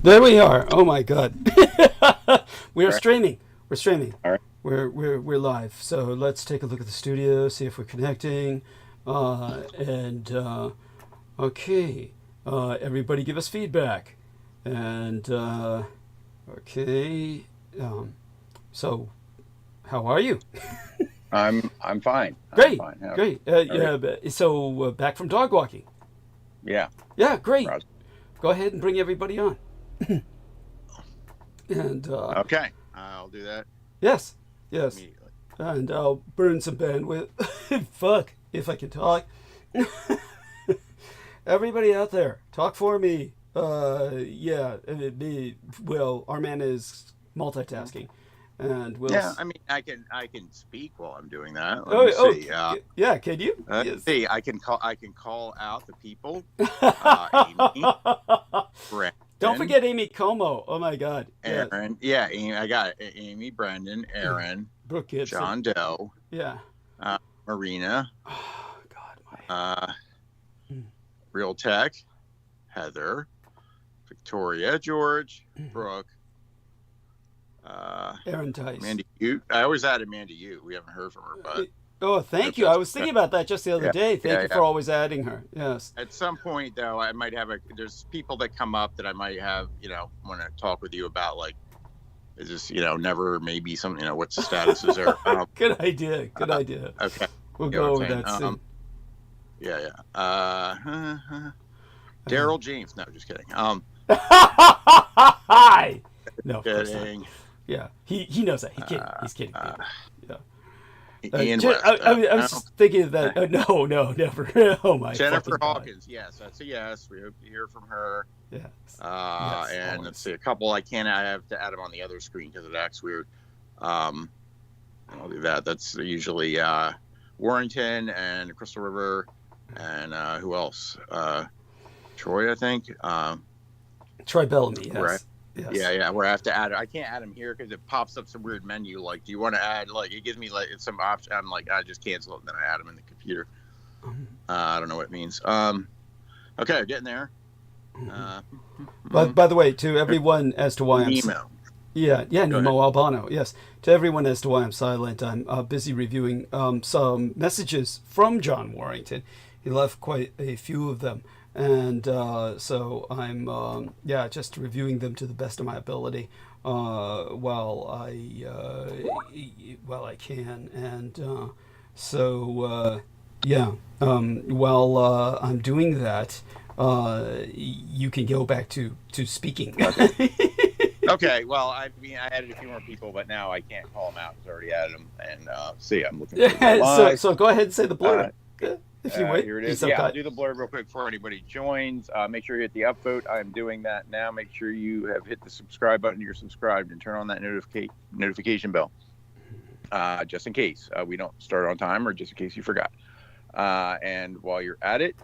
There we are. Oh my God. We're All right. streaming. We're streaming. All right. We're live. So let's take a look at the studio, see if we're connecting. Okay. Everybody give us feedback. And okay. So how are you? I'm fine. Great. I'm fine. Great. So back from dog walking. Yeah. Yeah, great. Roger. Go ahead and bring everybody on. And Okay. I'll do that yes. immediately. And I'll burn some bandwidth. Fuck, if I can talk. Everybody out there, talk for me. Yeah, well, our man is multitasking, and we'll. Yeah, I mean, I can speak while I'm doing that. Let me see. Yeah, can you? Let's see. I can call out the people. Amy, Brandon, Don't forget Amy Como. Oh my God. Aaron. Yeah, Amy, I got it. Amy, Brendan, Aaron, Brooke Gibson. John Doe. Yeah. Marina. Oh God. Real Tech. Heather. Victoria, George, Brooke. Aaron Tice. Mandy Ute. I always added Mandy Ute. We haven't heard from her, but oh, thank you. I was thinking about that just the other day. Thank you for always adding her. Yes. At some point, though, I might have there's people that come up that I might have, want to talk with you about, like, is this, never maybe some, what's the status is there? Good idea. Good idea. Okay. We'll go over that soon. Yeah. Daryl James. No, just kidding. Hi. No, of course not. Kidding. Yeah, he knows that. He's kidding. Yeah. Ian West. I was thinking of that. No, never. Oh my. Jennifer Hawkins. Yes, that's a yes. We hope to hear from her. Yes. And let's see, a couple. I have to add them on the other screen because it acts weird. I'll do that. That's usually Warrington and Crystal River, and who else? Troy, I think. Troy Bellamy. Yes. Right. Yes. Yeah, where I have to add it. I can't add them here because it pops up some weird menu. Like, do you want to add? Like, it gives me like some option. I'm like, I just cancel it and then I add them in the computer. I don't know what it means. Okay, getting there. But by the way, to everyone as to why Nemo. Nemo Albano. Yes, to everyone as to why I'm silent. I'm busy reviewing some messages from John Warrington. He left quite a few of them. And so I'm just reviewing them to the best of my ability while I can. And while I'm doing that, you can go back to speaking. Okay, well, I mean, I added a few more people, but now I can't call them out because I already added them. And see, I'm looking for so go ahead and say the blurb. If you wait, here it is. I'll do the blurb real quick before anybody joins. Make sure you hit the upvote. I'm doing that now. Make sure you have hit the subscribe button. You're subscribed and turn on that notification bell, just in case we don't start on time or just in case you forgot. And while you're at it,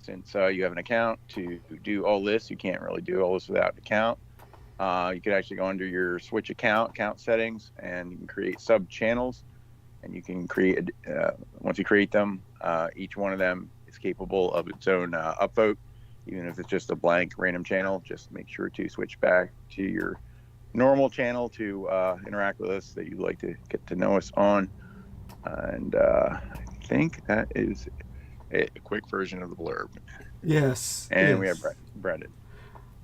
since you have an account to do all this, you can't really do all this without an account. You could actually go under your Switch account settings, and you can create sub channels. And you can create, once you create them, each one of them is capable of its own upvote, even if it's just a blank random channel. Just make sure to switch back to your normal channel to interact with us that you'd like to get to know us on. And I think that is a quick version of the blurb. Yes. And we have Brendan.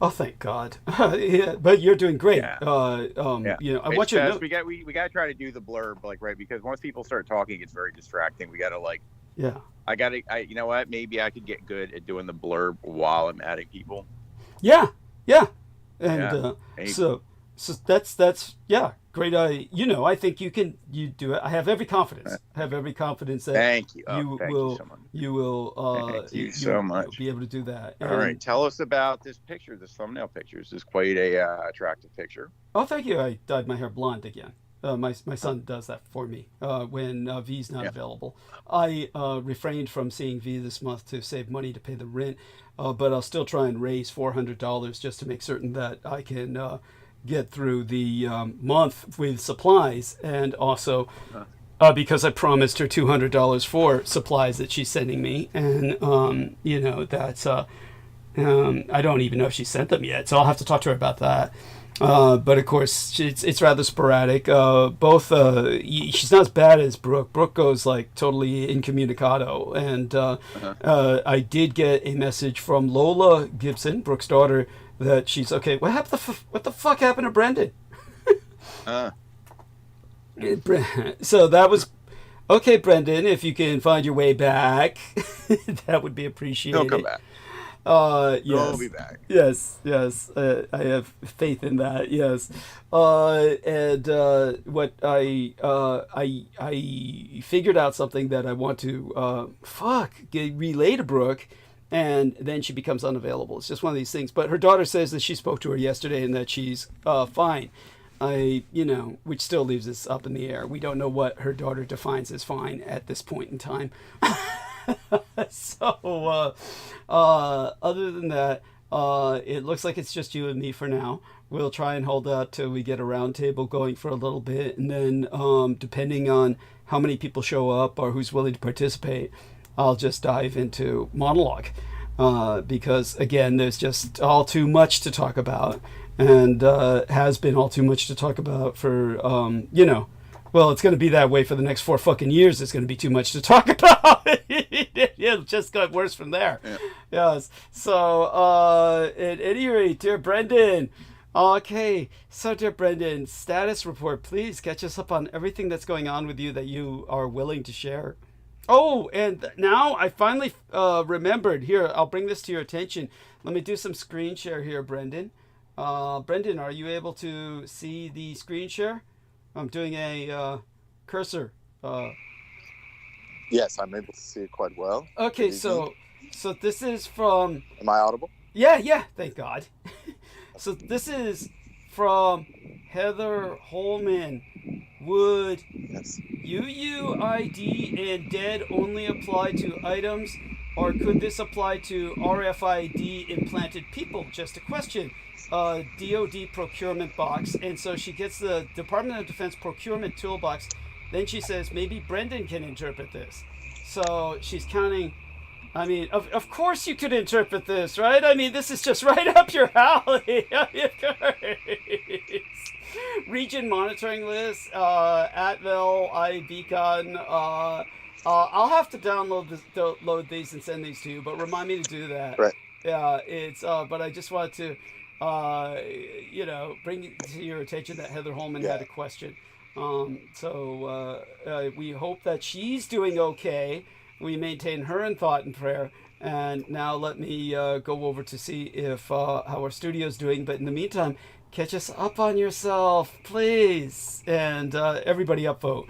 Oh, thank God! Yeah, but you're doing great. Yeah. I want you to know. We got to try to do the blurb because once people start talking, it's very distracting. We got to Yeah. You know what? Maybe I could get good at doing the blurb while I'm adding people. Yeah. And so that's great. I think you do it. I have every confidence. That thank you. You will. Thank you so much. Be able to do that. All right. Tell us about this picture. This thumbnail picture. This is quite a attractive picture. Oh, thank you. I dyed my hair blonde again. My son does that for me when V's not available. I refrained from seeing V this month to save money to pay the rent, but I'll still try and raise $400 just to make certain that I can get through the month with supplies, and also because I promised her $200 for supplies that she's sending me, and that's I don't even know if she sent them yet, so I'll have to talk to her about that. But of course, it's rather sporadic. She's not as bad as Brooke. Brooke goes like totally incommunicado. And I did get a message from Lola Gibson, Brooke's daughter, that she's okay. What the fuck happened to Brendan? So that was okay, Brendan. If you can find your way back, that would be appreciated. He'll come back. Yes. He'll be back. Yes. I have faith in that. Yes. And what I figured out something that I want to relay to Brooke, and then she becomes unavailable. It's just one of these things. But her daughter says that she spoke to her yesterday and that she's fine. Which still leaves us up in the air. We don't know what her daughter defines as fine at this point in time. So, other than that, it looks like it's just you and me for now. We'll try and hold out till we get a round table going for a little bit. And then, depending on how many people show up or who's willing to participate, I'll just dive into monologue. Because, again, there's just all too much to talk about. And has been all too much to talk about for, well, it's going to be that way for the next 4 fucking years. It's going to be too much to talk about. It just got worse from there. Yeah. Yes. So, at any rate, dear Brendan. Okay. So, dear Brendan, status report. Please catch us up on everything that's going on with you that you are willing to share. Oh, and now I finally remembered. Here, I'll bring this to your attention. Let me do some screen share here, Brendan. Brendan, are you able to see the screen share? I'm doing a cursor. Yes, I'm able to see it quite well. Okay, so this is from... Am I audible? Yeah, thank God. So this is from Heather Holman. Would UUID and DEAD only apply to items, or could this apply to RFID implanted people? Just a question. DoD procurement box, and so she gets the Department of Defense procurement toolbox. Then she says maybe Brendan can interpret this. So she's counting. I mean, of course you could interpret this, right? I mean, this is just right up your alley. I mean, of course. Region monitoring list, Atvel, iBeacon. I'll have to load these and send these to you, but remind me to do that. Right. Yeah, it's. But I just wanted to. Bring it to your attention that Heather Holman had a question. We hope that she's doing okay. We maintain her in thought and prayer. And now let me go over to see if how our studio's doing. But in the meantime, catch us up on yourself, please. And everybody upvote.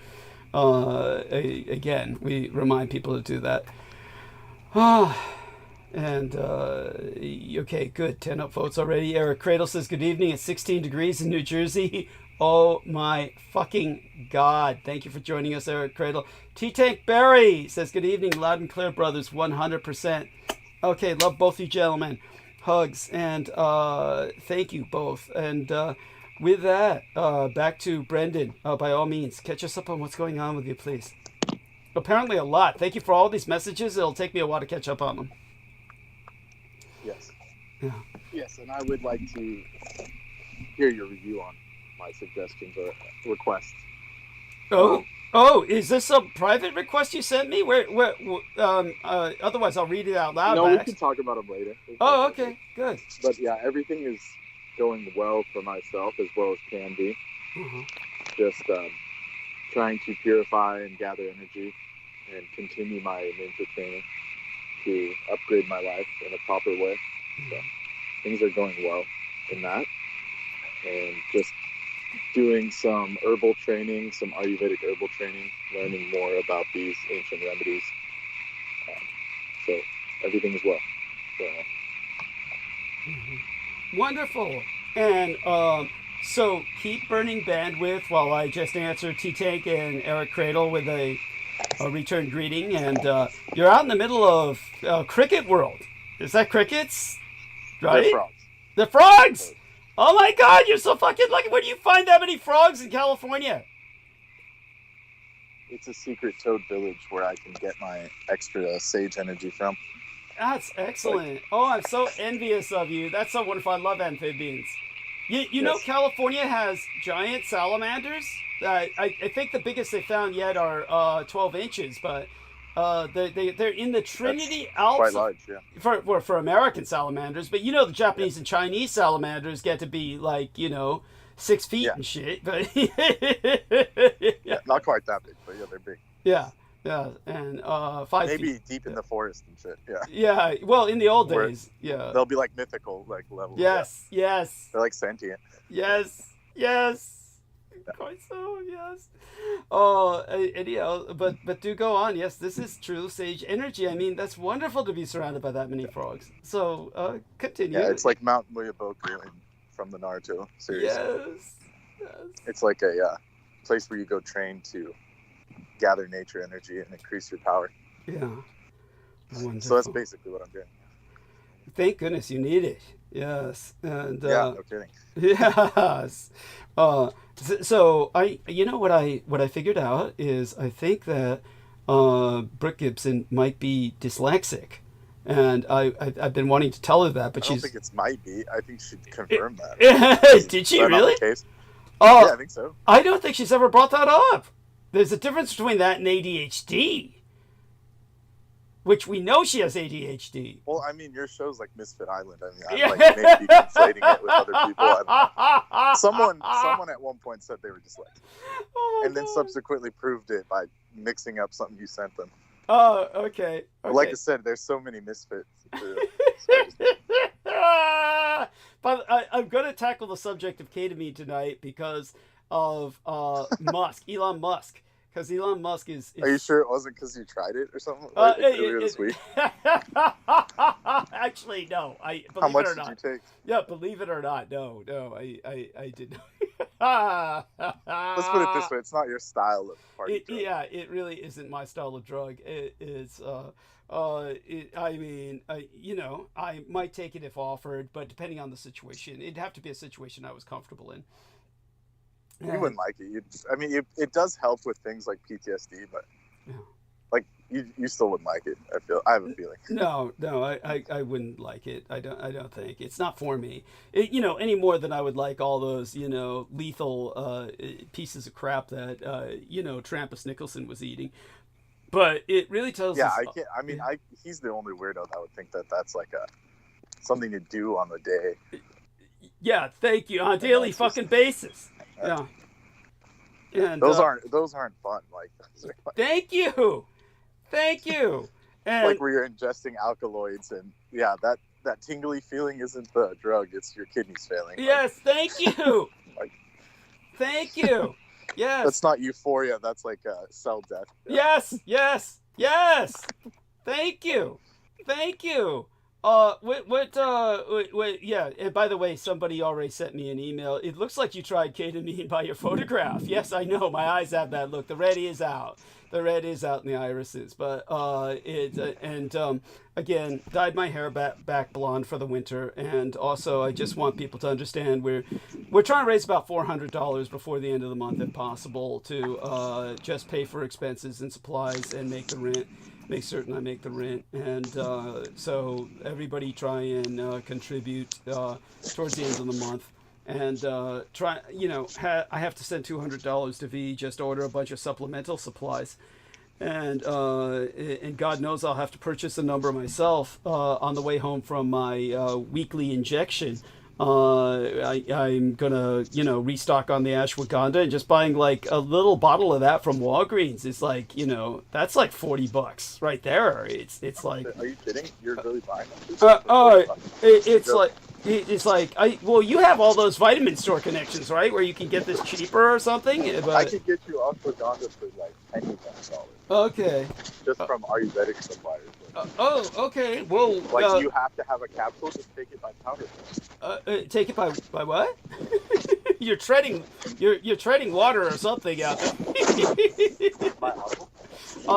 Again, we remind people to do that. And, okay, good. 10 upvotes already. Eric Cradle says, good evening. It's 16 degrees in New Jersey. Oh, my fucking God. Thank you for joining us, Eric Cradle. T-Tank Barry says, good evening. Loud and clear, brothers. 100%. Okay, love both you gentlemen. Hugs. And thank you both. And with that, back to Brendan. By all means, catch us up on what's going on with you, please. Apparently a lot. Thank you for all these messages. It'll take me a while to catch up on them. Yes. Yeah. Yes, and I would like to hear your review on my suggestions or requests. Oh, is this a private request you sent me? Otherwise I'll read it out loud. No, we can talk about them later. Oh, okay, good. But yeah, everything is going well for myself as well as can be. Mm-hmm. Just trying to purify and gather energy and continue my ninja training to upgrade my life in a proper way. So things are going well in that. And just doing some herbal training, some Ayurvedic herbal training, learning more about these ancient remedies. So everything is well. Wonderful. And so keep burning bandwidth while I just answer T-Tank and Eric Cradle with a return greeting. And you're out in the middle of cricket world. Is that crickets? Right? They're frogs. The frogs! Oh my God, you're so fucking lucky. Where do you find that many frogs in California? It's a secret toad village where I can get my extra sage energy from. That's excellent. Oh, I'm so envious of you. That's so wonderful. I love amphibians. You know, California has giant salamanders. I think the biggest they found yet are 12 inches, but they're in the Trinity Alps. Quite large, yeah. For American salamanders, but you know the Japanese and Chinese salamanders get to be like 6 feet and shit. But yeah, not quite that big, but yeah, they're big. Yeah, and 5 maybe feet. deep in the forest and shit. Yeah. Yeah, well, in the old days, they'll be like mythical, like levels. Yes, yes. They're like sentient. Yes, yes. Quite so, yes. Oh, and but do go on. Yes, this is true sage energy. I mean, that's wonderful to be surrounded by that many frogs. So, continue. Yeah, it's like Mount Muyaboku from the Naruto series. Yes. It's like a place where you go train to gather nature energy and increase your power. Yeah. Wonderful. So that's basically what I'm doing. Thank goodness you need it. Yes. And yeah, no kidding. Yes. So what I figured out is I think that Brooke Gibson might be dyslexic, and I've been wanting to tell her that, but I don't think it's might be. I think she'd confirm that. Did she really? Oh, yeah, I think so. I don't think she's ever brought that up. There's a difference between that and ADHD, which we know she has ADHD. Well, I mean, your show's like Misfit Island. I mean, I'm like maybe conflating it with other people. I don't know. Someone at one point said they were dyslexic, and then subsequently proved it by mixing up something you sent them. Oh, okay. But like I said, there's so many misfits. But I'm going to tackle the subject of ketamine tonight because of Musk, Elon Musk. Because Elon Musk is... Are you sure it wasn't because you tried it or something earlier this week? Actually, no. How much did you take? Yeah, believe it or not, no, I did not. Let's put it this way: it's not your style of party drug. Yeah, it really isn't my style of drug. It is. I mean, I might take it if offered, but depending on the situation, it'd have to be a situation I was comfortable in. You wouldn't like it. It does help with things like PTSD, but like you still wouldn't like it. I have a feeling. No, I wouldn't like it. I don't think it's not for me. Any more than I would like all those lethal pieces of crap that Trampus Nicholson was eating. But it really tells us. I can't. I mean, he's the only weirdo that would think that that's like something to do on the day. Yeah, thank you. On a daily fucking basis. Yeah. And those aren't fun. Like, thank you. And like where you're ingesting alkaloids and that tingly feeling isn't the drug; it's your kidneys failing. Yes, thank you. Thank you. Yes. That's not euphoria. That's like cell death. Yeah. Yes. Thank you. Yeah, and by the way, somebody already sent me an email. It looks like you tried ketamine by your photograph. Yes, I know. My eyes have that look. The red is out. The red is out in the irises. But again, dyed my hair back blonde for the winter. And also, I just want people to understand we're trying to raise about $400 before the end of the month, if possible, to just pay for expenses and supplies and make the rent. Make certain I make the rent, and so everybody try and contribute towards the end of the month, and I have to send $200 to V, just order a bunch of supplemental supplies, and God knows I'll have to purchase a number myself on the way home from my weekly injection. I'm gonna, restock on the ashwagandha, and just buying like a little bottle of that from Walgreens is like, that's like $40 right there. It's like. Are you kidding? You're really buying this? It's like you have all those vitamin store connections, right? Where you can get this cheaper or something. But I can get you ashwagandha for like $10. Okay. Just from Ayurvedic suppliers. Okay. Well, you have to have a capsule. Just take it by powder. Take it by what? You're treading water or something out there.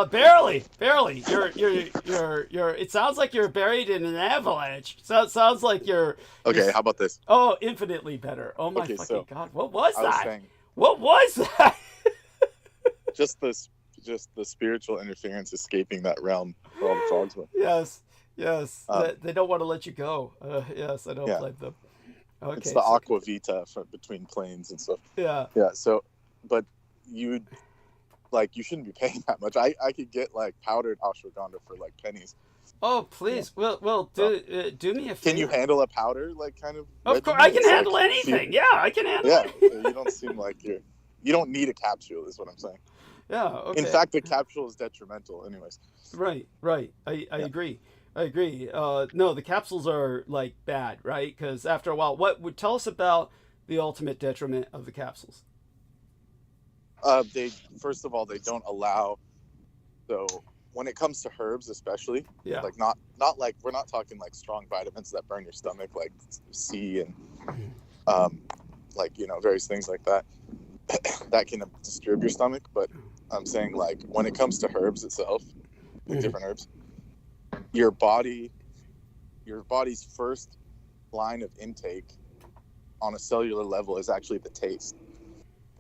Barely. You're. It sounds like you're buried in an avalanche. Sounds like you're. Okay, how about this? Oh, infinitely better. Oh my fucking God! What was that? What was that? Just the spiritual interference escaping that realm for all the frogs. Yes. Yes, they don't want to let you go. Yes, I don't blame them. Okay, it's the aqua vita between planes and stuff. Yeah. Yeah. So, but you shouldn't be paying that much. I could get like powdered ashwagandha for like pennies. Oh, please. Yeah. Well, do me a favor. Can you handle a powder, like, kind of? Of course, I can handle anything. Yeah, I can handle anything. You don't seem like you don't need a capsule, is what I'm saying. Yeah, okay. In fact, the capsule is detrimental anyways. Right. I agree. No, the capsules are like bad, right? Because after a while, what would tell us about the ultimate detriment of the capsules? First of all, they don't allow. So when it comes to herbs, especially, like not like, we're not talking like strong vitamins that burn your stomach, like C and like, various things like that that can disturb your stomach. But I'm saying, like, when it comes to herbs itself, like different herbs, your body's first line of intake on a cellular level is actually the taste.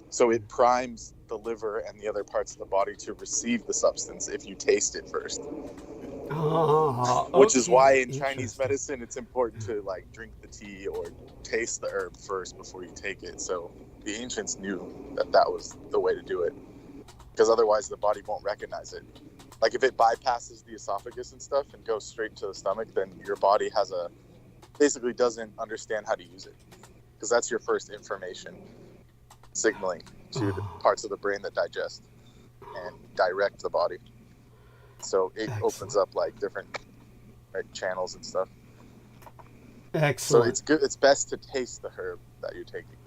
So it primes the liver and the other parts of the body to receive the substance if you taste it first. Which is why in Chinese medicine it's important to like drink the tea or taste the herb first before you take it. So the ancients knew that was the way to do it, because otherwise the body won't recognize it. Like if it bypasses the esophagus and stuff and goes straight to the stomach, then your body basically doesn't understand how to use it, because that's your first information signaling to the parts of the brain that digest and direct the body. So it opens up like different channels and stuff. Excellent. So it's good. It's best to taste the herb that you're taking.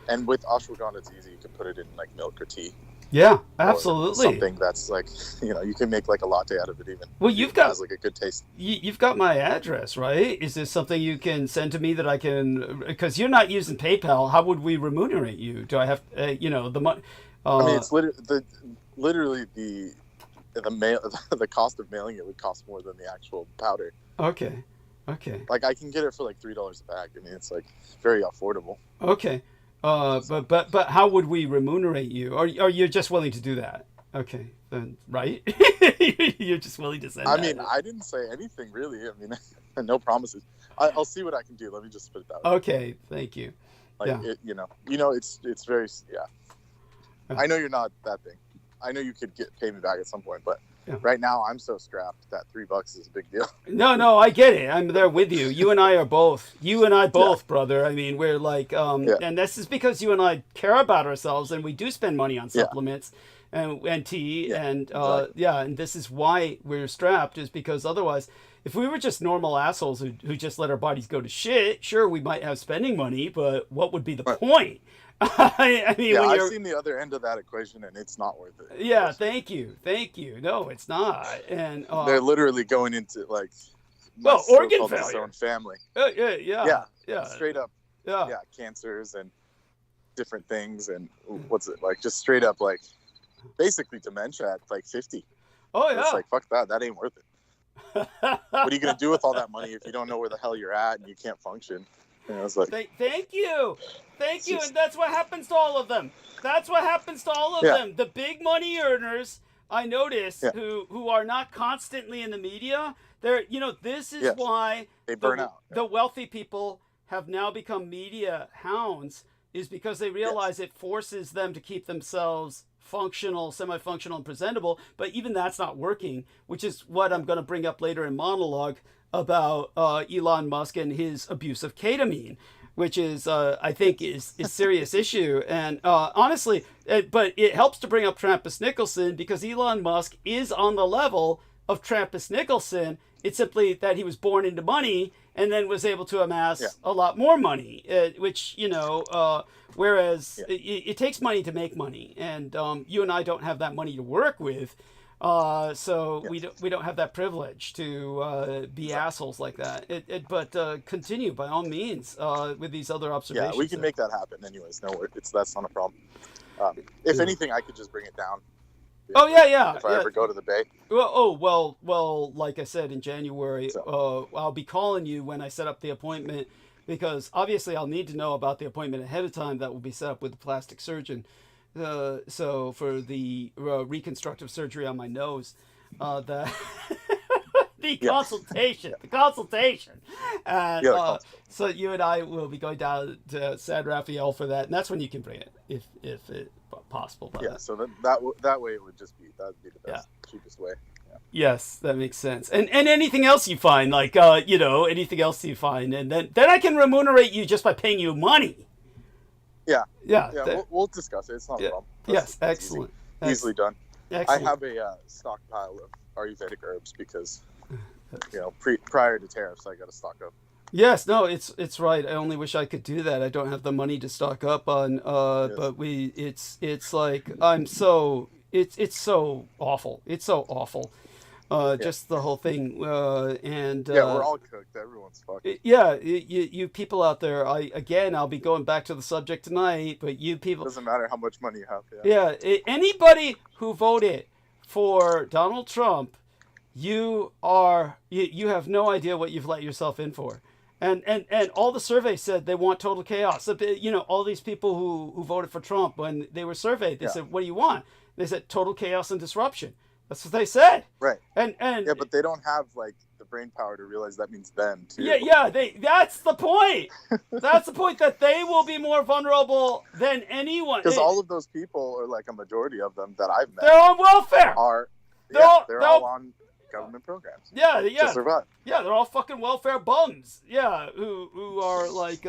And with ashwagandha, it's easy. You can put it in like milk or tea. Yeah, absolutely. Something that's like, you can make like a latte out of it even. Well, you've got, has like a good taste. You've got my address, right? Is this something you can send to me that I can, because you're not using PayPal, how would we remunerate you? Do I have, the money? I mean, it's literally the mail, the cost of mailing it would cost more than the actual powder. Okay. Like I can get it for like $3 a bag. I mean, it's like very affordable. Okay. But how would we remunerate you? Or you're just willing to do that? Okay, then, right? You're just willing to send that. I mean, I didn't say anything really. I mean, no promises. I'll see what I can do. Let me just put it that way. Okay, thank you. Like, it's very, I know you're not that big. I know you could pay me back at some point, but right now I'm so strapped that $3 is a big deal. No, I get it. I'm there with you. You and I both, brother. I mean, we're like, and this is because you and I care about ourselves, and we do spend money on supplements and tea, and exactly. And this is why we're strapped, is because otherwise, if we were just normal assholes who just let our bodies go to shit, sure, we might have spending money, but what would be the point? I mean, I've seen the other end of that equation, and it's not worth it. Yeah, thank you. No, it's not. And they're literally going into like organ failure. Own family. Yeah. Straight up. Yeah, cancers and different things, and what's it like? Just straight up like, basically dementia at like 50. Oh yeah. It's like, fuck that. That ain't worth it. What are you gonna do with all that money if you don't know where the hell you're at and you can't function? It's like, thank you, and that's what happens to all of them. Them. The big money earners, I notice, who are not constantly in the media. They're, this is why they burn out. The wealthy people have now become media hounds, is because they realize it forces them to keep themselves functional, semi-functional, and presentable. But even that's not working, which is what I'm going to bring up later in monologue about Elon Musk and his abuse of ketamine, which is, I think, is a serious issue. And honestly, but it helps to bring up Trappist Nicholson, because Elon Musk is on the level of Trappist Nicholson. It's simply that he was born into money and then was able to amass a lot more money, which, whereas it takes money to make money. And you and I don't have that money to work with. So we don't have that privilege to be assholes like that. But continue by all means with these other observations. Yeah, we can make that happen. Anyways, that's not a problem. If anything, I could just bring it down. If I ever go to the Bay. Well, like I said, in January, I'll be calling you when I set up the appointment, because obviously I'll need to know about the appointment ahead of time that will be set up with the plastic surgeon. So for the reconstructive surgery on my nose, The consultation. The consultation. And so you and I will be going down to San Rafael for that, and that's when you can bring it, if it possible. Yeah, so that way it would just be, that would be the best, cheapest way. Yeah. Yes, that makes sense. And anything else you find, like, anything else you find, and then I can remunerate you just by paying you money. Yeah. Yeah. We'll discuss it. It's not a problem. Yes, excellent. Easily done. Excellent. I have a stockpile of Ayurvedic herbs because, prior to tariffs, I got to stock up. Yes, no, it's right. I only wish I could do that. I don't have the money to stock up on. But it's like it's so awful. It's so awful. Just the whole thing. And we're all cooked. Everyone's fucked. You people out there. I'll be going back to the subject tonight. But you people. Doesn't matter how much money you have. Yeah. Anybody who voted for Donald Trump, you have no idea what you've let yourself in for. And all the surveys said they want total chaos. So, all these people who voted for Trump, when they were surveyed, they said, "What do you want?" They said, "Total chaos and disruption." That's what they said. Right. And but they don't have like the brain power to realize that means them too. That's the point. That's the point, that they will be more vulnerable than anyone. Because all of those people, or like a majority of them that I've met, they're on welfare. They're all on government programs. To survive. Yeah, they're all fucking welfare bums. Yeah, who are like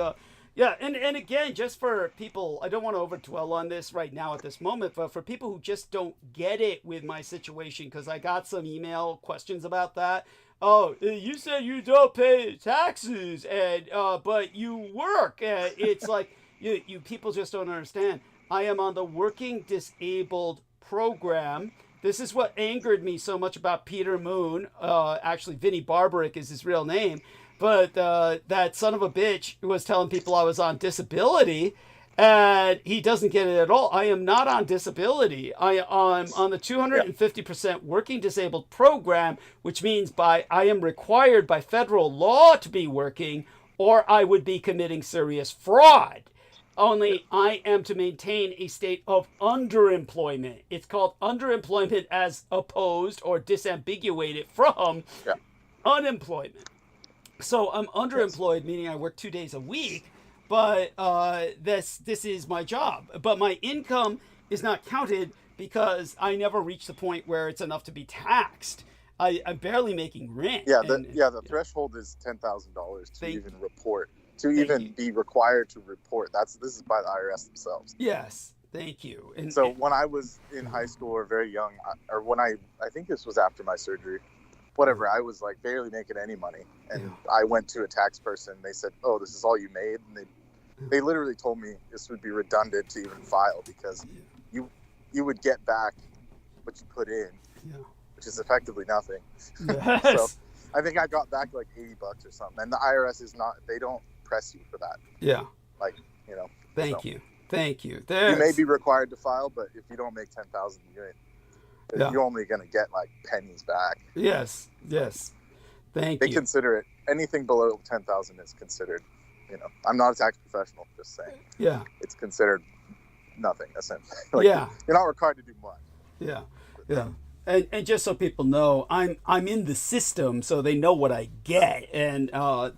and again, just for people, I don't want to over dwell on this right now at this moment, but for people who just don't get it with my situation, because I got some email questions about that. Oh, you said you don't pay taxes, and but you work. And it's like you people just don't understand. I am on the Working Disabled program. This is what angered me so much about Peter Moon. Actually, Vinny Barbaric is his real name. But that son of a bitch was telling people I was on disability, and he doesn't get it at all. I am not on disability. I'm on the 250% working disabled program, which means I am required by federal law to be working, or I would be committing serious fraud. Only I am to maintain a state of underemployment. It's called underemployment as opposed or disambiguated from unemployment. So I'm underemployed, meaning I work 2 days a week, but this is my job. But my income is not counted because I never reach the point where it's enough to be taxed. I'm barely making rent. The threshold is $10,000 to even report. To even be required to report. This is by the IRS themselves. Yes, thank you. And so when I was in high school or very young, or when I think this was after my surgery, whatever, I was like barely making any money. And I went to a tax person. They said, "Oh, this is all you made?" And they literally told me this would be redundant to even file because you would get back what you put in, which is effectively nothing. Yes. So I think I got back like $80 or something. And the IRS they don't press you for that. Yeah. Like, Thank you. You may be required to file, but if you don't make 10,000, you're only going to get like pennies back. Yes. Thank you. They consider it, anything below 10,000 is considered, I'm not a tax professional, just saying. Yeah. It's considered nothing, essentially. You're not required to do much. Yeah. And just so people know, I'm in the system, so they know what I get, and so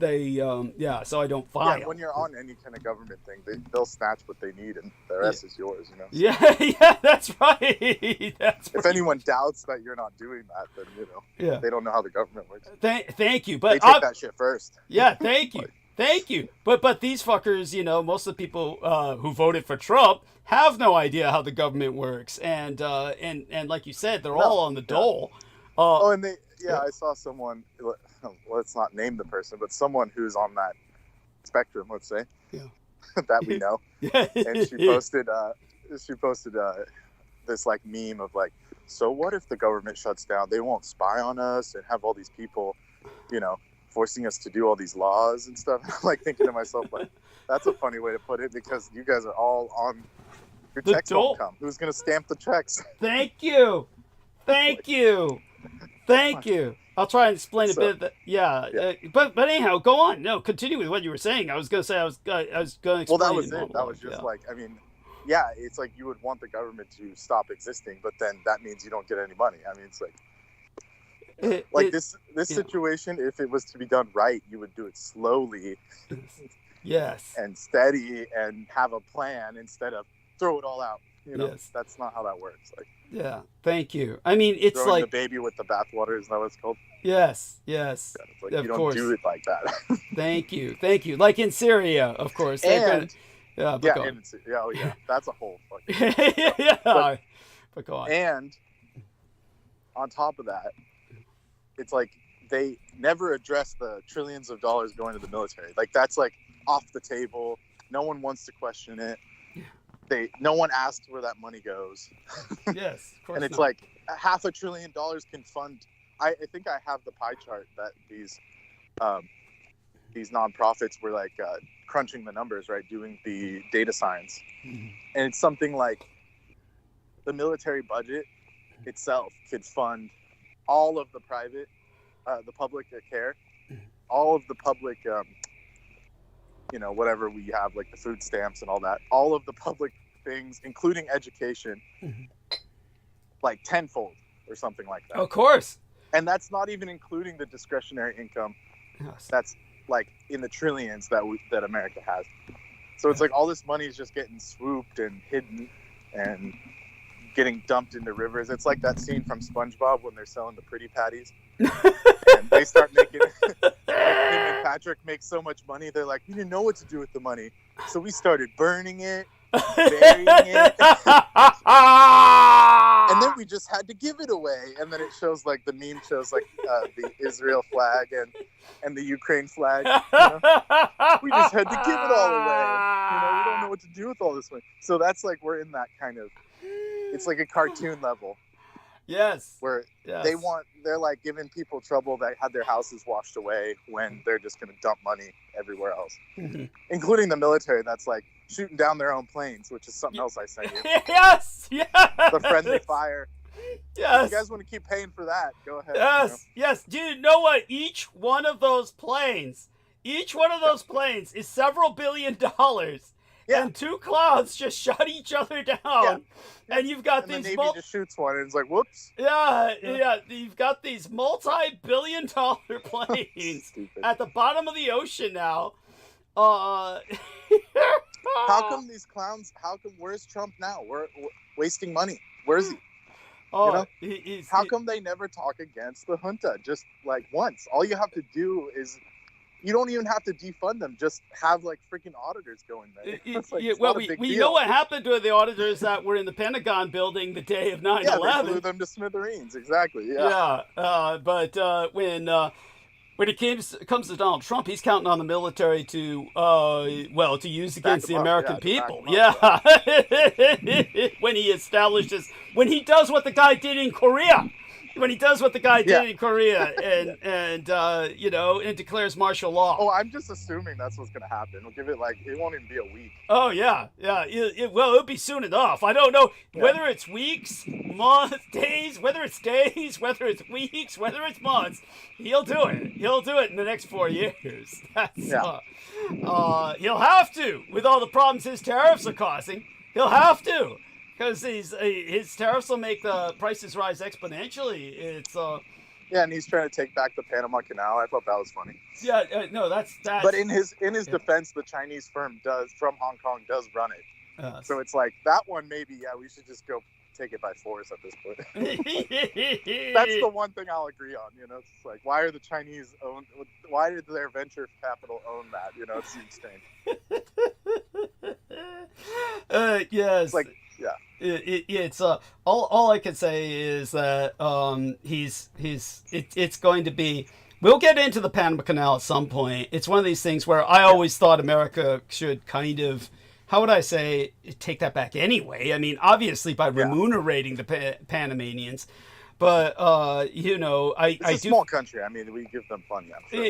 I don't file. Yeah, when you're on any kind of government thing, they'll snatch what they need, and the rest is yours. Yeah, that's right. If anyone doubts that you're not doing that, then they don't know how the government works. Thank you, but they take that shit first. Yeah, thank you. Thank you. But these fuckers, most of the people who voted for Trump have no idea how the government works, and like you said, they're all on the dole. I saw someone. Let's not name the person, but someone who's on that spectrum, let's say, that we know. And she posted this like meme of like, so what if the government shuts down? They won't spy on us and have all these people, forcing us to do all these laws and stuff. I'm like thinking to myself, like, that's a funny way to put it because you guys are all on your checks won't come. Who's going to stamp the checks? Thank you. I'll try and explain a bit. But anyhow, go on. No, continue with what you were saying. I was going to say I was going to explain. Well, that was it. That was just like, it's like you would want the government to stop existing, but then that means you don't get any money. It's like, Like this situation, if it was to be done right, you would do it slowly, yes, and steady, and have a plan instead of throw it all out. You know, yes. that's not how that works. Like, yeah, thank you. I mean, it's throwing like the baby with the bathwater, is that what it's called? yes, yes. Yeah, it's like, of you don't course. do it like that. Thank you. Like in Syria, of course. And yeah, oh yeah, that's a whole fucking yeah. But go on. And on top of that, it's like they never address the trillions of dollars going to the military. Like that's like off the table. No one wants to question it. No one asked where that money goes. Yes, of course. And it's not. like $500 billion can fund. I think I have the pie chart that these nonprofits were like crunching the numbers, right, doing the data science, and it's something like the military budget itself could fund all of the private, the public care, all of the public, whatever we have, like the food stamps and all that, all of the public things, including education, like tenfold or something like that. Of course. And that's not even including the discretionary income. Yes. That's like in the trillions that America has. So it's like all this money is just getting swooped and hidden and getting dumped into rivers. It's like that scene from SpongeBob when they're selling the pretty patties. And they start making like him and Patrick make so much money, they're like, we didn't know what to do with the money, so we started burning it, burying it, and then we just had to give it away. And then it shows like the meme shows like the Israel flag and the Ukraine flag. We just had to give it all away. We don't know what to do with all this money. So that's like we're in that kind of. It's like a cartoon level. Yes. Where they're like giving people trouble that had their houses washed away when they're just going to dump money everywhere else, including the military that's like shooting down their own planes, which is something else I sent you. Yes. The friendly fire. Yes. If you guys want to keep paying for that, go ahead. Yes. Do you know what? Each one of those planes is several $1 billion. Yeah. And two clouds just shut each other down. Yeah. And you've got these. The Navy just shoots one, and it's like, whoops. Yeah. You've got these multi-billion-dollar planes at the bottom of the ocean now. How come these clowns? Where's Trump now? We're wasting money. Where's he? How come they never talk against the junta? Just like once. All you have to do is. You don't even have to defund them. Just have like freaking auditors go in there. We know what happened to the auditors that were in the Pentagon building the day of 9/11. Yeah, they blew them to smithereens. Exactly. Yeah. But when it comes to Donald Trump, he's counting on the military to use against the American people. Yeah. When he does what the guy did in Korea. When he does what the guy did in Korea and declares martial law. Oh, I'm just assuming that's what's going to happen. We'll give it it won't even be a week. Oh, yeah. It'll be soon enough. I don't know whether it's weeks, months, days, whether it's weeks, whether it's months. He'll do it. He'll do it in the next 4 years. He'll have to, with all the problems his tariffs are causing. He'll have to. Because his tariffs will make the prices rise exponentially. It's and he's trying to take back the Panama Canal. I thought that was funny. Yeah, no, that's. But in his defense, the Chinese firm from Hong Kong does run it. So it's like that one. Maybe we should just go take it by force at this point. That's the one thing I'll agree on. It's like why are the Chinese own? Why did their venture capital own that? It seems strange. Yes. It's like. Yeah, it's all I can say is that it's going to be. We'll get into the Panama Canal at some point. It's one of these things where I always thought America should kind of, how would I say, take that back anyway. I mean, obviously by remunerating the Panamanians. But it's a small country. I mean, we give them plenty. I'm sure.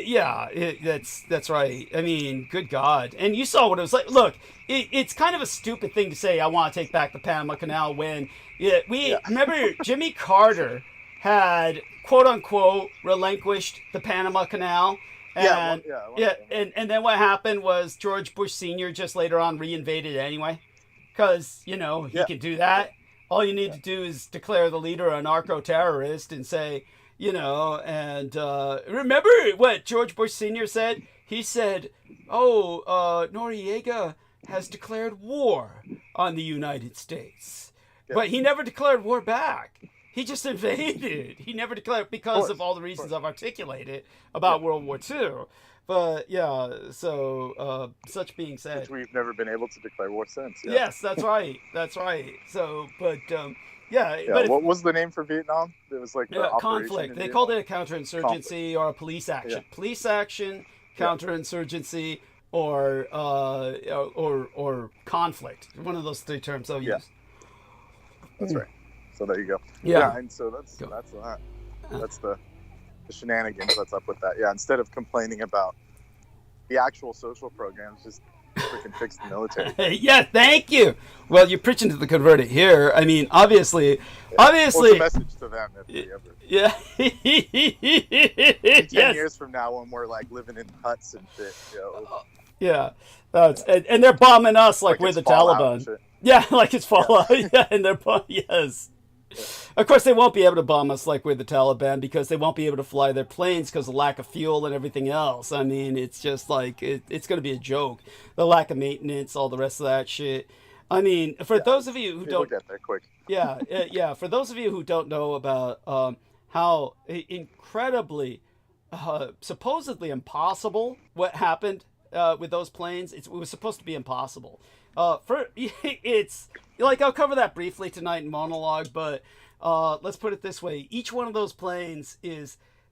That's right. I mean, good God! And you saw what it was like. Look, it's kind of a stupid thing to say. I want to take back the Panama Canal when remember Jimmy Carter had quote unquote relinquished the Panama Canal. And, and then what happened was George Bush Sr. just later on reinvaded it anyway, because he can do that. All you need to do is declare the leader a narco-terrorist and say, you know, and remember what George Bush Sr. said? He said, oh, Noriega has declared war on the United States. Yeah. But he never declared war back. He just invaded. He never declared, because of all the reasons I've articulated about World War II. But yeah, so such being said, which we've never been able to declare war since. Yeah. Yes, that's right. That's right. So, but yeah. But what was the name for Vietnam? It was like conflict. They called it a counterinsurgency or a police action. Yeah. Police action, counterinsurgency, or conflict. One of those three terms I'll use. That's right. So there you go. Yeah, and so that's that. That's the shenanigans that's up with that. Yeah, instead of complaining about the actual social programs, just freaking fix the military. Yeah, thank you. Well, you're preaching to the converted here. I mean, obviously. Well, it's a message to them if they ever. Yeah. 10 years from now, when we're like living in huts and shit, Yeah, and they're bombing us like we're the Taliban. Yeah, like it's Fallout. Yeah, and they're yes. Of course, they won't be able to bomb us like we're the Taliban, because they won't be able to fly their planes because of lack of fuel and everything else. I mean, it's just like, it's going to be a joke. The lack of maintenance, all the rest of that shit. I mean, for those of you who don't... We'll get there quick. Yeah. For those of you who don't know about how incredibly, supposedly impossible what happened with those planes, it was supposed to be impossible. It's like, I'll cover that briefly tonight in monologue, but let's put it this way: each one of those planes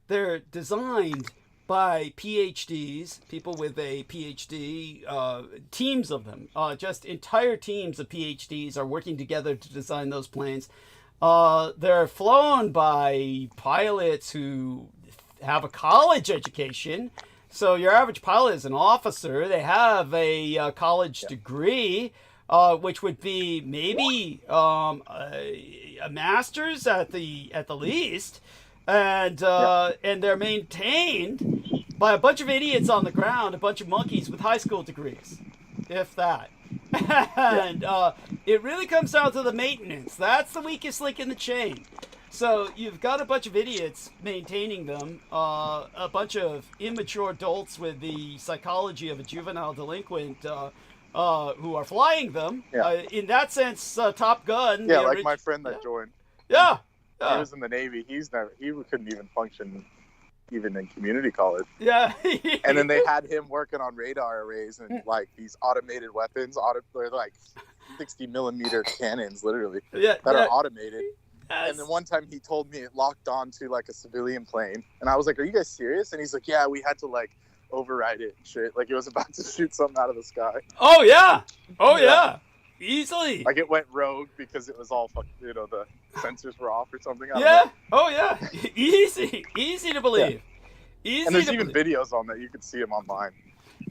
they're designed by PhDs, people with a PhD, teams of them, just entire teams of PhDs are working together to design those planes. They're flown by pilots who have a college education. So your average pilot is an officer. They have a college degree, which would be maybe a master's at the least, and they're maintained by a bunch of idiots on the ground, a bunch of monkeys with high school degrees, if that. And it really comes down to the maintenance. That's the weakest link in the chain. So you've got a bunch of idiots maintaining them, a bunch of immature adults with the psychology of a juvenile delinquent who are flying them. Yeah. In that sense, Top Gun. Yeah, like my friend that joined. Yeah. He was in the Navy. He couldn't even function even in community college. Yeah. And then they had him working on radar arrays and like these automated weapons. They're like 60 millimeter cannons, literally, that are automated. Yes. And then one time he told me it locked on to like a civilian plane, and I was like, "Are you guys serious?" And he's like, "Yeah, we had to like override it and shit. Like it was about to shoot something out of the sky." Oh yeah, easily. Like it went rogue because it was all the sensors were off or something. Oh yeah, easy to believe. Yeah. Easy. And there's even videos on that, you can see them online.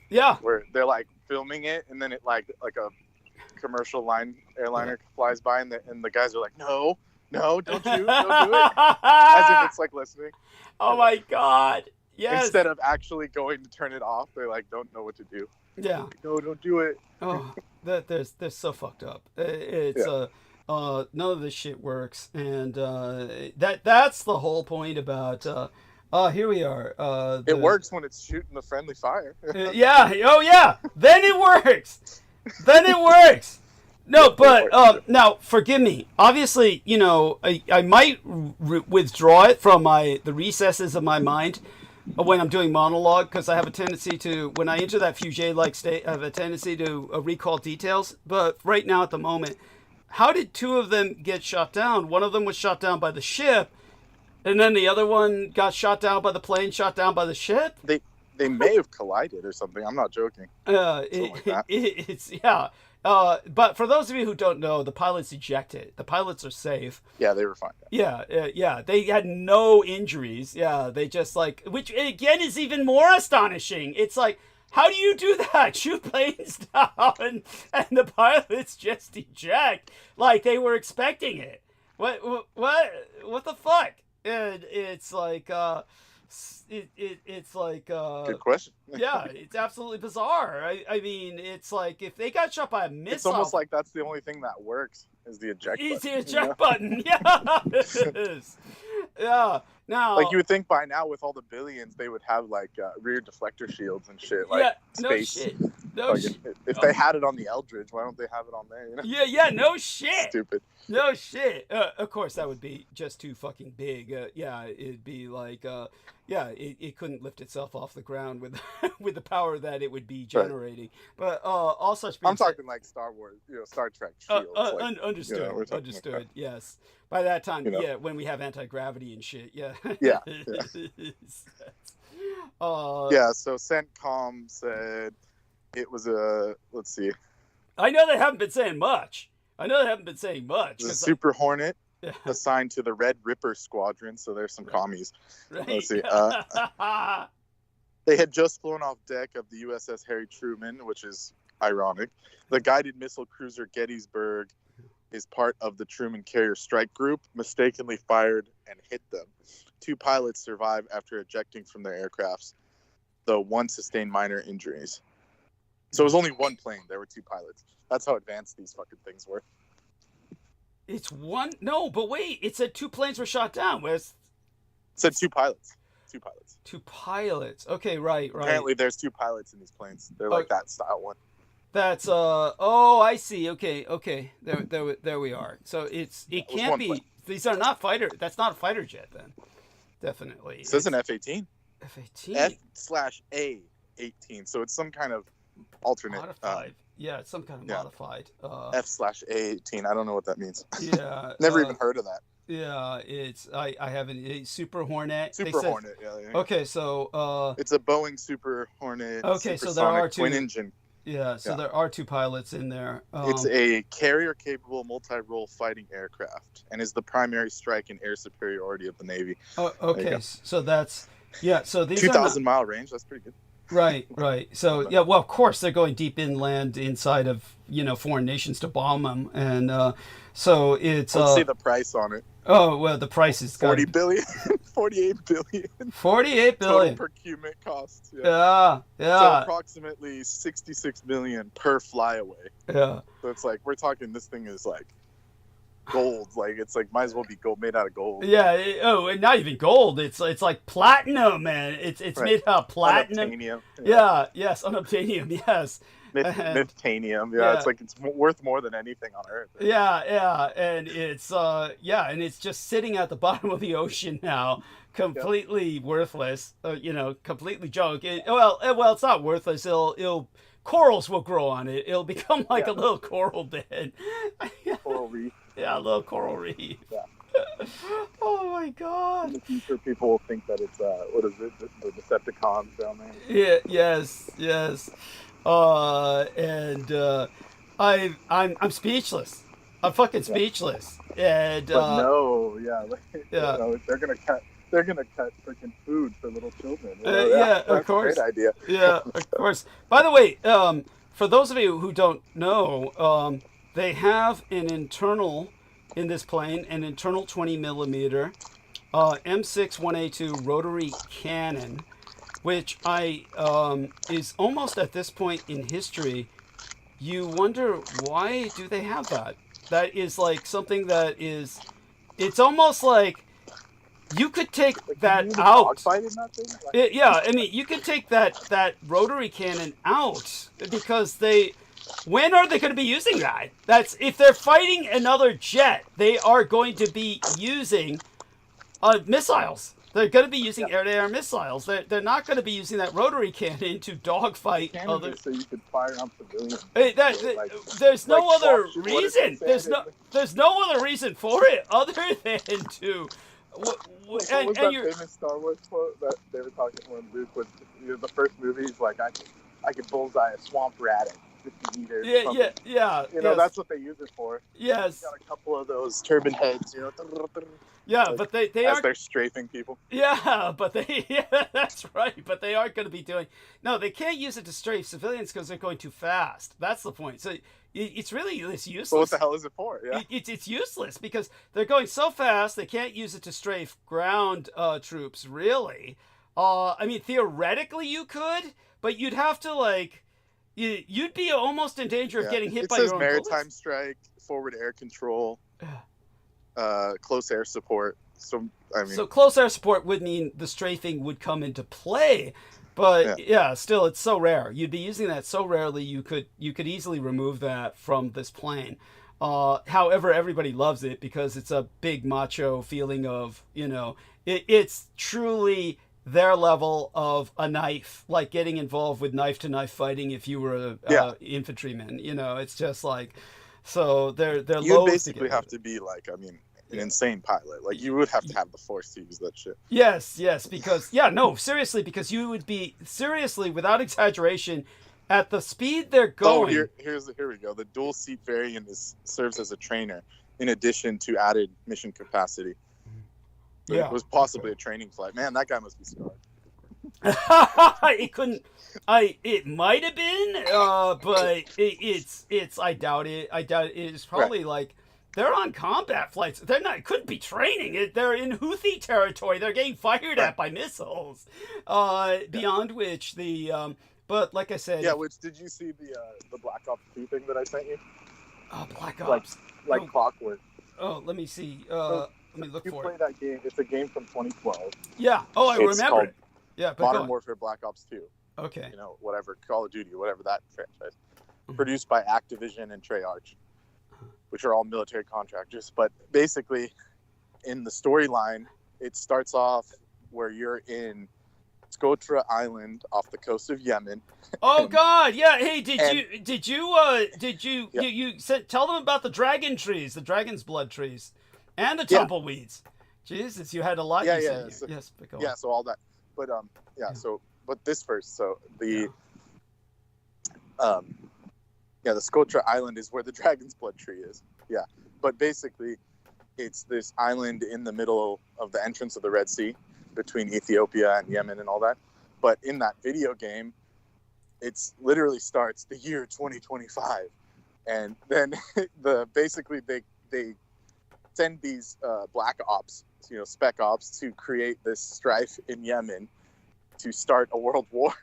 Yeah, where they're like filming it, and then it like a commercial airliner flies by, and the guys are like, No, don't do it. As if it's like listening. Oh my God. Yes. Instead of actually going to turn it off, they like don't know what to do. Yeah. Like, no, don't do it. Oh, they're so fucked up. It's none of this shit works, and that's the whole point about. Here we are. It works when it's shooting the friendly fire. Yeah. Oh yeah. Then it works. No, but now forgive me. Obviously, I might withdraw it from the recesses of my mind when I'm doing monologue, because I have a tendency to, when I enter that Fugé-like state, I have a tendency to recall details. But right now, at the moment, how did two of them get shot down? One of them was shot down by the ship, and then the other one got shot down by the plane, shot down by the ship. They may have collided or something. I'm not joking. But for those of you who don't know, the pilots ejected. The pilots are safe. Yeah, they were fine. Yeah. They had no injuries. Yeah, they just which again is even more astonishing. It's like, how do you do that? Shoot planes down and the pilots just eject like they were expecting it. What the fuck? And it's like, it's like good question. Yeah, it's absolutely bizarre. I mean, it's like if they got shot by a missile. It's almost like that's the only thing that works. is the eject It's the button. eject button. Yes. Yeah. Now, Like you would think by now, with all the billions, they would have like rear deflector shields and shit. Like yeah, no space. shit. No shit. If they had it on the Eldridge, why don't they have it on there? You know? Yeah, no shit. Stupid. No shit. Of course, that would be just too fucking big. Yeah, it'd be like, it couldn't lift itself off the ground with with the power that it would be generating. Right. But all such. I'm talking like Star Wars, Star Trek shields. Understood. Understood. Like yes. By that time, when we have anti-gravity and shit, yeah. Yeah. So CENTCOM said it was let's see. I know they haven't been saying much. The Super Hornet assigned to the Red Ripper Squadron, so there's some commies. Right. Let's see. They had just flown off deck of the USS Harry Truman, which is ironic. The guided missile cruiser Gettysburg is part of the Truman Carrier Strike Group, mistakenly fired and hit them. 2 pilots survived after ejecting from their aircrafts, though 1 sustained minor injuries. So it was only 1 plane. There were 2 pilots. That's how advanced these fucking things were. It's one? No, but wait. It said 2 planes were shot down. It said 2 pilots. 2 pilots. 2 pilots. Okay, right. Apparently there's 2 pilots in these planes. They're like that style one. That's oh, I see. Okay. There we are. So it can't be plane. These are not fighter. That's not a fighter jet then. Definitely. It says an F-18. F-18. F/A-18. So it's some kind of alternate modified. It's some kind of modified. F/A-18. I don't know what that means. Yeah. Never even heard of that. Yeah, it's I haven't a Super Hornet. Hornet, yeah. Okay, so it's a Boeing Super Hornet. Okay, so there are 2 twin engine. Yeah, so there are 2 pilots in there. It's a carrier-capable multi-role fighting aircraft and is the primary strike and air superiority of the Navy. Oh, okay, so that's so these 2,000-mile range. That's pretty good. Right. So well, of course they're going deep inland inside of foreign nations to bomb them, and so it's. Let's see the price on it. Oh well, the price is 40 billion, 48 billion. 48 billion. Total procurement cost. Yeah. So approximately 66 million per flyaway. Yeah. So it's like we're talking. This thing is like gold. Like it's like might as well be gold, made out of gold. Yeah. And not even gold. It's like platinum, man. It's made out of platinum. Unobtainium. Yeah. Yes. Unobtainium. Yes. Mytanium. Yeah, it's like it's worth more than anything on Earth. Yeah, and it's and it's just sitting at the bottom of the ocean now, completely worthless. Completely junk. Well, it's not worthless. It'll corals will grow on it. It'll become like a little coral bed. Coral reef. Yeah, a little coral reef. Yeah. Oh my God. In the future, people will think that it's what is it? The Decepticons down there. Yeah. Yes. I'm speechless. I'm fucking speechless. And they're gonna cut freaking food for little children. Of course. Great idea. Yeah, of course. By the way, for those of you who don't know, they have an internal in this plane, an internal 20 millimeter M6 1A2 rotary cannon, which is almost at this point in history, you wonder why do they have that? That is like something that is, it's almost like you could take that out. You could take that rotary cannon out because when are they going to be using that? That's if they're fighting another jet, they are going to be using missiles. They're going to be using air-to-air missiles. They're not going to be using that rotary cannon to dogfight other. So you could fire on civilians. There's no other reason. There's no other reason for it other than to. What was that famous Star Wars quote that they were talking when Luke was the first movie? He's like, I could bullseye a swamp rat at 50 meters. Yeah. That's what they use it for. Yes. Got a couple of those turbine heads, Yeah, but they are. They're strafing people. Yeah, but that's right. But they aren't going to be doing. No, they can't use it to strafe civilians because they're going too fast. That's the point. So it's useless. Well, what the hell is it for? Yeah. It's useless because they're going so fast they can't use it to strafe ground troops. Really. Theoretically you could, but you'd have to you'd be almost in danger of getting hit by your own maritime bullets. strike, forward air control, close air support. So I mean, so close air support would mean the strafing would come into play, but yeah, still it's so rare. You'd be using that so rarely. You could easily remove that from this plane. However, everybody loves it because it's a big macho feeling of, it's truly their level of a knife, like getting involved with knife to knife fighting if you were a infantryman. It's just like, so they're you basically have to be like, I mean, an insane pilot. Like you would have to have the force to use that shit. Yes, because seriously, because you would be without exaggeration. At the speed they're going. Oh, here we go. The dual seat variant serves as a trainer, in addition to added mission capacity. But it was possibly a training flight. Man, that guy must be scarred. It might have been, but it's. I doubt it. It's probably like they're on combat flights. They're not. It couldn't be training. They're in Houthi territory. They're getting fired at by missiles. Beyond which the. But like I said, which did you see the Black Ops 2 thing that I sent you? Oh, Black Ops, like clockwork. Oh, let me see. Let me look for it. You play that game? It's a game from 2012. Yeah. Oh, I remember it. Yeah, but Modern Warfare Black Ops 2. Okay. Whatever, Call of Duty, whatever that franchise. Produced by Activision and Treyarch, which are all military contractors. But basically, in the storyline, it starts off where you're in Socotra Island off the coast of Yemen. Oh God, yeah. Hey, did you tell them about the dragon trees, the dragon's blood trees, and the tumbleweeds? Jesus, you had a lot. So all that, but but this first. So the the Socotra Island is where the dragon's blood tree is. Yeah, but basically, it's this island in the middle of the entrance of the Red Sea, between Ethiopia and Yemen and all that. But in that video game, it's literally starts the year 2025. And then basically they send these black ops, spec ops to create this strife in Yemen to start a world war.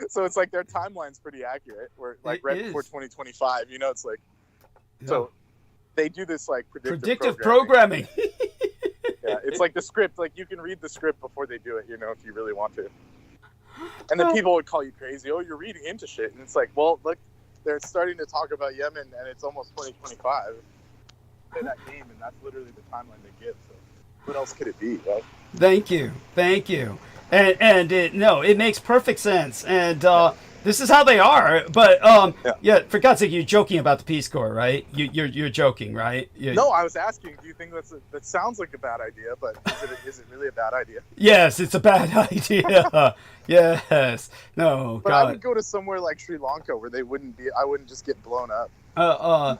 So it's like their timeline's pretty accurate. We're like before 2025, it's like, so they do this like predictive programming. Yeah, it's like the script. Like you can read the script before they do it, if you really want to. And then people would call you crazy. Oh, you're reading into shit. And it's like, well, look, they're starting to talk about Yemen, and it's almost 2025. Play that game, and that's literally the timeline they give. So, what else could it be, right? Thank you. And it makes perfect sense. And this is how they are. But for God's sake, you're joking about the Peace Corps, right? You're joking, right? No, I was asking. Do you think that sounds like a bad idea? But is it really a bad idea? Yes, it's a bad idea. Yes. No. But God. I would go to somewhere like Sri Lanka where I wouldn't just get blown up. I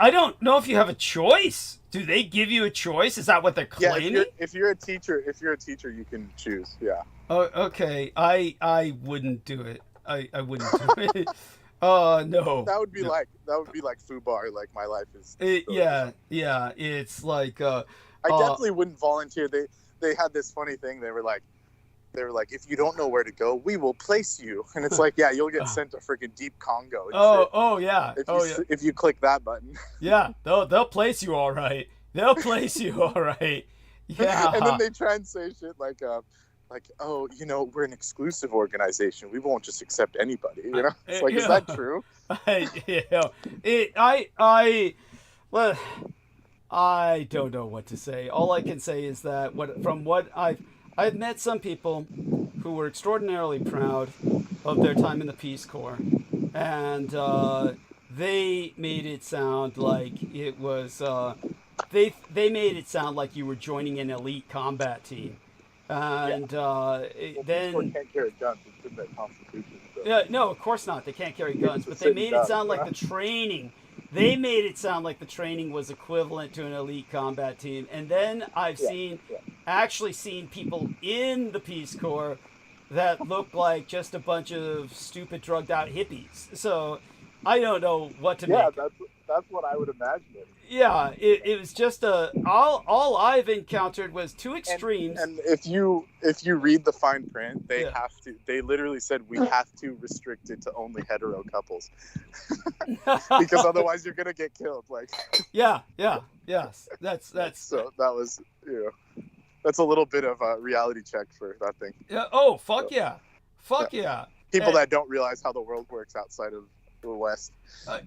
don't know if you have a choice. Do they give you a choice? Is that what they're claiming? Yeah, if you're a teacher, you can choose. Yeah. Oh, okay. I wouldn't do it. I wouldn't do it. No. That would be like FUBAR. Like my life is. Yeah. It's like. I definitely wouldn't volunteer. They had this funny thing. They were like, if you don't know where to go, we will place you. And it's like, yeah, you'll get sent to freaking deep Congo. If you click that button. Yeah, they'll place you all right. Yeah. And then they try and say shit like, oh, we're an exclusive organization. We won't just accept anybody. It's like, is that true? I don't know what to say. All I can say is that I've met some people who were extraordinarily proud of their time in the Peace Corps, and they made it sound like it was they made it sound like you were joining an elite combat team, and then people can't carry guns. It's in their constitution. So. Yeah, no, of course not. They can't carry guns, but they made it sound like the training. They made it sound like the training was equivalent to an elite combat team. And then I've actually seen people in the Peace Corps that look like just a bunch of stupid drugged out hippies. So I don't know what to Yeah, make. that's what I would imagine it. Yeah, it was just all I've encountered was two extremes. And if you read the fine print, they Yeah. have to. They literally said we have to restrict it to only hetero couples because otherwise you're gonna get killed. Like, yes, that's so that was, that's a little bit of a reality check for that thing. yeah. Oh, fuck yeah, People that don't realize how the world works outside of the West.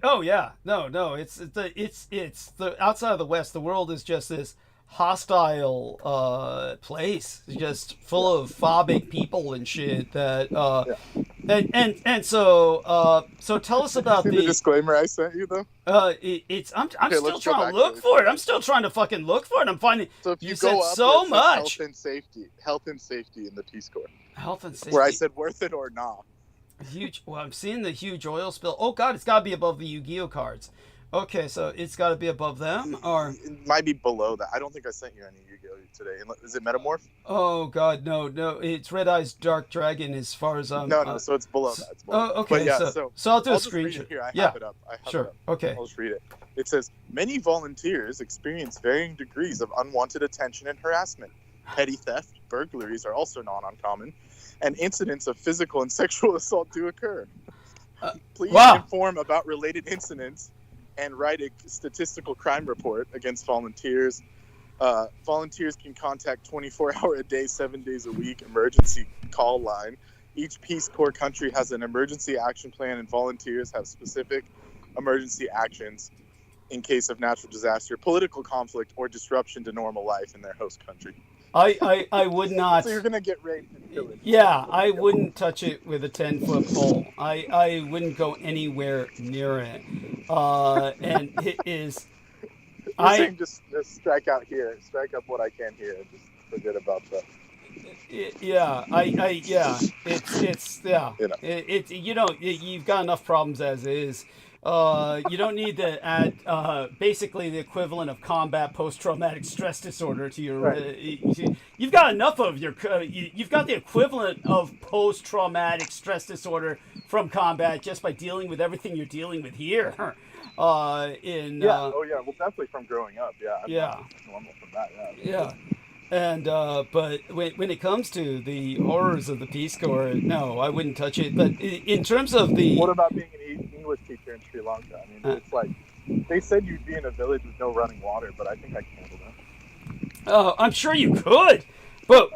Oh yeah, no, it's the outside of the West. The world is just this hostile place, just full of phobic people and shit. That and so tell us about See the disclaimer I sent you though. I'm still trying to look for it. I'm still trying to fucking look for it. I'm finding. So if you go said up, so it says much. health and safety in the Peace Corps. Health and safety. Where I said worth it or not. Huge. Well, I'm seeing the huge oil spill. Oh God, it's got to be above the Yu-Gi-Oh cards. Okay, so it's got to be above them, or it might be below that. I don't think I sent you any Yu-Gi-Oh today. Is it Metamorph? Oh God, no. It's Red Eye's Dark Dragon. As far as No. So it's below that. It's below oh, okay. But yeah, so I'll do a just read screenshot. it here. I Yeah. have it up. Sure. Okay. I'll just read it. It says many volunteers experience varying degrees of unwanted attention and harassment. Petty theft, burglaries are also not uncommon, and incidents of physical and sexual assault do occur. Please inform about related incidents and write a statistical crime report against volunteers. Volunteers can contact 24-hour-a-day, 7 days a week emergency call line. Each Peace Corps country has an emergency action plan, and volunteers have specific emergency actions in case of natural disaster, political conflict, or disruption to normal life in their host country. I would not. So you're gonna get raped and killed. Yeah, I wouldn't touch it with a 10-foot pole. I wouldn't go anywhere near it. And it is. You're saying just strike out here, strike up what I can here, and just forget about that. You've got enough problems as is. You don't need to add basically the equivalent of combat post-traumatic stress disorder to your. Right. You've got enough of your. You've got the equivalent of post-traumatic stress disorder from combat just by dealing with everything you're dealing with here. Well, definitely from growing up. Yeah. Normal from that. Yeah. And but when it comes to the horrors of the Peace Corps, no, I wouldn't touch it. But in terms of the what about being an English teacher in Sri Lanka? I mean, it's like they said you'd be in a village with no running water, but I think I can handle that. I'm sure you could, but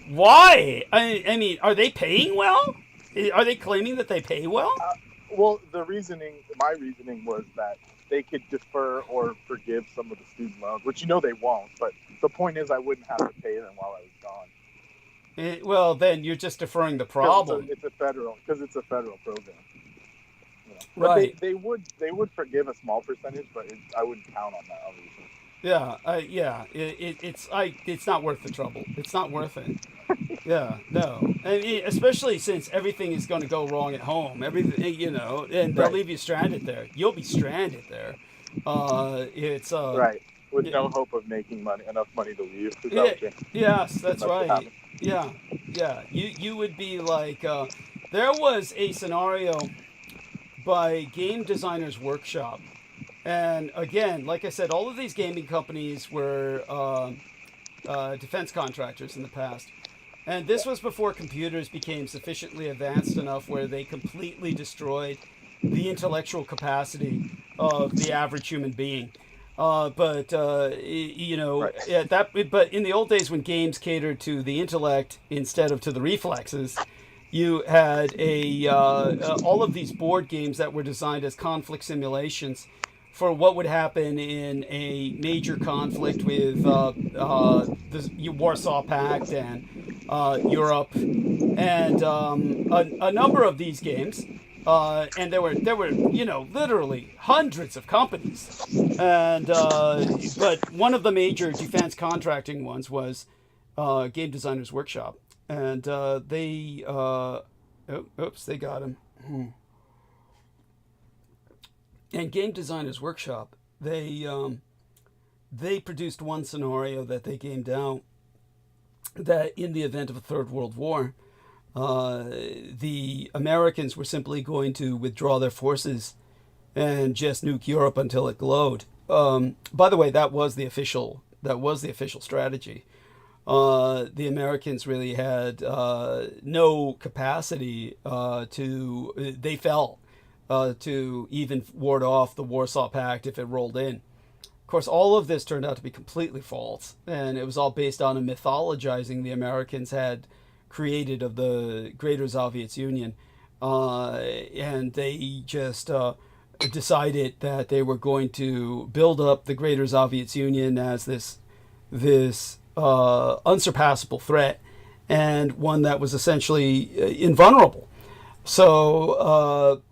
why? I mean, are they paying well? Are they claiming that they pay well? Well, my reasoning was that they could defer or forgive some of the student loans, which they won't. But the point is, I wouldn't have to pay them while I was gone. Well, then you're just deferring the problem. It's a federal program. But Right. They would forgive a small percentage, but I wouldn't count on that, obviously. It's not worth the trouble. It's not worth it. Yeah, no. I mean, especially since everything is going to go wrong at home. Everything, and they'll leave you stranded there. You'll be stranded there. It's right, with no hope of making enough money to leave. Yes, that's right. Yeah. You would be like. There was a scenario by Game Designers Workshop. And again, like I said, all of these gaming companies were defense contractors in the past. And this was before computers became sufficiently advanced enough where they completely destroyed the intellectual capacity of the average human being. But in the old days when games catered to the intellect instead of to the reflexes, you had all of these board games that were designed as conflict simulations for what would happen in a major conflict with the Warsaw Pact and Europe, and a number of these games, and there were literally hundreds of companies, and but one of the major defense contracting ones was Game Designers Workshop, and they got him. And Game Designers Workshop, they produced one scenario that they gamed out, that in the event of a Third World War, the Americans were simply going to withdraw their forces and just nuke Europe until it glowed. By the way, that was the official strategy. The Americans really had no capacity they felt to even ward off the Warsaw Pact if it rolled in. Of course, all of this turned out to be completely false, and it was all based on a mythologizing the Americans had created of the Greater Soviet Union, and they just decided that they were going to build up the Greater Soviet Union as this unsurpassable threat, and one that was essentially invulnerable. So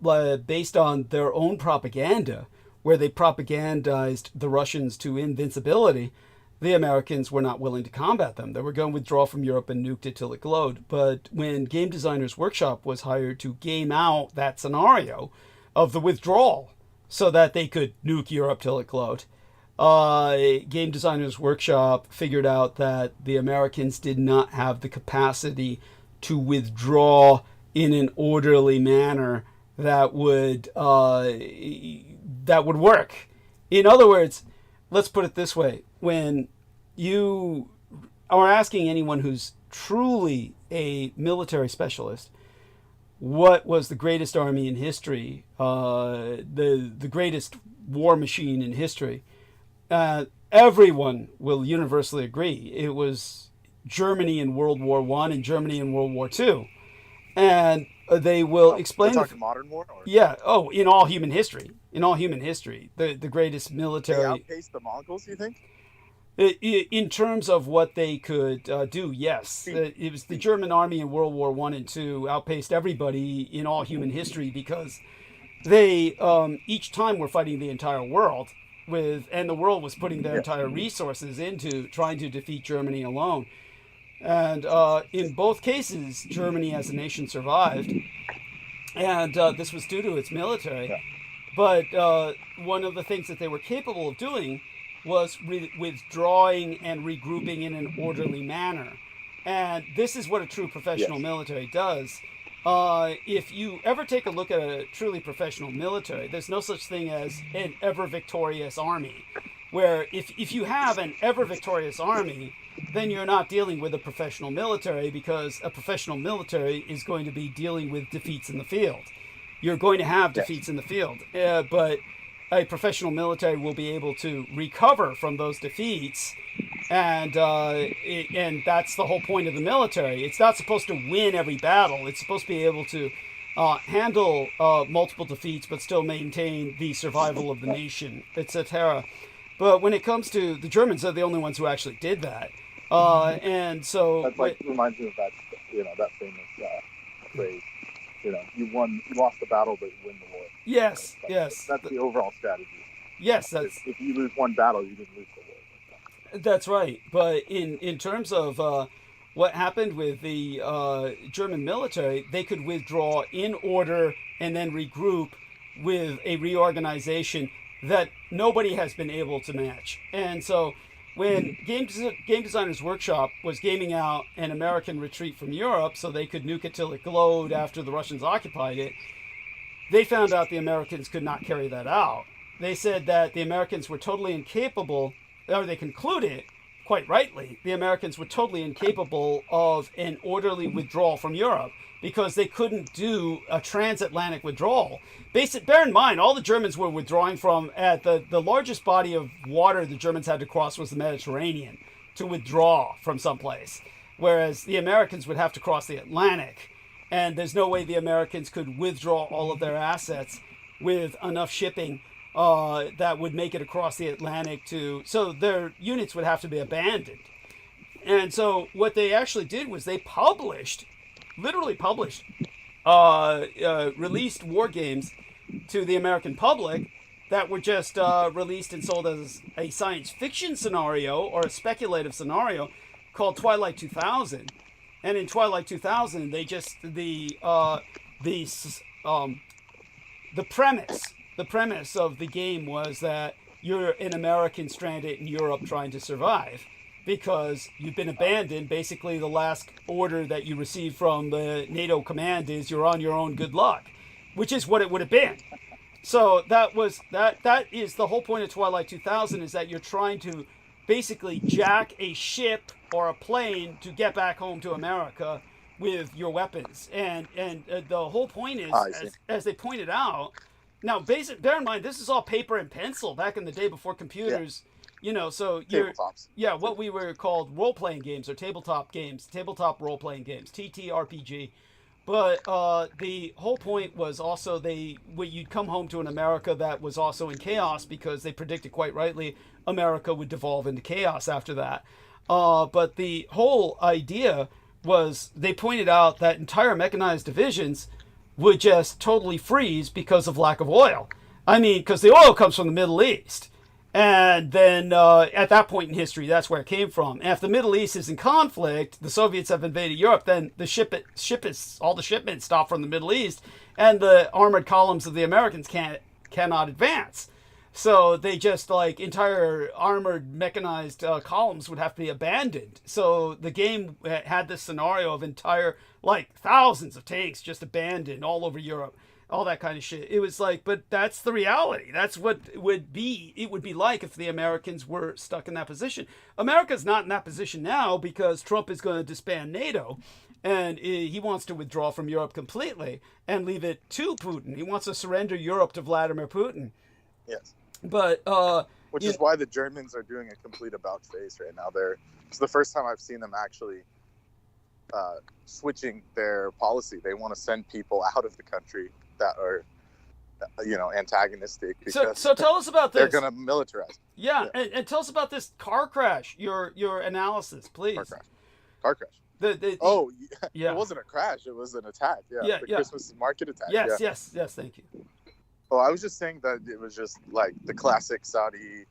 based on their own propaganda, where they propagandized the Russians to invincibility, the Americans were not willing to combat them. They were going to withdraw from Europe and nuked it till it glowed. But when Game Designers Workshop was hired to game out that scenario of the withdrawal so that they could nuke Europe till it glowed, Game Designers Workshop figured out that the Americans did not have the capacity to withdraw in an orderly manner that would work. In other words, let's put it this way: when you are asking anyone who's truly a military specialist, what was the greatest army in history, the greatest war machine in history, everyone will universally agree it was Germany in World War I and Germany in World War II. And they will explain... We're talking modern war? Or? Yeah. Oh, in all human history. In all human history. The greatest military... They outpaced the Mongols, you think? In terms of what they could do, yes. It was the German army in World War I and II outpaced everybody in all human history because they each time were fighting the entire world and the world was putting their entire resources into trying to defeat Germany alone. And in both cases, Germany as a nation survived, and this was due to its military. Yeah. But one of the things that they were capable of doing was withdrawing and regrouping in an orderly manner. And this is what a true professional military does. If you ever take a look at a truly professional military, there's no such thing as an ever-victorious army. Where if you have an ever-victorious army, then you're not dealing with a professional military, because a professional military is going to be dealing with defeats in the field. You're going to have defeats in the field, but a professional military will be able to recover from those defeats, and that's the whole point of the military. It's not supposed to win every battle. It's supposed to be able to handle multiple defeats, but still maintain the survival of the nation, etc. But when it comes to the Germans, they're the only ones who actually did that. And so That's like reminds me of that, that famous phrase. You lost the battle, but you win the war. Yes, That's the overall strategy. Yes, that's if you lose one battle, you didn't lose the war. That's right. But in terms of what happened with the German military, they could withdraw in order and then regroup with a reorganization that nobody has been able to match. And so when Game Designers Workshop was gaming out an American retreat from Europe so they could nuke it till it glowed after the Russians occupied it, they found out the Americans could not carry that out. They said that the Americans were totally incapable, or they concluded, quite rightly, the Americans were totally incapable of an orderly withdrawal from Europe because they couldn't do a transatlantic withdrawal. Bear in mind, all the Germans were withdrawing from, at the largest body of water the Germans had to cross was the Mediterranean to withdraw from someplace, whereas the Americans would have to cross the Atlantic, and there's no way the Americans could withdraw all of their assets with enough shipping that would make it across the Atlantic so their units would have to be abandoned. And so what they actually did was they literally published, released war games to the American public that were just released and sold as a science fiction scenario or a speculative scenario called Twilight 2000. And in Twilight 2000, they just the premise of the game was that you're an American stranded in Europe trying to survive because you've been abandoned. Basically, the last order that you received from the NATO command is you're on your own, good luck, which is what it would have been. So that is the whole point of Twilight 2000, is that you're trying to basically jack a ship or a plane to get back home to America with your weapons. And the whole point is, as they pointed out, now bear in mind, this is all paper and pencil back in the day before computers. You know, so what we were called role-playing games or tabletop role-playing games, TTRPG. But the whole point was also you'd come home to an America that was also in chaos, because they predicted quite rightly America would devolve into chaos after that. But the whole idea was, they pointed out that entire mechanized divisions would just totally freeze because of lack of oil. I mean, because the oil comes from the Middle East. And then at that point in history, that's where it came from. And if the Middle East is in conflict, the Soviets have invaded Europe, then all the shipments stop from the Middle East, and the armored columns of the Americans cannot advance. So they just, like, entire armored mechanized columns would have to be abandoned. So the game had this scenario of entire, like, thousands of tanks just abandoned all over Europe. All that kind of shit. It was like, but that's the reality. That's what it would be like if the Americans were stuck in that position. America's not in that position now, because Trump is going to disband NATO, and he wants to withdraw from Europe completely and leave it to Putin. He wants to surrender Europe to Vladimir Putin. Yes. But which is why the Germans are doing a complete about face right now. It's the first time I've seen them actually switching their policy. They want to send people out of the country that are, antagonistic, because so tell us about this. They're going to militarize. Yeah. And tell us about this car crash. Your analysis, please. Car crash. It wasn't a crash. It was an attack. Christmas market attack. Yes. Thank you. Oh, I was just saying that it was just like the classic Saudi,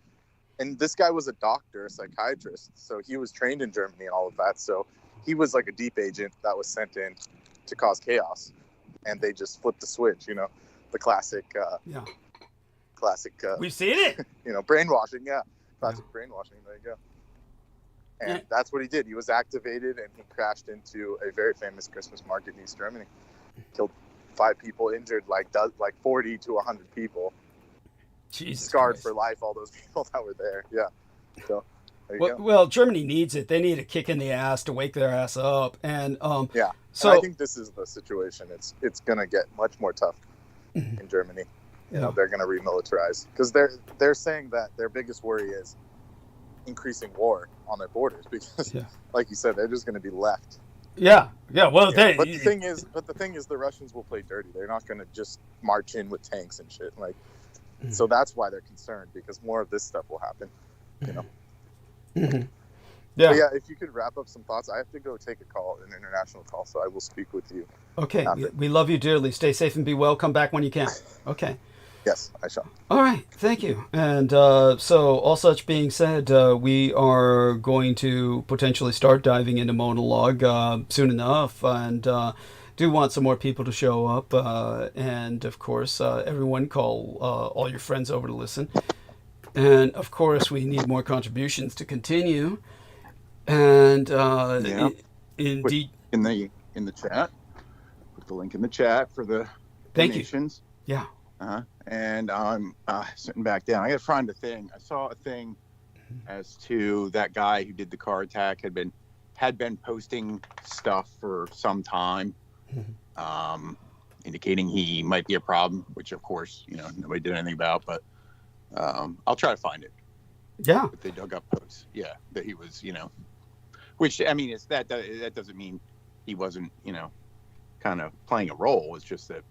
and this guy was a doctor, a psychiatrist, so he was trained in Germany and all of that. So he was like a deep agent that was sent in to cause chaos. And they just flipped the switch, the classic, we've seen it, brainwashing. Yeah. Classic brainwashing. There you go. And that's what he did. He was activated, and he crashed into a very famous Christmas market in East Germany. Killed 5 people, injured like 40 to 100 people. Jesus Scarred Christ. for life, all those people that were there. Yeah. So well, Germany needs it. They need a kick in the ass to wake their ass up. And so I think this is the situation. It's going to get much more tough in Germany. They're going to remilitarize, because they're saying that their biggest worry is increasing war on their borders, because, like you said, they're just going to be left. Yeah. Well, but the thing is, the Russians will play dirty. They're not going to just march in with tanks and shit. Like, so that's why they're concerned, because more of this stuff will happen. Yeah. But yeah, if you could wrap up some thoughts. I have to go take an international call, so I will speak with you. Okay. We love you dearly. Stay safe and be well. Come back when you can. Okay. Yes, I shall. All right. Thank you. And so all such being said, we are going to potentially start diving into monologue soon enough, and do want some more people to show up. And of course, everyone call all your friends over to listen. And of course, we need more contributions to continue. And indeed, in the chat, put the link in the chat for the donations. Yeah. And I'm sitting back down. I got to find a thing. I saw a thing as to that guy who did the car attack had been posting stuff for some time, indicating he might be a problem, which of course nobody did anything about. But I'll try to find it. Yeah. But they dug up posts. Yeah, that he was, which, I mean, that doesn't mean he wasn't, kind of playing a role. It's just that,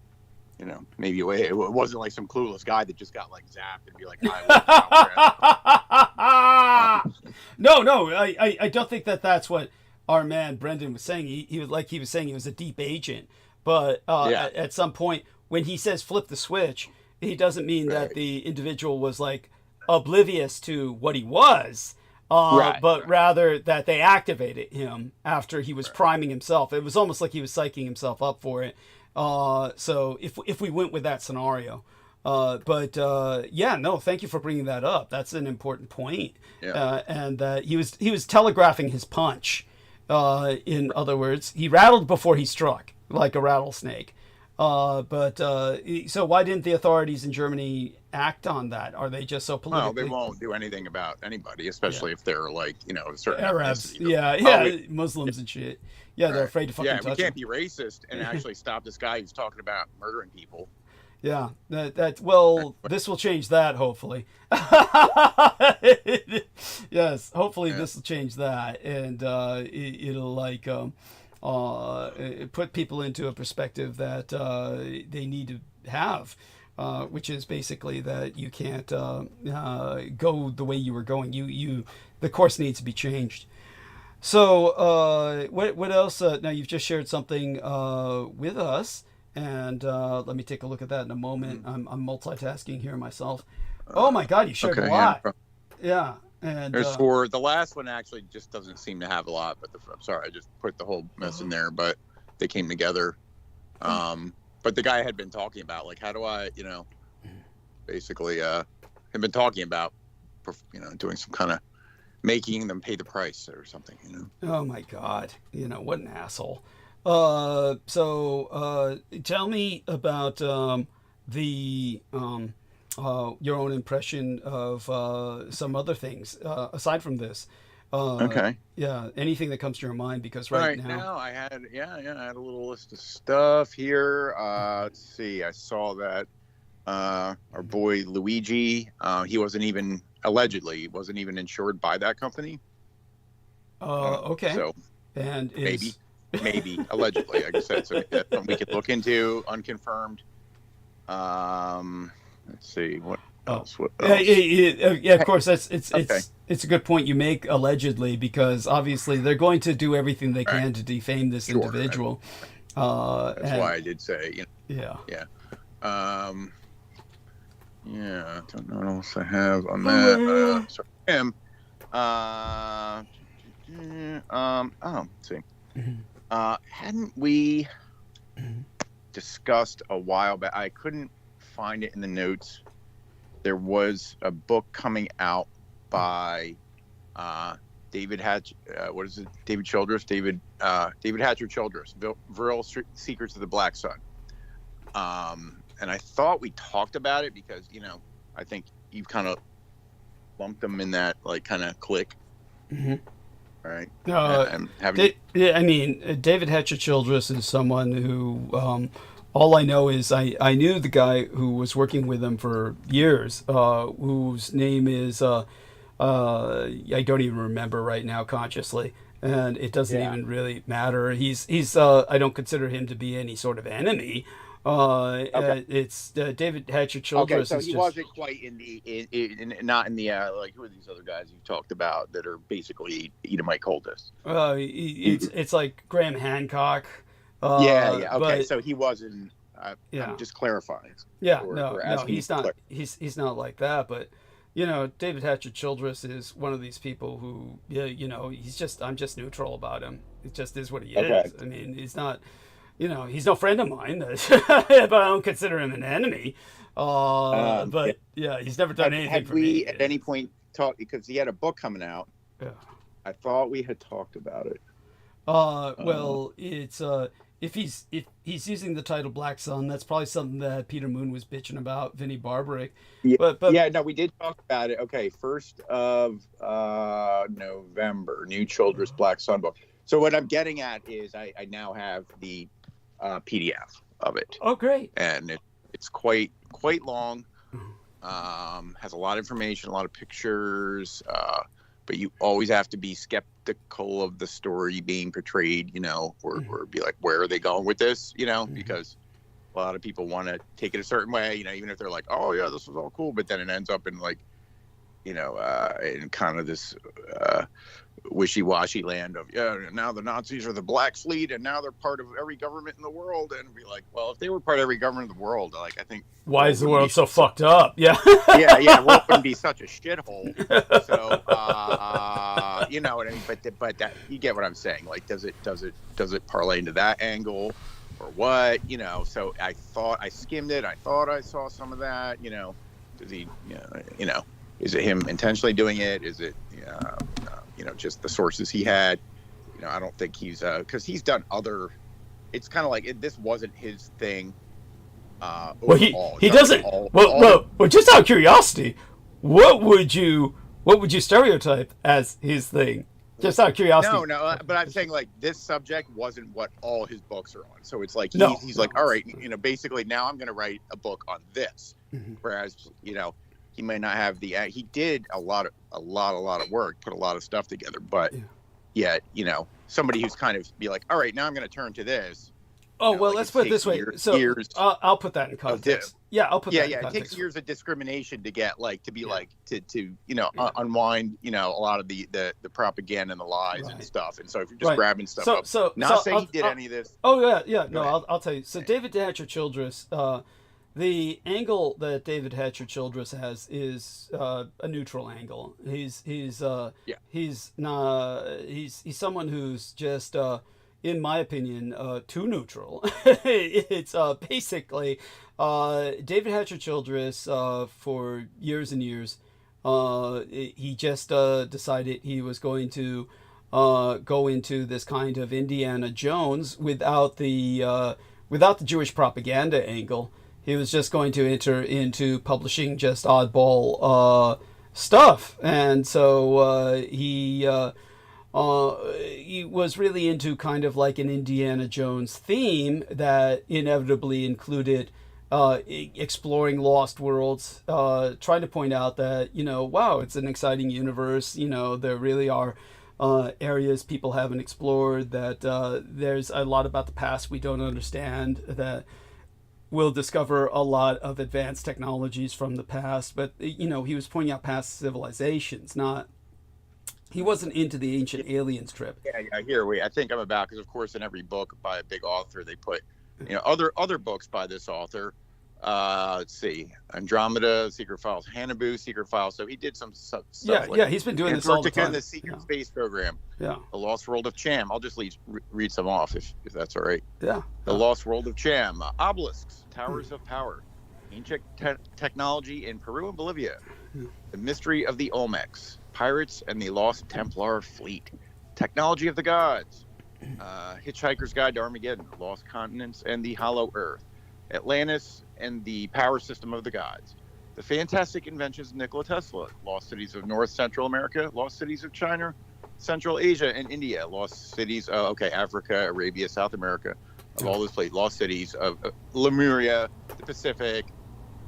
maybe it wasn't like some clueless guy that just got like zapped and be like, No, I don't think that's what our man Brendan was saying. He was saying he was a deep agent, but at some point when he says flip the switch, he doesn't mean that the individual was like oblivious to what he was, but rather that they activated him after he was priming himself. It was almost like he was psyching himself up for it. So if we went with that scenario, thank you for bringing that up. That's an important point. And he was telegraphing his punch. In other words, he rattled before he struck, like a rattlesnake. So why didn't the authorities in Germany act on that? Are they just so Well, politically? they won't do anything about anybody, especially if they're like, a certain Arabs, ethnicity. Muslims and shit. Yeah, they're afraid to fucking Yeah, we touch can't them. be racist and actually stop this guy who's talking about murdering people. Yeah, this will change that, hopefully. Yes, hopefully this will change that, and it'll like put people into a perspective that they need to have, which is basically that you can't go the way you were going. The course needs to be changed. So what else? Now you've just shared something with us. And let me take a look at that in a moment. I'm multitasking here myself. Oh my God, you shared a lot. Yeah. And there's four. The last one actually just doesn't seem to have a lot, but I'm sorry, I just put the whole mess in there, but they came together. But the guy had been talking about, like, how do I, basically had been talking about, doing some kind of making them pay the price or something, Oh my God. What an asshole. So tell me about your own impression of some other things aside from this. Okay. Yeah, anything that comes to your mind, because right now I had I had a little list of stuff here. Let's see. I saw that our boy Luigi, he allegedly wasn't even insured by that company. Okay. So and maybe allegedly, like I said, so that's something we could look into, unconfirmed. Let's see what else. Yeah, of course. It's Okay. It's a good point you make, allegedly, because obviously they're going to do everything they can to defame this individual. That's why I did say, Yeah. Yeah. I don't know what else I have on that. So him. Let's see. Hadn't we discussed a while back? I couldn't find it in the notes. There was a book coming out by David Hatch. What is it? David Childress. David Hatcher Childress. Virile Secrets of the Black Sun. And I thought we talked about it because I think you've kind of lumped them in that like kind of clique. Mm-hmm. Right. David Hatcher Childress is someone who, all I know is I knew the guy who was working with him for years, whose name is, I don't even remember right now consciously, and it doesn't even really matter. He's I don't consider him to be any sort of enemy. It's David Hatcher Childress. Okay, so he wasn't quite not in the like, who are these other guys you talked about that are basically Edomite cultists? It's like Graham Hancock. Okay, but, so he wasn't. I'm just clarifying. Yeah, he's not. He's not like that. But David Hatcher Childress is one of these people who, I'm just neutral about him. It just is what he is. I mean, he's not. He's no friend of mine, but I don't consider him an enemy. He's never done anything for me. At any point talked, because he had a book coming out? Yeah. I thought we had talked about it. Well, it's if he's using the title Black Sun, that's probably something that Peter Moon was bitching about, Vinnie Barbaric. Yeah, no, we did talk about it. Okay, 1st of November, new Childress Black Sun book. So what I'm getting at is I now have the PDF of it. Oh, great! And it's quite long. Has a lot of information, a lot of pictures. But you always have to be skeptical of the story being portrayed, or be like, where are they going with this? Because a lot of people want to take it a certain way, even if they're like, oh yeah, this was all cool, but then it ends up in like, in kind of this wishy-washy land of, now the Nazis are the Black Fleet and now they're part of every government in the world, and be like, well, if they were part of every government in the world, like, I think, why is the world so fucked up? Yeah, world wouldn't be such a shithole. So you know what I mean, but that, you get what I'm saying. Like, does it parlay into that angle or what? So I thought I skimmed it. I thought I saw some of that. Does he is it him intentionally doing it? Is it just the sources he had? I don't think he's because he's done other. It's kind of like this wasn't his thing. Well, he doesn't. Well, just out of curiosity, what would you stereotype as his thing? Just out of curiosity. No, but I'm saying like this subject wasn't what all his books are on. So it's like he's like, all right, basically now I'm going to write a book on this. Mm-hmm. Whereas, he may not have he did a lot of work, put a lot of stuff together, but yet, somebody who's kind of be like, all right, now I'm going to turn to this. Oh, well, let's put it this way. I'll put that in context. I'll put that in context. It takes years of discrimination to get to unwind, a lot of the propaganda and the lies and stuff. And so if you're just grabbing stuff up, not saying he did any of this. Oh, yeah. No, I'll tell you. So David Hatcher Childress, the angle that David Hatcher Childress has is a neutral angle. He's someone who's just in my opinion, too neutral. It's basically David Hatcher Childress for years and years. He just decided he was going to go into this kind of Indiana Jones without the Jewish propaganda angle. He was just going to enter into publishing just oddball stuff, and so he was really into kind of like an Indiana Jones theme that inevitably included exploring lost worlds, trying to point out that, wow, it's an exciting universe. There really are areas people haven't explored, that there's a lot about the past we don't understand, that we'll discover a lot of advanced technologies from the past. But, he was pointing out past civilizations, he wasn't into the ancient aliens trip. I think I'm about, because of course in every book by a big author they put, other books by this author. Let's see, Andromeda, Secret Files, Hannibal, Secret Files. So he did some stuff. He's been doing this all the time. The Secret Space Program. The Lost World of Cham. I'll just read some off if that's all right. The Lost World of Cham. Obelisks, Towers of Power, Ancient Technology in Peru and Bolivia, The Mystery of the Olmecs, Pirates and the Lost Templar Fleet, Technology of the Gods, Hitchhiker's Guide to Armageddon, Lost Continents and the Hollow Earth, Atlantis and the Power System of the Gods, The Fantastic Inventions of Nikola Tesla, Lost Cities of North Central America, Lost Cities of China, Central Asia and India, Lost Cities, Africa, Arabia, South America, of all those places, Lost Cities of Lemuria, the Pacific,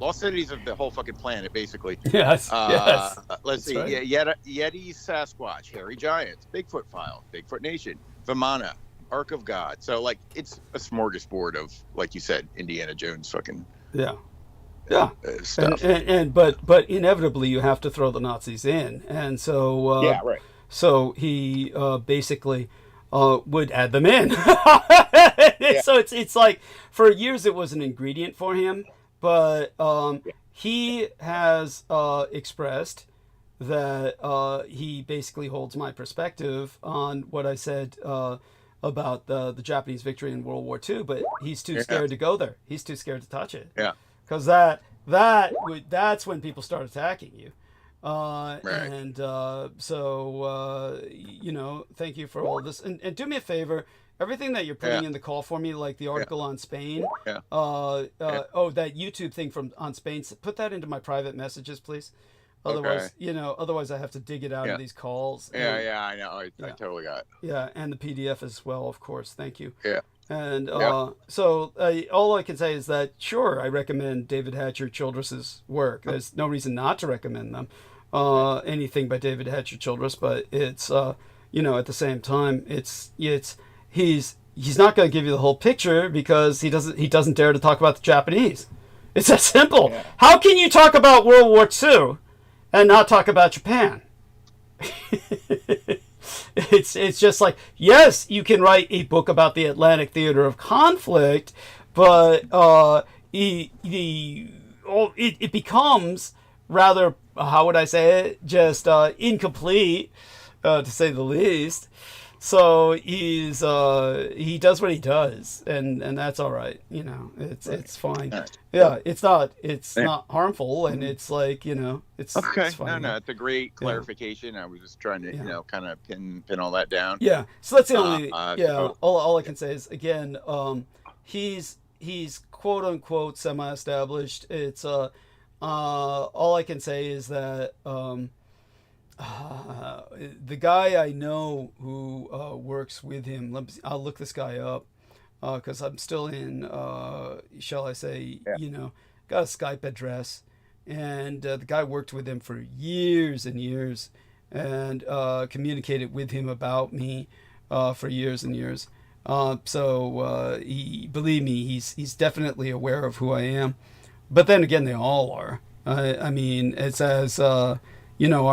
Lost Cities of the whole fucking planet, basically. Yes. Let's see. Right. Yeti, Sasquatch, Hairy Giants, Bigfoot Files, Bigfoot Nation, Vimana, Ark of God. So, it's a smorgasbord of, like you said, Indiana Jones fucking stuff. But inevitably you have to throw the Nazis in, and so right. So he basically would add them in. So it's like for years it was an ingredient for him. But he has expressed that he basically holds my perspective on what I said about the Japanese victory in World War II, but he's too scared to go there. He's too scared to touch it. Because that's when people start attacking you. And so, thank you for all this. And do me a favor. Everything that you're putting in the call for me, like the article on Spain, that YouTube thing on Spain, put that into my private messages, please. Otherwise, otherwise I have to dig it out of these calls. I know. I totally got it. Yeah, and the PDF as well, of course. Thank you. Yeah. And so all I can say is that, sure, I recommend David Hatcher Childress's work. There's no reason not to recommend them, anything by David Hatcher Childress, but it's, at the same time, he's not going to give you the whole picture because he doesn't dare to talk about the Japanese. It's that simple. Yeah. How can you talk about World War II and not talk about Japan? It's just like, yes, you can write a book about the Atlantic theater of conflict, but it becomes rather, how would I say it, just incomplete, to say the least. So he does what he does, and that's all right. It's fine. Yeah, it's not harmful, and it's like, it's okay. It's fine. No, it's a great clarification. I was just trying to kind of pin all that down. Yeah. So that's the only all I can say is, again, he's he's quote unquote semi-established. It's all I can say is that the guy I know who works with him. I'll look this guy up because I'm still in. Shall I say? Yeah. Got a Skype address, and the guy worked with him for years and years, and communicated with him about me for years and years. So believe me, he's definitely aware of who I am. But then again, they all are. I mean, it's as our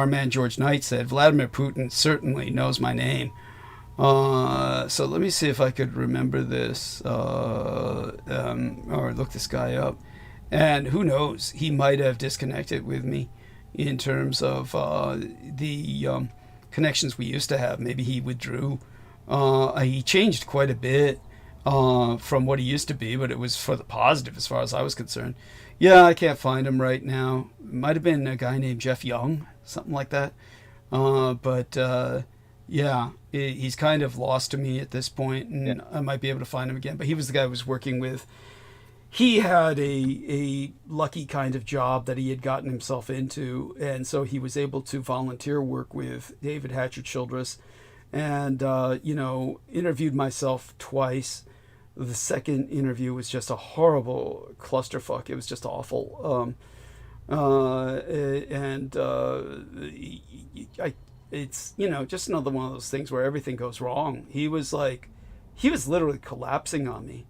man George Knight said, Vladimir Putin certainly knows my name. So let me see if I could remember this or look this guy up. And who knows, he might have disconnected with me in terms of the connections we used to have. Maybe he withdrew. He changed quite a bit from what he used to be, but it was for the positive as far as I was concerned. Yeah, I can't find him right now. It might have been a guy named Jeff Young, something like that. Yeah, he's kind of lost to me at this point, and I might be able to find him again. But he was the guy I was working with. He had a lucky kind of job that he had gotten himself into, and so he was able to volunteer work with David Hatcher Childress, and interviewed myself twice. The second interview was just a horrible clusterfuck. It was just awful. It's just another one of those things where everything goes wrong. He was literally collapsing on me.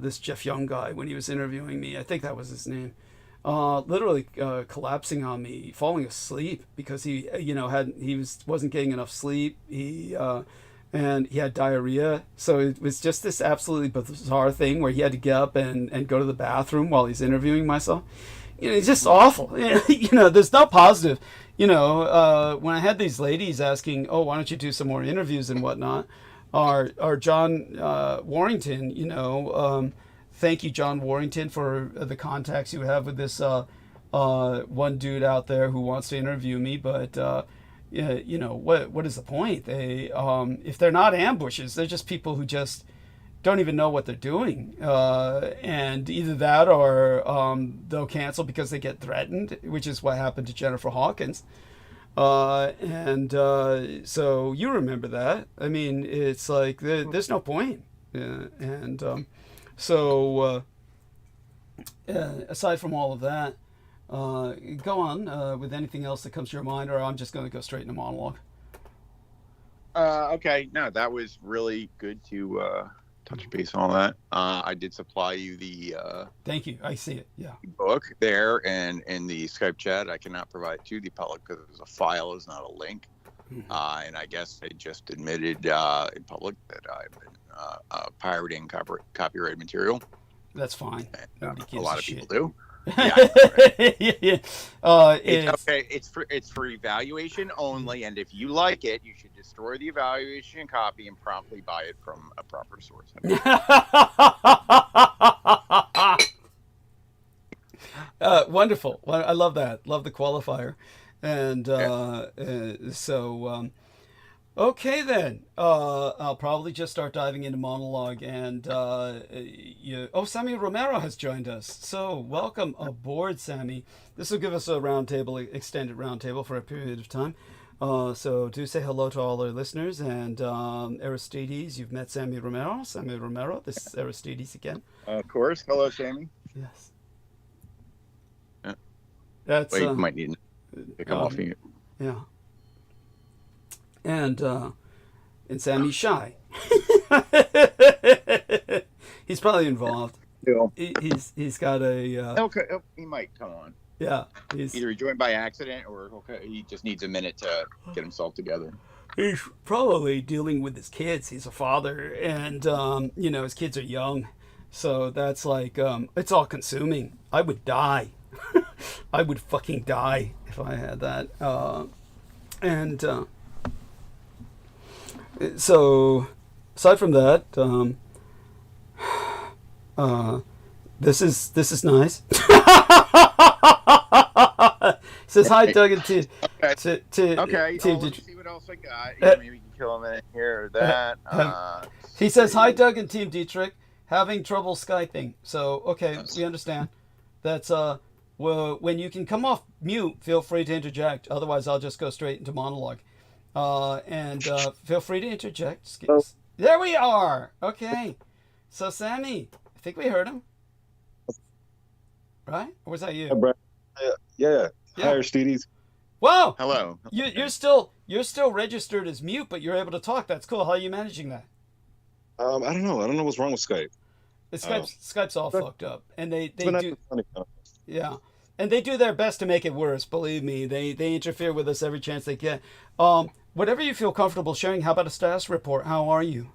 This Jeff Young guy, when he was interviewing me, I think that was his name, literally collapsing on me, falling asleep because he wasn't getting enough sleep. And he had diarrhea, so it was just this absolutely bizarre thing where he had to get up and go to the bathroom while he's interviewing myself. It's just awful. There's no positive. When I had these ladies asking, "Oh, why don't you do some more interviews and whatnot?" Our John Warrington, thank you, John Warrington, for the contacts you have with this one dude out there who wants to interview me. But what is the point? They if they're not ambushes, they're just people who just don't even know what they're doing, and either that or they'll cancel because they get threatened, which is what happened to Jennifer Hawkins. So you remember that. I mean, it's like there's no point. Aside from all of that, go on with anything else that comes to your mind, or I'm just going to go straight into monologue. Okay, no, that was really good to touch base on all that. I did supply you the thank you. I see it. Yeah. Book there and in the Skype chat. I cannot provide it to the public because it's a file, is not a link. Mm-hmm. And I guess I just admitted in public that I've been pirating copyrighted material. That's fine. A lot of people do. Yeah, it's okay. It's for evaluation only, and if you like it, you should destroy the evaluation copy and promptly buy it from a proper source. Wonderful. Well, I love that. Love the qualifier, and okay then. I'll probably just start diving into monologue, and Sammy Romero has joined us. So welcome aboard, Sammy. This will give us a extended roundtable for a period of time. So do say hello to all our listeners, and Aristides, you've met Sammy Romero. Sammy Romero, this is Aristides again. Of course. Hello, Sammy. Yes. That's you might need to come off you. Yeah. And Sammy's shy. He's probably involved. Yeah. He's got a. Okay, he might come on. Yeah, either he joined by accident or he just needs a minute to get himself together. He's probably dealing with his kids. He's a father, and his kids are young, so that's like it's all consuming. I would die. I would fucking die if I had that. So aside from that, this is nice. Says hi, Doug and Tim. Okay. Let's see what else I got. Maybe we can kill him in here or that. He says hi, Doug and Team Dietrich. having trouble Skyping. So, okay, we understand. That's, well, when you can come off mute, feel free to interject. Otherwise, I'll just go straight into monologue. And feel free to interject. There we are. Okay. So, Sammy, I think we heard him. Right? Or was that you? Yeah. Hi, Aristides. Wow. Hello. You're still registered as mute, but you're able to talk. That's cool. How are you managing that? I don't know. I don't know what's wrong with Skype. Skype's all fucked up, and they do. Yeah, and they do their best to make it worse. Believe me, they interfere with us every chance they get. Whatever you feel comfortable sharing. How about a status report? How are you?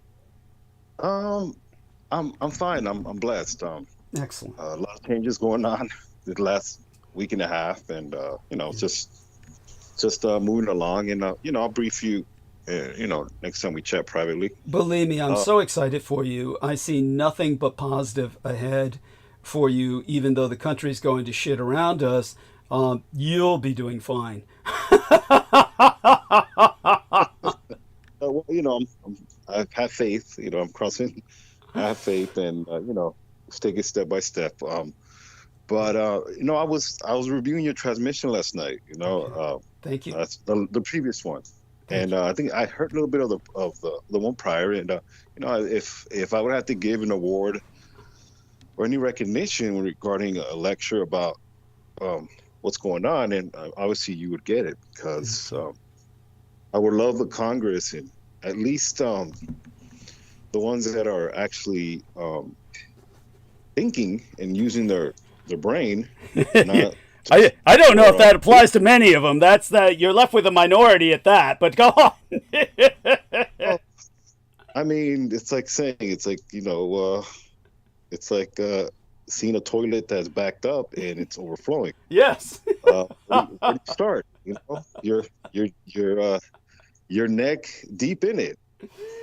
I'm fine. I'm blessed. Excellent. A lot of changes going on the last week and a half, and just moving along. And I'll brief you. Next time we chat privately. Believe me, I'm so excited for you. I see nothing but positive ahead for you, even though the country's going to shit around us. You'll be doing fine. I have faith. I'm crossing. I have faith, and take it step by step. But I was reviewing your transmission last night. Thank you. That's the previous one. And I think I heard a little bit of the one prior, and if I would have to give an award or any recognition regarding a lecture about what's going on, and obviously you would get it, because I would love the Congress, and at least the ones that are actually thinking and using their brain. I don't know if that applies to many of them. That's that you're left with a minority at that. But go on. Well, I mean, it's like saying it's like seeing a toilet that's backed up and it's overflowing. Yes. Where do you start? Your neck deep in it.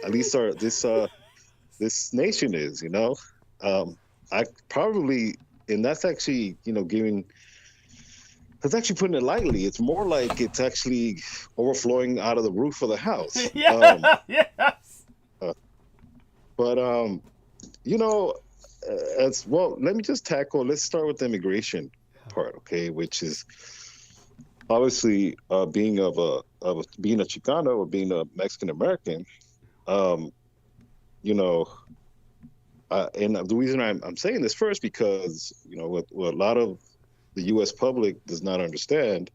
At least this nation is. I probably, and that's actually giving. It's actually putting it lightly. It's more like it's actually overflowing out of the roof of the house. Yes. As well, let me just let's start with the immigration part, okay? Which is obviously being a Chicano or being a Mexican American. And the reason I'm saying this first, because what a lot of the U.S. public does not understand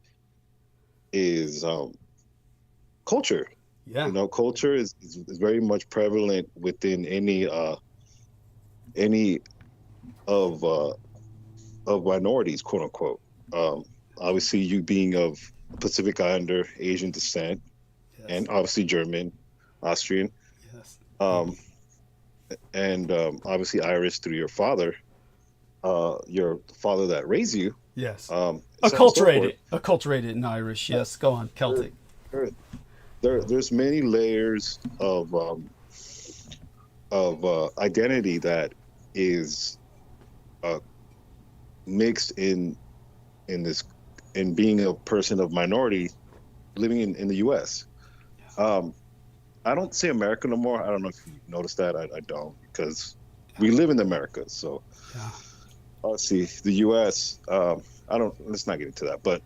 is culture. Yeah. Culture is very much prevalent within any of minorities, quote unquote. Obviously, you being of Pacific Islander, Asian descent, yes, and obviously German, Austrian, yes, and obviously Irish through your father that raised you. Yes. Acculturated in Irish. Yes. Go on. Celtic. There's many layers of identity that is mixed in being a person of minority living in the U.S. I don't say America no more. I don't know if you noticed that. I don't, because we live in America. So. Yeah. See the U.S. Let's not get into that. But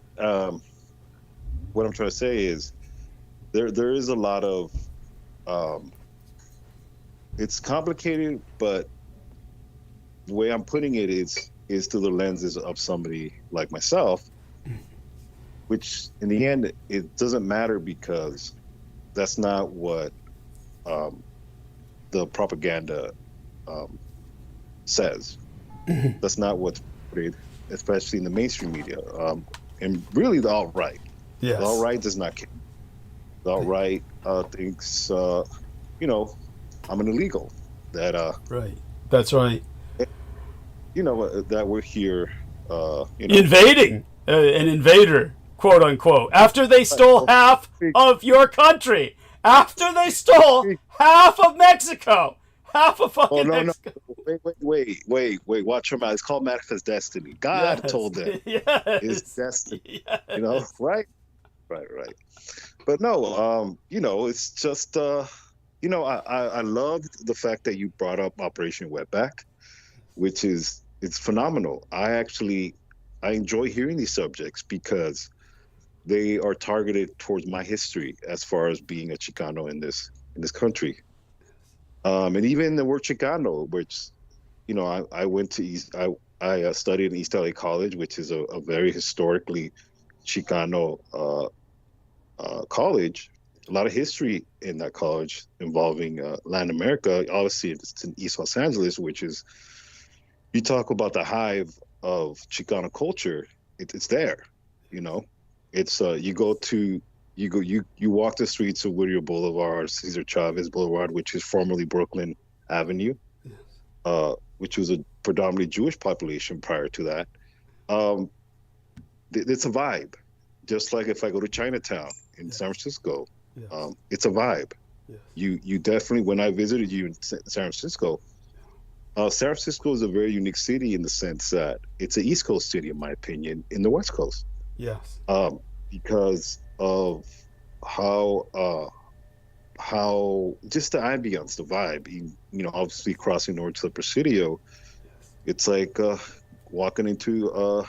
what I'm trying to say is there is a lot of. It's complicated, but the way I'm putting it is through the lenses of somebody like myself, which in the end it doesn't matter, because that's not what the propaganda says. That's not what's portrayed, especially in the mainstream media, and really the alt-right. Yes. The alt-right does not care. The alt-right thinks, I'm an illegal. That right. That's right. That we're here, invading, an invader, quote unquote. After they stole half of your country, after they stole half of Mexico. Half a fucking Mexico. Wait. Watch your mouth. It's called Manifest Destiny. God told them. Yes. It's destiny. Yes. Right? Right. But no, it's just, I loved the fact that you brought up Operation Wetback, which it's phenomenal. I enjoy hearing these subjects because they are targeted towards my history as far as being a Chicano in this country. And even the word Chicano, which, I went to I studied in East LA College, which is a very historically Chicano college. A lot of history in that college involving Latin America. Obviously, it's in East Los Angeles, which is, you talk about the hive of Chicano culture. It's there, It's you walk the streets of Whittier Boulevard, Cesar Chavez Boulevard, which is formerly Brooklyn Avenue, which was a predominantly Jewish population prior to that. It's a vibe, just like if I go to Chinatown in San Francisco. It's a vibe. You definitely, when I visited you in San Francisco, San Francisco is a very unique city in the sense that it's an East Coast city, in my opinion, in the West Coast. Yes. Because of how just the ambience, the vibe, obviously crossing over to the Presidio, it's like walking into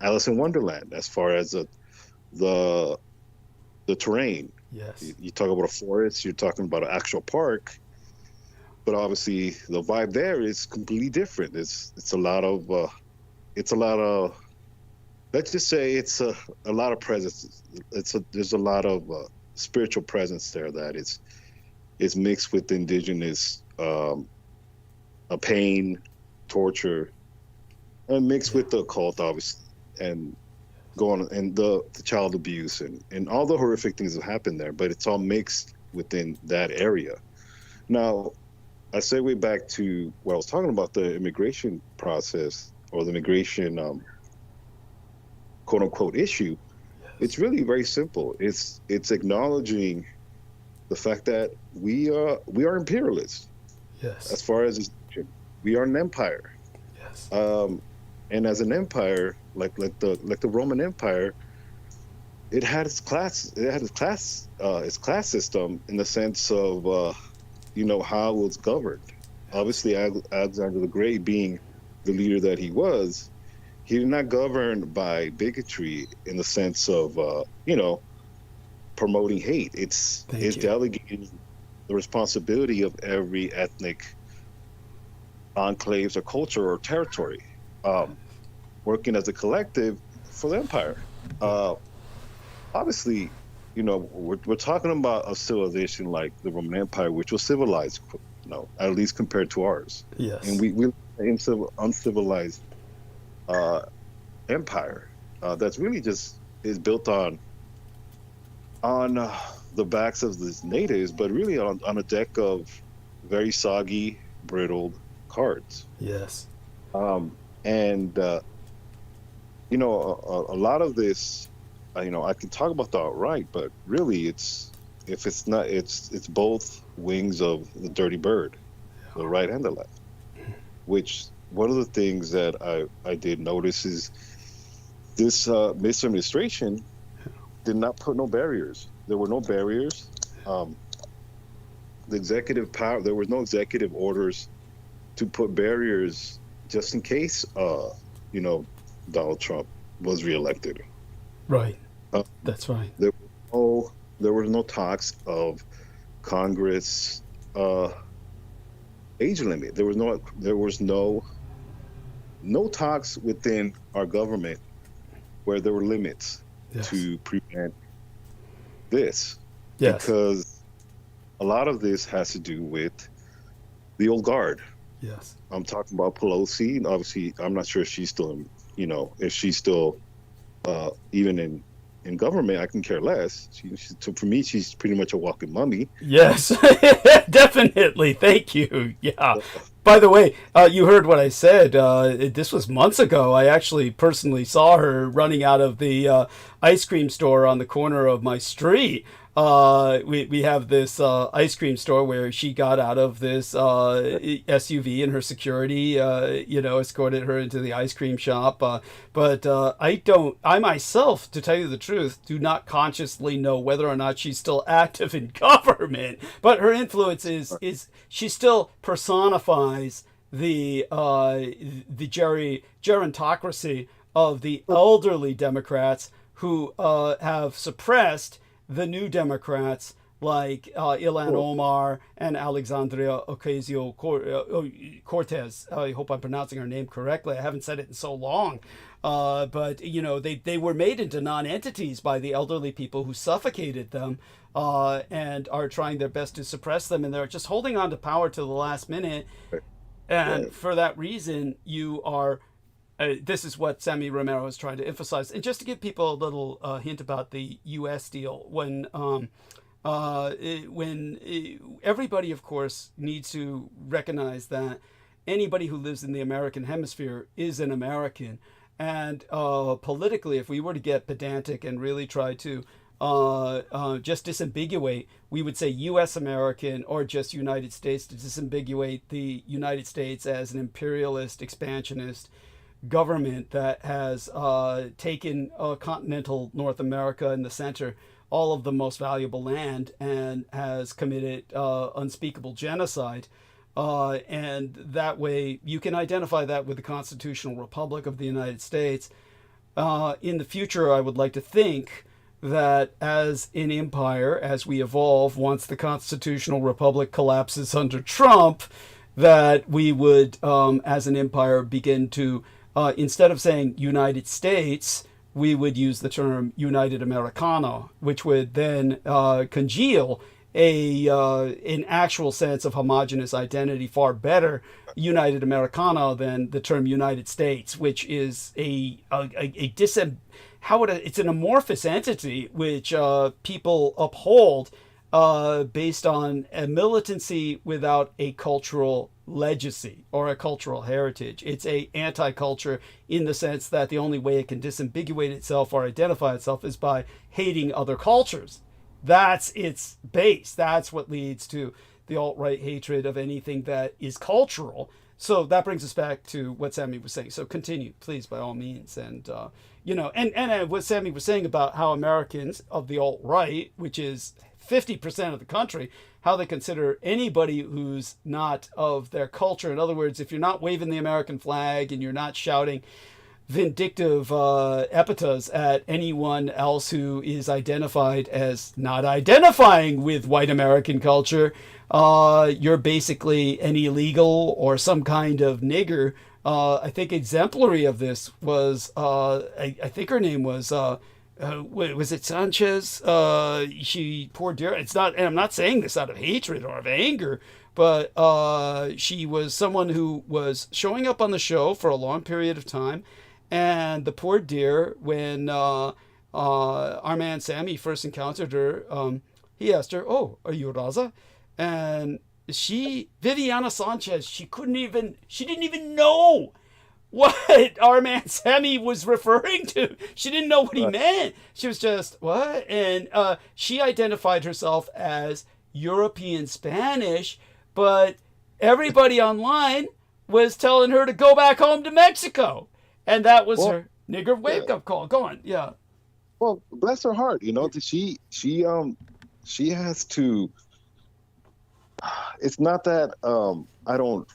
Alice in Wonderland as far as the terrain. Yes. You talk about a forest, you're talking about an actual park, but obviously the vibe there is completely different. It's a lot of let's just say it's a lot of presence. There's a lot of spiritual presence there that is mixed with indigenous pain, torture, and mixed with the occult, obviously, and going and the child abuse and all the horrific things that happen there, but it's all mixed within that area. Now, I segue back to what I was talking about, the immigration process or the immigration quote unquote issue. It's really very simple. It's acknowledging the fact that we are imperialists. Yes. As far as we are an empire. Yes. And as an empire, like the Roman Empire, it had its class system in the sense of how it was governed. Obviously, Alexander the Great, being the leader that he was, he did not govern by bigotry in the sense of promoting hate. It's delegating the responsibility of every ethnic enclaves or culture or territory, working as a collective for the empire. Obviously, we're talking about a civilization like the Roman Empire, which was civilized, at least compared to ours. Yes. And we uncivilized empire that's really just is built on the backs of these natives, but really on a deck of very soggy, brittled cards. Yes. And a lot of this, I can talk about the outright, but really it's both wings of the dirty bird, the right and the left. Which one of the things that I did notice is this misadministration did not put no barriers. There were no barriers. The executive power, there were no executive orders to put barriers just in case, Donald Trump was reelected. Right. That's right. There were no talks of Congress age limit. There was no talks within our government where there were limits to prevent this. Yes. Because a lot of this has to do with the old guard. Yes. I'm talking about Pelosi, and obviously I'm not sure if she's still, if she's still even in government. I can care less. For me, she's pretty much a walking mummy. Yes, definitely. Thank you. Yeah. By the way, you heard what I said. This was months ago. I actually personally saw her running out of the ice cream store on the corner of my street. We have this ice cream store where she got out of this SUV, and her security, escorted her into the ice cream shop. But I myself, to tell you the truth, do not consciously know whether or not she's still active in government. But her influence is she still personifies the gerontocracy of the elderly Democrats who have suppressed the new Democrats like Ilan Omar and Alexandria Ocasio-Cortez. I hope I'm pronouncing her name correctly. I haven't said it in so long. But, they were made into non-entities by the elderly people who suffocated them and are trying their best to suppress them. And they're just holding on to power to the last minute. And for that reason, you are... this is what Sammy Romero is trying to emphasize. And just to give people a little hint about the U.S. deal, when everybody, of course, needs to recognize that anybody who lives in the American hemisphere is an American. And politically, if we were to get pedantic and really try to just disambiguate, we would say U.S. American or just United States, to disambiguate the United States as an imperialist, expansionist government that has taken continental North America in the center, all of the most valuable land, and has committed unspeakable genocide. And that way you can identify that with the Constitutional Republic of the United States. In the future, I would like to think that as an empire, as we evolve, once the Constitutional Republic collapses under Trump, that we would, as an empire, begin to instead of saying United States, we would use the term United Americano, which would then congeal an actual sense of homogenous identity far better, United Americano, than the term United States, which is it's an amorphous entity which people uphold based on a militancy without a cultural legacy or a cultural heritage. It's a anti-culture in the sense that the only way it can disambiguate itself or identify itself is by hating other cultures. That's its base. That's what leads to the alt-right hatred of anything that is cultural. So that brings us back to what Sammy was saying. So continue, please, by all means. And and what Sammy was saying about how Americans of the alt-right, which is 50% of the country, how they consider anybody who's not of their culture. In other words, if you're not waving the American flag and you're not shouting vindictive epithets at anyone else who is identified as not identifying with white American culture, you're basically an illegal or some kind of nigger. I think exemplary of this was, I think her name was it Sanchez? She, poor dear, it's not, and I'm not saying this out of hatred or of anger, but she was someone who was showing up on the show for a long period of time, and the poor dear, when our man Sammy first encountered her, he asked her, "Oh, are you Raza?" And Viviana Sanchez, she didn't even know what our man Sammy was referring to. She didn't know what he meant. She was just, what? And she identified herself as European Spanish, but everybody online was telling her to go back home to Mexico. And that was her nigger wake-up call. Go on, yeah. Well, bless her heart, she has to. It's not that I don't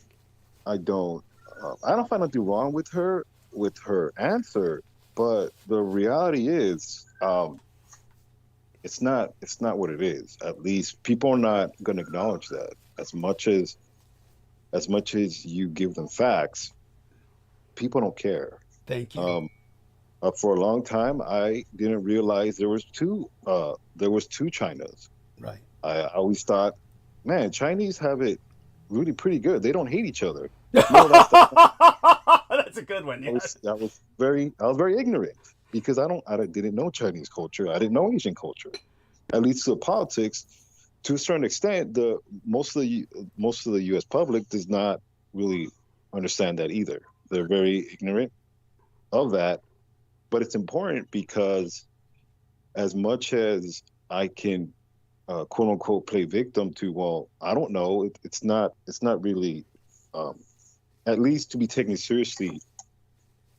find nothing wrong with her answer, but the reality is it's not what it is. At least people are not going to acknowledge that. As much as you give them facts, people don't care. Thank you. For a long time, I didn't realize there was two Chinas. Right. I always thought, man, Chinese have it really pretty good. They don't hate each other. That's a good one. Yes. I was very ignorant because I didn't know Chinese culture. I didn't know Asian culture. At least to politics, to a certain extent, most of the U.S. public does not really understand that either. They're very ignorant of that. But it's important because as much as I can quote unquote play victim to, well, I don't know, it's not really at least to be taken seriously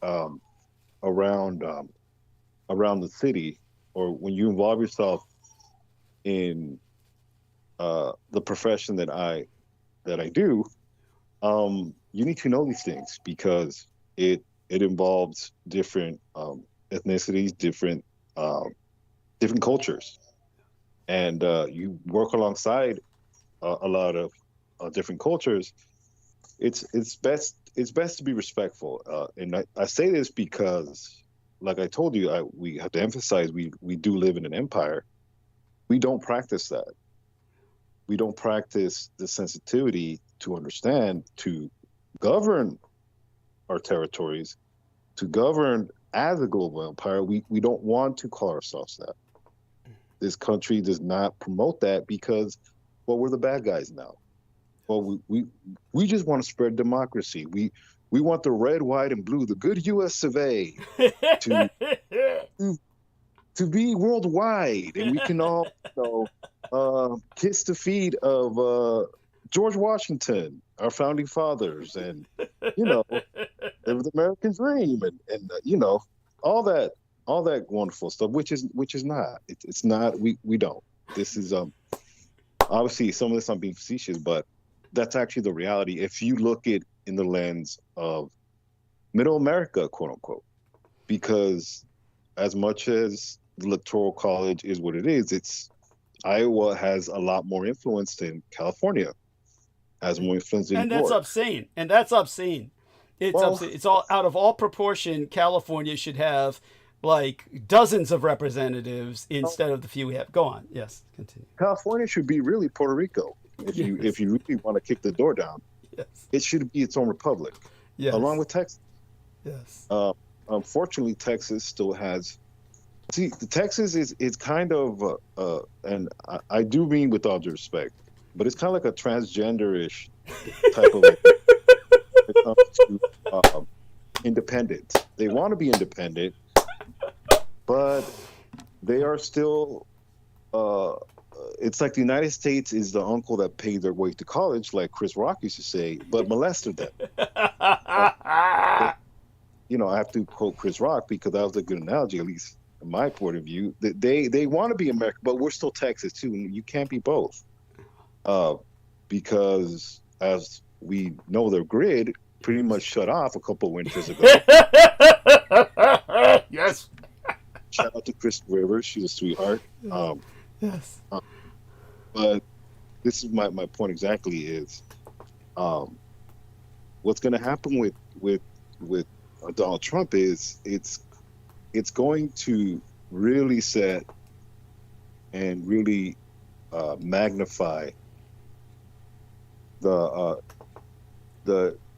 around the city, or when you involve yourself in the profession that I do. You need to know these things because it involves different ethnicities, different cultures, and you work alongside a lot of different cultures. It's best to be respectful, and I say this because, like I told you, we have to emphasize we do live in an empire. We don't practice that. We don't practice the sensitivity to understand, to govern our territories, to govern as a global empire. We don't want to call ourselves that. This country does not promote that because, well, we're the bad guys now. Well, we just want to spread democracy. We want the red, white, and blue, the good U.S. of A. to be worldwide, and we can all, kiss the feet of George Washington, our founding fathers, and live the American dream, and all that wonderful stuff, which is not. It's not. We don't. This is obviously some of this I'm being facetious, but that's actually the reality. If you look at in the lens of Middle America, quote unquote, because as much as the Electoral College is what it is, Iowa has a lot more influence than California has more influence than New York. And that's obscene. It's obscene. It's all out of all proportion. California should have like dozens of representatives instead of the few we have. Go on. Yes, continue. California should be really Puerto Rico. If you really want to kick the door down, yes, it should be its own republic, yes, along with Texas. Yes. Unfortunately, Texas still has. See, the Texas is kind of, and I do mean with all due respect, but it's kind of like a transgender-ish type of. When it comes to independent, they want to be independent, but they are still. It's like the United States is the uncle that paid their way to college, like Chris Rock used to say, but molested them. I have to quote Chris Rock because that was a good analogy, at least in my point of view. They want to be America, but we're still Texas too, and you can't be both. Because as we know, their grid pretty much shut off a couple winters ago. Yes. Shout out to Chris Rivers, she's a sweetheart. Yes. But this is my point exactly is what's going to happen with Donald Trump is it's going to really set and really magnify the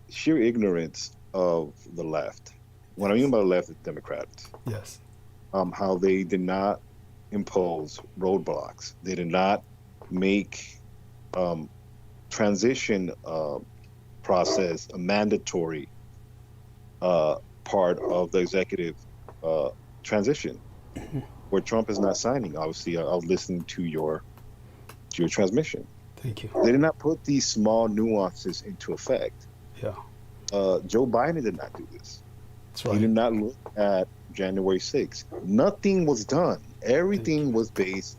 sheer ignorance of the left. What I mean by the left is Democrats. Yes. How they did not impose roadblocks. They did not make transition process a mandatory part of the executive transition, where Trump is not signing. Obviously, I was listening to your transmission. Thank you. They did not put these small nuances into effect. Yeah. Joe Biden did not do this. That's right. He did not look at January 6th. Nothing was done. Everything was based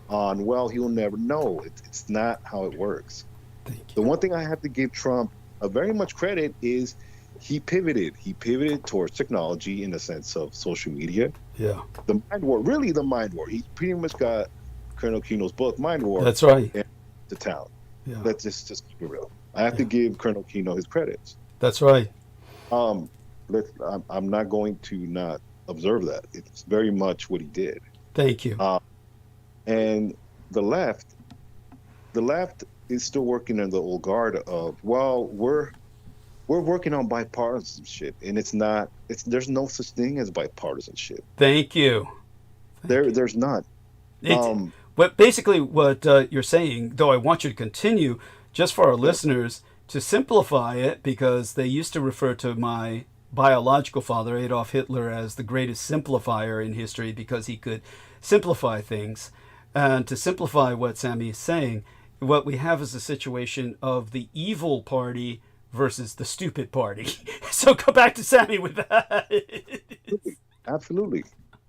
on, well, he'll never know. It's not how it works. Thank you. The one thing I have to give Trump very much credit is he pivoted. He pivoted towards technology in the sense of social media. Yeah. The mind war, really the mind war. He pretty much got Colonel Kino's book, Mind War. That's right. To town. Yeah. Let's just keep it real. I have to give Colonel Kino his credits. That's right. I'm not going to not observe that. It's very much what he did. Thank you. And the left is still working in the old guard of, well, we're working on bipartisanship, and there's no such thing as bipartisanship. Thank you. There's not. But basically what you're saying, though I want you to continue, just for our listeners, to simplify it, because they used to refer to my biological father, Adolf Hitler, as the greatest simplifier in history because he could simplify things. And to simplify what Sammy is saying, what we have is a situation of the evil party versus the stupid party. So go back to Sammy with that. Absolutely.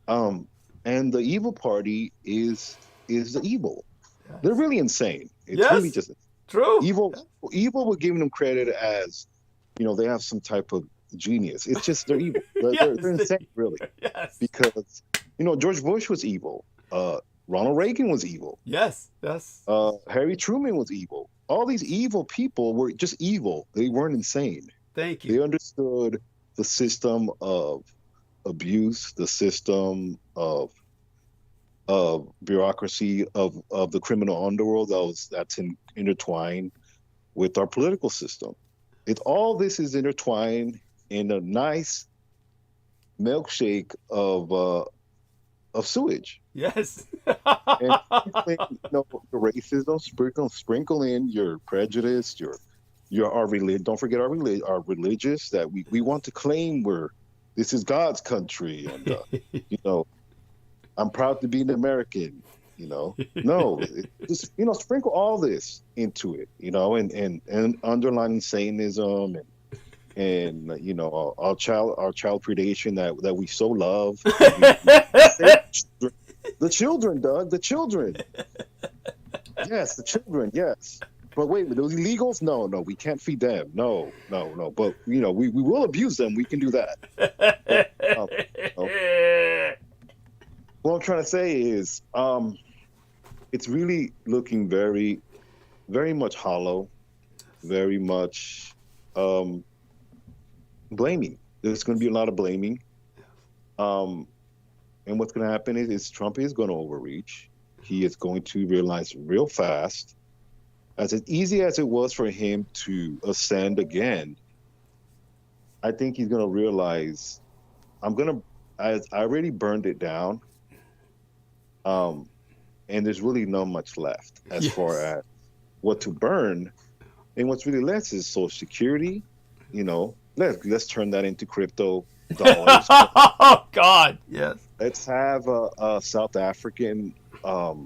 And the evil party is the evil. Yes. They're really insane. It's Yes. really just True. evil. Evil, we're giving them credit as, they have some type of genius. It's just they're evil. They're insane, really. Yes. Because George Bush was evil. Ronald Reagan was evil. Yes. Yes. Harry Truman was evil. All these evil people were just evil. They weren't insane. Thank you. They understood the system of abuse, the system of bureaucracy of the criminal underworld that's intertwined with our political system. All this is intertwined in a nice milkshake of sewage. Yes. And the racism, sprinkle in your prejudice, our religion. Don't forget our religious that we want to claim this is God's country, and I'm proud to be an American. No, just sprinkle all this into it, and underlining Satanism and our child predation that we so love. The children, Doug, the children. Yes, the children, yes. But wait, those illegals? No, we can't feed them. No. But we will abuse them. We can do that. What I'm trying to say is, it's really looking very, very much hollow, very much blaming. There's going to be a lot of blaming. And what's going to happen is Trump is going to overreach. He is going to realize real fast, as easy as it was for him to ascend again, I think he's going to realize, I already burned it down. And there's really not much left as far as what to burn. And what's really left is Social Security. Let's turn that into crypto dollars. Oh, God. Yes. Let's have a South African, let's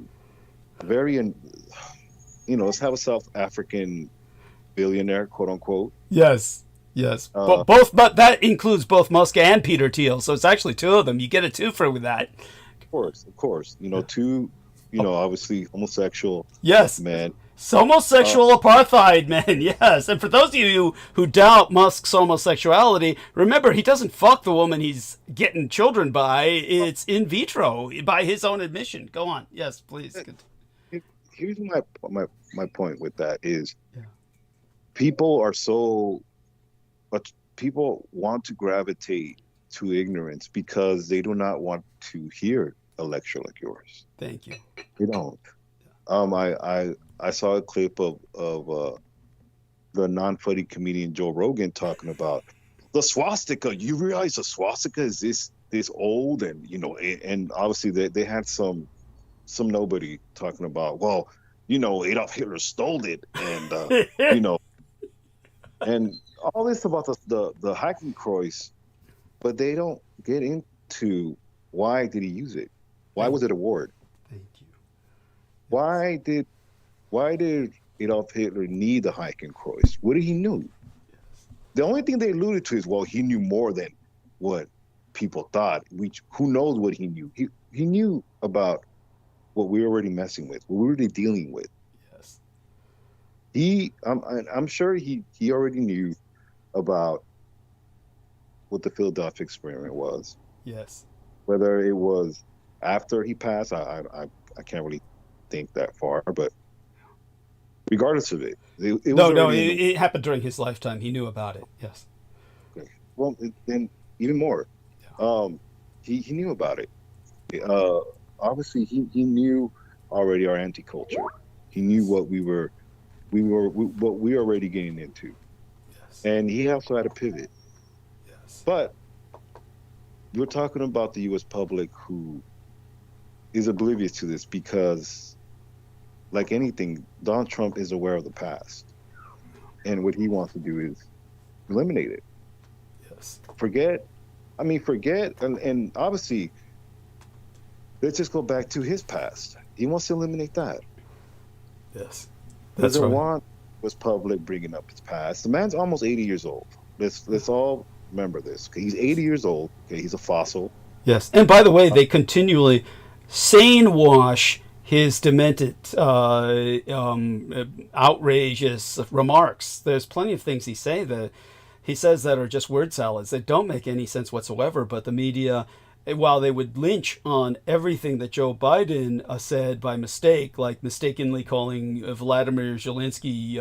have a South African billionaire, quote unquote. Yes. But that includes both Musk and Peter Thiel. So it's actually two of them. You get a twofer with that. Of course. Two, obviously homosexual. Yes. Men. Homosexual apartheid, man, yes. And for those of you who doubt Musk's homosexuality, remember, he doesn't fuck the woman he's getting children by. It's in vitro, by his own admission. Go on. Yes, please. Here's my point with that is people want to gravitate to ignorance because they do not want to hear a lecture like yours. Thank you. They don't. I saw a clip of the non-funny comedian Joe Rogan talking about the swastika. You realize the swastika is this old, and and obviously they had some nobody talking about, well, Adolf Hitler stole it, and and all this about the Hakenkreuz, but they don't get into why did he use it? Why was it a word? Thank you. Why did Adolf Hitler need the Hakenkreuz? What did he know? The only thing they alluded to is, well, he knew more than what people thought. Who knows what he knew? He knew about what we were already messing with, what we were already dealing with. Yes. I'm sure he already knew about what the Philadelphia experiment was. Yes. Whether it was after he passed, I can't really think that far, but regardless of it, it happened during his lifetime. He knew about it. Yes. Okay. Well, then even more, he knew about it. Obviously, he knew already our anti-culture. He knew what we were already getting into, yes. And he also had a pivot. Yes. But we're talking about the U.S. public who is oblivious to this because, like anything, Donald Trump is aware of the past. And what he wants to do is eliminate it. Yes. Forget, and obviously, let's just go back to his past. He wants to eliminate that. Yes. He That's doesn't right. want was public bringing up his past. The man's almost 80 years old. Let's all remember this. Okay? He's 80 years old. Okay, he's a fossil. Yes. And by the way, they continually sane wash his demented, outrageous remarks. There's plenty of things he says that are just word salads that don't make any sense whatsoever, but the media, while they would lynch on everything that Joe Biden said by mistake, like mistakenly calling Vladimir Zelensky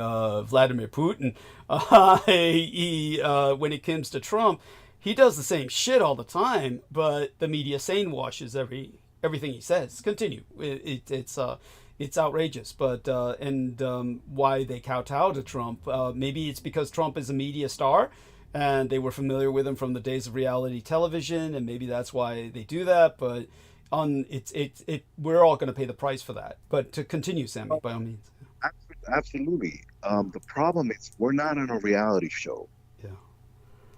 Vladimir Putin, when it comes to Trump, he does the same shit all the time, but the media sane washes everything he says. Continue. It's outrageous, but why they kowtow to Trump? Maybe it's because Trump is a media star, and they were familiar with him from the days of reality television, and maybe that's why they do that. But we're all going to pay the price for that. But to continue, Sammy, by all means. Absolutely. The problem is we're not on a reality show. Yeah.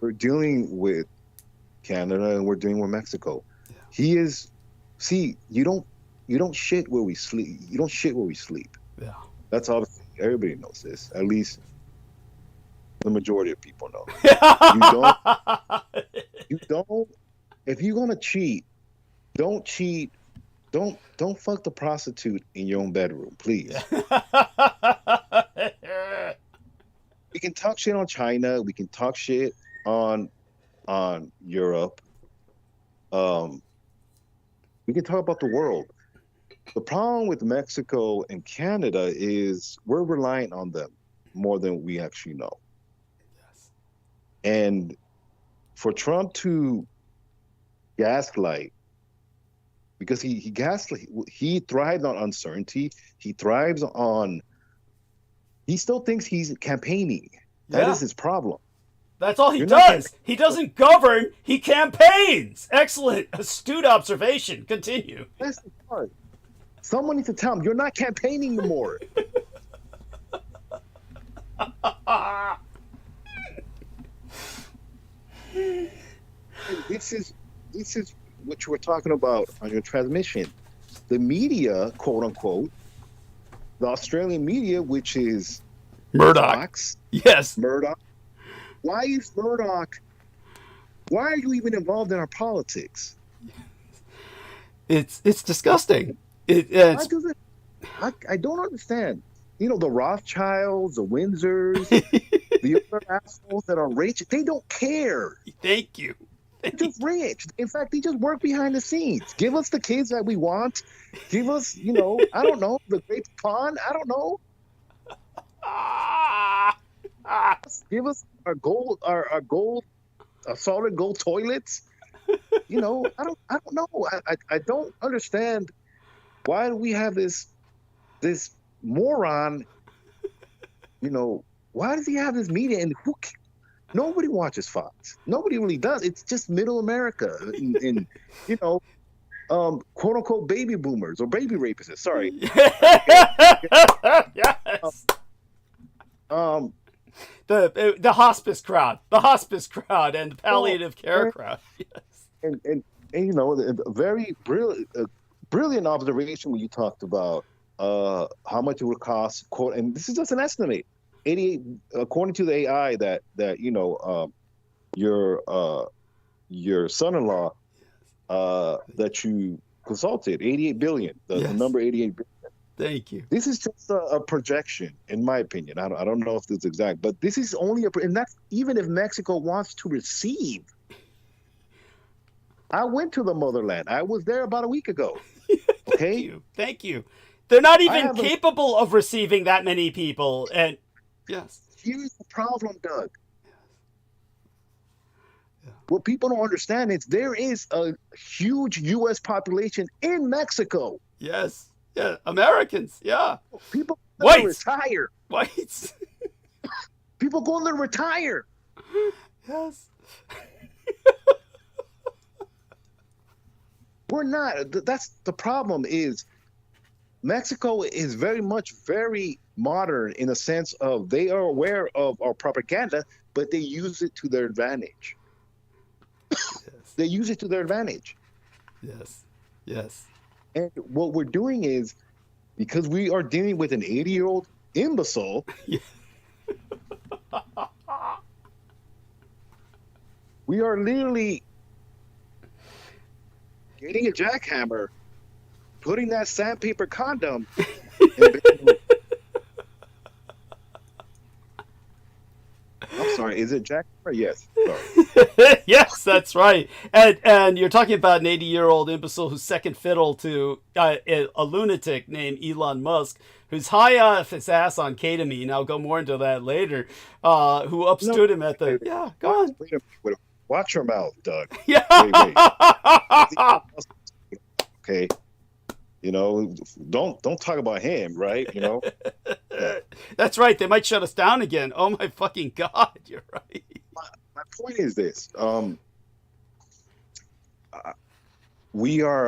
We're dealing with Canada and we're dealing with Mexico. Yeah. He is. See, you don't shit where we sleep. You don't shit where we sleep. Yeah. That's obviously everybody knows this. At least the majority of people know. You don't. If you're gonna cheat, don't cheat. Don't fuck the prostitute in your own bedroom, please. We can talk shit on China. We can talk shit on Europe. We can talk about the world. The problem with Mexico and Canada is we're reliant on them more than we actually know. Yes. And for Trump to gaslight, because he thrives on uncertainty. He still thinks he's campaigning. That is his problem. That's all he does. He doesn't govern. He campaigns. Excellent. Astute observation. Continue. That's the part. Someone needs to tell him, you're not campaigning anymore. This is what you were talking about on your transmission. The media, quote unquote, the Australian media, which is Murdoch. Fox, Yes. Murdoch. Why is Murdoch? Why are you even involved in our politics? It's disgusting. I don't understand. You know, the Rothschilds, the Windsors, the other assholes that are rich, they don't care. Thank you. They're just rich. In fact, they just work behind the scenes. Give us the kids that we want. Give us, I don't know, the great pawn. I don't know. Give us our gold, solid gold toilets. I don't know. I don't understand. Why do we have this moron? Why does he have this media? And nobody watches Fox. Nobody really does. It's just middle America, and quote unquote baby boomers or baby rapists. Sorry. Yes. The hospice crowd, and the palliative care crowd. Yes. And a very brilliant observation when you talked about how much it would cost. Quote, and this is just an estimate. 88, according to the AI that your son-in-law that you consulted, 88 billion. The number 88 billion. Thank you. This is just a projection, in my opinion. I don't know if it's exact, but this is only and that's even if Mexico wants to receive. I went to the motherland. I was there about a week ago. Okay. Thank you. They're not even capable of receiving that many people. And yes. Here's the problem, Doug. Yeah. What people don't understand is there is a huge U.S. population in Mexico. Yes. Yeah. Americans. Yeah. People Whites. Retire. Whites. People go there to retire. Yes. We're not. That's the problem. Is Mexico is very modern in the sense of they are aware of our propaganda, but they use it to their advantage. Yes. They use it to their advantage. Yes. Yes. And what we're doing is because we are dealing with an 80-year-old imbecile. Yeah. We are literally getting a jackhammer, putting that sandpaper condom. I'm sorry, is it jackhammer? Yes. Sorry. Yes, that's right. And you're talking about an 80-year-old imbecile who's second fiddle to a lunatic named Elon Musk, who's high off his ass on ketamine. I'll go more into that later. Who upstood him at the... Yeah, go on. Wait a minute. Watch your mouth, Doug. Yeah. Wait. Okay. You know, don't talk about him, right? You know. Yeah. That's right. They might shut us down again. Oh my fucking God, you're right. My point is this: we're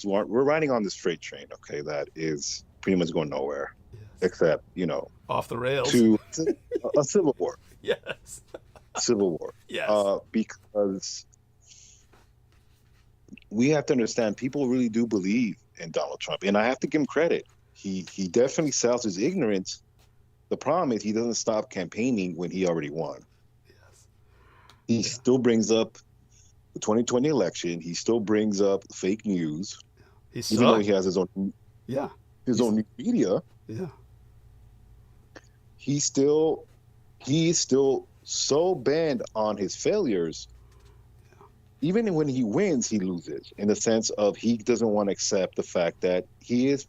riding on this freight train, okay, that is pretty much going nowhere, Yes. except Off the rails. to a civil war. Yes. Civil war. Yes. Because we have to understand, people really do believe in Donald Trump, and I have to give him credit. He definitely sells his ignorance. The problem is he doesn't stop campaigning when he already won. Yes. He still brings up the 2020 election. He still brings up fake news, even though he has his own own new media. Yeah. He is still so bent on his failures. Even when he wins, he loses, in the sense of he doesn't want to accept the fact that he is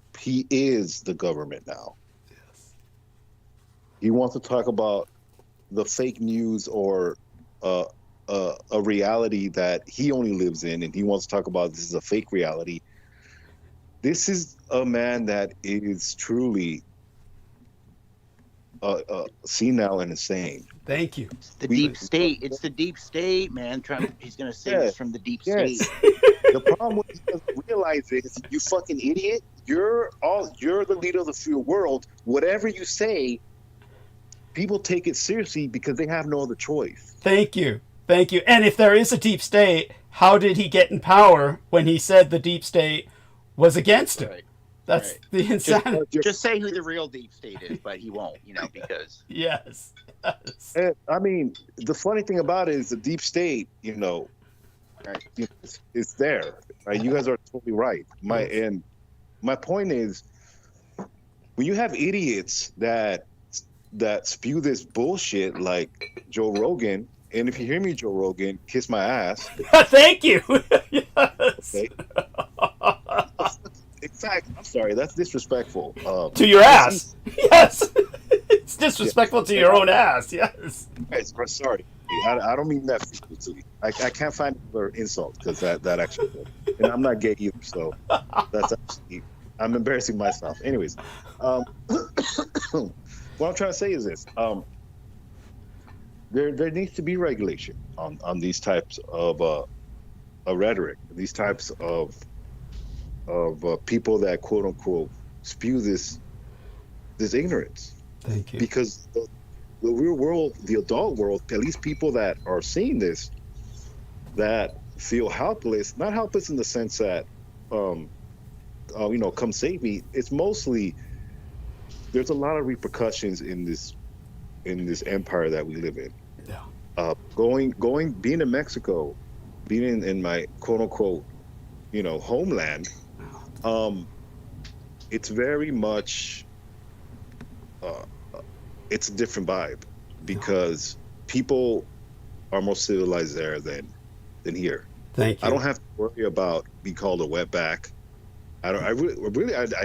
the government now. Yes. He wants to talk about the fake news or a reality that he only lives in, and he wants to talk about this is a fake reality. This is a man that is truly senile and insane. Thank you. The deep state. It's the deep state, man. Trump, he's going to say this from the deep state. The problem what he doesn't realize is, you fucking idiot, you're the leader of the free world. Whatever you say, people take it seriously because they have no other choice. Thank you. Thank you. And if there is a deep state, how did he get in power when he said the deep state was against him? Right. That's Right. the insanity. Just say who the real deep state is, but he won't, because... Yes. Yes. And, I mean, the funny thing about it is the deep state, Right. it's there. Right? You guys are totally right. My point is, when you have idiots that spew this bullshit like Joe Rogan, and if you hear me, Joe Rogan, kiss my ass. Thank you. Yes. Okay? In fact, I'm sorry, that's disrespectful. To your ass. Yes. It's disrespectful to your own ass. Yes. Guys, sorry. I don't mean that frequently. I can't find another insult because that actually, and I'm not gay either, so that's actually, I'm embarrassing myself. Anyways, what I'm trying to say is this: there needs to be regulation on these types of rhetoric, these types of people that quote unquote spew this ignorance. Thank you. Because the real world, the adult world, at least people that are seeing this, that feel helpless, not helpless in the sense that, come save me. It's mostly, there's a lot of repercussions in this empire that we live in. Yeah. Being in Mexico, being in my quote unquote, homeland, it's very much, it's a different vibe because people are more civilized there than here. Thank you. I don't have to worry about being called a wetback. I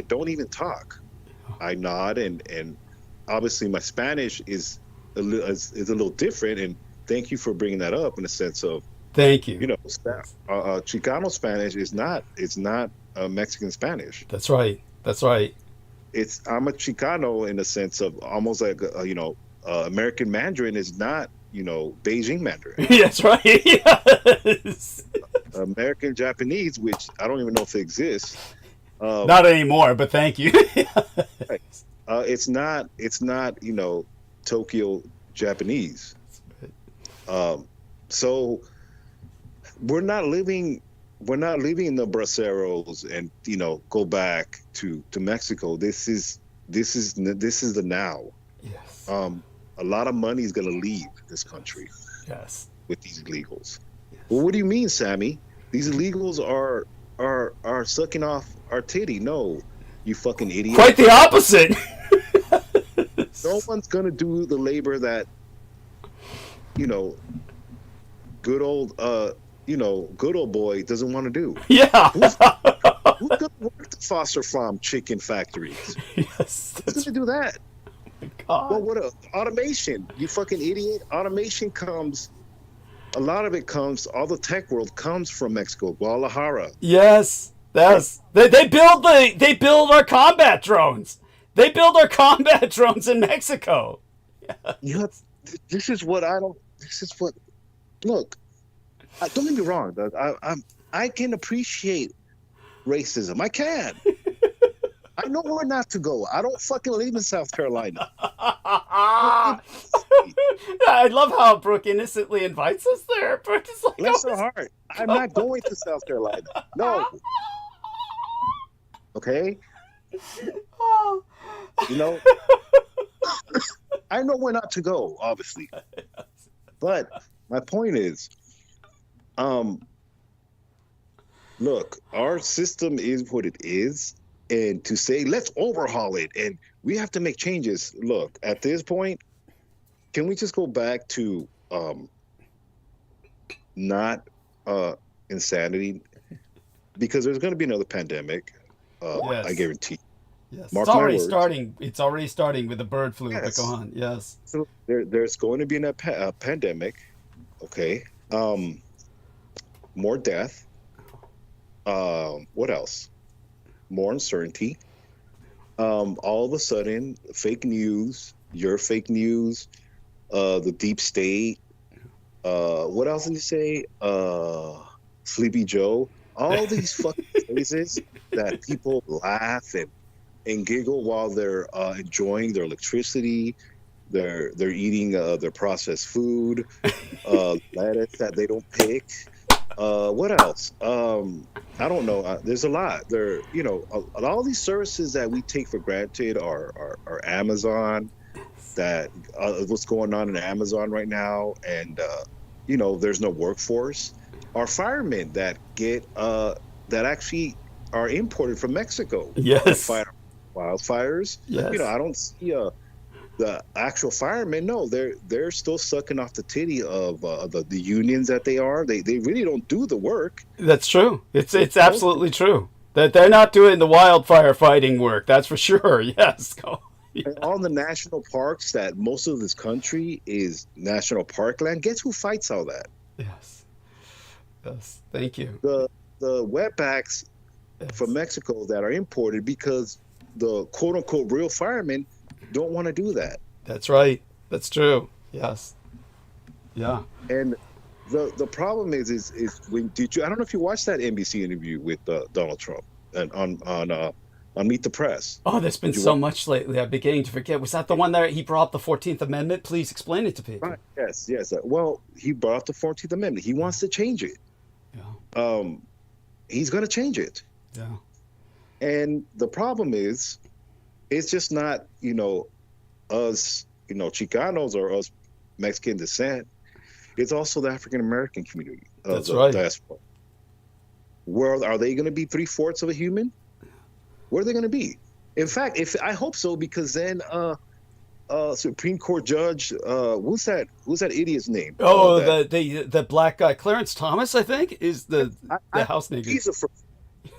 don't even talk. I nod, and obviously my Spanish is a little different. And thank you for bringing that up in a sense of, thank you. Chicano Spanish is not Mexican Spanish. That's right. That's right. I'm a Chicano in the sense of almost like American Mandarin is not Beijing Mandarin. That's right. Yes. American Japanese, which I don't even know if it exists. Not anymore, but thank you. Right. It's not Tokyo Japanese. So we're not living we're not leaving the braceros and go back to Mexico. This is the now. Yes. A lot of money is going to leave this country. Yes. With these illegals. Yes. Well, what do you mean, Sammy? These illegals are sucking off our titty. No, you fucking idiot. Quite the opposite. No one's gonna do the labor that good old boy doesn't want to do. Yeah. Who's gonna work the foster farm chicken factories? Yes. Who's gonna do that? Oh my God. Well, automation? You fucking idiot! Automation comes. A lot of it comes. All the tech world comes from Mexico, Guadalajara. Yes. Yes. They build our combat drones. They build our combat drones in Mexico. Yeah. This is what I don't. This is what. Look, don't get me wrong. I can appreciate racism. I can. I know where not to go. I don't fucking live in South Carolina. I love how Brooke innocently invites us there. Brooke is like, Bless her heart. I'm not going to South Carolina. No. Okay? I know where not to go, obviously. But my point is, look, our system is what it is. And to say, let's overhaul it and we have to make changes. Look, at this point, can we just go back to not insanity? Because there's going to be another pandemic. Yes. I guarantee. Yes. Mark It's my already words. starting. It's already starting with the bird flu. Yes. But go on. Yes. So there's going to be a pandemic. Okay. More death. What else? More uncertainty. All of a sudden, fake news, your fake news, the deep state. What else did you say? Sleepy Joe. All these fucking phrases that people laugh and giggle while they're enjoying their electricity. They're eating their processed food, lettuce that they don't pick. What else? I don't know. There's a lot. There, all these services that we take for granted are Amazon. That what's going on in Amazon right now, and there's no workforce. Our firemen that get that actually are imported from Mexico. Yes. Wildfires. Yes. I don't see the actual firemen. No, they're still sucking off the titty of the unions that they are. They really don't do the work. That's true. It's absolutely true that they're not doing the wildfire fighting work. That's for sure. Yes. Yeah. And all the national parks that most of this country is national park land. Guess who fights all that? Yes. Yes. Thank you. The wetbacks from Mexico that are imported because the quote unquote real firemen don't want to do that. That's right. That's true. Yes. Yeah. And the problem is when did you? I don't know if you watched that NBC interview with Donald Trump and on Meet the Press. Oh, there's been so much lately. I'm beginning to forget. Was that the one that he brought up the 14th Amendment? Please explain it to people. Right. Yes. Well, he brought up the 14th Amendment. He wants to change it. Yeah. He's going to change it. Yeah. And the problem is, it's just not, us, Chicanos or us Mexican descent. It's also the African American community. That's right. Diaspora. Where are they going to be 3/4 of a human? Where are they going to be? In fact, I hope so, because then Supreme Court Judge, who's that idiot's name? Oh, the black guy, Clarence Thomas, I think, is the House nigger. He's the first.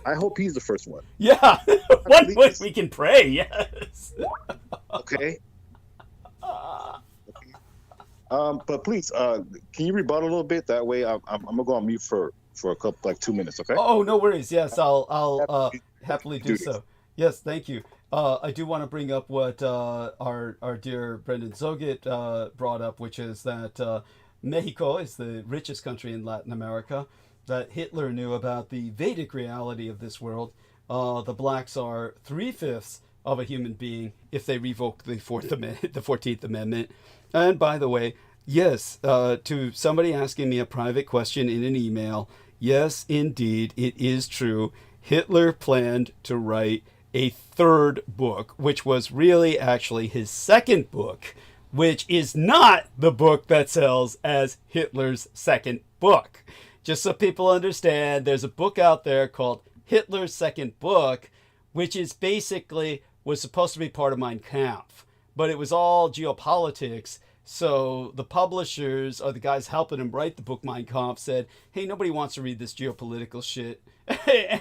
I hope he's the first one. Yeah. One way we can pray. Yes. Okay. But please, can you rebut a little bit? That way, I'm gonna go on mute for a couple, 2 minutes. Okay. Oh, no worries. Yes, I'll happily do so. Yes, thank you. I do want to bring up what our dear Brendan Zogit brought up, which is that Mexico is the richest country in Latin America, that Hitler knew about the Vedic reality of this world. The blacks are 3/5 of a human being if they revoke the 14th Amendment. And by the way, yes, to somebody asking me a private question in an email, Yes, indeed, it is true. Hitler planned to write a third book, which was really actually his second book, which is not the book that sells as Hitler's second book. Just so people understand, there's a book out there called Hitler's Second Book, which is basically was supposed to be part of Mein Kampf, but it was all geopolitics. So the publishers, or the guys helping him write the book Mein Kampf, said, hey, nobody wants to read this geopolitical shit.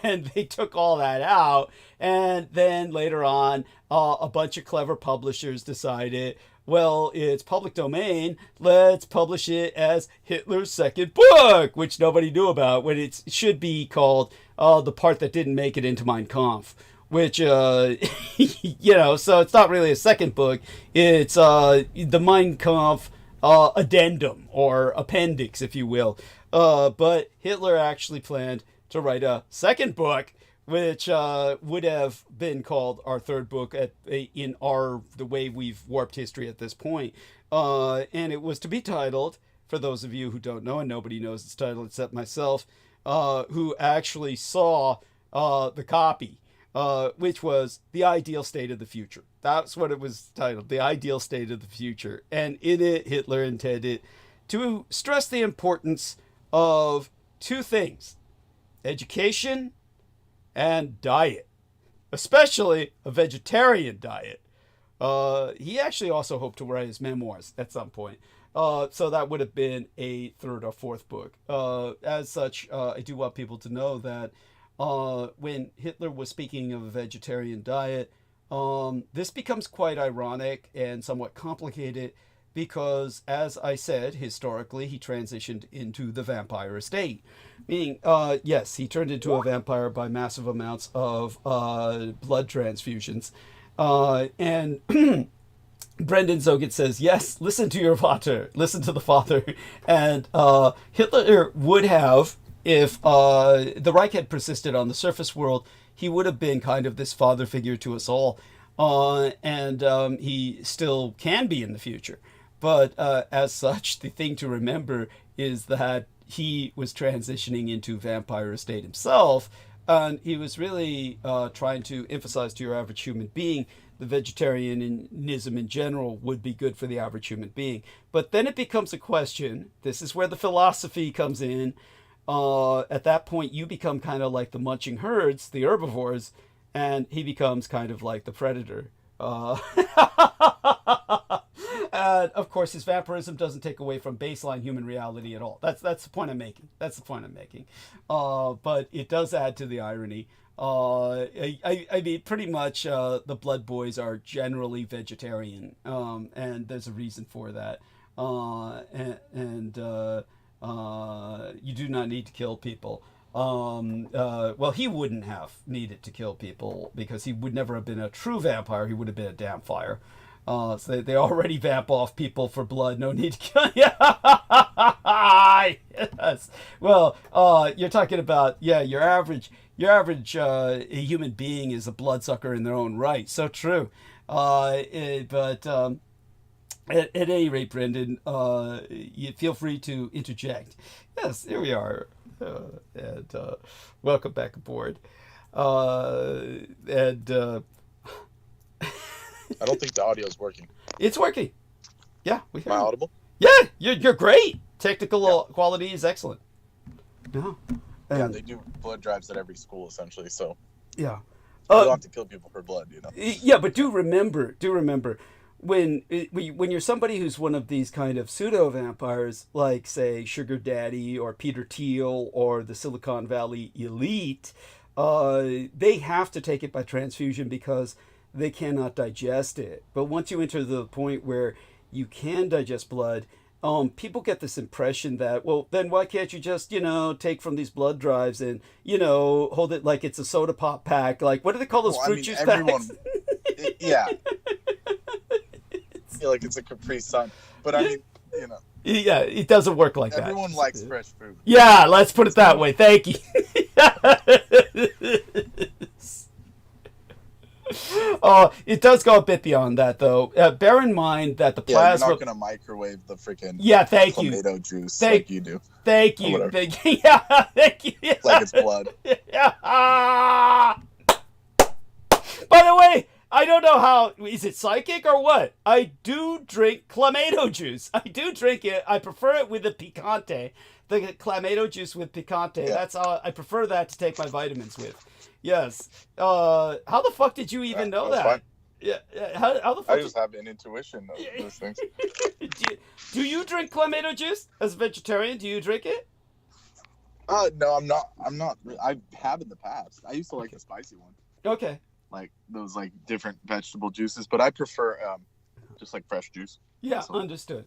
And they took all that out. And then later on, a bunch of clever publishers decided, well, it's public domain, let's publish it as Hitler's second book, which nobody knew about, when it should be called the part that didn't make it into Mein Kampf. Which, so it's not really a second book. It's the Mein Kampf addendum, or appendix, if you will. But Hitler actually planned to write a second book, which would have been called our third book in the way we've warped history at this point. And it was to be titled, for those of you who don't know, and nobody knows its title except myself, who actually saw the copy. Which was The Ideal State of the Future. That's what it was titled, The Ideal State of the Future. And in it, Hitler intended to stress the importance of two things: education and diet, especially a vegetarian diet. He actually also hoped to write his memoirs at some point. So that would have been a third or fourth book. As such, I do want people to know that when Hitler was speaking of a vegetarian diet, this becomes quite ironic and somewhat complicated because, as I said, historically, he transitioned into the vampire state. Meaning, yes, he turned into a vampire by massive amounts of blood transfusions. And Brendan Zoget says, yes, listen to your father, listen to the father. And Hitler would have, if the Reich had persisted on the surface world, he would have been kind of this father figure to us all. And he still can be in the future. But as such, the thing to remember is that he was transitioning into vampire state himself. And he was really trying to emphasize to your average human being the vegetarianism in general would be good for the average human being. But then it becomes a question. This is where the philosophy comes in. At that point, you become kind of like the munching herds, the herbivores, and he becomes kind of like the predator. And of course, his vampirism doesn't take away from baseline human reality at all. That's the point I'm making. That's the point I'm making. But it does add to the irony. I mean, pretty much the Blood Boys are generally vegetarian, and there's a reason for that. You do not need to kill people. Well, he wouldn't have needed to kill people because he would never have been a true vampire. He would have been a damn fire. So they already vamp off people for blood. No need to kill. Yes. Well, you're talking about, your average human being is a bloodsucker in their own right. So true. But at any rate, Brendan, you feel free to interject. Yes, here we are. And welcome back aboard. I don't think the audio is working. It's working. Yeah, we hear Am I you. audible? Yeah, you're great. Technical quality is excellent. No. Yeah, they do blood drives at every school essentially. So yeah, you don't have to kill people for blood, Yeah, but do remember, when you're somebody who's one of these kind of pseudo vampires, like say Sugar Daddy or Peter Thiel or the Silicon Valley elite, they have to take it by transfusion because they cannot digest it. But once you enter the point where you can digest blood, people get this impression that, well, then why can't you just, take from these blood drives and, hold it like it's a soda pop pack? Like, what do they call those fruit juice packs? Yeah. Like it's a Capri Sun. But I mean, Yeah, it doesn't work like that. Everyone likes fresh food. Yeah, let's put it that way. Thank you. it does go a bit beyond that, though. Bear in mind that the plasma. You're not gonna microwave the freaking thank you. tomato juice like you do. Thank you. Thank you. Yeah, thank you. Like it's blood. Yeah. By the way, I don't know how. Is it psychic or what? I do drink clamato juice. I do drink it. I prefer it with the picante. The clamato juice with picante. Yeah. That's I prefer that to take my vitamins with. Yes. How the fuck did you even know that? Fine. Yeah. How the fuck? I just have an intuition of those things. do you drink clamato juice as a vegetarian? Do you drink it? No, I'm not. I have in the past. I used to like the spicy one. Okay. Like those like different vegetable juices, but I prefer just like fresh juice. Yeah, So- understood.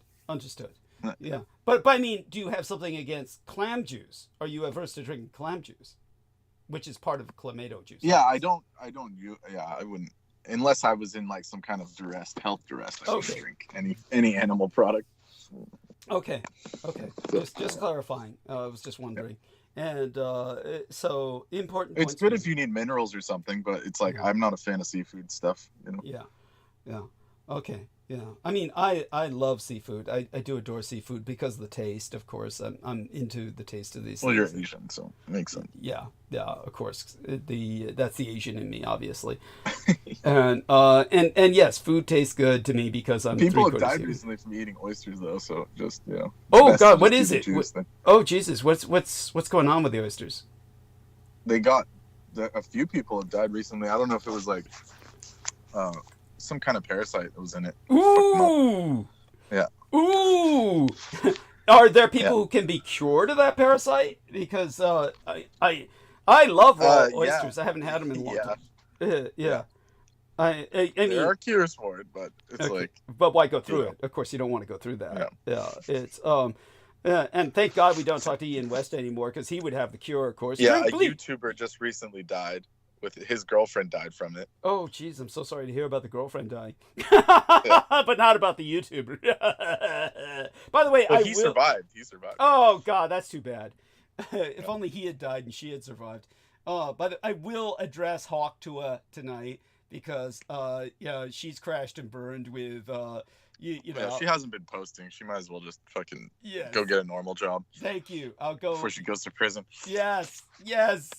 Yeah, but I mean, do you have something against clam juice? Are you averse to drinking clam juice, which is part of clamato juice? Yeah, I wouldn't, unless I was in like some kind of health duress. I wouldn't drink any animal product. Okay. Just clarifying. I was just wondering. And so important. It's points good for if you need minerals or something, but it's like I'm not a fan of seafood stuff. You know? Yeah. Okay. Yeah. I mean, I love seafood. I do adore seafood because of the taste, of course. I'm into the taste of these Well, things. you're Asian, so it makes sense. Yeah, of course. That's the Asian in me, obviously. and yes, food tastes good to me because I'm. People have died recently from eating oysters, though. So just Oh God, what is it? Juice, oh Jesus, what's going on with the oysters? They got a few people have died recently. I don't know if it was like some kind of parasite that was in it. Ooh. Yeah. Ooh. Are there people who can be cured of that parasite? Because I love raw oysters. Yeah. I haven't had them in a long Yeah. time. Yeah. I mean, there are cures for it, but it's okay. like. But why go through it? Of course, you don't want to go through that. Yeah. It's and thank God we don't talk to Ian West anymore because he would have the cure. Of course. Yeah, a YouTuber just recently died. With his girlfriend died from it. Oh, jeez, I'm so sorry to hear about the girlfriend dying. But not about the YouTuber. By the way, he survived. He survived. Oh, God, that's too bad. If only he had died and she had survived. But I will address Hawk TUAH tonight because she's crashed and burned with you know. Yeah, she hasn't been posting. She might as well just fucking go get a normal job. Thank you. I'll go before she goes to prison. Yes.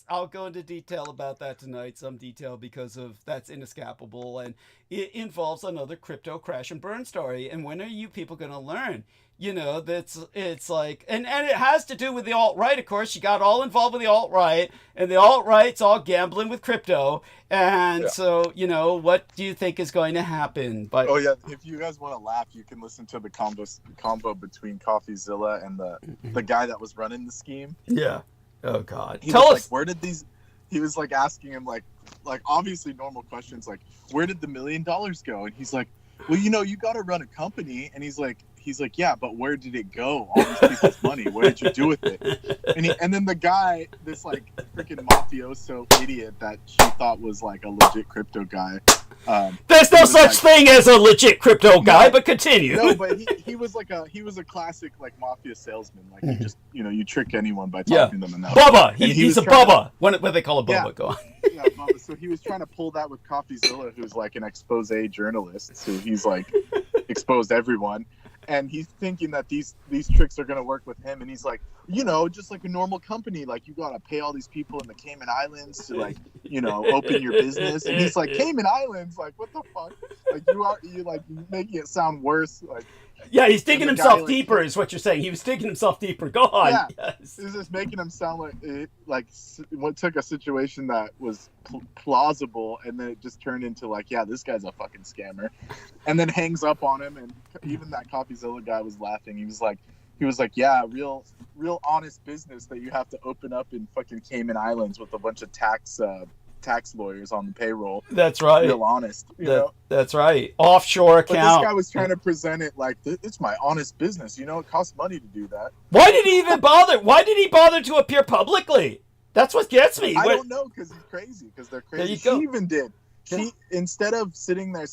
I'll go into detail about that tonight. Some detail because of that's inescapable and it involves another crypto crash and burn story. And when are you people going to learn? You know, it's like, and it has to do with the alt-right, of course. She got all involved with the alt-right, and the alt-right's all gambling with crypto. And so, you know, what do you think is going to happen? But oh, yeah, if you guys want to laugh, you can listen to the combo between CoffeeZilla and the guy that was running the scheme. Yeah. Oh, God. Tell us. Like, where did these... He was, like, asking him, like obviously normal questions, like, where did the $1 million go? And he's like, well, you know, you got to run a company. And he's like, yeah, but where did it go? All these people's money. What did you do with it? And then the guy, this like freaking mafioso idiot that she thought was like a legit crypto guy. There's no such thing as a legit crypto guy, but continue. No, but he was a classic like mafia salesman. Like you just you trick anyone by talking to them. And Bubba. He's a Bubba. What they call a Bubba? Yeah. Go on. Yeah, Bubba. So he was trying to pull that with CoffeeZilla, who's like an expose journalist. So he's like exposed everyone. And he's thinking that these tricks are going to work with him. And he's like, just like a normal company, like you got to pay all these people in the Cayman Islands to like, open your business. And he's like, Cayman Islands? Like, what the fuck? Like you making it sound worse. Like, yeah, he's digging himself deeper is what you're saying. He was digging himself deeper. Go on. Yeah. Yes. This is making him sound like what took a situation that was plausible and then it just turned into like, yeah, this guy's a fucking scammer. And then hangs up on him. And even that CoffeeZilla guy was laughing. He was like, yeah, real honest business that you have to open up in fucking Cayman Islands with a bunch of tax lawyers on the payroll. That's right. Real honest. You know? That's right. Offshore account. But this guy was trying to present it like, it's my honest business. It costs money to do that. Why did he even bother? Why did he bother to appear publicly? That's what gets me. I don't know, because he's crazy. Because they're crazy. There you go. She even did. She, instead of sitting there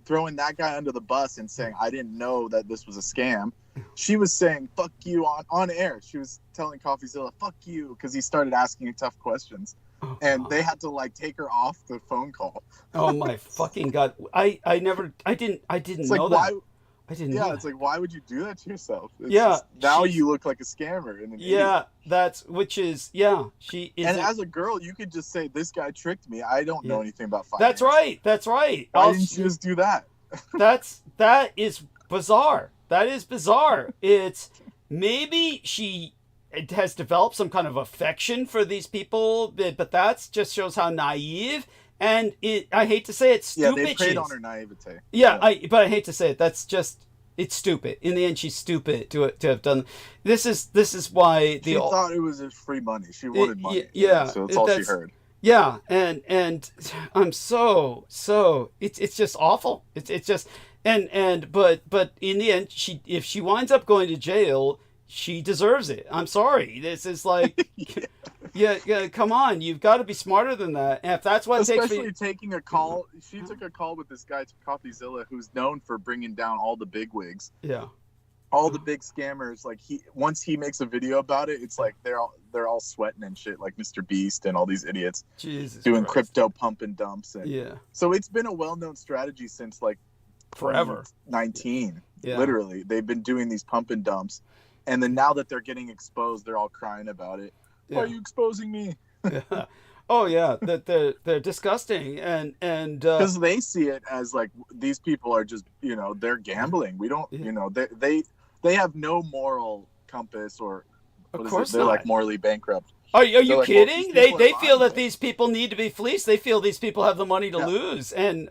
throwing that guy under the bus and saying, I didn't know that this was a scam, she was saying, fuck you on air. She was telling CoffeeZilla, fuck you, because he started asking tough questions. and they had to like take her off the phone call. Oh my fucking God. I didn't It's know like, that. why? I didn't Yeah, know it's that. like, why would you do that to yourself? It's Yeah, just, now she's- you look like a scammer and an Yeah, idiot. she is. And as a girl, you could just say, "This guy tricked me. I don't know Yeah. anything about finance." That's right. That's right. Why didn't you just do that? That is bizarre. That is bizarre. It's maybe she has developed some kind of affection for these people, but that just shows how naive and I hate to say it, Yeah, stupid they she preyed is. on her naivete. Yeah, but I hate to say it. That's just, it's stupid. In the end, she's stupid to have done. This is why She thought it was just free money. She wanted money. yeah, so that's all she heard. Yeah, and I'm so it's just awful. It's just but in the end, if she winds up going to jail, she deserves it. I'm sorry. This is like yeah, come on, you've got to be smarter than that. And if that's what it takes Especially taking a call. She took a call with this guy, CoffeeZilla, who's known for bringing down all the bigwigs. Yeah. All the big scammers. Like once he makes a video about it, it's like they're all sweating and shit, like Mr. Beast and all these idiots Jesus doing Christ. crypto pump and dumps. And Yeah. so it's been a well-known strategy since like Forever. 19. Yeah. Literally, they've been doing these pump and dumps, and then now that they're getting exposed, they're all crying about it. Why Yeah. are you exposing me? Yeah. Oh yeah, that they're disgusting and Because they see it as like these people are just they're gambling. We don't they have no moral compass or of what is course it? They're not. like morally bankrupt. Are you like, well, kidding? these They people are feel lying. that these people need to be fleeced. They feel these people have the money to Yeah. lose, and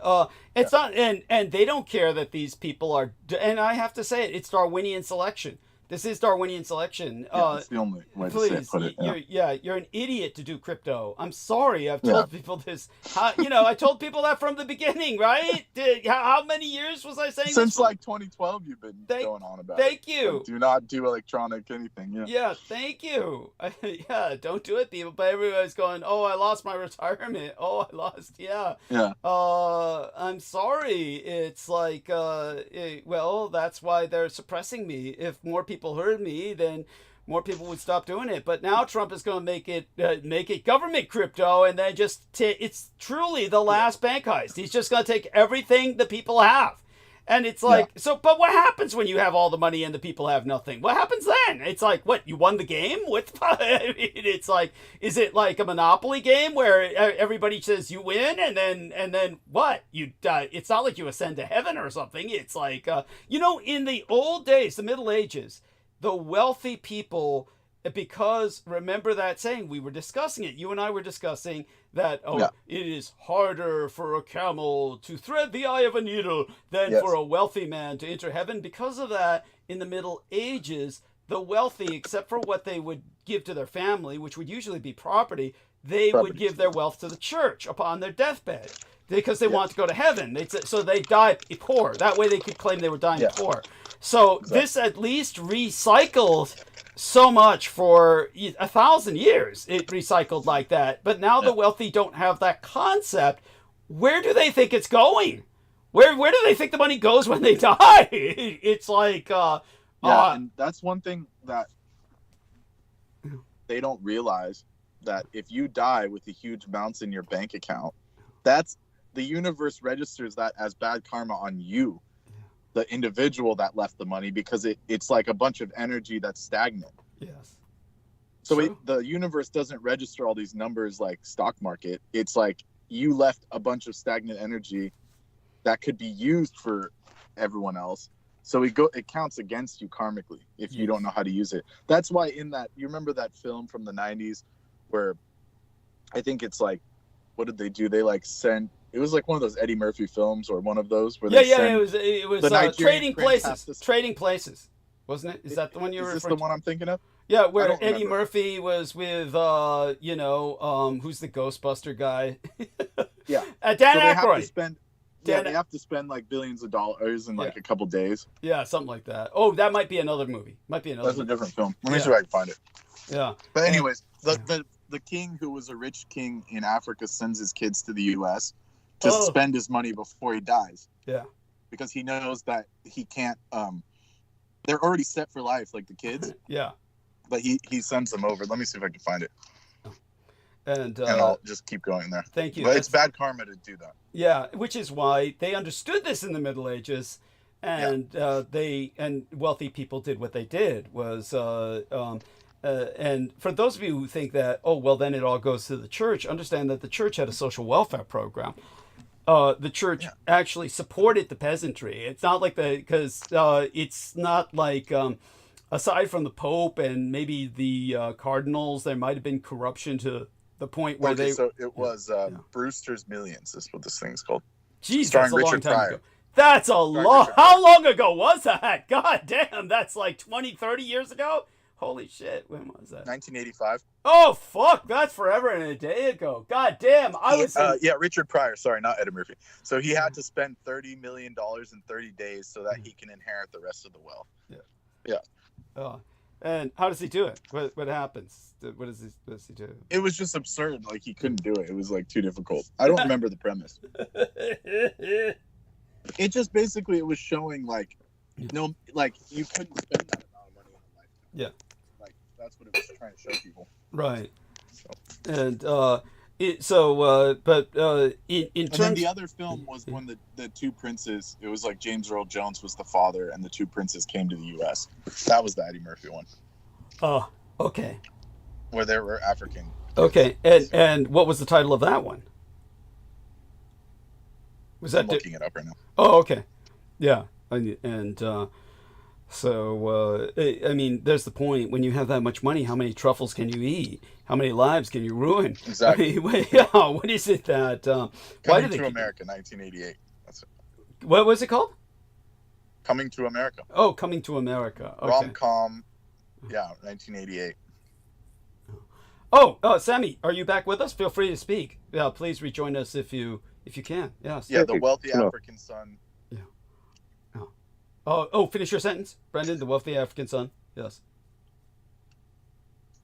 it's not. And they don't care that these people are. And I have to say it. It's Darwinian selection. This is Darwinian selection. Yeah, that's the only way to put it. Yeah. you're an idiot to do crypto. I'm sorry. I've told people this. I told people that from the beginning, right? How many years was I saying Since this? like 2012, you've been going on about it. Thank you. Like, do not do electronic anything. Yeah. Yeah, thank you. Yeah, don't do it, people. But everybody's going, oh, I lost my retirement. Oh, I lost, yeah. Yeah. I'm sorry. It's like, well, that's why they're suppressing me. If more people heard me, then more people would stop doing it. But now Trump is going to make it government crypto, and then just it's truly the last bank heist. He's just going to take everything the people have. And it's like, but what happens when you have all the money and the people have nothing? What happens then? It's like, what, you won the game? It's like, is it like a Monopoly game where everybody says you win and then what? It's not like you ascend to heaven or something. It's like, in the old days, the Middle Ages, the wealthy people, because remember that saying, we were discussing it. You and I were discussing that, it is harder for a camel to thread the eye of a needle than for a wealthy man to enter heaven. Because of that, in the Middle Ages, the wealthy, except for what they would give to their family, which would usually be property, they would give their wealth to the church upon their deathbed because they want to go to heaven. So they died poor. That way they could claim they were dying poor. So this at least recycled so much for 1,000 years. It recycled like that. But now the wealthy don't have that concept. Where do they think it's going? Where do they think the money goes when they die? It's like and that's one thing that they don't realize, that if you die with a huge amounts in your bank account, that's the universe registers that as bad karma on you, the individual that left the money, because it's like a bunch of energy that's stagnant. Yes. So the universe doesn't register all these numbers like stock market. It's like you left a bunch of stagnant energy that could be used for everyone else. So it counts against you karmically if you don't know how to use it. That's why you remember that film from the 90s where I think it's like, what did they do? They like sent, it was like one of those Eddie Murphy films or one of those where it was Trading Places. to... Trading Places, wasn't it? Is that the one you were Is this referring the one I'm thinking of? Yeah, where Eddie Murphy was with who's the Ghostbuster guy? Yeah. Dan Aykroyd. They have to spend like billions of dollars in like a couple days. Yeah, something like that. Oh, that might be another movie. That's a different film. Let me see if I can find it. Yeah. But anyways, the king who was a rich king in Africa sends his kids to the U.S. to spend his money before he dies. Yeah. Because he knows that he can't. They're already set for life, like the kids. Yeah. But he sends them over. Let me see if I can find it. And I'll just keep going there. Thank you. But it's bad karma to do that. Yeah, which is why they understood this in the Middle Ages, and and wealthy people did what they did was. And for those of you who think that, oh well, then it all goes to the church, understand that the church had a social welfare program. The church actually supported the peasantry. It's not like because it's not like. Aside from the Pope and maybe the cardinals, there might have been corruption to the point where So it was Brewster's Millions is what this thing's called. Jesus, starring that's a long Richard time Pryor. ago. That's a long. How long ago was that? God damn, that's like 20, 30 years ago. Holy shit, when was that? 1985. Oh fuck, that's forever and a day ago. God damn, I was. Richard Pryor. Sorry, not Eddie Murphy. So he had to spend $30 million in 30 days so that he can inherit the rest of the wealth. Yeah. And how does he do it? What happens? What does he do? It was just absurd. Like he couldn't do it. It was like too difficult. I don't remember the premise. It just basically it was showing like no, like you couldn't spend that amount of money in a lifetime. Yeah. Like that's what it was trying to show people. Right. So. And in And then the other film was when the two princes, it was like James Earl Jones was the father and the two princes came to the U.S. That was the Eddie Murphy one. Oh, okay. Where they were African. Okay, and what was the title of that one? Was that I'm looking it up right now. Oh, okay. Yeah, so, I mean, there's the point. When you have that much money, how many truffles can you eat? How many lives can you ruin? Exactly. I mean, what is it that... why Coming to America, 1988. That's it. What was it called? Coming to America. Oh, Coming to America. Okay. Rom-com, 1988. Oh, Sammy, are you back with us? Feel free to speak. Yeah, please rejoin us if you can. Yes. Yeah, the wealthy African son. Oh, finish your sentence, Brendan. The wealthy African son. Yes.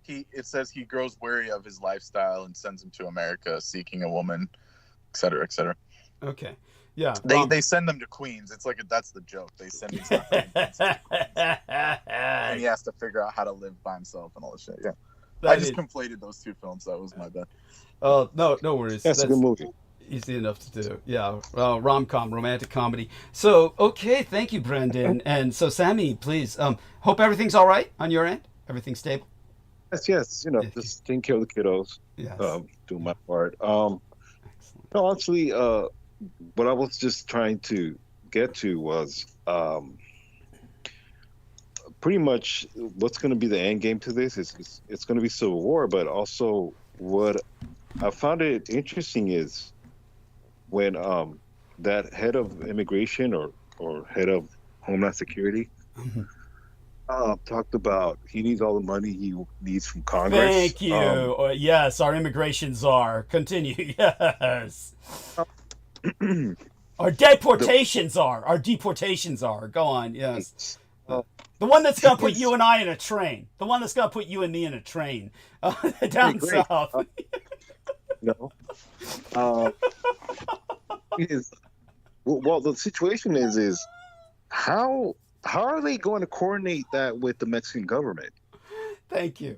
It says he grows weary of his lifestyle and sends him to America seeking a woman, et cetera, et cetera. Okay. Yeah. They send them to Queens. It's like that's the joke. They send him to Queens. And he has to figure out how to live by himself and all this shit. Yeah. I just conflated those two films. That was my bad. Oh, no worries. That's a good movie. Easy enough to do. Yeah. Rom-com, romantic comedy. So, okay. Thank you, Brendan. And so, Sammy, please, hope everything's all right on your end? Everything's stable? Yes. Just taking care of the kiddos. Yes. Doing my part. No, actually, what I was just trying to get to was pretty much what's going to be the end game to this. It's going to be civil war, but also what I found it interesting is when that head of immigration or head of Homeland Security talked about he needs all the money he needs from Congress. Thank you. Yes, our immigration czar. Continue. Yes. Our deportations are. Go on. Yes. The one that's going to put you and I in a train. The one that's going to put you and me in a train down south. Well, the situation is how are they going to coordinate that with the Mexican government? Thank you.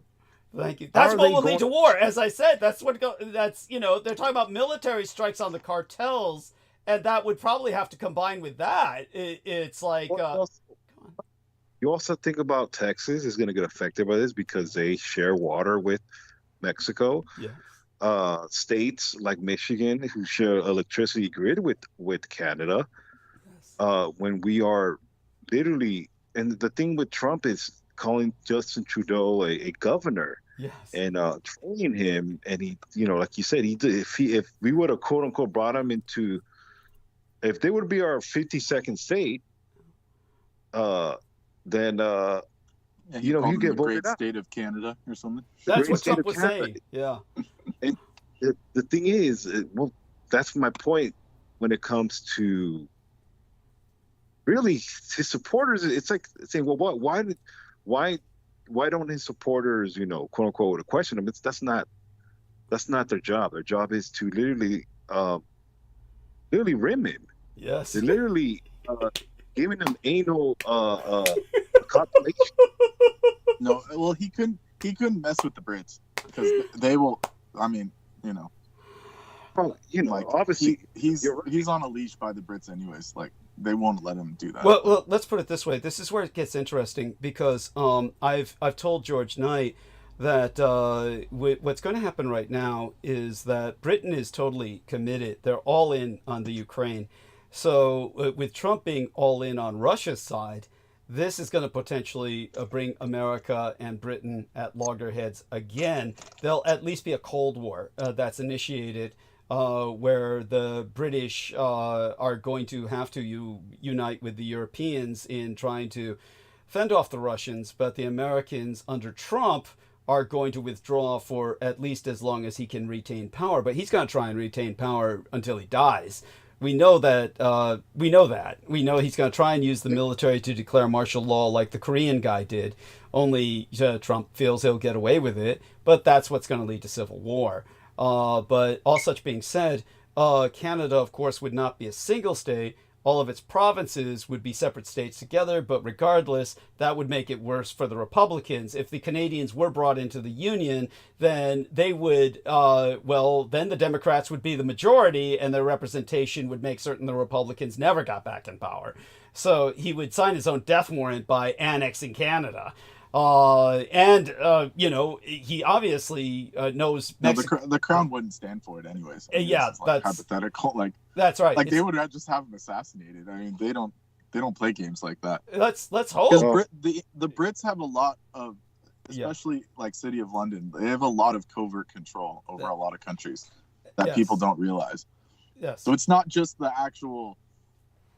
That's what will lead to war. As I said, they're talking about military strikes on the cartels, and that would probably have to combine with that. It's like. You also think about Texas is going to get affected by this because they share water with Mexico. Yeah. States like Michigan who share electricity grid with Canada. Yes. When we are literally, and the thing with Trump is calling Justin Trudeau a governor. Yes. And training him, and he, like you said, if we would have quote unquote brought him into, if they would be our 52nd state, then you get voted out. State of Canada or something. That's what Trump was saying. Yeah. And the thing is, well, that's my point when it comes to really his supporters. It's like saying, well, why don't his supporters, quote unquote, question him? That's not their job. Their job is to literally rim him. Yes. They're literally giving him anal copulation. No, well, he couldn't mess with the Brits because they will I mean, you know, Well, you know, like obviously, he's you're right. he's on a leash by the Brits anyways. Like they won't let him do that. Well, let's put it this way. This is where it gets interesting because I've told George Knight that what's going to happen right now is that Britain is totally committed. They're all in on the Ukraine. So with Trump being all in on Russia's side, this is going to potentially bring America and Britain at loggerheads again. There'll at least be a Cold War that's initiated where the British are going to have to unite with the Europeans in trying to fend off the Russians, but the Americans under Trump are going to withdraw for at least as long as he can retain power. But he's going to try and retain power until he dies. We know that. We know he's going to try and use the military to declare martial law like the Korean guy did. Only Trump feels he'll get away with it, but that's what's going to lead to civil war. But all such being said, Canada, of course, would not be a single state. All of its provinces would be separate states together, but regardless, that would make it worse for the Republicans. If the Canadians were brought into the Union, then they would, then the Democrats would be the majority, and their representation would make certain the Republicans never got back in power. So he would sign his own death warrant by annexing Canada. He obviously knows Mexico. The crown wouldn't stand for it anyways. I mean, Yeah, it's like hypothetical. Like that's right. Like they would just have him assassinated. I mean, they don't play games like that. Let's hope. Because the Brits have a lot of, especially like City of London, they have a lot of covert control over a lot of countries that people don't realize. Yes. So it's not just the actual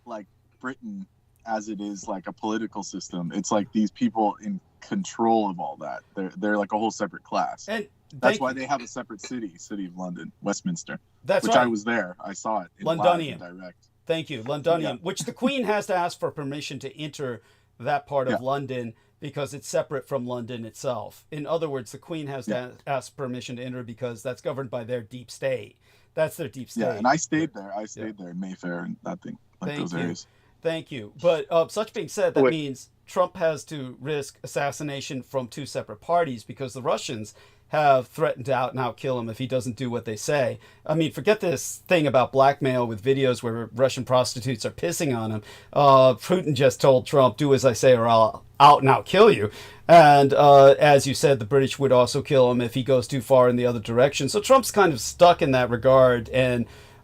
like Britain as it is like a political system. It's like these people in control of all that. They're like a whole separate class. And that's why they have a separate city of London, Westminster. That's which right. I was there. I saw it in Londonian. live and direct. Thank you, Londonian. Which the Queen has to ask for permission to enter that part of London because it's separate from London itself. In other words, the Queen has to ask permission to enter because that's governed by their deep state. That's their deep state. Yeah, and I stayed there. I stayed there in Mayfair and that thing, like those areas. Thank you. But such being said, that means Trump has to risk assassination from two separate parties because the Russians have threatened to out and out kill him if he doesn't do what they say. I mean, forget this thing about blackmail with videos where Russian prostitutes are pissing on him. Putin just told Trump, do as I say or I'll out and out kill you. And as you said, the British would also kill him if he goes too far in the other direction. So Trump's kind of stuck in that regard.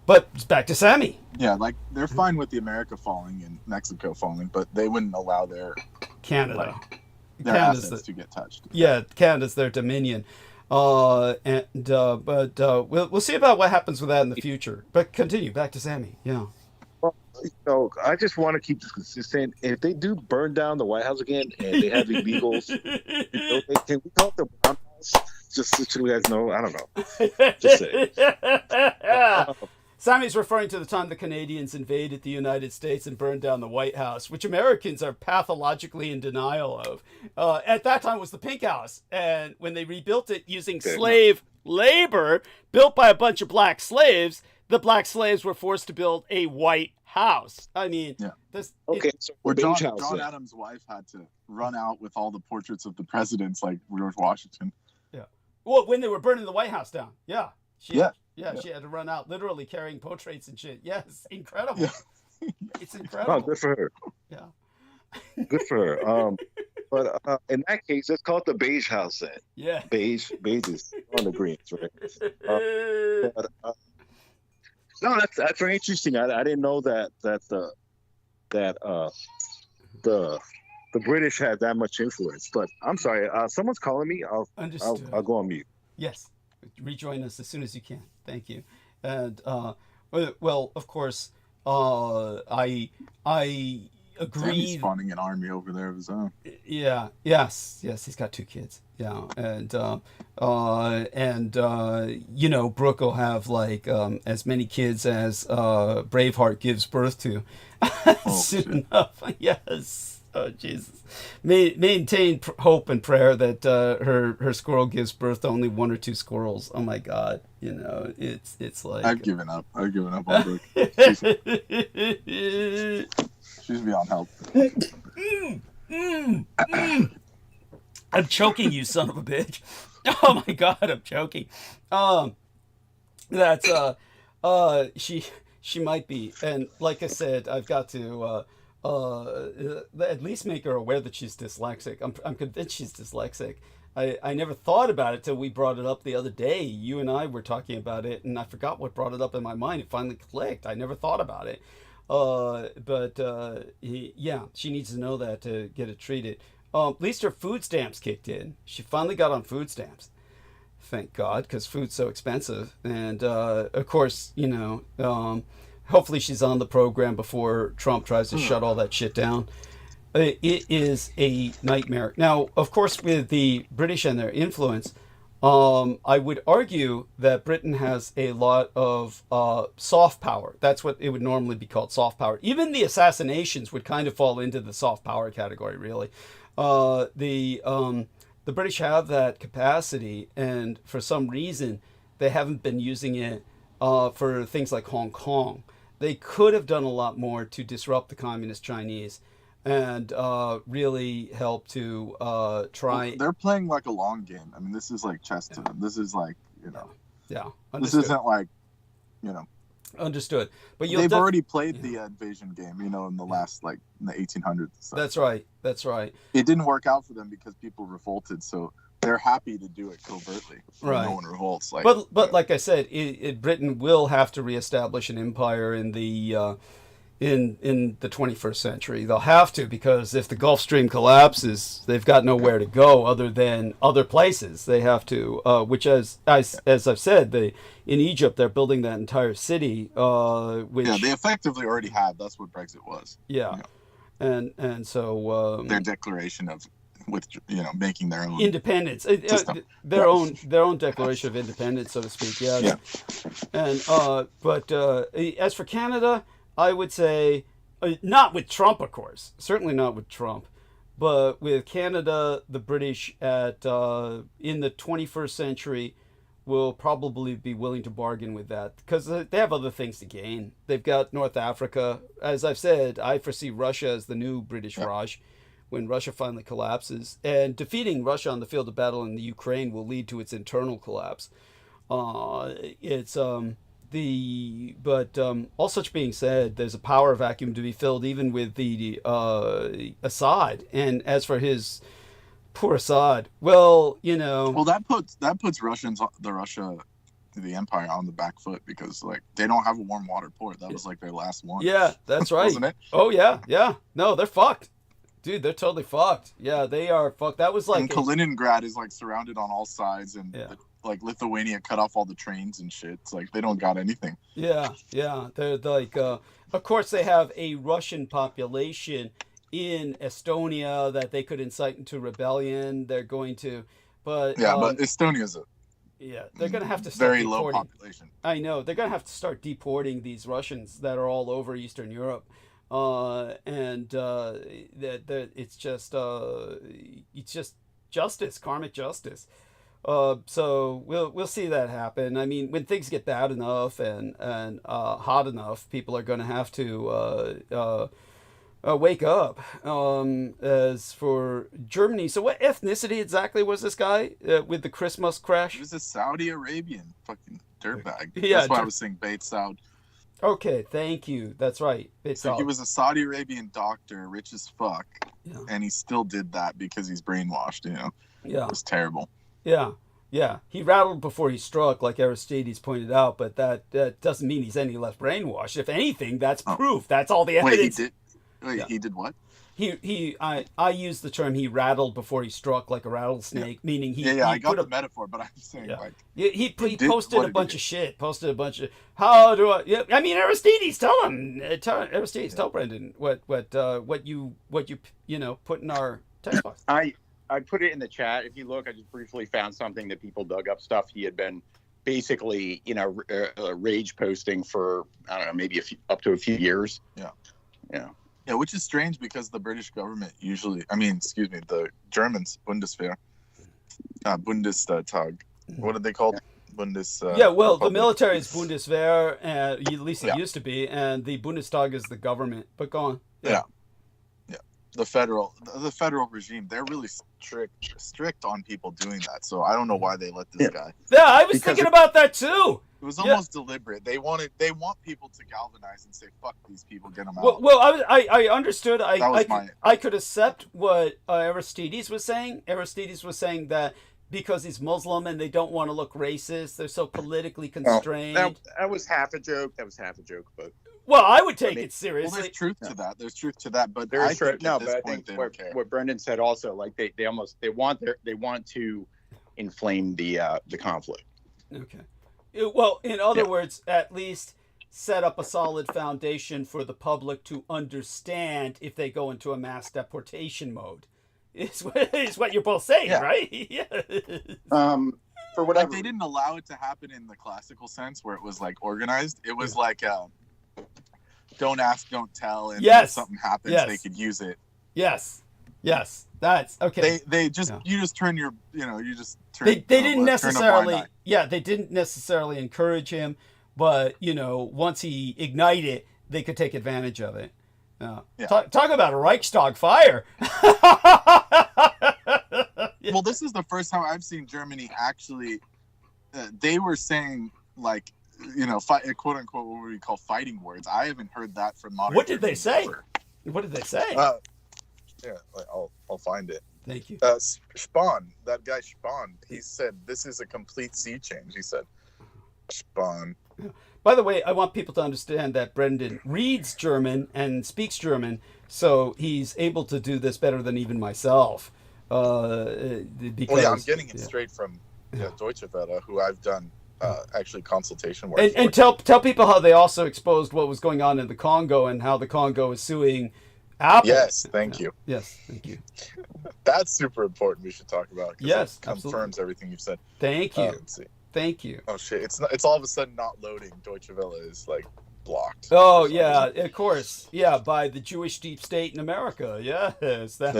But back to Sammy. Yeah, like they're fine with the America falling and Mexico falling, but they wouldn't allow their Canada. Their assets to get touched. Yeah, Canada's their dominion. We'll see about what happens with that in the future. But continue, back to Sammy. Yeah. Well, I just want to keep this consistent. If they do burn down the White House again and they have illegals, can we call it the Brown House? Just so you guys know, I don't know. Just say. Sammy's referring to the time the Canadians invaded the United States and burned down the White House, which Americans are pathologically in denial of. At that time, it was the Pink House. And when they rebuilt it using slave labor built by a bunch of black slaves, the black slaves were forced to build a White House. I mean, where John Adams' wife had to run out with all the portraits of the presidents like George Washington. Yeah. Well, when they were burning the White House down. Yeah. She had to run out literally carrying portraits and shit. Yes, incredible. Yeah. It's incredible. Oh, good for her. Yeah. Good for her. But in that case, let's call it the Beige House then. Yeah. Beige is on the greens, right? No, that's very interesting. I didn't know that the British had that much influence. But I'm sorry, someone's calling me. I'll go on mute. Yes, rejoin us as soon as you can. Thank you. And well, of course, I agree. He's spawning an army over there of his own. Yeah. Yes. He's got 2 kids. Yeah. And Brooke will have like as many kids as Braveheart gives birth to. Soon enough. Yes. Oh Jesus! Maintain hope and prayer that her squirrel gives birth to only 1 or 2 squirrels. Oh my God! It's like I've given up. I've given up on Brooke. She's beyond help. I'm choking you, son of a bitch. Oh my God, I'm joking. That's she might be, and like I said, I've got to at least make her aware that she's dyslexic. I'm convinced she's dyslexic. I never thought about it till we brought it up the other day. You and I were talking about it, and I forgot what brought it up in my mind. It finally clicked. I never thought about it. Yeah, she needs to know that to get it treated. At least her food stamps kicked in. She finally got on food stamps. Thank God, because food's so expensive. And of course, you know, hopefully she's on the program before Trump tries to shut all that shit down. It is a nightmare. Now, of course, with the British and their influence, I would argue that Britain has a lot of soft power. That's what it would normally be called, soft power. Even the assassinations would kind of fall into the soft power category, really. The British have that capacity, and for some reason, they haven't been using it for things like Hong Kong. They could have done a lot more to disrupt the communist Chinese and really help to try. Well, they're playing like a long game. I mean, this is like chess to them. This is like, you know. Yeah. This isn't like, you know. Understood. But they've already played the invasion game, you know, in the last, like, in the 1800s. So. That's right. That's right. It didn't work out for them because people revolted, so they're happy to do it covertly. Right. No one revolts. Like, but like I said, Britain will have to reestablish an empire in the in the 21st century. They'll have to, because if the Gulf Stream collapses, they've got nowhere to go other than other places. They have to, which as I've said, in Egypt they're building that entire city. Which yeah, they effectively already have. That's what Brexit was. Yeah, you know. and so their declaration of making their own independence, their own declaration of independence, so to speak. Yeah. And but as for Canada, I would say, not with Trump, of course, certainly not with Trump, but with Canada, the British in the 21st century will probably be willing to bargain with that, because they have other things to gain. They've got North Africa. As I've said, I foresee Russia as the new British Raj when Russia finally collapses, and defeating Russia on the field of battle in the Ukraine will lead to its internal collapse. But all such being said, there's a power vacuum to be filled even with the Assad. And as for his poor Assad, well, you know, well, that puts the empire on the back foot, because like they don't have a warm water port. That was like their last one. Yeah, that's right. Wasn't it? Oh yeah. No, they're fucked. Dude, they're totally fucked. Yeah, they are fucked. That was like... And Kaliningrad is like surrounded on all sides, and like Lithuania cut off all the trains and shit. It's like they don't got anything. Yeah. They're like... of course, they have a Russian population in Estonia that they could incite into rebellion. They're going to... But but Estonia's they're going to have to start very deporting. Low population. I know. They're going to have to start deporting these Russians that are all over Eastern Europe. It's just justice, karmic justice. So we'll see that happen. I mean, when things get bad enough and hot enough, people are going to have to wake up. As for Germany, so what ethnicity exactly was this guy with the Christmas crash? He was a Saudi Arabian fucking dirtbag. Yeah, that's why I was saying Beit Saud. Okay, thank you. That's right. So he was a Saudi Arabian doctor, rich as fuck, and he still did that because he's brainwashed, you know? Yeah. It was terrible. Yeah. He rattled before he struck, like Aristides pointed out, but that doesn't mean he's any less brainwashed. If anything, that's proof. That's all the evidence. He did what? I use the term he rattled before he struck, like a rattlesnake, meaning he I got the metaphor, but I'm saying he posted a bunch of shit. How do I? I mean, Aristides, tell Brendan what you put in our text box. I put it in the chat. If you look, I just briefly found something that people dug up stuff he had been basically rage posting for, I don't know, maybe up to a few years. Yeah, which is strange because the British government the Germans, Bundeswehr, Bundestag, what are they called? The military is Bundeswehr, at least it used to be, and the Bundestag is the government. But go on. Yeah. The federal regime, they're really strict on people doing that. So I don't know why they let this guy. Yeah, I was thinking about that too. It was almost deliberate. They want people to galvanize and say, "Fuck these people, get them out." Well, I understood. I could accept what Aristides was saying. Aristides was saying that because he's Muslim and they don't want to look racist, they're so politically constrained. That was half a joke. But well, I would take it seriously. Well, there's truth to that. There's truth to that, but there's I think what Brendan said also, like they want to inflame the conflict. Okay. Well, in other words, at least set up a solid foundation for the public to understand if they go into a mass deportation mode. Is what you're both saying, right? Yeah. For whatever, they didn't allow it to happen in the classical sense where it was like organized. It was like don't ask, don't tell, and if something happens, they could use it. Yes. That's okay. They just you just turn your they didn't necessarily they didn't necessarily encourage him, but once he ignited, they could take advantage of it. Talk about a Reichstag fire. Well, this is the first time I've seen Germany actually. They were saying like quote unquote what we call fighting words. I haven't heard that from modern. What did they say? What did they say? I'll find it. Thank you. Spahn, that guy Spahn, he said this is a complete sea change. He said, Spahn. By the way, I want people to understand that Brendan reads German and speaks German, so he's able to do this better than even myself. Because, I'm getting it straight from Deutsche Welle, who I've done actually consultation work. And tell people how they also exposed what was going on in the Congo and how the Congo is suing Apple. Yes, thank you. Yes, thank you. That's super important. We should talk about. Yes, it confirms everything you've said. Thank you. Let's see. Thank you. Oh shit! It's all of a sudden not loading. Deutsche Welle is like blocked. Oh yeah, of course. Yeah, by the Jewish deep state in America. Yes, that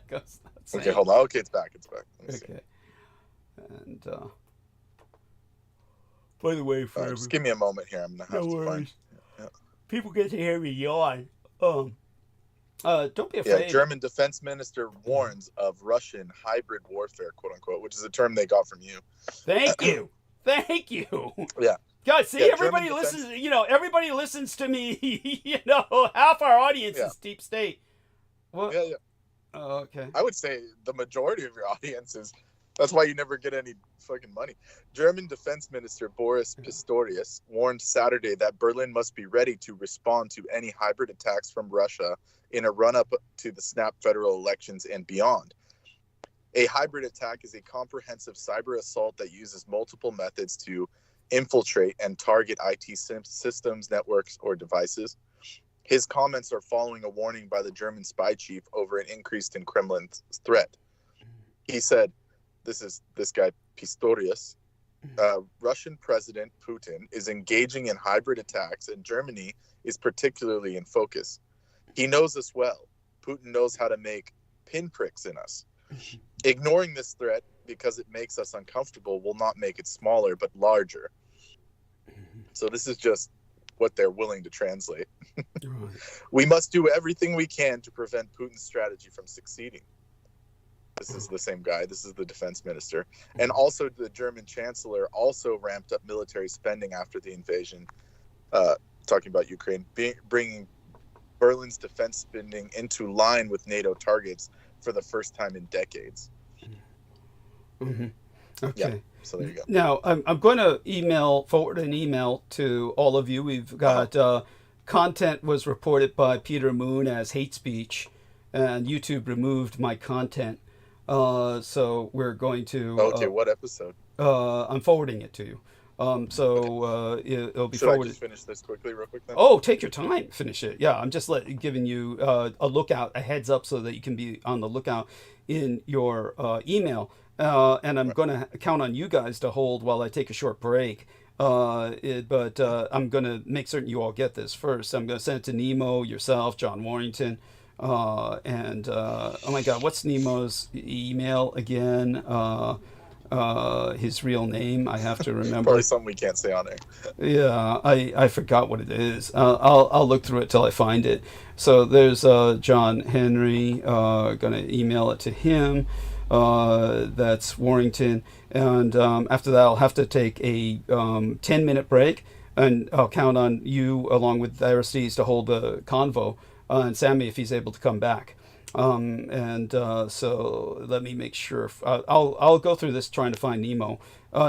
goes. Okay, hold on. Okay, it's back. Okay. And by the way, just give me a moment here. I'm gonna have to find. Yeah. People get to hear me yawn. Don't be afraid. Yeah, German defense minister warns of Russian hybrid warfare, quote unquote, which is a term they got from you. Thank you. Yeah. God, see, everybody listens. Everybody listens to me. Half our audience is deep state. Well, yeah. Oh, okay. I would say the majority of your audience is. That's why you never get any fucking money. German Defense Minister Boris Pistorius warned Saturday that Berlin must be ready to respond to any hybrid attacks from Russia in a run-up to the snap federal elections and beyond. A hybrid attack is a comprehensive cyber assault that uses multiple methods to infiltrate and target IT systems, networks, or devices. His comments are following a warning by the German spy chief over an increase in Kremlin's threat. He said, this guy Pistorius, Russian President Putin is engaging in hybrid attacks, and Germany is particularly in focus. He knows us well. Putin knows how to make pinpricks in us. Ignoring this threat because it makes us uncomfortable will not make it smaller, but larger. So this is just what they're willing to translate. We must do everything we can to prevent Putin's strategy from succeeding. This is the same guy. This is the defense minister. And also the German chancellor also ramped up military spending after the invasion, talking about Ukraine, bringing Berlin's defense spending into line with NATO targets for the first time in decades. Mm-hmm. Okay. Yeah, so there you go. Now, I'm going to forward an email to all of you. We've got content was reported by Peter Moon as hate speech, and YouTube removed my content. So we're going to. Okay, what episode? I'm forwarding it to you. So it'll be forwarded. I just finish this quickly, real quick then? Oh, take your time, finish it. Yeah, I'm just giving you a heads up so that you can be on the lookout in your email. And I'm going to count on you guys to hold while I take a short break. But I'm going to make certain you all get this first. I'm going to send it to Nemo, yourself, John Warrington. Oh my God, what's Nemo's email again? his real name. I have to remember. Probably something we can't say on air. Yeah, I forgot what it is. I'll look through it till I find it. So there's John Henry. Gonna email it to him. That's Warrington. And after that, I'll have to take a 10-minute break, and I'll count on you along with Aristides to hold the convo, and Sammy if he's able to come back. So let me make sure. I'll go through this trying to find Nemo.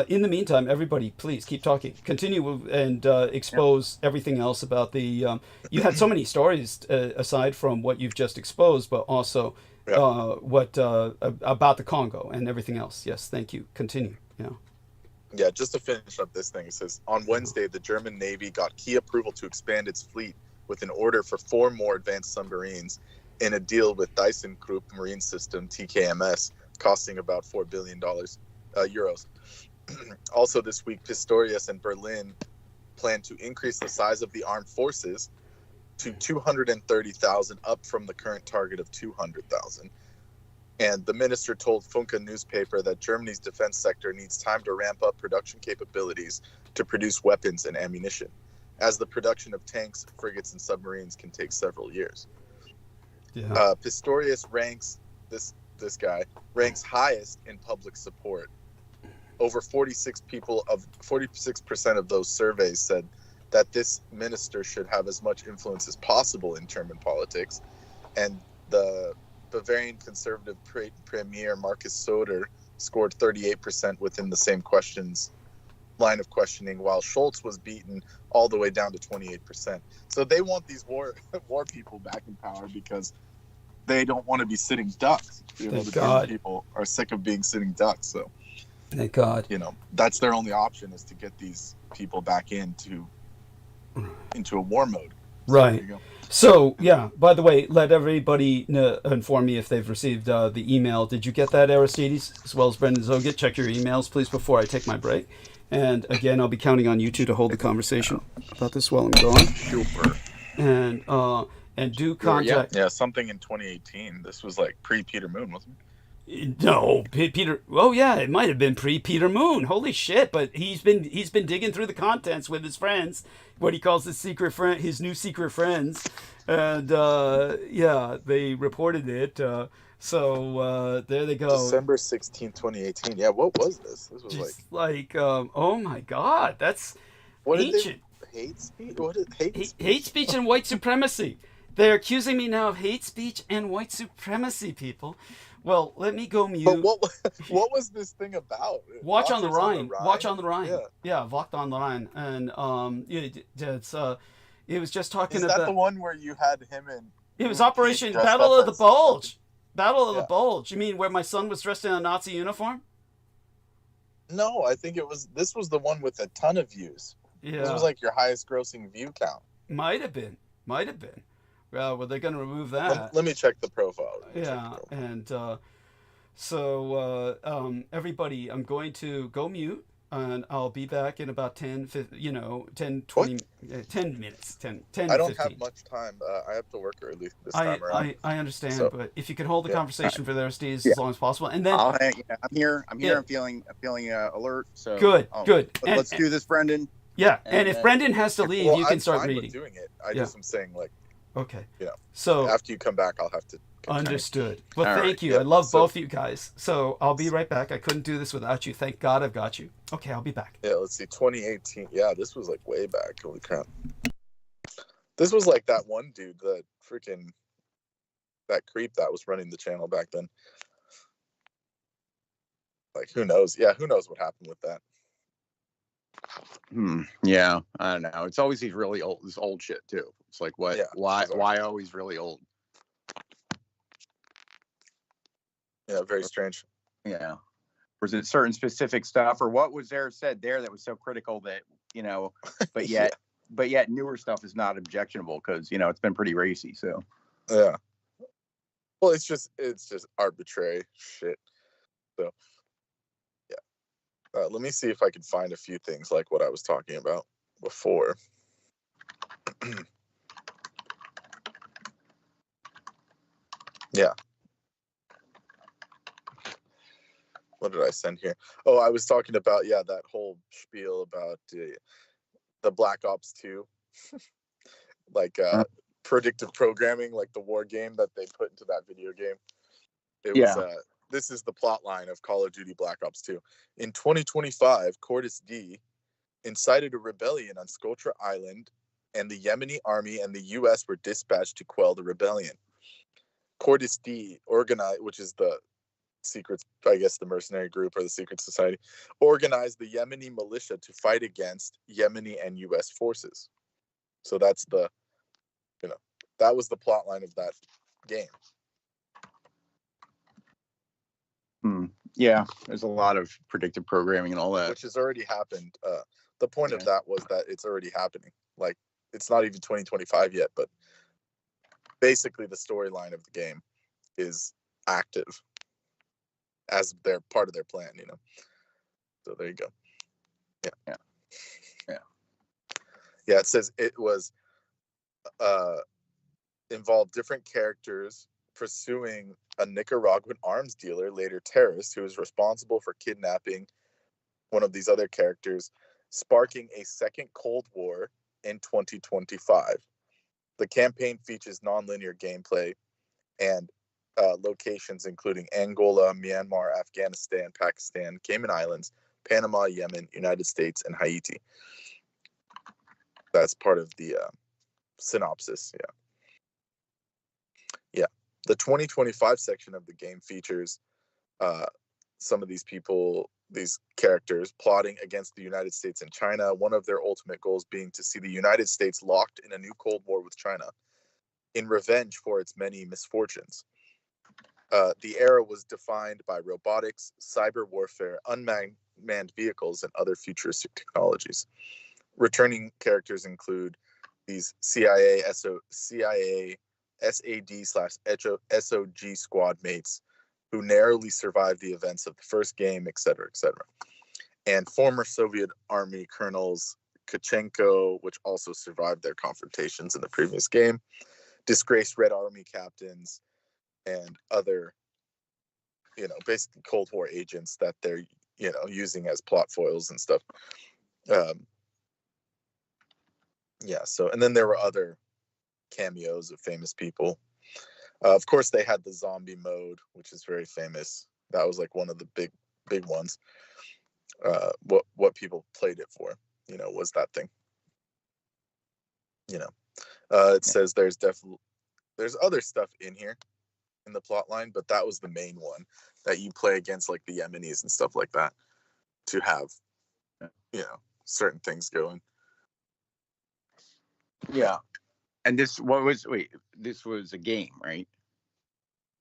In the meantime, everybody, please keep talking. Continue and expose everything else about the. You had so many stories aside from what you've just exposed, but also what about the Congo and everything else. Yes, thank you. Continue. Yeah. Yeah, just to finish up this thing, it says on Wednesday the German Navy got key approval to expand its fleet with an order for 4 more advanced submarines in a deal with ThyssenKrupp Marine System (TKMS), costing about $4 billion euros. Also this week, Pistorius and Berlin plan to increase the size of the armed forces to 230,000, up from the current target of 200,000. And the minister told Funke newspaper that Germany's defense sector needs time to ramp up production capabilities to produce weapons and ammunition, as the production of tanks, frigates, and submarines can take several years. Yeah. Pistorius ranks, this guy ranks highest in public support. Over 46% of those surveys said that this minister should have as much influence as possible in German politics. And the Bavarian conservative premier Markus Söder scored 38% within the same line of questioning, while Scholz was beaten all the way down to 28%. So they want these war people back in power because they don't want to be sitting ducks. The German people are sick of being sitting ducks. So thank God. That's their only option, is to get these people back into a war mode. So right. So, yeah, by the way, let everybody inform me if they've received the email. Did you get that, Aristides, as well as Brendan Zogit? Check your emails, please, before I take my break. And, again, I'll be counting on you two to hold the conversation about this while I'm gone. Sure. And do contact... Yeah, something in 2018. This was like pre-Peter Moon, wasn't it? No, Peter. Oh yeah, it might have been pre-Peter Moon. Holy shit! But he's been digging through the contents with his friends, what he calls his new secret friends, and they reported it. So there they go. December 16, 2018. Yeah, what was this? This was just oh my God, that's ancient. Hate speech? What is hate speech? Hate speech and white supremacy. They're accusing me now of hate speech and white supremacy, people. Well, let me go mute. But what was this thing about? Watch on the Rhine. Watch on the Rhine. Yeah, Wacht on the Rhine. And it was just talking about... Is that the one where you had him in... It was Operation Battle of the Bulge. Battle of the Bulge. You mean where my son was dressed in a Nazi uniform? No, I think this was the one with a ton of views. Yeah. This was like your highest grossing view count. Might have been. Well, they're going to remove that. Let me check the profile. And everybody, I'm going to go mute, and I'll be back in about 10 minutes. 10 I don't have much time. I have to work early this time around. I understand, but if you could hold the conversation for the rest of as long as possible, and then I'm here. I'm feeling alert. So good. Let's do this, Brendan. Yeah, and if Brendan has to leave, you can start reading. I'm doing it. I just am saying, okay. So after you come back, I'll have to. Understood. Well, thank you. I love both of you guys. So I'll be right back. I couldn't do this without you. Thank God I've got you. Okay, I'll be back. Yeah, let's see. 2018. Yeah, this was way back. Holy crap. This was like that one dude, that creep that was running the channel back then. Who knows? Yeah, who knows what happened with that? Yeah, I don't know. It's always this old shit too. It's like, what? Yeah, why always really old? Yeah, very strange. Yeah. Was it certain specific stuff, or what was said there that was so critical that, but yet newer stuff is not objectionable because, it's been pretty racy. So. Yeah. Well, it's just arbitrary shit. So. Let me see if I can find a few things like what I was talking about before. Yeah. what did I send here? Oh, I was talking about, that whole spiel about the Black Ops 2, like predictive programming, like the war game that they put into that video game. It was this is the plot line of Call of Duty Black Ops 2. In 2025, Cordis D incited a rebellion on Scotra Island, and the Yemeni army and the U.S. were dispatched to quell the rebellion. Cordis D organized, which is the secret, I guess the mercenary group or the secret society, organized the Yemeni militia to fight against Yemeni and U.S. forces. So that's the, that was the plot line of that game. Yeah, there's a lot of predictive programming and all that. Which has already happened. The point of that was that it's already happening. Like, it's not even 2025 yet, but basically the storyline of the game is active as they're part of their plan, So there you go. Yeah, it says it was involved different characters pursuing a Nicaraguan arms dealer, later terrorist, who was responsible for kidnapping one of these other characters, sparking a second Cold War in 2025. The campaign features non-linear gameplay and locations including Angola, Myanmar, Afghanistan, Pakistan, Cayman Islands, Panama, Yemen, United States, and Haiti. That's part of the synopsis. The 2025 section of the game features some of these people, these characters, plotting against the United States and China, one of their ultimate goals being to see the United States locked in a new Cold War with China in revenge for its many misfortunes. The era was defined by robotics, cyber warfare, unmanned vehicles, and other futuristic technologies. Returning characters include these CIA SAD/SOG squad mates who narrowly survived the events of the first game, etc., etc. And former Soviet Army colonels Kachenko, which also survived their confrontations in the previous game, disgraced Red Army captains, and other, basically Cold War agents that they're, using as plot foils and stuff. So, and then there were other cameos of famous people. Of course, they had the zombie mode, which is very famous. That was like one of the big ones. What people played it for, was that thing. It says there's other stuff in here in the plot line, but that was the main one, that you play against like the Yemenis and stuff like that to have, certain things going. Yeah. And this was a game, right?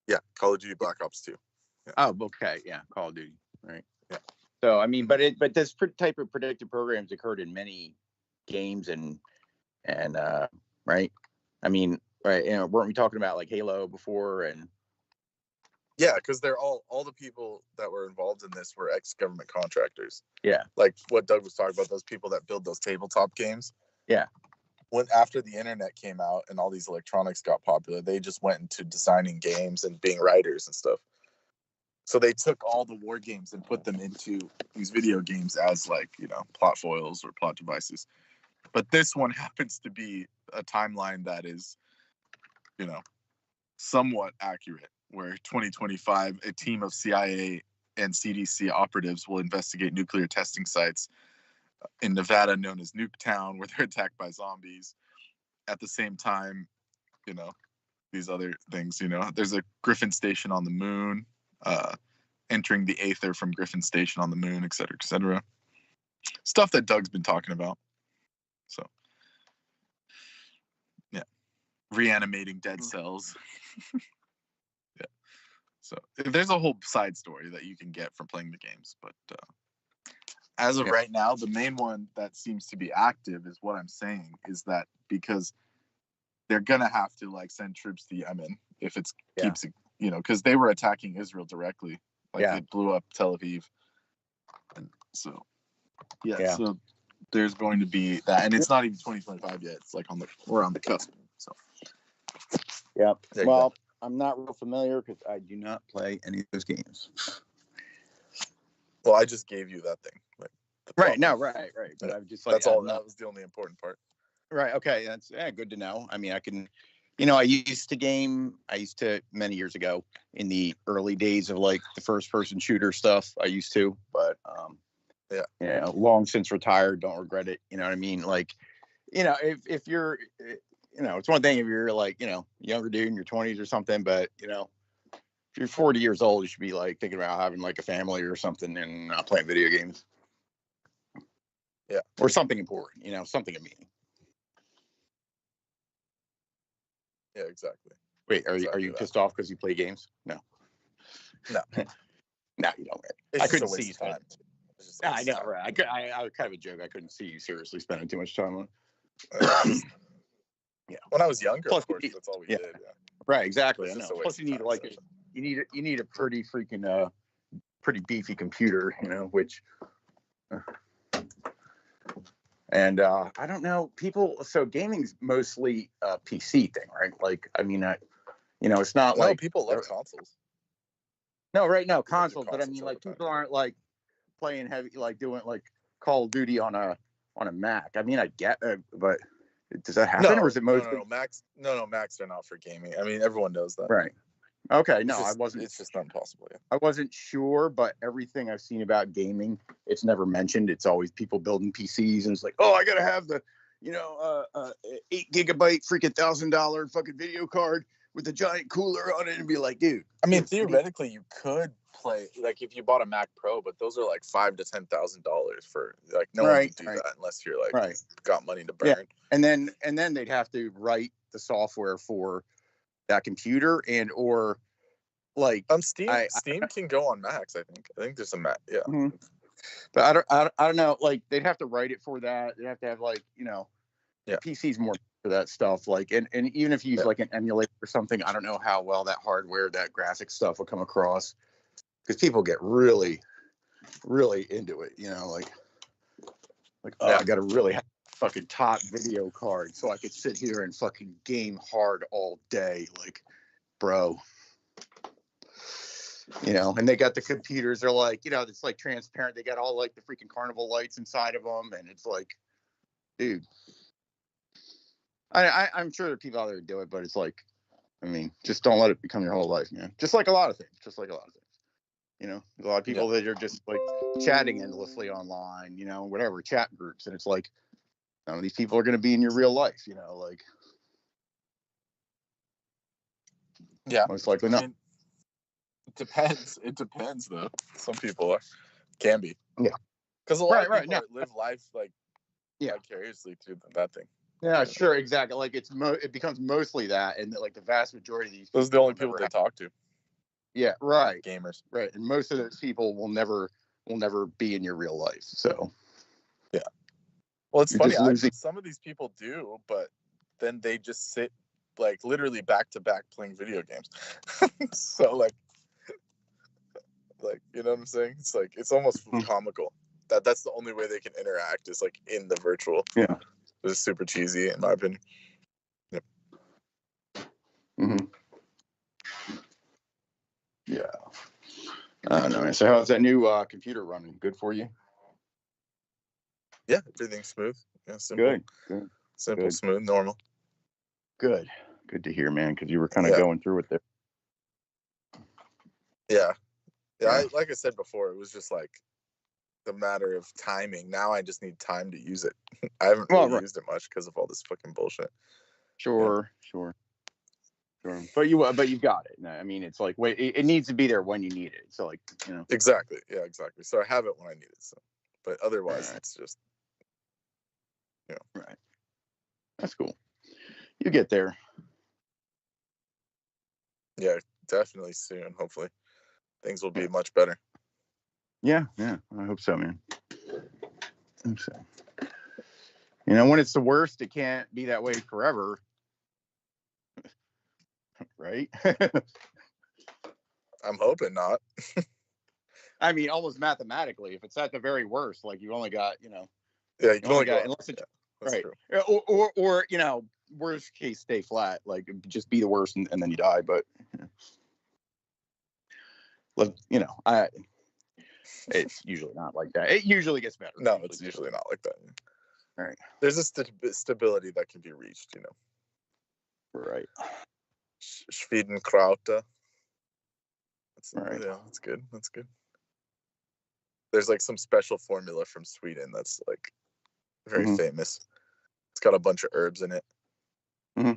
Yeah, Call of Duty Black Ops 2. Yeah. Oh, okay. Yeah, Call of Duty, right? Yeah. So I mean, but this type of predictive programs occurred in many games and right? I mean, right? Weren't we talking about like Halo before? And yeah, because they're all the people that were involved in this were ex-government contractors. Yeah. Like what Doug was talking about, those people that build those tabletop games. Yeah. When after the internet came out and all these electronics got popular, they just went into designing games and being writers and stuff. So they took all the war games and put them into these video games as like, plot foils or plot devices. But this one happens to be a timeline that is, somewhat accurate, where 2025, a team of CIA and CDC operatives will investigate nuclear testing sites in Nevada known as Nuketown, where they're attacked by zombies. At the same time, these other things, there's a Griffin station on the moon, entering the Aether from Griffin station on the moon, et cetera, et cetera. Stuff that Doug's been talking about. So, yeah. Reanimating dead cells. Yeah. So there's a whole side story that you can get from playing the games, but as of right now, the main one that seems to be active is what I'm saying, is that because they're gonna have to like send troops to Yemen if it keeps, because they were attacking Israel directly, they blew up Tel Aviv, and so so there's going to be that, and it's not even 2025 yet. It's like we're on the cusp. So well, I'm not real familiar because I do not play any of those games. Well, I just gave you that thing. Like, Right. No. Right. But Yeah. I'm just like, That's all. That was the only important part. Right. Okay. That's good to know. I mean, I can, I used to many years ago in the early days of like the first person shooter stuff. I used to, but long since retired. Don't regret it. You know what I mean? Like, if you're, it's one thing if you're like, younger dude in your 20s or something, but if you're 40 years old, you should be like thinking about having like a family or something and not playing video games. Yeah. Or something important, something of meaning. Yeah, exactly. Wait, are you pissed off because you play games? No. No. No, you don't. It's I couldn't just a see waste you. of time. I know, right? I was kind of a joke. I couldn't see you seriously spending too much time on it. Yeah. When I was younger, Plus, of course, that's all we did. Yeah. Right, exactly. I It's know. just a Plus, waste you of need time, you need a pretty freaking pretty beefy computer, which. And I don't know, so gaming's mostly a PC thing, right? Like, I mean, it's not like people love consoles. No, right now consoles, but I consoles mean, all like the time. people aren't like playing heavy, like doing like Call of Duty on a Mac. I mean, I get it, but does that happen, or is it mostly? No, Macs are not for gaming. I mean, everyone knows that. Right. Okay. No, I wasn't. It's just not possible. Yeah. I wasn't sure, but everything I've seen about gaming, it's never mentioned. It's always people building PCs, and it's like, oh, I gotta have the, 8 gigabyte freaking $1,000 fucking video card with a giant cooler on it, and be like, dude. I mean, theoretically, you could play like if you bought a Mac Pro, but those are like $5,000 to $10,000 for like no one would do that unless you're like got money to burn. Yeah. And then they'd have to write the software for that computer or like Steam can go on Macs. I think there's a Mac. Yeah. Mm-hmm. But I don't know. Like they'd have to write it for that. They'd have to have like PC's more for that stuff. Like and even if you use like an emulator or something, I don't know how well that hardware, that graphic stuff will come across, because people get really, really into it. I got to really have a fucking top video card so I could sit here and fucking game hard all day. Like, bro. And they got the computers. They're like, it's like transparent. They got all like the freaking carnival lights inside of them, and it's like, dude. I'm sure there are people out there who do it, but it's like, I mean, just don't let it become your whole life, man. Just like a lot of things. A lot of people that are just like chatting endlessly online, whatever chat groups, and it's like, none of these people are going to be in your real life, like. Yeah, most likely not. I mean, it depends though. Some people can be. Yeah. Because a lot of people live life like vicariously through that thing. Yeah, sure, exactly. Like it becomes mostly that, and like the vast majority of these those are the only people they talk to. Yeah, right. Gamers. Right. And most of those people will never be in your real life. So yeah. Well, it's funny. Some of these people do, but then they just sit like literally back to back playing video games. So like you know what I'm saying? It's like it's almost comical. That's the only way they can interact is like in the virtual. Yeah. It's super cheesy in my opinion. Yep. Mm-hmm. Yeah. I don't know, man. So how's that new computer running? Good for you? Yeah, everything's smooth. Yeah, simple. Good. Simple, smooth, normal. Good to hear, man, because you were kind of going through it there. Yeah. Like I said before, it was just like the matter of timing. Now I just need time to use it. I haven't really used it much because of all this fucking bullshit. Sure. But you've got it. I mean, it's like it needs to be there when you need it. So like, Exactly. Yeah, exactly. So I have it when I need it. So, but otherwise, it's just, Right. That's cool. You get there. Yeah, definitely soon. Hopefully, things will be much better. Yeah. I hope so, man. I hope so. When it's the worst, it can't be that way forever. Right? I'm hoping not. I mean, almost mathematically, if it's at the very worst, like you only got, Yeah, you can only got unless it's right. True. Or worst case, stay flat, like just be the worst and then you die. But It's usually not like that. It usually gets better. No, it's usually not like that. All right. There's a stability that can be reached, Right. Schwedenkraute. Right. Yeah, that's good. That's good. There's like some special formula from Sweden that's like very famous. It's got a bunch of herbs in it. Yeah.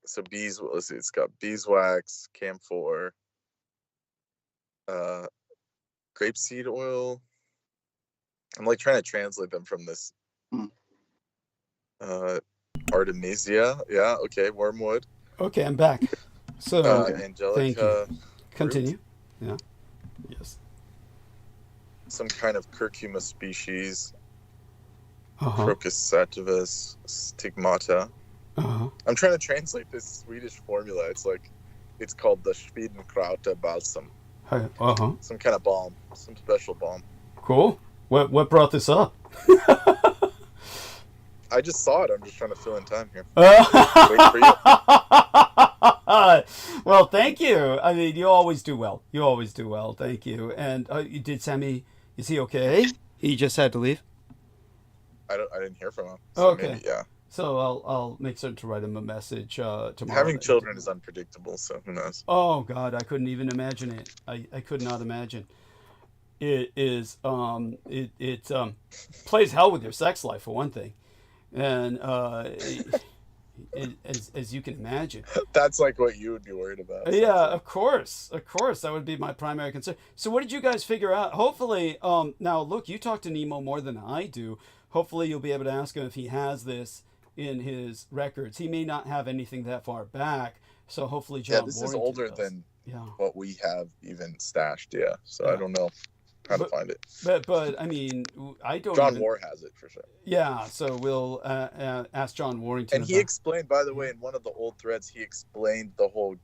So let's see, it's got beeswax, camphor, grapeseed oil. I'm like trying to translate them from this. Artemisia. Yeah. Okay. Wormwood. Okay, I'm back. So Angelica. thank you. Fruit. Continue. Yeah. Yes. Some kind of curcuma species. Uh-huh. Crocus sativus stigmata. Uh-huh. I'm trying to translate this Swedish formula. It's called the Schwedenkraute balsam. Uh-huh. Some kind of balm. Some special balm. Cool. What brought this up? I just saw it. I'm just trying to fill in time here. Wait for you. Well, thank you. I mean, you always do well. You always do well. Thank you. And you did Sammy. Is he okay? He just had to leave. I didn't hear from him. So Okay. Maybe, yeah. So I'll make certain to write him a message tomorrow. Having children is unpredictable, so who knows? Oh God, I couldn't even imagine it. I could not imagine. It is it plays hell with your sex life for one thing, and as you can imagine. That's like what you would be worried about. Yeah, of course, that would be my primary concern. So what did you guys figure out? Hopefully, now look, you talk to Nemo more than I do. Hopefully you'll be able to ask him if he has this in his records. He may not have anything that far back, so hopefully John this Warrington is older does. than what we have even stashed, so I don't know how to find it. But I mean, I don't John War has it for sure. Yeah, so we'll ask John Warrington. And he explained, by the way, in one of the old threads, he explained the whole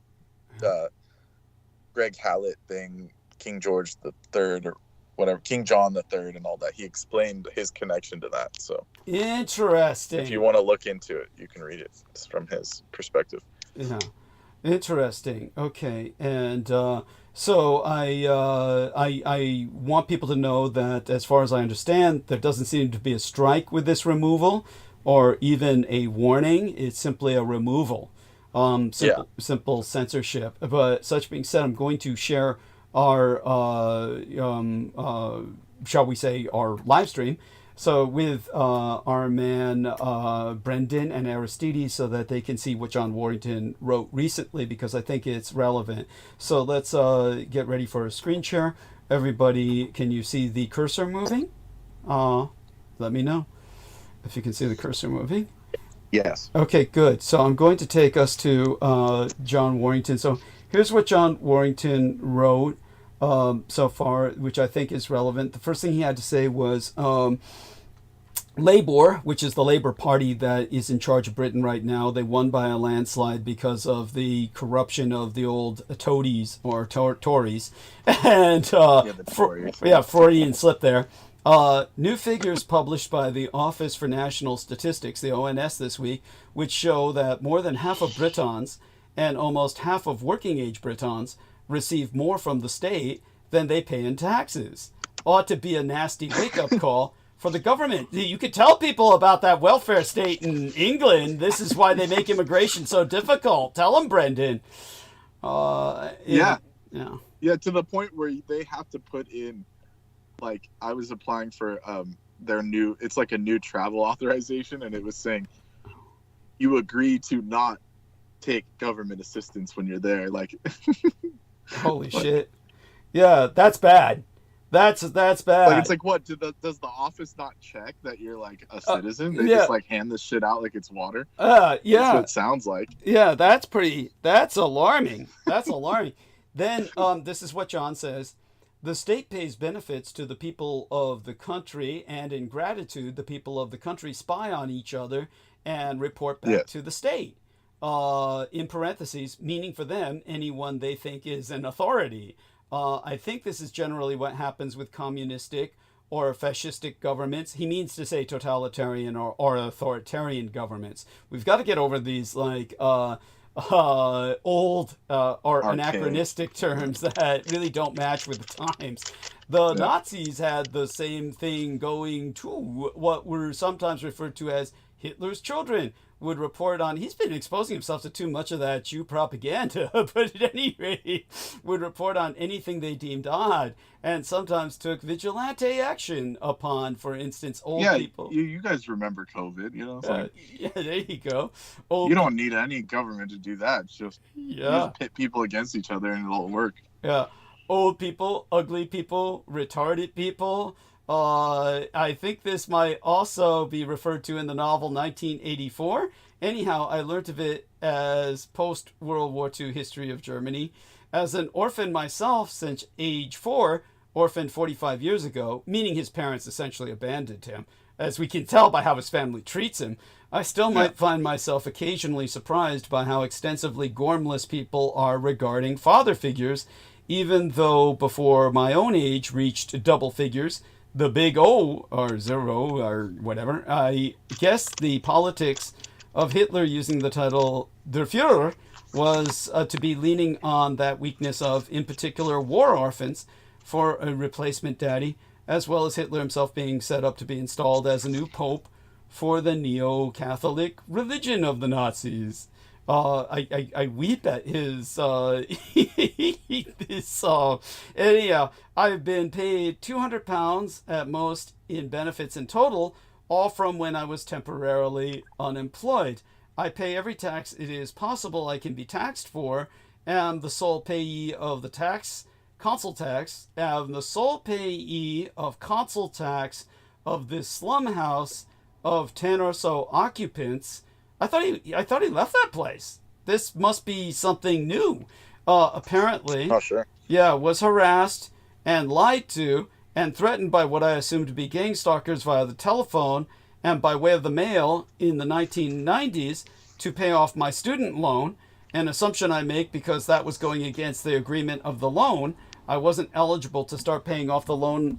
Greg Hallett thing, King George III or whatever, King John III and all that. He explained his connection to that. So interesting. If you want to look into it, you can read it. It's from his perspective. Yeah, interesting. Okay, and so I want people to know that, as far as I understand, there doesn't seem to be a strike with this removal, or even a warning. It's simply a removal. Simple censorship. But such being said, I'm going to share our shall we say, our live stream, so with our man Brendan and Aristides, so that they can see what John Warrington wrote recently, because I think it's relevant. So let's get ready for a screen share. Everybody, can you see the cursor moving? Let me know if you can see the cursor moving. Yes. Okay, good. So I'm going to take us to John Warrington. So here's what John Warrington wrote so far, which I think is relevant. The first thing he had to say was Labour, which is the Labour Party that is in charge of Britain right now, they won by a landslide because of the corruption of the old Toadies, or Tories. And Freudian slip there. New figures published by the Office for National Statistics, the ONS, this week, which show that more than half of Britons and almost half of working-age Britons receive more from the state than they pay in taxes. Ought to be a nasty wake-up call for the government. You could tell people about that welfare state in England. This is why they make immigration so difficult. Tell them, Brendan. Yeah, to the point where they have to put in, like, I was applying for their new, it's like a new travel authorization, and it was saying you agree to not take government assistance when you're there. Like, holy shit. Yeah, that's bad. That's bad. Like, it's like, what, does the office not check that you're like a citizen? They just like hand this shit out like it's water. Yeah, that's what it sounds like. Yeah, that's alarming. That's alarming. Then this is what John says. The state pays benefits to the people of the country, and in gratitude, the people of the country spy on each other and report back to the state. In parentheses, meaning for them, anyone they think is an authority. I think this is generally what happens with communistic or fascistic governments. He means to say totalitarian or authoritarian governments. We've got to get over these, like, old or Archaic. anachronistic terms that really don't match with the times. The Nazis had the same thing going too. What were sometimes referred to as Hitler's children would report on. He's been exposing himself to too much of that Jew propaganda, but at any rate, would report on anything they deemed odd, and sometimes took vigilante action upon, for instance, old people. You guys remember COVID, you know? It's like, Yeah, there you go. you don't need any government to do that. It's just, you just pit people against each other and it'll work. Yeah. Old people, ugly people, retarded people. I think this might also be referred to in the novel 1984. Anyhow, I learnt of it as post-World War II history of Germany. As an orphan myself since age 4, orphaned 45 years ago, meaning his parents essentially abandoned him, as we can tell by how his family treats him, I still might find myself occasionally surprised by how extensively gormless people are regarding father figures, even though before my own age reached double figures, the big O, or zero, or whatever, I guess the politics of Hitler using the title Der Führer was to be leaning on that weakness of, in particular, war orphans for a replacement daddy, as well as Hitler himself being set up to be installed as a new pope for the neo-Catholic religion of the Nazis. I weep at his anyhow, I've been paid £200 at most in benefits in total, all from when I was temporarily unemployed. I pay every tax it is possible I can be taxed for, am the sole payee of the consul tax, am the sole payee of consul tax of this slum house of 10 or so occupants. I thought he left that place. This must be something new. Apparently, was harassed and lied to and threatened by what I assumed to be gang stalkers via the telephone and by way of the mail in the 1990s to pay off my student loan, an assumption I make because that was going against the agreement of the loan. I wasn't eligible to start paying off the loan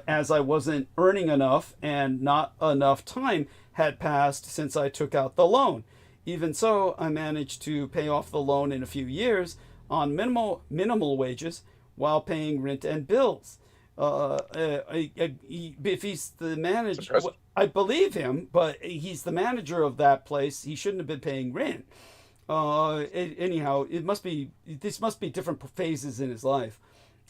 as I wasn't earning enough and not enough time had passed since I took out the loan. Even so, I managed to pay off the loan in a few years on minimal wages while paying rent and bills. If he's the manager, I believe him, but he's the manager of that place. He shouldn't have been paying rent. Anyhow, this must be different phases in his life.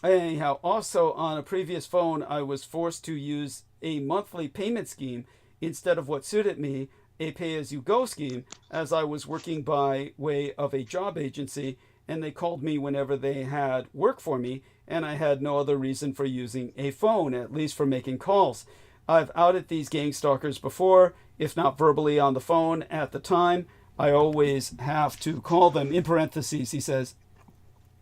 Anyhow, also on a previous phone, I was forced to use a monthly payment scheme instead of what suited me, a pay-as-you-go scheme, as I was working by way of a job agency, and they called me whenever they had work for me, and I had no other reason for using a phone, at least for making calls. I've outed these gang stalkers before, if not verbally on the phone at the time. I always have to call them, in parentheses, he says,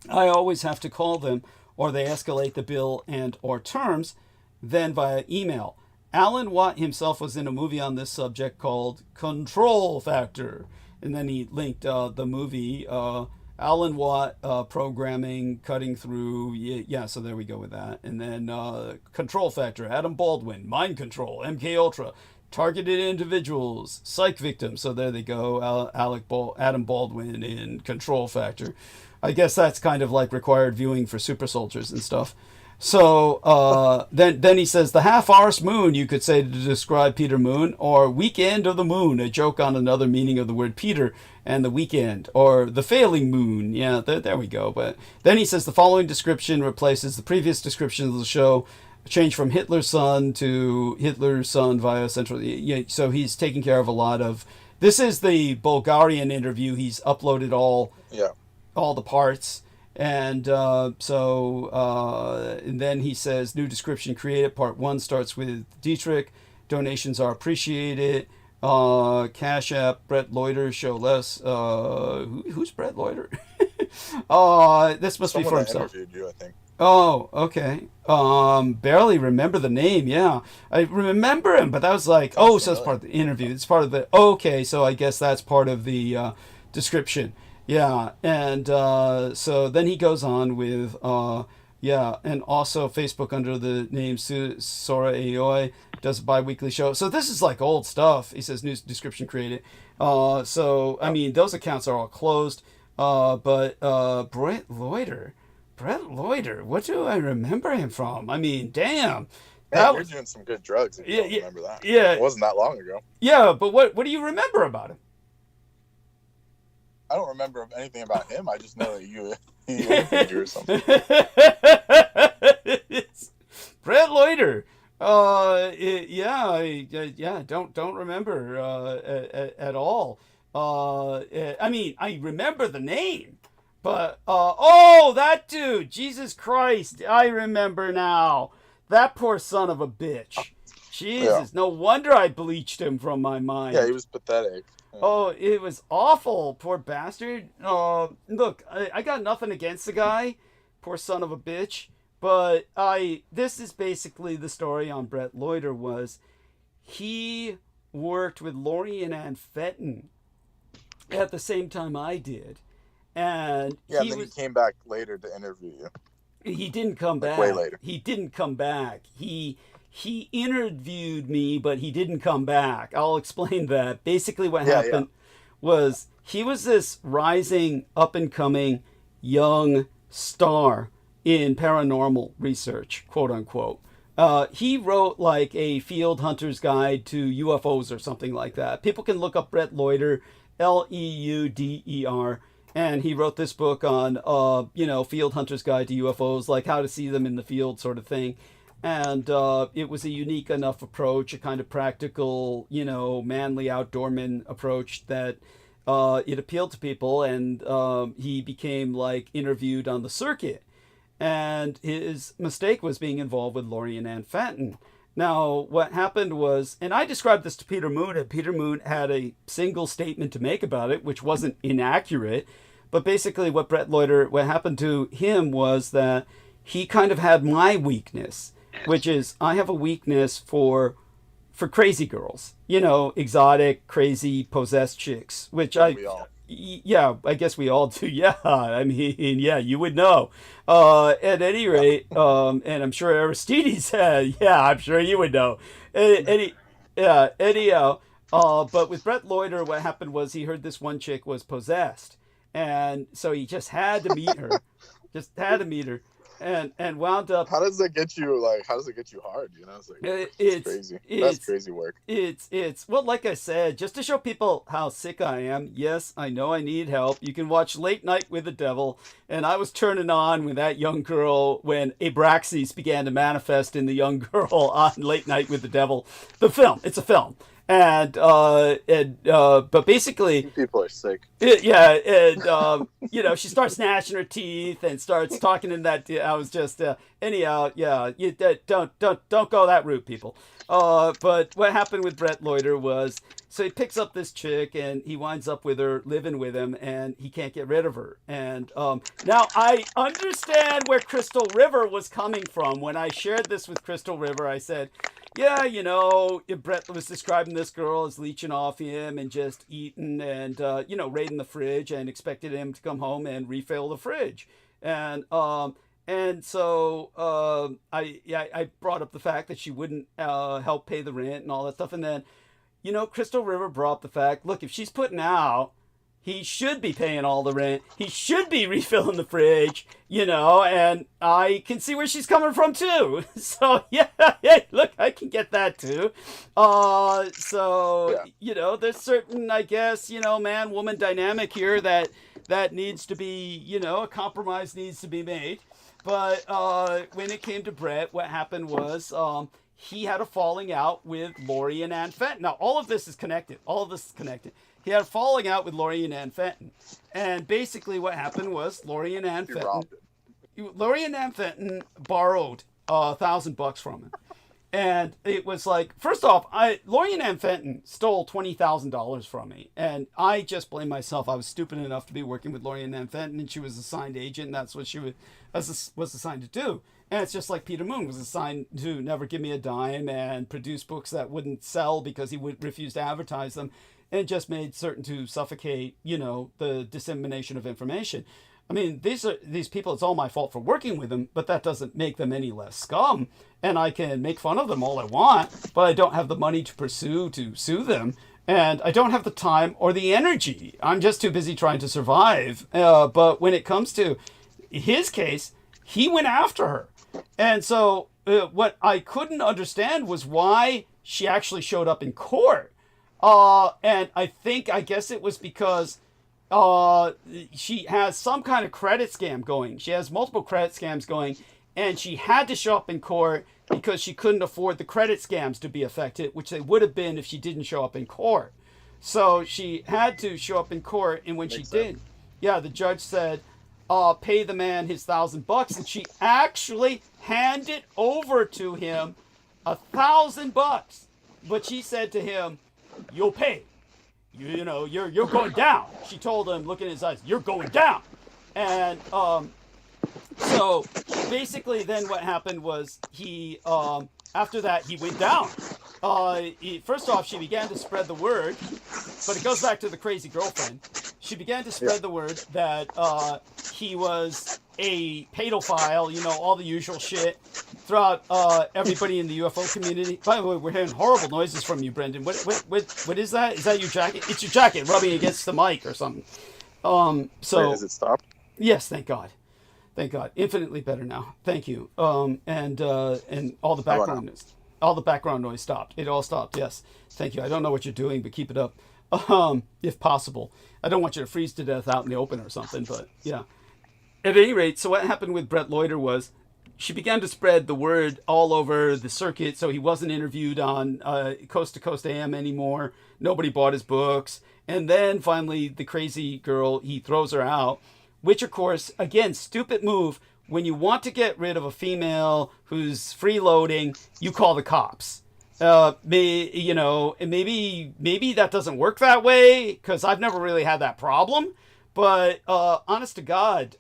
I always have to call them, or they escalate the bill and or terms, then via email. Alan Watt himself was in a movie on this subject called Control Factor. And then he linked the movie, Alan Watt programming, cutting through, so there we go with that. And then Control Factor, Adam Baldwin, Mind Control, MK Ultra, Targeted Individuals, Psych Victims. So there they go, Adam Baldwin in Control Factor. I guess that's kind of like required viewing for super soldiers and stuff. So then he says, the half-arse moon, you could say to describe Peter Moon, or weekend of the moon, a joke on another meaning of the word Peter and the weekend, or the failing moon. Yeah, there we go. But then he says the following description replaces the previous description of the show, change from Hitler's son to Hitler's son via central. Yeah, so he's taking care of a lot of. This is the Bulgarian interview. He's uploaded all the parts. And and then he says, new description created. Part 1 starts with Dietrich. Donations are appreciated. Cash App, Brett Loiter, show less. Who's Brett Loiter? This must be for himself. Interviewed you, I think. Oh, okay. Barely remember the name. Yeah, I remember him, but that was like, so it's part of the interview. It's part of the. Okay, so I guess that's part of the description. Yeah, and so then he goes on with Yeah, and also Facebook under the name Sora Aoi does a bi-weekly show. So this is like old stuff. He says news description created. So I mean those accounts are all closed. But Brett Loiter, what do I remember him from? I mean, damn. Man, you're doing some good drugs if you don't remember that. Yeah. It wasn't that long ago. Yeah, but what do you remember about him? I don't remember anything about him. I just know that you interviewed you or something. It's Brett Loiter. Don't remember at all. I mean, I remember the name, but that dude, Jesus Christ, I remember now. That poor son of a bitch. Jesus, no wonder I bleached him from my mind. Yeah, he was pathetic. Yeah. Oh, it was awful. Poor bastard. Look, I got nothing against the guy. Poor son of a bitch. But this is basically the story on Brett Loiter was he worked with Lori and Ann Fenton at the same time I did. And he came back later to interview you. He didn't come back. Way later. He didn't come back. He interviewed me, but he didn't come back. I'll explain that. Basically what happened was he was this rising, up-and-coming young star in paranormal research, quote unquote. He wrote like a field hunter's guide to UFOs or something like that. People can look up Brett Loiter, Leuder, and he wrote this book on, field hunter's guide to UFOs, like how to see them in the field sort of thing. And it was a unique enough approach, a kind of practical, manly outdoorman approach that it appealed to people. And he became like interviewed on the circuit. And his mistake was being involved with Lori and Ann Fenton. Now, what happened was, and I described this to Peter Moon, and Peter Moon had a single statement to make about it, which wasn't inaccurate. But basically what happened to him was that he kind of had my weakness, which is I have a weakness for crazy girls, exotic, crazy, possessed chicks, which I guess we all do. Yeah, I mean, yeah, you would know. At any rate, and I'm sure Aristides had. Yeah, I'm sure you would know. Anyhow, but with Brett Loiter, what happened was he heard this one chick was possessed, and so he just had to meet her, and wound up. How does it get you? Like, how does it get you hard? It's like it's crazy. That's crazy work. It's well, like I said, just to show people how sick I am. Yes, I know I need help. You can watch Late Night with the Devil, and I was turning on with that young girl when Abraxas began to manifest in the young girl on Late Night with the Devil, the film. It's a film. But basically, people are sick. She starts gnashing her teeth and starts talking in that. I was just anyhow. Yeah, you don't go that route, people. But what happened with Brett Loiter was, so he picks up this chick and he winds up with her, living with him, and he can't get rid of her. And now I understand where Crystal River was coming from. When I shared this with Crystal River, I said, yeah, Brett was describing this girl as leeching off him and just eating and, raiding the fridge and expected him to come home and refill the fridge. And so I brought up the fact that she wouldn't help pay the rent and all that stuff. And then, Crystal River brought up the fact, look, if she's putting out, he should be paying all the rent. He should be refilling the fridge, and I can see where she's coming from too. So yeah, look, I can get that too. There's certain, I guess, man-woman dynamic here that needs to be, a compromise needs to be made. But when it came to Brett, what happened was he had a falling out with Lori and Ann Fenton. Now, all of this is connected. He had a falling out with Lori and Ann Fenton. And basically what happened was Lori and Ann Fenton borrowed $1,000 from him. And it was like, first off, Lori and Ann Fenton stole $20,000 from me. And I just blame myself. I was stupid enough to be working with Lori and Ann Fenton, and she was a signed agent, and that's what she was assigned to do. And it's just like Peter Moon was assigned to never give me a dime and produce books that wouldn't sell because he would refuse to advertise them, and just made certain to suffocate, the dissemination of information. I mean, these people, it's all my fault for working with them, but that doesn't make them any less scum. And I can make fun of them all I want, but I don't have the money to sue them. And I don't have the time or the energy. I'm just too busy trying to survive. But when it comes to his case, he went after her. And so what I couldn't understand was why she actually showed up in court. And I guess it was because she has some kind of credit scam going. She has multiple credit scams going, and she had to show up in court because she couldn't afford the credit scams to be affected, which they would have been if she didn't show up in court. So she had to show up in court, and when she did, the judge said, pay the man his $1,000, and she actually handed over to him $1,000. But she said to him, "You'll pay. You know, you're going down." She told him, looking in his eyes, "You're going down." And so basically then what happened was he, after that, he went down. First off, she began to spread the word, but it goes back to the crazy girlfriend. She began to spread the word that he was a pedophile, you know, all the usual shit throughout everybody in the UFO community. By the way, we're hearing horrible noises from you, Brendan. What is that? Is that your jacket? It's your jacket rubbing against the mic or something. So wait, has it stopped? Yes, thank God. Thank God. Infinitely better now. Thank you. And all the background noise stopped. It all stopped. Yes. Thank you. I don't know what you're doing, but keep it up. If possible. I don't want you to freeze to death out in the open or something, but yeah. At any rate, so what happened with Brett Loiter was she began to spread the word all over the circuit, so he wasn't interviewed on Coast to Coast AM anymore. Nobody bought his books. And then finally, the crazy girl, he throws her out, which, of course, again, stupid move. When you want to get rid of a female who's freeloading, you call the cops. Maybe that doesn't work that way, because I've never really had that problem. But honest to God,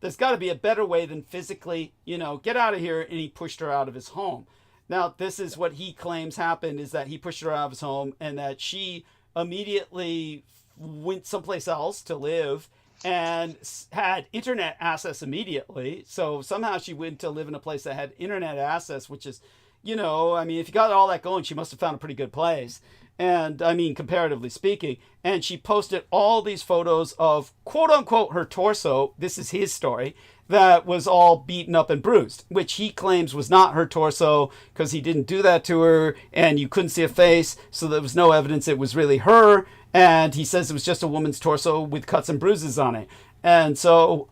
there's got to be a better way than physically, get out of here. And he pushed her out of his home. Now, this is what he claims happened, is that he pushed her out of his home and that she immediately went someplace else to live and had internet access immediately. So somehow she went to live in a place that had internet access, which is, if you got all that going, she must have found a pretty good place. And I mean, comparatively speaking, and she posted all these photos of quote unquote her torso. This is his story, that was all beaten up and bruised, which he claims was not her torso because he didn't do that to her and you couldn't see a face. So there was no evidence it was really her. And he says it was just a woman's torso with cuts and bruises on it. And so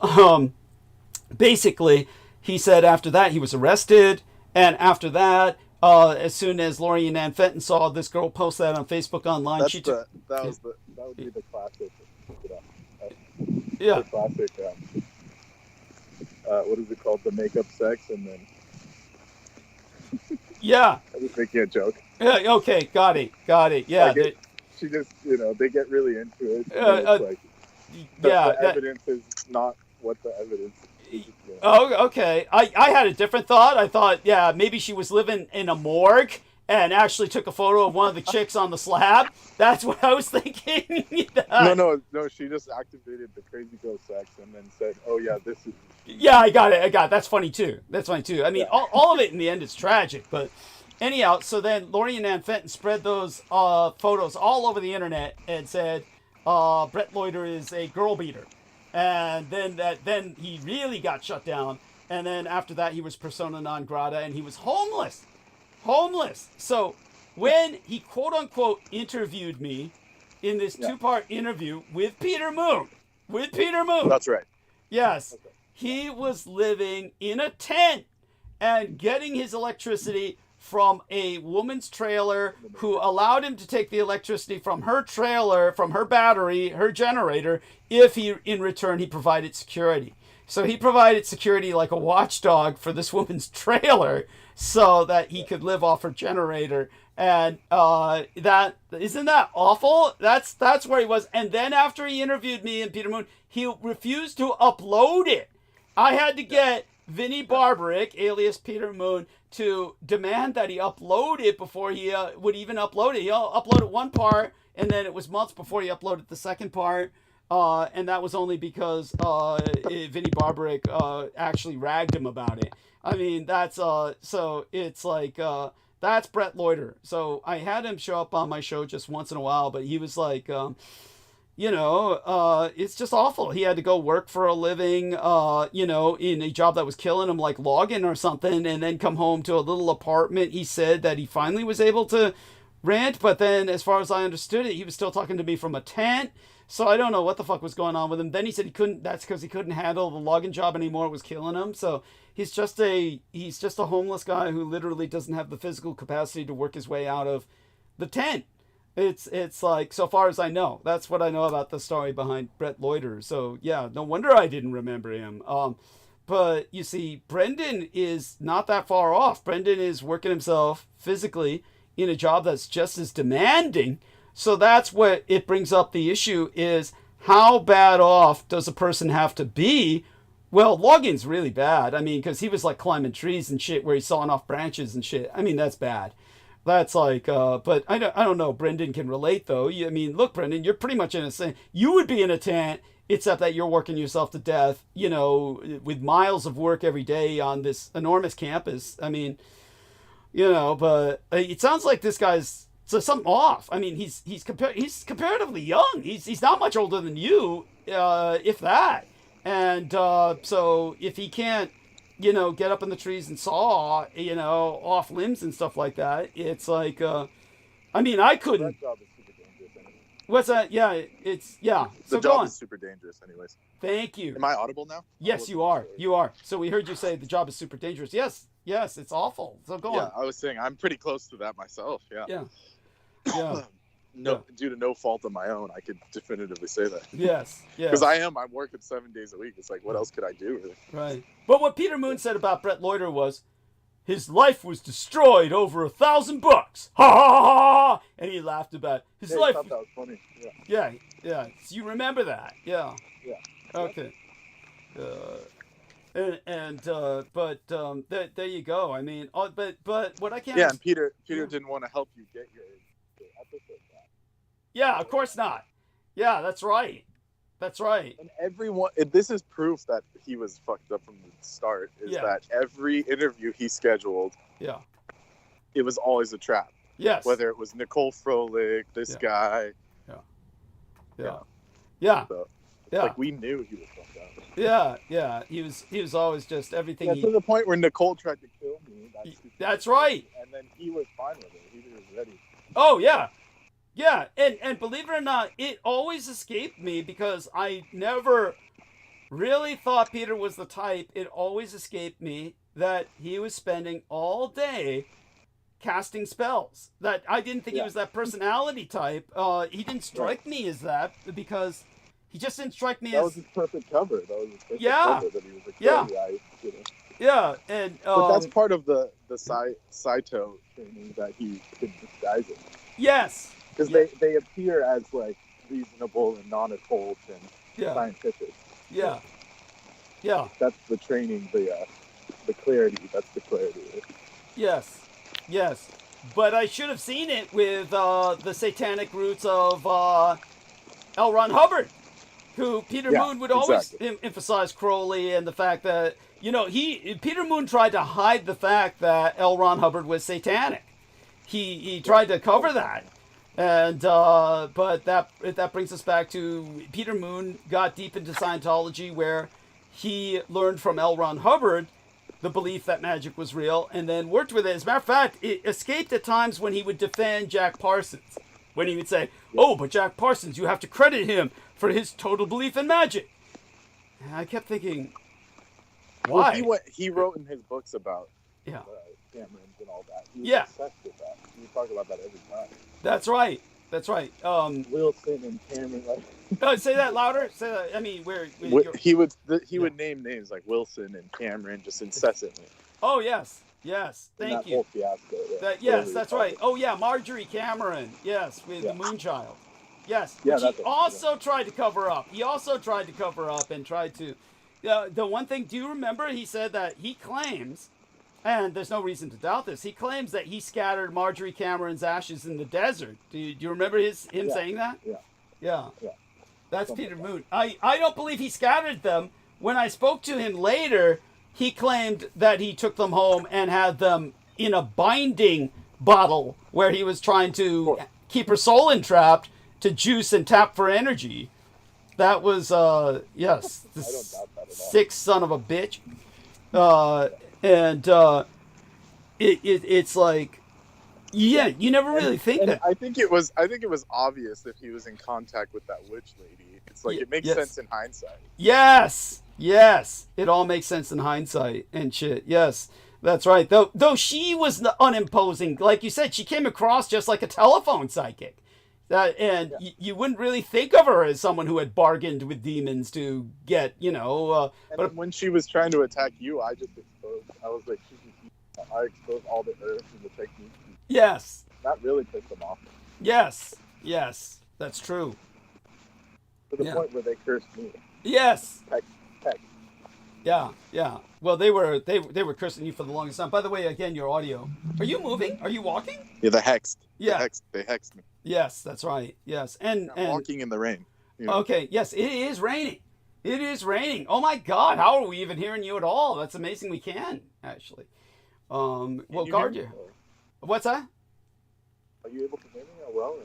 basically he said after that he was arrested. And after that, as soon as Lori Ann Fenton saw this girl post that on Facebook online, that would be the classic. Yeah. The classic. What is it called? The makeup sex, and then. Yeah. I was making a joke. Yeah. Okay. Got it. Yeah. She just, they get really into it. The evidence is not what the evidence is. Oh, okay. I had a different thought. I thought, maybe she was living in a morgue and actually took a photo of one of the chicks on the slab. That's what I was thinking. No. She just activated the crazy girl sex and then said, "Oh yeah, this is." Yeah, I got it. That's funny too. I mean, all of it in the end is tragic, but anyhow. So then Lori Ann Fenton spread those photos all over the internet and said, "Brett Loiter is a girl beater." And then he really got shut down. And then after that, he was persona non grata and he was homeless. So when he quote unquote interviewed me in this 2-part interview with Peter Moon. That's right. Yes. Okay. He was living in a tent and getting his electricity from a woman's trailer who allowed him to take the electricity from her trailer, from her battery, her generator, if in return he provided security. So he provided security like a watchdog for this woman's trailer so that he could live off her generator. And that isn't that awful? That's where he was. And then after he interviewed me and Peter Moon, he refused to upload it. I had to get Vinny Barbaric, alias Peter Moon, to demand that he upload it before he would even upload it. He uploaded one part, and then it was months before he uploaded the second part. and that was only because Vinnie Barbaric actually ragged him about it. I mean, that's so it's like that's Brett Loiter. So I had him show up on my show just once in a while, but he was like, it's just awful. He had to go work for a living, in a job that was killing him, like logging or something, and then come home to a little apartment. He said that he finally was able to rent, but then as far as I understood it, he was still talking to me from a tent. So I don't know what the fuck was going on with him. Then he said he couldn't, that's because he couldn't handle the logging job anymore. It was killing him. So he's just a homeless guy who literally doesn't have the physical capacity to work his way out of the tent. It's like, so far as I know, that's what I know about the story behind Brett Loiter. So yeah, no wonder I didn't remember him. But you see, Brendan is not that far off. Brendan is working himself physically in a job that's just as demanding. So that's what it brings up. The issue is, how bad off does a person have to be? Well, logging's really bad. I mean, because he was like climbing trees and shit where he's sawing off branches and shit. I mean, that's bad. That's like, but I don't know. Brendan can relate though. I mean, look, Brendan, you're pretty much in a tent. You would be in a tent, except that you're working yourself to death, with miles of work every day on this enormous campus. I mean, but it sounds like this guy's something off. I mean, he's comparatively young. He's not much older than you, if that. And so if he can't, get up in the trees and saw, off limbs and stuff like that, it's like, I mean, I couldn't. That job is super dangerous anyway. What's that? Yeah, yeah. So The go job on. is super dangerous anyways. Thank you. Am I audible now? Yes, you are. You are. So we heard you say the job is super dangerous. Yes, it's awful. So go Yeah, on. I was saying I'm pretty close to that myself. Yeah. Yeah. Yeah. No, due to no fault of my own, I could definitively say that. Yes. Because I'm working 7 days a week. It's like, what else could I do, really? Right. But what Peter Moon said about Brett Loiter was, his life was destroyed over $1,000. Ha ha ha ha! And he laughed about it. His Hey, I life. thought that was funny. Yeah. Yeah. So you remember that? Yeah. Yeah. Okay. There you go. I mean, but what I can't. Yeah, and Peter didn't want to help you get your episode back. Yeah, of course not. Yeah, that's right. That's right. And everyone, this is proof that he was fucked up from the start. Is that every interview he scheduled, it was always a trap. Yes. Whether it was Nicole Froelich, this guy. Yeah. So, Yeah. like we knew he was fucked up. Yeah. He was always just everything. Yeah, to the point where Nicole tried to kill me. That's right. And then he was fine with it. He was ready. Oh yeah. Yeah, and believe it or not, it always escaped me because I never really thought Peter was the type. It always escaped me that he was spending all day casting spells. That I didn't think he was that personality type. He didn't strike me as that because he just didn't strike me as. That was his perfect cover. That was his perfect cover. That he was a crazy guy, Yeah, and but that's part of the Saito training that he could disguise it. Yes. Because they appear as like reasonable and non-occult and scientific. Yeah. That's the training, the clarity. That's the clarity. Yes. But I should have seen it with the satanic roots of L. Ron Hubbard, who Peter Moon would always emphasize Crowley and the fact that Peter Moon tried to hide the fact that L. Ron Hubbard was satanic. He tried to cover that. And but that brings us back to Peter Moon got deep into Scientology, where he learned from L. Ron Hubbard the belief that magic was real, and then worked with it. As a matter of fact, it escaped at times when he would defend Jack Parsons, when he would say, "Oh, but Jack Parsons, you have to credit him for his total belief in magic." And I kept thinking, why? Well, he wrote in his books about Camerons and all that. He was obsessed with that. He talked about that every time. That's right. Wilson and Cameron. Say that louder. Say that. I mean, he would name names like Wilson and Cameron just incessantly. Oh yes. Thank you. Whole fiasco. That's right. Oh yeah, Marjorie Cameron. Yes, with the Moonchild. Yes. Yeah, which he also tried to cover up. And tried to. The one thing. Do you remember? He said that he claims. And there's no reason to doubt this. He claims that he scattered Marjorie Cameron's ashes in the desert. Do you remember him saying that? Yeah. That's Peter Moon. I don't believe he scattered them. When I spoke to him later, he claimed that he took them home and had them in a binding bottle where he was trying to keep her soul entrapped to juice and tap for energy. That was, yes, the sick son of a bitch. It's like, yeah, you never really think that. I think it was obvious if he was in contact with that witch lady. It's like, it makes sense in hindsight. Yes, it all makes sense in hindsight and shit. Yes, that's right. Though she was unimposing, like you said, she came across just like a telephone psychic. You wouldn't really think of her as someone who had bargained with demons to get, but when she was trying to attack you, I just exposed. I was like, I exposed all the herbs and the techniques. Yes. That really pissed them off. Yes, that's true. To the point where they cursed me. Yes. Hex. Yeah. Well, they were cursing you for the longest time. By the way, again, your audio. Are you moving? Are you walking? Yeah, the hexed. Yeah. They hexed me. Yes, that's right. Yes, and walking in the rain. Okay. Yes, it is raining. It is raining. Oh my God! How are we even hearing you at all? That's amazing. We can actually. Well, guard you. What's that? Are you able to hear me well?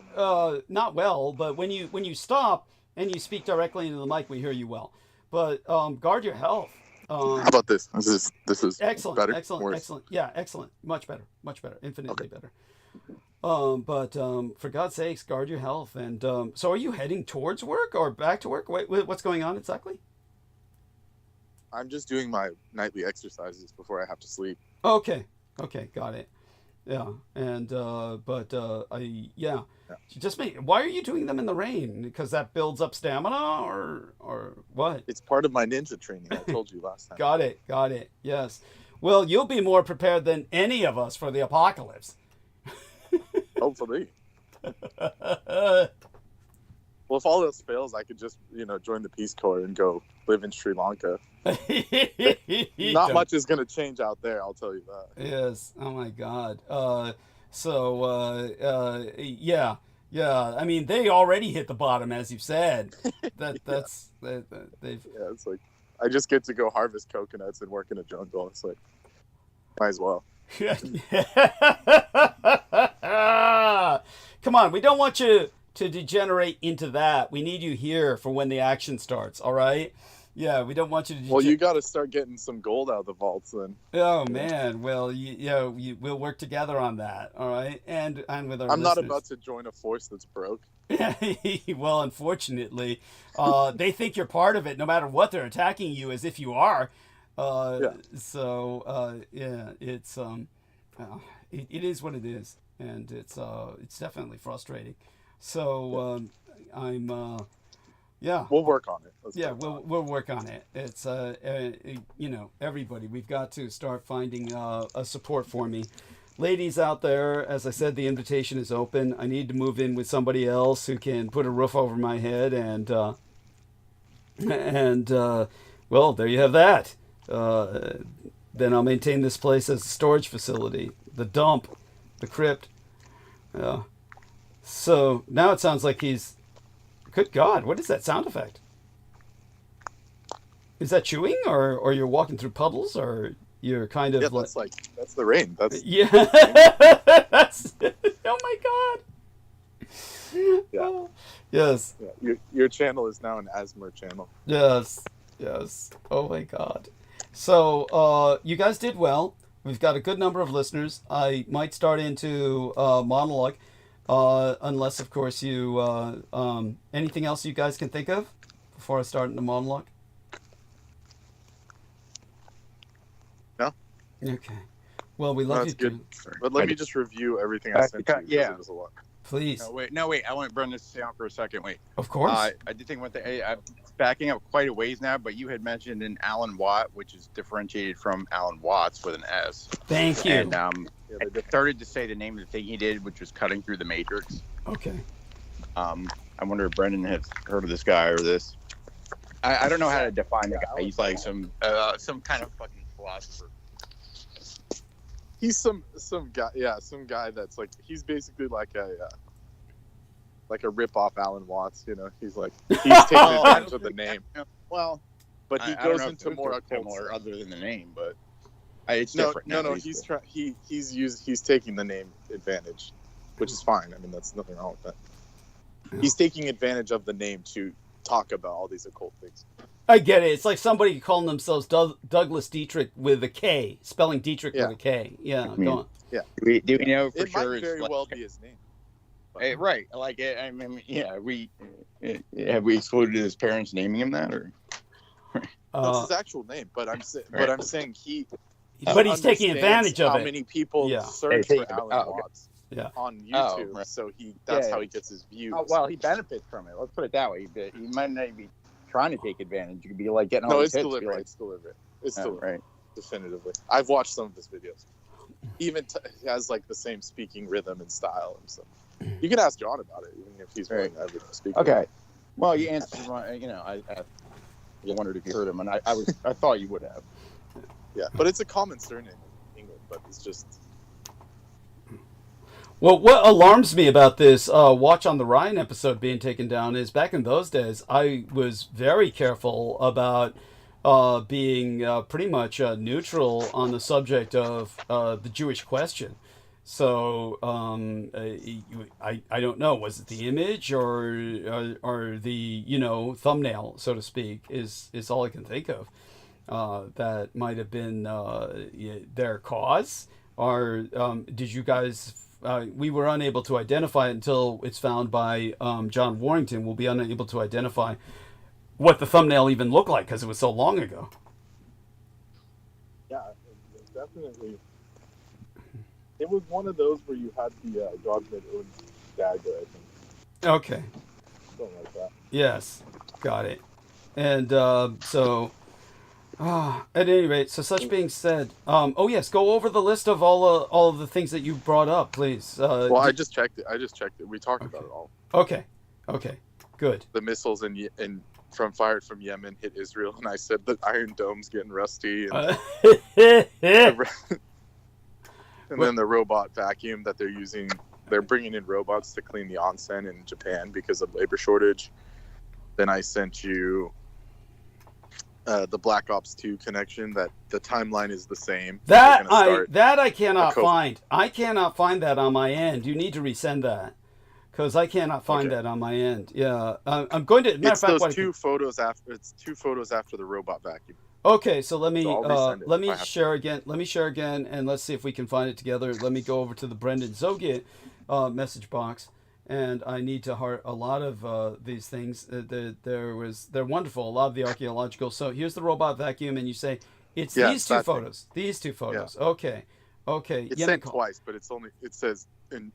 Not well, but when you stop and you speak directly into the mic, we hear you well. But guard your health. How about this? This is excellent. Better? Excellent. Worse? Excellent. Yeah, excellent. Much better. Infinitely better. But for God's sakes, guard your health. And so, are you heading towards work or back to work? Wait, what's going on exactly? I'm just doing my nightly exercises before I have to sleep. Okay, got it. Yeah, and just why are you doing them in the rain? Because that builds up stamina, or what? It's part of my ninja training. I told you last time. Got it. Yes. Well, you'll be more prepared than any of us for the apocalypse. Hopefully. Well, if all else fails, I could just, join the Peace Corps and go live in Sri Lanka. Not much is going to change out there, I'll tell you that. Yes. Oh, my God. Yeah. I mean, they already hit the bottom, as you've said. They've... Yeah, it's like, I just get to go harvest coconuts and work in a jungle. It's like, might as well. Come on, we don't want you to degenerate into that. We need you here for when the action starts, all right? Yeah, we don't want you to... Well, you got to start getting some gold out of the vaults then. Oh, man. Well, we'll work together on that, all right? And with our I'm listeners. not about to join a force that's broke. Well, unfortunately, they think you're part of it no matter what. They're attacking you as if you are. So, it's... it is what it is. And it's definitely frustrating. So, we'll work on it. We'll work on it. It's everybody, we've got to start finding a support for me. Ladies out there, as I said, the invitation is open. I need to move in with somebody else who can put a roof over my head, and well, there you have that. Then I'll maintain this place as a storage facility, the dump, the crypt. So now it sounds like he's... Good God, what is that sound effect? Is that chewing, or you're walking through puddles, or you're kind of that's the rain. That's that's... Oh my God. Yeah. Yes. Yeah. Your channel is now an ASMR channel. Yes. Oh my God. So you guys did well. We've got a good number of listeners. I might start into monologue, unless, of course, you... anything else you guys can think of before I start into monologue? No. Okay. Well, we love you too. But let me just review everything I sent you. Yeah. It was a lot. Please. No, wait. I want Brendan to stay on for a second. Wait. Of course. I did think one thing. I'm backing up quite a ways now, but you had mentioned an Alan Watt, which is differentiated from Alan Watts with an S. Thank you. And I started to say the name of the thing he did, which was cutting through the matrix. Okay. I wonder if Brendan has heard of this guy or this. I don't know how to define the guy. He's like some kind of fucking philosopher. He's some guy, some guy that's like, he's basically like like a rip-off Alan Watts. You know, he's taking advantage of the name. Well, but he I don't goes know into if more they're occult similar stuff. other than the name, but it's No, different. now. he's taking the name advantage, which is fine. I mean, that's nothing wrong with that. He's taking advantage of the name to talk about all these occult things. I get it. It's like somebody calling themselves Douglas Dietrich with a K, spelling Dietrich with a K. Yeah, go on. Yeah. Do we know for It sure? might very well be his name. Right. Like, I mean, have we excluded his parents naming him that, or? That's his actual name, but I'm saying he. But he's taking advantage of how it. many people Yeah. search for Alan Watts on Oh, YouTube, right. so that's how he gets his views. Oh, well, he benefits from it. Let's put it that way. He might not be trying to take advantage. You could be like getting all No, these it's hits. deliberate. Like, It's deliberate. It's deliberate. right. Definitively. I've watched some of his videos. Even he has like the same speaking rhythm and style and stuff. You can ask John about it, even if he's willing to ever speak. Okay. Well, you answered my. I wondered if you heard him, and I thought you would have. Yeah, but it's a common surname in England, but it's just. Well, what alarms me about this Watch on the Rhine episode being taken down is back in those days, I was very careful about being pretty much neutral on the subject of the Jewish question. So I don't know, was it the image or the thumbnail, so to speak, is all I can think of that might have been their cause, or did you guys? We were unable to identify it until it's found by John Warrington. We'll be unable to identify what the thumbnail even looked like because it was so long ago. Yeah, definitely. It was one of those where you had the DŌNG̵HԻ dagger, I think. Okay. Something like that. Yes, got it. And at any rate, so such being said, yes, go over the list of all of the things that you brought up, please. Well, I just checked it. We talked about it all. Okay, good. The missiles fired from Yemen hit Israel, and I said the Iron Dome's getting rusty, and, and then the robot vacuum that they're using. They're bringing in robots to clean the onsen in Japan because of labor shortage. Then I sent you the Black Ops 2 connection, that the timeline is the same. That I cannot find. I cannot find that on my end. You need to resend that because I cannot find that on my end. Yeah, I'm going to. It's those two photos after. It's 2 photos after the robot vacuum. Okay, so let me share again. Let me share again, and let's see if we can find it together. Let me go over to the Brendan Zogit message box, and I need to heart a lot of these things. They're wonderful. A lot of the archaeological. So here's the robot vacuum, and you say it's these two photos. These 2 photos. Yeah. Okay. It's sent twice, but it says in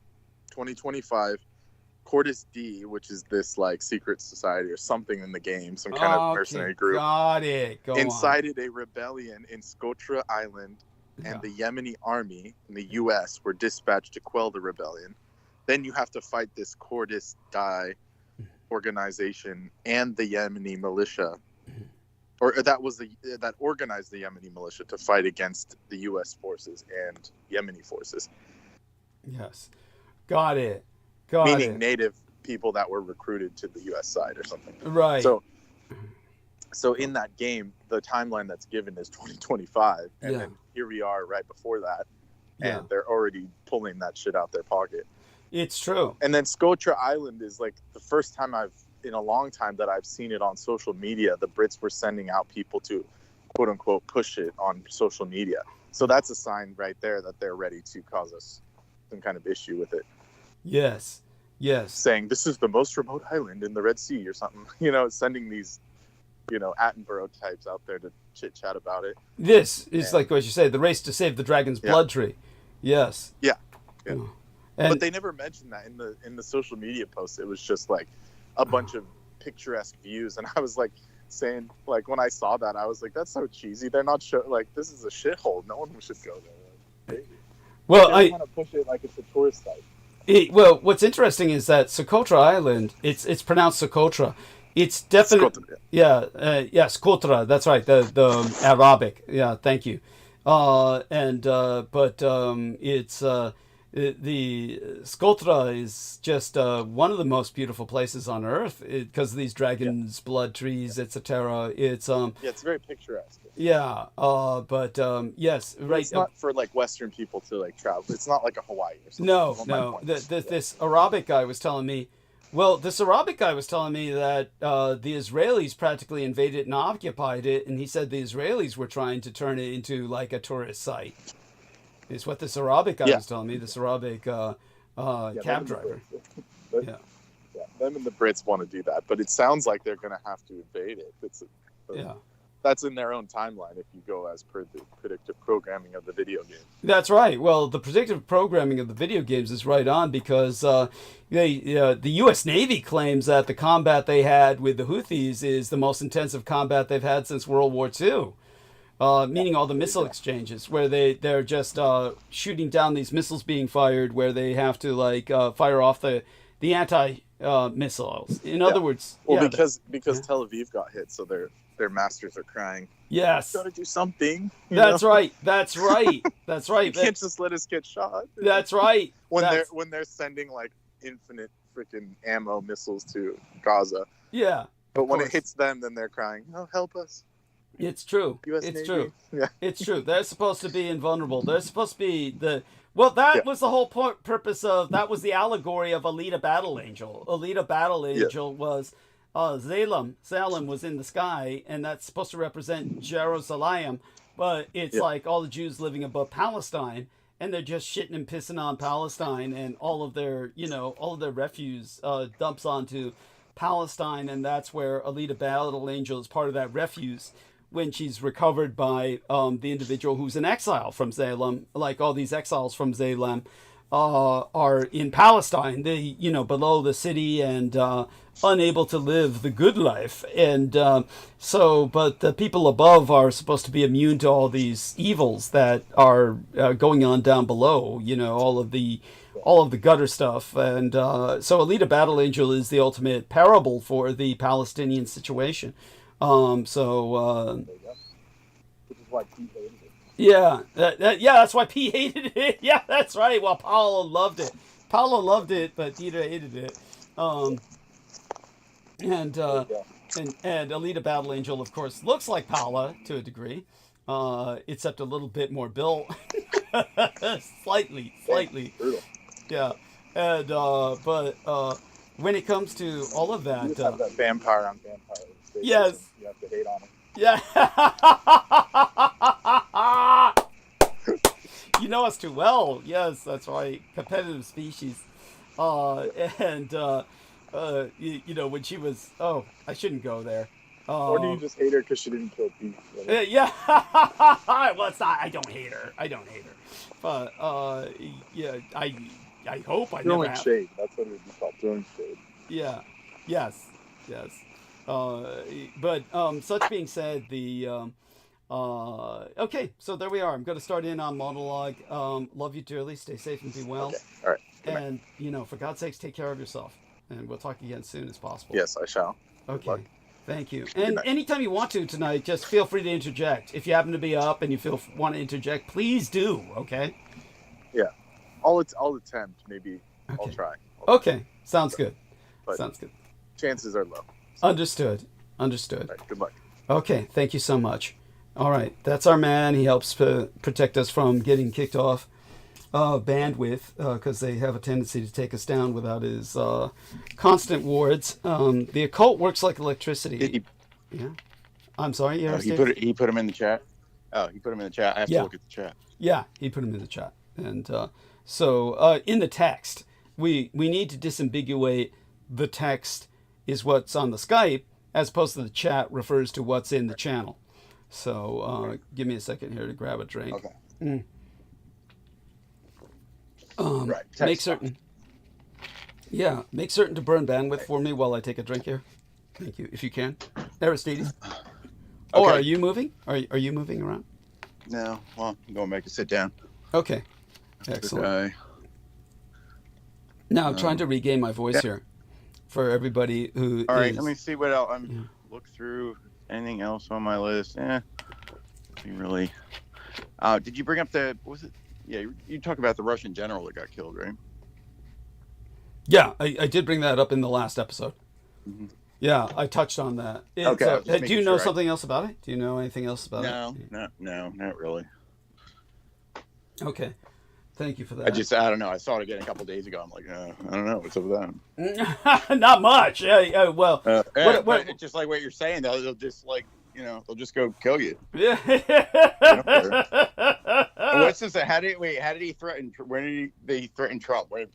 2025. Cordis D, which is this like secret society or something in the game, some kind of mercenary group. Got it. Incited a rebellion in Socotra Island, and the Yemeni army in the U.S. were dispatched to quell the rebellion. Then you have to fight this Cordis D organization and the Yemeni militia, or that organized the Yemeni militia to fight against the U.S. forces and Yemeni forces. Yes, got it. Meaning native people that were recruited to the U.S. side or something. Right. So in that game, the timeline that's given is 2025, and then here we are right before that, and they're already pulling that shit out their pocket. It's true. And then Socotra Island is like the first time in a long time that I've seen it on social media. The Brits were sending out people to, quote unquote, push it on social media. So that's a sign right there that they're ready to cause us some kind of issue with it. Yes. Saying this is the most remote island in the Red Sea or something. Sending these, Attenborough types out there to chit chat about it. This is like what you say, the race to save the dragon's blood tree. Yes. Yeah. But they never mentioned that in the social media posts. It was just like a bunch of picturesque views, and I was like saying, like when I saw that, I was like, that's so cheesy. They're not this is a shithole. No one should go there. Well, I want to push it like it's a tourist site. What's interesting is that Socotra Island, it's pronounced Socotra. It's definitely Socotra. That's right. The Arabic. Yeah, thank you. It's the Skoltra is just one of the most beautiful places on Earth because of these dragon's blood trees, etc. It's Yeah, it's very picturesque. yeah, but yes, right. It's not for like Western people to like travel. It's not like a Hawaii or something. No, That's my no. point. This Arabic guy was telling me. Well, this Arabic guy was telling me that the Israelis practically invaded and occupied it, and he said the Israelis were trying to turn it into like a tourist site. Is what this Arabic guy was telling me. This Arabic cab driver. Yeah. Yeah, them and the Brits want to do that, but it sounds like they're going to have to invade it. That's in their own timeline if you go as per the predictive programming of the video game. That's right. Well, the predictive programming of the video games is right on because the U.S. Navy claims that the combat they had with the Houthis is the most intensive combat they've had since World War II. Meaning all the missile exchanges where they're just shooting down these missiles being fired where they have to like fire off the anti-missiles. In other words... Well, because Tel Aviv got hit, so their masters are crying. Yes. Got to do something. That's right. That's right. That's right. You can't just let us get shot. That's right. When they're sending like infinite freaking ammo missiles to Gaza. Yeah. But when it hits them, then they're crying, "Oh, help us." It's true. US it's Navy. true. Yeah. It's true. They're supposed to be invulnerable. They're supposed to be that was the whole purpose of, that was the allegory of Alita Battle Angel. Alita Battle Angel was Salem. Salem was in the sky, and that's supposed to represent Jerusalem, but it's like all the Jews living above Palestine, and they're just shitting and pissing on Palestine, and all of their refuse dumps onto Palestine, and that's where Alita Battle Angel is part of that refuse when she's recovered by the individual who's in exile from Salem. Like all these exiles from Salem are in Palestine, they below the city and unable to live the good life, and but the people above are supposed to be immune to all these evils that are going on down below, all of the gutter stuff. And so Alita Battle Angel is the ultimate parable for the Palestinian situation. Which is why Pete hated it. Yeah, that's why Pete hated it. Yeah, that's right. Well, Paolo loved it. Paolo loved it, but Dietrich hated it. And Alita Battle Angel, of course, looks like Paula to a degree, except a little bit more built. Slightly. Yeah, and but when it comes to all of that, you just have that vampire on vampire. Yes, you have to hate on him. Yeah. You know us too well. Yes, that's right. Competitive species. When she was, I shouldn't go there. Or do you just hate her because she didn't kill Pete? Yeah. Well, it's not. I don't hate her. But yeah, I hope I never have. Shade. That's what it would be called. Throwing shade. Yeah. Yes. But such being said, okay, so there we are. I'm going to start in on monologue. Love you dearly. Stay safe and be well. Okay. All right. And for God's sakes, take care of yourself. And we'll talk again soon as possible. Yes, I shall. Okay. Thank you. And anytime you want to tonight, just feel free to interject. If you happen to be up and you want to interject, please do. Okay. Yeah. I'll attempt. Maybe I'll try. Okay. Sounds good. Sounds good. Chances are low. Understood. All right, good luck. Okay, thank you so much. All right, that's our man. He helps protect us from getting kicked off bandwidth because they have a tendency to take us down without his constant wards. The occult works like electricity. Yeah. I'm sorry. He put him in the chat. Oh, he put him in the chat. I have to look at the chat. Yeah, he put him in the chat. And so in the text, we need to disambiguate the text is what's on the Skype, as opposed to the chat refers to what's in the channel. So give me a second here to grab a drink. Okay. Right. Make certain to burn bandwidth for me while I take a drink here. Thank you, if you can. Aristides. Oh, are you moving? Are you moving around? No. Well, I'm going back to sit down. Okay. Excellent. Now I'm trying to regain my voice here. For everybody who all right, let me see what else. Look through anything else on my list. Really. Did you bring up what was it? Yeah, you talk about the Russian general that got killed, right? Yeah, I did bring that up in the last episode. Mm-hmm. Yeah, I touched on that. Okay, So, just do you making know sure something else about it? Do you know anything else about it? No, not really. Okay, thank you for that. I don't know. I saw it again a couple days ago. I'm like, I don't know what's up with that. Not much. Well, but it's just like what you're saying. They'll just like, they'll just go kill you. Yeah. What's this? How did he threaten? When did they threaten Trump? When did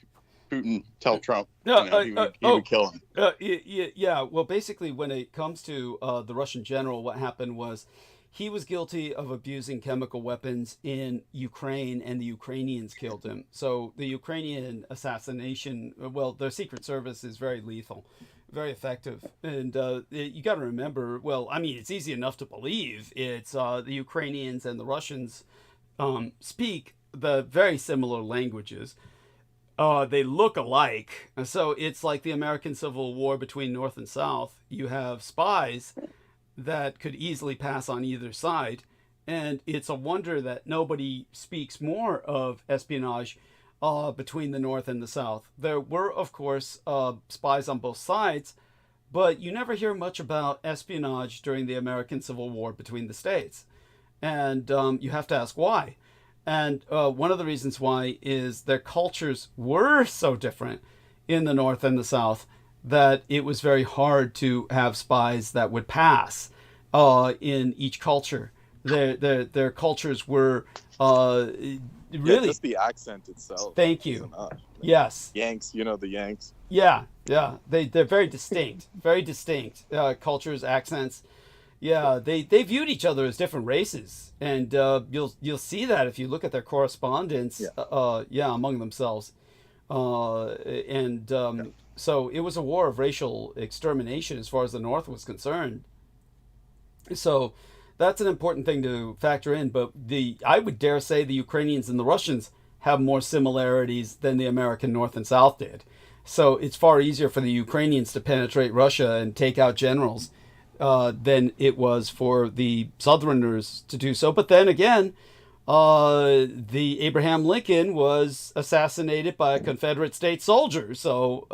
Putin tell Trump he would kill him? Yeah. Well, basically, when it comes to the Russian general, what happened was he was guilty of abusing chemical weapons in Ukraine, and the Ukrainians killed him. So the Ukrainian assassination, well, their secret service is very lethal, very effective. And you got to remember, well, I mean, it's easy enough to believe. It's the Ukrainians and the Russians speak the very similar languages. They look alike. So it's like the American Civil War between North and South. You have spies that could easily pass on either side. And it's a wonder that nobody speaks more of espionage between the North and the South. There were, of course, spies on both sides, but you never hear much about espionage during the American Civil War between the states. And you have to ask why. And one of the reasons why is their cultures were so different in the North and the South that it was very hard to have spies that would pass in each culture. Their cultures were really... just the accent itself. Thank you. Yes. Yanks, the Yanks. Yeah. They're very distinct. Very distinct cultures, accents. Yeah, they viewed each other as different races, and you'll see that if you look at their correspondence. Among themselves, so it was a war of racial extermination as far as the North was concerned. So that's an important thing to factor in. But I would dare say the Ukrainians and the Russians have more similarities than the American North and South did. So it's far easier for the Ukrainians to penetrate Russia and take out generals than it was for the Southerners to do so. But then again, the Abraham Lincoln was assassinated by a Confederate state soldier. So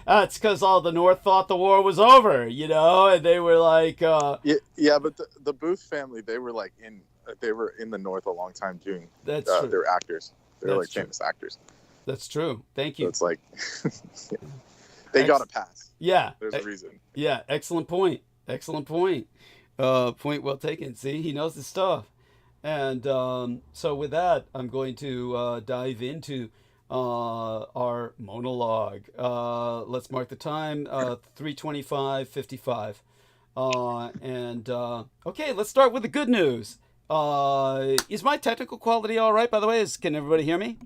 that's because all the North thought the war was over, and they were like... but the Booth family, they were in the North a long time doing... That's true. They're actors. They're That's true. famous actors. That's true. Thank you. So it's they got a pass. Yeah. There's a reason. Yeah, excellent point. Excellent point. Point well taken. See, he knows his stuff. And so with that, I'm going to dive into our monologue. Let's mark the time, 3:25:55. Okay, let's start with the good news. Is my technical quality all right, by the way? Can everybody hear me?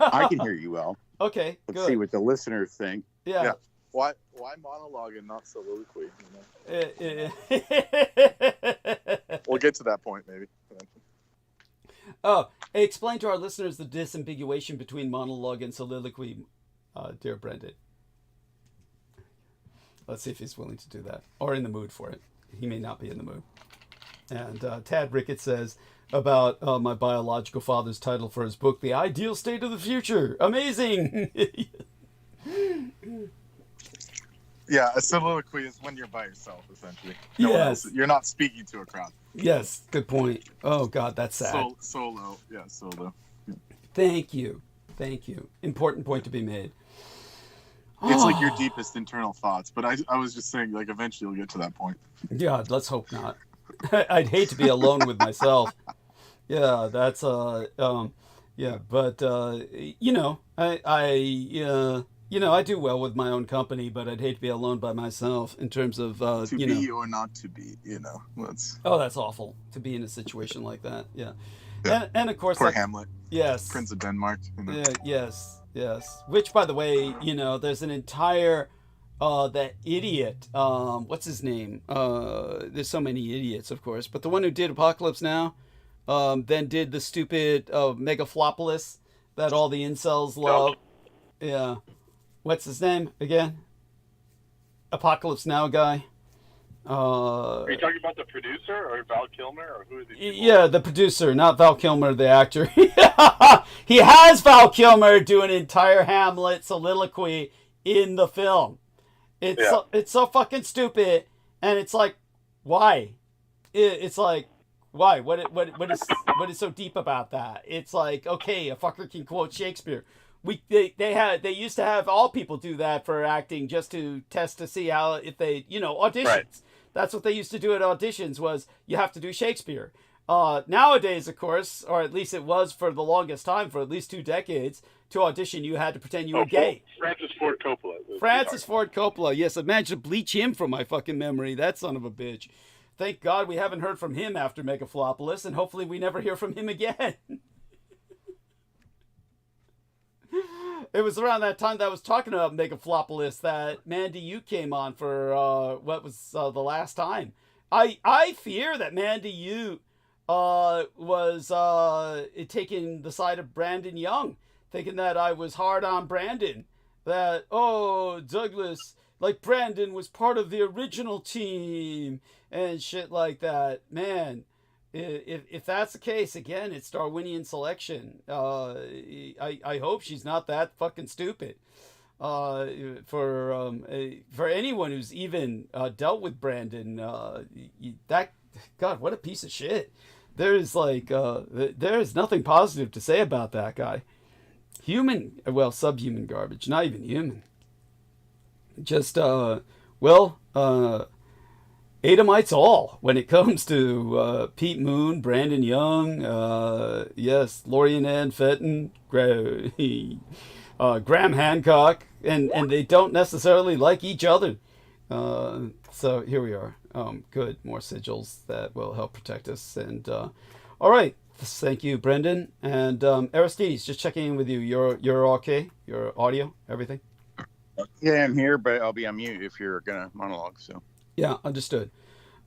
I can hear you well. Okay, Let's see what the listeners think. Yeah. Why monologue and not soliloquy? We'll get to that point maybe. Explain to our listeners the disambiguation between monologue and soliloquy, dear Brendan. Let's see if he's willing to do that or in the mood for it. He may not be in the mood. And Tad Rickett says about my biological father's title for his book, The Ideal State of the Future. Amazing! Yeah, a soliloquy is when you're by yourself, essentially. Yes. You're not speaking to a crowd. Yes, good point. Oh, God, that's sad. Solo. Yeah, solo. Yeah. Thank you. Important point to be made. It's like your deepest internal thoughts, but I was just saying, eventually you'll get to that point. Yeah, let's hope not. I'd hate to be alone with myself. Yeah, that's but I do well with my own company, but I'd hate to be alone by myself in terms of to be or not to be. That's awful to be in a situation like that. Yeah. And of course, poor Hamlet. Yes. Prince of Denmark. Yes. Which, by the way, there's an entire that idiot. What's his name? There's so many idiots, of course, but the one who did Apocalypse Now, then did the stupid Megaflopolis that all the incels love. Yeah. What's his name again? Apocalypse Now guy. Are you talking about the producer or Val Kilmer or who is he? Yeah, the producer, not Val Kilmer, the actor. He has Val Kilmer do an entire Hamlet soliloquy in the film. It's so fucking stupid, and it's like, why? It's like, why? What is so deep about that? It's like, okay, a fucker can quote Shakespeare. They used to have all people do that for acting just to test to see how, if they, auditions. Right. That's what they used to do at auditions, was you have to do Shakespeare. Nowadays, of course, or at least it was for the longest time, for at least 2 decades, to audition you had to pretend you were gay. Francis Ford Coppola. Francis Ford Coppola, yes. I managed to bleach him from my fucking memory, that son of a bitch. Thank God we haven't heard from him after Megaflopolis, and hopefully we never hear from him again. It was around that time that I was talking about Megaflopolis that Mandy, you came on for what was the last time. I fear that Mandy, you was taking the side of Brandon Young, thinking that I was hard on Brandon. That, oh, Douglas, like Brandon was part of the original team and shit like that. Man, if that's the case, again, it's Darwinian selection. I hope she's not that fucking stupid. For anyone who's even dealt with Brandon, God, what a piece of shit. There's there's nothing positive to say about that guy. Subhuman garbage, not even human. Just, Adamites all when it comes to Pete Moon, Brandon Young, yes, Lorian Ann Fenton, Graham Hancock, and they don't necessarily like each other. So here we are. Good, more sigils that will help protect us. And all right, thank you, Brendan. And Aristides, just checking in with you. You're okay? Your audio, everything? Yeah, I'm here, but I'll be on mute if you're gonna monologue. So. Yeah, understood.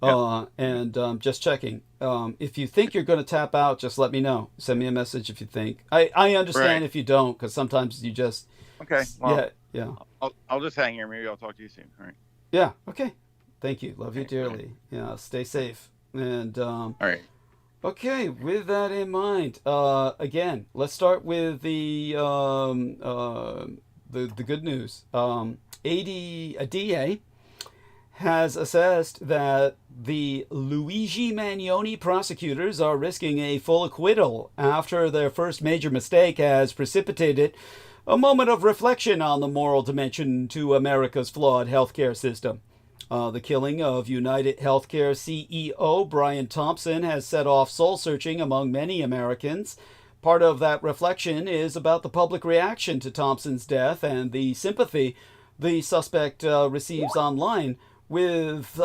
Yeah. And just checking. If you think you're going to tap out, just let me know. Send me a message if you think. I understand if you don't, because sometimes you just. Okay. Well, yeah. I'll just hang here. Maybe I'll talk to you soon. All right. Yeah. Okay. Thank you. Love you dearly. Yeah. Stay safe. And. All right. Okay. With that in mind, again, let's start with the good news. A DA has assessed that the Luigi Magnoni prosecutors are risking a full acquittal after their first major mistake has precipitated a moment of reflection on the moral dimension to America's flawed healthcare system. The killing of United Healthcare CEO Brian Thompson has set off soul-searching among many Americans. Part of that reflection is about the public reaction to Thompson's death and the sympathy the suspect receives online, with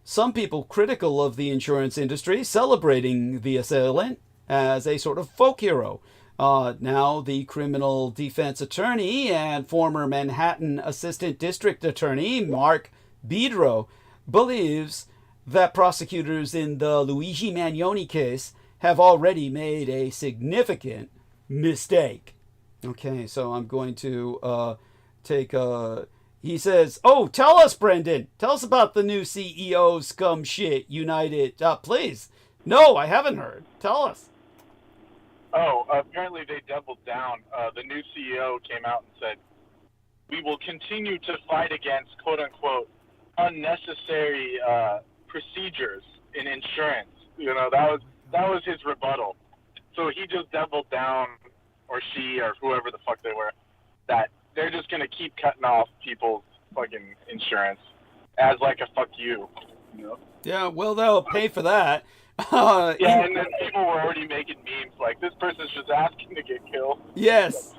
some people critical of the insurance industry celebrating the assailant as a sort of folk hero. Now the criminal defense attorney and former Manhattan Assistant District Attorney Mark Bedro believes that prosecutors in the Luigi Magnoni case have already made a significant mistake. Okay, so I'm going to take a... He says, oh, tell us, Brendan. Tell us about the new CEO scum shit, United. Please. No, I haven't heard. Tell us. Oh, apparently they doubled down. The new CEO came out and said, we will continue to fight against, quote unquote, unnecessary procedures in insurance. That was his rebuttal. So he just doubled down, or she, or whoever the fuck they were, that they're just going to keep cutting off people's fucking insurance as like a fuck you. Yeah, well, they'll pay for that. And then people were already making memes like, this person's just asking to get killed. Yes.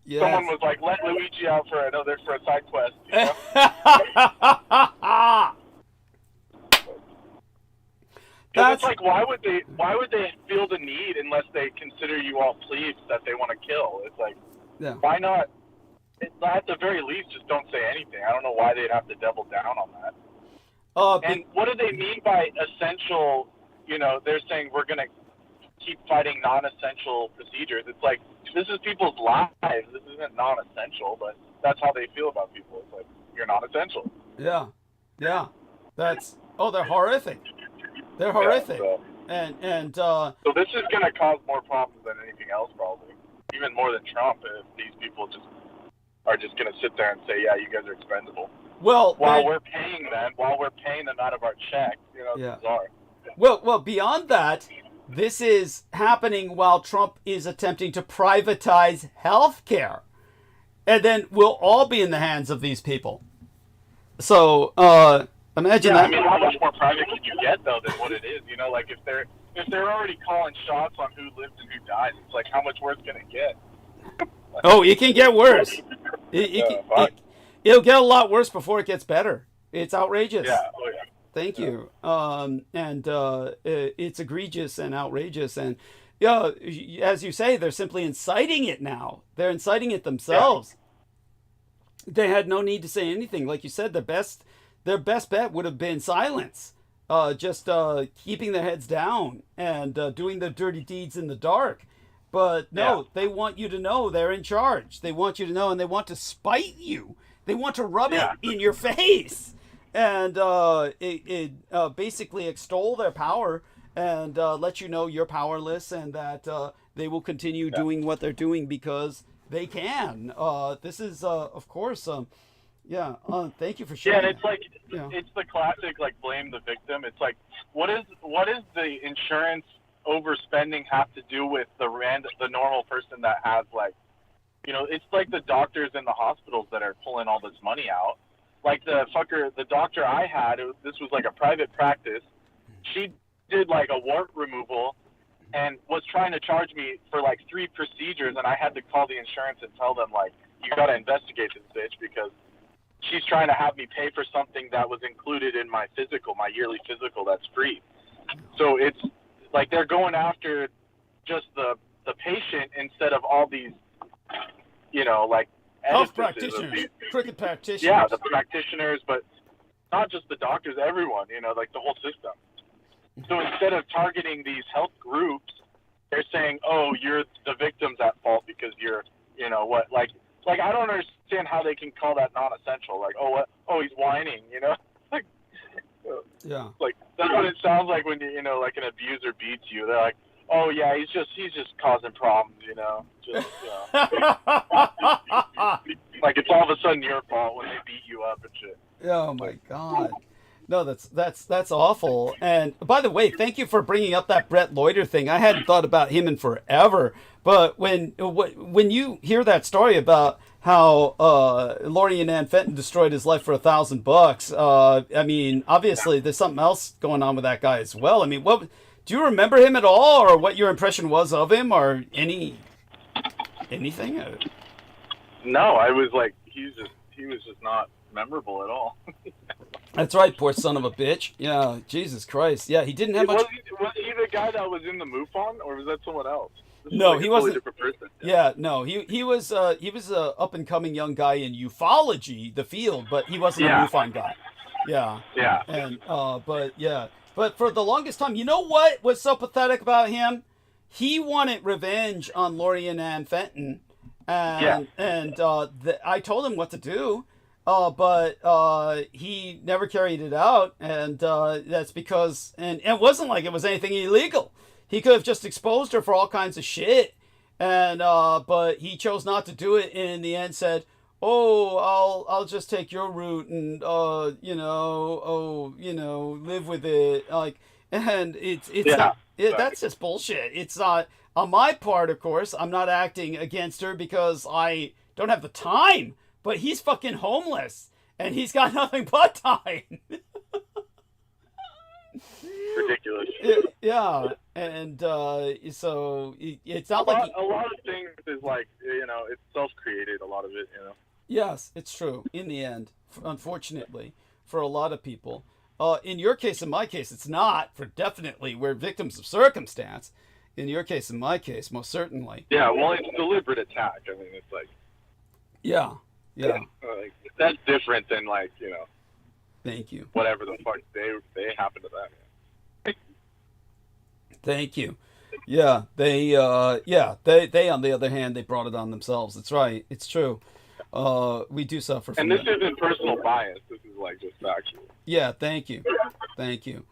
Yes. Someone was like, let Luigi out for a side quest. It's like, why would they feel the need unless they consider you all plebes that they want to kill? It's like, why not? At the very least, just don't say anything. I don't know why they'd have to double down on that. And what do they mean by essential? They're saying we're going to keep fighting non-essential procedures. It's like, this is people's lives. This isn't non-essential, but that's how they feel about people. It's like, you're non-essential. Yeah. they're horrific. They're horrific. So this is going to cause more problems than anything else, probably. Even more than Trump, if these people are just going to sit there and say, yeah, you guys are expendable. Well, while we're paying them out of our check, it's bizarre. Well, beyond that, this is happening while Trump is attempting to privatize healthcare. And then we'll all be in the hands of these people. So, imagine that. I mean, how much more private can you get, though, than what it is? Like if they're already calling shots on who lives and who dies, it's like, how much worse can it get? Oh, it can get worse. It'll get a lot worse before it gets better. It's outrageous. Yeah. Oh, yeah. Thank you. It's egregious and outrageous. And, as you say, they're simply inciting it now. They're inciting it themselves. Yeah. They had no need to say anything. Like you said, their best bet would have been silence. Just keeping their heads down and doing their dirty deeds in the dark. But no, They want you to know they're in charge. They want you to know, and they want to spite you. They want to rub it in your face. And basically extol their power and let you know you're powerless and that they will continue doing what they're doing because they can. This is, of course, thank you for sharing. Yeah, and it's like, it's the classic, like, blame the victim. It's like, what is the insurance overspending have to do with the normal person that has, like, it's like the doctors in the hospitals that are pulling all this money out. Like the doctor I had, this was like a private practice. She did like a wart removal and was trying to charge me for like 3 procedures, and I had to call the insurance and tell them, like, you got to investigate this bitch because she's trying to have me pay for something that was included in my yearly physical that's free. So it's like they're going after just the patient instead of all these, like, health practitioners, cricket practitioners. Yeah, the practitioners, but not just the doctors, everyone, like the whole system. So instead of targeting these health groups, they're saying, oh, you're the victim's at fault because you're, like I don't understand how they can call that non-essential. Like, he's whining, like, like that's what it sounds like when like an abuser beats you. They're like, oh yeah, he's just causing problems, like it's all of a sudden your fault when they beat you up and shit. Oh my God. No, that's awful. And by the way, thank you for bringing up that Brett Loiter thing. I hadn't thought about him in forever, but when you hear that story about how Lori and Ann Fenton destroyed his life for $1,000, I mean, obviously there's something else going on with that guy as well. I mean, do you remember him at all, or what your impression was of him, or anything? No, I was like, he was just not memorable at all. That's right, poor son of a bitch. Yeah, Jesus Christ. Yeah, he didn't have much. Was he the guy that was in the MUFON, or was that someone else? No, he wasn't. Different person. Yeah, no, he was a up and coming young guy in ufology, the field, but he wasn't a MUFON guy. Yeah. Yeah. And but for the longest time, you know what was so pathetic about him? He wanted revenge on Lori and Ann Fenton, and I told him what to do, but he never carried it out, and that's because and it wasn't like it was anything illegal. He could have just exposed her for all kinds of shit, and but he chose not to do it, and in the end said, oh, I'll just take your route and live with it, like, and it's not, that's just bullshit. It's not on my part, of course. I'm not acting against her because I don't have the time, but he's fucking homeless and he's got nothing but time. Ridiculous. Yeah, and so it's not like a lot of things is like, it's self-created, a lot of it, Yes, it's true. In the end, unfortunately, for a lot of people. In your case, in my case, it's not. For definitely, we're victims of circumstance. In your case, in my case, most certainly. Yeah, well, it's deliberate attack. I mean, it's like... Yeah. Like, that's different than, like, Thank you. Whatever the fuck they happen to them. Thank you. Yeah, they on the other hand, they brought it on themselves. That's right. It's true. We do suffer from and this isn't personal bias. This is like just factual. Yeah, thank you. Thank you.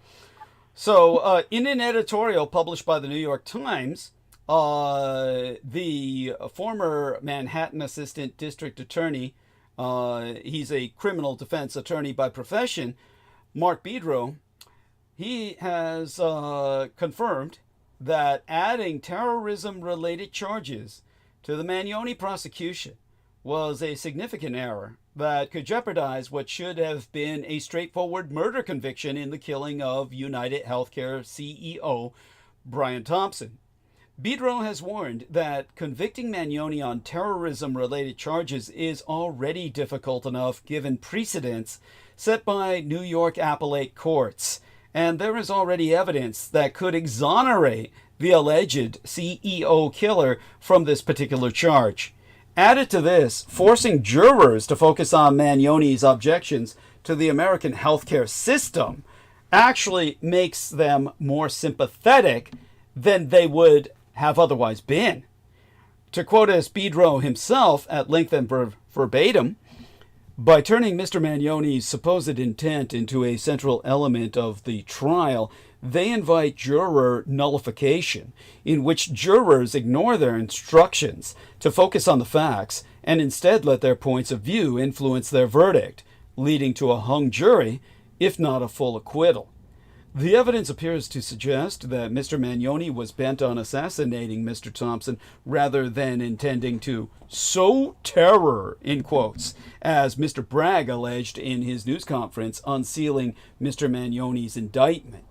So, in an editorial published by the New York Times, the former Manhattan Assistant District Attorney, he's a criminal defense attorney by profession, Mark Bedro, he has confirmed that adding terrorism-related charges to the Magnoni prosecution was a significant error that could jeopardize what should have been a straightforward murder conviction in the killing of United Healthcare CEO Brian Thompson. Bedro has warned that convicting Magnoni on terrorism-related charges is already difficult enough given precedents set by New York appellate courts, and there is already evidence that could exonerate the alleged CEO killer from this particular charge. Added to this, forcing jurors to focus on Magnoni's objections to the American healthcare system actually makes them more sympathetic than they would have otherwise been. To quote as Bedro himself at length and verbatim, by turning Mr. Magnoni's supposed intent into a central element of the trial, they invite juror nullification, in which jurors ignore their instructions to focus on the facts and instead let their points of view influence their verdict, leading to a hung jury, if not a full acquittal. The evidence appears to suggest that Mr. Magnoni was bent on assassinating Mr. Thompson rather than intending to sow terror, in quotes, as Mr. Bragg alleged in his news conference unsealing Mr. Magnoni's indictment.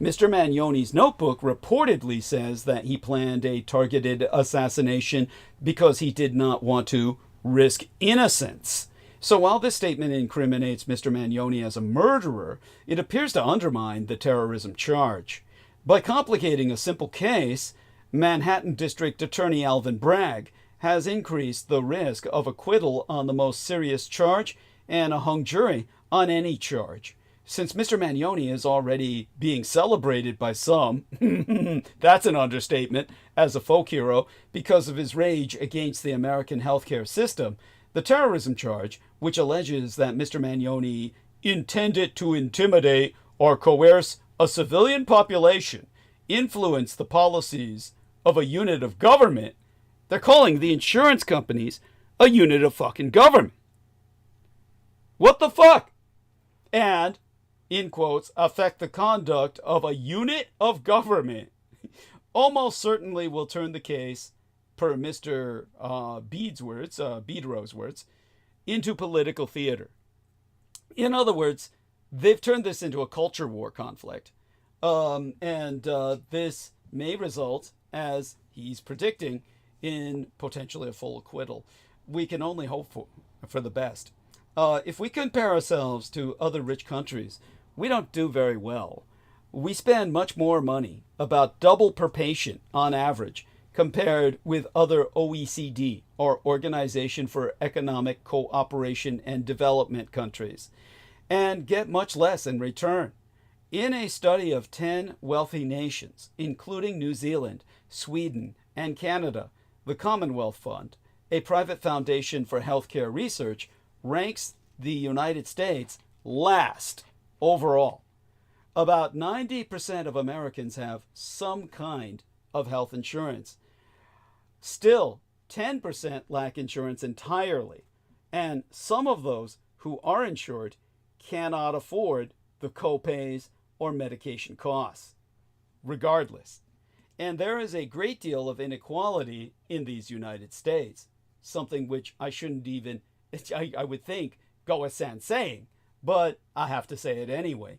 Mr. Magnoni's notebook reportedly says that he planned a targeted assassination because he did not want to risk innocence. So while this statement incriminates Mr. Magnoni as a murderer, it appears to undermine the terrorism charge. By complicating a simple case, Manhattan District Attorney Alvin Bragg has increased the risk of acquittal on the most serious charge and a hung jury on any charge. Since Mr. Magnoni is already being celebrated by some, that's an understatement, as a folk hero because of his rage against the American healthcare system, the terrorism charge, which alleges that Mr. Magnoni intended to intimidate or coerce a civilian population, influence the policies of a unit of government, they're calling the insurance companies a unit of fucking government. What the fuck? And, in quotes, affect the conduct of a unit of government almost certainly will turn the case, per Mr. Bedro's words, into political theater. In other words, they've turned this into a culture war conflict. This may result, as he's predicting, in potentially a full acquittal. We can only hope for the best. If we compare ourselves to other rich countries, we don't do very well. We spend much more money, about double per patient on average, compared with other OECD, or Organization for Economic Cooperation and Development countries, and get much less in return. In a study of 10 wealthy nations, including New Zealand, Sweden, and Canada, the Commonwealth Fund, a private foundation for healthcare research, ranks the United States last overall. About 90% of Americans have some kind of health insurance. Still, 10% lack insurance entirely, and some of those who are insured cannot afford the co-pays or medication costs, regardless. And there is a great deal of inequality in these United States, something which I shouldn't even, I would think, go as sans saying, but I have to say it anyway.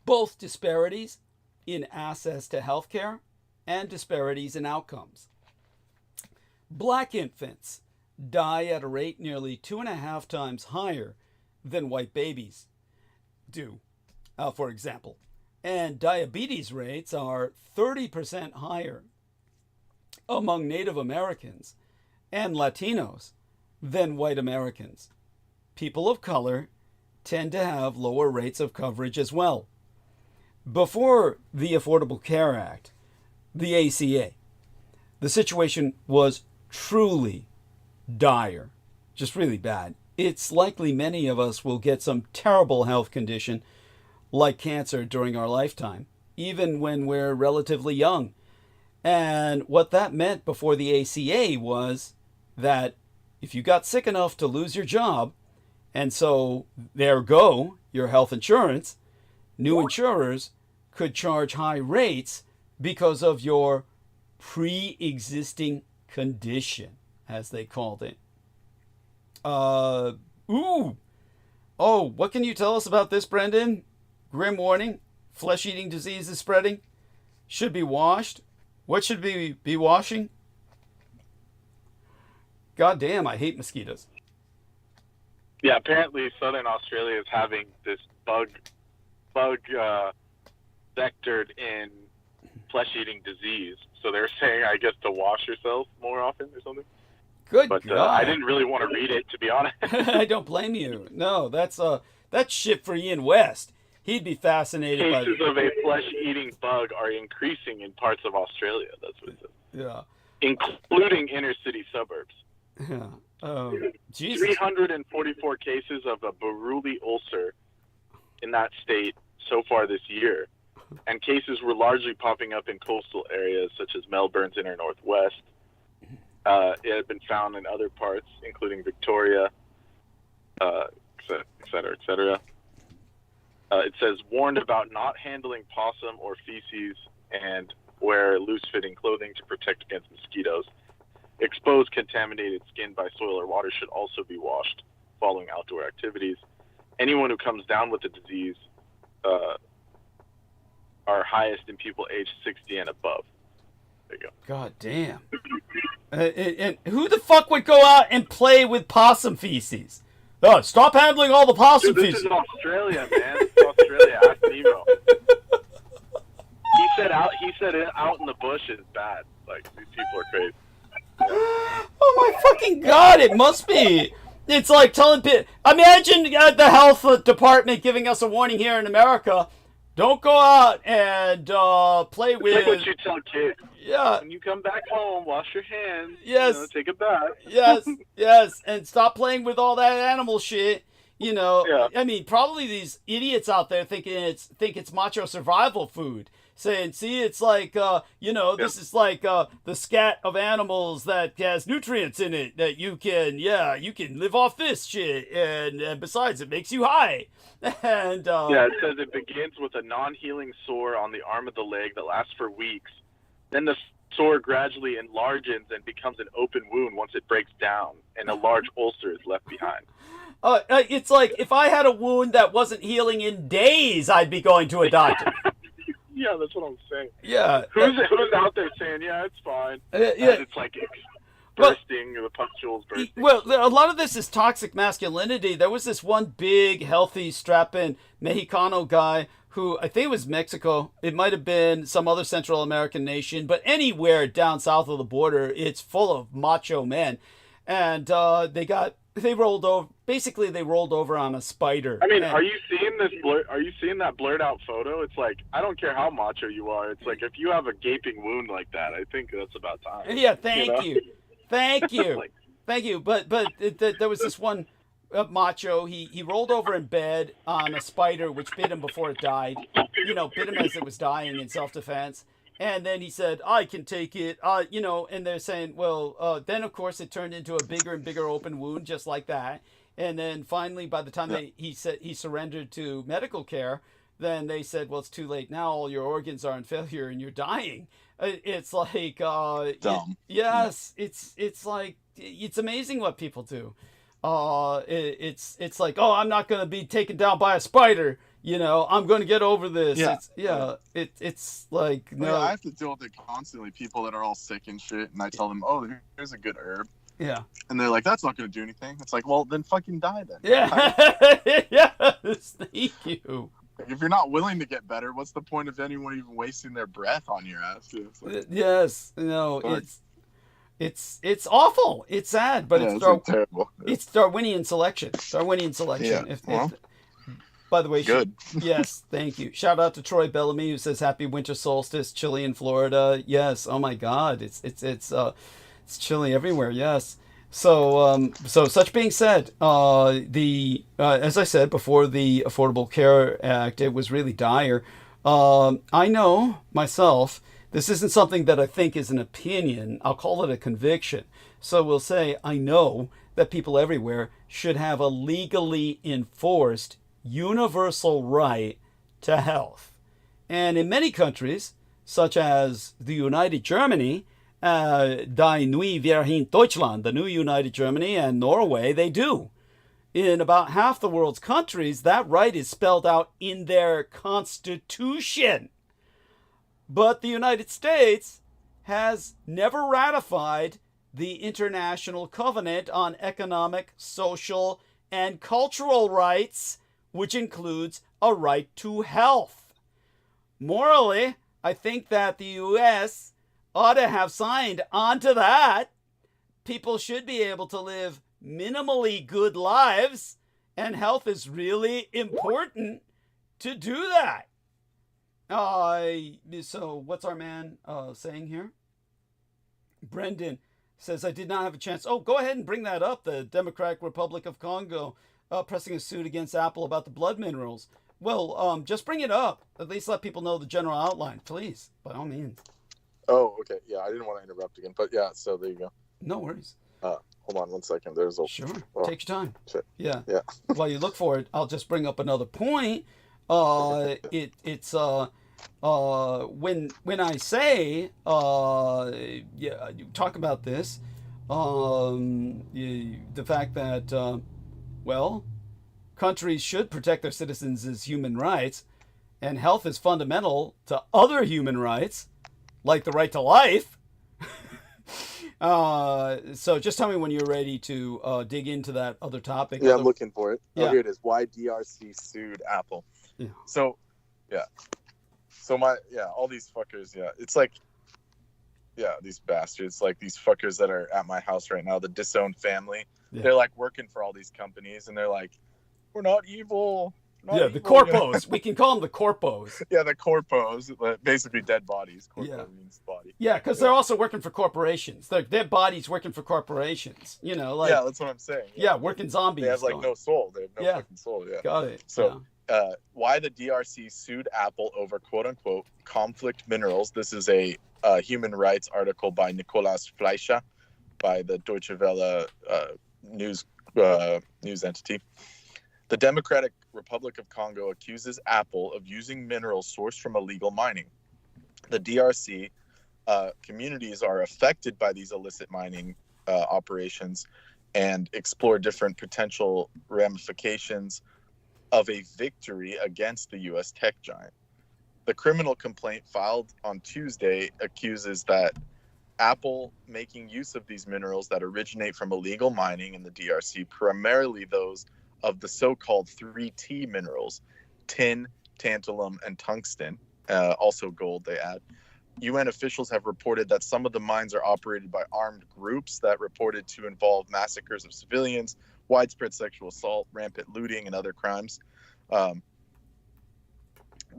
Both disparities in access to healthcare and disparities in outcomes. Black infants die at a rate nearly 2.5 times higher than white babies do, for example. And diabetes rates are 30% higher among Native Americans and Latinos than white Americans. People of color tend to have lower rates of coverage as well. Before the Affordable Care Act, the ACA, the situation was truly dire, just really bad. it's likely many of us will get some terrible health condition like cancer during our lifetime, even when we're relatively young. And what that meant before the ACA was that if you got sick enough to lose your job, and so there go your health insurance, new insurers could charge high rates because of your pre-existing condition, as they called it. What can you tell us about this, Brendan? Grim warning, flesh-eating disease is spreading. Should be washed. What should we be washing? God damn, I hate mosquitoes. Yeah, apparently Southern Australia is having this bug vectored in flesh-eating disease. So they're saying, I guess, to wash yourself more often or something. Good But God. I didn't really want to read it, to be honest. I don't blame you. No, that's shit for Ian West. He'd be fascinated by Cases of a flesh-eating bug are increasing in parts of Australia. That's what it says. Yeah. Including inner-city suburbs. Yeah. Jesus. 344 cases of a Buruli ulcer in that state so far this year. And cases were largely popping up in coastal areas such as Melbourne's inner northwest. It had been found in other parts, including Victoria, et cetera, et cetera. It says, warned about not handling possum or feces and wear loose-fitting clothing to protect against mosquitoes. Exposed contaminated skin by soil or water should also be washed following outdoor activities. Anyone who comes down with the disease are highest in people aged 60 and above. There you go. God damn. And who the fuck would go out and play with possum feces? Oh, stop handling all the possum Dude, this feces. is Australia, man. This is Australia. Ask Nemo. He said it out in the bush is bad. Like, these people are crazy. Oh my fucking God, it must be. It's like telling people. Imagine the health department giving us a warning here in America. Don't go out and play It's with. like what you tell kids. Yeah. When you come back home, wash your hands. Yes. You know, take a bath. Yes, and stop playing with all that animal shit. You know, Yeah. I mean, probably these idiots out there think it's macho survival food. Saying, see, it's like, this is like the scat of animals that has nutrients in it that you can live off this shit. And besides, it makes you high. And it says it begins with a non-healing sore on the arm of the leg that lasts for weeks. Then the sore gradually enlarges and becomes an open wound once it breaks down, and a large ulcer is left behind. It's like if I had a wound that wasn't healing in days, I'd be going to a doctor. Yeah, that's what I'm saying. Yeah. Who's out there saying, yeah, it's fine? Yeah. And it's like bursting, or the pustules bursting. Well, a lot of this is toxic masculinity. There was this one big, healthy, strapping Mexicano guy who, I think it was Mexico. It might have been some other Central American nation, but anywhere down south of the border, it's full of macho men. And they rolled over on a spider. I mean, are you seeing that blurred out photo? It's like, I don't care how macho you are. It's like, if you have a gaping wound like that, I think that's about time. Yeah, thank you. Thank you. But there was this one macho. He rolled over in bed on a spider which bit him before it died. Bit him as it was dying in self-defense. And then he said, I can take it, and they're saying, well, then of course it turned into a bigger and bigger open wound just like that. And then finally, by the time he surrendered to medical care, then they said, well, it's too late now. All your organs are in failure and you're dying. It's like, dumb. Yes, it's like, it's amazing what people do. It's like, I'm not going to be taken down by a spider. I'm going to get over this. Yeah. It's like, no. I have to deal with it constantly. People that are all sick and shit, and I tell them, oh, here's a good herb. Yeah. And they're like, that's not going to do anything. It's like, well, then fucking die then. Yeah. Yes. Thank you. If you're not willing to get better, what's the point of anyone even wasting their breath on your ass? It's like, yes. No, fuck. it's awful. It's sad, but it's terrible. It's Darwinian selection. Yeah. By the way, good. Yes, thank you. Shout out to Troy Bellamy who says happy winter solstice, chilly in Florida. Yes. Oh my God, it's chilly everywhere. Yes. So, such being said, as I said before, the Affordable Care Act, it was really dire. I know myself, this isn't something that I think is an opinion. I'll call it a conviction. So we'll say, I know that people everywhere should have a legally enforced universal right to health. And in many countries, such as the United Germany, DŌNG̵HԻ Deutschland, the new United Germany, and Norway, they do. In about half the world's countries, that right is spelled out in their constitution. But the United States has never ratified the International Covenant on Economic, Social, and Cultural Rights, which includes a right to health. Morally, I think that the U.S. ought to have signed onto that. People should be able to live minimally good lives, and health is really important to do that. So what's our man saying here? Brendan says, I did not have a chance. Oh, go ahead and bring that up. The Democratic Republic of Congo pressing a suit against Apple about the blood minerals. Well, just bring it up. At least let people know the general outline, please, by all means. Oh, okay. Yeah, I didn't want to interrupt again, but yeah, so there you go. No worries. Hold on one second. There's a... Sure. Take your time. Shit. Yeah. Yeah. While you look for it, I'll just bring up another point. It's when I say you talk about this, the fact that countries should protect their citizens' human rights, and health is fundamental to other human rights, like the right to life. So just tell me when you're ready to dig into that other topic. Yeah, I'm looking for it. Yeah. Oh, here it is. Why DRC sued Apple. Yeah. So, yeah. So all these fuckers, it's like, these bastards, like these fuckers that are at my house right now, the disowned family. Yeah. They're like working for all these companies, and they're like, we're not evil. The corpos. We can call them the corpos. Yeah, the corpos. Basically dead bodies. Corpo means body. Yeah, because they're also working for corporations. They're dead bodies working for corporations. Yeah, that's what I'm saying. Yeah, working zombies. They have no soul. They have no fucking soul. Yeah. Got it. So, why the DRC sued Apple over quote-unquote conflict minerals. This is a human rights article by Nicolas Fleischer by the Deutsche Welle news entity. The Democratic Republic of Congo accuses Apple of using minerals sourced from illegal mining. The DRC communities are affected by these illicit mining operations and explore different potential ramifications of a victory against the U.S. tech giant. The criminal complaint filed on Tuesday accuses that Apple making use of these minerals that originate from illegal mining in the DRC, primarily those of the so-called 3T minerals, tin, tantalum, and tungsten, also gold they add. UN officials have reported that some of the mines are operated by armed groups that reported to involve massacres of civilians, widespread sexual assault, rampant looting, and other crimes.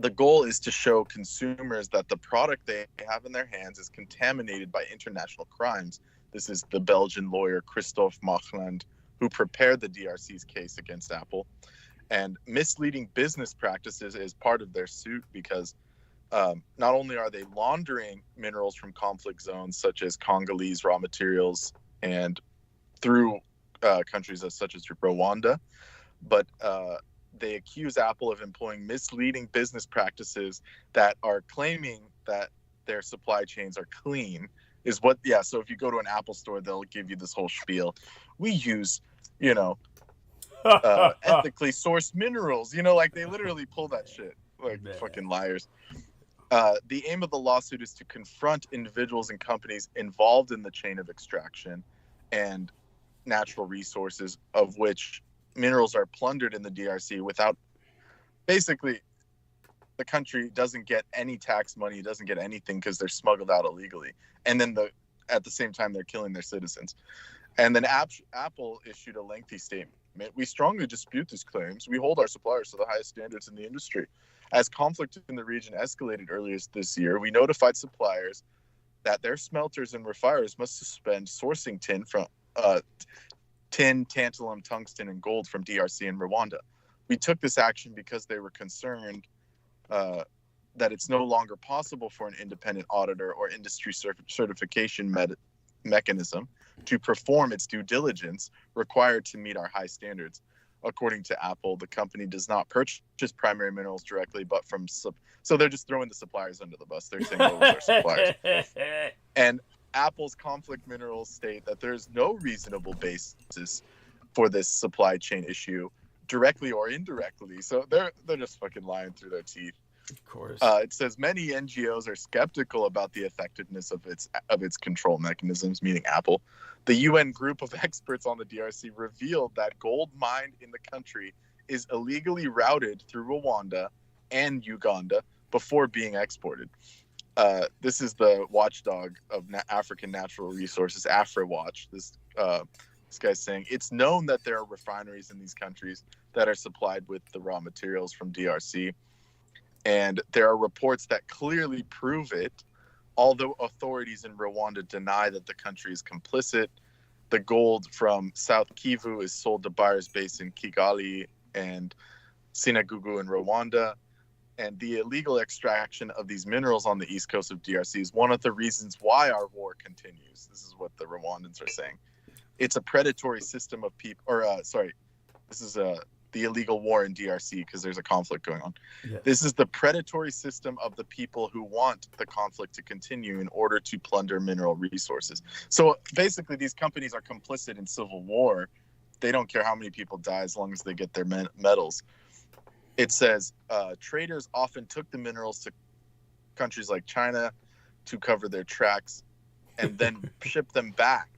The goal is to show consumers that the product they have in their hands is contaminated by international crimes. This is the Belgian lawyer Christophe Machland, who prepared the DRC's case against Apple. And misleading business practices is part of their suit because not only are they laundering minerals from conflict zones such as Congolese raw materials and through countries such as Rwanda, but they accuse Apple of employing misleading business practices that are claiming that their supply chains are clean. So if you go to an Apple store, they'll give you this whole spiel. We use, ethically sourced minerals, they literally pull that shit like fucking liars. The aim of the lawsuit is to confront individuals and companies involved in the chain of extraction and natural resources, of which minerals are plundered in the DRC without, basically, the country doesn't get any tax money, doesn't get anything because they're smuggled out illegally. And then at the same time, they're killing their citizens. And then Apple issued a lengthy statement. We strongly dispute these claims. We hold our suppliers to the highest standards in the industry. As conflict in the region escalated earlier this year, we notified suppliers that their smelters and refiners must suspend sourcing tin from tin, tantalum, tungsten, and gold from DRC and Rwanda. We took this action because they were concerned that it's no longer possible for an independent auditor or industry certification mechanism to perform its due diligence required to meet our high standards. According to Apple, the company does not purchase primary minerals directly, but from so they're just throwing the suppliers under the bus. They're saying those are suppliers. And Apple's conflict minerals state that there's no reasonable basis for this supply chain issue, directly or indirectly. So they're just fucking lying through their teeth. Of course. It says many NGOs are skeptical about the effectiveness of its control mechanisms, meaning Apple. The UN group of experts on the DRC revealed that gold mined in the country is illegally routed through Rwanda and Uganda before being exported. This is the watchdog of African natural resources, AfriWatch. This guy's saying it's known that there are refineries in these countries that are supplied with the raw materials from DRC. And there are reports that clearly prove it, although authorities in Rwanda deny that the country is complicit. The gold from South Kivu is sold to buyers based in Kigali and Sinagugu in Rwanda. And the illegal extraction of these minerals on the east coast of DRC is one of the reasons why our war continues. This is what the Rwandans are saying. It's a predatory system of people, this is the illegal war in DRC because there's a conflict going on. Yes. This is the predatory system of the people who want the conflict to continue in order to plunder mineral resources. So basically these companies are complicit in civil war. They don't care how many people die as long as they get their metals. It says traders often took the minerals to countries like China to cover their tracks and then ship them back.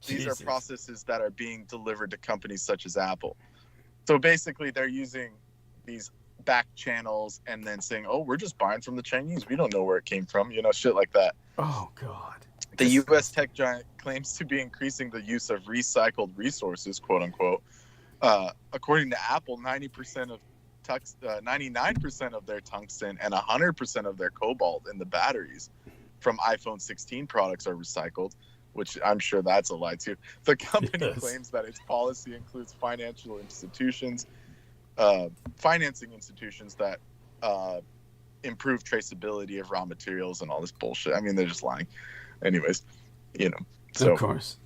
These are processes that are being delivered to companies such as Apple. So basically, they're using these back channels and then saying, "Oh, we're just buying from the Chinese. We don't know where it came from," shit like that. Oh God. The U.S. tech giant claims to be increasing the use of recycled resources, quote unquote. According to Apple, 99% of their tungsten and 100% of their cobalt in the batteries from iPhone 16 products are recycled, which I'm sure that's a lie too. The company claims that its policy includes financing institutions that improve traceability of raw materials and all this bullshit. I mean, they're just lying. Anyways, So, of course.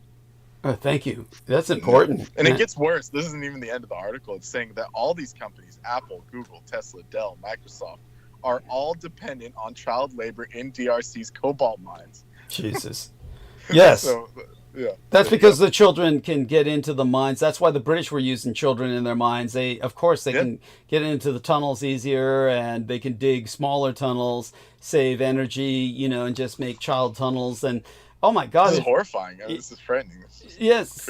Thank you. That's important. And it gets worse. This isn't even the end of the article. It's saying that all these companies, Apple, Google, Tesla, Dell, Microsoft, are all dependent on child labor in DRC's cobalt mines. Jesus. Yes. So, yeah. That's because the children can get into the mines. That's why the British were using children in their mines. They can get into the tunnels easier, and they can dig smaller tunnels, save energy, and just make child tunnels. And oh my God, this is horrifying. This is frightening. Yes.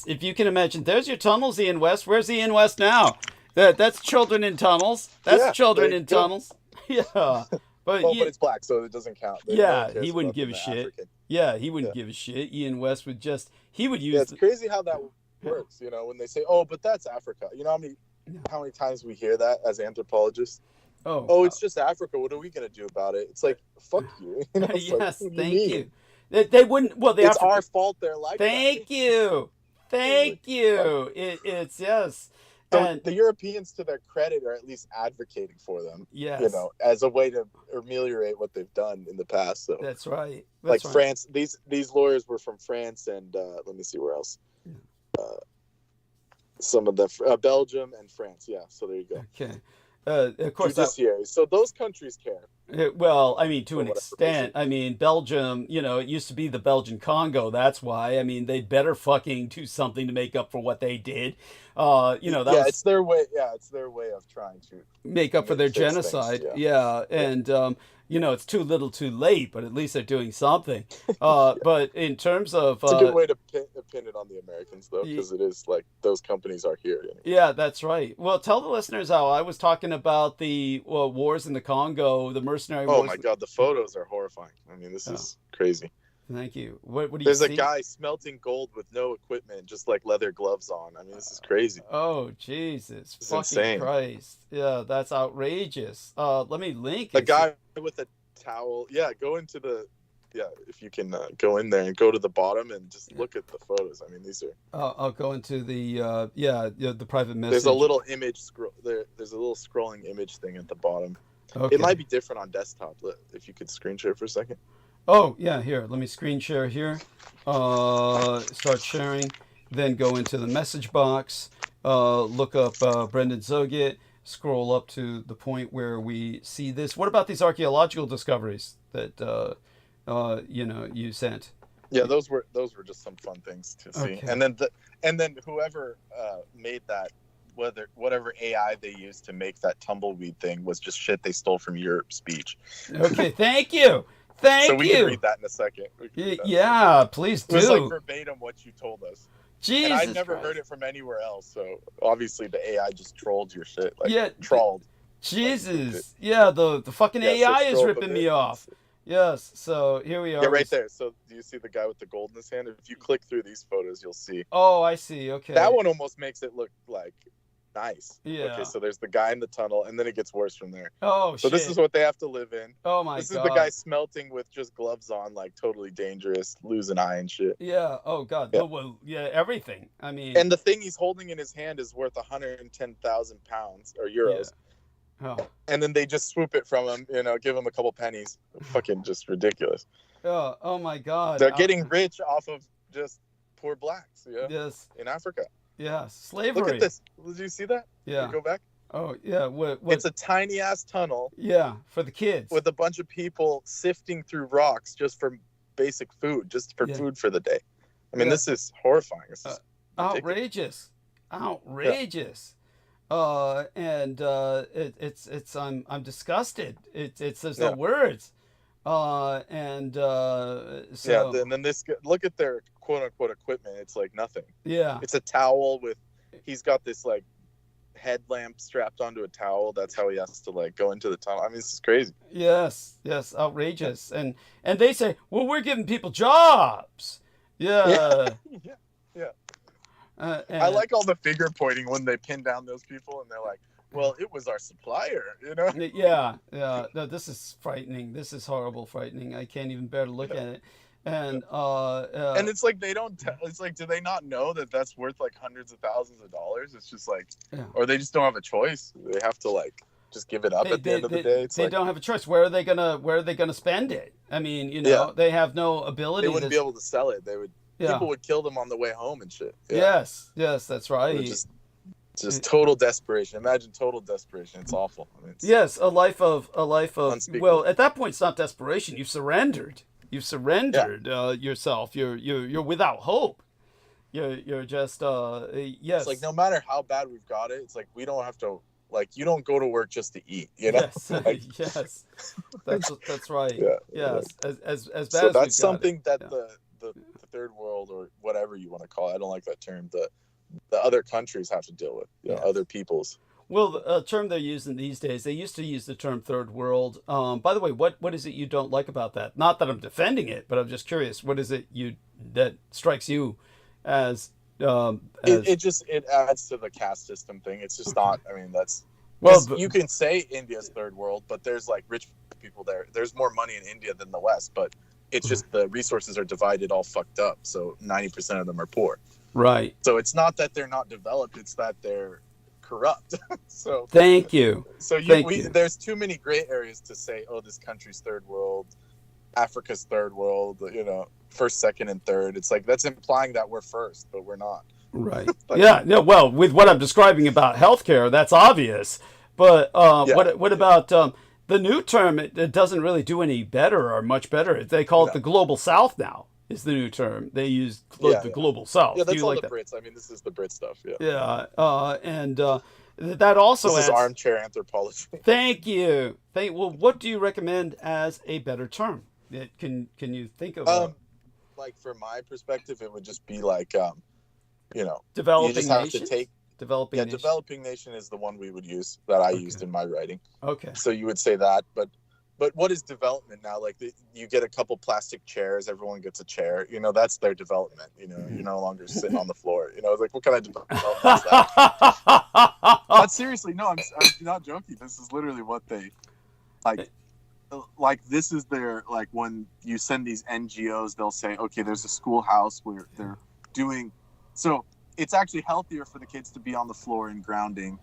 If you can imagine, there's your tunnels, Ian West. Where's Ian West now? That's children in tunnels. That's children in tunnels. Yeah. But it's black, so it doesn't count. He wouldn't give a shit. African. Yeah, he wouldn't give a shit. Ian West would use. Yeah, it's crazy how that works. When they say, "Oh, but that's Africa." How many times we hear that as anthropologists? Oh, it's just Africa. What are we gonna do about it? It's like, fuck you. Yes, thank you. They wouldn't. Well, it's our fault. They're like. Thank you. It's yes. So the Europeans, to their credit, are at least advocating for them. Yes. As a way to ameliorate what they've done in the past. So that's right. France. These lawyers were from France, and let me see where else. Some of them, Belgium and France. Yeah. So there you go. Okay. Of course, judiciary. So those countries care. Well, I mean, to an extent. I mean, Belgium, it used to be the Belgian Congo. That's why. I mean, they better fucking do something to make up for what they did. It's their way. Yeah, it's their way of trying to make up for their genocide. And it's too little, too late. But at least they're doing something. But in terms of, it's a good way to pin it on the Americans, though, because it is like those companies are here. Anyway. Yeah, that's right. Well, tell the listeners how I was talking about the wars in the Congo, the mercenary wars. Oh my God, the photos are horrifying. I mean, this is crazy. Thank you. What do you There's see? a guy smelting gold with no equipment, just like leather gloves on. I mean, this is crazy. Oh, Jesus. It's fucking insane. Christ. Yeah, that's outrageous. Let me link. A guy with a towel. Yeah, go into the if you can go in there and go to the bottom and just look at the photos. I mean, these are. I'll go into the the private message. There's a little image scroll there. There's a little scrolling image thing at the bottom. Okay. It might be different on desktop. If you could screen share for a second. Oh yeah, here. Let me screen share here. Start sharing. Then go into the message box. Look up Brendan DŌNG̵HԻ. Scroll up to the point where we see this. What about these archaeological discoveries that you sent? Yeah, those were just some fun things to see. Okay. And then whoever made that, whatever AI they used to make that tumbleweed thing was just shit they stole from your speech. Okay, thank you. Thank you. So we can read that in a second. Yeah, please do. It was like verbatim what you told us. Jesus and I'd never Christ. heard it from anywhere else. So obviously the AI just trolled your shit. Trolled. Jesus. Yeah, the fucking AI is ripping me off. Yes. So here we are. Yeah, right there. So do you see the guy with the gold in his hand? If you click through these photos, you'll see. Oh, I see. Okay. That one almost makes it look like nice. Yeah. Okay, so there's the guy in the tunnel, and then it gets worse from there. Oh, so shit. this is what they have to live in. Oh my God. This is the guy smelting with just gloves on, like totally dangerous, lose an eye and shit. Yeah. Oh God. Yeah. Well, yeah. Everything. I mean. And the thing he's holding in his hand is worth 110,000 pounds or euros. Yeah. Oh. And then they just swoop it from him, give him a couple pennies. Fucking just ridiculous. Oh my God. They're getting rich off of just poor blacks. Yeah. Yes. In Africa. Yeah. Slavery. Look at this. Did you see that? Yeah. Can you go back. Oh yeah. What? It's a tiny ass tunnel. Yeah, for the kids. With a bunch of people sifting through rocks just for basic food, just for food for the day. I mean, this is horrifying. This is outrageous. Outrageous. And it's I'm disgusted. There's no words. So and then look at their quote unquote equipment. It's like nothing. Yeah. It's a towel he's got this like headlamp strapped onto a towel. That's how he has to like go into the tunnel. I mean, this is crazy. Yes, outrageous. And they say, well, we're giving people jobs. Yeah. I like all the finger pointing when they pin down those people and they're like, well, it was our supplier, Yeah. No, this is frightening. This is horrible, frightening. I can't even bear to look at it. And it's like they don't. It's like, do they not know that that's worth like hundreds of thousands of dollars? It's just like, or they just don't have a choice. They have to like just give it up at the end of the day. They don't have a choice. Where are they gonna spend it? I mean, they have no ability. They wouldn't be able to sell it. They would. People would kill them on the way home and shit. Yeah. Yes, that's right. Just total desperation. Imagine total desperation. It's awful. I mean, yes, a life of. Unspeakable. Well, at that point, it's not desperation. You've surrendered. You've surrendered yourself. You're without hope. You're just yes. It's like no matter how bad we've got it, it's like we don't have to. Like you don't go to work just to eat. Yes, like, yes. That's right. Yeah. Yes, as bad so as that's something that the third world or whatever you want to call it. I don't like that term. The other countries have to deal with. Other peoples. Well, the term they're using these days, they used to use the term third world. By the way, what is it you don't like about that? Not that I'm defending it, but I'm just curious. What is it that strikes you as... It adds to the caste system thing. It's just not, I mean, that's... Well, you can say India's third world, but there's like rich people there. There's more money in India than the West, but it's just the resources are divided all fucked up. So 90% of them are poor. Right. So it's not that they're not developed. It's that they're corrupt. So thank you. So there's too many gray areas to say, oh, this country's third world, Africa's third world, first, second, and third. It's like that's implying that we're first, but we're not. Right. Well, with what I'm describing about healthcare, that's obvious. But what about the new term? It doesn't really do any better or much better. They call it the Global South now. Is the new term they use the Global South? Yeah, that's all the Brits. I mean, this is the Brit stuff. Yeah. And that also this is armchair anthropology. Thank you. Well, what do you recommend as a better term? Can you think of? Like from my perspective, it would just be like, developing you just have nations? to take. Developing nation? Developing nation is the one we would use that I used in my writing. Okay. So you would say that, but what is development now? Like you get a couple plastic chairs, everyone gets a chair. That's their development. You're no longer sitting on the floor. Like what kind of development is that? But seriously, no, I'm not joking. This is literally what they like. like this is their, like when you send these NGOs, they'll say, okay, there's a schoolhouse where they're doing, so it's actually healthier for the kids to be on the floor and grounding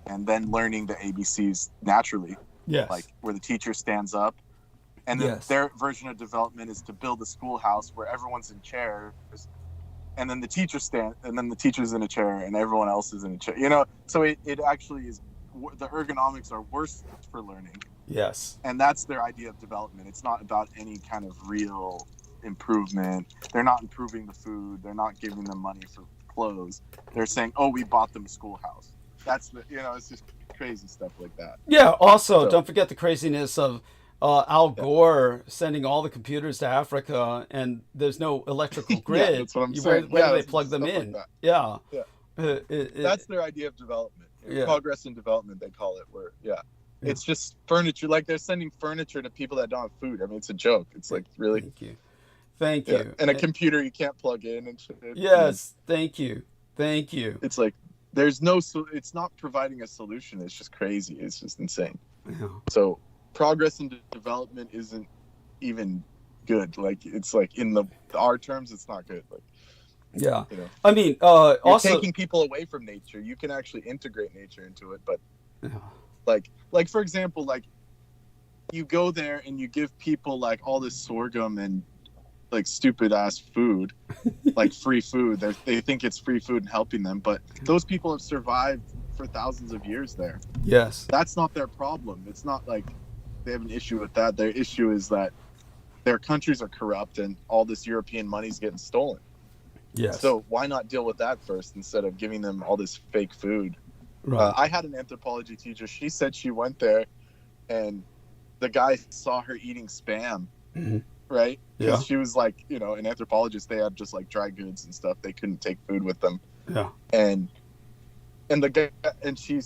and then learning the ABCs naturally. Yes. Like where the teacher stands up. And then their version of development is to build a schoolhouse where everyone's in chairs, and then the teacher's in a chair and everyone else is in a chair. You know, so it actually is, the ergonomics are worse for learning. Yes. And that's their idea of development. It's not about any kind of real improvement. They're not improving the food. They're not giving them money for clothes. They're saying, oh, we bought them a schoolhouse. That's the, you know, it's just crazy stuff like that. Yeah. Also, don't forget the craziness of Al Gore sending all the computers to Africa, and there's no electrical grid. Yeah, that's what I'm saying. Where do they plug them in? Like yeah. That's their idea of development. Progress and development, they call it. Where it's just furniture. Like they're sending furniture to people that don't have food. I mean, it's a joke. It's like really. Thank you. And a computer you can't plug in and shit. Yes. Thank you. It's like there's no. It's not providing a solution. It's just crazy. It's just insane. Yeah. So progress and development isn't even good. Like it's like in our terms, it's not good. Like. Yeah, you know, I mean, you're also taking people away from nature. You can actually integrate nature into it, but like for example, like you go there and you give people like all this sorghum and like stupid ass food, like free food. They think it's free food and helping them, but those people have survived for thousands of years there. Yes, that's not their problem. It's not like they have an issue with that. Their issue is that their countries are corrupt and all this European money's getting stolen. Yes. So why not deal with that first instead of giving them all this fake food? Right. I had an anthropology teacher. She said she went there, and the guy saw her eating Spam, right? Yeah. She was like, you know, an anthropologist. They had just like dry goods and stuff. They couldn't take food with them. Yeah. And the guy, and she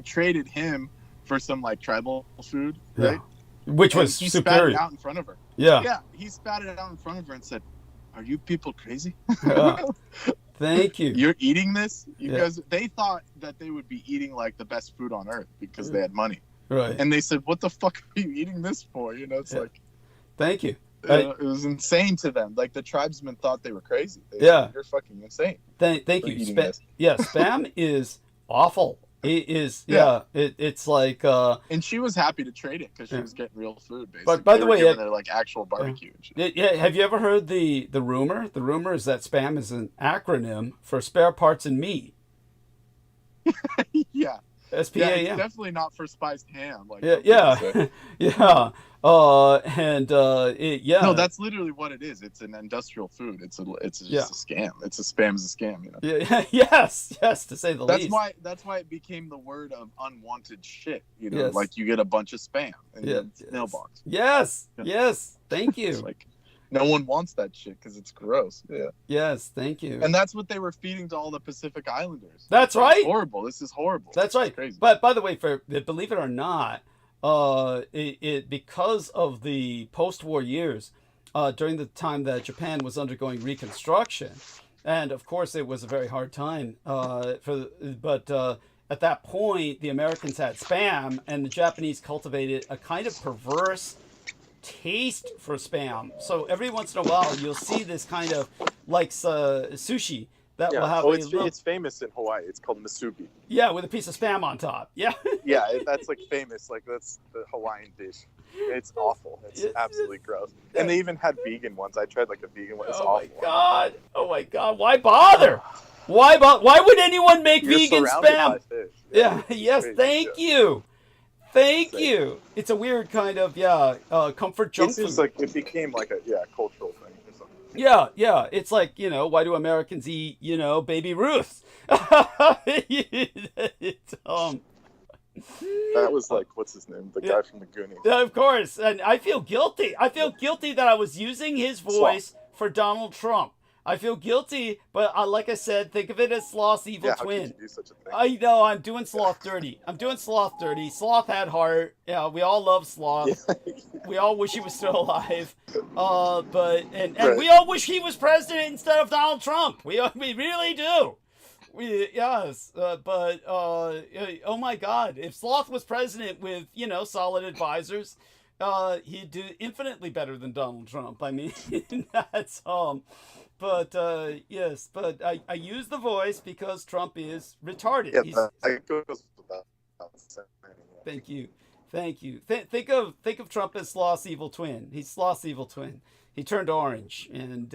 traded him for some like tribal food, right? Which was he superior. spat it out in front of her. Yeah. Yeah. He spat it out in front of her and said, "Are you people crazy? Thank you. You're eating this?" Because they thought that they would be eating like the best food on earth because they had money. Right. And they said, "What the fuck are you eating this for?" You know, it's like. Thank you. It was insane to them. Like the tribesmen thought they were crazy. They said, "You're fucking insane." Thank you. Spam is awful. It is. It's like. And she was happy to trade it because she was getting real food. Basically. But by the way, they're like actual barbecue. Have you ever heard the rumor? The rumor is that spam is an acronym for spare parts and me. Yeah. SPAM. Yeah, it's definitely not for spiced ham. Like yeah. No, that's literally what it is. It's an industrial food. It's just a scam. It's a spam is a scam. You know. Yeah. Yes. To say the least. That's why it became the word of unwanted shit. You know, like you get a bunch of spam in your mailbox. Yes. Thank you. It's like no one wants that shit because it's gross. Yeah. Yes. Thank you. And that's what they were feeding to all the Pacific Islanders. That's right. It's horrible. This is horrible. That's right. Crazy. But by the way, believe it or not, because of the post-war years, during the time that Japan was undergoing reconstruction, and of course it was a very hard time but at that point the Americans had spam and the Japanese cultivated a kind of perverse taste for spam. So every once in a while you'll see this kind of like sushi that will have it's famous in Hawaii. It's called masugi. Yeah, with a piece of spam on top. Yeah. Yeah, that's like famous. Like that's the Hawaiian dish. It's awful. It's absolutely gross. And they even had vegan ones. I tried like a vegan one. It's awful. Oh my god! Why bother? Why would anyone make vegan spam? Yeah. Yes. Thank you. Thank you. It's a weird kind of comfort junk food. It's like it became like a cultural thing or something. Yeah. It's like, why do Americans eat, Baby Ruths? That was like, what's his name? The guy from the Goonies. Of course. And I feel guilty. I feel guilty that I was using his voice for Donald Trump. I feel guilty, but like I said, think of it as Sloth's evil twin. How could you do such a thing? I know, I'm doing Sloth dirty. Sloth had heart. Yeah, we all love Sloth. We all wish he was still alive. And we all wish he was president instead of Donald Trump. We really do. Oh my God, if Sloth was president with, solid advisors, he'd do infinitely better than Donald Trump. I mean, that's but yes, but I use the voice because Trump is retarded. Yeah, that goes without saying. Thank you. Think of Trump as Sloth's evil twin. He's Sloth's evil twin. He turned orange, and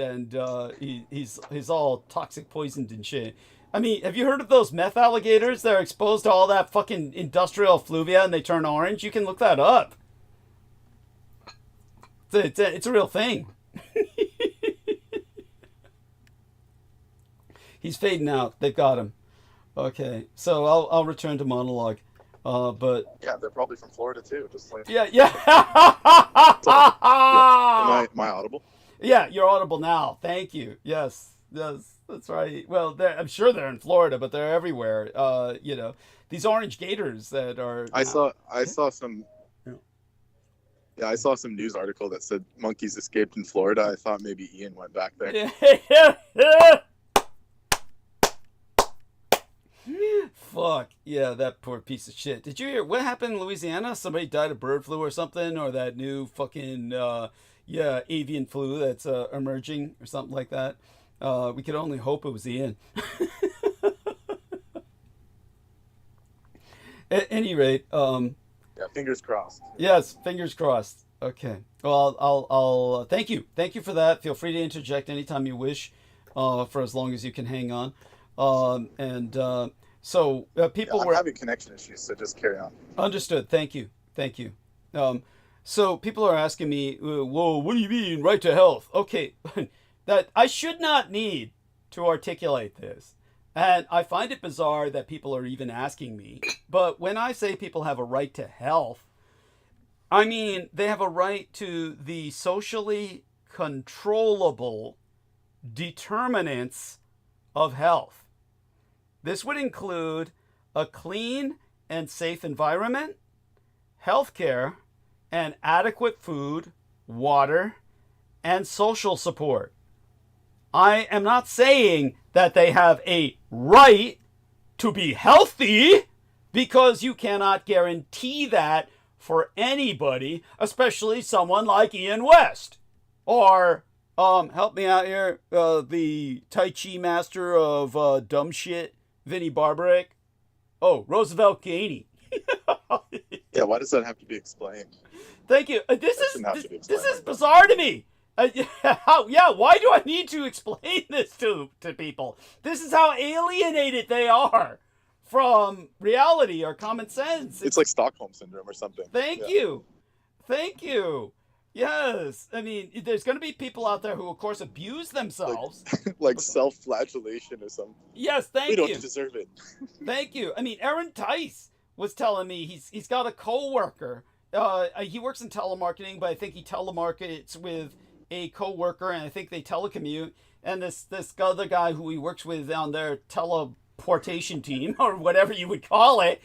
he's all toxic, poisoned, and shit. I mean, have you heard of those meth alligators that are exposed to all that fucking industrial effluvia and they turn orange? You can look that up. It's a real thing. He's fading out. They've got him. Okay, so I'll return to monologue. But yeah, they're probably from Florida too. Just like yeah. Am I audible? Yeah, you're audible now. Thank you. Yes, that's right. Well, I'm sure they're in Florida, but they're everywhere. These orange gators that are. I saw some. Yeah, I saw some news article that said monkeys escaped in Florida. I thought maybe Ian went back there. Fuck. Yeah, that poor piece of shit. Did you hear what happened in Louisiana? Somebody died of bird flu or something, or that new fucking avian flu that's emerging or something like that. We could only hope it was Ian. At any rate, yeah, fingers crossed. Yes, fingers crossed. Okay. Well, I'll thank you for that. Feel free to interject anytime you wish, for as long as you can hang on. So people I'm were having connection issues, so just carry on. Understood. Thank you. So people are asking me, whoa, what do you mean right to health? Okay, that I should not need to articulate this. And I find it bizarre that people are even asking me. But when I say people have a right to health, I mean they have a right to the socially controllable determinants of health. This would include a clean and safe environment, healthcare, and adequate food, water, and social support. I am not saying that they have a right to be healthy, because you cannot guarantee that for anybody, especially someone like Ian West. Or, help me out here, the Tai Chi master of dumb shit, Vinnie Barbaric. Oh, WkEND. Yeah, why does that have to be explained? Thank you. This is bizarre to me. Why do I need to explain this to people? This is how alienated they are from reality or common sense. It's like Stockholm Syndrome or something. Thank you. Yes. I mean, there's going to be people out there who, of course, abuse themselves. Like self-flagellation or something. Yes, thank you. We don't deserve it. Thank you. I mean, Aaron Tice was telling me he's got a coworker. He works in telemarketing, but I think he telemarkets with a coworker, and I think they telecommute. And this other guy who he works with on their teleportation team, or whatever you would call it,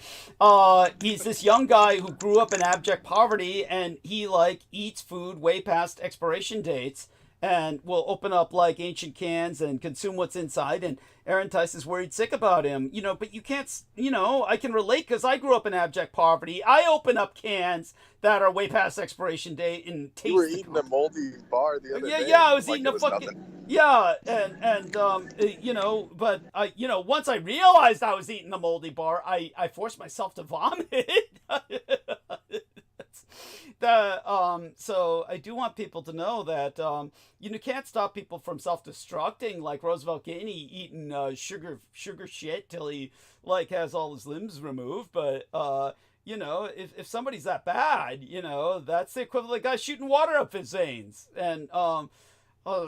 he's this young guy who grew up in abject poverty, and he eats food way past expiration dates, and will open up ancient cans and consume what's inside. And Aaron Tice is worried sick about him, but you can't, I can relate because I grew up in abject poverty. I open up cans that are way past expiration date and taste. You were eating a moldy bar the other day. Yeah, I was eating a fucking nothing. Yeah, and but once I realized I was eating a moldy bar, I forced myself to vomit. So I do want people to know that you can't stop people from self-destructing, like WkEND eating sugar shit till he has all his limbs removed. But if somebody's that bad, that's the equivalent of guys shooting water up his veins. And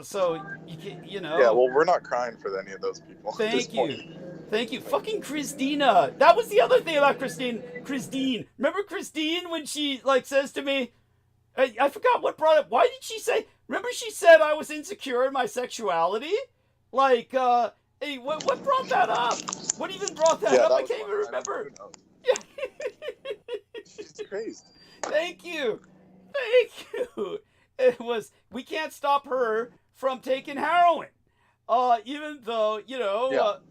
so yeah, well, we're not crying for any of those people. Thank you. Fucking Christina. That was the other thing about Christine. Remember Christine when she says to me, I forgot what brought up. Why did she say? Remember she said I was insecure in my sexuality. Hey, what brought that up? What even brought that up? I can't even remember. Yeah. She's crazy. Thank you. It was, we can't stop her from taking heroin. Even though,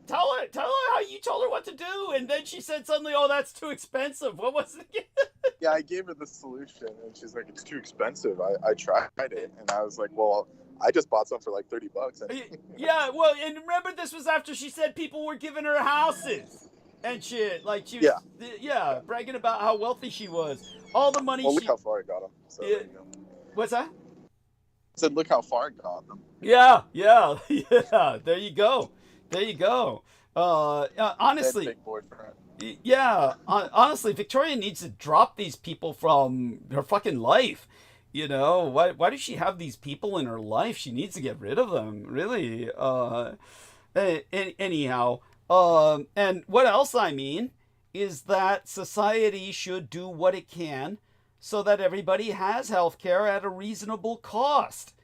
tell her how you told her what to do. And then she said suddenly, oh, that's too expensive. What was it again? Yeah, I gave her the solution, and she's like, "It's too expensive." I tried it, and I was like, "Well, I just bought some for like $30." Yeah, well, and remember this was after she said people were giving her houses and shit. Like she was, bragging about how wealthy she was. All the money. Well, look how far it got them. So, Yeah. What's that? I said, "Look how far it got them." Yeah. There you go. Honestly. Big boyfriend. Yeah, honestly, Victoria needs to drop these people from her fucking life. You know, why does she have these people in her life? She needs to get rid of them, really. Anyhow, and what else I mean is that society should do what it can so that everybody has health care at a reasonable cost.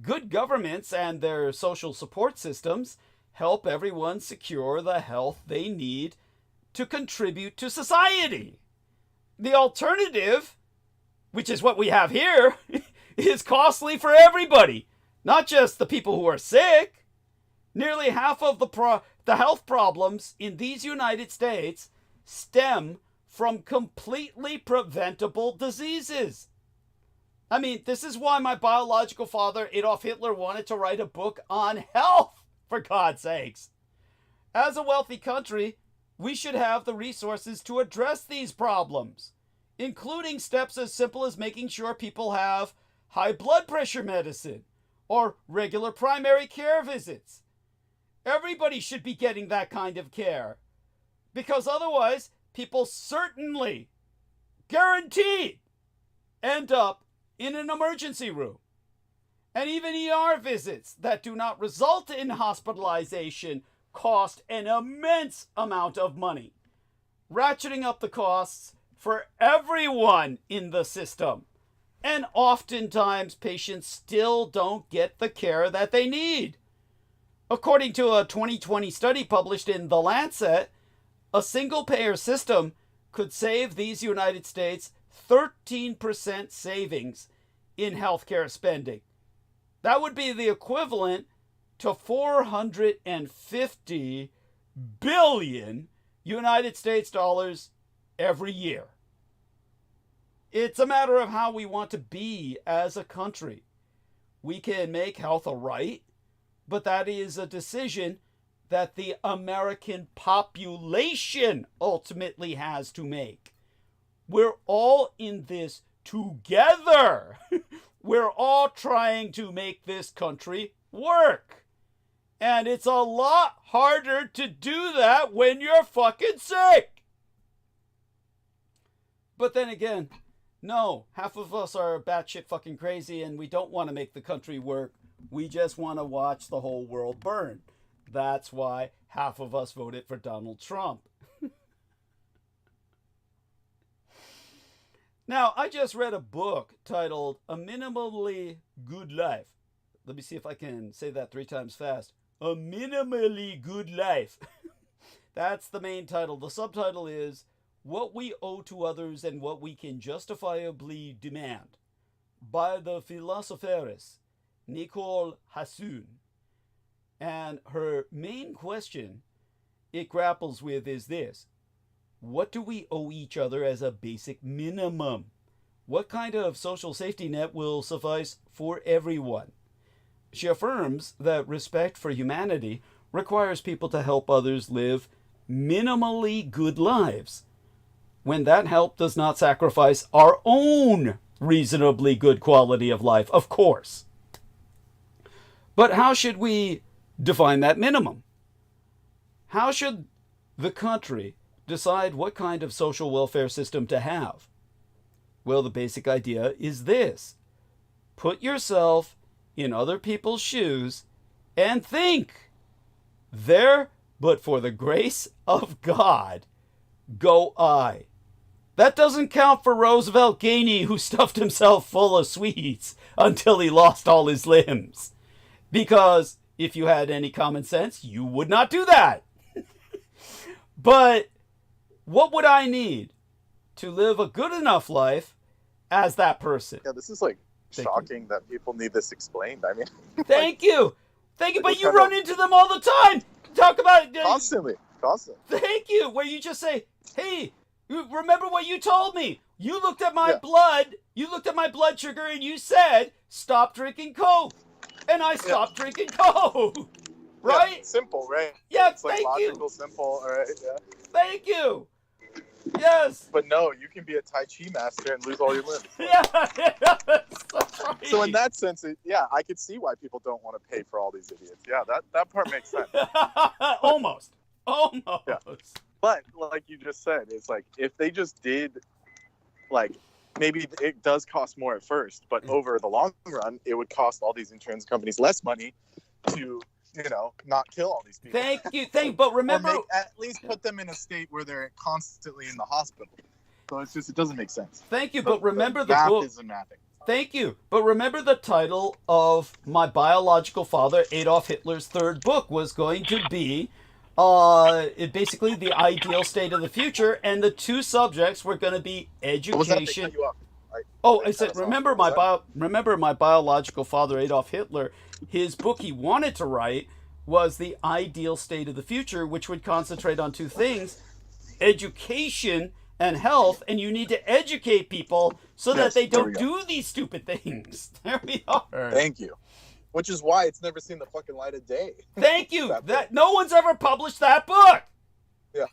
Good governments and their social support systems help everyone secure the health they need to contribute to society. The alternative, which is what we have here, is costly for everybody, not just the people who are sick. Nearly half of the health problems in these United States stem from completely preventable diseases. I mean, this is why my biological father, Adolf Hitler, wanted to write a book on health, for God's sakes. As a wealthy country, we should have the resources to address these problems, including steps as simple as making sure people have high blood pressure medicine or regular primary care visits. Everybody should be getting that kind of care, because otherwise people certainly, guaranteed, end up in an emergency room. And even ER visits that do not result in hospitalization cost an immense amount of money, ratcheting up the costs for everyone in the system. And oftentimes patients still don't get the care that they need. According to a 2020 study published in The Lancet, a single-payer system could save these United States 13% savings in healthcare spending. That would be the equivalent to 450 billion United States dollars every year. It's a matter of how we want to be as a country. We can make health a right, but that is a decision that the American population ultimately has to make. We're all in this together. We're all trying to make this country work. And it's a lot harder to do that when you're fucking sick. But then again, no, half of us are batshit fucking crazy and we don't want to make the country work. We just want to watch the whole world burn. That's why half of us voted for Donald Trump. Now, I just read a book titled A Minimally Good Life. Let me see if I can say that 3 times fast. A Minimally Good Life. That's the main title. The subtitle is What We Owe to Others and What We Can Justifiably Demand, by the philosopheress Nicole Hassoun. And her main question it grapples with is this: what do we owe each other as a basic minimum? What kind of social safety net will suffice for everyone? She affirms that respect for humanity requires people to help others live minimally good lives, when that help does not sacrifice our own reasonably good quality of life, of course. But how should we define that minimum? How should the country decide what kind of social welfare system to have? Well, the basic idea is this: put yourself in other people's shoes and think, there, but for the grace of God, go I. That doesn't count for Roosevelt Gainey, who stuffed himself full of sweets until he lost all his limbs. Because if you had any common sense, you would not do that. But what would I need to live a good enough life as that person? Yeah, this is like shocking that people need this explained. I mean, Thank you. But you run into them all the time. Talk about it. Constantly. Thank you. Where you just say, hey, Remember what you told me. You looked at my Yeah. blood. You looked at my blood sugar and you said, stop drinking Coke. And I stopped drinking Coke. Right? Yeah, simple, right? Yeah, It's like thank logical, you. simple, all right? Yeah. Thank you. Yes. But no, you can be a Tai Chi master and lose all your limbs. Yeah. That's right. So in that sense, I could see why people don't want to pay for all these idiots. Yeah, that part makes sense. Almost. Yeah. But like you just said, it's like if they just did, like, maybe it does cost more at first, but over the long run, it would cost all these insurance companies less money to, not kill all these people. Thank you. But remember, Or at least put them in a state where they're constantly in the hospital. So it doesn't make sense. thank you. But remember the math book. isn't mathing. Thank you. But remember the title of my biological father, Adolf Hitler's third book, was going to be basically the ideal state of the future, and the two subjects were going to be education. I said, remember my biological father, Adolf Hitler, his book he wanted to write was the ideal state of the future, which would concentrate on two things, education and health, and you need to educate people so that they don't do these stupid things. There we are. Thank you. Which is why it's never seen the fucking light of day. Thank you. That no one's ever published that book. Yeah,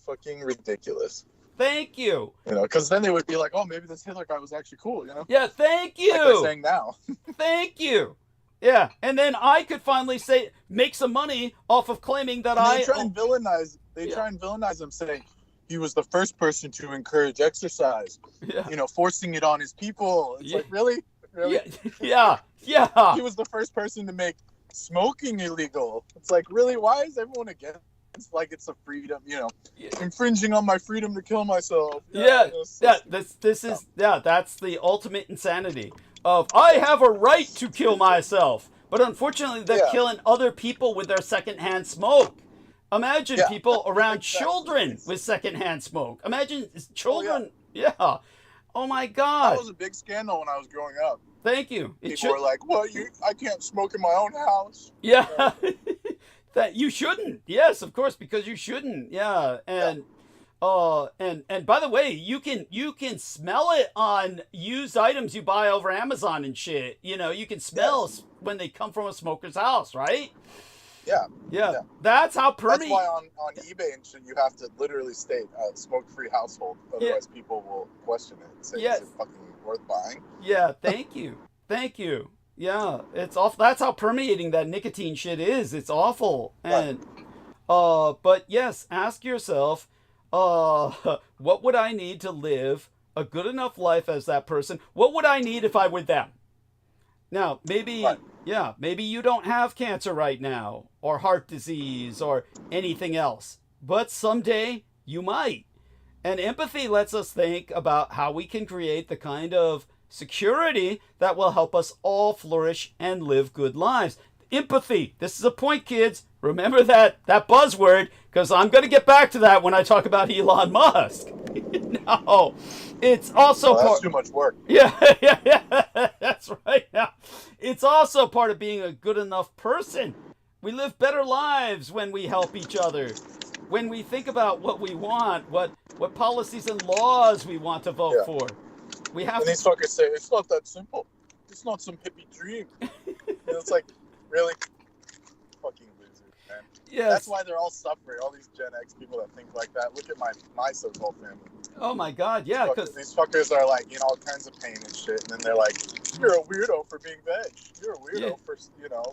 fucking ridiculous. Thank you. Because then they would be like, oh, maybe this Hitler guy was actually cool, Yeah, thank you. Like they're saying now. Thank you. Yeah, and then I could finally make some money off of claiming that They try and villainize him, saying he was the first person to encourage exercise. Yeah. Forcing it on his people. It's like, really? Yeah. He was the first person to make smoking illegal. It's like, really? Why is everyone against? It's like it's a freedom, infringing on my freedom to kill myself. That's the ultimate insanity of I have a right to kill myself, but unfortunately they're killing other people with their secondhand smoke. Imagine people around children with secondhand smoke. Imagine children. Oh my God. That was a big scandal when I was growing up. Thank you. People were like, "Well, I can't smoke in my own house." Yeah. That you shouldn't. Yes, of course, because you shouldn't. Yeah. And and by the way, you can smell it on used items you buy over Amazon and shit. You can smell when they come from a smoker's house, right? Yeah. That's how That's why on eBay and shit you have to literally state smoke-free household. Otherwise people will question it and say, is it fucking worth buying? Yeah, thank you. Yeah, it's awful. That's how permeating that nicotine shit is. It's awful. And but yes, ask yourself, what would I need to live a good enough life as that person? What would I need if I were them? Now, maybe you don't have cancer right now, or heart disease, or anything else. But someday you might. And empathy lets us think about how we can create the kind of security that will help us all flourish and live good lives. Empathy. This is a point, kids. Remember that buzzword, because I'm going to get back to that when I talk about Elon Musk. No, it's also that's too much work. Yeah, that's right. Yeah. It's also part of being a good enough person. We live better lives when we help each other. When we think about what we want, what policies and laws we want to vote for. We have these fuckers say, it's not that simple. It's not some hippie dream. It's like, really? Fucking losers, man. Yes. That's why they're all suffering, all these Gen X people that think like that. Look at my so-called family. Oh my God, yeah. Because these fuckers are like, all kinds of pain and shit. And then they're like, you're a weirdo for being veg. You're a weirdo for,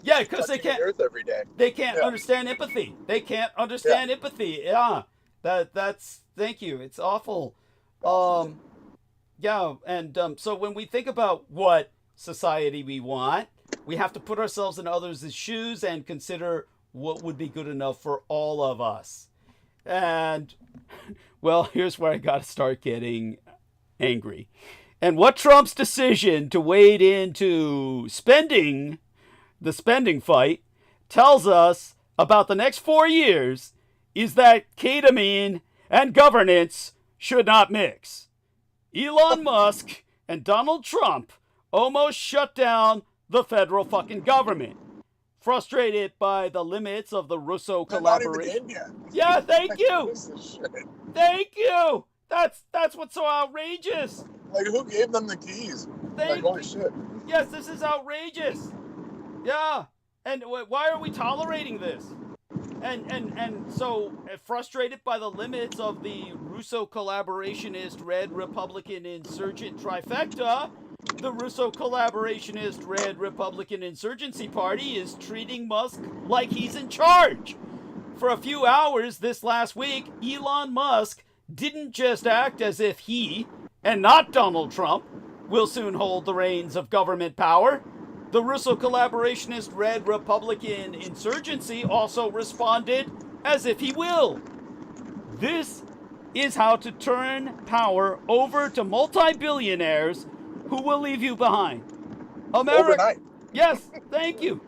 Yeah, because they can't. The earth every day. They can't understand empathy. They can't understand empathy. Yeah. That's, thank you. It's awful. Yeah, and so when we think about what society we want, we have to put ourselves in others' shoes and consider what would be good enough for all of us. And, well, here's where I got to start getting angry. And what Trump's decision to wade into the spending fight, tells us about the next 4 years is that ketamine and governance should not mix. Elon Musk and Donald Trump almost shut down the federal fucking government. Frustrated by the limits of the Russo collaboration. Not even in yet. Yeah, thank you. Thank you. That's what's so outrageous. Like, who gave them the keys? They, Like, holy shit. yes, this is outrageous. Yeah, and why are we tolerating this? And so frustrated by the limits of the Russo collaborationist Red Republican insurgent trifecta, the Russo collaborationist Red Republican Insurgency Party is treating Musk like he's in charge. For a few hours this last week, Elon Musk didn't just act as if he, and not Donald Trump, will soon hold the reins of government power. The Russo collaborationist Red Republican Insurgency also responded as if he will. This is how to turn power over to multi-billionaires who will leave you behind. Overnight. Yes, thank you.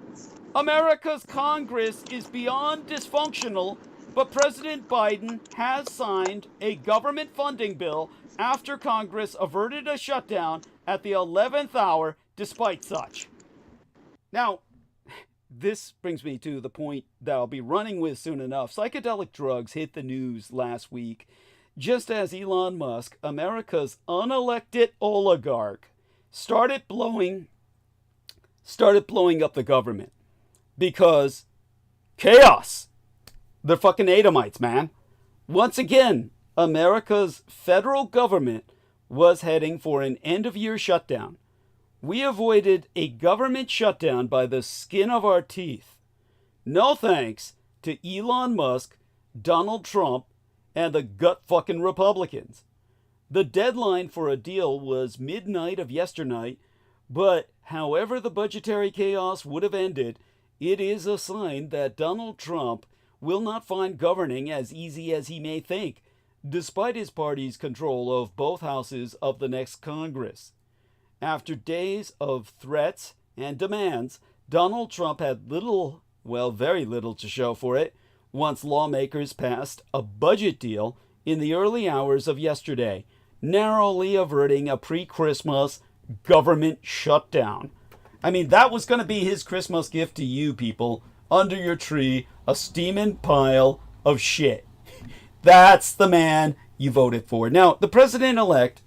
America's Congress is beyond dysfunctional, but President Biden has signed a government funding bill after Congress averted a shutdown at the 11th hour despite such. Now, this brings me to the point that I'll be running with soon enough. Psychedelic drugs hit the news last week, just as Elon Musk, America's unelected oligarch, started blowing up the government. Because chaos. They're fucking Edomites, man. Once again, America's federal government was heading for an end-of-year shutdown. We avoided a government shutdown by the skin of our teeth. No thanks to Elon Musk, Donald Trump, and the gut-fucking Republicans. The deadline for a deal was midnight of yesternight, but however the budgetary chaos would have ended, it is a sign that Donald Trump will not find governing as easy as he may think, despite his party's control of both houses of the next Congress. After days of threats and demands, Donald Trump had little, well, very little to show for it once lawmakers passed a budget deal in the early hours of yesterday, narrowly averting a pre-Christmas government shutdown. I mean, that was going to be his Christmas gift to you people. Under your tree, a steaming pile of shit. That's the man you voted for. Now, the president-elect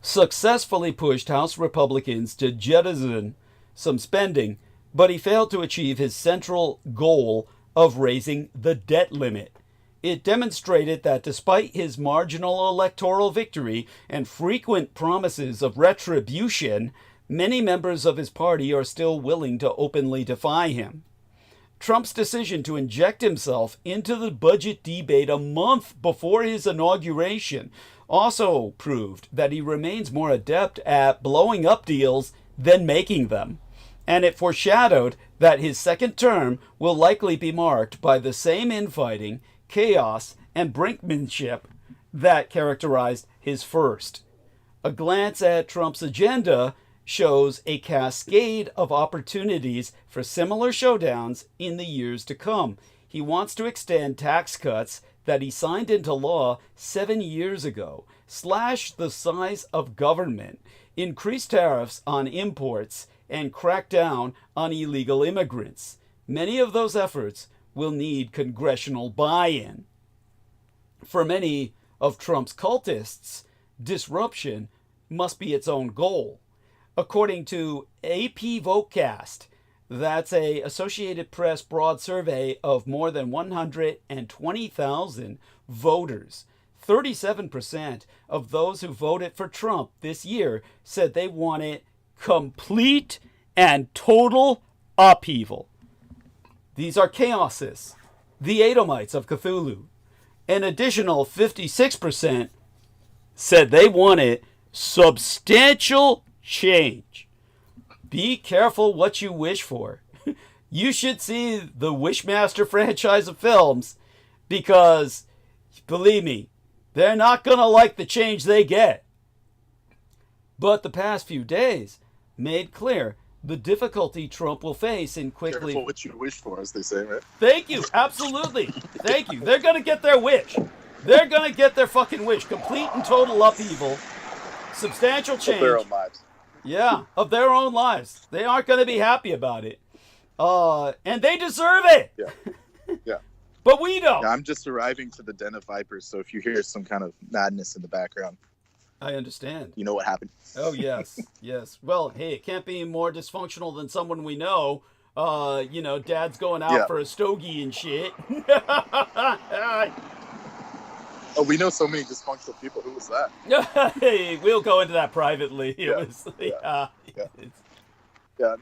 successfully pushed House Republicans to jettison some spending, but he failed to achieve his central goal of raising the debt limit. It demonstrated that despite his marginal electoral victory and frequent promises of retribution, many members of his party are still willing to openly defy him. Trump's decision to inject himself into the budget debate a month before his inauguration also proved that he remains more adept at blowing up deals than making them. And it foreshadowed that his second term will likely be marked by the same infighting, chaos, and brinkmanship that characterized his first. A glance at Trump's agenda shows a cascade of opportunities for similar showdowns in the years to come. He wants to extend tax cuts that he signed into law 7 years ago, slash the size of government, increase tariffs on imports, and crack down on illegal immigrants. Many of those efforts will need congressional buy-in. For many of Trump's cultists, disruption must be its own goal. According to AP Votecast, that's a Associated Press broad survey of more than 120,000 voters. 37% of those who voted for Trump this year said they wanted complete and total upheaval. These are chaosists, the Edomites of Cthulhu. An additional 56% said they wanted substantial change. Be careful what you wish for. You should see the Wishmaster franchise of films because, believe me, they're not going to like the change they get. But the past few days made clear the difficulty Trump will face in quickly... Careful what you wish for, as they say, right? Thank you. Absolutely. Thank you. They're going to get their wish. They're going to get their fucking wish. Complete and total upheaval. Substantial change. Of their own lives. Yeah, of their own lives. They aren't going to be happy about it. And they deserve it. Yeah. Yeah. But we don't. Yeah, I'm just arriving to the Den of Vipers, so if you hear some kind of madness in the background, I understand. you know what happened. Oh, yes. Yes. Well, hey, it can't be more dysfunctional than someone we know. Dad's going out for a stogie and shit. Oh, we know so many dysfunctional people. Who was that? Hey, we'll go into that privately. Yeah,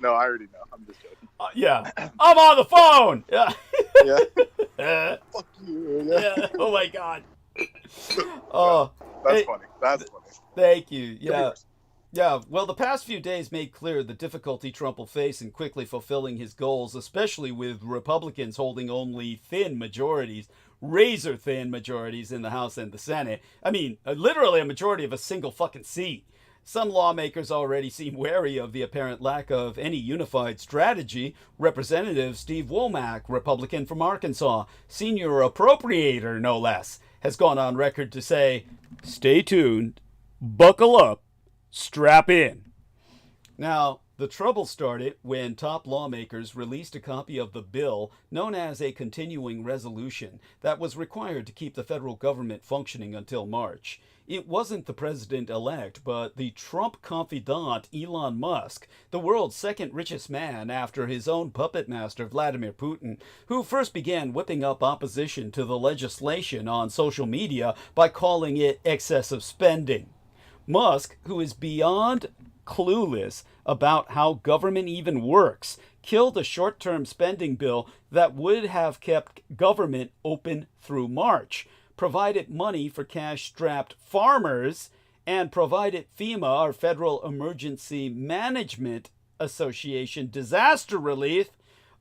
no, I already know. I'm just joking. Yeah. I'm on the phone. Yeah. Yeah. Fuck you. Yeah. Oh, my God. That's funny. That's funny. Thank you. Yeah. Yeah, well, the past few days made clear the difficulty Trump will face in quickly fulfilling his goals, especially with Republicans holding only thin majorities, razor-thin majorities in the House and the Senate. I mean, literally a majority of a single fucking seat. Some lawmakers already seem wary of the apparent lack of any unified strategy. Representative Steve Womack, Republican from Arkansas, senior appropriator no less, has gone on record to say, "Stay tuned, buckle up, strap in." Now, the trouble started when top lawmakers released a copy of the bill known as a continuing resolution that was required to keep the federal government functioning until March. It wasn't the president-elect, but the Trump confidant Elon Musk, the world's second richest man after his own puppet master Vladimir Putin, who first began whipping up opposition to the legislation on social media by calling it excessive spending. Musk, who is beyond clueless about how government even works, killed a short-term spending bill that would have kept government open through March, provided money for cash-strapped farmers, and provided FEMA, or Federal Emergency Management Association, disaster relief,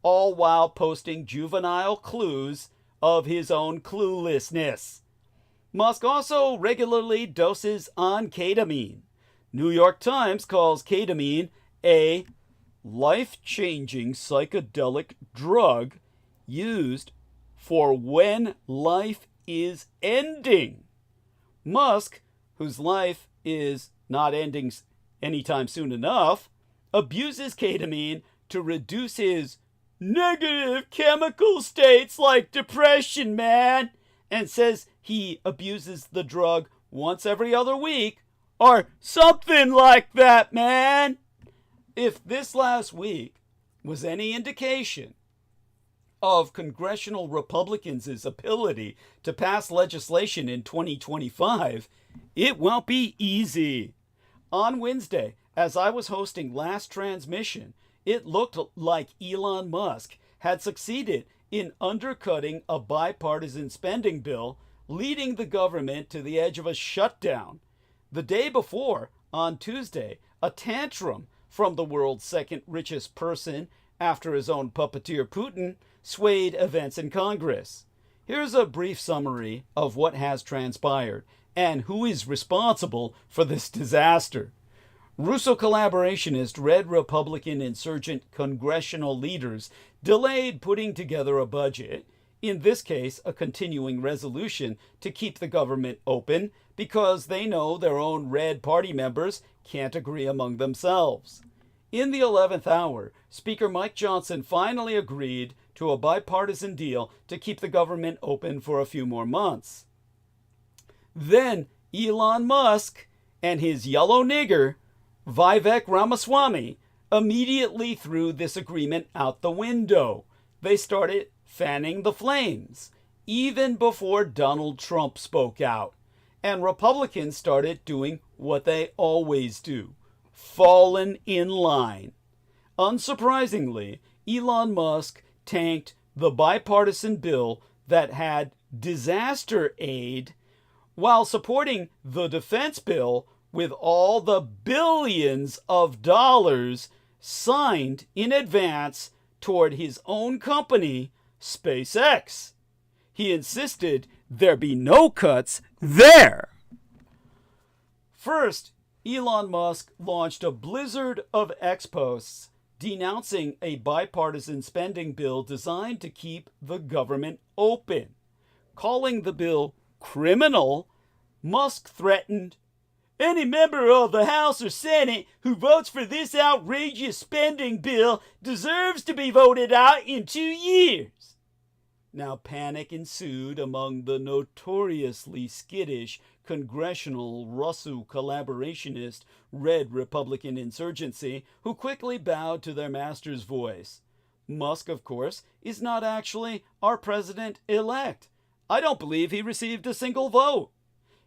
all while posting juvenile clues of his own cluelessness. Musk also regularly doses on ketamine. New York Times calls ketamine a life-changing psychedelic drug used for when life is ending. Musk, whose life is not ending anytime soon enough, abuses ketamine to reduce his negative chemical states like depression, man, and says he abuses the drug once every other week or something like that, man. If this last week was any indication of congressional Republicans' ability to pass legislation in 2025, it won't be easy. On Wednesday, as I was hosting Last Transmission, it looked like Elon Musk had succeeded in undercutting a bipartisan spending bill, leading the government to the edge of a shutdown. The day before, on Tuesday, a tantrum from the world's second richest person after his own puppeteer Putin swayed events in Congress. Here's a brief summary of what has transpired and who is responsible for this disaster. Russo collaborationist Red Republican insurgent congressional leaders delayed putting together a budget, in this case a continuing resolution to keep the government open, because they know their own Red Party members can't agree among themselves. In the 11th hour, Speaker Mike Johnson finally agreed to a bipartisan deal to keep the government open for a few more months. Then Elon Musk and his yellow nigger, Vivek Ramaswamy, immediately threw this agreement out the window. They started fanning the flames, even before Donald Trump spoke out. And Republicans started doing what they always do, fallen in line. Unsurprisingly, Elon Musk tanked the bipartisan bill that had disaster aid while supporting the defense bill with all the billions of dollars signed in advance toward his own company, SpaceX. He insisted there be no cuts there. First, Elon Musk launched a blizzard of X-posts denouncing a bipartisan spending bill designed to keep the government open. Calling the bill criminal, Musk threatened, "Any member of the House or Senate who votes for this outrageous spending bill deserves to be voted out in 2 years." Now panic ensued among the notoriously skittish congressional Russo collaborationist Red Republican insurgency, who quickly bowed to their master's voice. Musk, of course, is not actually our president-elect. I don't believe he received a single vote.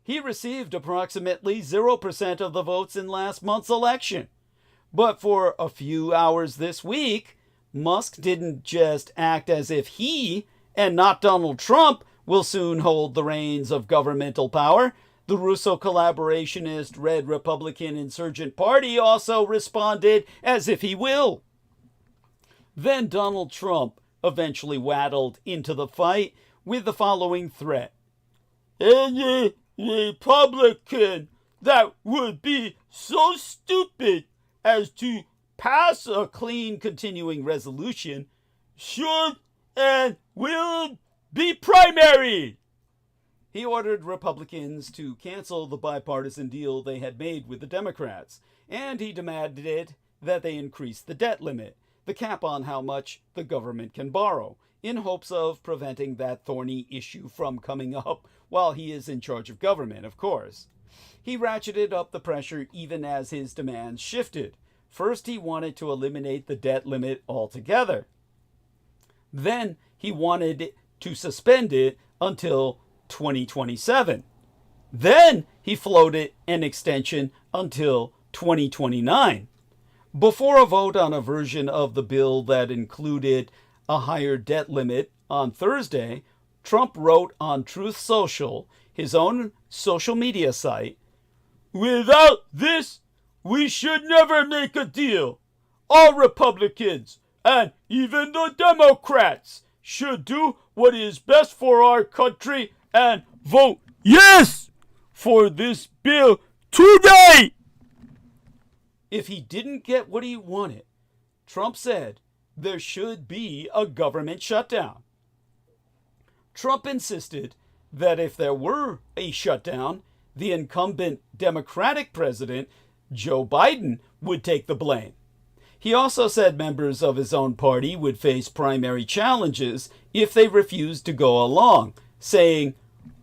He received approximately 0% of the votes in last month's election. But for a few hours this week, Musk didn't just act as if he, and not Donald Trump, will soon hold the reins of governmental power. The Russo collaborationist Red Republican Insurgent Party also responded as if he will. Then Donald Trump eventually waddled into the fight with the following threat. Any Republican that would be so stupid as to pass a clean continuing resolution should and will be primary. He ordered Republicans to cancel the bipartisan deal they had made with the Democrats, and he demanded that they increase the debt limit, the cap on how much the government can borrow, in hopes of preventing that thorny issue from coming up while he is in charge of government, of course. He ratcheted up the pressure even as his demands shifted. First, he wanted to eliminate the debt limit altogether. Then, he wanted to suspend it until 2027. Then, he floated an extension until 2029. Before a vote on a version of the bill that included a higher debt limit on Thursday, Trump wrote on Truth Social, his own social media site, "Without this, we should never make a deal. All Republicans, and even the Democrats, should do what is best for our country and vote yes for this bill today." If he didn't get what he wanted, Trump said there should be a government shutdown. Trump insisted that if there were a shutdown, the incumbent Democratic president, Joe Biden, would take the blame. He also said members of his own party would face primary challenges if they refused to go along, saying,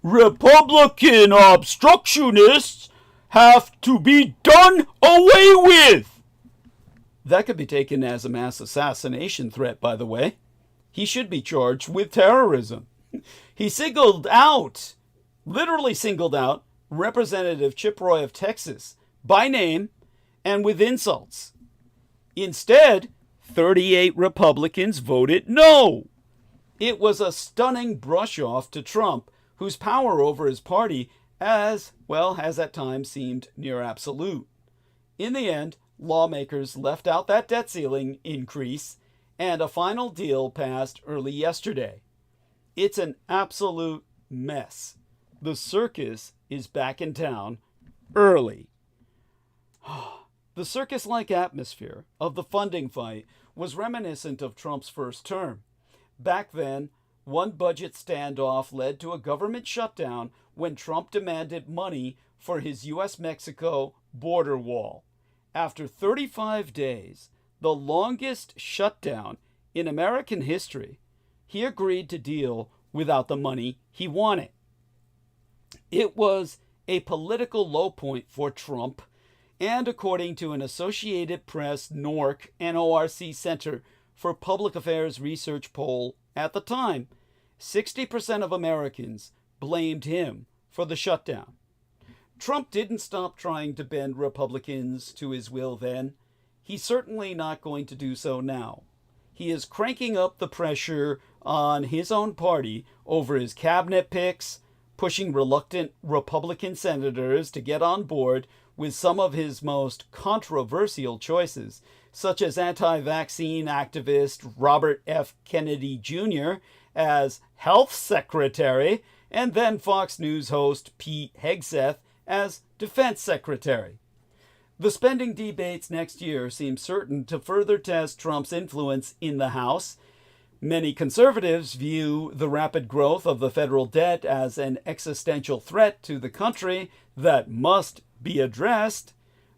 "Republican obstructionists have to be done away with." That could be taken as a mass assassination threat, by the way. He should be charged with terrorism. He literally singled out Representative Chip Roy of Texas by name and with insults. Instead, 38 Republicans voted no. It was a stunning brush-off to Trump, whose power over his party has at times seemed near absolute. In the end, lawmakers left out that debt ceiling increase, and a final deal passed early yesterday. It's an absolute mess. The circus is back in town early. The circus-like atmosphere of the funding fight was reminiscent of Trump's first term. Back then, one budget standoff led to a government shutdown when Trump demanded money for his U.S.-Mexico border wall. After 35 days, the longest shutdown in American history, he agreed to deal without the money he wanted. It was a political low point for Trump, and according to an Associated Press NORC Center for Public Affairs Research poll at the time, 60% of Americans blamed him for the shutdown. Trump didn't stop trying to bend Republicans to his will then. He's certainly not going to do so now. He is cranking up the pressure on his own party over his cabinet picks, pushing reluctant Republican senators to get on board with some of his most controversial choices, such as anti-vaccine activist Robert F. Kennedy Jr. as health secretary, and then Fox News host Pete Hegseth as defense secretary. The spending debates next year seem certain to further test Trump's influence in the House. Many conservatives view the rapid growth of the federal debt as an existential threat to the country that must be addressed,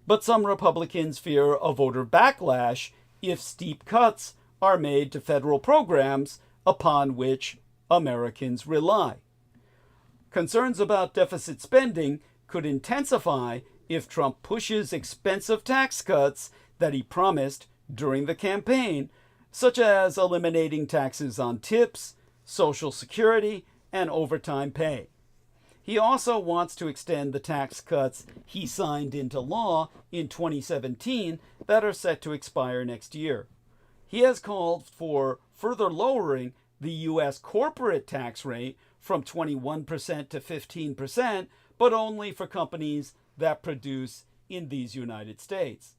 but some Republicans fear a voter backlash if steep cuts are made to federal programs upon which Americans rely. Concerns about deficit spending could intensify if Trump pushes expensive tax cuts that he promised during the campaign, such as eliminating taxes on tips, Social Security, and overtime pay. He also wants to extend the tax cuts he signed into law in 2017 that are set to expire next year. He has called for further lowering the U.S. corporate tax rate from 21% to 15%, but only for companies that produce in these United States.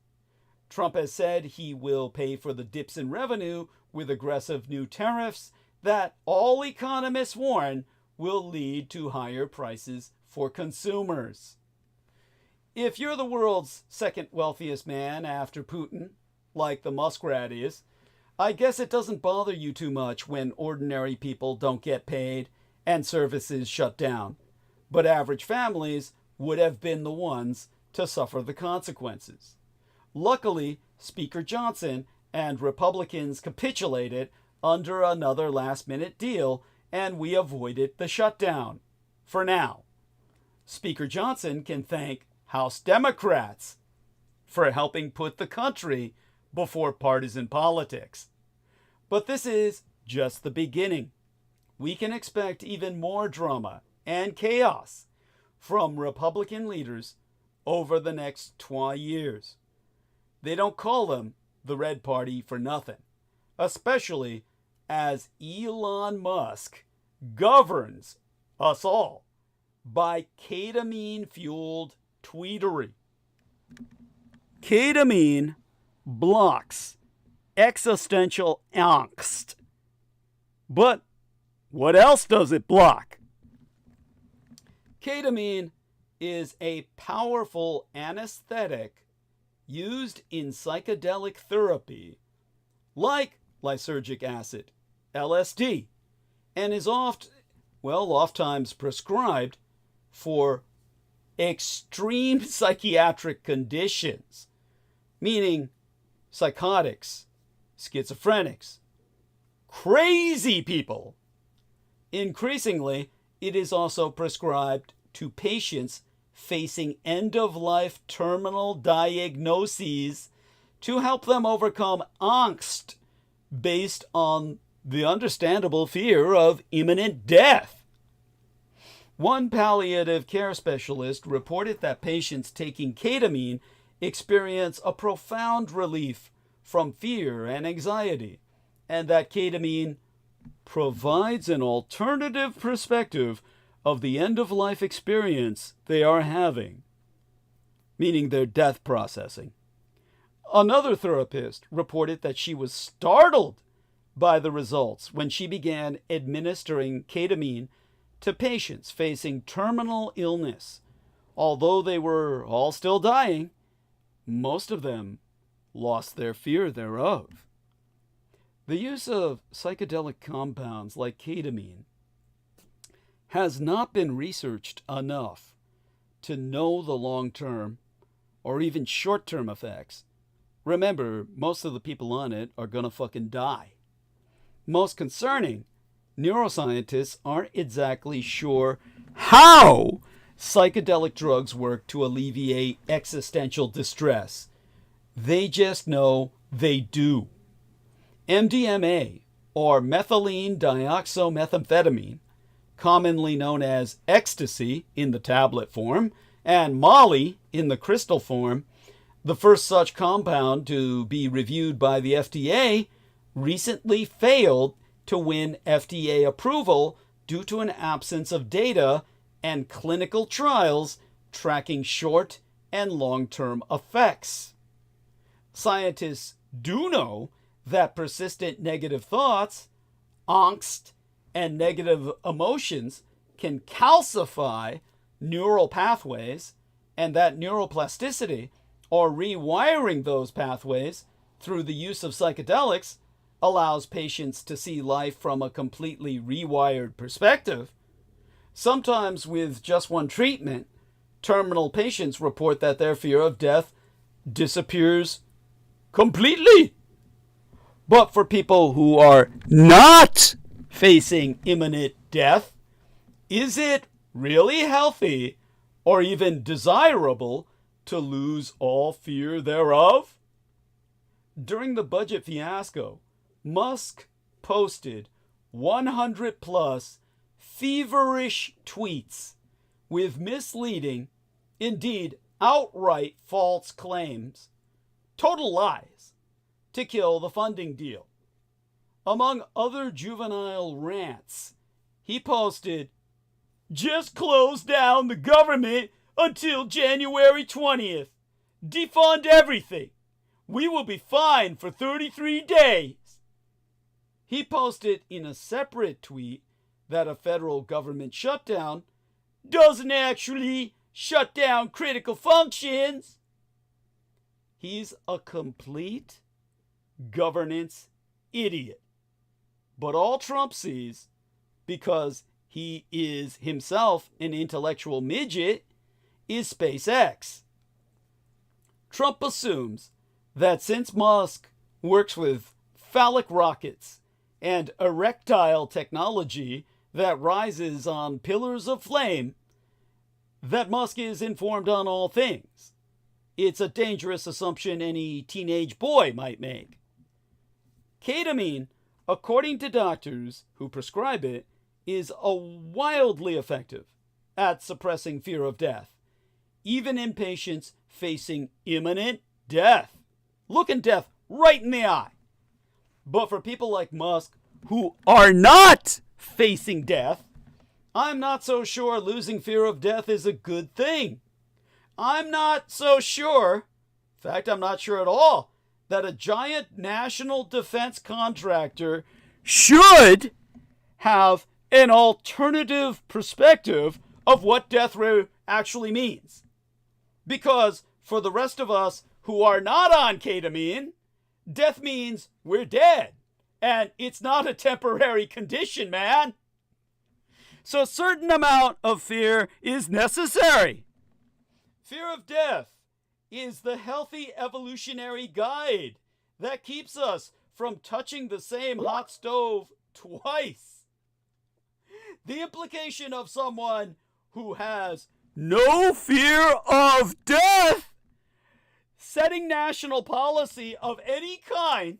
Trump has said he will pay for the dips in revenue with aggressive new tariffs that all economists warn will lead to higher prices for consumers. If you're the world's second wealthiest man after Putin, like the muskrat is, I guess it doesn't bother you too much when ordinary people don't get paid and services shut down. But average families would have been the ones to suffer the consequences. Luckily, Speaker Johnson and Republicans capitulated under another last-minute deal, and we avoided the shutdown. For now. Speaker Johnson can thank House Democrats for helping put the country before partisan politics. But this is just the beginning. We can expect even more drama and chaos from Republican leaders over the next 20 years. They don't call them the Red Party for nothing, especially as Elon Musk governs us all by ketamine-fueled tweetery. Ketamine blocks existential angst. But what else does it block? Ketamine is a powerful anesthetic used in psychedelic therapy, like lysergic acid, LSD, and is oftentimes prescribed for extreme psychiatric conditions, meaning psychotics, schizophrenics, crazy people. Increasingly, it is also prescribed to patients facing end-of-life terminal diagnoses to help them overcome angst based on the understandable fear of imminent death. One palliative care specialist reported that patients taking ketamine experience a profound relief from fear and anxiety, and that ketamine provides an alternative perspective of the end-of-life experience they are having, meaning their death processing. Another therapist reported that she was startled by the results when she began administering ketamine to patients facing terminal illness. Although they were all still dying, most of them lost their fear thereof. The use of psychedelic compounds like ketamine has not been researched enough to know the long-term or even short-term effects. Remember, most of the people on it are gonna fucking die. Most concerning, neuroscientists aren't exactly sure how psychedelic drugs work to alleviate existential distress. They just know they do. MDMA, or methylene dioxymethamphetamine, commonly known as ecstasy in the tablet form, and Molly in the crystal form, the first such compound to be reviewed by the FDA, recently failed to win FDA approval due to an absence of data and clinical trials tracking short and long-term effects. Scientists do know that persistent negative thoughts, angst, and negative emotions can calcify neural pathways, and that neuroplasticity, or rewiring those pathways through the use of psychedelics, allows patients to see life from a completely rewired perspective. Sometimes with just one treatment, terminal patients report that their fear of death disappears completely. But for people who are not facing imminent death, is it really healthy or even desirable to lose all fear thereof? During the budget fiasco, Musk posted 100 plus feverish tweets with misleading, indeed outright false claims, total lies, to kill the funding deal. Among other juvenile rants, he posted, "Just close down the government until January 20th. Defund everything. We will be fine for 33 days. He posted in a separate tweet that a federal government shutdown doesn't actually shut down critical functions. He's a complete governance idiot. But all Trump sees, because he is himself an intellectual midget, is SpaceX. Trump assumes that since Musk works with phallic rockets and erectile technology that rises on pillars of flame, that Musk is informed on all things. It's a dangerous assumption any teenage boy might make. Ketamine, according to doctors who prescribe it, is wildly effective at suppressing fear of death, even in patients facing imminent death, looking death right in the eye. But for people like Musk, who are not facing death, I'm not so sure losing fear of death is a good thing. I'm not so sure, in fact, I'm not sure at all, that a giant national defense contractor should have an alternative perspective of what death actually means. Because for the rest of us who are not on ketamine, death means we're dead. And it's not a temporary condition, man. So a certain amount of fear is necessary. Fear of death is the healthy evolutionary guide that keeps us from touching the same hot stove twice. The implication of someone who has no fear of death setting national policy of any kind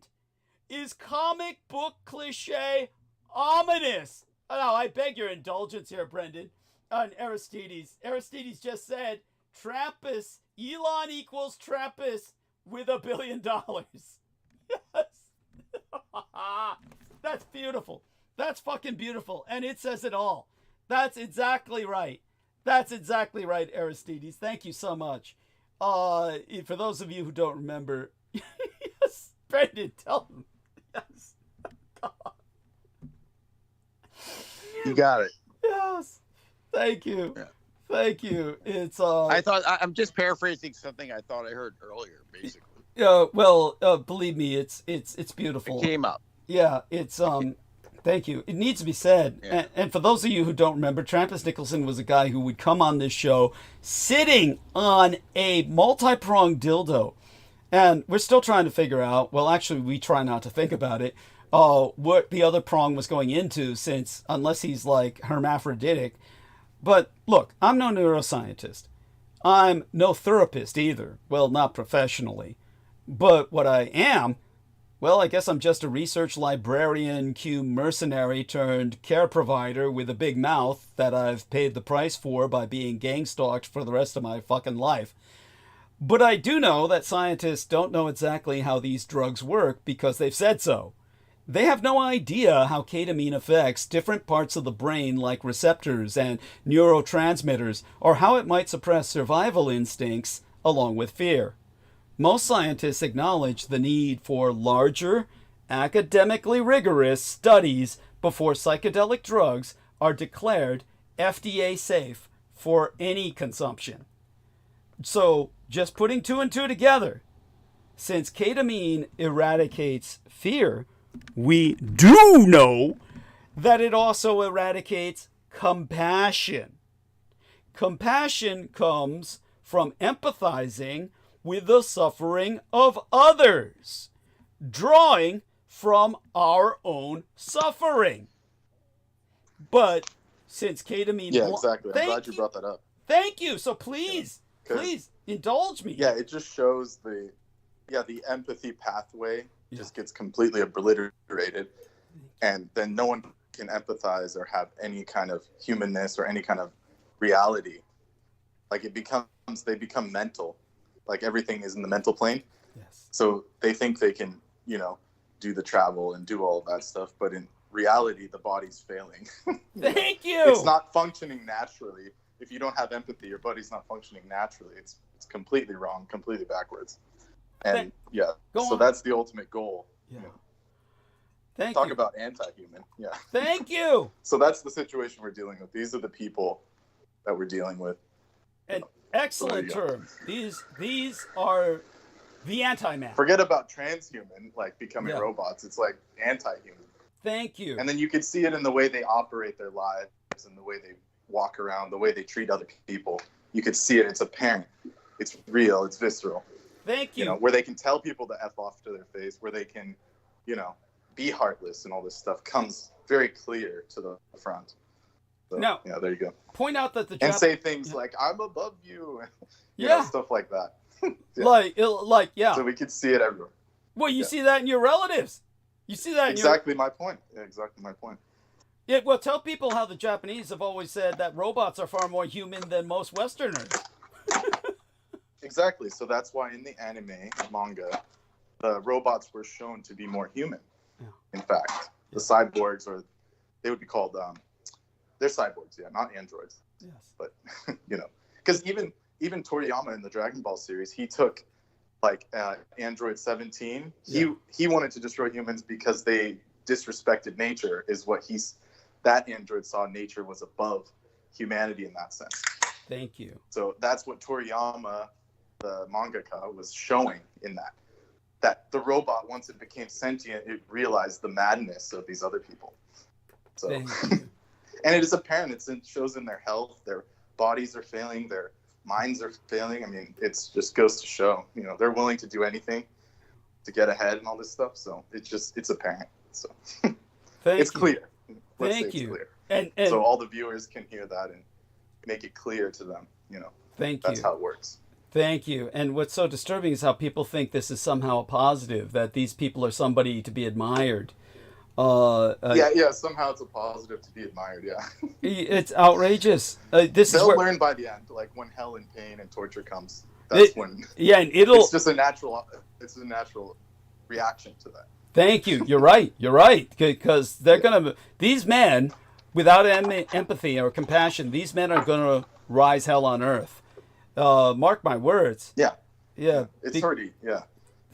is comic book cliche ominous. Now, I beg your indulgence here, Brendan, on Aristides. Aristides just said, Trappist, Elon equals Trappist with $1 billion. Yes. That's beautiful. That's fucking beautiful. And it says it all. That's exactly right. That's exactly right, Aristides. Thank you so much. For those of you who don't remember, yes, Brendan, tell them. Yes. You got it. Yes. Thank you. Yeah. Thank you. It's I'm just paraphrasing something I thought I heard earlier, basically. Believe me, it's beautiful. It came up. Yeah, it's thank you. It needs to be said. Yeah. And for those of you who don't remember, Trappist Nicholson was a guy who would come on this show sitting on a multi-pronged dildo. And we're still trying to figure out, well, actually, we try not to think about it, what the other prong was going into, since unless he's like hermaphroditic. But look, I'm no neuroscientist. I'm no therapist either. Well, not professionally. But what I am, well, I guess I'm just a research librarian, mercenary turned care provider with a big mouth that I've paid the price for by being gang stalked for the rest of my fucking life. But I do know that scientists don't know exactly how these drugs work because they've said so. They have no idea how ketamine affects different parts of the brain like receptors and neurotransmitters, or how it might suppress survival instincts along with fear. Most scientists acknowledge the need for larger, academically rigorous studies before psychedelic drugs are declared FDA safe for any consumption. So, just putting two and two together, since ketamine eradicates fear, we do know that it also eradicates compassion. Compassion comes from empathizing with the suffering of others, drawing from our own suffering. But since ketamine... Yeah, exactly. I'm glad you you. brought that up. Thank you. So please, please indulge me. Yeah, it just shows the empathy pathway just gets completely obliterated, and then no one can empathize or have any kind of humanness or any kind of reality. Like they become mental. Like everything is in the mental plane. Yes. So they think they can, do the travel and do all of that stuff, but in reality, the body's failing. Thank you. It's not functioning naturally. If you don't have empathy, your body's not functioning naturally. It's completely wrong, completely backwards. And so that's the ultimate goal. Yeah. Thank you. Talk about anti-human. Yeah. Thank you. So that's the situation we're dealing with. These are the people that we're dealing with. An excellent term. These are the anti-man. Forget about transhuman, like becoming robots. It's like anti-human. Thank you. And then you can see it in the way they operate their lives and the way they walk around, the way they treat other people. You could see it. It's apparent. It's real. It's visceral. Thank you. Where they can tell people to F off to their face, where they can, be heartless and all this stuff comes very clear to the front. So, now, there you go. Point out that and say things like, I'm above you. Stuff like that. So we could see it everywhere. Well, you see that in your relatives. You see that in my point. Yeah, exactly my point. Yeah, well, tell people how the Japanese have always said that robots are far more human than most Westerners. Exactly. So that's why in the anime, manga, the robots were shown to be more human. Yeah. In fact, the cyborgs, or they would be called, they're cyborgs, not androids. Yes. But, because even Toriyama in the Dragon Ball series, he took Android 17. He wanted to destroy humans because they disrespected nature, is what that android saw nature was above humanity in that sense. Thank you. So that's what Toriyama, the mangaka, was showing in that the robot, once it became sentient, it realized the madness of these other people. So, Thank you. And it is apparent. It shows in their health. Their bodies are failing. Their minds are failing. I mean, it just goes to show, they're willing to do anything to get ahead and all this stuff. So it's apparent. So it's clear. Thank you. Clear. And so all the viewers can hear that and make it clear to them, that's how it works. Thank you. And what's so disturbing is how people think this is somehow a positive, that these people are somebody to be admired. Somehow it's a positive to be admired. Yeah. It's outrageous. They'll learn by the end, like when hell and pain and torture comes. That's when. Yeah, and it's just a natural reaction to that. Thank you. You're right. You're right. Because these men, without empathy or compassion, these men are gonna rise hell on earth. Mark my words. Yeah. Yeah. It's already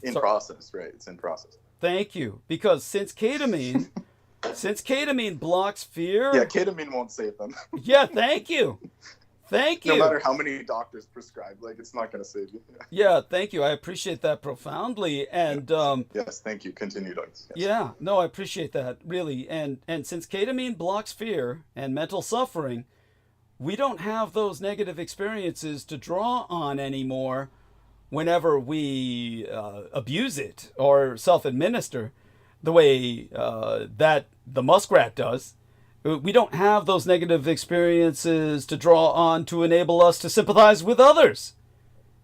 in process, right? It's in process. Thank you. Because since ketamine blocks fear. Yeah, ketamine won't save them. Yeah, thank you. Thank you. No matter how many doctors prescribe, it's not going to save you. Yeah, thank you. I appreciate that profoundly. And yes, thank you. Continue, Douglas. Yes. Yeah, no, I appreciate that, really. And since ketamine blocks fear and mental suffering, we don't have those negative experiences to draw on anymore whenever we abuse it or self-administer the way that the muskrat does. We don't have those negative experiences to draw on to enable us to sympathize with others.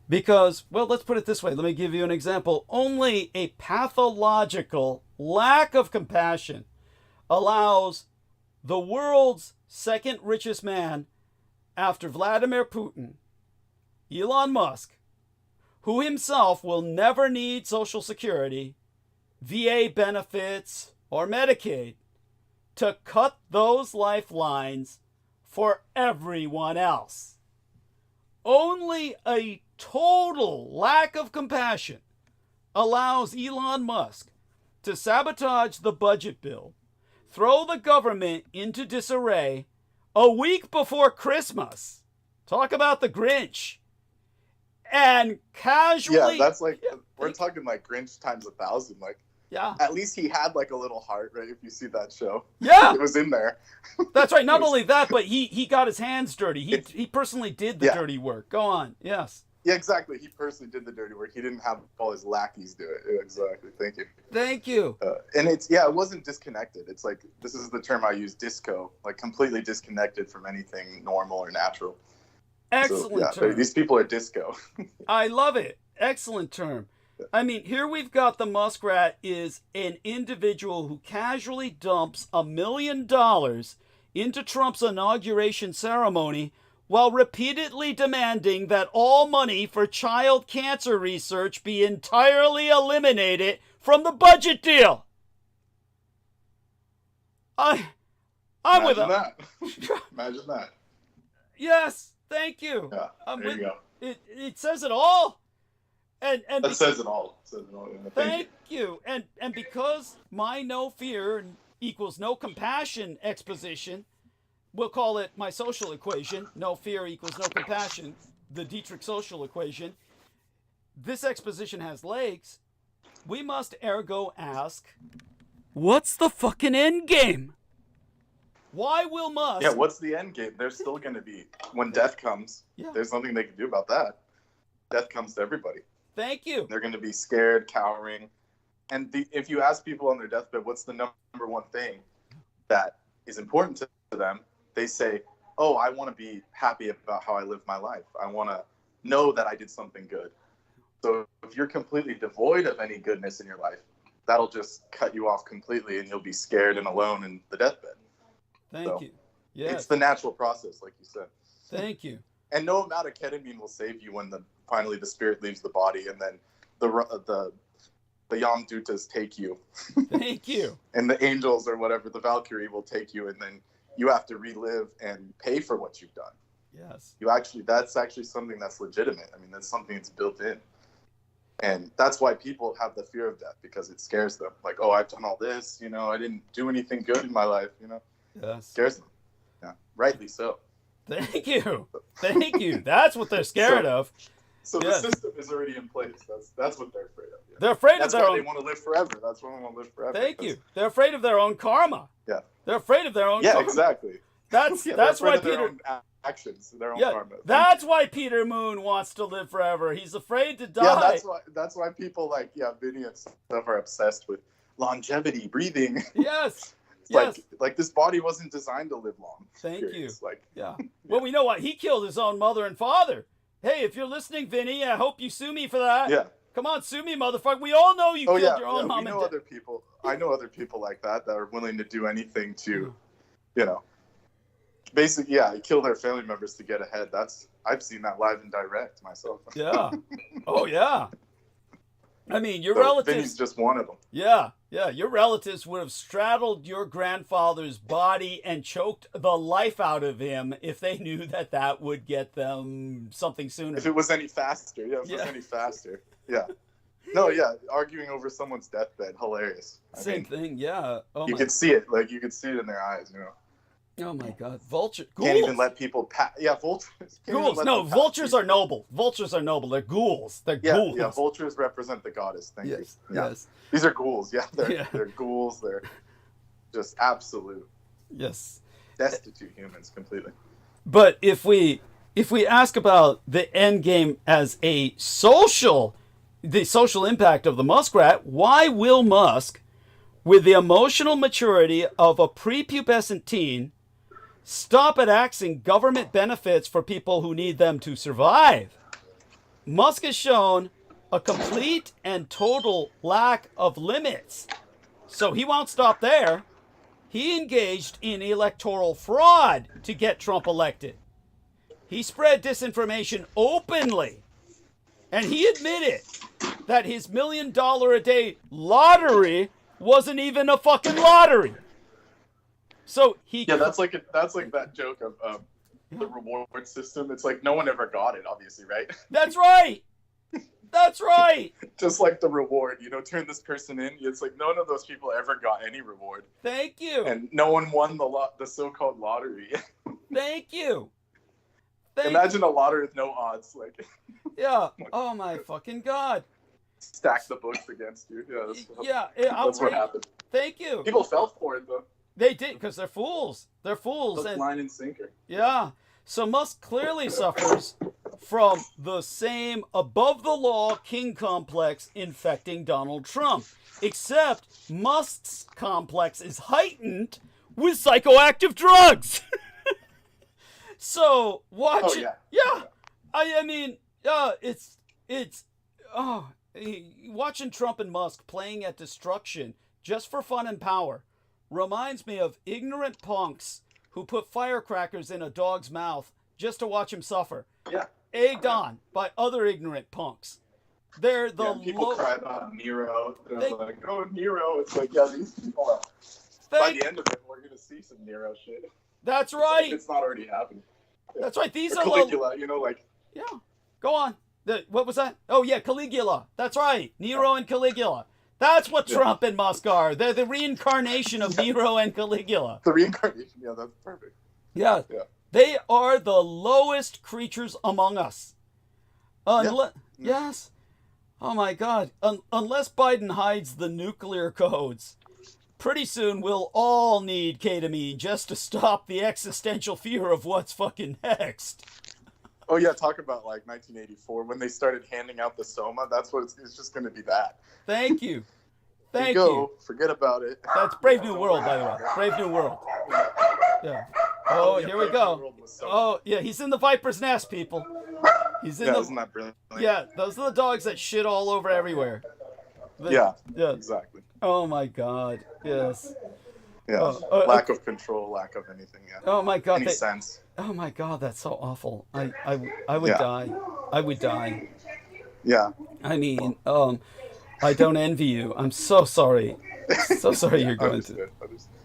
Because, well, let's put it this way. Let me give you an example. Only a pathological lack of compassion allows the world's second richest man after Vladimir Putin, Elon Musk, who himself will never need Social Security, VA benefits, or Medicaid, to cut those lifelines for everyone else. Only a total lack of compassion allows Elon Musk to sabotage the budget bill, throw the government into disarray a week before Christmas. Talk about the Grinch. And casually... Yeah, that's we're talking Grinch times 1,000. At least he had a little heart, right? If you see that show. Yeah. It was in there. That's right. Not only that, but he got his hands dirty. He personally did the dirty work. Go on. Yes. Yeah, exactly. He personally did the dirty work. He didn't have all his lackeys do it. Yeah, exactly. Thank you. Thank you. And it wasn't disconnected. It's like, this is the term I use, disco, like completely disconnected from anything normal or natural. Excellent term. These people are disco. I love it. Excellent term. I mean, here we've got the muskrat is an individual who casually dumps $1 million into Trump's inauguration ceremony while repeatedly demanding that all money for child cancer research be entirely eliminated from the budget deal. I'm with him. Imagine that. Yes, thank you. Yeah, there you go. It says it all. And that says it all. Thank you. And because my no fear equals no compassion exposition, we'll call it my social equation. No fear equals no compassion. The Dietrich social equation. This exposition has legs. We must ergo ask, what's the fucking end game? Why will Musk? Yeah, what's the end game? There's still going to be, when death comes, there's nothing they can do about that. Death comes to everybody. Thank you. They're going to be scared, cowering. And if you ask people on their deathbed, what's the number one thing that is important to them? They say, oh, I want to be happy about how I live my life. I want to know that I did something good. So if you're completely devoid of any goodness in your life, that'll just cut you off completely and you'll be scared and alone in the deathbed. Thank you. Yes. It's the natural process, like you said. Thank you. And no amount of ketamine will save you when finally the spirit leaves the body and then the Yam Dutas take you. Thank you. And the angels or whatever, the Valkyrie will take you, and then you have to relive and pay for what you've done. Yes. That's actually something that's legitimate. I mean, that's something that's built in. And that's why people have the fear of death, because it scares them. Like, oh, I've done all this, I didn't do anything good in my life, Yes. It scares them. Yeah, rightly so. Thank you. Thank you. That's what they're scared of. So the system is already in place. That's what they're afraid of. Yeah. They're afraid of their own. They want to live forever. That's why they want to live forever. Thank you. They're afraid of their own karma. Yeah. They're afraid of their own karma. Yeah, exactly. That's why Peter. Their own actions, their own karma. That's why Peter Moon wants to live forever. He's afraid to die. Yeah, that's why people like Vinny and stuff are obsessed with longevity, breathing. Yes. It's like this body wasn't designed to live long. Thank you. Like, Well, we know what he killed his own mother and father. Hey, if you're listening, Vinny, I hope you sue me for that. Yeah. Come on, sue me, motherfucker. We all know you killed your own mom and dad. Other people. I know other people like that are willing to do anything to, basically, kill their family members to get ahead. I've seen that live and direct myself. Yeah. Oh yeah. I mean, your relatives. Vinny's just one of them. Yeah. Your relatives would have straddled your grandfather's body and choked the life out of him if they knew that would get them something sooner. If it was any faster. Yeah, if it was any faster. Yeah. No, arguing over someone's deathbed, hilarious. Same thing, yeah. Oh, you could see it, you could see it in their eyes, Oh my God, vulture! Ghouls. Can't even let people vultures. Ghouls. No, vultures are noble. Vultures are noble. They're ghouls. They're ghouls. Yeah, vultures represent the goddess. Thank you. Yes. These are ghouls. Yeah, they're ghouls. They're just absolute. Yes. Destitute humans completely. But if we ask about the end game as the social impact of the muskrat, why will Musk, with the emotional maturity of a prepubescent teen, stop at axing government benefits for people who need them to survive? Musk has shown a complete and total lack of limits. So he won't stop there. He engaged in electoral fraud to get Trump elected. He spread disinformation openly. And he admitted that his $1 million a day lottery wasn't even a fucking lottery. So that's like that joke of the reward system. It's like no one ever got it, obviously, right? That's right. That's right. Just like the reward, turn this person in. It's like none of those people ever got any reward. Thank you. And no one won the so-called lottery. Thank you. Imagine a lottery with no odds, Yeah. Oh my fucking God. Stack the books against you. Yeah. That's what happened. Thank you. People fell for it though. They did, because they're fools. They're fools. Line and sinker. Yeah. So Musk clearly suffers from the same above-the-law king complex infecting Donald Trump. Except Musk's complex is heightened with psychoactive drugs. So watch it. Yeah. I mean, watching Trump and Musk playing at destruction just for fun and power reminds me of ignorant punks who put firecrackers in a dog's mouth just to watch him suffer. Yeah. Egged on by other ignorant punks. They're the people cry about Nero. They're like, oh, Nero. It's like, yeah, these people are. By the end of it, we're gonna see some Nero shit. That's right. It's not already happening. Yeah. That's right. These are Caligula, like. Yeah. Go on. What was that? Oh yeah, Caligula. That's right. Nero and Caligula. That's what Trump and Musk are. They're the reincarnation of Nero and Caligula. The reincarnation. Yeah, that's perfect. Yeah. They are the lowest creatures among us. Yes. Oh my God. Unless Biden hides the nuclear codes, pretty soon we'll all need ketamine just to stop the existential fear of what's fucking next. Oh yeah, talk about like 1984 when they started handing out the Soma. That's what it's just going to be that. Thank you. Thank you. Forget about it. That's Brave New World, by the way. Brave New World. Yeah. Oh, here we go. Oh, yeah, he's in the viper's nest, people. He's in isn't that brilliant? Yeah, those are the dogs that shit all over everywhere. Yeah, exactly. Oh my God. Yes. Yeah. Lack of control, lack of anything. Yeah. Oh my God. Any sense? Oh my God, that's so awful. I would die. I would die. Yeah. I mean, I don't envy you. I'm so sorry. So sorry you're going through.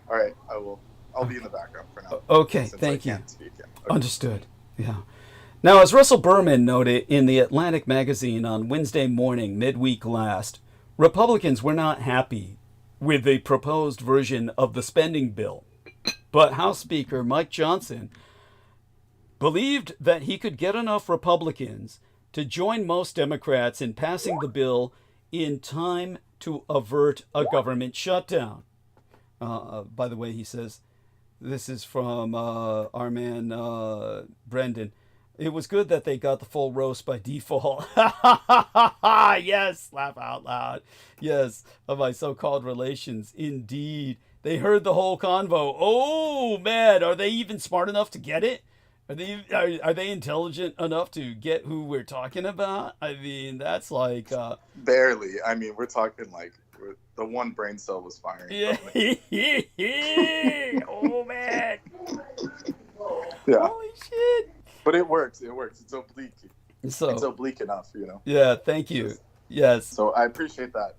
All right, I'll be in the background for now. Okay, thank you. Okay. Understood. Yeah. Now, as Russell Berman noted in the Atlantic magazine on Wednesday morning, midweek last, Republicans were not happy with the proposed version of the spending bill. But House Speaker Mike Johnson believed that he could get enough Republicans to join most Democrats in passing the bill in time to avert a government shutdown. By the way, he says, this is from our man Brendan. It was good that they got the full roast by default. Yes, laugh out loud. Yes, of my so-called relations. Indeed. They heard the whole convo. Oh, man, are they even smart enough to get it? Are they intelligent enough to get who we're talking about? I mean, that's like... Barely. I mean, we're talking like the one brain cell was firing. Yeah. Oh, man. Yeah. Holy shit. But it works. It's oblique. It's oblique enough, Yeah, thank you. Yes. So I appreciate that,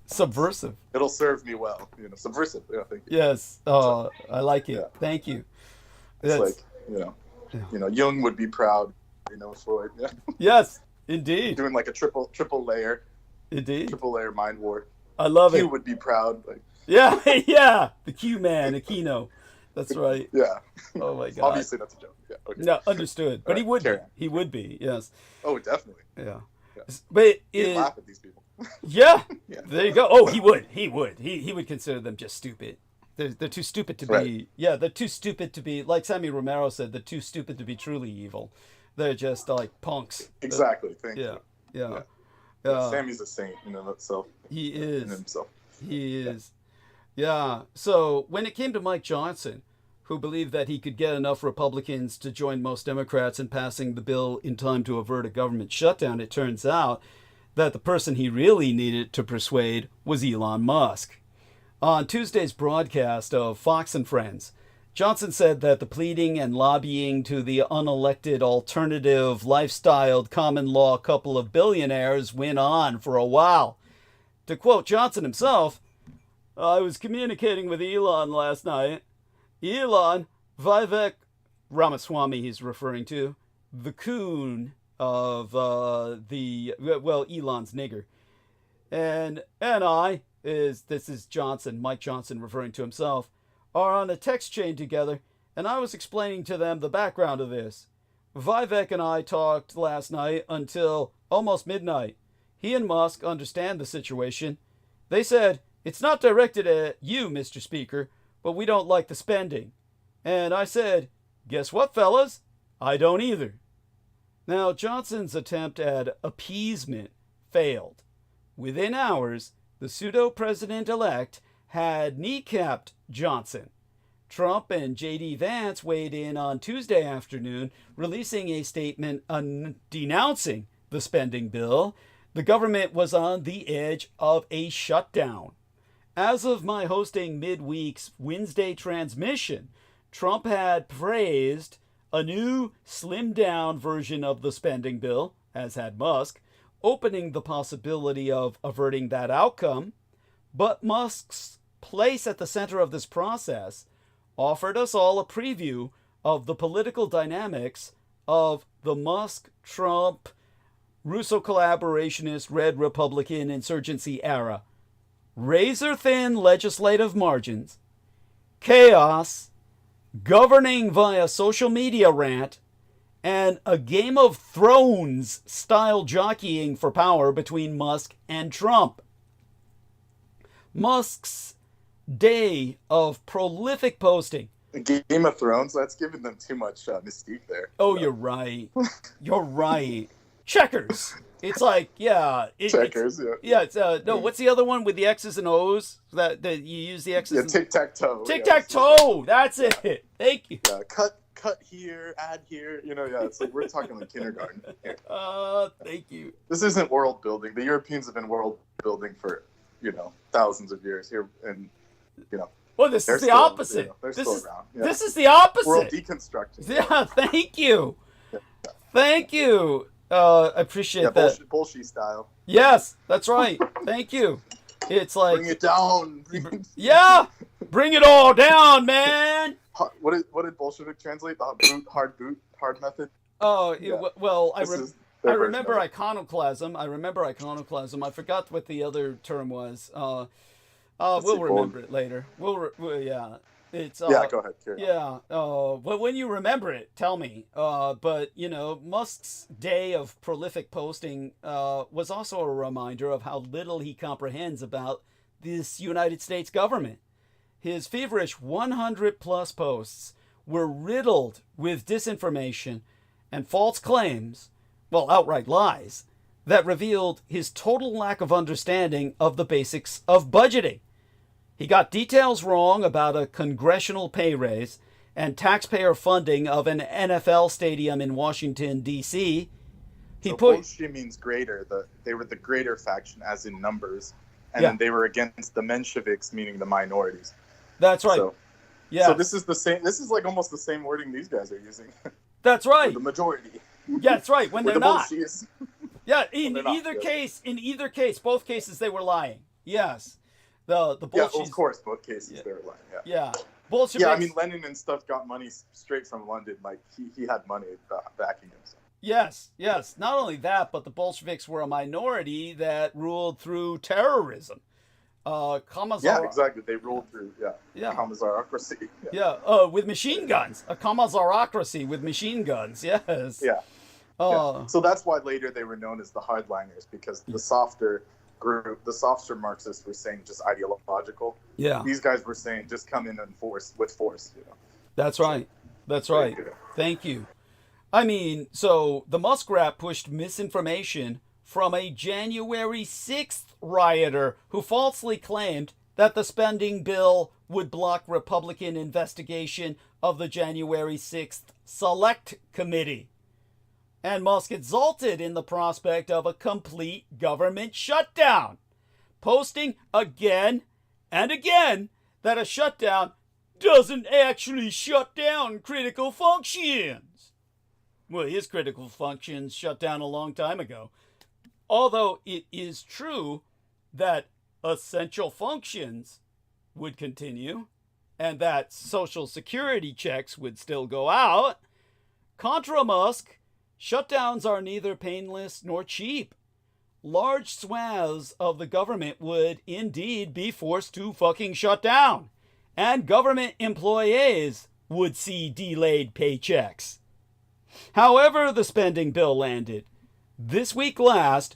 Subversive. It'll serve me well, Subversive. Yeah, thank you. Yes. Oh, I like it. Yeah. Thank you. It's like, Jung would be proud, Freud. Yeah. Yes, indeed. Doing like a triple layer. Indeed. Triple layer mind war. I love it. Q would be proud. Like. Yeah, yeah. The Q man, Aquino. That's right. Yeah. Oh my God. Obviously that's a joke. Yeah. Okay. No, understood. But he would be. He would be. Yes. Oh, definitely. Yeah. But he'd laugh at these people. Yeah. There you go. Oh, he would. He would consider them just stupid. They're too stupid to be. Right. Yeah, they're too stupid to be. Like Sammy Romero said, they're too stupid to be truly evil. They're just like punks. Exactly. Thank you. Yeah. Sammy's a saint, itself. He is. In himself. He is. Yeah. So when it came to Mike Johnson, who believed that he could get enough Republicans to join most Democrats in passing the bill in time to avert a government shutdown, it turns out that the person he really needed to persuade was Elon Musk. On Tuesday's broadcast of Fox and Friends, Johnson said that the pleading and lobbying to the unelected alternative lifestyled common law couple of billionaires went on for a while. To quote Johnson himself, I was communicating with Elon last night. Elon, Vivek Ramaswamy he's referring to, the coon of Elon's nigger. And I, this is Johnson, Mike Johnson referring to himself, are on a text chain together, and I was explaining to them the background of this. Vivek and I talked last night until almost midnight. He and Musk understand the situation. They said, it's not directed at you, Mr. Speaker, but we don't like the spending. And I said, guess what, fellas? I don't either. Now, Johnson's attempt at appeasement failed. Within hours, the pseudo-president-elect had kneecapped Johnson. Trump and J.D. Vance weighed in on Tuesday afternoon, releasing a statement denouncing the spending bill. The government was on the edge of a shutdown. As of my hosting midweek's Wednesday transmission, Trump had praised a new slimmed-down version of the spending bill, as had Musk, opening the possibility of averting that outcome. But Musk's place at the center of this process offered us all a preview of the political dynamics of the Musk-Trump, Russo collaborationist, Red Republican insurgency era. Razor-thin legislative margins, chaos, governing via social media rant, and a Game of Thrones-style jockeying for power between Musk and Trump. Musk's day of prolific posting. Game of Thrones, that's giving them too much mystique there. Oh, you're right. You're right. Checkers. It's like, yeah. Checkers, yeah. It's, no, what's the other one with the X's and O's? That you use the X's and... tic-tac-toe. Tic-tac-toe. That's it. Thank you. Yeah, cut here, add here. It's like we're talking like kindergarten here. Thank you. This isn't world building. The Europeans have been world building for, thousands of years here. And, Well, this is the opposite. They're still around. Yeah. This is the opposite. World deconstructing. Yeah, thank you. Thank you. I appreciate that. Bullshit style. Yes, that's right. Thank you. It's like... Bring it down. Yeah. Bring it all down, man. What did Bolshevik translate? The hard method? Oh, yeah. Well, I remember iconoclasm. iconoclasm. I forgot what the other term was. We'll remember it later. Yeah. It's go ahead. Yeah. But when you remember it, tell me. But Musk's day of prolific posting was also a reminder of how little he comprehends about this United States government. His feverish 100-plus posts were riddled with disinformation and false claims, well, outright lies, that revealed his total lack of understanding of the basics of budgeting. He got details wrong about a congressional pay raise and taxpayer funding of an NFL stadium in Washington, D.C. Bolshevik means greater. They were the greater faction, as in numbers, and then they were against the Mensheviks, meaning the minorities. That's right. So this is the same. This is like almost the same wording these guys are using. That's right. The majority. Yeah, that's right. When they're not. Yeah. In either case, both cases they were lying. Yes. The Bolsheviks. Yeah, of course, both cases they were lying. Yeah. Bolsheviks. Yeah, I mean Lenin and stuff got money straight from London. Like he had money backing him. So. Yes. Not only that, but the Bolsheviks were a minority that ruled through terrorism. Yeah, exactly. They ruled through, Commissarocracy. With machine guns. A Commissarocracy with machine guns, yes. Yeah. So that's why later they were known as the hardliners, because the softer group, the softer Marxists were saying just ideological. Yeah. These guys were saying just come in and with force. That's right. That's right. Thank you. I mean, so the Musk rap pushed misinformation from a January 6th rioter who falsely claimed that the spending bill would block Republican investigation of the January 6th Select Committee. And Musk exulted in the prospect of a complete government shutdown, posting again and again that a shutdown doesn't actually shut down critical functions. Well, his critical functions shut down a long time ago. Although it is true that essential functions would continue and that Social Security checks would still go out, contra Musk, shutdowns are neither painless nor cheap. Large swaths of the government would indeed be forced to fucking shut down, and government employees would see delayed paychecks. However the spending bill landed, this week last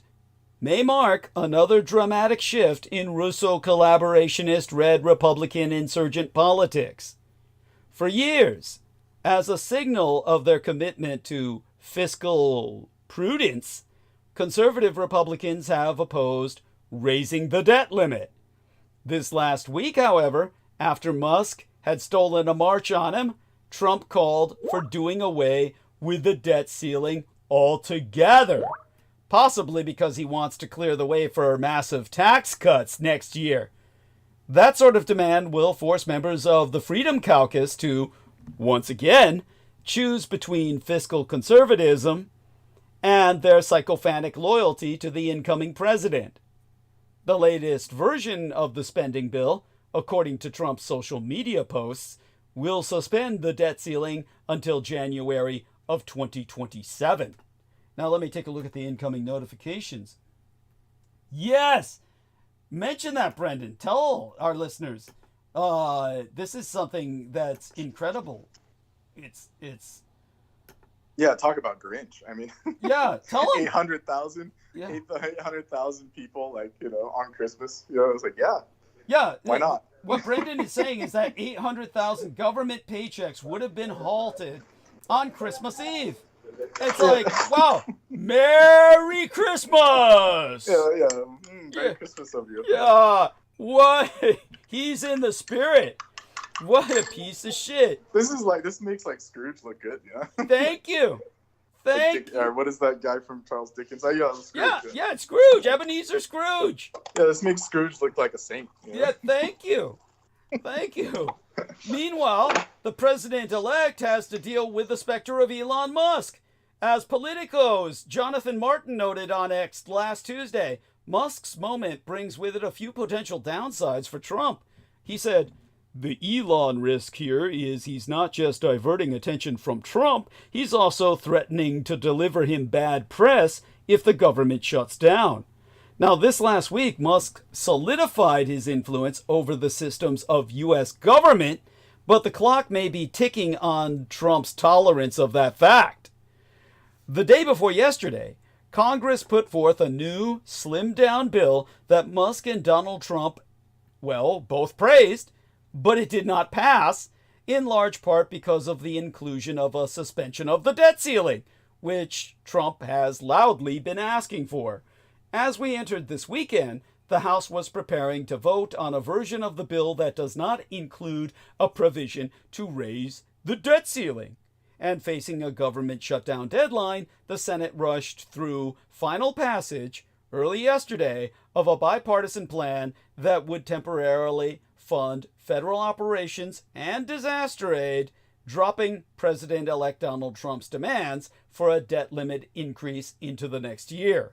may mark another dramatic shift in Russo collaborationist Red Republican insurgent politics. For years, as a signal of their commitment to fiscal prudence, conservative Republicans have opposed raising the debt limit. This last week, however, after Musk had stolen a march on him, Trump called for doing away with the debt ceiling altogether, possibly because he wants to clear the way for massive tax cuts next year. That sort of demand will force members of the Freedom Caucus to, once again, choose between fiscal conservatism and their sycophantic loyalty to the incoming president. The latest version of the spending bill, according to Trump's social media posts, will suspend the debt ceiling until January of 2027. Now let me take a look at the incoming notifications. Yes! Mention that, Brendan. Tell our listeners. This is something that's incredible. It's. Yeah, talk about Grinch. I mean, yeah, tell them. 800,000 people, like, on Christmas. It's like, yeah, why not? What Brendan is saying is that 800,000 government paychecks would have been halted on Christmas Eve. It's like, wow, Merry Christmas! Yeah. Merry Christmas of you. Yeah, what? He's in the spirit. What a piece of shit. This makes like Scrooge look good, Thank you. Or what is that guy from Charles Dickens? Scrooge. Yeah, it's Scrooge. Ebenezer Scrooge. Yeah, this makes Scrooge look like a saint. Yeah, thank you. Thank you. Meanwhile, the president-elect has to deal with the specter of Elon Musk. As Politico's Jonathan Martin noted on X last Tuesday, Musk's moment brings with it a few potential downsides for Trump. He said, "The Elon risk here is he's not just diverting attention from Trump, he's also threatening to deliver him bad press if the government shuts down." Now, this last week, Musk solidified his influence over the systems of U.S. government, but the clock may be ticking on Trump's tolerance of that fact. The day before yesterday, Congress put forth a new, slimmed-down bill that Musk and Donald Trump, both praised, but it did not pass, in large part because of the inclusion of a suspension of the debt ceiling, which Trump has loudly been asking for. As we entered this weekend, the House was preparing to vote on a version of the bill that does not include a provision to raise the debt ceiling. And facing a government shutdown deadline, the Senate rushed through final passage early yesterday of a bipartisan plan that would temporarily fund federal operations and disaster aid, dropping President-elect Donald Trump's demands for a debt limit increase into the next year.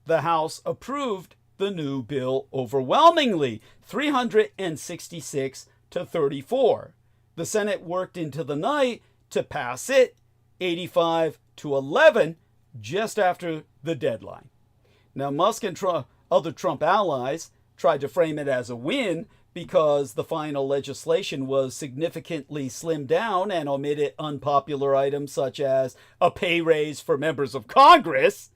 The House approved the new bill overwhelmingly, 366 to 34. The Senate worked into the night to pass it, 85 to 11, just after the deadline. Now, Musk and other Trump allies tried to frame it as a win because the final legislation was significantly slimmed down and omitted unpopular items such as a pay raise for members of Congress.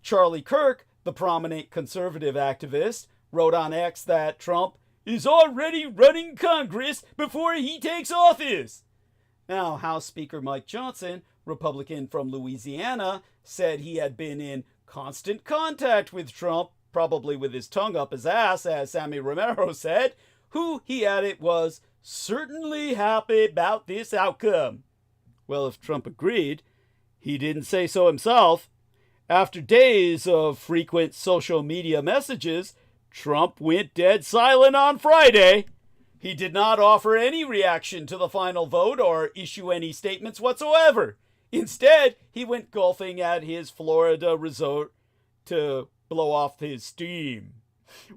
Charlie Kirk, the prominent conservative activist, wrote on X that Trump is already running Congress before he takes office. Now, House Speaker Mike Johnson, Republican from Louisiana, said he had been in constant contact with Trump, probably with his tongue up his ass, as Sammy Romero said, who, he added, was certainly happy about this outcome. Well, if Trump agreed, he didn't say so himself. After days of frequent social media messages, Trump went dead silent on Friday. He did not offer any reaction to the final vote or issue any statements whatsoever. Instead, he went golfing at his Florida resort to blow off his steam.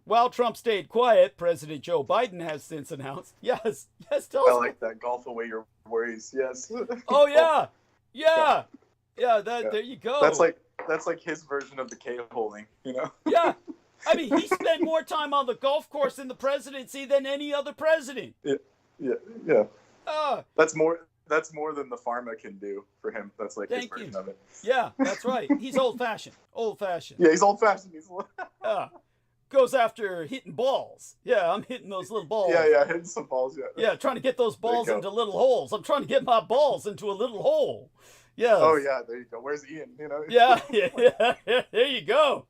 While Trump stayed quiet, President Joe Biden has since announced, yes, tell us. I like that. Golf away your worries, yes. Oh, yeah, there you go. That's like his version of the K-holing, Yeah. I mean, he spent more time on the golf course in the presidency than any other president. Yeah. That's more than the pharma can do for him. That's like his version of it. Yeah, that's right. He's old-fashioned. Yeah, he's old-fashioned. Goes after hitting balls. Yeah, I'm hitting those little balls. Yeah, hitting some balls, Yeah, trying to get those balls into little holes. I'm trying to get my balls into a little hole. Yes. Oh yeah, there you go. Where's Ian? You know. Yeah. There you go.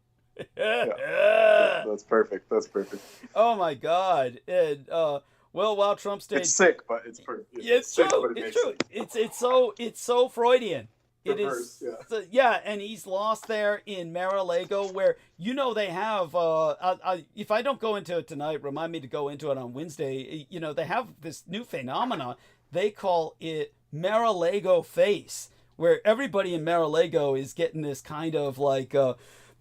Yeah. That's perfect. That's perfect. Oh my God. And well, while Trump stayed, It's sick, but it's perfect. yeah, it's sick, true. but It's makes true. It's so Freudian. It Perverse, is. yeah. Yeah, and he's lost there in Mar-a-Lago, where they have. If I don't go into it tonight, remind me to go into it on Wednesday. They have this new phenomena. They call it Mar-a-Lago face, where everybody in Mar-a-Lago is getting this kind of like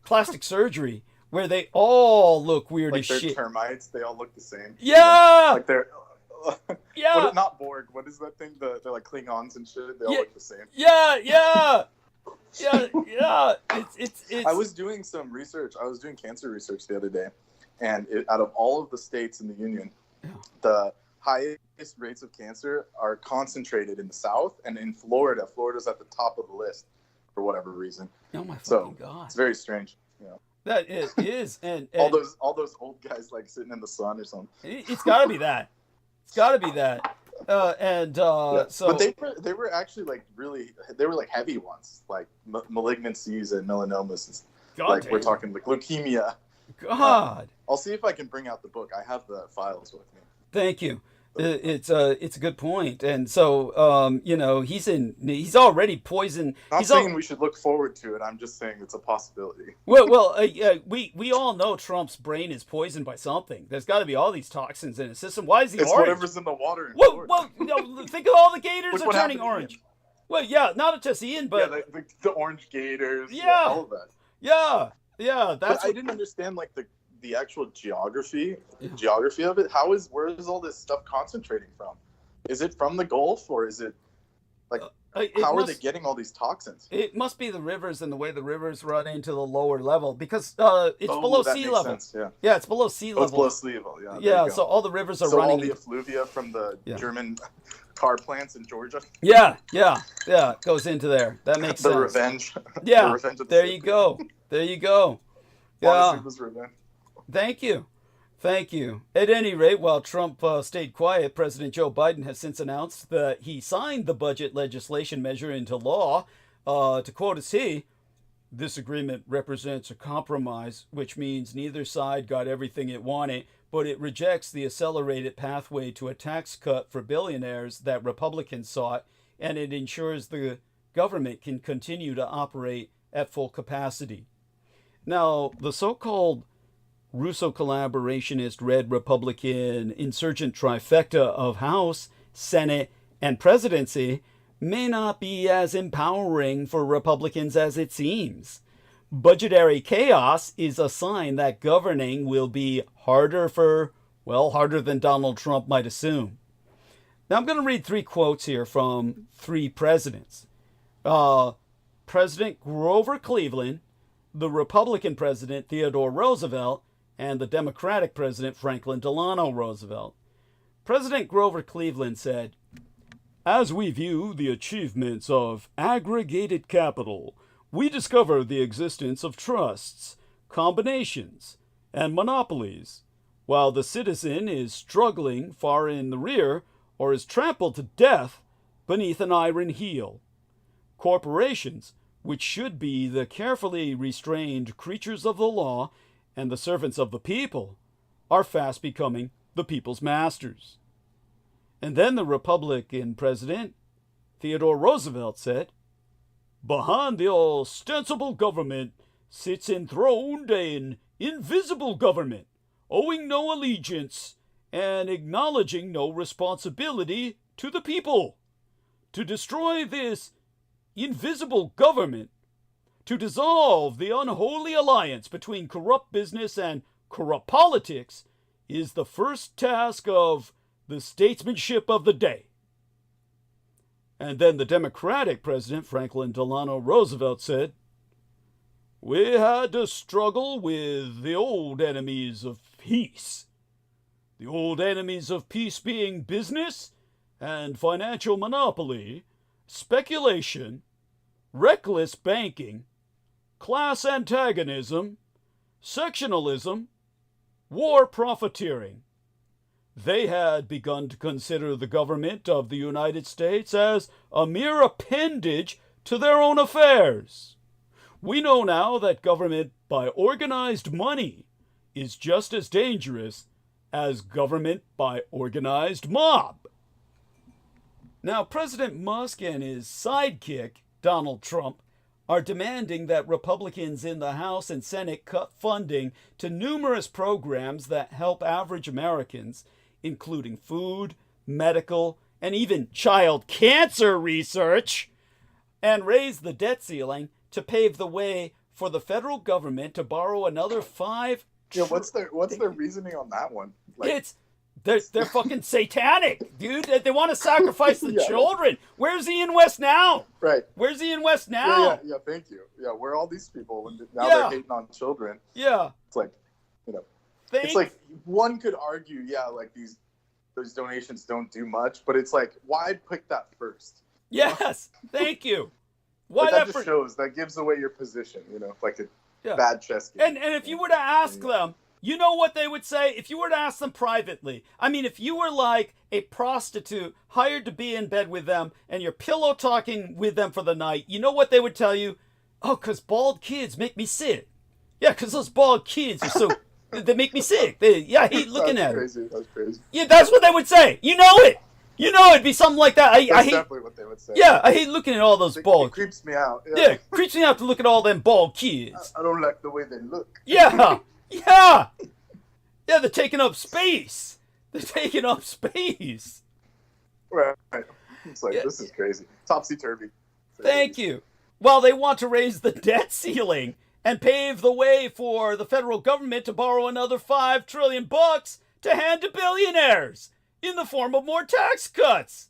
plastic surgery, where they all look weird like as they're shit. termites. They all look the same. Yeah. Like they're. Yeah. Not Borg. What is that thing? They're like Klingons and shit. They all look the same. Yeah. It's. I was doing some research. I was doing cancer research the other day, and out of all of the states in the union, the highest rates of cancer are concentrated in the South and in Florida. Florida's at the top of the list for whatever reason. Oh my fucking God! It's very strange. That is, and all those old guys like sitting in the sun or something. It's got to be that. It's got to be that. So, but they were actually like they were like heavy ones, like malignancies and melanomas. We're talking like leukemia. God. I'll see if I can bring out the book. I have the files with me. Thank you. It's a good point, and so he's already poisoned. Not saying we should look forward to it. I'm just saying it's a possibility. Well, we all know Trump's brain is poisoned by something. There's got to be all these toxins in his system. Why is he orange? Whatever's in the water. Think of all the gators are turning orange. Ian? Well, yeah, not just Ian, but the orange gators. Yeah, all of that. Yeah. That's. But I didn't understand like the actual geography of it. Where is all this stuff concentrating from? Is it from the Gulf, or is it like how are they getting all these toxins? It must be the rivers and the way the rivers run into the lower level, because it's below sea level. Sense, yeah. Yeah, it's below sea level. It's below sea level. Yeah. Yeah, so all the rivers are running. All the effluvia from the German car plants in Georgia. Yeah, goes into there. That makes sense. The revenge. Yeah. The revenge of the there you go. Yeah. Honestly, it was revenge. Thank you. At any rate, while Trump stayed quiet, President Joe Biden has since announced that he signed the budget legislation measure into law. To quote as he, "This agreement represents a compromise, which means neither side got everything it wanted, but it rejects the accelerated pathway to a tax cut for billionaires that Republicans sought, and it ensures the government can continue to operate at full capacity." Now, the so-called Russo collaborationist red Republican insurgent trifecta of House, Senate, and presidency may not be as empowering for Republicans as it seems. Budgetary chaos is a sign that governing will be harder than Donald Trump might assume. Now I'm going to read 3 quotes here from 3 presidents. President Grover Cleveland, the Republican president Theodore Roosevelt, and the Democratic president Franklin Delano Roosevelt. President Grover Cleveland said, "As we view the achievements of aggregated capital, we discover the existence of trusts, combinations, and monopolies, while the citizen is struggling far in the rear or is trampled to death beneath an iron heel. Corporations, which should be the carefully restrained creatures of the law and the servants of the people, are fast becoming the people's masters." And then the Republican president, Theodore Roosevelt, said, "Behind the ostensible government sits enthroned an invisible government, owing no allegiance and acknowledging no responsibility to the people. To destroy this invisible government, to dissolve the unholy alliance between corrupt business and corrupt politics, is the first task of the statesmanship of the day." And then the Democratic president, Franklin Delano Roosevelt, said, "We had to struggle with the old enemies of peace. The old enemies of peace being business and financial monopoly, speculation, reckless banking, class antagonism, sectionalism, war profiteering. They had begun to consider the government of the United States as a mere appendage to their own affairs. We know now that government by organized money is just as dangerous as government by organized mob. Now, President Musk and his sidekick, Donald Trump, are demanding that Republicans in the House and Senate cut funding to numerous programs that help average Americans, including food, medical, and even child cancer research, and raise the debt ceiling to pave the way for the federal government to borrow another $5 Yeah, what's their reasoning on that one? Like, they're fucking satanic, dude. They want to sacrifice the Yeah. children. Where's Ian West now? right. Where's Ian West now? Yeah, thank you. Yeah, where are all these people? And now Yeah. they're hating on children. Yeah. It's like, Thank it's like one could argue, like those donations don't do much, but it's like, why pick that first? Yes. Thank you. Why Like, that that? just that gives away your position, like a Yeah. bad chess game. And if you were to ask them, you know what they would say? If you were to ask them privately, I mean, if you were like a prostitute hired to be in bed with them and you're pillow talking with them for the night, you know what they would tell you? Oh, because bald kids make me sick. Yeah, because those bald kids are so, they make me sick. I hate looking at them. That's crazy. Yeah, that's what they would say. You know it. It'd be something like that. I That's hate, definitely what they would say. yeah, I hate looking at all those It bald. creeps me out. Yeah, creeps me out to look at all them bald kids. I don't like the way they look. Yeah, yeah, yeah. They're taking up space. They're taking up space. Right. It's like, Yeah. this is crazy. Topsy-turvy. Thank you. Well, they want to raise the debt ceiling and pave the way for the federal government to borrow another $5 trillion to hand to billionaires in the form of more tax cuts.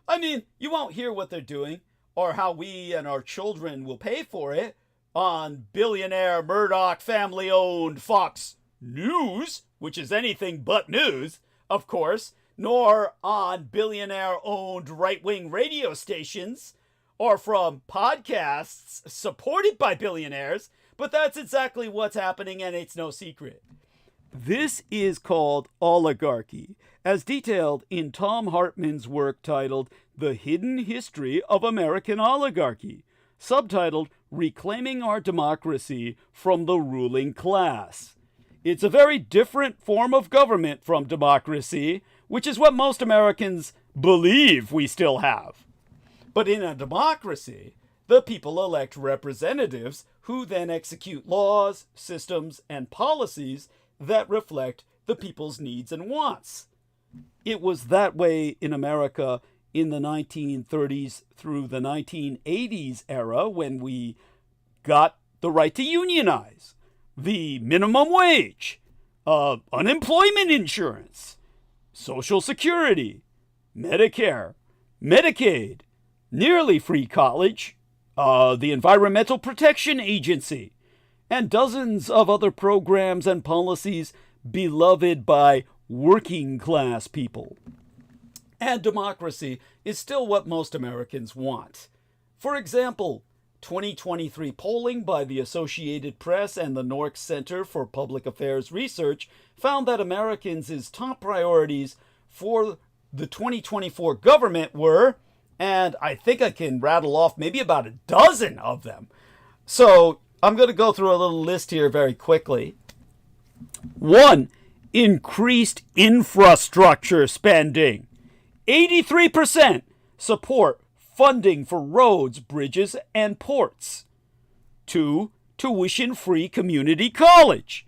I mean, you won't hear what they're doing or how we and our children will pay for it on billionaire Murdoch family-owned Fox News, which is anything but news, of course, nor on billionaire-owned right-wing radio stations or from podcasts supported by billionaires, but that's exactly what's happening, and it's no secret. This is called oligarchy, as detailed in Tom Hartman's work titled The Hidden History of American Oligarchy, subtitled Reclaiming Our Democracy from the Ruling Class. It's a very different form of government from democracy, which is what most Americans believe we still have. But in a democracy, the people elect representatives who then execute laws, systems, and policies that reflect the people's needs and wants. It was that way in America in the 1930s through the 1980s era when we got the right to unionize, the minimum wage, unemployment insurance, Social Security, Medicare, Medicaid, nearly free college, the Environmental Protection Agency, and dozens of other programs and policies beloved by working class people. And democracy is still what most Americans want. For example, 2023 polling by the Associated Press and the Nork Center for Public Affairs Research found that Americans' top priorities for the 2024 government were, and I think I can rattle off maybe about a dozen of them. So I'm going to go through a little list here very quickly. 1. Increased infrastructure spending. 83% support funding for roads, bridges, and ports. 2. Tuition-free community college.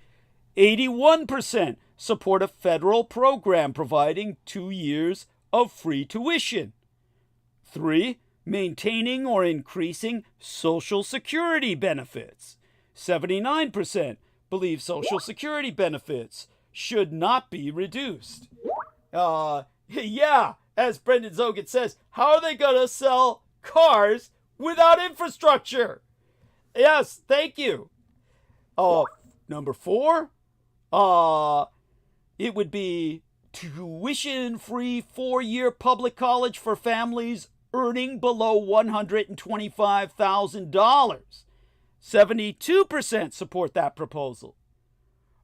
81% support a federal program providing 2 years of free tuition. 3. Maintaining or increasing Social Security benefits. 79% believe Social Security benefits should not be reduced. Yeah, as Brendan Zogan says, how are they going to sell cars without infrastructure? Yes, thank you. Number 4, it would be tuition-free 4-year public college for families earning below $125,000. 72% support that proposal.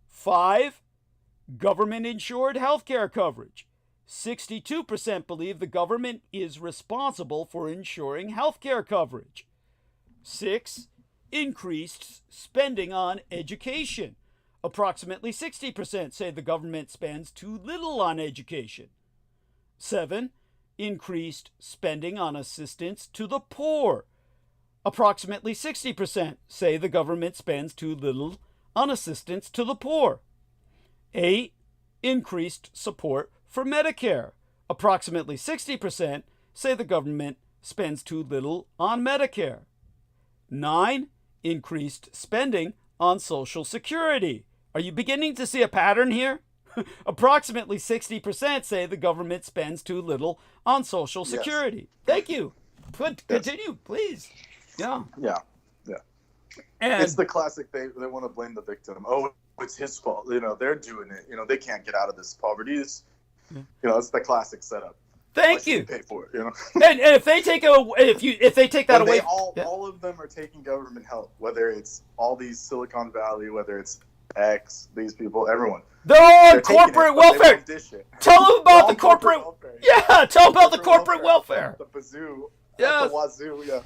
5, government-insured health care coverage. 62% believe the government is responsible for ensuring healthcare coverage. 6. Increased spending on education. Approximately 60% say the government spends too little on education. 7. Increased spending on assistance to the poor. Approximately 60% say the government spends too little on assistance to the poor. 8. Increased support for Medicare. Approximately 60% say the government spends too little on Medicare. 9. Increased spending on Social Security. Are you beginning to see a pattern here? Approximately 60% say the government spends too little on Social Security. Yes. Thank you. Continue, please. Yeah. Yeah. Yeah. And it's the classic, they want to blame the victim. Oh, it's his fault. You know, they're doing it. You know, they can't get out of this poverty. It's, you know, it's the classic setup. Thank you. Pay for it, you know. And if they take that away, all of them are taking government help. Whether it's all these Silicon Valley, whether it's X, these people, everyone. They're on corporate welfare. Tell them about the corporate. Yeah, tell them about the corporate welfare. The bazoo. Yeah. The wazoo. Yeah.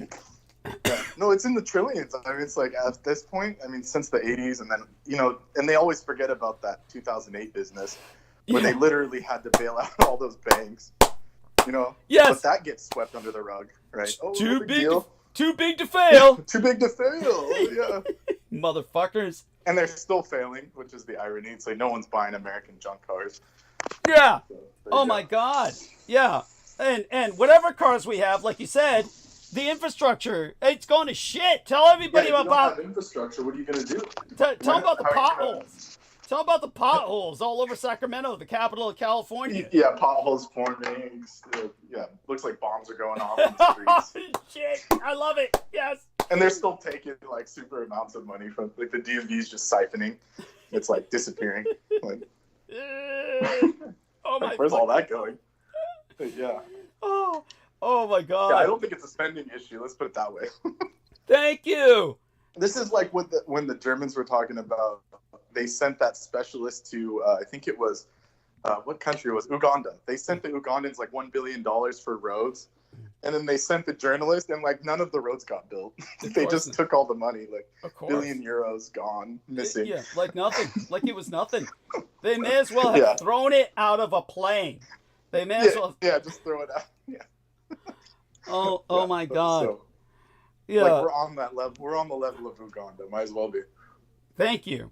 Yeah. No, it's in the trillions. I mean, it's like at this point, I mean, since the 80s, and then, you know, and they always forget about that 2008 business where they literally had to bail out all those banks, you know? Yes. But that gets swept under the rug, right? Oh, too big to fail. Too big to fail, yeah. Motherfuckers. And they're still failing, which is the irony. It's like no one's buying American junk cars. Yeah. So, my God. Yeah. And whatever cars we have, like you said, the infrastructure, it's going to shit. Tell everybody about infrastructure. What are you going to do? Tell them about the potholes. Tell them about the potholes all over Sacramento, the capital of California. Yeah, potholes forming. Yeah, looks like bombs are going off in the streets. Shit, I love it. Yes. And they're still taking like super amounts of money from like the DMV's just siphoning. It's like disappearing. Like, oh my! Where's all that going? Yeah. Oh my God! Yeah, I don't think it's a spending issue. Let's put it that way. Thank you. This is like when the Germans were talking about. They sent that specialist to I think it was what country it was Uganda. They sent the Ugandans like $1 billion for roads, and then they sent the journalist, and like none of the roads got built. They just took all the money, like €1 billion gone, missing. Yeah, like nothing, like it was nothing. They may as well have thrown it out of a plane. They may as well. Yeah, just throw it out. Yeah. Oh my God. So, yeah, like we're on that level. We're on the level of Uganda. Might as well be. Thank you.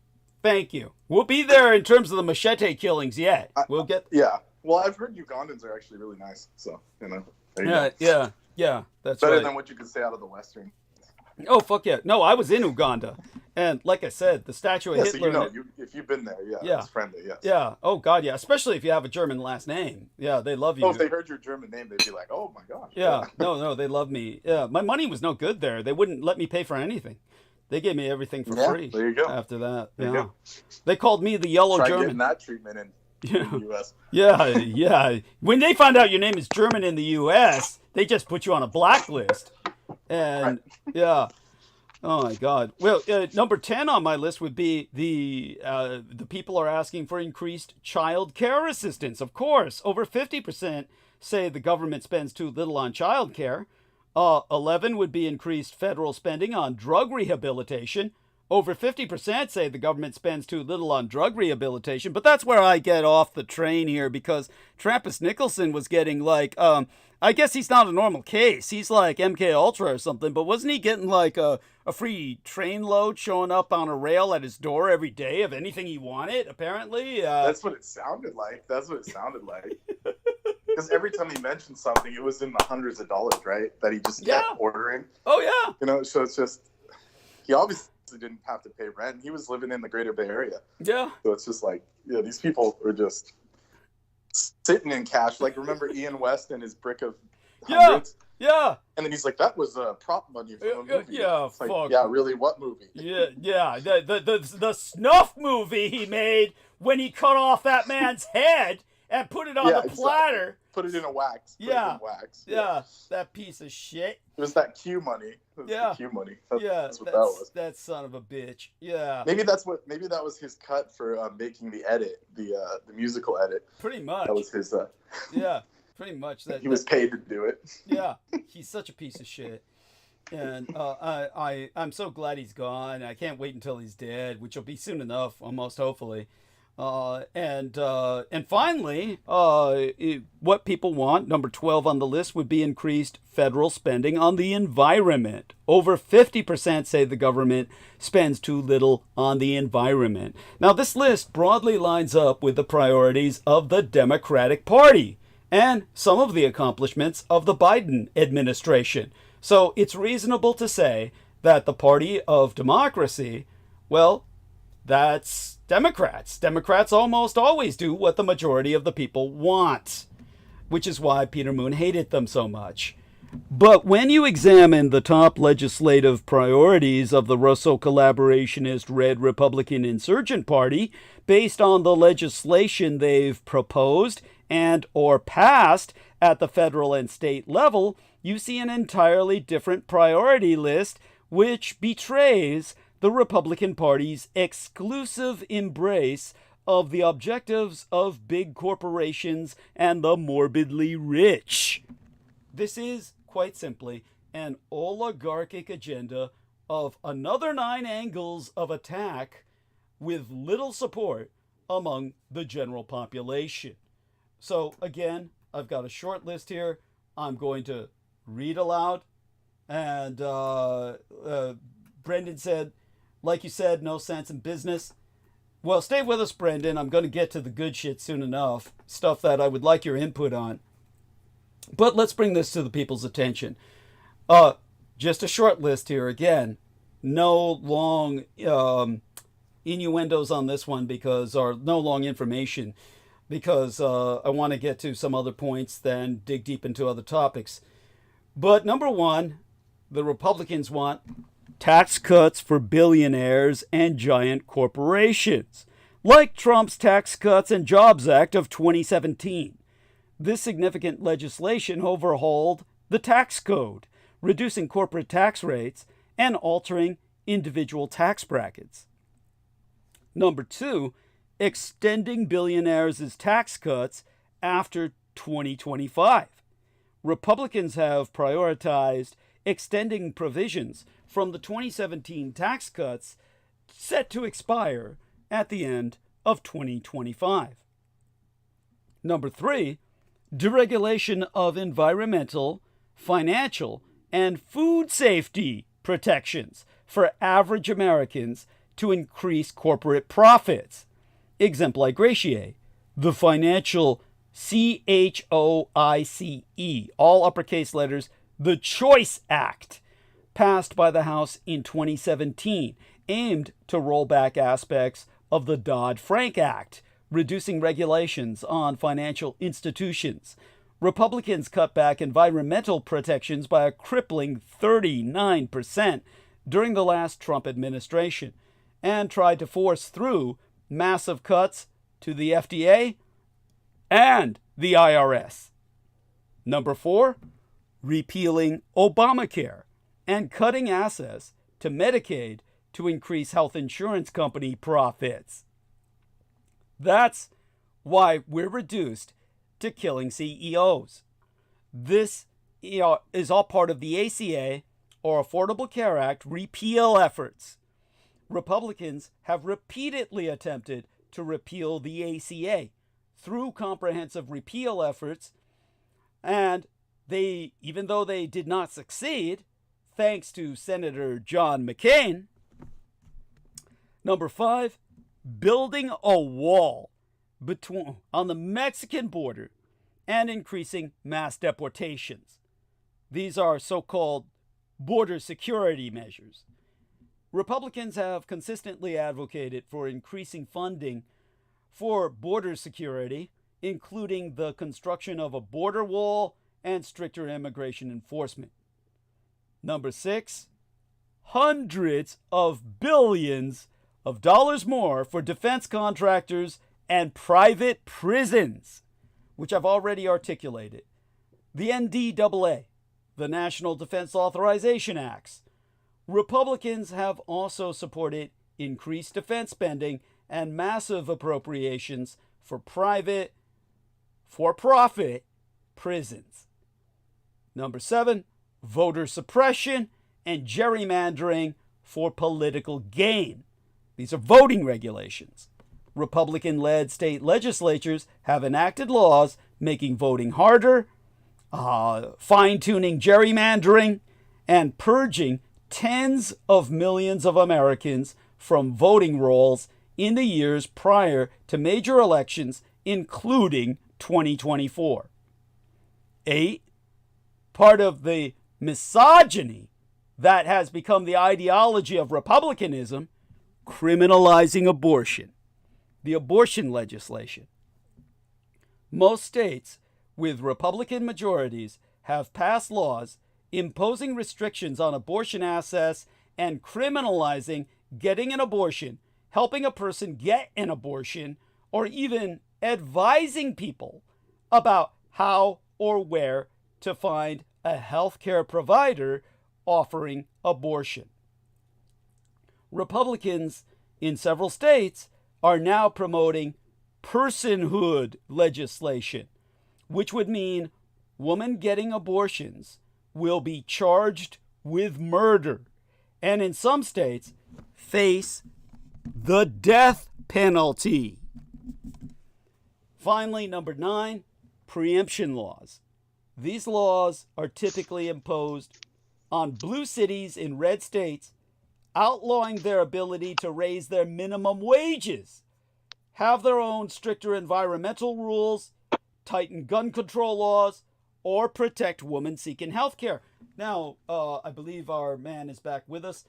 We'll be there in terms of the machete killings yet. We'll get. Yeah. Well, I've heard Ugandans are actually really nice. So you know. Yeah. That's better right. than what you could say out of the Western. Oh fuck yeah! No, I was in Uganda, and like I said, the statue of Hitler. So if you've been there, it's friendly. Yes. Yeah. Oh God, yeah. Especially if you have a German last name. Yeah, they love you. Oh, if they heard your German name, they'd be like, "Oh my God." Yeah. No, they love me. Yeah, my money was no good there. They wouldn't let me pay for anything. They gave me everything for free. There you go. After that, they called me the Yellow Try German. Getting that treatment in the U.S. Yeah. When they find out your name is German in the U.S., they just put you on a blacklist. And oh my God. Well, number 10 on my list would be the people are asking for increased child care assistance. Of course, over 50% say the government spends too little on child care. 11 would be increased federal spending on drug rehabilitation. Over 50% say the government spends too little on drug rehabilitation. But that's where I get off the train here, because Trappist Nicholson was getting like, I guess he's not a normal case. He's like MK Ultra or something. But wasn't he getting like a free train load showing up on a rail at his door every day of anything he wanted, apparently? That's what it sounded like. Because every time he mentioned something, it was in the hundreds of dollars, right? That he just kept ordering. Oh, yeah. You know, so it's just, he obviously didn't have to pay rent. He was living in the greater Bay Area. Yeah. So it's just like, these people are just sitting in cash. Like, remember Ian West and his brick of hundreds? Yeah. And then he's like, that was prop money from a movie. Yeah, it's like, yeah, really? What movie? Yeah. The snuff movie he made when he cut off that man's head and put it on the platter. Put it in a wax. Yeah. That piece of shit. It was that Q money. The Q money. That's what that was. That son of a bitch. Yeah. Maybe that was his cut for making the edit, the musical edit. Pretty much. That was his. Yeah, pretty much. He was paid to do it. Yeah, he's such a piece of shit. And I'm so glad he's gone. I can't wait until he's dead, which will be soon enough, almost hopefully. And finally, what people want, number 12 on the list, would be increased federal spending on the environment. Over 50% say the government spends too little on the environment. Now, this list broadly lines up with the priorities of the Democratic Party and some of the accomplishments of the Biden administration. So it's reasonable to say that the party of democracy, well, that's Democrats. Democrats almost always do what the majority of the people want, which is why Peter Moon hated them so much. But when you examine the top legislative priorities of the Russo collaborationist Red Republican Insurgent Party, based on the legislation they've proposed and or passed at the federal and state level, you see an entirely different priority list, which betrays the Republican Party's exclusive embrace of the objectives of big corporations and the morbidly rich. This is, quite simply, an oligarchic agenda of another 9 angles of attack with little support among the general population. So, again, I've got a short list here. I'm going to read aloud. And Brendan said, like you said, no sense in business. Well, stay with us, Brendan. I'm going to get to the good shit soon enough. Stuff that I would like your input on. But let's bring this to the people's attention. Just a short list here. Again, no long innuendos on this one or no long information because I want to get to some other points, then dig deep into other topics. But number 1, the Republicans want tax cuts for billionaires and giant corporations, like Trump's Tax Cuts and Jobs Act of 2017. This significant legislation overhauled the tax code, reducing corporate tax rates and altering individual tax brackets. Number 2, extending billionaires' tax cuts after 2025. Republicans have prioritized extending provisions from the 2017 tax cuts set to expire at the end of 2025. Number 3, deregulation of environmental, financial, and food safety protections for average Americans to increase corporate profits. Exempli gratiae, the financial CHOICE, all uppercase letters, the Choice Act, passed by the House in 2017, aimed to roll back aspects of the Dodd-Frank Act, reducing regulations on financial institutions. Republicans cut back environmental protections by a crippling 39% during the last Trump administration, and tried to force through massive cuts to the FDA and the IRS. Number 4, repealing Obamacare and cutting access to Medicaid to increase health insurance company profits. That's why we're reduced to killing CEOs. This is all part of the ACA, or Affordable Care Act, repeal efforts. Republicans have repeatedly attempted to repeal the ACA through comprehensive repeal efforts, and even though they did not succeed, thanks to Senator John McCain. Number 5, building a wall on the Mexican border and increasing mass deportations. These are so-called border security measures. Republicans have consistently advocated for increasing funding for border security, including the construction of a border wall and stricter immigration enforcement. Number 6, hundreds of billions of dollars more for defense contractors and private prisons. which I've already articulated, the NDAA, the National Defense Authorization Acts. Republicans have also supported increased defense spending and massive appropriations for private, for-profit prisons. Number 7, voter suppression and gerrymandering for political gain. These are voting regulations. Republican-led state legislatures have enacted laws making voting harder, fine-tuning gerrymandering, and purging tens of millions of Americans from voting rolls in the years prior to major elections, including 2024. 8, part of the misogyny that has become the ideology of Republicanism, criminalizing abortion. The abortion legislation. Most states with Republican majorities have passed laws imposing restrictions on abortion access and criminalizing getting an abortion, helping a person get an abortion, or even advising people about how or where to find a healthcare provider offering abortion. Republicans in several states are now promoting personhood legislation, which would mean women getting abortions will be charged with murder, and in some states face the death penalty. Finally, number 9, preemption laws. These laws are typically imposed on blue cities in red states, outlawing their ability to raise their minimum wages, have their own stricter environmental rules, tighten gun control laws, or protect women seeking health care. Now, I believe our man is back with us.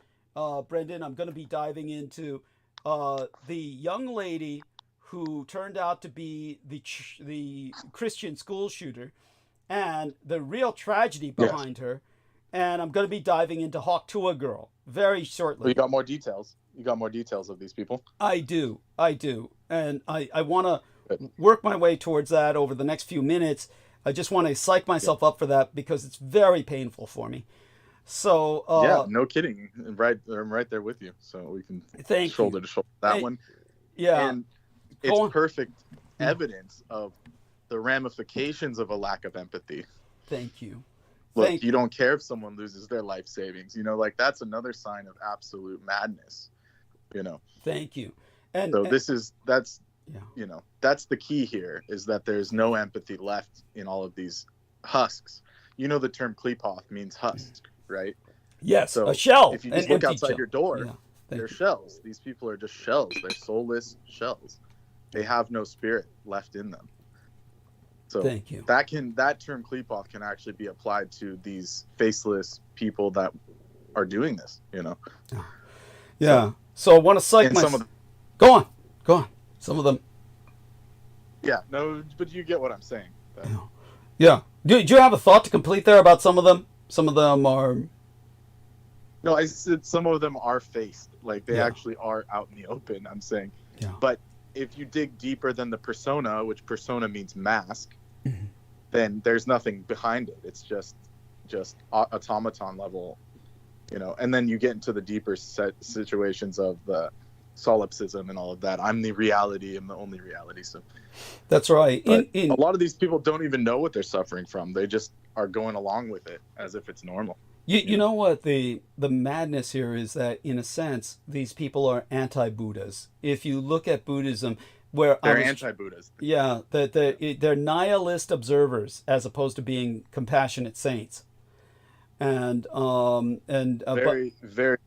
Brendan, I'm going to be diving into the young lady who turned out to be the Christian school shooter and the real tragedy behind her. And I'm going to be diving into KETAMINE-FUELED very shortly. Well, you got more details. You got more details of these people. I do. And I want to work my way towards that over the next few minutes. I just want to psych myself up for that because it's very painful for me. So yeah, no kidding. I'm right there with you. So we can shoulder to shoulder that one. Yeah. And it's perfect evidence of the ramifications of a lack of empathy. Thank you. Look, you don't care if someone loses their life savings. Like that's another sign of absolute madness. Thank you. And so that's the key here, is that there's no empathy left in all of these husks. The term klepoth means husk, right? Yes, so a shell. If you just look outside your door, they're shells. These people are just shells. They're soulless shells. They have no spirit left in them. So thank you. That term klepoth can actually be applied to these faceless people that are doing this, Yeah. So I want to psych myself. Go on. Some of them. Yeah, no, but you get what I'm saying. Yeah. Do you have a thought to complete there about some of them? Some of them are... No, I said some of them are faced. Like, they actually are out in the open, I'm saying. Yeah. But if you dig deeper than the persona, which persona means mask, then there's nothing behind it. It's just automaton level, and then you get into the deeper situations of the solipsism and all of that. I'm the reality. I'm the only reality. So that's right. A lot of these people don't even know what they're suffering from. They just are going along with it as if it's normal. You know what the madness here is, that in a sense these people are anti-Buddhas. If you look at Buddhism, where they're anti-Buddhas. Yeah, they're nihilist observers as opposed to being compassionate saints. And very brilliant.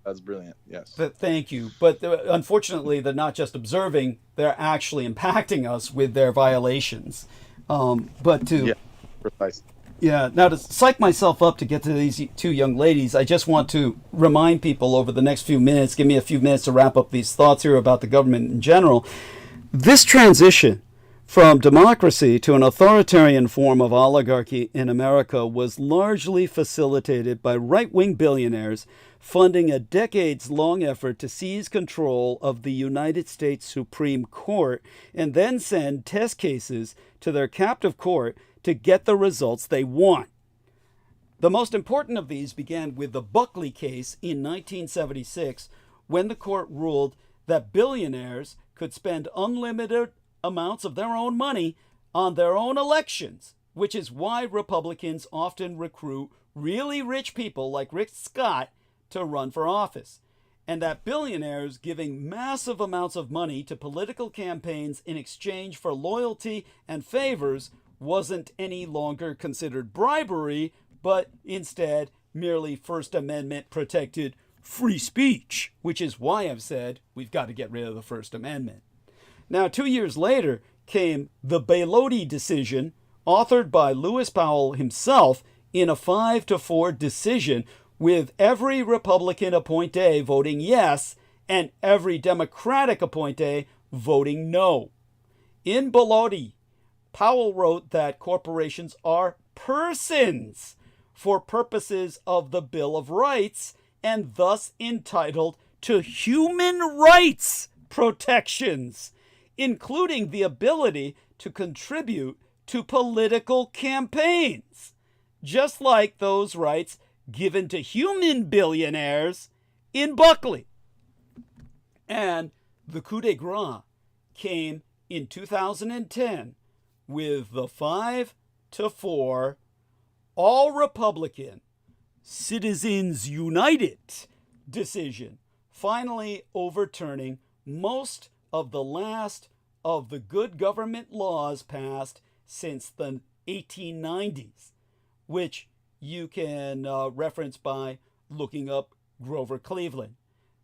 That's brilliant. Yes. Thank you. But unfortunately, they're not just observing; they're actually impacting us with their violations. Precisely. Yeah. Now, to psych myself up to get to these two young ladies, I just want to remind people over the next few minutes, give me a few minutes to wrap up these thoughts here about the government in general. This transition from democracy to an authoritarian form of oligarchy in America was largely facilitated by right-wing billionaires funding a decades-long effort to seize control of the United States Supreme Court and then send test cases to their captive court to get the results they want. The most important of these began with the Buckley case in 1976, when the court ruled that billionaires could spend unlimited amounts of their own money on their own elections, which is why Republicans often recruit really rich people like Rick Scott to run for office, and that billionaires giving massive amounts of money to political campaigns in exchange for loyalty and favors wasn't any longer considered bribery, but instead merely First Amendment protected free speech, which is why I've said we've got to get rid of the First Amendment. Now, 2 years later came the Bellotti decision, authored by Lewis Powell himself in a 5-4 decision, with every Republican appointee voting yes and every Democratic appointee voting no. In Bellotti, Powell wrote that corporations are persons for purposes of the Bill of Rights and thus entitled to human rights protections, including the ability to contribute to political campaigns, just like those rights given to human billionaires in Buckley. And the coup de grace came in 2010 with the 5-4 all-Republican Citizens United decision, finally overturning most of the last of the good government laws passed since the 1890s, which you can reference by looking up Grover Cleveland,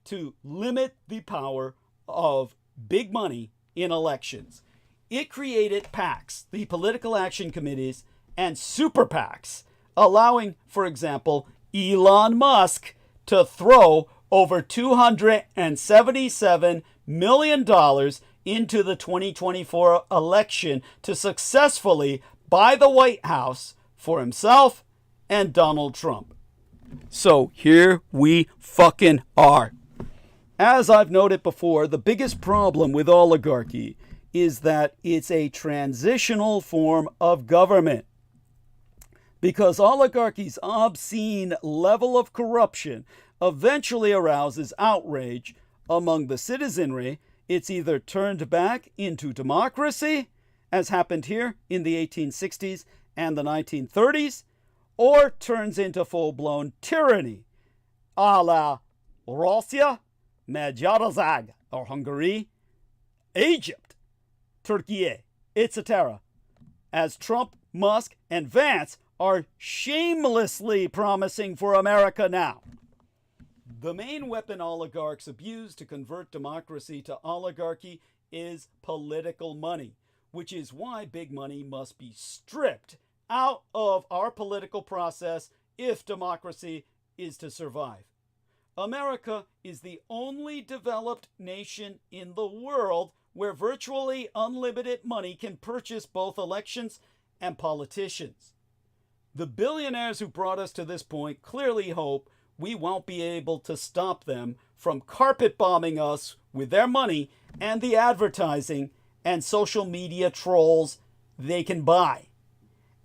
to limit the power of big money in elections. It created PACs, the political action committees, and super PACs, allowing, for example, Elon Musk to throw over $277 million into the 2024 election to successfully buy the White House for himself and Donald Trump. So here we fucking are. As I've noted before, the biggest problem with oligarchy is that it's a transitional form of government. Because oligarchy's obscene level of corruption eventually arouses outrage among the citizenry, it's either turned back into democracy, as happened here in the 1860s and the 1930s, or turns into full-blown tyranny, a la Russia, Magyarország, or Hungary, Egypt, Turkey, etc., as Trump, Musk, and Vance are shamelessly promising for America now. The main weapon oligarchs abuse to convert democracy to oligarchy is political money, which is why big money must be stripped out of our political process if democracy is to survive. America is the only developed nation in the world where virtually unlimited money can purchase both elections and politicians. The billionaires who brought us to this point clearly hope we won't be able to stop them from carpet bombing us with their money and the advertising and social media trolls they can buy.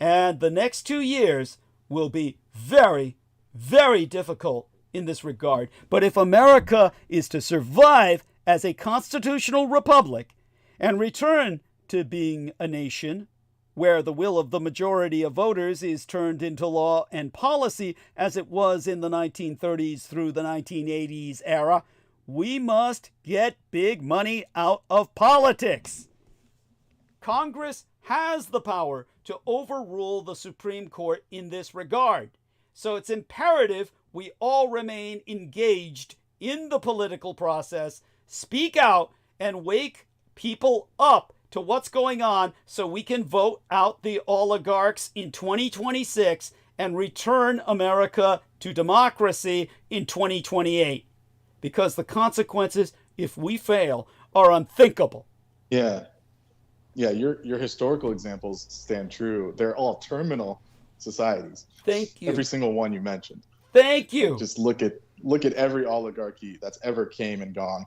And the next 2 years will be very, very difficult in this regard. But if America is to survive as a constitutional republic and return to being a nation where the will of the majority of voters is turned into law and policy as it was in the 1930s through the 1980s era, we must get big money out of politics. Congress has the power to overrule the Supreme Court in this regard. So it's imperative we all remain engaged in the political process, speak out, and wake people up to what's going on so we can vote out the oligarchs in 2026 and return America to democracy in 2028. Because the consequences, if we fail, are unthinkable. Yeah. Yeah, your historical examples stand true. They're all terminal societies. Thank you. Every single one you mentioned. Thank you. Just look at look at every oligarchy that's ever came and gone.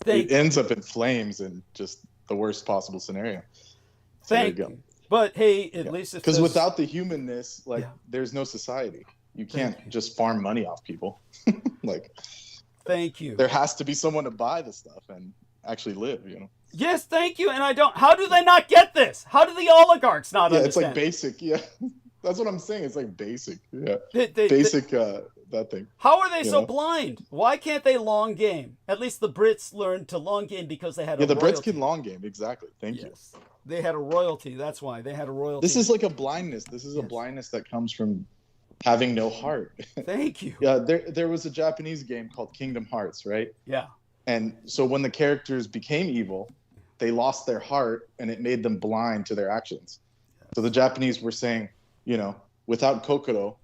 Thank It ends up in flames in just the worst possible scenario. So Thank there you you. But hey, at least if because there's- without the humanness, like Yeah. there's no society. You can't Thank you. just farm money off people. Like Thank you. there has to be someone to buy the stuff and actually live, you know. Yes, thank you. And I don't. How do they not get this? How do the oligarchs not Yeah, it's understand? like basic. Yeah, that's what I'm saying. It's like basic. Yeah, They- basic. That thing. How are they You so know? blind? Why can't they long game? At least the Brits learned to long game because they had Yeah, a the royalty. Brits can long game. Exactly. Thank you. Yes. They had a royalty. That's why they had a royalty. This is like a blindness. This is a Yes. blindness that comes from having no heart. Thank you. Yeah, there was a Japanese game called Kingdom Hearts, right? Yeah. And so when the characters became evil, they lost their heart and it made them blind to their actions. So the Japanese were saying, you know, without Kokoro,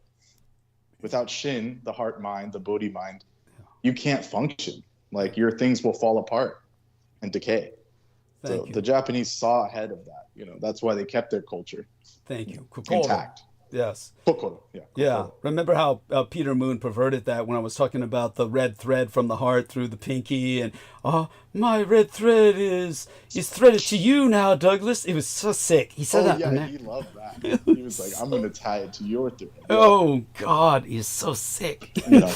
without Shin, the heart mind, the Bodhi mind, you can't function. Like your things will fall apart and decay. Thank So you. the Japanese saw ahead of that. You know, that's why they kept their culture Thank you. Kokoro. intact. Yes. Kokoro, yeah. Yeah. Kokoro. Remember how Peter Moon perverted that when I was talking about the red thread from the heart through the pinky and, my red thread is threaded to you now, Douglas. It was so sick. He said Oh that. yeah, he loved that. He was like, I'm gonna tie it to your thread. Oh, God. He's so sick. You know.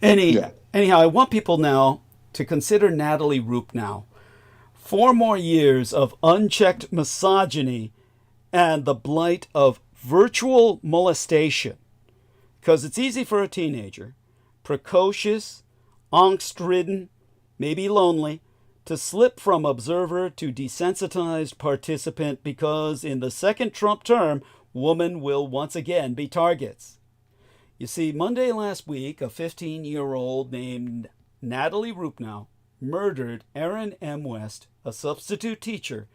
Anyhow, I want people now to consider Natalie Rupnow. 4 more years of unchecked misogyny and the blight of virtual molestation. Because it's easy for a teenager, precocious, angst-ridden, maybe lonely, to slip from observer to desensitized participant because in the second Trump term, women will once again be targets. You see, Monday last week, a 15-year-old named Natalie Rupnow murdered Aaron M. West, a substitute teacher,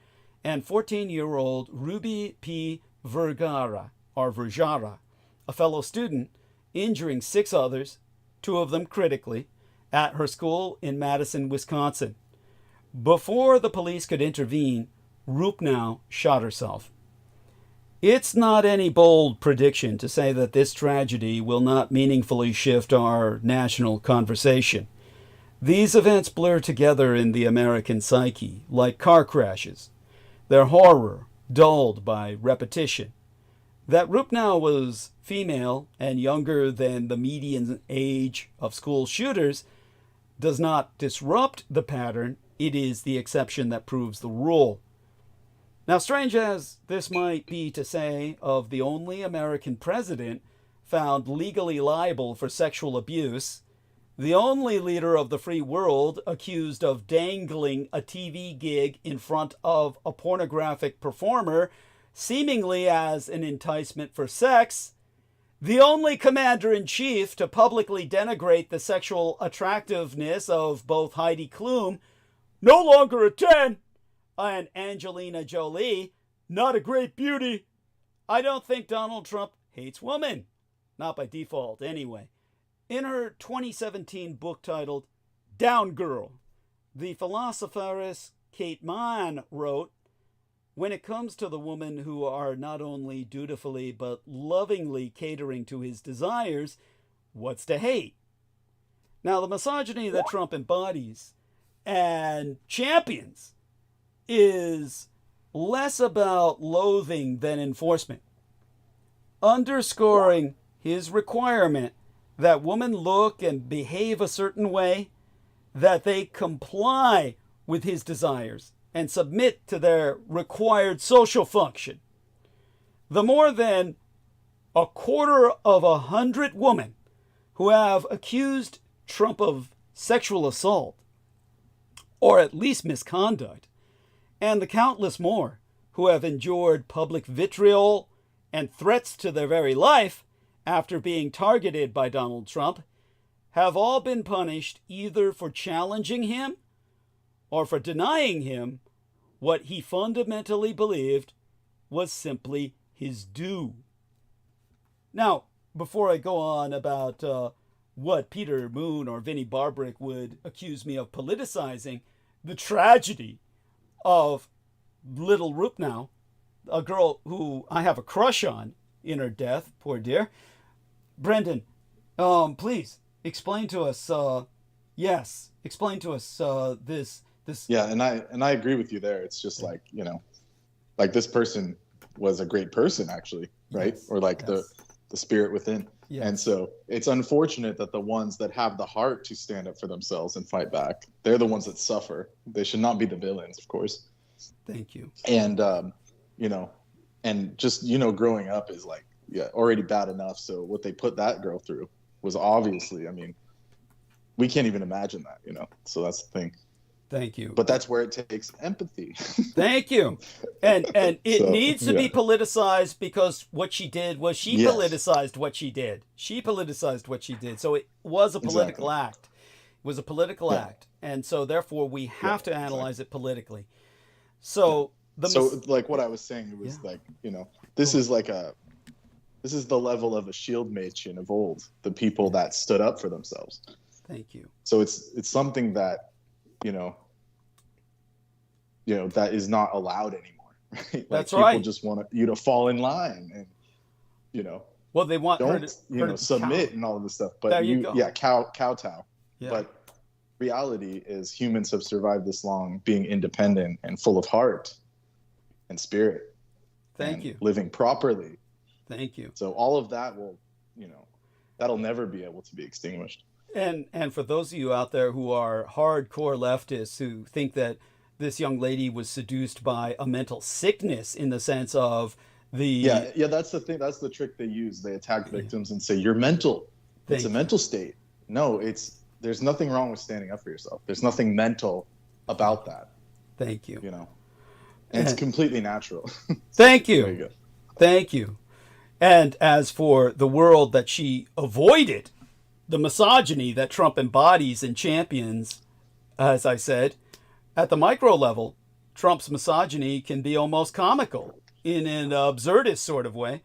and 14-year-old Ruby P. Vergara, a fellow student, injuring 6 others, 2 of them critically, at her school in Madison, Wisconsin. Before the police could intervene, Rupnow shot herself. It's not any bold prediction to say that this tragedy will not meaningfully shift our national conversation. These events blur together in the American psyche, like car crashes, their horror dulled by repetition. That Rupnow was female and younger than the median age of school shooters does not disrupt the pattern. It is the exception that proves the rule. Now, strange as this might be to say of the only American president found legally liable for sexual abuse, the only leader of the free world accused of dangling a TV gig in front of a pornographic performer, seemingly as an enticement for sex, the only commander-in-chief to publicly denigrate the sexual attractiveness of both Heidi Klum, no longer a 10, and Angelina Jolie, not a great beauty. I don't think Donald Trump hates women. Not by default, anyway. In her 2017 book titled Down Girl, the philosopheress Kate Mann wrote, when it comes to the women who are not only dutifully but lovingly catering to his desires, what's to hate? Now, the misogyny that Trump embodies and champions is less about loathing than enforcement, underscoring his requirement that women look and behave a certain way, that they comply with his desires and submit to their required social function. The more than 250 women who have accused Trump of sexual assault, or at least misconduct, and the countless more who have endured public vitriol and threats to their very life after being targeted by Donald Trump, have all been punished either for challenging him or for denying him what he fundamentally believed was simply his due. Now, before I go on about what Peter Moon or Vinnie Barbrick would accuse me of politicizing, the tragedy of little Rupnow, a girl who I have a crush on in her death, poor dear. Brendan, please explain to us. Yes, explain to us this. Yeah, and I agree with you there. It's just like, like this person was a great person actually, right? Yes, or like yes. the spirit within. Yes. And so it's unfortunate that the ones that have the heart to stand up for themselves and fight back, they're the ones that suffer. They should not be the villains, of course. Thank you. And and just growing up is like already bad enough. So what they put that girl through was obviously, I mean, we can't even imagine that, So that's the thing. Thank you. But that's where it takes empathy. Thank you. And it needs to be yeah. politicized, because what she did was she Yes. politicized what she did. She politicized what she did. So it was a political Exactly. act. It was a political Yeah. act. And so therefore we have to analyze it politically. So like what I was saying, it was like, this is the level of a shield Mädchen of old, the people that stood up for themselves. Thank you. So it's something that, that is not allowed anymore. Right? Like That's people right. just want you to fall in line and, Well, they want her don't, to submit cow. and all of this stuff. But There you go. kowtow. Yeah. But reality is humans have survived this long being independent and full of heart and spirit. Thank and you. living properly. Thank you. So all of that will, that'll never be able to be extinguished. And for those of you out there who are hardcore leftists who think that this young lady was seduced by a mental sickness, in the sense of the yeah, that's the thing. That's the trick they use. They attack victims and say, you're mental. It's a mental state. No, there's nothing wrong with standing up for yourself. There's nothing mental about that. Thank you. And it's completely natural. Thank you. There you go. Thank you. And as for the world that she avoided, the misogyny that Trump embodies and champions, as I said, at the micro level, Trump's misogyny can be almost comical in an absurdist sort of way.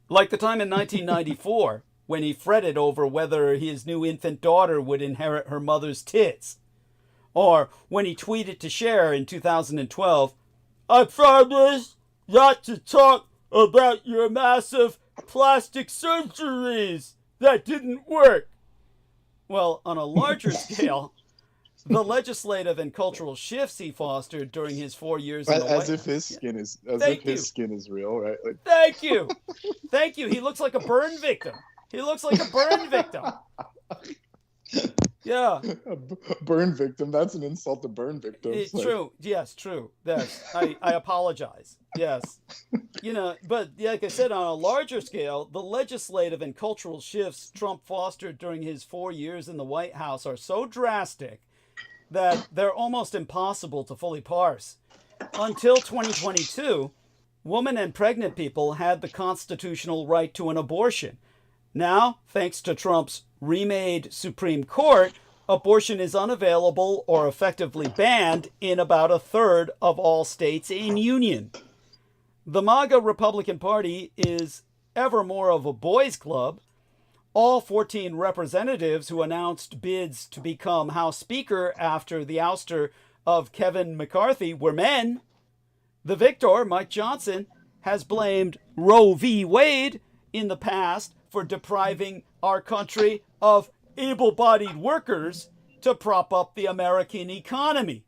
Like the time in 1994 when he fretted over whether his new infant daughter would inherit her mother's tits. Or when he tweeted to Cher in 2012, "I promise not to talk about your massive plastic surgeries that didn't work." Well, on a larger scale, the legislative and cultural shifts he fostered during his 4 years in the White As if his skin is skin is real, right? Like... Thank you. Thank you. He looks like a burn victim. He looks like a burn victim. Yeah. A burn victim. That's an insult to burn victims. It's true. Yes, true. Yes. I apologize. Yes. But like I said, on a larger scale, the legislative and cultural shifts Trump fostered during his 4 years in the White House are so drastic that they're almost impossible to fully parse. Until 2022, women and pregnant people had the constitutional right to an abortion. Now, thanks to Trump's remade Supreme Court, abortion is unavailable or effectively banned in about a third of all states in union. The MAGA Republican Party is ever more of a boys' club. All 14 representatives who announced bids to become House Speaker after the ouster of Kevin McCarthy were men. The victor, Mike Johnson, has blamed Roe v. Wade in the past for depriving our country of able-bodied workers to prop up the American economy.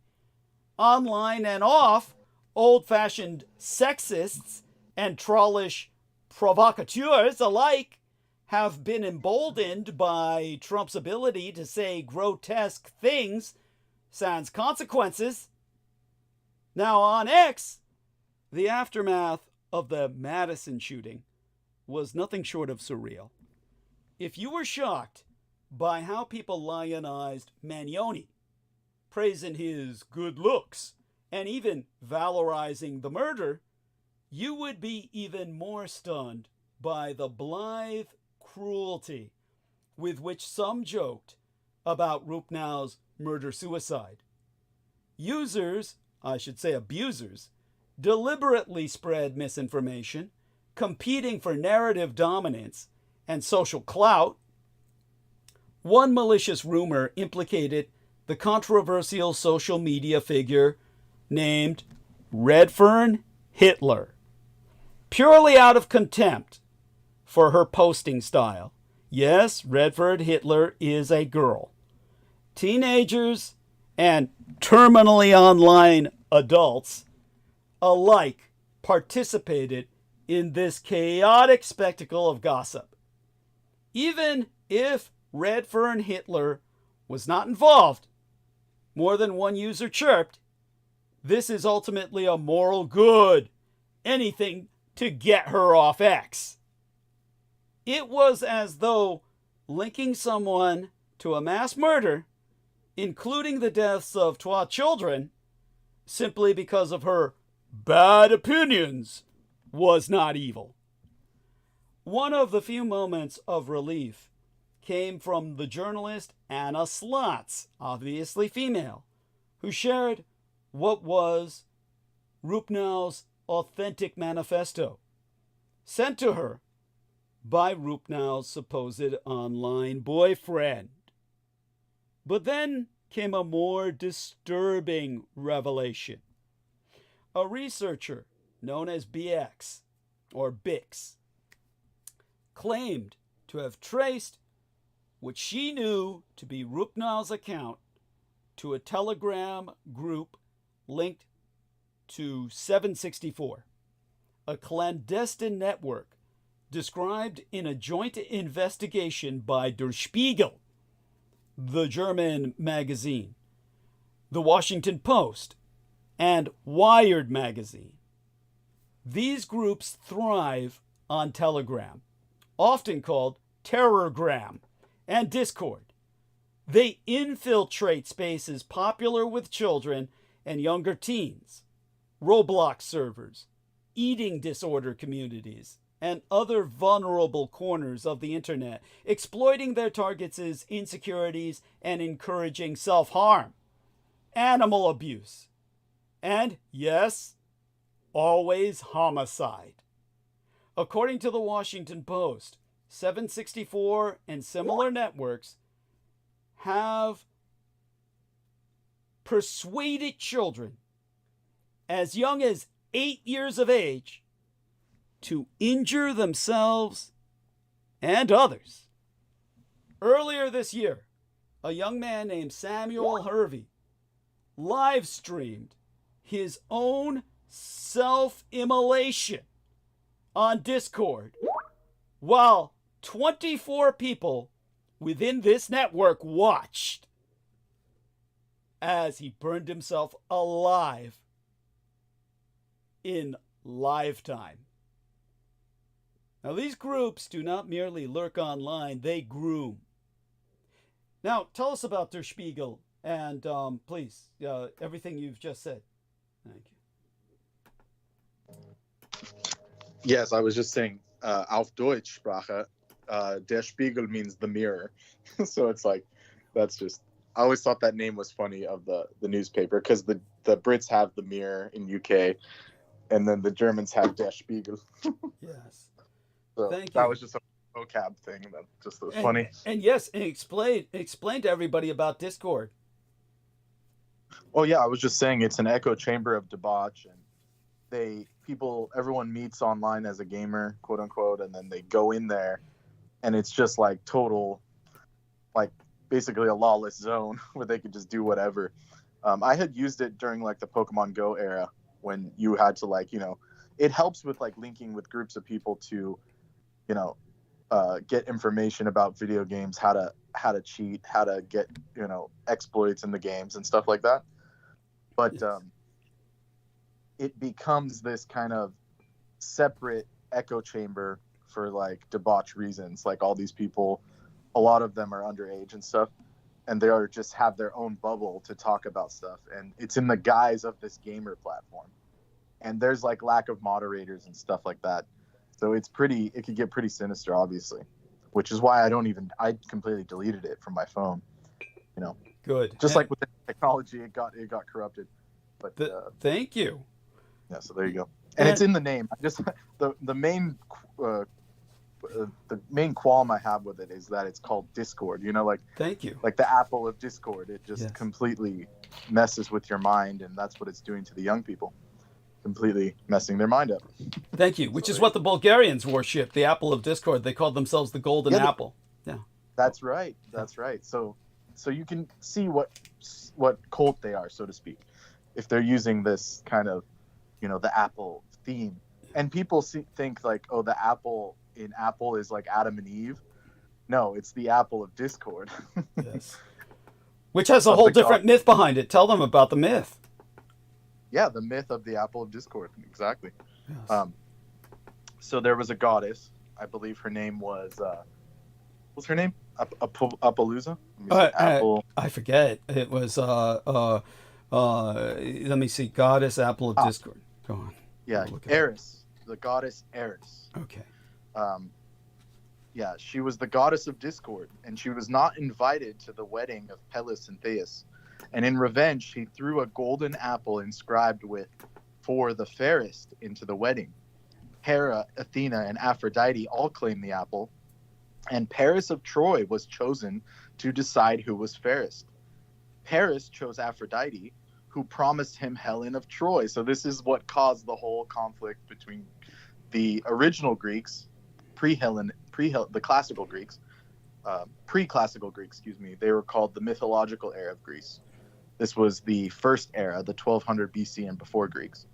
Online and off, old-fashioned sexists and trollish provocateurs alike have been emboldened by Trump's ability to say grotesque things sans consequences. Now on X, the aftermath of the Madison shooting was nothing short of surreal. If you were shocked by how people lionized Manioni, praising his good looks, and even valorizing the murder, you would be even more stunned by the blithe cruelty with which some joked about Rupnau's murder-suicide. Users, I should say abusers, deliberately spread misinformation, competing for narrative dominance and social clout. One malicious rumor implicated the controversial social media figure named Redfern Hitler. Purely out of contempt for her posting style, Yes, Redford Hitler is a girl. Teenagers and terminally online adults alike participated in this chaotic spectacle of gossip. Even if Redfern Hitler was not involved, more than one user chirped, this is ultimately a moral good. Anything to get her off X. It was as though linking someone to a mass murder, including the deaths of TUAH children, simply because of her bad opinions, was not evil. One of the few moments of relief came from the journalist Anna Slotz, obviously female, who shared what was Rupnau's authentic manifesto, sent to her by Rupnau's supposed online boyfriend. But then came a more disturbing revelation. A researcher known as BX, or Bix, claimed to have traced what she knew to be Rupnau's account to a Telegram group linked to 764, a clandestine network described in a joint investigation by Der Spiegel, the German magazine, the Washington Post, and Wired magazine. These groups thrive on Telegram, often called Terrorgram, and Discord. They infiltrate spaces popular with children and younger teens, Roblox servers, eating disorder communities, and other vulnerable corners of the internet, exploiting their targets' insecurities and encouraging self-harm, animal abuse, and, yes, always homicide. According to the Washington Post, 764 and similar networks have persuaded children as young as 8 years of age to injure themselves and others. Earlier this year, a young man named Samuel Hervey live streamed his own self-immolation on Discord, while 24 people within this network watched as he burned himself alive in live time. Now, these groups do not merely lurk online, they groom. Now, tell us about Der Spiegel and please, everything you've just said. Thank you. Yes, I was just saying, auf Deutsch Sprache, Der Spiegel means the mirror. So it's like, that's just, I always thought that name was funny of the newspaper, because the Brits have the Mirror in UK, and then the Germans have Der Spiegel. Yes. So Thank you. that was just a vocab thing that just was funny. And yes, and explain to everybody about Discord. Oh yeah, I was just saying it's an echo chamber of debauch, and everyone meets online as a gamer, quote unquote, and then they go in there, and it's just like total, like basically a lawless zone where they could just do whatever. I had used it during like the Pokemon Go era, when you had to like, it helps with like linking with groups of people to, get information about video games, how to cheat, how to get, exploits in the games and stuff like that. But Yes. It becomes this kind of separate echo chamber for like debauch reasons. Like all these people, a lot of them are underage and stuff, and they are just have their own bubble to talk about stuff. And it's in the guise of this gamer platform. And there's like lack of moderators and stuff like that. So it could get pretty sinister, obviously, which is why I completely deleted it from my phone, Good. just like with the technology, it got corrupted. But Thank you. yeah, so there you go. And it's in the name. The main qualm I have with it is that it's called Discord. Thank you. Like the Apple of Discord. It just Yes. completely messes with your mind, and that's what it's doing to the young people. Completely messing their mind up. Thank you. Which is what the Bulgarians worship, the apple of Discord. They called themselves the golden Yeah, apple. Yeah. That's right. That's right. So you can see what cult they are, so to speak, if they're using this kind of, the Apple theme. And people think like, oh, the apple in Apple is like Adam and Eve. No, it's the apple of discord. Yes. Which has a whole different myth behind it. Tell them about the myth. Yeah, the myth of the apple of discord. Exactly. Yes. So there was a goddess. I believe her name was, what's her name? Appaloosa? Apple. I forget. It was, let me see. Goddess, apple of discord. Go on. Yeah, Eris. The goddess Eris. Okay. Yeah, she was the goddess of discord, and she was not invited to the wedding of Peleus and Theus. And in revenge, she threw a golden apple inscribed with, "For the fairest," into the wedding. Hera, Athena, and Aphrodite all claimed the apple, and Paris of Troy was chosen to decide who was fairest. Paris chose Aphrodite, who promised him Helen of Troy. So this is what caused the whole conflict between the original Greeks, the classical Greeks, pre-classical Greeks, excuse me. They were called the mythological era of Greece. This was the first era, the 1200 BC and before Greeks,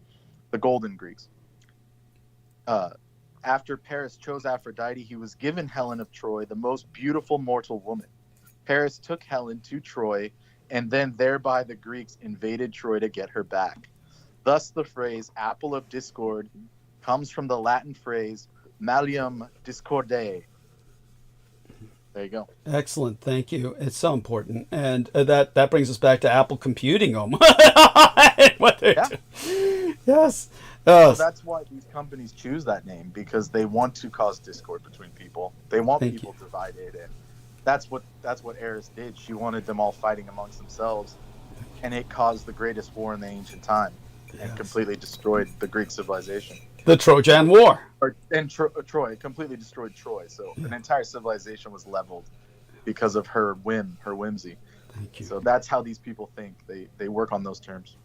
the Golden Greeks. After Paris chose Aphrodite, he was given Helen of Troy, the most beautiful mortal woman. Paris took Helen to Troy, and then thereby the Greeks invaded Troy to get her back. Thus the phrase apple of discord comes from the Latin phrase malleum discordae. There you go. Excellent. Thank you. It's so important. And that brings us back to Apple computing them. Yes. So that's why these companies choose that name, because they want to cause discord between people. They want people divided, and that's what Eris did. She wanted them all fighting amongst themselves, and it caused the greatest war in the ancient time, and completely destroyed the Greek civilization. The Trojan War. Troy completely destroyed Troy. So an entire civilization was leveled because of her whimsy. Thank you. So that's how these people think. They work on those terms.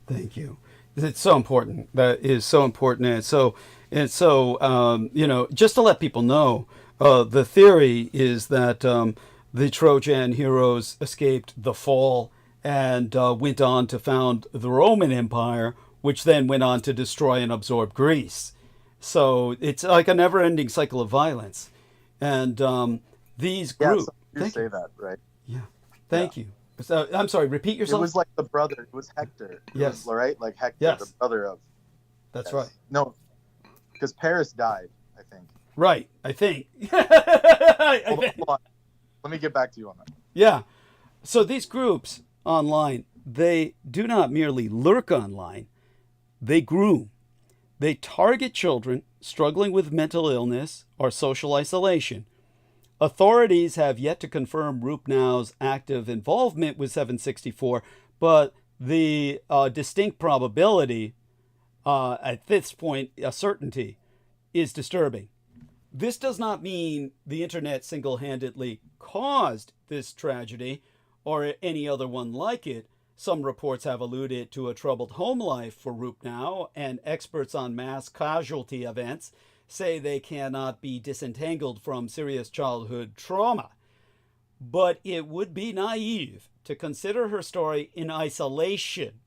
Thank you. It's so important. That is so important. And so just to let people know, the theory is that the Trojan heroes escaped the fall and went on to found the Roman Empire, which then went on to destroy and absorb Greece. So it's like a never-ending cycle of violence. And these groups... Yeah, you say that, right? Yeah. Thank you. So, I'm sorry, repeat yourself. It was like the brother. It was Hector. Yes. Right? Like Hector, the brother of... That's right. No, because Paris died, I think. Right, I think. Hold on. Let me get back to you on that. Yeah. So these groups online, they do not merely lurk online. They groom. They target children struggling with mental illness or social isolation. Authorities have yet to confirm Rupnau's active involvement with 764, but the distinct probability, at this point, a certainty, is disturbing. This does not mean the internet single-handedly caused this tragedy or any other one like it. Some reports have alluded to a troubled home life for Rupnau, and experts on mass casualty events say they cannot be disentangled from serious childhood trauma. But it would be naive to consider her story in isolation.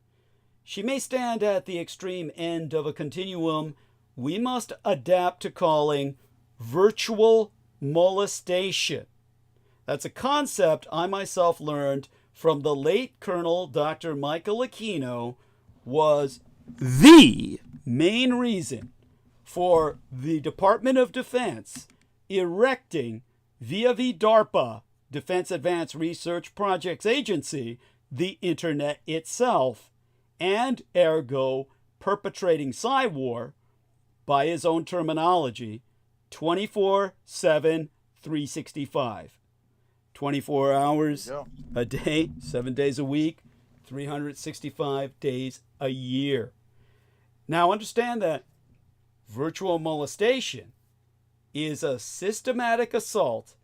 She may stand at the extreme end of a continuum we must adapt to calling virtual molestation. That's a concept I myself learned from the late Colonel Dr. Michael Aquino, was the main reason for the Department of Defense erecting via the DARPA, Defense Advanced Research Projects Agency, the internet itself, and ergo perpetrating cyber by his own terminology, 24/7, 365. 24 hours a day, 7 days a week, 365 days a year. Now understand that virtual molestation is a systematic assault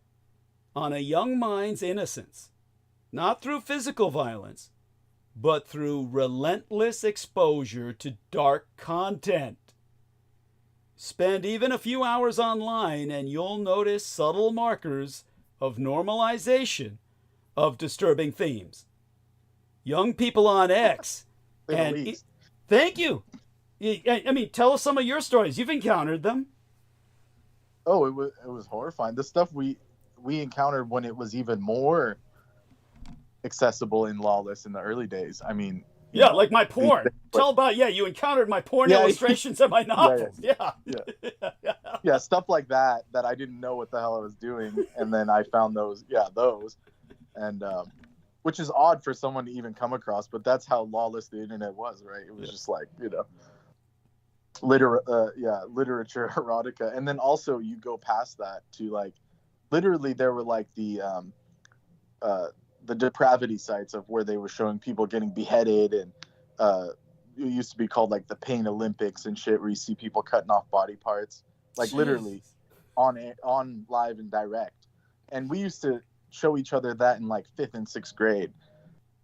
on a young mind's innocence, not through physical violence, but through relentless exposure to dark content. Spend even a few hours online and you'll notice subtle markers of normalization of disturbing themes. Young people on X, and thank you. I mean, tell us some of your stories. You've encountered them. Oh, it was horrifying. The stuff we encountered when it was even more accessible and lawless in the early days. I mean, yeah, like my porn. Tell about, you encountered my porn illustrations in my novels. Yeah, stuff like that I didn't know what the hell I was doing, and then I found those, and which is odd for someone to even come across, but that's how lawless the internet was, right? It was just like, literature erotica, and then also you go past that to like, literally there were like the depravity sites of where they were showing people getting beheaded, and it used to be called like the Pain Olympics and shit, where you see people cutting off body parts, like literally on live and direct. And we used to show each other that in like 5th and 6th grade,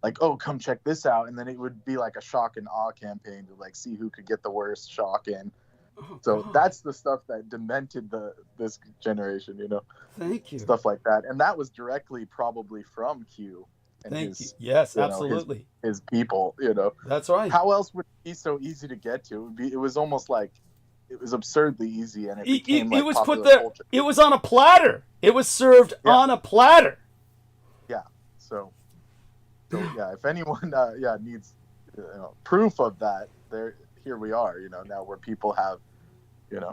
like, oh, come check this out, and then it would be like a shock and awe campaign to like see who could get the worst shock in. So that's the stuff that demented this generation, Thank you. Stuff like that. And that was directly probably from Q and Thank you. Yes, absolutely. His people, That's right. How else would it be so easy to get to? It was almost like it was absurdly easy, and it became like it was put there. Culture. It was on a platter. It was served on a platter. Yeah. So yeah, if anyone needs proof of that, here we are, now where people have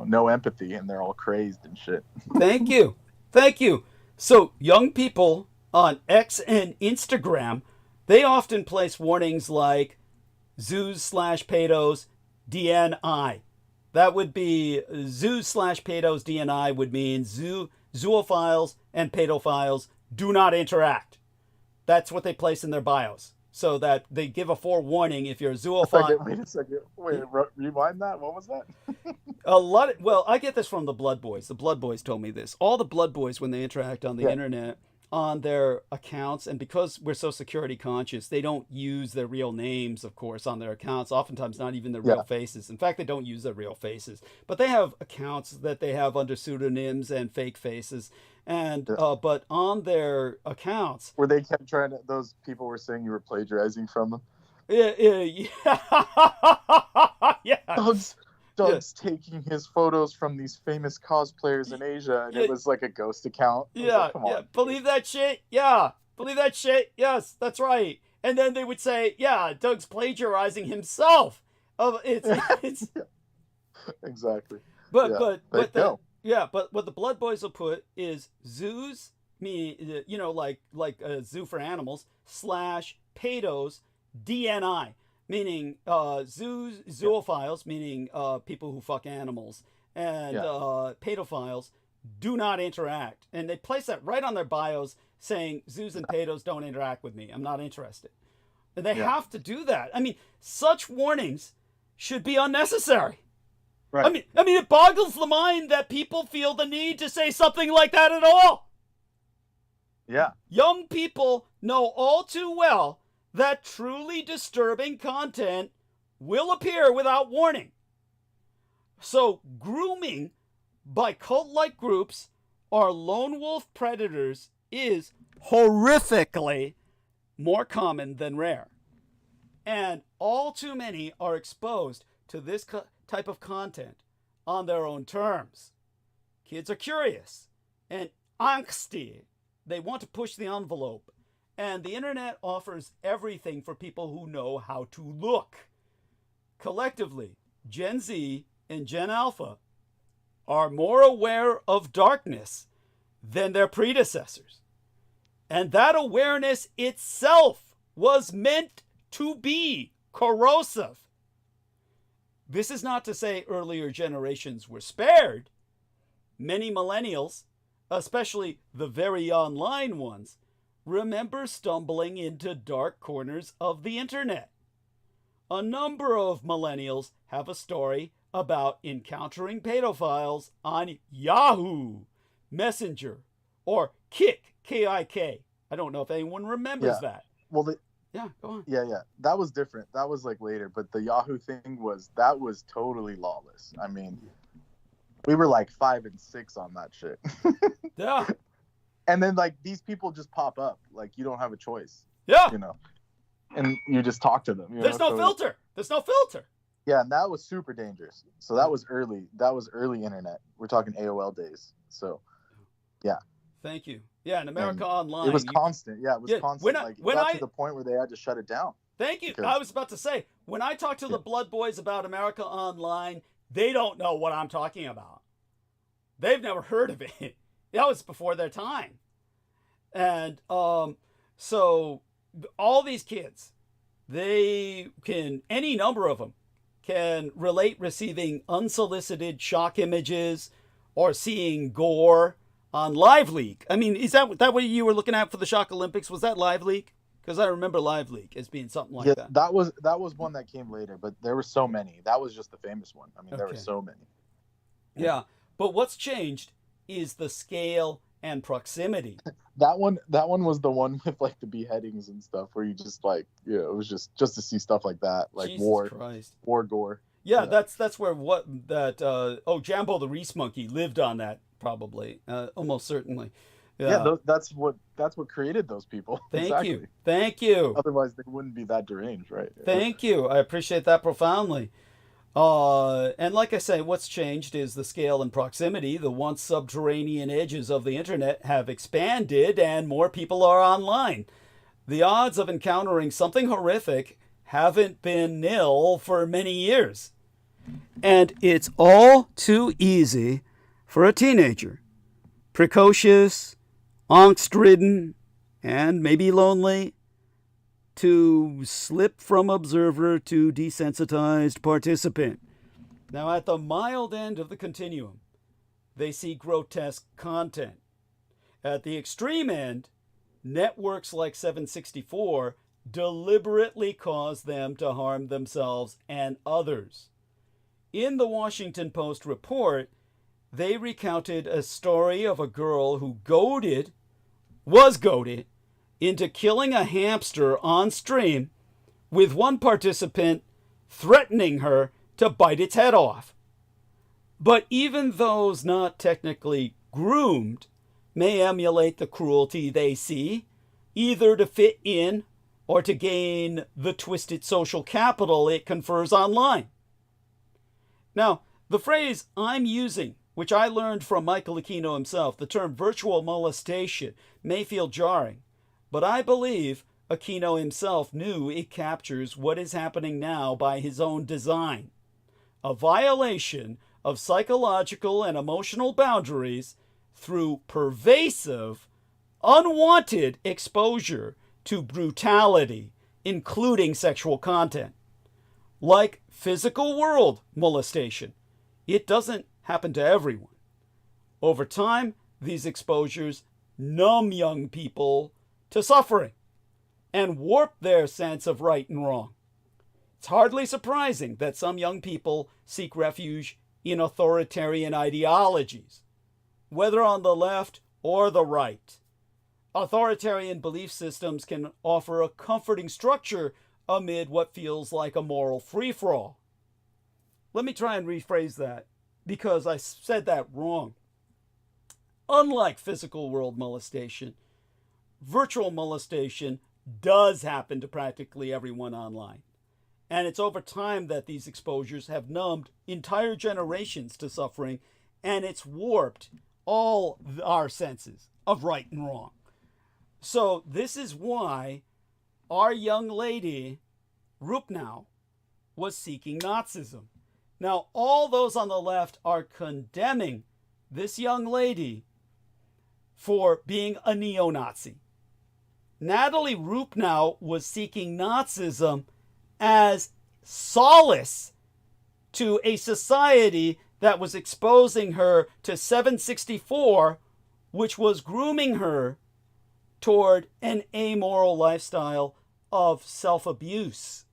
no empathy and they're all crazed and shit. Thank you. So young people on X and Instagram, they often place warnings like zoos/pedos DNI. That would be zoos/pedos DNI would mean zoophiles and pedophiles do not interact. That's what they place in their bios, so that they give a forewarning if you're a zoophile. Wait a second. Wait, rewind that. What was that? I get this from the Blood Boys. The Blood Boys told me this. All the Blood Boys, when they interact on the internet, on their accounts, and because we're so security conscious, they don't use their real names, of course, on their accounts, oftentimes not even their real faces. In fact, they don't use their real faces, but they have accounts that they have under pseudonyms and fake faces. And but on their accounts, where they kept trying to, those people were saying you were plagiarizing from them. Yeah. Doug's taking his photos from these famous cosplayers in Asia, and it was like a ghost account. Like, come on. Believe that shit? Yeah. Believe that shit? Yes, that's right. And then they would say, Doug's plagiarizing himself. It's exactly. But what the Blood Boys will put is zoos, meaning like a zoo for animals, /pedos DNI. Meaning zoophiles, meaning people who fuck animals, and pedophiles do not interact. And they place that right on their bios, saying zoos and pedos don't interact with me. I'm not interested. And they have to do that. I mean, such warnings should be unnecessary. Right. I mean, it boggles the mind that people feel the need to say something like that at all. Yeah. Young people know all too well that truly disturbing content will appear without warning. So grooming by cult-like groups or lone wolf predators is horrifically more common than rare. And all too many are exposed to this type of content on their own terms. Kids are curious and angsty. They want to push the envelope. And the internet offers everything for people who know how to look. Collectively, Gen Z and Gen Alpha are more aware of darkness than their predecessors. And that awareness itself was meant to be corrosive. This is not to say earlier generations were spared. Many millennials, especially the very online ones, remember stumbling into dark corners of the internet. A number of millennials have a story about encountering pedophiles on Yahoo Messenger or Kik, K-I-K. I don't know if anyone remembers that. Well, go on. Yeah. That was different. That was like later, but the Yahoo thing was totally lawless. I mean, we were like 5 and 6 on that shit. Yeah. And then like these people just pop up. Like you don't have a choice. Yeah. You know, and you just talk to them. There's no filter. There's no filter. Yeah, and that was super dangerous. So that was early. That was early internet. We're talking AOL days. So, yeah. Thank you. Yeah, in America And Online. it was constant. Yeah, it was constant. It got to the point where they had to shut it down. Thank you. I was about to say, when I talk to the Blood Boys about America Online, they don't know what I'm talking about. They've never heard of it. That was before their time. And so all these kids, they can, any number of them, can relate receiving unsolicited shock images or seeing gore on Live Leak. I mean, is that what you were looking at for the Shock Olympics? Was that Live Leak? Because I remember Live Leak as being something like that. That was one that came later, but there were so many. That was just the famous one. I mean, there were so many. Yeah, but what's changed is the scale and proximity. That one was the one with like the beheadings and stuff, where you just like, it was just to see stuff like that, like war gore. Yeah, that's where Jambo the Reese Monkey lived on that, probably, almost certainly. Yeah, that's what created those people. Thank you. Otherwise, they wouldn't be that deranged, right? Thank you. I appreciate that profoundly. And like I say, what's changed is the scale and proximity. The once subterranean edges of the internet have expanded and more people are online. The odds of encountering something horrific haven't been nil for many years. And it's all too easy for a teenager, precocious, angst-ridden, and maybe lonely, to slip from observer to desensitized participant. Now, at the mild end of the continuum, they see grotesque content. At the extreme end, networks like 764 deliberately cause them to harm themselves and others. In the Washington Post report, they recounted a story of a girl who was goaded into killing a hamster on stream, with one participant threatening her to bite its head off. But even those not technically groomed may emulate the cruelty they see, either to fit in or to gain the twisted social capital it confers online. Now, the phrase I'm using, which I learned from Michael Aquino himself, the term virtual molestation, may feel jarring, but I believe Aquino himself knew it captures what is happening now by his own design. A violation of psychological and emotional boundaries through pervasive, unwanted exposure to brutality, including sexual content. Like physical world molestation, it doesn't happen to everyone. Over time, these exposures numb young people to suffering and warp their sense of right and wrong. It's hardly surprising that some young people seek refuge in authoritarian ideologies, whether on the left or the right. Authoritarian belief systems can offer a comforting structure amid what feels like a moral free-for-all. Let me try and rephrase that, because I said that wrong. Unlike physical world molestation, virtual molestation does happen to practically everyone online. And it's over time that these exposures have numbed entire generations to suffering, and it's warped all our senses of right and wrong. So this is why our young lady, Rupnau, was seeking Nazism. Now, all those on the left are condemning this young lady for being a neo-Nazi. Natalie Rupnau was seeking Nazism as solace to a society that was exposing her to 764, which was grooming her toward an amoral lifestyle of self-abuse.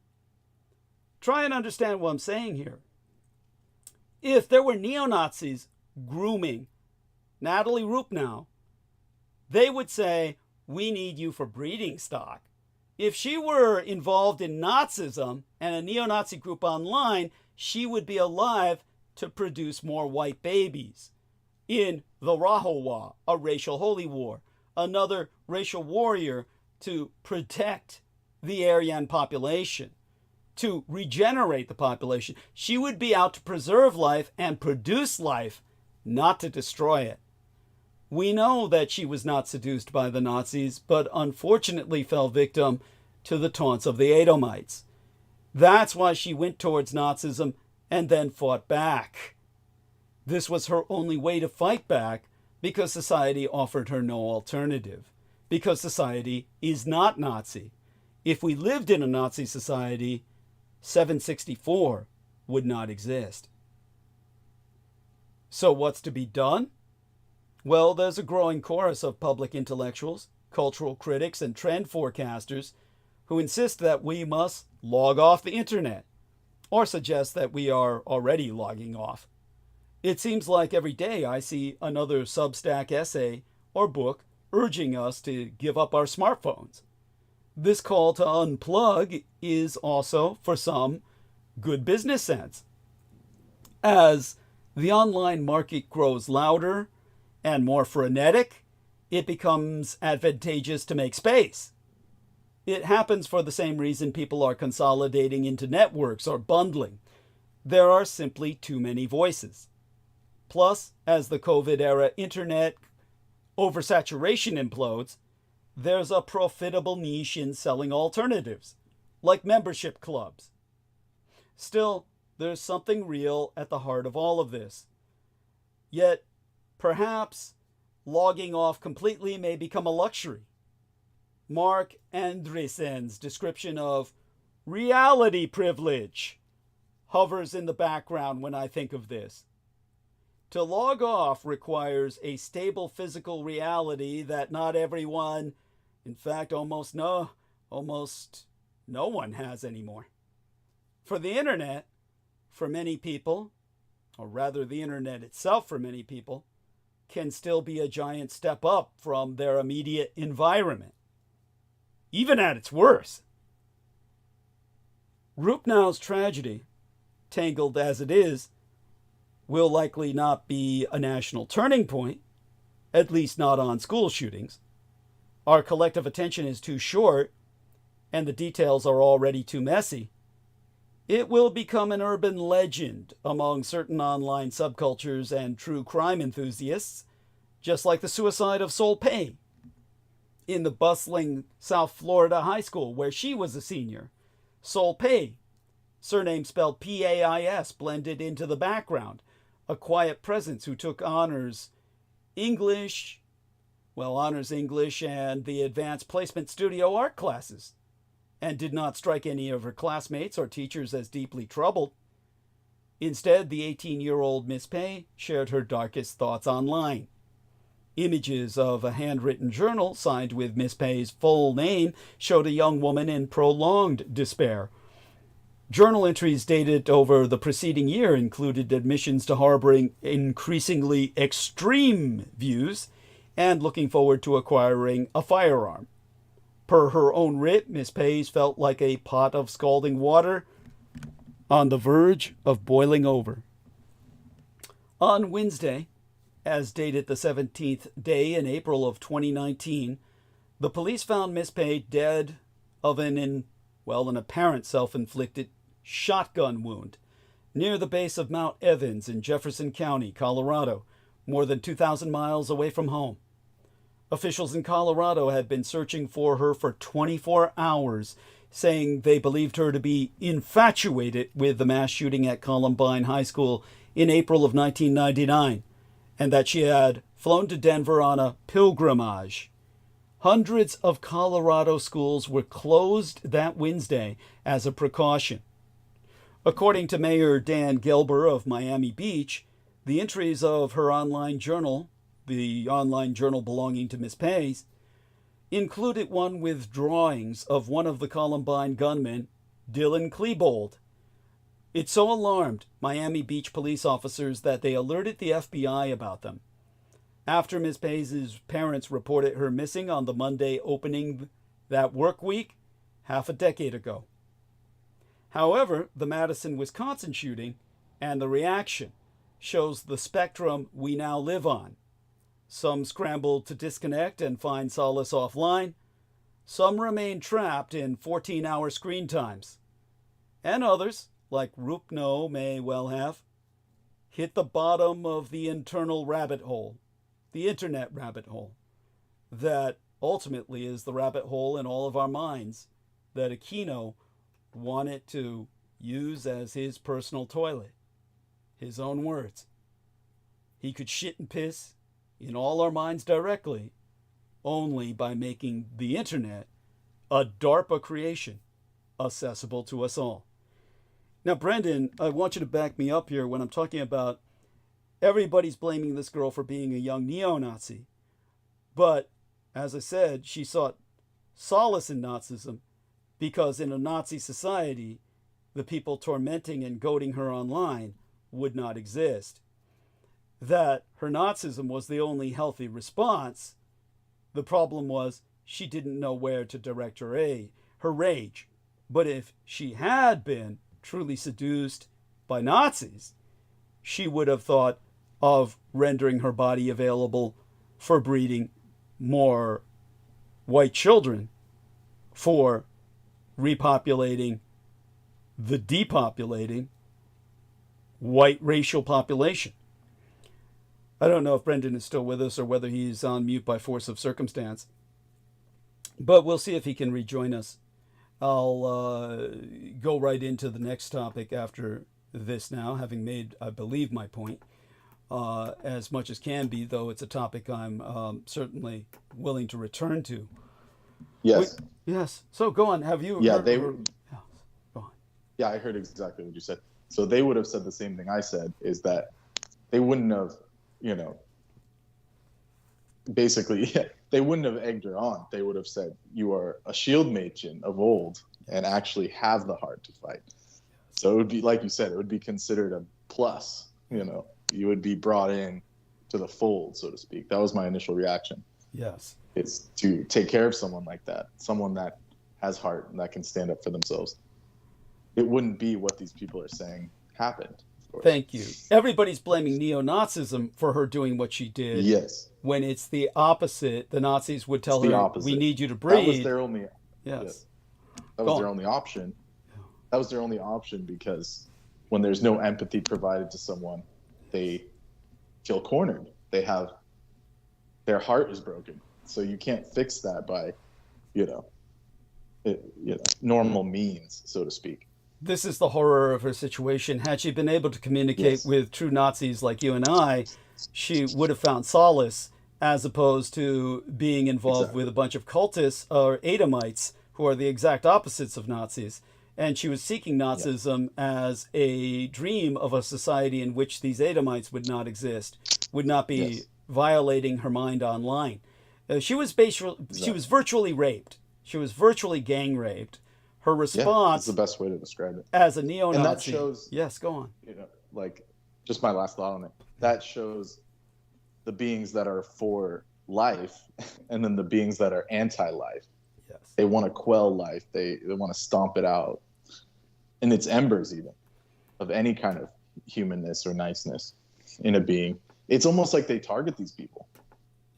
Try and understand what I'm saying here. If there were neo-Nazis grooming Natalie Rupnau, they would say, we need you for breeding stock. If she were involved in Nazism and a neo-Nazi group online, she would be alive to produce more white babies in the Rahowa, a racial holy war, another racial warrior to protect the Aryan population, to regenerate the population. She would be out to preserve life and produce life, not to destroy it. We know that she was not seduced by the Nazis, but unfortunately fell victim to the taunts of the Edomites. That's why she went towards Nazism and then fought back. This was her only way to fight back, because society offered her no alternative, because society is not Nazi. If we lived in a Nazi society, 764 would not exist. So what's to be done? Well, there's a growing chorus of public intellectuals, cultural critics, and trend forecasters who insist that we must log off the internet, or suggest that we are already logging off. It seems like every day I see another Substack essay or book urging us to give up our smartphones. This call to unplug is also, for some, good business sense. As the online market grows louder and more frenetic, it becomes advantageous to make space. It happens for the same reason people are consolidating into networks or bundling. There are simply too many voices. Plus, as the COVID-era internet oversaturation implodes, there's a profitable niche in selling alternatives, like membership clubs. Still, there's something real at the heart of all of this. Yet, perhaps, logging off completely may become a luxury. Mark Andreessen's description of reality privilege hovers in the background when I think of this. To log off requires a stable physical reality that not everyone, in fact almost no one has anymore. For the internet, for many people, or rather the internet itself for many people, can still be a giant step up from their immediate environment, even at its worst. Rupnau's tragedy, tangled as it is, will likely not be a national turning point, at least not on school shootings. Our collective attention is too short, and the details are already too messy. It will become an urban legend among certain online subcultures and true crime enthusiasts, just like the suicide of Sol Pei in the bustling South Florida high school where she was a senior. Sol Pei, surname spelled P-A-I-S, blended into the background, a quiet presence who took honors English and the advanced placement studio art classes, and did not strike any of her classmates or teachers as deeply troubled. Instead, the 18-year-old Miss Pei shared her darkest thoughts online. Images of a handwritten journal signed with Miss Pei's full name showed a young woman in prolonged despair. Journal entries dated over the preceding year included admissions to harboring increasingly extreme views and looking forward to acquiring a firearm. Per her own writ, Miss Pei felt like a pot of scalding water on the verge of boiling over. On Wednesday, as dated the 17th day in April of 2019, the police found Miss Pei dead of an apparent self-inflicted shotgun wound near the base of Mount Evans in Jefferson County, Colorado, more than 2,000 miles away from home. Officials in Colorado had been searching for her for 24 hours, saying they believed her to be infatuated with the mass shooting at Columbine High School in April of 1999, and that she had flown to Denver on a pilgrimage. Hundreds of Colorado schools were closed that Wednesday as a precaution. According to Mayor Dan Gelber of Miami Beach, the entries of her online journal, the online journal belonging to Miss Pei, included one with drawings of one of the Columbine gunmen, Dylan Klebold. It so alarmed Miami Beach police officers that they alerted the FBI about them. After Ms. Pei's parents reported her missing on the Monday opening that work week, half a decade ago. However, the Madison, Wisconsin shooting and the reaction shows the spectrum we now live on. Some scramble to disconnect and find solace offline. Some remain trapped in 14-hour screen times. And others, like Rupno may well have, hit the bottom of the internal rabbit hole, the internet rabbit hole, that ultimately is the rabbit hole in all of our minds that Aquino wanted to use as his personal toilet. His own words. He could shit and piss in all our minds directly only by making the internet a DARPA creation accessible to us all. Now, Brendan, I want you to back me up here when I'm talking about everybody's blaming this girl for being a young neo-Nazi. But, as I said, she sought solace in Nazism because in a Nazi society, the people tormenting and goading her online would not exist. That her Nazism was the only healthy response. The problem was she didn't know where to direct her rage. But if she had been truly seduced by Nazis, she would have thought of rendering her body available for breeding more white children, for repopulating the depopulating white racial population. I don't know if Brendan is still with us or whether he's on mute by force of circumstance, but we'll see if he can rejoin us. I'll go right into the next topic after this now, having made, I believe, my point as much as can be, though it's a topic I'm certainly willing to return to. Yes. Yes. So go on. Have you? Yeah, heard, they were. Go on. Yeah, I heard exactly what you said. So they would have said the same thing I said, is that they wouldn't have, basically, they wouldn't have egged her on. They would have said, you are a shield Mädchen of old and actually have the heart to fight. So it would be, like you said, it would be considered a plus, you would be brought in to the fold, so to speak. That was my initial reaction. Yes. It's to take care of someone like that, someone that has heart and that can stand up for themselves. It wouldn't be what these people are saying happened. Thank you. Everybody's blaming neo-Nazism for her doing what she did. Yes. When it's the opposite. The Nazis would tell her, we need you to breed. That was their only, yes. That was their only option. That was their only option because when there's no empathy provided to someone, they feel cornered. Their heart is broken. So you can't fix that by, normal means, so to speak. This is the horror of her situation. Had she been able to communicate with true Nazis like you and I, she would have found solace as opposed to being involved with a bunch of cultists or Edomites who are the exact opposites of Nazis. And she was seeking Nazism as a dream of a society in which these Edomites would not exist, would not be violating her mind online. She was virtually raped. She was virtually gang raped. Her response, that's the best way to describe it, as a neo-Nazi. And that shows, yes, go on. Just my last thought on it. That shows the beings that are for life, and then the beings that are anti-life. Yes. They want to quell life. They want to stomp it out, in its embers, even of any kind of humanness or niceness in a being. It's almost like they target these people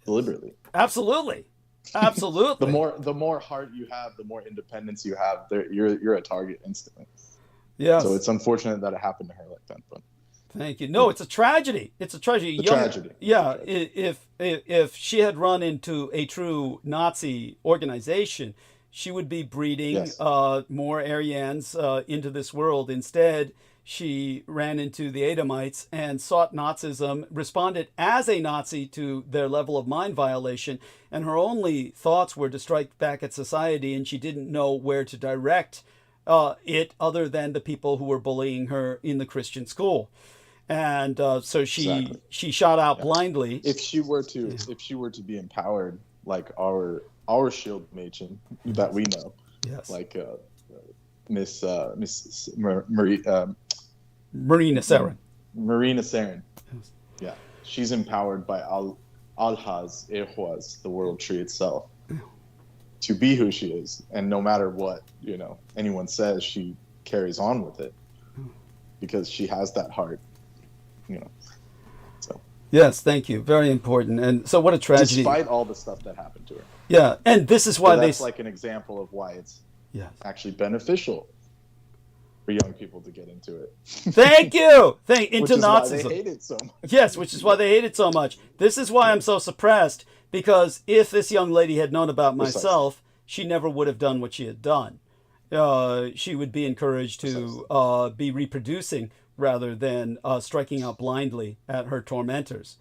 deliberately. Absolutely. Absolutely. The more heart you have, the more independence you have. You're a target instantly. Yes. So it's unfortunate that it happened to her like that. But thank you. No, it's a tragedy. It's a tragedy. Tragedy. Yeah. If she had run into a true Nazi organization, she would be breeding more Aryans into this world. Instead, she ran into the Edomites and sought Nazism, responded as a Nazi to their level of mind violation, and her only thoughts were to strike back at society, and she didn't know where to direct it other than the people who were bullying her in the Christian school. And so she shot out blindly. If she were to be empowered like our shield Mädchen that we know, like Miss Marina Saren. Marina Saren. Yeah. She's empowered by Alhaz, Ehwaz, the world tree itself, to be who she is. And no matter what, anyone says, she carries on with it because she has that heart, So Yes, thank you. Very important. And so what a tragedy. Despite all the stuff that happened to her. Yeah, and this is why so that's like an example of why it's actually beneficial for young people to get into it. Thank you. Into Nazism. Why they hate it so much. Yes, which is why they hate it so much. This is why I'm so suppressed, because if this young lady had known about myself, she never would have done what she had done. She would be encouraged to be reproducing rather than striking out blindly at her tormentors.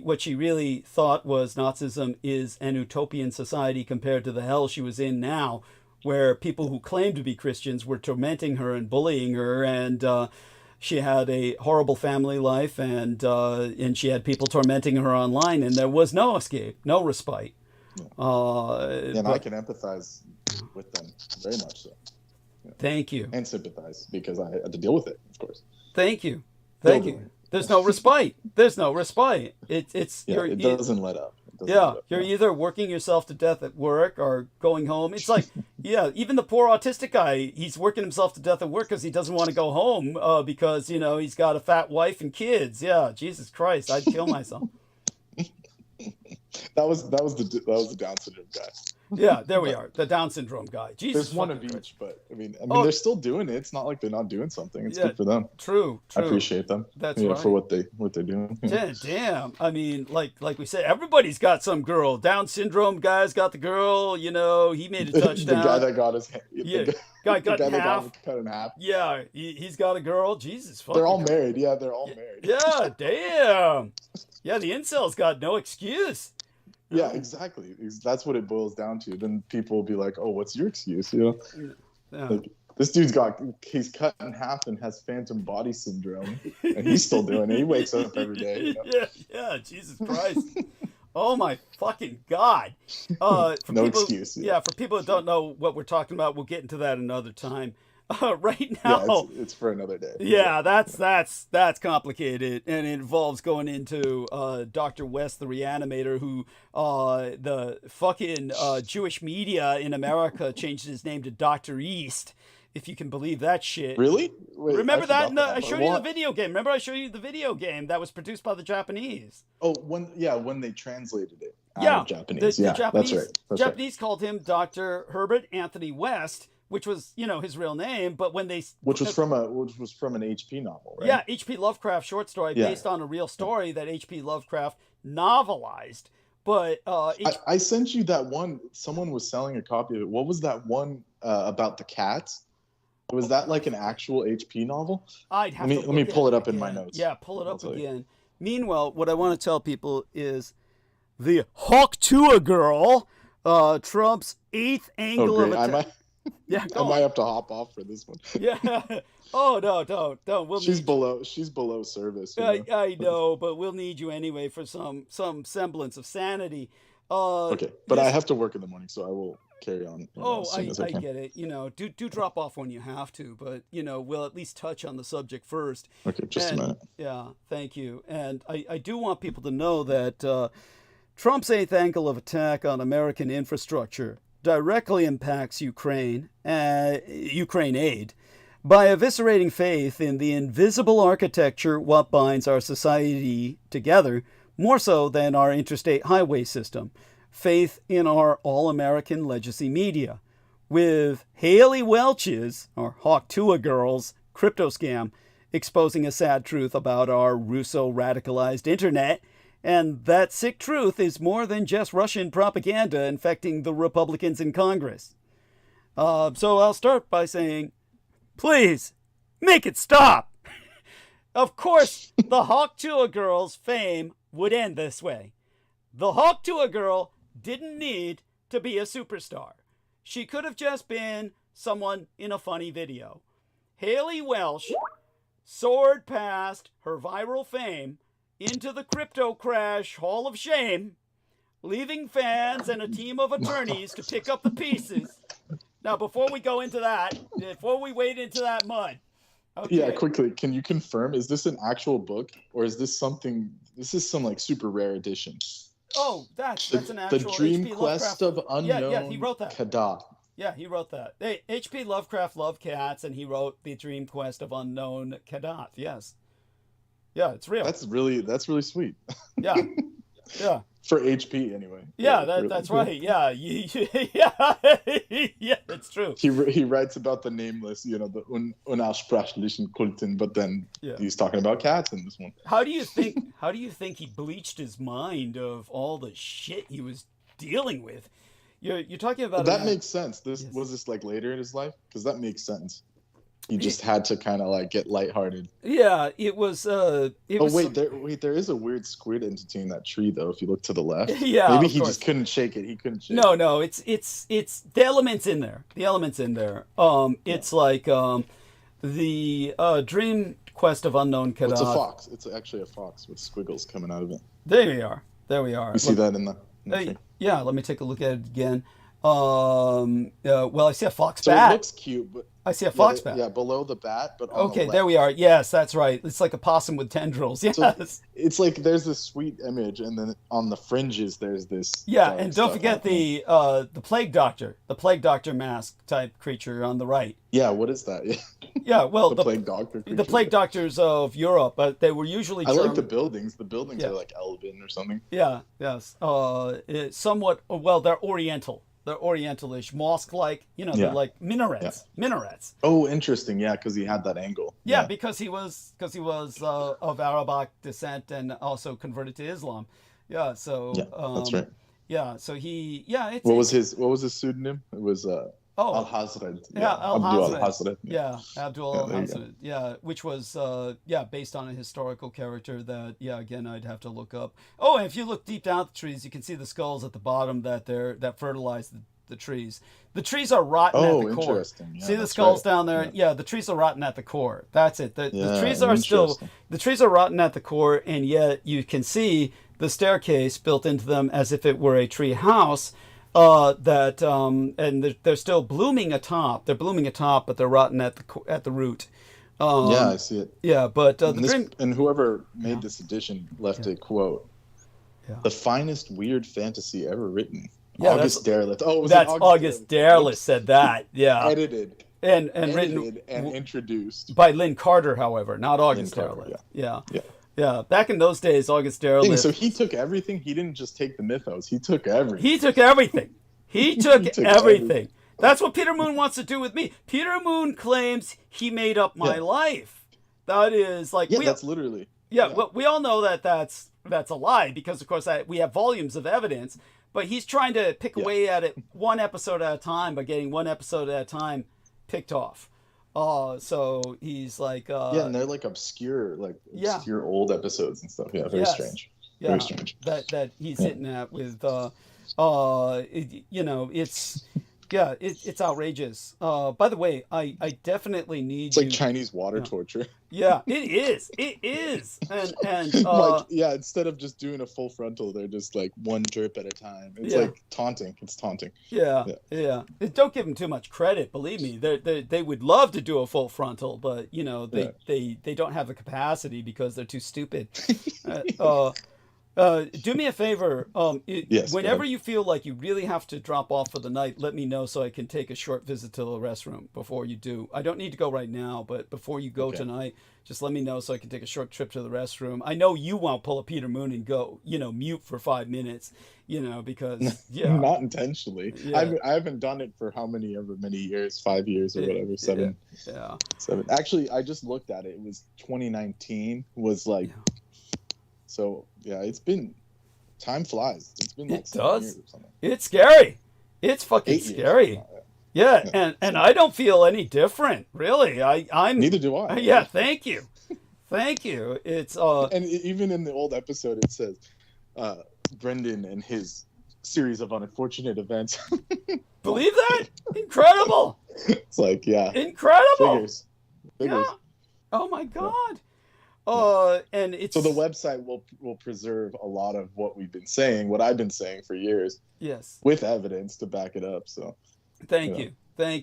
What she really thought was Nazism is an utopian society compared to the hell she was in now, where people who claimed to be Christians were tormenting her and bullying her, and she had a horrible family life, and she had people tormenting her online, and there was no escape, no respite. And I can empathize with them very much so. Yeah. Thank you. And sympathize, because I had to deal with it, of course. Thank you. Thank you. There's no respite. There's no respite. It doesn't let up. You're either working yourself to death at work or going home. It's like, even the poor autistic guy, he's working himself to death at work because he doesn't want to go home because, he's got a fat wife and kids. Yeah, Jesus Christ, I'd kill myself. That was the Down syndrome guy. Yeah, there we are. The Down syndrome guy. Jesus. There's one of each, but I mean, they're still doing it. It's not like they're not doing something. It's good for them. True. I appreciate them. That's right. For what they're doing. Yeah. Damn. I mean, like we said, everybody's got some girl. Down syndrome guy's got the girl. He made a touchdown. The guy that got his hand. Guy cut in half. Yeah, he's got a girl. Jesus. They're all married. Yeah, they're all married. Yeah, damn. Yeah, the incels got no excuse. Yeah, exactly. That's what it boils down to. Then people will be like, "Oh, what's your excuse?" Like, this dude's he's cut in half and has phantom body syndrome, and he's still doing it. He wakes up every day. Yeah, Jesus Christ. Oh my fucking God. Excuse. Yeah, for people that don't know what we're talking about, we'll get into that another time. Right now, it's for another day. Yeah, that's complicated, and it involves going into Dr. West, the reanimator, who the fucking Jewish media in America changed his name to Dr. East, if you can believe that shit. Really? Wait, remember that? No, I showed you the video game. Remember I showed you the video game that was produced by the Japanese. Oh, when they translated it out of Japanese. The Japanese, that's right. Japanese called him Dr. Herbert Anthony West, which was, his real name, but when they... Which was from an H.P. novel, right? Yeah, H.P. Lovecraft short story based on a real story that H.P. Lovecraft novelized. But... I sent you that one. Someone was selling a copy of it. What was that one about the cats? Was that like an actual H.P. novel? I'd have let me pull it up in my notes. Yeah, pull it up again. Meanwhile, what I want to tell people is the HOC-TUAH girl, Trump's eighth angle of attack... I might have to hop off for this one. Yeah. Oh no, don't. She's below service. I know, but we'll need you anyway for some semblance of sanity. Okay, but I have to work in the morning, so I will carry on. I get it. Do drop off when you have to, but we'll at least touch on the subject first. Okay, just a minute. Yeah, thank you. And I do want people to know that Trump's eighth angle of attack on American infrastructure directly impacts Ukraine aid by eviscerating faith in the invisible architecture what binds our society together, more so than our interstate highway system, faith in our all-American legacy media. With Haley Welch's, or HOC-TUAH girl's, crypto scam exposing a sad truth about our Russo-radicalized internet, and that sick truth is more than just Russian propaganda infecting the Republicans in Congress. So I'll start by saying, please, make it stop. Of course, the HOC-TUAH girl's fame would end this way. The HOC-TUAH girl didn't need to be a superstar. She could have just been someone in a funny video. Haley Welch soared past her viral fame into the crypto crash hall of shame, leaving fans and a team of attorneys to pick up the pieces. Now, before we go into that, before we wade into that mud. Okay. Yeah, quickly, can you confirm, is this an actual book, or is this some like super rare edition? Oh, that's an actual The Dream Quest of Unknown. Yeah, he wrote that. Kadath. Yeah, he wrote that. Hey, H.P. Lovecraft loved cats, and he wrote The Dream Quest of Unknown Kadath, yes. Yeah, it's real. That's really sweet. Yeah. Yeah. For HP anyway. Yeah, that's right. Yeah, yeah, yeah, it's true. He writes about the nameless, the unaussprechlichen Kulten, but then he's talking about cats in this one. How do you think he bleached his mind of all the shit he was dealing with? You're talking about that makes sense. Was this like later in his life? Because that makes sense. He just had to kind of like get lighthearted. Yeah, it was. Wait, there is a weird squid entity in that tree, though. If you look to the left, yeah, maybe he just couldn't shake it. He couldn't shake. No, it's the elements in there. The elements in there. It's like the Dream Quest of Unknown Kadat. It's a fox. It's actually a fox with squiggles coming out of it. There we are. There we are. You see that in the tree? Yeah. Let me take a look at it again. Well, I see a fox so bat. It looks cute, but I see a fox bat. Yeah, below the bat, but on the left. There we are. Yes, that's right. It's like a possum with tendrils. Yes. So it's like there's this sweet image, and then on the fringes there's this. Yeah, and don't forget the plague doctor mask type creature on the right. Yeah, what is that? Yeah, well, the plague doctor creature. The plague doctors of Europe, but they were usually. I like the buildings. The buildings are like Elven or something. Yeah. Yes. It's somewhat. Well, they're Oriental. They're Orientalish, mosque-like. They're like minarets. Yeah. Minarets. Oh, interesting. Yeah, because he had that angle. Yeah, because he was of Arabic descent and also converted to Islam. Yeah. So. Yeah, that's right. Yeah. So he. Yeah. What was his pseudonym? It was. Al-Hazred. Yeah, Al-Hazred. Yeah, Abdul Al-Hazred. Yeah, which was based on a historical character that again I'd have to look up. Oh, and if you look deep down the trees, you can see the skulls at the bottom that fertilize the trees. The trees are rotten at the core. Interesting. Yeah, see the skulls down there? Yeah, the trees are rotten at the core. That's it. The trees are rotten at the core, and yet you can see the staircase built into them as if it were a tree house. And they're still blooming atop. They're blooming atop, but they're rotten at the root. Yeah, I see it. Yeah, but and whoever made this edition left a quote: "The finest weird fantasy ever written." Yeah, August Derleth. Oh, that's August Derleth said that. Yeah, edited and written and introduced by Lynn Carter, however, not August Derleth. Yeah. Yeah, back in those days, August Derleth. So he took everything. He didn't just take the mythos. He took everything. He took everything. He took everything. That's what Peter Moon wants to do with me. Peter Moon claims he made up my life. That is like that's literally. Yeah, well, we all know that that's a lie because of course we have volumes of evidence. But he's trying to pick away at it one episode at a time by getting one episode at a time picked off. So he's like and they're like obscure old episodes and stuff. Yeah, very strange. Yeah, very strange. That he's hitting at with it's outrageous. By the way, I definitely need It's like Chinese water torture. Yeah, it is. It is. And instead of just doing a full frontal, they're just like one drip at a time. It's like taunting. It's taunting. Yeah. Don't give them too much credit. Believe me, they would love to do a full frontal, but they don't have the capacity because they're too stupid. Do me a favor. Whenever you feel like you really have to drop off for the night, let me know so I can take a short visit to the restroom before you do. I don't need to go right now, but before you go tonight, just let me know so I can take a short trip to the restroom. I know you won't pull a Peter Moon and go, mute for 5 minutes, because not intentionally. Yeah. I haven't done it for how many years, 5 years or whatever, 7. Yeah. 7. Actually, I just looked at it. It was 2019 was like. Yeah. So it's been time flies. It's been like 7 years or something. It's scary. It's fucking scary. Yeah, and I don't feel any different, really. I'm neither do I. Yeah, thank you. Thank you. It's and even in the old episode it says Brendan and his series of unfortunate events. Believe that? Incredible. It's like incredible. Figures. Yeah. Oh my God. And it's so the website will preserve a lot of what we've been saying, what I've been saying for years. Yes. With evidence to back it up. So thank you.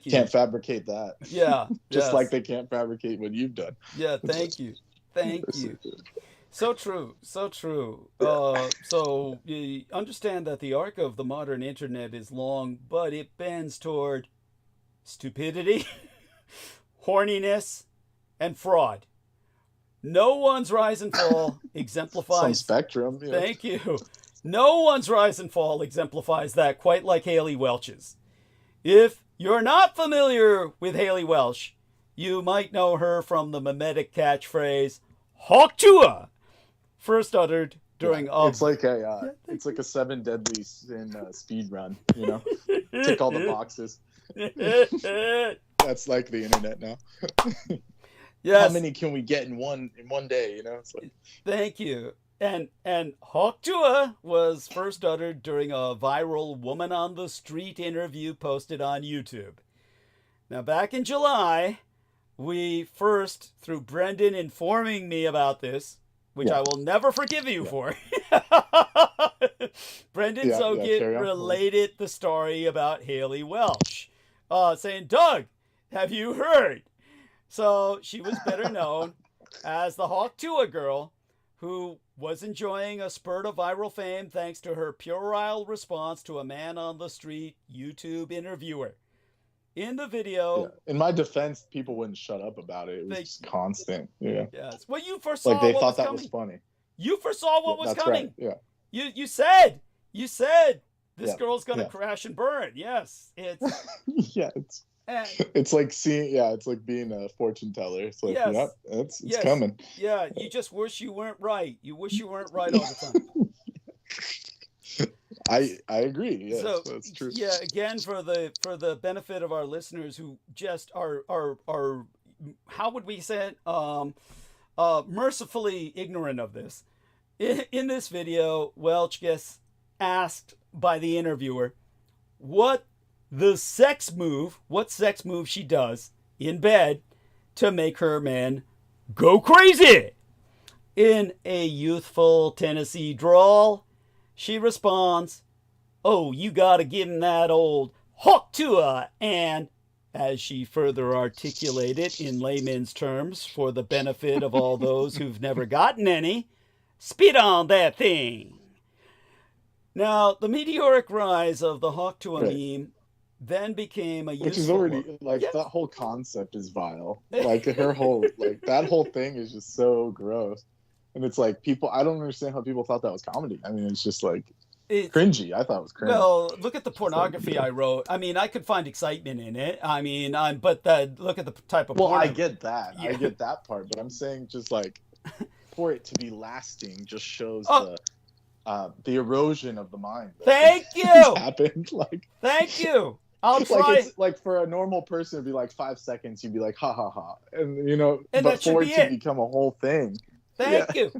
Can't fabricate that. Yeah. Just like they can't fabricate what you've done. Yeah. Thank you. So true. So you understand that the arc of the modern internet is long, but it bends toward stupidity, horniness, and fraud. No one's rise and fall exemplifies... Some spectrum. Yeah. Thank you. No one's rise and fall exemplifies that quite like Haley Welch's. If you're not familiar with Haley Welch, you might know her from the mimetic catchphrase, Hawk Tua, first uttered during... It's like a 7 deadly sin speed run, you know? Tick all the boxes. That's like the internet now. Yes. How many can we get in one day, you know? It's like... Thank you. And Hawk Tua was first uttered during a viral woman on the street interview posted on YouTube. Now, back in July, we first, through Brendan informing me about this, which I will never forgive you for. Brendan Zogit related the story about Haley Welch, saying, Doug, have you heard? So she was better known as the Hawk Tua girl, who was enjoying a spurt of viral fame thanks to her puerile response to a man on the street YouTube interviewer. In the video... In my defense, people wouldn't shut up about it. It was just constant. Yeah. Yes. Well, you foresaw like they what thought was that coming. was funny. You foresaw what was that's coming. Right. Yeah. You said this girl's going to crash and burn. Yes. It's... yeah. It's like it's like being a fortune teller. It's like, it's coming. Yeah, you just wish you weren't right. You wish you weren't right all the time. I agree. Yes, so, that's true. Yeah, again, for the benefit of our listeners who just are how would we say it? Mercifully ignorant of this. In this video, Welch gets asked by the interviewer what sex move she does in bed to make her man go crazy. In a youthful Tennessee drawl, she responds, "Oh, you gotta give him that old Hawk Tua," and, as she further articulated in layman's terms for the benefit of all those who've never gotten any, "Spit on that thing." Now, the meteoric rise of the Hawk Tua meme then became a useful... Which is already, that whole concept is vile. Like, her whole, that whole thing is just so gross. And it's like, I don't understand how people thought that was comedy. I mean, it's just cringy. I thought it was cringy. Well, look at the pornography I wrote. I mean, I could find excitement in it. I mean, look at the type of... Well, I get that. Yeah. I get that part. But I'm saying just for it to be lasting just shows the erosion of the mind. Thank you. Happened. Thank you. I'll try. It's for a normal person, it'd be 5 seconds. You'd be like, ha ha ha, and and but for it to become a whole thing. Thank you.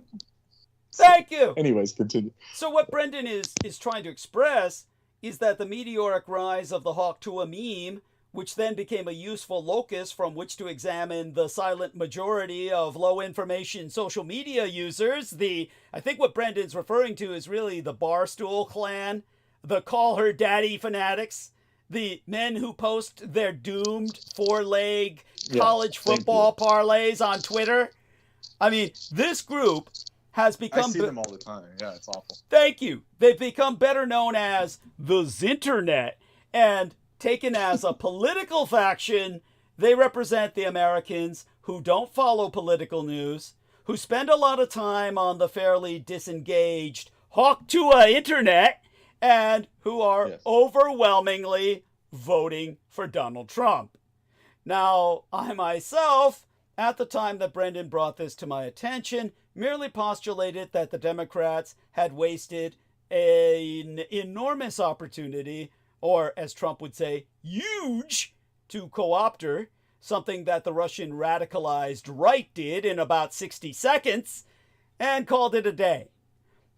Thank you. Anyways, continue. So what Brendan is trying to express is that the meteoric rise of the Hawk Tua meme, which then became a useful locus from which to examine the silent majority of low information social media users. I think what Brendan's referring to is really the Barstool clan, the Call Her Daddy fanatics, the men who post their doomed 4-leg college football parlays on Twitter. I mean, this group has become... I see them all the time. Yeah, it's awful. Thank you. They've become better known as the Zinternet, and taken as a political faction, they represent the Americans who don't follow political news, who spend a lot of time on the fairly disengaged Hawk Tua internet, and who are overwhelmingly voting for Donald Trump. Now, I myself, at the time that Brendan brought this to my attention, merely postulated that the Democrats had wasted an enormous opportunity, or as Trump would say, huge, to co-opt her, something that the Russian radicalized right did in about 60 seconds, and called it a day.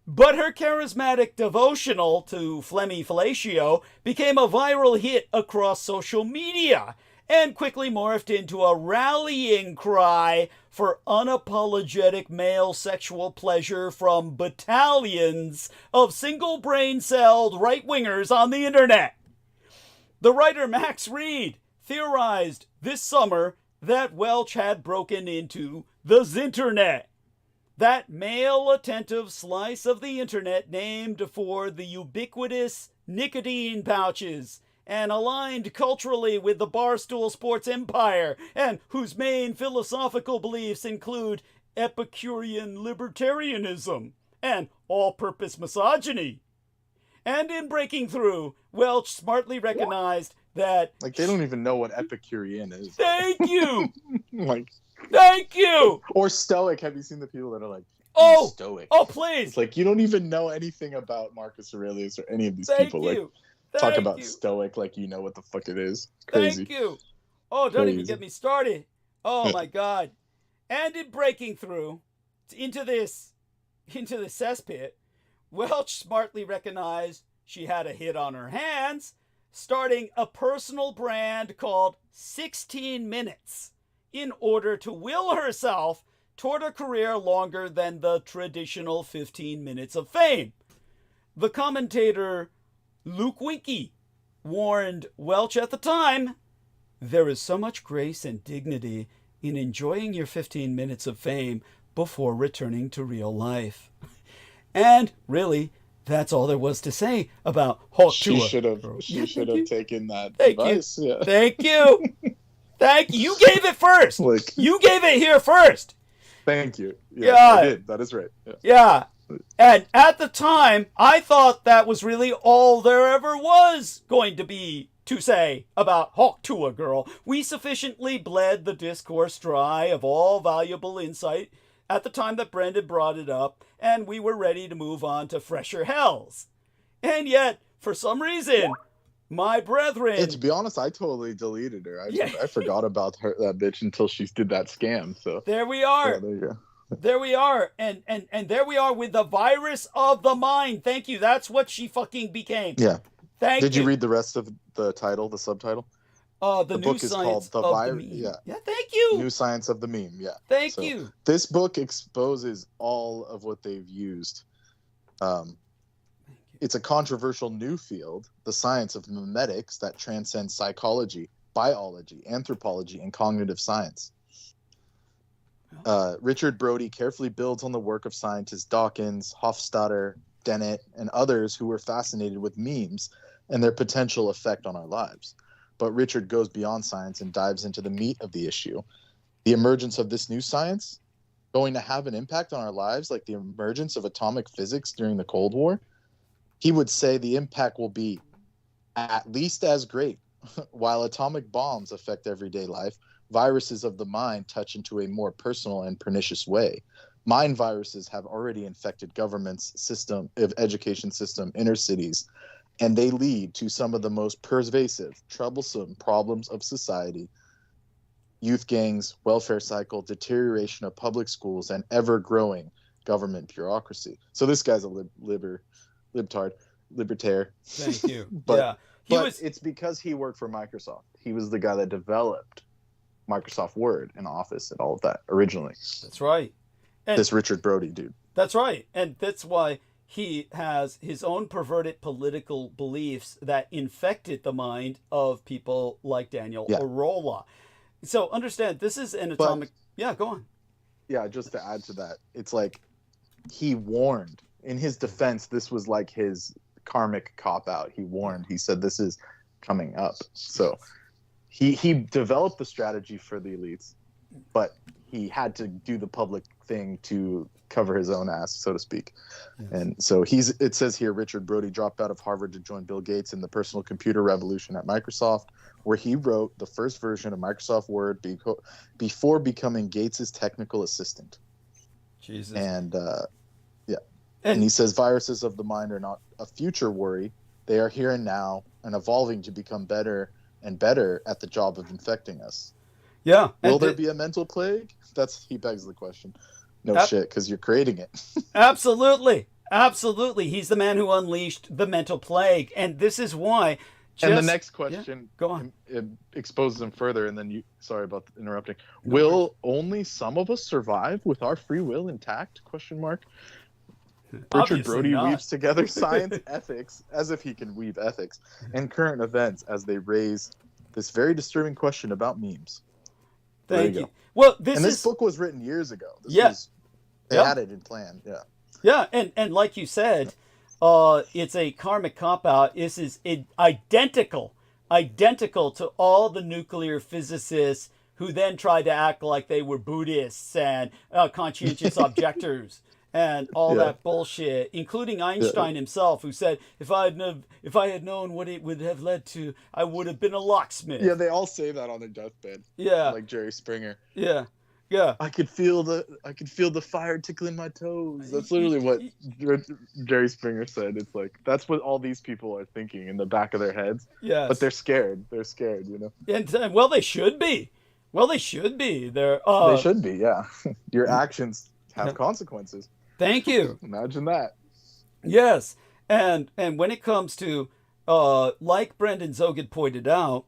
But her charismatic devotional to Flemmy Fellatio became a viral hit across social media, and quickly morphed into a rallying cry for unapologetic male sexual pleasure from battalions of single brain-celled right-wingers on the internet. The writer Max Reed theorized this summer that Welch had broken into the Zinternet, that male-attentive slice of the internet named for the ubiquitous nicotine pouches and aligned culturally with the Barstool Sports empire, and whose main philosophical beliefs include Epicurean libertarianism and all-purpose misogyny. And in breaking through, Welch smartly recognized that... Like, they don't even know what Epicurean is. Thank you! Like, Thank you! or Stoic. Have you seen the people that are like, Oh! Stoic? Oh, please! It's like, you don't even know anything about Marcus Aurelius or any of these Thank people. you! Like, talk Thank about you. Stoic like you know what the fuck it is. Crazy. Thank you. Oh, don't even Crazy. get me started. Oh my God. And in breaking through into this cesspit, Welch smartly recognized she had a hit on her hands, starting a personal brand called 16 Minutes in order to will herself toward a career longer than the traditional 15 minutes of fame. The commentator Luke Winkie warned Welch at the time, "There is so much grace and dignity in enjoying your 15 minutes of fame before returning to real life." And really, that's all there was to say about Hawk She Tua. should have you. taken that Thank advice. you. Yeah. Thank you. Thank you. You gave it first. Like, You gave it here first. thank you. Yeah, Yeah. I did. That is right. Yeah. Yeah. And at the time, I thought that was really all there ever was going to be to say about Hawk Tua Girl. We sufficiently bled the discourse dry of all valuable insight at the time that Brendan brought it up, and we were ready to move on to fresher hells. And yet, for some reason, my brethren... To be honest, I totally deleted her. Yeah. I forgot about that bitch until she did that scam. So There we are. yeah, there you go. There we are. And there we are with the virus of the mind. Thank you. That's what she fucking became. Yeah. Thank Did you. you read the rest of the title, the subtitle? The the new book is science called The of Virus. the meme. Yeah. Yeah, thank you. New Science of the Meme. Yeah. Thank So, you. This book exposes all of what they've used. It's a controversial new field, the science of memetics that transcends psychology, biology, anthropology, and cognitive science. Richard Brody carefully builds on the work of scientists Dawkins, Hofstadter, Dennett, and others who were fascinated with memes and their potential effect on our lives. But Richard goes beyond science and dives into the meat of the issue. The emergence of this new science going to have an impact on our lives like the emergence of atomic physics during the Cold War? He would say the impact will be at least as great. While atomic bombs affect everyday life, viruses of the mind touch into a more personal and pernicious way. Mind viruses have already infected governments, system of education system, inner cities, and they lead to some of the most pervasive, troublesome problems of society. Youth gangs, welfare cycle, deterioration of public schools, and ever-growing government bureaucracy. So this guy's a libertarian. Thank you. But, yeah. It's because he worked for Microsoft. He was the guy that developed Microsoft Word and Office and all of that originally. That's right. And this Richard Brody dude. That's right. And that's why he has his own perverted political beliefs that infected the mind of people like Daniel Arola. So understand, this is an atomic... Yeah, go on. Yeah, just to add to that, it's like he warned. In his defense, this was like his karmic cop-out. He warned. He said, this is coming up. So he developed the strategy for the elites, but he had to do the public thing to cover his own ass, so to speak. Yes. And so it says here, Richard Brody dropped out of Harvard to join Bill Gates in the personal computer revolution at Microsoft, where he wrote the first version of Microsoft Word before becoming Gates's technical assistant. Jesus. And and he says viruses of the mind are not a future worry. They are here and now and evolving to become better and better at the job of infecting us. Yeah. Will there be a mental plague? He begs the question. No shit, because you're creating it. Absolutely. Absolutely. He's the man who unleashed the mental plague. And this is why... And the next question go on. It exposes him further, and then sorry about interrupting. Will only some of us survive with our free will intact? ? Richard Brody weaves together science, ethics, as if he can weave ethics, and current events as they raise this very disturbing question about memes. Thank you. Well, this book was written years ago. They had it in plan. Yeah. Yeah, and like you said, it's a karmic cop-out. This is identical to all the nuclear physicists who then tried to act like they were Buddhists and conscientious objectors and all that bullshit, including Einstein himself, who said, if I had known what it would have led to, I would have been a locksmith. Yeah, they all say that on their deathbed. Yeah. Like Jerry Springer. Yeah. Yeah. I could feel the fire tickling my toes. That's literally what Jerry Springer said. It's like, that's what all these people are thinking in the back of their heads. Yes. But they're scared. They're scared, you know? And well, they should be. They should be. They should be, yeah. Your actions have consequences. Thank you. Imagine that. Yes. And when it comes to, like Brendan Zogid pointed out,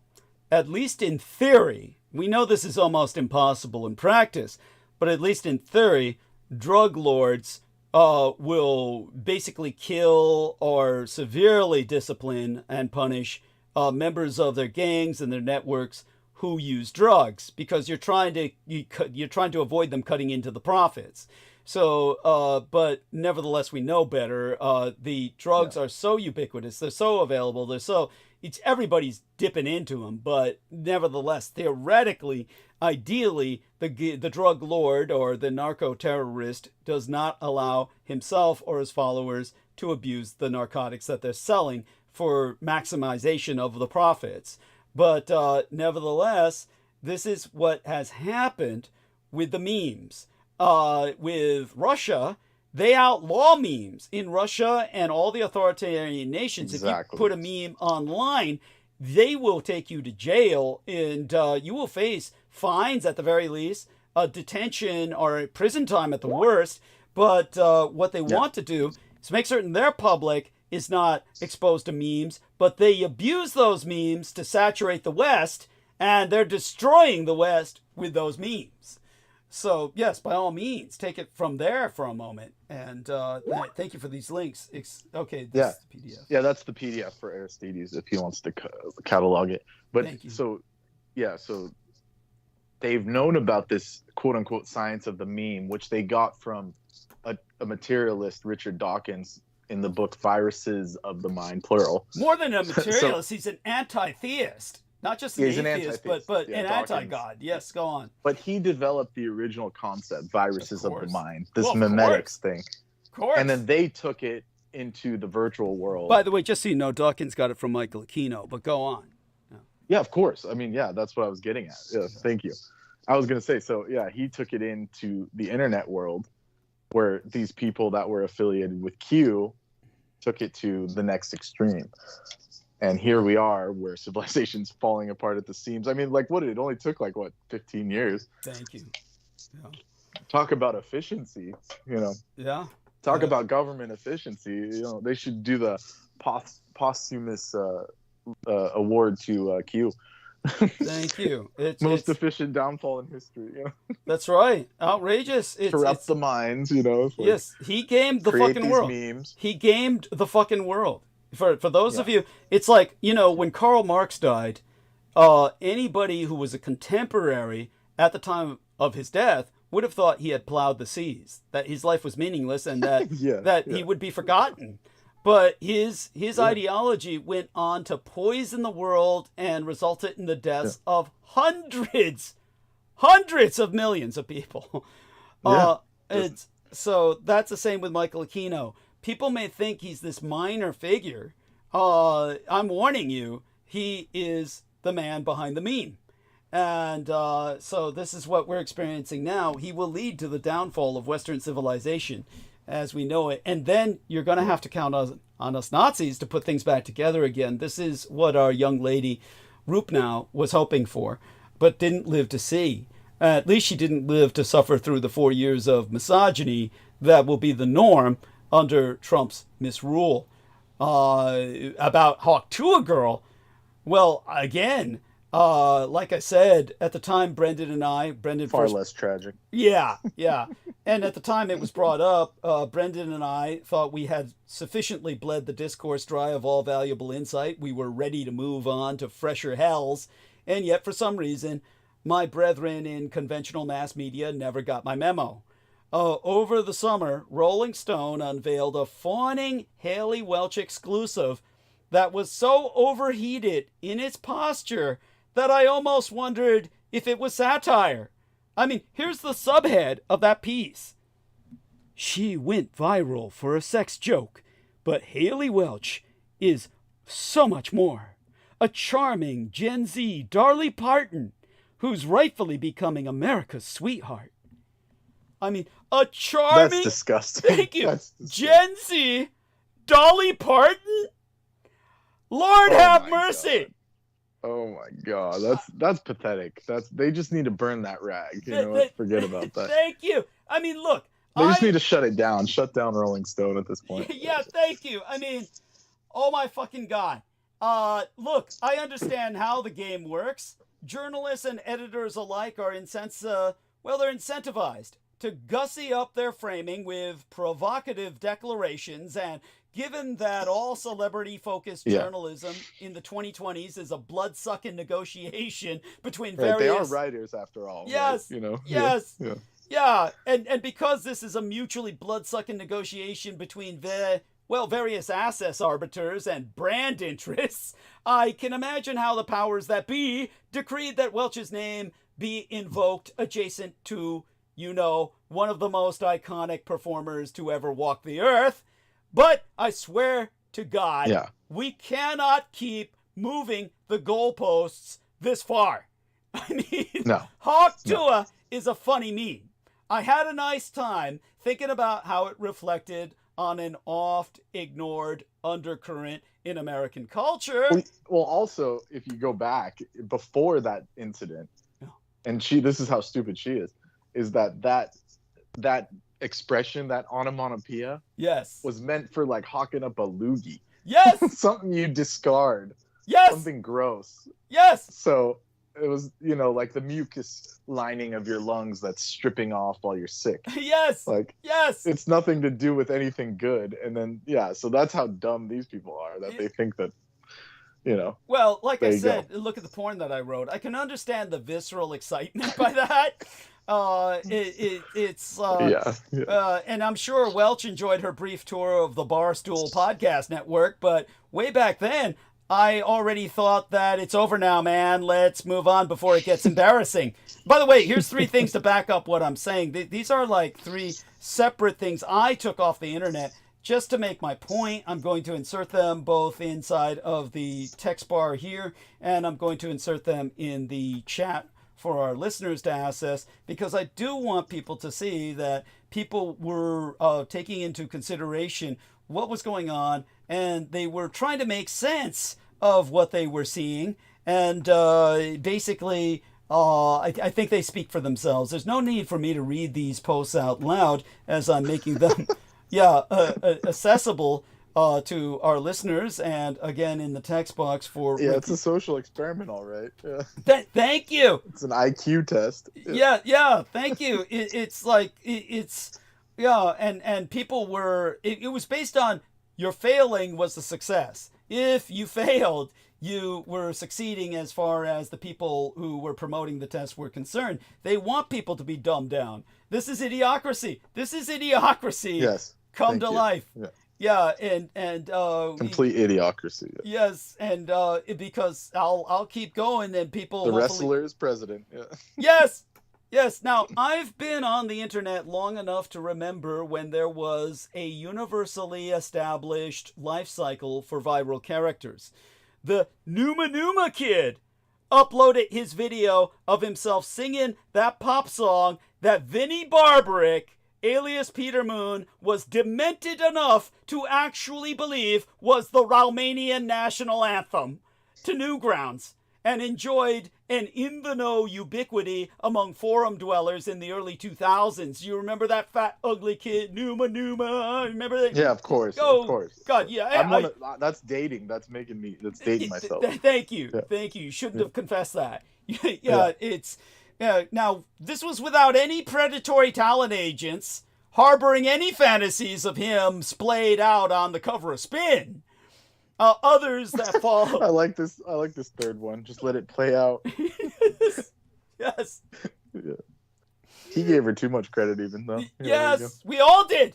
at least in theory, we know this is almost impossible in practice, but at least in theory, drug lords will basically kill or severely discipline and punish members of their gangs and their networks who use drugs, because you're trying to avoid them cutting into the profits. So, but nevertheless, we know better. The drugs are so ubiquitous; they're so available. Everybody's dipping into them. But nevertheless, theoretically, ideally, the drug lord or the narco terrorist does not allow himself or his followers to abuse the narcotics that they're selling for maximization of the profits. But nevertheless, this is what has happened with the memes. With Russia, they outlaw memes in Russia and all the authoritarian nations. Exactly. If you put a meme online, they will take you to jail, and you will face fines at the very least, detention or prison time at the worst. But what they want to do is make certain their public is not exposed to memes, but they abuse those memes to saturate the West, and they're destroying the West with those memes. So, yes, by all means, take it from there for a moment. And thank you for these links. Okay, this is the PDF. Yeah, that's the PDF for Aristides if he wants to catalog it. But so they've known about this quote-unquote science of the meme, which they got from a materialist, Richard Dawkins, in the book Viruses of the Mind, plural. More than a materialist, he's an anti-theist. Not just an atheist, but an anti-God. Yes, go on. But he developed the original concept, viruses of the mind, this memetics thing. Of course. And then they took it into the virtual world. By the way, just so you know, Dawkins got it from Michael Aquino, but go on. Yeah, of course. I mean, yeah, that's what I was getting at. Yeah, thank you. I was going to say, so yeah, he took it into the internet world where these people that were affiliated with Q took it to the next extreme. And here we are, where civilization's falling apart at the seams. I mean, like, it only took, 15 years. Thank you. Yeah. Talk about efficiency, Yeah. Talk about government efficiency. They should do the posthumous award to Q. Thank you. Most efficient downfall in history. That's right. Outrageous. Corrupt the minds, yes, he gamed the fucking world. Memes. He gamed the fucking world. For those of you, it's like, when Karl Marx died, anybody who was a contemporary at the time of his death would have thought he had plowed the seas, that his life was meaningless, and that he would be forgotten. But his ideology went on to poison the world and resulted in the deaths of hundreds of millions of people. So that's the same with Michael Aquino. People may think he's this minor figure. I'm warning you, he is the man behind the meme. And so this is what we're experiencing now. He will lead to the downfall of Western civilization as we know it. And then you're going to have to count on us Nazis to put things back together again. This is what our young lady Rupnow was hoping for, but didn't live to see. At least she didn't live to suffer through the 4 years of misogyny that will be the norm under Trump's misrule. About KETAMINE-FUELED, well, again, like I said, at the time, Brendan far less tragic. Yeah. And at the time it was brought up, Brendan and I thought we had sufficiently bled the discourse dry of all valuable insight. We were ready to move on to fresher hells. And yet, for some reason, my brethren in conventional mass media never got my memo. Over the summer, Rolling Stone unveiled a fawning Haley Welch exclusive that was so overheated in its posture that I almost wondered if it was satire. I mean, here's the subhead of that piece. She went viral for a sex joke, but Haley Welch is so much more. A charming Gen Z Dolly Parton, who's rightfully becoming America's sweetheart. I mean, a charming... That's disgusting. Thank you. That's disgusting. Gen Z Dolly Parton? Lord have mercy. God. Oh my God, that's pathetic. They just need to burn that rag. Let's forget about that. Thank you. I mean, look. They just need to shut it down. Shut down Rolling Stone at this point. Yeah, thank you. I mean, oh my fucking God. Look, I understand how the game works. Journalists and editors alike are they're incentivized to gussy up their framing with provocative declarations, and given that all celebrity-focused journalism in the 2020s is a blood-sucking negotiation between various... They are writers, after all. Yes, right? yes, yeah. Yeah, and because this is a mutually blood-sucking negotiation between various access arbiters and brand interests, I can imagine how the powers that be decreed that Welch's name be invoked adjacent to, one of the most iconic performers to ever walk the earth. But I swear to God, we cannot keep moving the goalposts this far. I mean, Hawk Tuah is a funny meme. I had a nice time thinking about how it reflected on an oft-ignored undercurrent in American culture. Well, also, if you go back, before that incident, and this is how stupid she is that expression, that onomatopoeia, was meant for like hawking up a loogie. Yes! Something you discard. Yes! Something gross. Yes! So it was, like the mucus lining of your lungs that's stripping off while you're sick. Yes! Yes! It's nothing to do with anything good. And then, so that's how dumb these people are, that they think that, Well, like I said, look at the porn that I wrote. I can understand the visceral excitement by that. And I'm sure Welch enjoyed her brief tour of the Barstool Podcast Network, but way back then, I already thought that it's over now, man. Let's move on before it gets embarrassing. By the way, here's 3 things to back up what I'm saying. These are like 3 separate things I took off the internet just to make my point. I'm going to insert them both inside of the text bar here, and I'm going to insert them in the chat for our listeners to access, because I do want people to see that people were taking into consideration what was going on, and they were trying to make sense of what they were seeing. And basically, I think they speak for themselves. There's no need for me to read these posts out loud as I'm making them accessible to our listeners, and again in the text box for... Yeah, it's a social experiment, all right. Yeah. Thank you. It's an IQ test. Yeah, thank you. And people were... It was based on your failing was a success. If you failed, you were succeeding as far as the people who were promoting the test were concerned. They want people to be dumbed down. This is idiocracy. Yes. Come to life. Yeah, and complete idiocracy. Yes, and because I'll keep going, and people. The wrestler is president. Yeah. Yes. Now I've been on the internet long enough to remember when there was a universally established life cycle for viral characters. The Numa Kid uploaded his video of himself singing that pop song that Vinnie Barbaric, alias Peter Moon, was demented enough to actually believe was the Romanian national anthem to Newgrounds, and enjoyed an in-the-know ubiquity among forum dwellers in the early 2000s. You remember that fat, ugly kid, Numa? Remember that? Yeah, of course. God, yeah. That's dating. That's dating myself. Thank you. You shouldn't have confessed that. It's... now, this was without any predatory talent agents harboring any fantasies of him splayed out on the cover of Spin. Others that fall... I like this third one. Just let it play out. Yes. Yeah. He gave her too much credit, even though. Yes, we all did.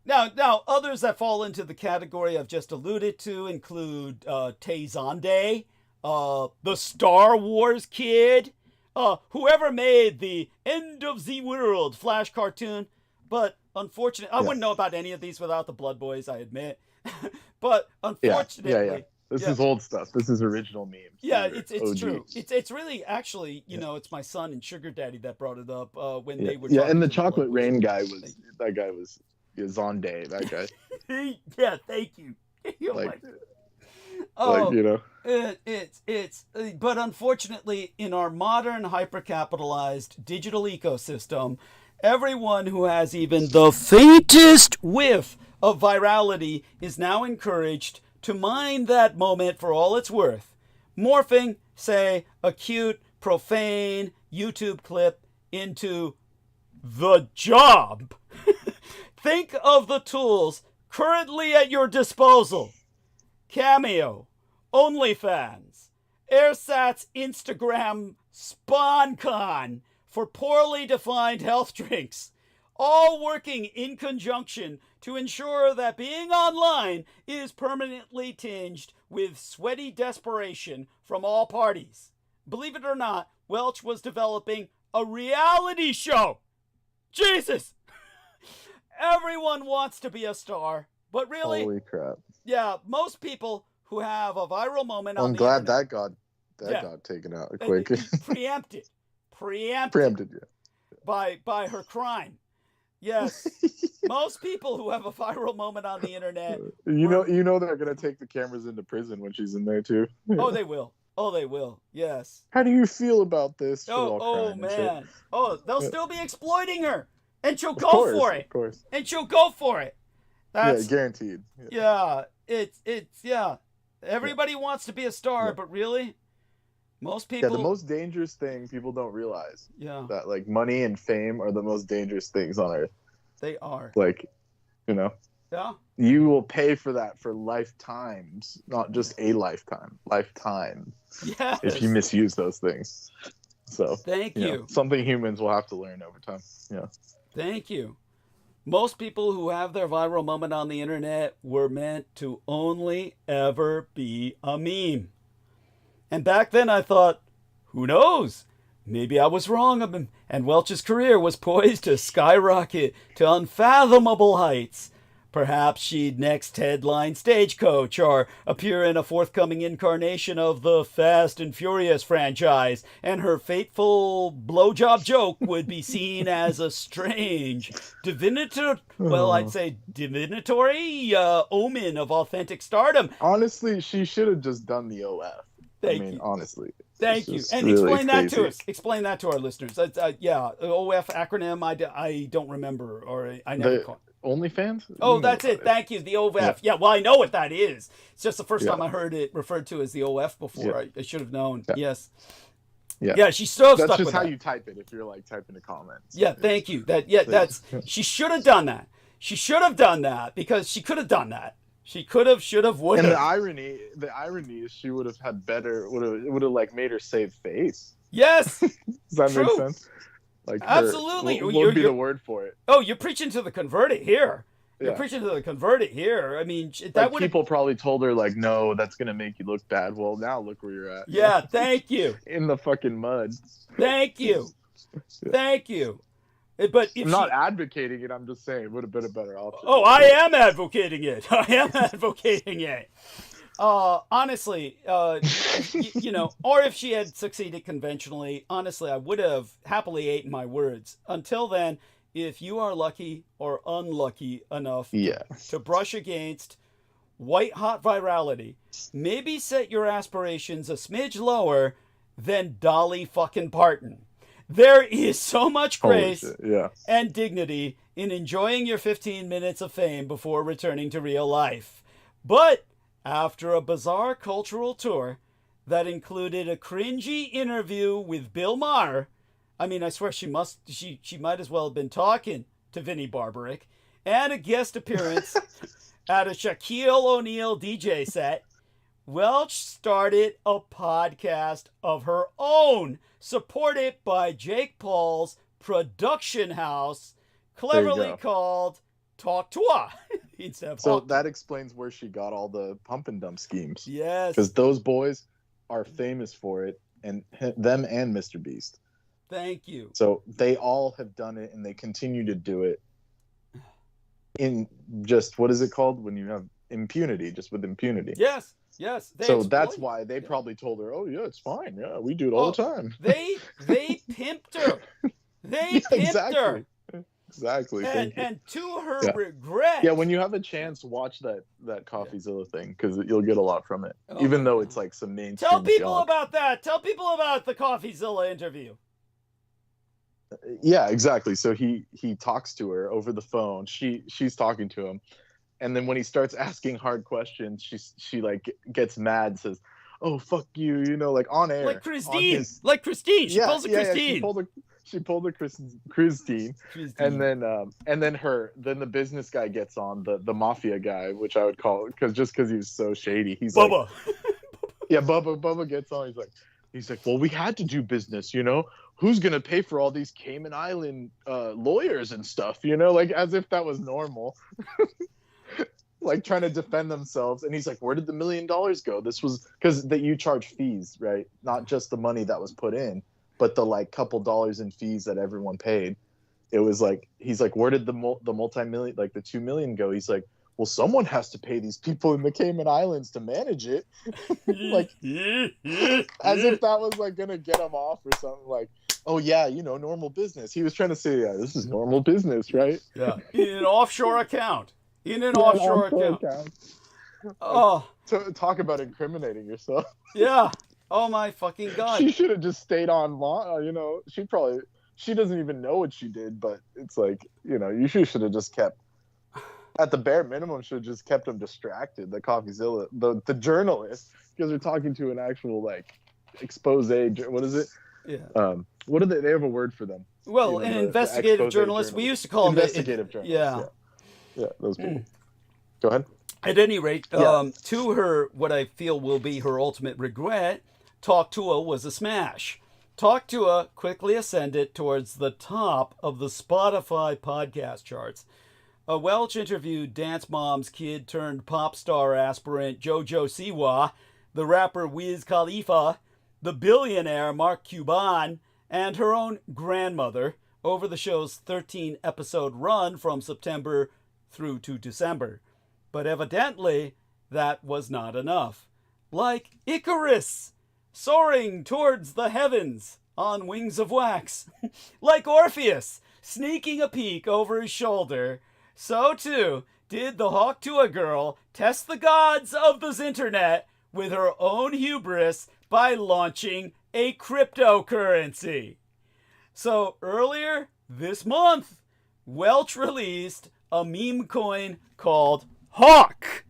Now, others that fall into the category I've just alluded to include Tay Zonday, the Star Wars kid, whoever made the End of the World Flash cartoon. But unfortunately, I wouldn't know about any of these without the Blood Boys, I admit. But unfortunately, This is old stuff. This is original memes. Yeah, it's true. It's really actually, you know, it's my son and Sugar Daddy that brought it up when they were. Yeah, and the Chocolate Rain guy was Zonday. That guy. Yeah, thank you. But unfortunately, in our modern hyper-capitalized digital ecosystem, everyone who has even the faintest whiff of virality is now encouraged to mine that moment for all it's worth, morphing, say, a cute, profane YouTube clip into the job. Think of the tools currently at your disposal. Cameo, OnlyFans, AirSat's Instagram SpawnCon for poorly defined health drinks, all working in conjunction to ensure that being online is permanently tinged with sweaty desperation from all parties. Believe it or not, Welch was developing a reality show. Jesus! Everyone wants to be a star, but really... Holy crap. Yeah, most people who have a viral moment on I'm the glad internet, that got taken out quick. Preempted, yeah. By her crime. Yes, most people who have a viral moment on the internet. You know they're gonna take the cameras into prison when she's in there too. Oh, they will. Yes. How do you feel about this? Oh man. Oh, they'll still be exploiting her, and she'll go for it. Of course. And she'll go for it. That's guaranteed. Yeah. It's Everybody wants to be a star, but really, most people. Yeah, the most dangerous thing people don't realize. Yeah. That like money and fame are the most dangerous things on earth. They are. Like, you know. Yeah. You will pay for that for lifetimes, not just a lifetime. Lifetime. Yes. If you misuse those things. So. Thank you. Know, something humans will have to learn over time. Yeah. Thank you. Most people who have their viral moment on the internet were meant to only ever be a meme. And back then I thought, who knows? Maybe I was wrong, and Welch's career was poised to skyrocket to unfathomable heights. Perhaps she'd next headline Stagecoach or appear in a forthcoming incarnation of the Fast and Furious franchise, and her fateful blowjob joke would be seen as a strange, divinatory omen of authentic stardom. Honestly, she should have just done the OF. Honestly. Thank you. And really explain that to us. Explain that to our listeners. OF acronym, I don't remember, or I never caught. OnlyFans? Oh, that's it. Thank you. The OF. Yeah, well, I know what that is. It's just the first time I heard it referred to as the OF before. I should have known. Yeah. Yes. Yeah, she's so stuck with that. That's just how you type it if you're like typing the comments. Yeah, thank you. She should have done that. She should have done that because she could have done that. She could have, should have, would have. And the irony is she would have had better, would have like made her save face. Yes. Does that make sense? Like absolutely. What would be the word for it? Oh, you're preaching to the converted here. You're preaching to the converted here. I mean, that would people probably told her like, no, that's gonna make you look bad. Well, now look where you're at. Yeah, thank you. In the fucking mud. Thank you. Thank you. But if I'm not advocating it. I'm just saying it would have been a better option. Oh, I am advocating it. Honestly, you know, or if she had succeeded conventionally, honestly, I would have happily eaten my words. Until then, if you are lucky or unlucky enough to brush against white hot virality, maybe set your aspirations a smidge lower than Dolly fucking Parton. There is so much grace and dignity in enjoying your 15 minutes of fame before returning to real life. But after a bizarre cultural tour that included a cringy interview with Bill Maher, I mean, I swear she might as well have been talking to Vinnie Barbaric, and a guest appearance at a Shaquille O'Neal DJ set, Welch started a podcast of her own, supported by Jake Paul's production house, cleverly called TUAH. So that explains where she got all the pump and dump schemes. Yes. Because those boys, are famous for it, and them and Mr. Beast. Thank you. So they all have done it, and they continue to do it in just, what is it called when you have impunity? Just with impunity. Yes. So that's why they probably told her, "Oh yeah, it's fine. Yeah, we do it all the time." They pimped her. They pimped her. Exactly. And to her regret. Yeah, when you have a chance, watch that CoffeeZilla thing, because you'll get a lot from it. Even though it's like some mainstream Tell people junk. about that. Tell people about the CoffeeZilla interview. Yeah, exactly. So he talks to her over the phone. She's talking to him, and then when he starts asking hard questions, she like gets mad, says, "Oh fuck you," like on air. Like Christine. She pulls a Christine. She pulled a Christine, and then the business guy gets on, the mafia guy, which I would call, because he was so shady. He's Bubba. Like, Bubba gets on. He's like, well, we had to do business, Who's gonna pay for all these Cayman Island lawyers and stuff, like as if that was normal. Like trying to defend themselves, and he's like, where did the $1 million go? This was because that you charge fees, right? Not just the money that was put in, but the like couple dollars in fees that everyone paid. It was like, he's like, where did the multi-million, like the 2 million go? He's like, well, someone has to pay these people in the Cayman Islands to manage it. Like, as if that was like gonna get him off or something. Like, oh yeah, normal business. He was trying to say, yeah, this is normal business, right? Yeah, in an offshore account. Offshore account. Oh, so talk about incriminating yourself. Yeah. Oh my fucking God. She should have just stayed on long. She doesn't even know what she did, but it's like, you should have just kept, at the bare minimum, should have just kept him distracted. The CoffeeZilla, the journalist, because they're talking to an actual like expose. What is it? Yeah. What do they have a word for them? Well, an investigative journalist. We used to call them investigative journalists. Yeah, those people. Go ahead. At any rate, to her, what I feel will be her ultimate regret, Talk To was a smash. Talk To quickly ascended towards the top of the Spotify podcast charts. Welch interviewed dance mom's kid turned pop star aspirant JoJo Siwa, the rapper Wiz Khalifa, the billionaire Mark Cuban, and her own grandmother over the show's 13-episode run from September through to December. But evidently, that was not enough. Like Icarus, soaring towards the heavens on wings of wax. Like Orpheus, sneaking a peek over his shoulder. So too did the Hawk Tuah girl test the gods of the Zinternet with her own hubris by launching a cryptocurrency. So earlier this month, Welch released a meme coin called Hawk,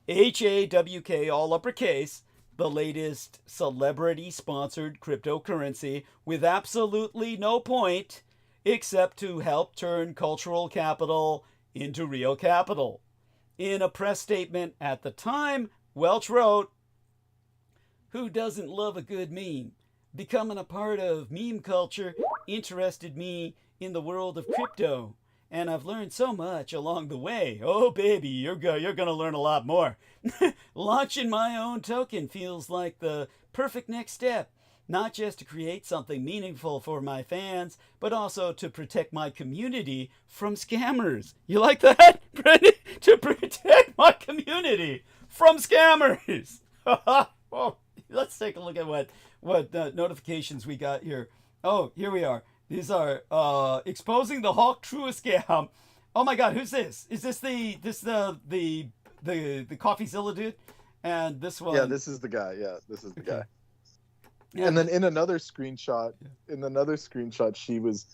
H-A-W-K, all uppercase, the latest celebrity-sponsored cryptocurrency with absolutely no point except to help turn cultural capital into real capital. In a press statement at the time, Welch wrote, "Who doesn't love a good meme? Becoming a part of meme culture interested me in the world of crypto. And I've learned so much along the way. Oh, baby, you're going to learn a lot more. Launching my own token feels like the perfect next step. Not just to create something meaningful for my fans, but also to protect my community from scammers." You like that, Brendan? To protect my community from scammers. Well, let's take a look at what notifications we got here. Oh, here we are. These are exposing the Hawk Tuah scam. Oh my God, who's this? Is this the CoffeeZilla dude? And this one. Yeah, this is the guy. Yeah, this is the guy. Yeah. And then in another screenshot, she was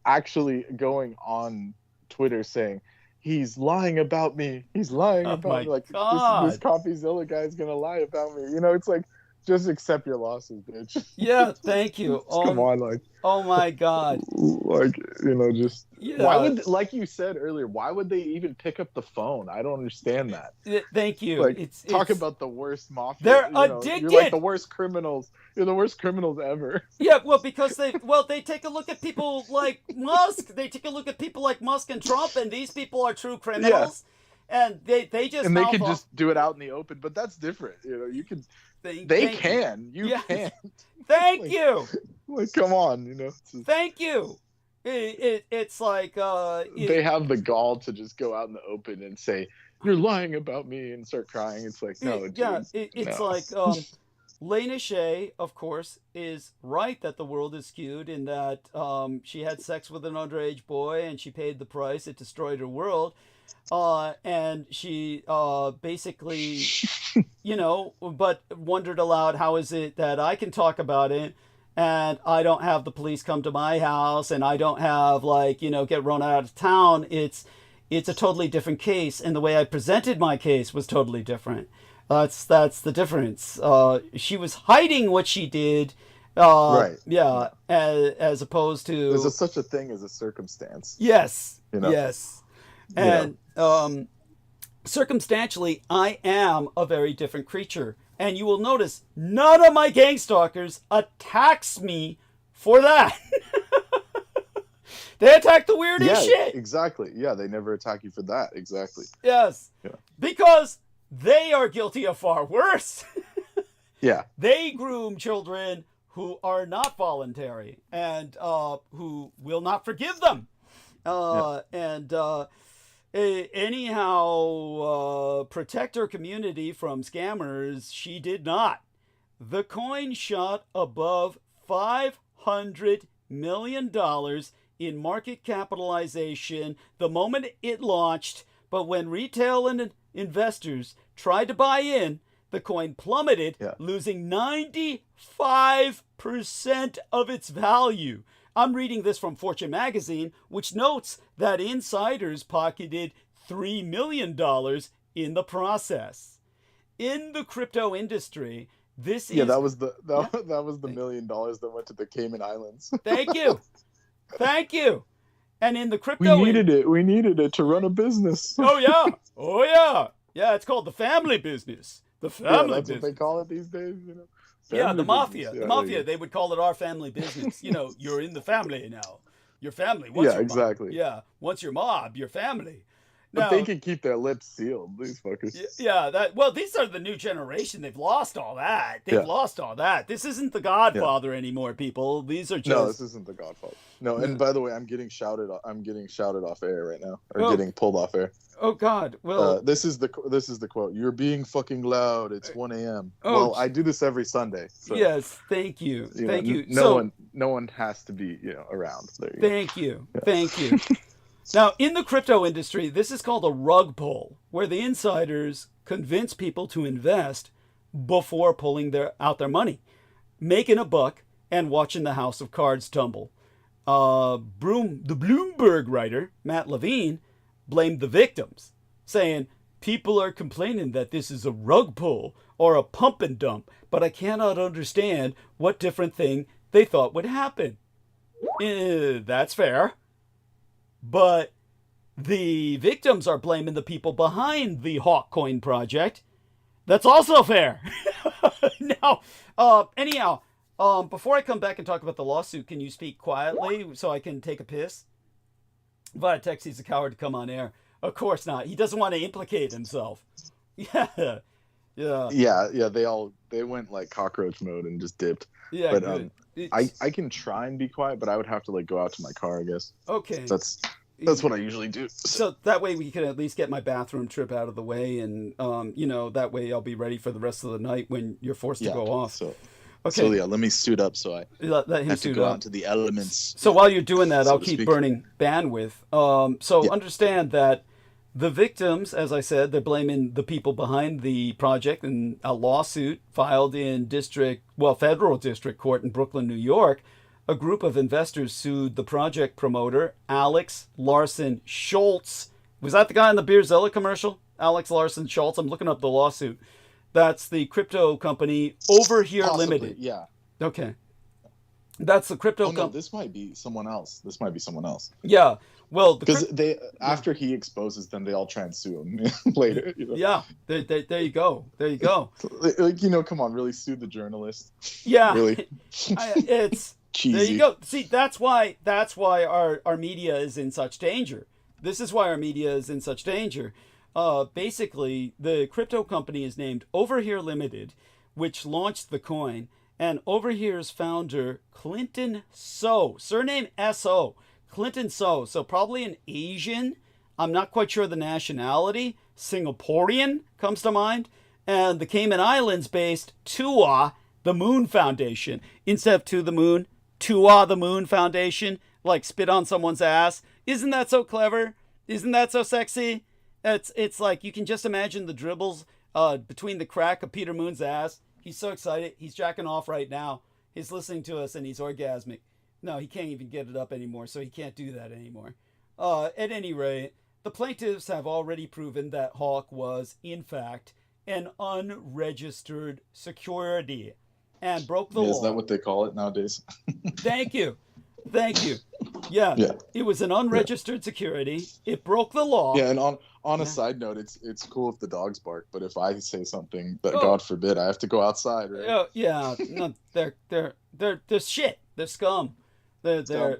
actually going on Twitter saying, "He's lying about me. He's lying about me. Like this CoffeeZilla guy's gonna lie about me." It's like, just accept your losses, bitch. Yeah, thank you. Come on, like. Oh my God. Like, just. Yeah. Why would, like you said earlier, why would they even pick up the phone? I don't understand that. Thank you. Like, talk about the worst mafia. They're addicted. You're like the worst criminals. You're the worst criminals ever. Yeah, well, because they take a look at people like Musk. They take a look at people like Musk and Trump, and these people are true criminals. Yeah. And they just. And they can just do it out in the open, but that's different. You They can. You can't. Thank Like, you. Like, come on, you know. Thank you. It's like they have the gall to just go out in the open and say, "You're lying about me," and start crying. It's like, no, dude, it's no. like Lena Shea, of course, is right that the world is skewed in that she had sex with an underage boy and she paid the price. It destroyed her world. And she basically, you know, but wondered aloud, how is it that I can talk about it and I don't have the police come to my house and I don't have, like, you know, get run out of town? It's a totally different case, and the way I presented my case was totally different. That's the difference. She was hiding what she did, Right. Yeah, as opposed to There's such a thing as a circumstance. yes, You know? yes, and circumstantially, I am a very different creature, and you will notice none of my gang stalkers attacks me for that. They attack the weirdest shit. Exactly. Yeah, they never attack you for that. Exactly. Yes. Yeah. Because they are guilty of far worse. Yeah. They groom children who are not voluntary and who will not forgive them. And anyhow, protect her community from scammers, she did not. The coin shot above $500 million in market capitalization the moment it launched, but when retail and investors tried to buy in, the coin plummeted, losing 95% of its value. I'm reading this from Fortune magazine, which notes that insiders pocketed $3 million in the process. In the crypto industry, this is... Yeah, that was the $1 million that went to the Cayman Islands. Thank you. Thank you. And in the crypto... We needed it to run a business. Oh, yeah. Oh, yeah. Yeah, it's called the family business. The family that's business. what they call it these days, you know. Yeah, the mafia. Business. The mafia, they would call it our family business. You know, you're in the family now. Your family. Once you're exactly. Mob. Yeah, once you're mob, your family. But they can keep their lips sealed, these fuckers. Yeah, well, these are the new generation. They've lost all that. They've lost all that. This isn't the Godfather anymore, people. These are just... No, this isn't the Godfather. No, and by the way, I'm getting shouted off air right now, or getting pulled off air. Oh God! Well, this is the quote. You're being fucking loud. It's 1 a.m. Well, I do this every Sunday. So, yes, thank you, thank you. No one has to be around. There you thank you, thank you. Now, in the crypto industry, this is called a rug pull, where the insiders convince people to invest before pulling out their money, making a buck and watching the house of cards tumble. The Bloomberg writer, Matt Levine, blamed the victims, saying, people are complaining that this is a rug pull or a pump and dump, but I cannot understand what different thing they thought would happen. That's fair. But the victims are blaming the people behind the Hawkcoin project. That's also fair. Now, anyhow, before I come back and talk about the lawsuit, can you speak quietly so I can take a piss? Via-text, he's a coward to come on air. Of course not. He doesn't want to implicate himself. Yeah. They went like cockroach mode and just dipped. Yeah, but I can try and be quiet, but I would have to like go out to my car, I guess. Okay. That's what I usually do. So that way we can at least get my bathroom trip out of the way, and that way I'll be ready for the rest of the night when you're forced to go off. Okay. So let me suit up so I let him have to go out into the elements. So while you're doing that, I'll keep burning bandwidth. Understand that the victims, as I said, they're blaming the people behind the project in a lawsuit filed in federal district court in Brooklyn, New York. A group of investors sued the project promoter, Alex Larson Schultz. Was that the guy in the Beerzilla commercial? Alex Larson Schultz. I'm looking up the lawsuit. That's the crypto company Over Here Limited. Yeah. Okay. That's the crypto company. No, this might be someone else. Yeah. Well, because after he exposes them, they all try and sue him later. Yeah. There you go. Come on, really sue the journalist. Yeah. Really. It's cheesy. There you go. See, that's why our media is in such danger. This is why our media is in such danger. Basically, the crypto company is named Over Here Limited, which launched the coin. And over here is founder Clinton So, surname S.O., Clinton So. So probably an Asian. I'm not quite sure the nationality. Singaporean comes to mind. And the Cayman Islands based TUAH, the Moon Foundation. Instead of To the Moon, TUAH, the Moon Foundation. Like spit on someone's ass. Isn't that so clever? Isn't that so sexy? It's like you can just imagine the dribbles between the crack of Peter Moon's ass. He's so excited. He's jacking off right now. He's listening to us and he's orgasmic. No, he can't even get it up anymore, so he can't do that anymore. At any rate, the plaintiffs have already proven that Hawk was, in fact, an unregistered security and broke the law. Is that what they call it nowadays? Thank you. Thank you. Yeah. It was an unregistered security. It broke the law. Yeah, and on a side note, it's cool if the dogs bark, but if I say something that God forbid, I have to go outside, right? Yeah. No, they're shit. They're scum. They're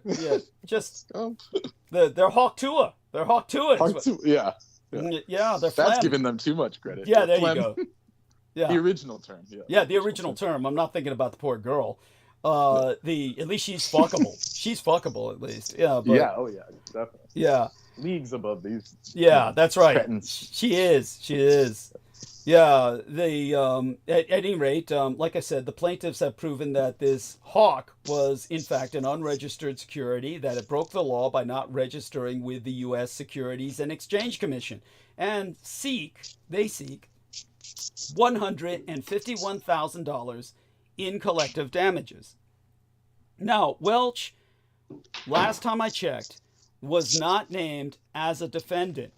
just scum. They're Hawk Tua. They're Hawk Tua. Yeah. Yeah, they're That's giving them too much credit. Yeah, there you go. Yeah. The original term. Yeah, the original term. I'm not thinking about the poor girl. At least she's fuckable. She's fuckable at least. Yeah. But, yeah. Oh yeah. Definitely. Yeah. Leagues above these. Yeah, that's right. Cretins. She is. Yeah. At any rate, like I said, the plaintiffs have proven that this Hawk was in fact an unregistered security, that it broke the law by not registering with the U.S. Securities and Exchange Commission, and they seek $151,000 in collective damages. Now, Welch, last time I checked, was not named as a defendant,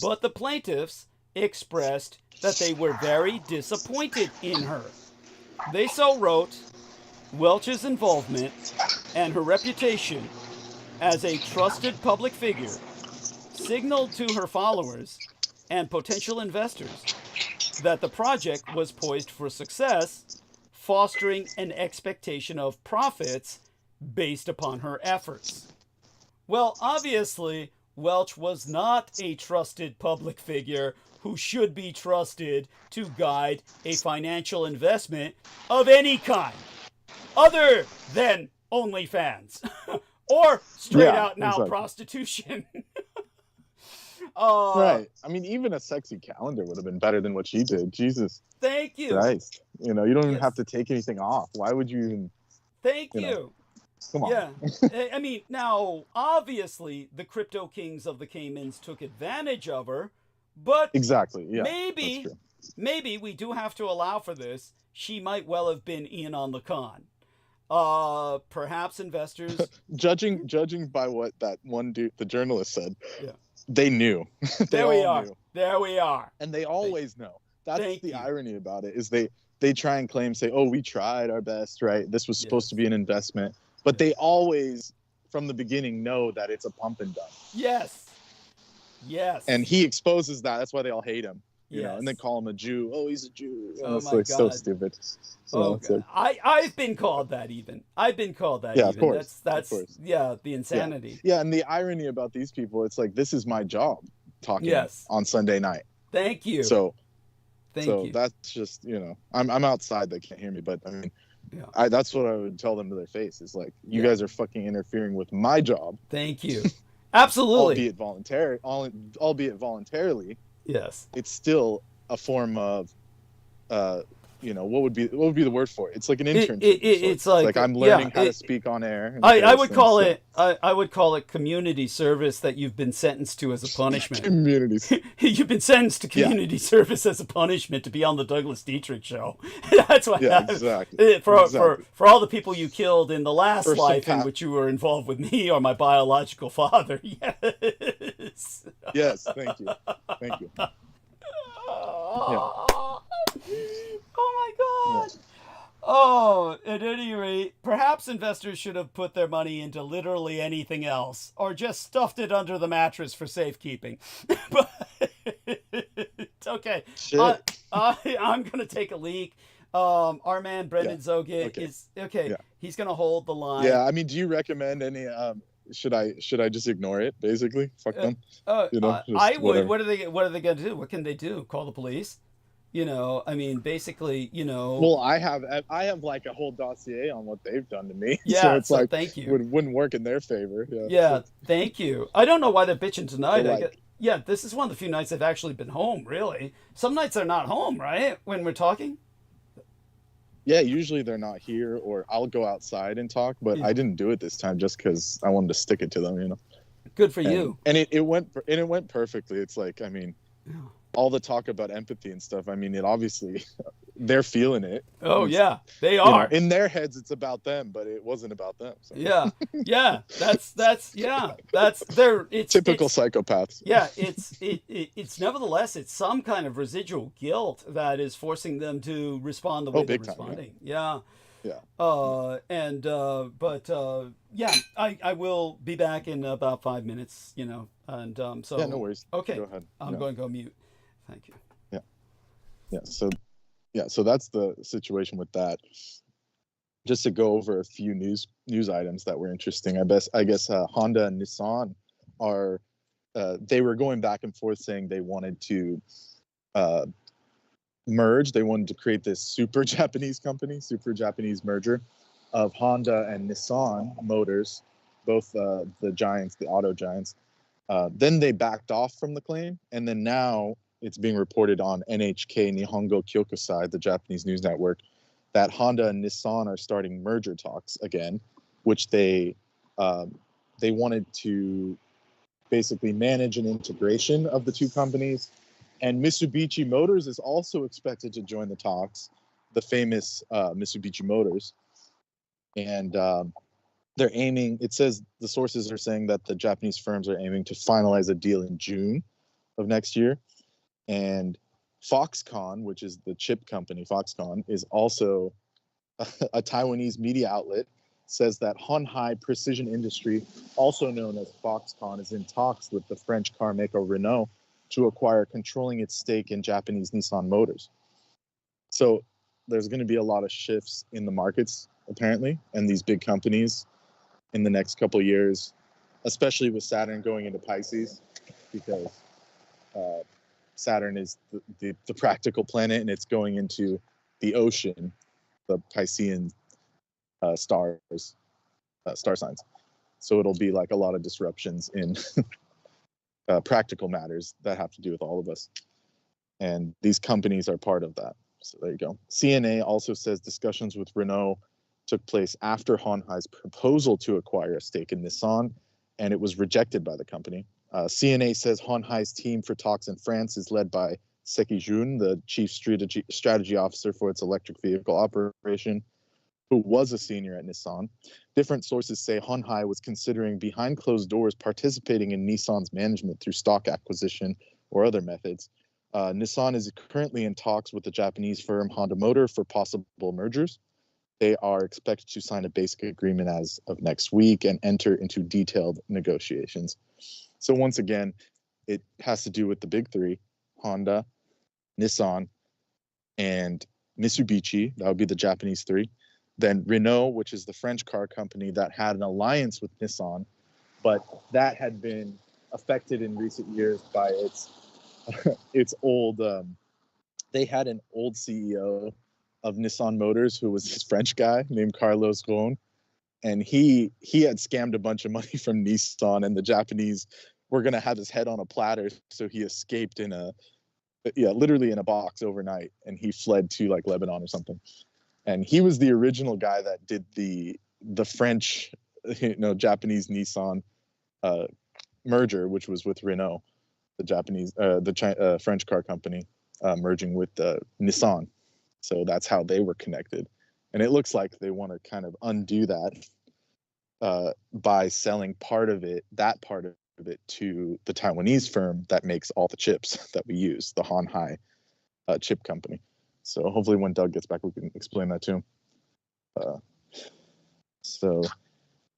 but the plaintiffs expressed that they were very disappointed in her. They so wrote, Welch's involvement and her reputation as a trusted public figure signaled to her followers and potential investors that the project was poised for success, fostering an expectation of profits based upon her efforts. Well, obviously, Welch was not a trusted public figure who should be trusted to guide a financial investment of any kind, other than OnlyFans or straight out now prostitution. Right. I mean, even a sexy calendar would have been better than what she did. Jesus. Thank you. Christ. You don't even have to take anything off. Why would you even? Thank you. Come on. Yeah. I mean, now, obviously, the crypto kings of the Caymans took advantage of her, but exactly. Yeah. Maybe we do have to allow for this. She might well have been in on the con. Perhaps investors. judging by what that one dude, the journalist, said. Yeah. They knew. There we are. And they always know. That's the irony about it, is they try and claim, say, oh, we tried our best, right? This was supposed to be an investment. But they always, from the beginning, know that it's a pump and dump. Yes. And he exposes that. That's why they all hate him. You know, and then call him a Jew. Oh, he's a Jew. It's like so stupid. So I've been called that even. Yeah, of course. That's the insanity. Yeah, and the irony about these people, it's like, this is my job talking on Sunday night. Thank you. So Thank you. That's just, I'm outside, they can't hear me, but I mean, that's what I would tell them to their face, is like, you guys are fucking interfering with my job. Thank you. Absolutely. albeit voluntarily. Yes. It's still a form of, what would be the word for it? It's like an internship. It's like I'm learning how to speak on air. I would call it community service that you've been sentenced to as a punishment. You've been sentenced to community service as a punishment to be on the Douglas Dietrich show. That's why. Yeah, exactly. For all the people you killed in the last life in which you were involved with me or my biological father. Yes. Yes. Thank you. Oh my God. Oh, at any rate, perhaps investors should have put their money into literally anything else, or just stuffed it under the mattress for safekeeping. But it's okay. I'm going to take a leak. Our man, Brendan DŌNG̵HԻ is okay. Yeah. He's going to hold the line. Yeah. I mean, do you recommend any, should I just ignore it, basically? Fuck them. I would. What are they going to do? What can they do? Call the police? You know, I mean, basically, you know. Well, I have like a whole dossier on what they've done to me. Yeah, so it's so like thank you. Wouldn't work in their favor. Yeah, thank you. I don't know why they're bitching tonight. Like, yeah, this is one of the few nights they've actually been home, really. Some nights they're not home, right? When we're talking? Yeah, usually they're not here, or I'll go outside and talk, but I didn't do it this time just because I wanted to stick it to them, you know. Good for you. And it went perfectly. It's like, I mean, all the talk about empathy and stuff, I mean, it obviously they're feeling it. Oh yeah, they are. You know, in their heads it's about them, but it wasn't about them. So. Yeah. That's their typical psychopaths. Yeah, it's nevertheless it's some kind of residual guilt that is forcing them to respond the way they're responding. Yeah. Yeah, I will be back in about 5 minutes, you know, and so. Yeah, no worries. Okay. Go ahead. I'm going to go mute. Thank you. So that's the situation with that. Just to go over a few news items that were interesting. I guess Honda and Nissan are they were going back and forth saying they wanted to merge. They wanted to create this super Japanese merger of Honda and Nissan Motors, both the giants, the auto giants. Then they backed off from the claim, and then now it's being reported on NHK Nihongo Kyokusai, the Japanese news network, that Honda and Nissan are starting merger talks again, which they wanted to basically manage an integration of the two companies. And Mitsubishi Motors is also expected to join the talks, the famous Mitsubishi Motors. And they're aiming, it says the sources are saying that the Japanese firms are aiming to finalize a deal in June of next year. And Foxconn, which is the chip company, Foxconn, is also a Taiwanese media outlet, says that Honhai Precision Industry, also known as Foxconn, is in talks with the French car maker Renault to acquire controlling its stake in Japanese Nissan Motors. So there's going to be a lot of shifts in the markets, apparently, and these big companies in the next couple of years, especially with Saturn going into Pisces, because Saturn is the practical planet, and it's going into the ocean, the Piscean star signs. So it'll be like a lot of disruptions in practical matters that have to do with all of us. And these companies are part of that. So there you go. CNA also says discussions with Renault took place after Honhai's proposal to acquire a stake in Nissan, and it was rejected by the company. CNA says Honhai's team for talks in France is led by Seki Jun, the chief strategy officer for its electric vehicle operation, who was a senior at Nissan. Different sources say Honhai was considering behind closed doors participating in Nissan's management through stock acquisition or other methods. Nissan is currently in talks with the Japanese firm Honda Motor for possible mergers. They are expected to sign a basic agreement as of next week and enter into detailed negotiations. So once again, it has to do with the big three: Honda, Nissan, and Mitsubishi. That would be the Japanese three. Then Renault, which is the French car company that had an alliance with Nissan, but that had been affected in recent years by its old. They had an old CEO of Nissan Motors who was this French guy named Carlos Ghosn, and he had scammed a bunch of money from Nissan, and the Japanese were gonna have his head on a platter, so he escaped literally in a box overnight, and he fled to like Lebanon or something. And he was the original guy that did the French, Japanese Nissan merger, which was with Renault, the French car company, merging with Nissan. So that's how they were connected. And it looks like they want to kind of undo that by selling part of it to the Taiwanese firm that makes all the chips that we use, the Honhai chip company. So hopefully when Doug gets back, we can explain that to him. So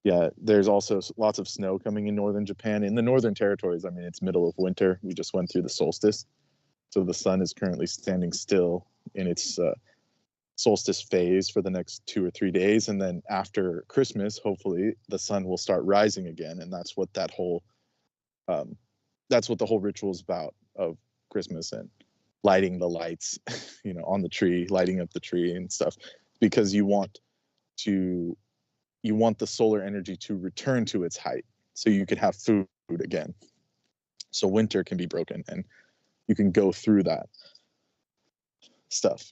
yeah, there's also lots of snow coming in northern Japan. In the northern territories, I mean, it's middle of winter. We just went through the solstice. So the sun is currently standing still in its solstice phase for the next 2 or 3 days. And then after Christmas, hopefully the sun will start rising again. And that's what that's what the whole ritual is about of Christmas and lighting the lights, on the tree, lighting up the tree and stuff, because you want the solar energy to return to its height so you can have food again. So winter can be broken and you can go through that stuff,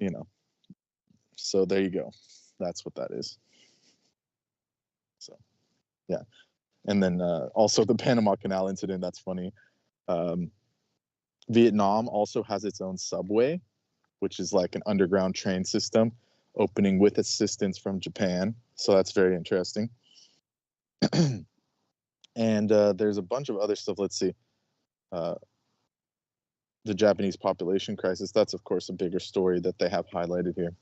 So there you go. That's what that is. So, yeah. And then also the Panama Canal incident, that's funny. Vietnam also has its own subway, which is like an underground train system opening with assistance from Japan. So that's very interesting. And there's a bunch of other stuff. Let's see. The Japanese population crisis, that's of course a bigger story that they have highlighted here.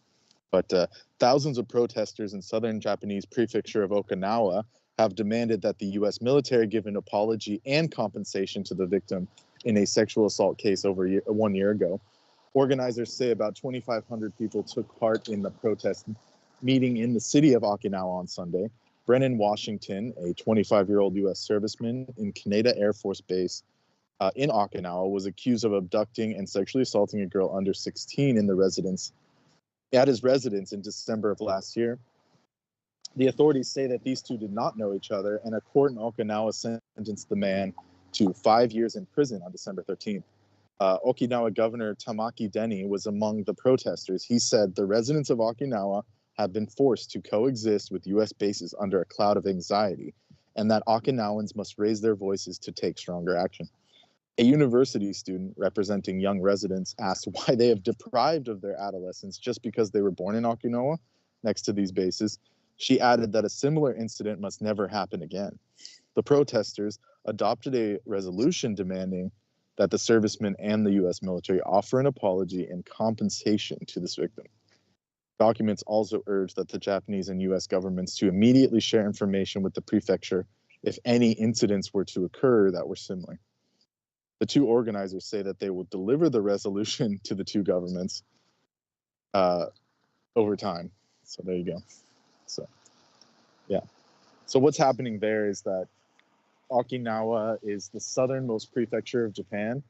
But thousands of protesters in southern Japanese prefecture of Okinawa have demanded that the U.S. military give an apology and compensation to the victim in a sexual assault case over 1 year ago. Organizers say about 2,500 people took part in the protest meeting in the city of Okinawa on Sunday. Brennan Washington, a 25-year-old U.S. serviceman in Kaneda Air Force Base in Okinawa, was accused of abducting and sexually assaulting a girl under 16 at his residence in December of last year. The authorities say that these two did not know each other, and a court in Okinawa sentenced the man to 5 years in prison on December 13th. Okinawa Governor Tamaki Deni was among the protesters. He said the residents of Okinawa have been forced to coexist with U.S. bases under a cloud of anxiety, and that Okinawans must raise their voices to take stronger action. A university student representing young residents asked why they have deprived of their adolescence just because they were born in Okinawa next to these bases. She added that a similar incident must never happen again. The protesters adopted a resolution demanding that the servicemen and the U.S. military offer an apology and compensation to this victim. Documents also urge that the Japanese and U.S. governments to immediately share information with the prefecture if any incidents were to occur that were similar. The two organizers say that they will deliver the resolution to the two governments over time. So there you go. So, yeah. So what's happening there is that Okinawa is the southernmost prefecture of Japan,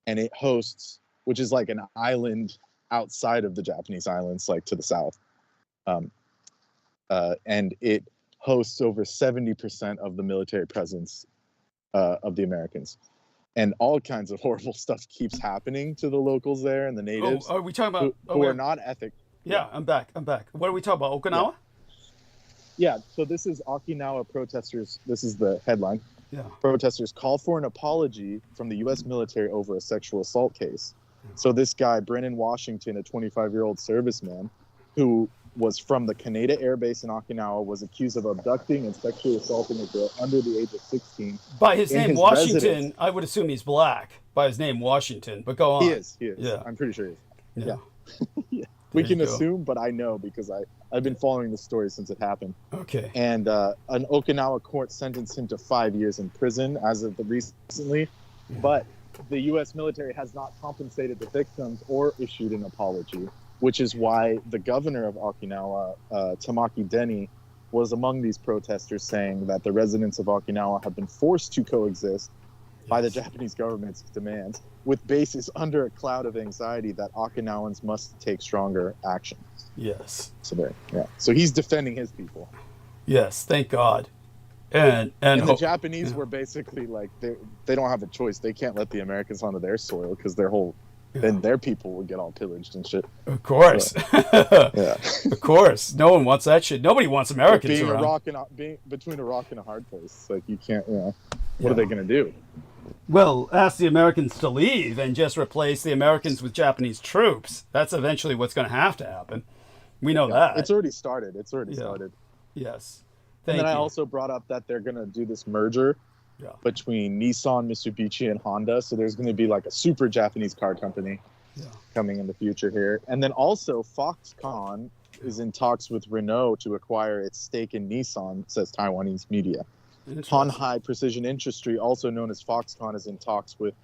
and it hosts, which is like an island outside of the Japanese islands, like to the south. And it hosts over 70% of the military presence of the Americans. And all kinds of horrible stuff keeps happening to the locals there and the natives. Oh, are we talking about who are not ethic? Yeah, I'm back. What are we talking about? Okinawa? Yeah, so this is Okinawa protesters. This is the headline. Yeah. Protesters call for an apology from the U.S. military over a sexual assault case. So this guy, Brennan Washington, a 25-year-old serviceman who was from the Kaneda Air Base in Okinawa, was accused of abducting and sexually assaulting a girl under the age of 16. By his name, Washington, I would assume he's black. By his name, Washington. But go on. He is. Yeah. I'm pretty sure he is. Yeah. Yeah. We can assume, but I know because I've been following the story since it happened. Okay. And an Okinawa court sentenced him to 5 years in prison as of recently, but the U.S. military has not compensated the victims or issued an apology, which is why the governor of Okinawa, Tamaki Deni, was among these protesters saying that the residents of Okinawa have been forced to coexist by the Japanese government's demands, with bases under a cloud of anxiety that Okinawans must take stronger action. Yes. So there, yeah. So he's defending his people. Yes, thank God. And the Japanese were basically like they don't have a choice. They can't let the Americans onto their soil because then their people will get all pillaged and shit. Of course. So, yeah. Of course. No one wants that shit. Nobody wants Americans around. Being between a rock and a hard place. Like you can't, what are they going to do? Well, ask the Americans to leave and just replace the Americans with Japanese troops. That's eventually what's going to have to happen. We know that. It's already started. Started. Yes. And then I also brought up that they're going to do this merger between Nissan, Mitsubishi, and Honda. So there's going to be like a super Japanese car company coming in the future here. And then also Foxconn is in talks with Renault to acquire its stake in Nissan, says Taiwanese media. Hanhai Precision Industry, also known as Foxconn, is in talks with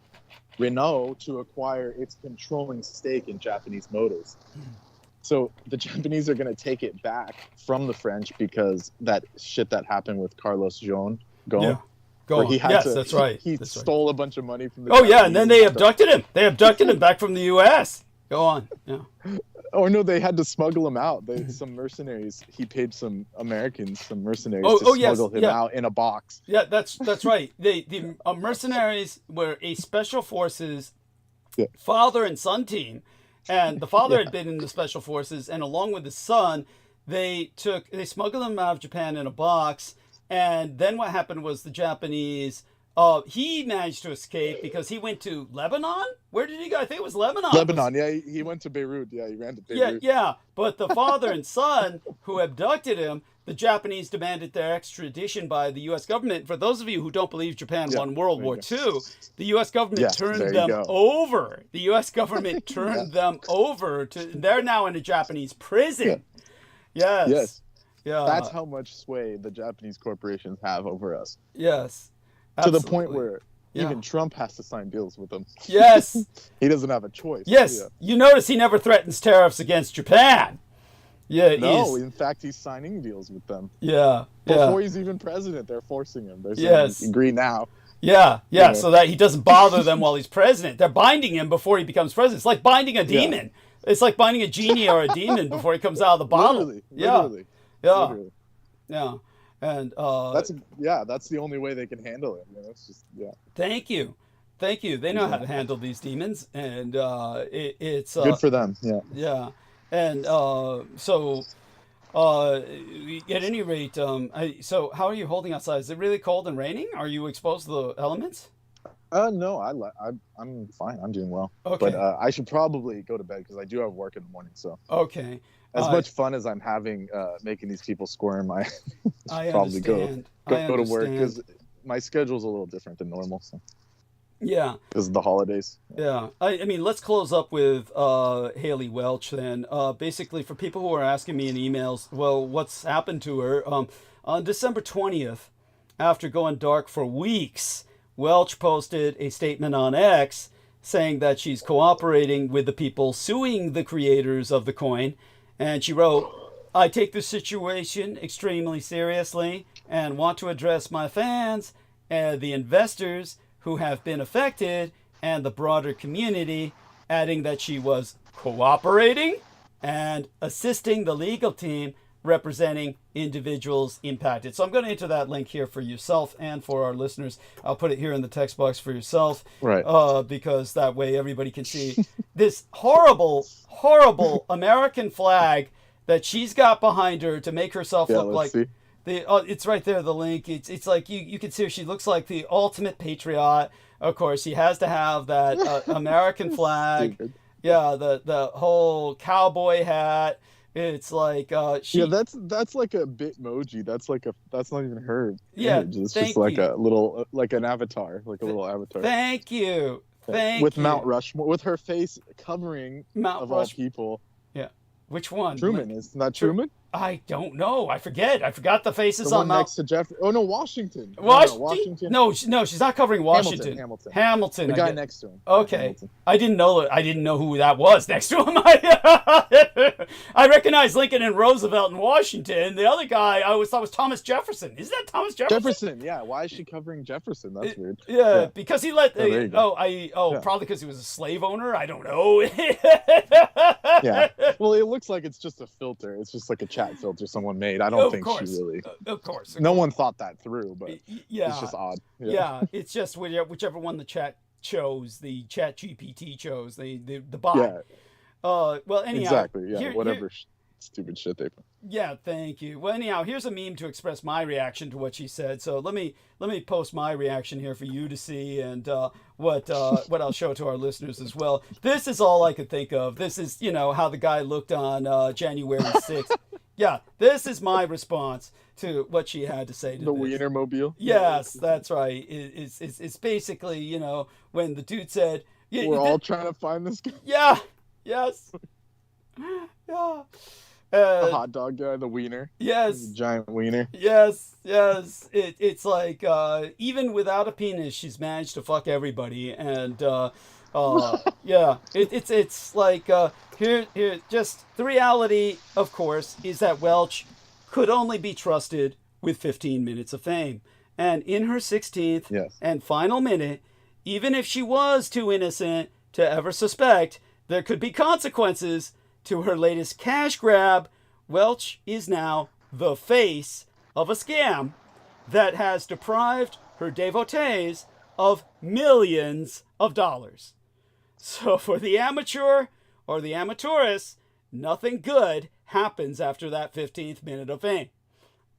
Renault to acquire its controlling stake in Japanese motors. So the Japanese are going to take it back from the French because that shit that happened with Carlos Ghosn, Go on. Yes, that's right. He That's right. stole a bunch of money from the Oh, yeah, Japanese and then they abducted him. They abducted him back from the U.S. Go on. Yeah. Oh, no, they had to smuggle him out. Some mercenaries, he paid some Americans, some mercenaries to smuggle him out in a box. Yeah, that's right. The mercenaries were a special forces father and son team. And the father had been in the special forces, and along with his son, they smuggled him out of Japan in a box. And then what happened was the Japanese, he managed to escape because he went to Lebanon. Where did he go? I think it was Lebanon. Lebanon, yeah. He went to Beirut. Yeah, he ran to Beirut. Yeah. But the father and son who abducted him, the Japanese demanded their extradition by the U.S. government. For those of you who don't believe Japan won World War II, the U.S. government turned them over. The U.S. government turned them over to. They're now in a Japanese prison. Yes. Yeah. That's how much sway the Japanese corporations have over us. Yes. Absolutely. To the point where even Trump has to sign deals with them. Yes. He doesn't have a choice. Yes. Yeah. You notice he never threatens tariffs against Japan. Yeah. No, in fact, he's signing deals with them. Yeah. Before he's even president, they're forcing him. They're saying, agree now. Yeah. So that he doesn't bother them while he's president. They're binding him before he becomes president. It's like binding a demon. It's like binding a genie or a demon before he comes out of the bottle. Literally. Yeah. And that's the only way they can handle it. It's just Thank you. They know how to handle these demons, and it's good for them. Yeah. And so at any rate, so how are you holding outside? Is it really cold and raining? Are you exposed to the elements? No, I'm fine. I'm doing well. Okay. But I should probably go to bed because I do have work in the morning. So okay. As much fun as I'm having making these people squirm, I probably go to work because my schedule's a little different than normal. So. Yeah. Because of the holidays. Yeah. I mean, let's close up with Haley Welch then. Basically, for people who are asking me in emails, well, what's happened to her? On December 20th, after going dark for weeks, Welch posted a statement on X saying that she's cooperating with the people suing the creators of the coin. And she wrote, I take this situation extremely seriously and want to address my fans and the investors who have been affected and the broader community, adding that she was cooperating and assisting the legal team representing individuals impacted. So I'm going to enter that link here for yourself and for our listeners. I'll put it here in the text box for yourself, right? Because that way everybody can see this horrible American flag that she's got behind her to make herself look like it's right there, the link. It's like you can see her. She looks like the ultimate patriot. Of course, she has to have that American flag. Stupid. Yeah, the whole cowboy hat. It's like that's like a Bitmoji. That's not even her. Yeah, image. It's just like a little an avatar, like a little avatar. Thank you. With Mount Rushmore, with her face covering Mount all people. Yeah, which one? Truman, isn't that Truman? I don't know. I forgot the faces the on Mount. Next to Jeffrey. Oh no, Washington. Washington. No, she's not covering Washington. Hamilton. The guy next to him. Okay. Hamilton. I didn't know who that was next to him. I recognize Lincoln and Roosevelt in Washington. The other guy I always thought was Thomas Jefferson. Is that Thomas Jefferson? Jefferson. Yeah. Why is she covering Jefferson? That's weird. Yeah, because he let. Probably because he was a slave owner. I don't know. Yeah. Well, it looks like it's just a filter. It's just like a chat filter someone made. I don't think she really. Of course. No one thought that through, but it's just odd. Yeah, it's just whichever one the chat chose, the chat GPT chose, the bot. Yeah. Well, anyhow. Exactly. Yeah. Whatever stupid shit they put. Yeah. Thank you. Well, anyhow, here's a meme to express my reaction to what she said. So let me post my reaction here for you to see, and what I'll show to our listeners as well. This is all I could think of. This is how the guy looked on January 6th. Yeah, this is my response to what she had to say to the this. Wienermobile. Yes, that's right. It's basically when the dude said, "We're all trying to find this guy." Yeah. Yes. Yeah. The hot dog guy, the wiener. Yes. The giant wiener. Yes. It's like even without a penis, she's managed to fuck everybody, and yeah, it's like here. Just the reality, of course, is that Welch could only be trusted with 15 minutes of fame, And in her 16th Yes. and final minute, even if she was too innocent to ever suspect there could be consequences to her latest cash grab, Welch is now the face of a scam that has deprived her devotees of millions of dollars. So for the amateur or the amateurist, nothing good happens after that 15th minute of fame.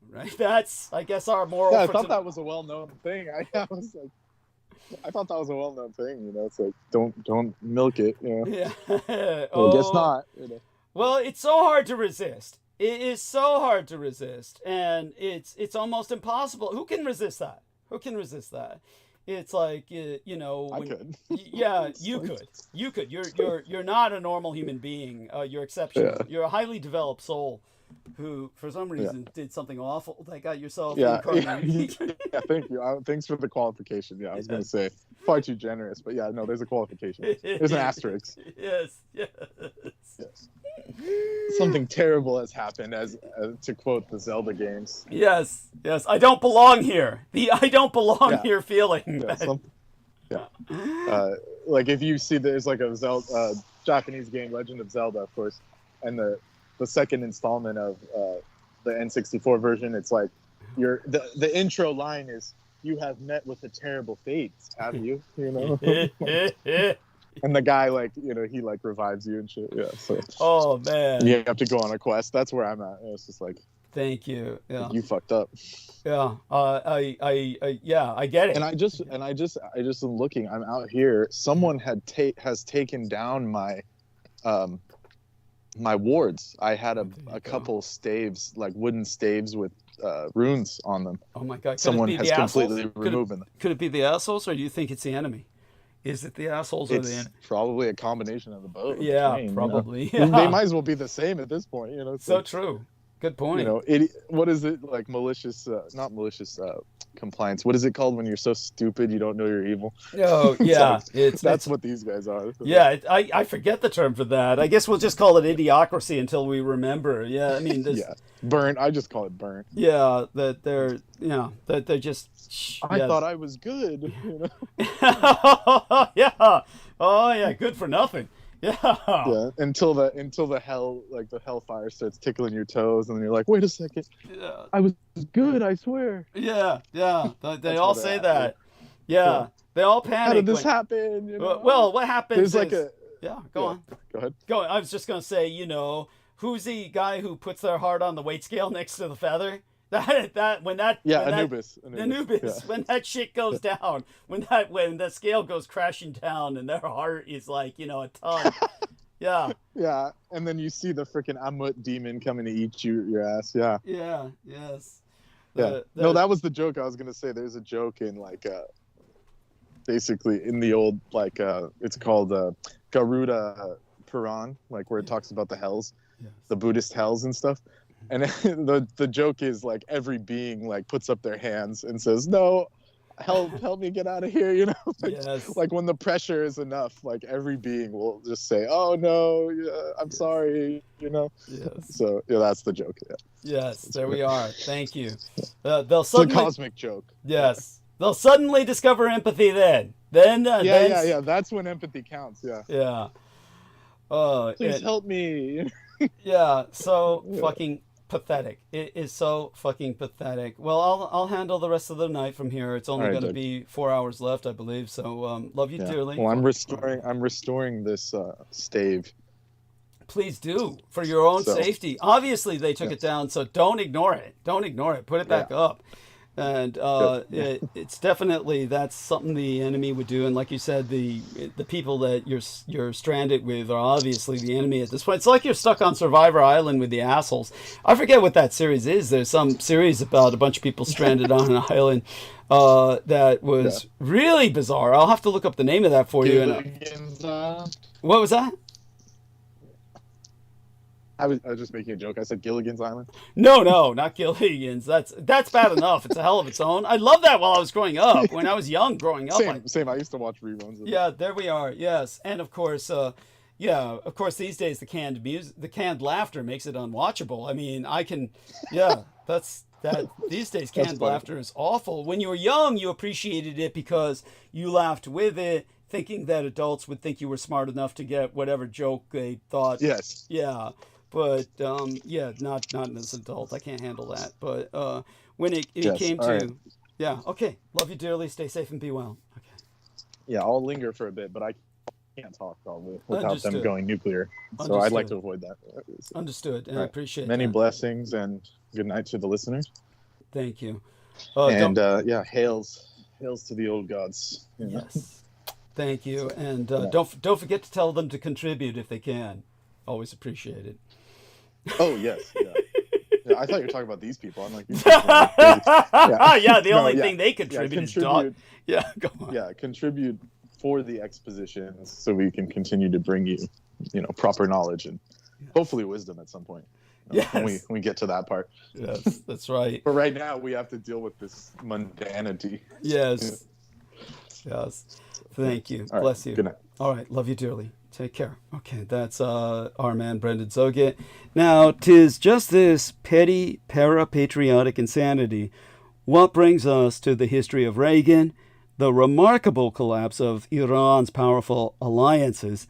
Right? That's, I guess, our moral. Yeah, I thought that was a well-known thing. I was like, I thought that was a well-known thing. You know, it's like don't milk it. You know? Yeah. Well, I guess not. You know? Well, it's so hard to resist. It is so hard to resist, and it's almost impossible. Who can resist that? Who can resist that? It's like you know. I could. Yeah, you could. You could. You're not a normal human being. You're exceptional. Yeah. You're a highly developed soul who, for some reason, did something awful that got yourself Yeah, incarcerated. yeah, thank you. Thanks for the qualification. Yeah, I was going to say far too generous, but yeah, no, there's a qualification. There's an asterisk. Yes. Yes. Something terrible has happened, as to quote the Zelda games. Yes. I don't belong here. The I don't belong here feeling. Like if you see there's like a Zelda Japanese game, Legend of Zelda, of course, and the second installment of the N64 version, it's like the intro line is, "You have met with a terrible fate, have you?" You know. And the guy, like, you know, he like revives you and shit. Yeah. So. Oh man. You have to go on a quest. That's where I'm at. It's just like. Thank you. Yeah. You fucked up. Yeah. I get it. And I just am looking. I'm out here. Someone has taken down my my wards. I had a couple staves, like wooden staves with runes on them. Oh my god. Someone has completely removed them. Could it be the assholes, or do you think it's the enemy? Is it the assholes or the enemy? Probably a combination of the both. Yeah, probably. You know? Yeah. They might as well be the same at this point. You know. So true. Good point. You know, what is it, like malicious? Not malicious compliance. What is it called when you're so stupid you don't know you're evil? Oh yeah, that's what these guys are. Yeah, I forget the term for that. I guess we'll just call it idiocracy until we remember. Yeah, I mean, burnt. I just call it burnt. Yeah, that they're just. I thought I was good. You know? Yeah. Oh yeah, good for nothing. Yeah. Until the hell, like the hellfire starts tickling your toes, and then you're like, wait a second. Yeah. I was good, I swear. Yeah. They all say that. Yeah. They all panic. How did this happen? You know? Well, what happens There's is, go on. Go ahead. I was just gonna say, you know, who's the guy who puts their heart on the weight scale next to the feather? Anubis. When that shit goes down, when the scale goes crashing down, and their heart is like, you know, a ton. Yeah. Yeah, and then you see the freaking Amut demon coming to eat your ass. Yeah. Yeah. Yes. No, that was the joke I was gonna say. There's a joke in like basically in the old like it's called Garuda Puran, like where it talks about the hells, the Buddhist hells and stuff. And the joke is like every being like puts up their hands and says, "No, help me get out of here," you know. Like when the pressure is enough, like every being will just say, "Oh no, I'm sorry," you know. Yes. So that's the joke. Yeah. Yes, there we are. Thank you. It's a cosmic joke. Yes, they'll suddenly discover empathy then. Yeah. That's when empathy counts. Yeah. Yeah. Please help me. Yeah. So fucking pathetic. It is so fucking pathetic. Well, I'll handle the rest of the night from here. It's only going to be 4 hours left, I believe. So love you dearly. Well, I'm restoring this stave. Please do, for your own safety. Obviously, they took it down, so don't ignore it. Put it back up. And it's definitely, that's something the enemy would do. And like you said, the people that you're stranded with are obviously the enemy at this point. It's like you're stuck on Survivor Island with the assholes. I forget what that series is. There's some series about a bunch of people stranded on an island that was really bizarre. I'll have to look up the name of that for you. What was that? I was just making a joke. I said Gilligan's Island. No, not Gilligan's. That's bad enough. It's a hell of its own. I loved that while I was growing up. When I was young, growing up. Same. I used to watch reruns. Yeah, there we are. Yes, and of course, these days the canned laughter makes it unwatchable. I mean, that's That these days canned laughter is awful. When you were young, you appreciated it because you laughed with it, thinking that adults would think you were smart enough to get whatever joke they thought. Yes. Yeah. But not as an adult. I can't handle that. But when it came to, right. Yeah. Okay. Love you dearly. Stay safe and be well. Okay. Yeah, I'll linger for a bit, but I can't talk probably without them going nuclear. So Understood. I'd like to avoid that. Understood. And I appreciate many that. blessings and good night to the listeners. Thank you. Hails to the old gods. Yes. Thank you. And don't forget to tell them to contribute if they can. Always appreciate it. Oh, yes. Yeah. I thought you were talking about these people. I'm like, these the only thing they contribute is dog. Yeah, go on. Yeah, contribute for the expositions so we can continue to bring you, proper knowledge and hopefully wisdom at some point. When we get to that part. Yes, that's right. But right now we have to deal with this mundanity. Yes. Yes. Thank you. All right. Bless you. Good night. All right. Love you dearly. Take care. Okay, that's our man Brendan DŌNG̵HԻ. Now, 'tis just this petty para-patriotic insanity what brings us to the history of Reagan, the remarkable collapse of Iran's powerful alliances,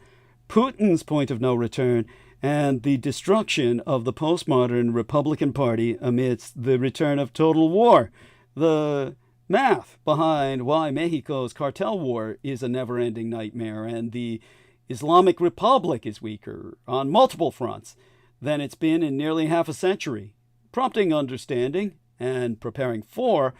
Putin's point of no return, and the destruction of the postmodern Republican Party amidst the return of total war. The math behind why Mexico's cartel war is a never-ending nightmare and the Islamic Republic is weaker on multiple fronts than it's been in nearly half a century, prompting understanding and preparing for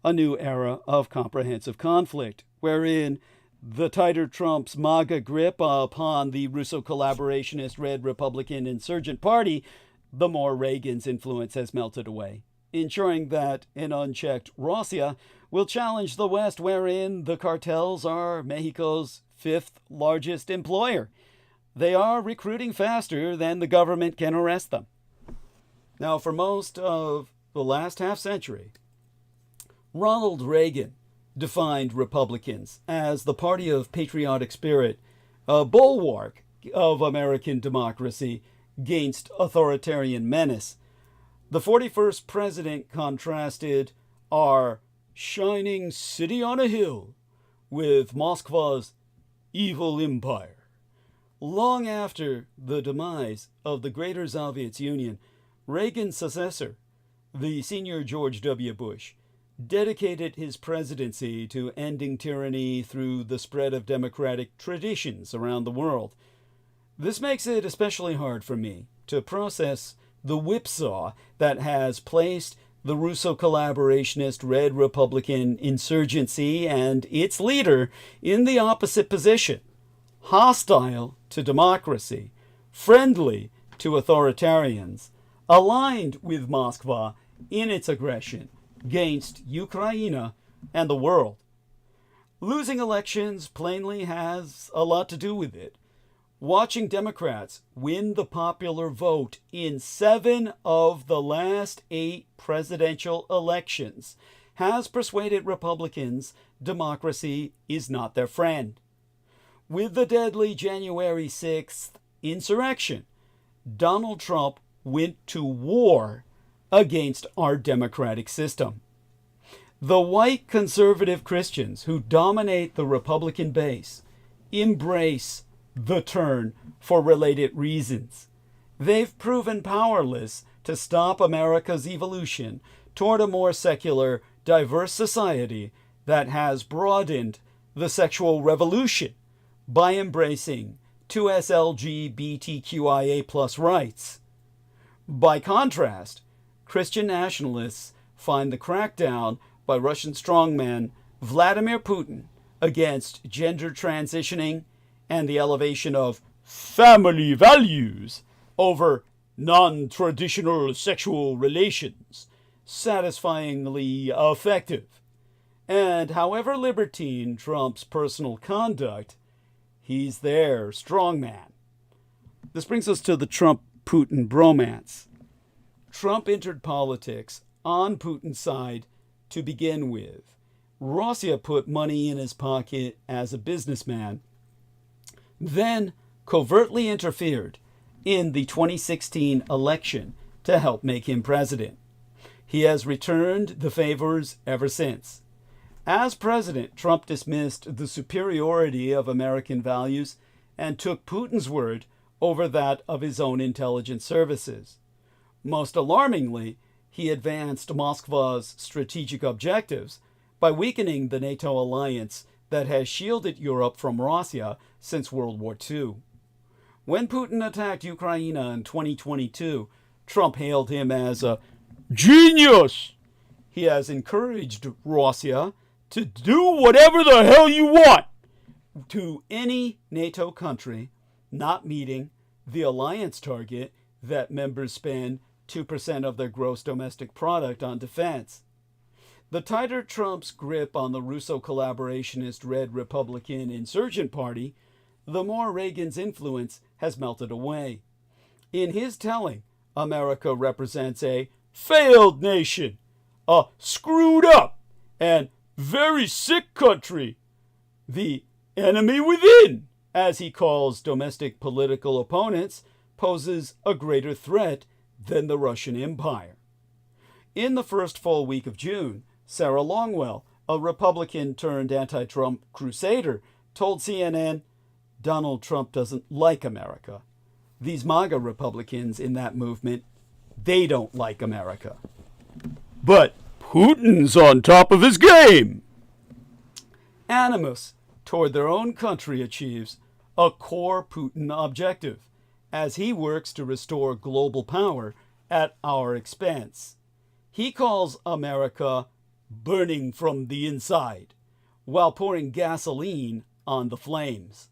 a new era of comprehensive conflict, wherein the tighter Trump's MAGA grip upon the Russo-collaborationist Red Republican Insurgent Party, the more Reagan's influence has melted away, ensuring that an unchecked Russia will challenge the West, wherein the cartels are Mexico's fifth largest employer. They are recruiting faster than the government can arrest them. Now, for most of the last half century, Ronald Reagan defined Republicans as the party of patriotic spirit, a bulwark of American democracy against authoritarian menace. The 41st president contrasted our shining city on a hill with Moscow's evil empire. Long after the demise of the Greater Soviet Union, Reagan's successor, the senior George W. Bush, dedicated his presidency to ending tyranny through the spread of democratic traditions around the world. This makes it especially hard for me to process the whipsaw that has placed the Russo-collaborationist Red Republican insurgency and its leader in the opposite position, hostile to democracy, friendly to authoritarians, aligned with Moscow in its aggression against Ukraine and the world. Losing elections plainly has a lot to do with it. Watching Democrats win the popular vote in 7 of the last 8 presidential elections has persuaded Republicans democracy is not their friend. With the deadly January 6th insurrection, Donald Trump went to war against our democratic system. The white conservative Christians who dominate the Republican base embrace the turn for related reasons. They've proven powerless to stop America's evolution toward a more secular, diverse society that has broadened the sexual revolution by embracing 2S LGBTQIA+ rights. By contrast, Christian nationalists find the crackdown by Russian strongman Vladimir Putin against gender transitioning and the elevation of family values over non-traditional sexual relations satisfyingly effective. And however libertine Trump's personal conduct, he's their strongman. This brings us to the Trump-Putin bromance. Trump entered politics on Putin's side to begin with. Russia put money in his pocket as a businessman, then covertly interfered in the 2016 election to help make him president. He has returned the favors ever since. As president, Trump dismissed the superiority of American values and took Putin's word over that of his own intelligence services. Most alarmingly, he advanced Moscow's strategic objectives by weakening the NATO alliance that has shielded Europe from Russia since World War II. When Putin attacked Ukraine in 2022, Trump hailed him as a genius. He has encouraged Russia to do whatever the hell you want to any NATO country not meeting the alliance target that members spend 2% of their gross domestic product on defense. The tighter Trump's grip on the Russo-collaborationist Red Republican Insurgent Party, the more Reagan's influence has melted away. In his telling, America represents a failed nation, a screwed up and very sick country, the enemy within, as he calls domestic political opponents, poses a greater threat than the Russian Empire. In the first full week of June, Sarah Longwell, a Republican turned anti-Trump crusader, told CNN, Donald Trump doesn't like America. These MAGA Republicans in that movement, they don't like America. But Putin's on top of his game. Animus toward their own country achieves a core Putin objective, as he works to restore global power at our expense. He calls America burning from the inside, while pouring gasoline on the flames.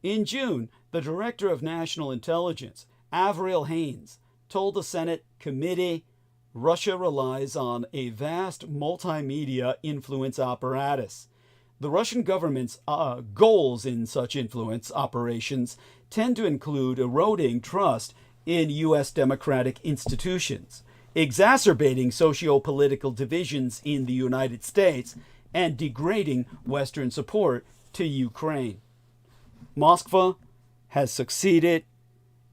In June, the Director of National Intelligence, Avril Haines, told the Senate committee Russia relies on a vast multimedia influence apparatus. The Russian government's goals in such influence operations tend to include eroding trust in U.S. democratic institutions, exacerbating socio-political divisions in the United States, and degrading Western support to Ukraine. Moscow has succeeded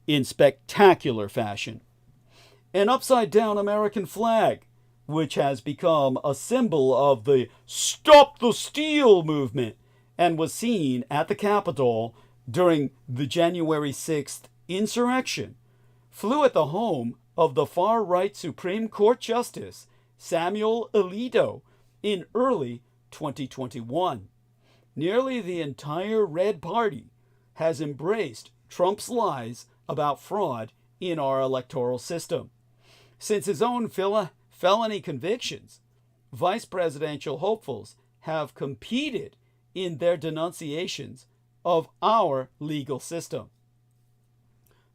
in spectacular fashion. An upside-down American flag, which has become a symbol of the Stop the Steal movement and was seen at the Capitol during the January 6th insurrection, flew at the home of the far-right Supreme Court Justice Samuel Alito in early 2021. Nearly the entire Red Party has embraced Trump's lies about fraud in our electoral system. Since his own felony convictions, vice presidential hopefuls have competed in their denunciations of our legal system.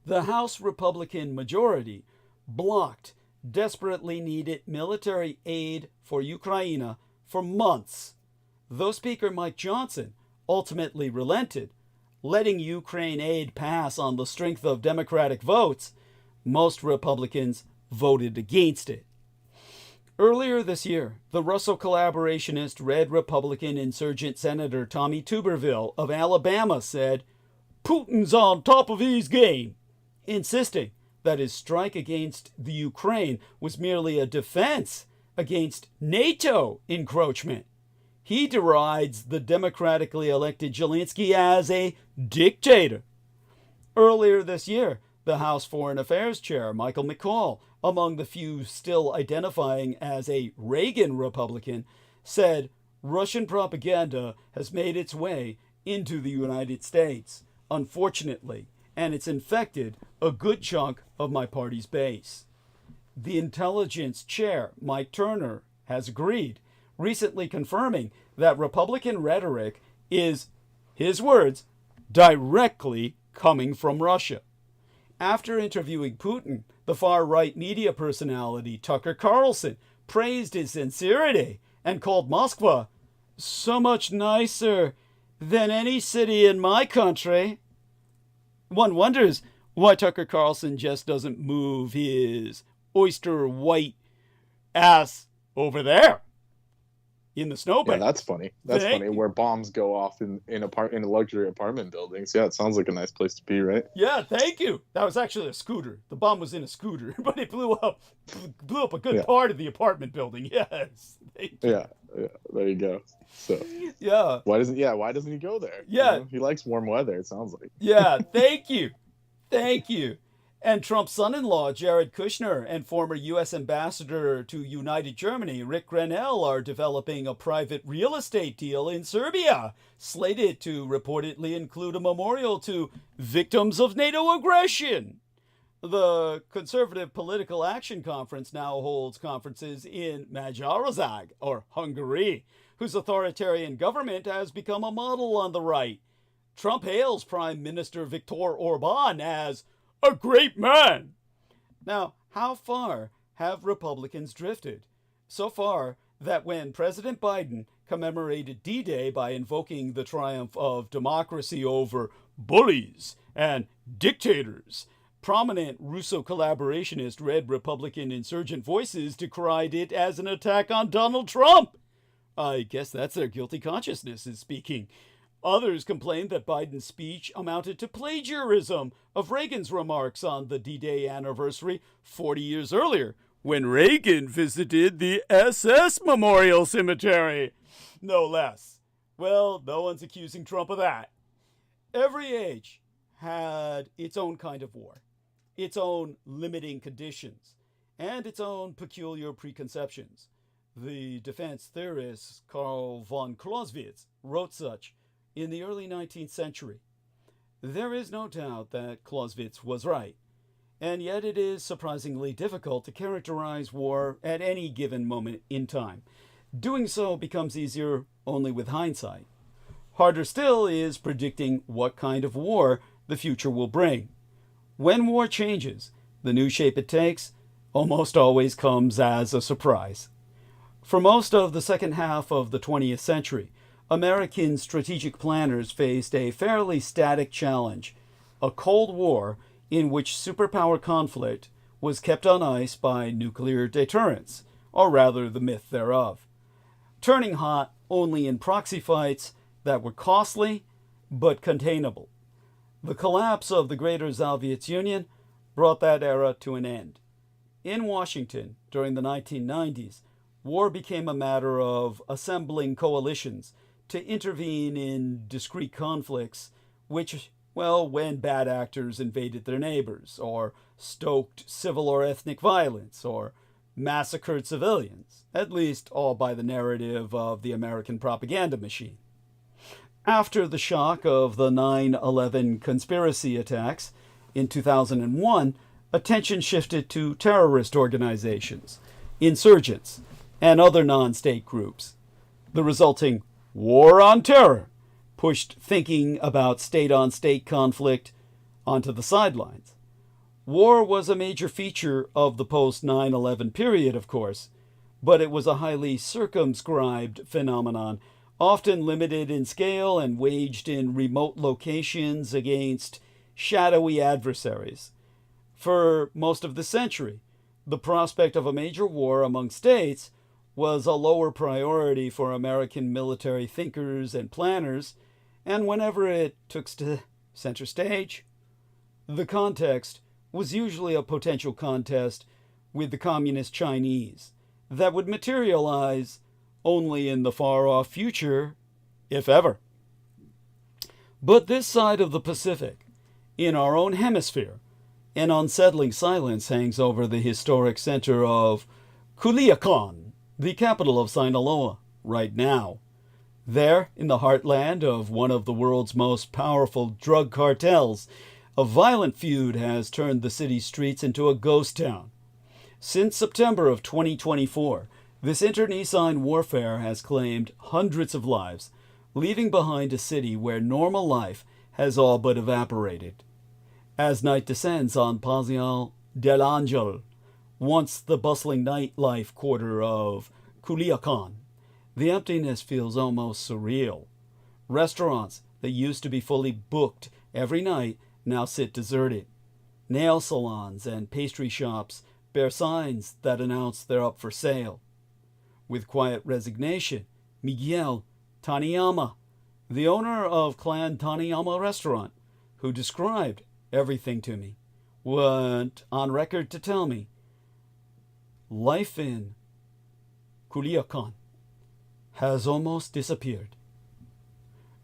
The House Republican majority blocked desperately needed military aid for Ukraine for months, though Speaker Mike Johnson ultimately relented, letting Ukraine aid pass on the strength of Democratic votes. Most Republicans voted against it. Earlier this year, the Russo collaborationist Red Republican insurgent Senator Tommy Tuberville of Alabama said, Putin's on top of his game, insisting that his strike against the Ukraine was merely a defense against NATO encroachment. He derides the democratically elected Zelensky as a dictator. Earlier this year, the House Foreign Affairs Chair, Michael McCaul, among the few still identifying as a Reagan Republican, said Russian propaganda has made its way into the United States, unfortunately, and it's infected a good chunk of my party's base. The intelligence chair, Mike Turner, has agreed, recently confirming that Republican rhetoric is, his words, directly coming from Russia. After interviewing Putin, the far-right media personality Tucker Carlson praised his sincerity and called Moscow so much nicer than any city in my country. One wonders why Tucker Carlson just doesn't move his oyster white ass over there. in the snowbank. Yeah, that's funny. That's funny. Where bombs go off in luxury apartment buildings. Yeah, it sounds like a nice place to be, right? Yeah, thank you. That was actually a scooter. The bomb was in a scooter, but it blew up a good part of the apartment building. Yes. Yeah, there you go. So yeah. Why doesn't he go there? Yeah. You know, he likes warm weather, it sounds like. Yeah, thank you. Thank you. And Trump's son-in-law, Jared Kushner, and former U.S. ambassador to United Germany, Rick Grenell, are developing a private real estate deal in Serbia, slated to reportedly include a memorial to victims of NATO aggression. The Conservative Political Action Conference now holds conferences in Magyarország, or Hungary, whose authoritarian government has become a model on the right. Trump hails Prime Minister Viktor Orbán as a great man. Now, how far have Republicans drifted? So far that when President Biden commemorated D-Day by invoking the triumph of democracy over bullies and dictators, prominent Russo collaborationist Red Republican insurgent voices decried it as an attack on Donald Trump. I guess that's their guilty consciousness is speaking. Others complained that Biden's speech amounted to plagiarism of Reagan's remarks on the D-Day anniversary 40 years earlier, when Reagan visited the SS Memorial Cemetery. No less. Well, no one's accusing Trump of that. Every age had its own kind of war, its own limiting conditions, and its own peculiar preconceptions. The defense theorist Karl von Clausewitz wrote such in the early 19th century. There is no doubt that Clausewitz was right, and yet it is surprisingly difficult to characterize war at any given moment in time. Doing so becomes easier only with hindsight. Harder still is predicting what kind of war the future will bring. When war changes, the new shape it takes almost always comes as a surprise. For most of the second half of the 20th century, American strategic planners faced a fairly static challenge, a Cold War in which superpower conflict was kept on ice by nuclear deterrence, or rather the myth thereof, turning hot only in proxy fights that were costly but containable. The collapse of the Greater Soviet Union brought that era to an end. In Washington, during the 1990s, war became a matter of assembling coalitions to intervene in discrete conflicts, which, well, when bad actors invaded their neighbors, or stoked civil or ethnic violence, or massacred civilians, at least all by the narrative of the American propaganda machine. After the shock of the 9/11 conspiracy attacks in 2001, attention shifted to terrorist organizations, insurgents, and other non-state groups. The resulting war on terror pushed thinking about state-on-state conflict onto the sidelines. War was a major feature of the post-9/11 period, of course, but it was a highly circumscribed phenomenon, often limited in scale and waged in remote locations against shadowy adversaries. For most of the century, the prospect of a major war among states was a lower priority for American military thinkers and planners, and whenever it took center stage, the context was usually a potential contest with the communist Chinese that would materialize only in the far-off future, if ever. But this side of the Pacific, in our own hemisphere, an unsettling silence hangs over the historic center of Culiacan, the capital of Sinaloa, right now. There, in the heartland of one of the world's most powerful drug cartels, a violent feud has turned the city's streets into a ghost town. Since September of 2024, this internecine warfare has claimed hundreds of lives, leaving behind a city where normal life has all but evaporated. As night descends on Paseo del Ángel, once the bustling nightlife quarter of Culiacan, the emptiness feels almost surreal. Restaurants that used to be fully booked every night now sit deserted. Nail salons and pastry shops bear signs that announce they're up for sale. With quiet resignation, Miguel Taniyama, the owner of Clan Taniyama Restaurant, who described everything to me, went on record to tell me life in Culiacan has almost disappeared.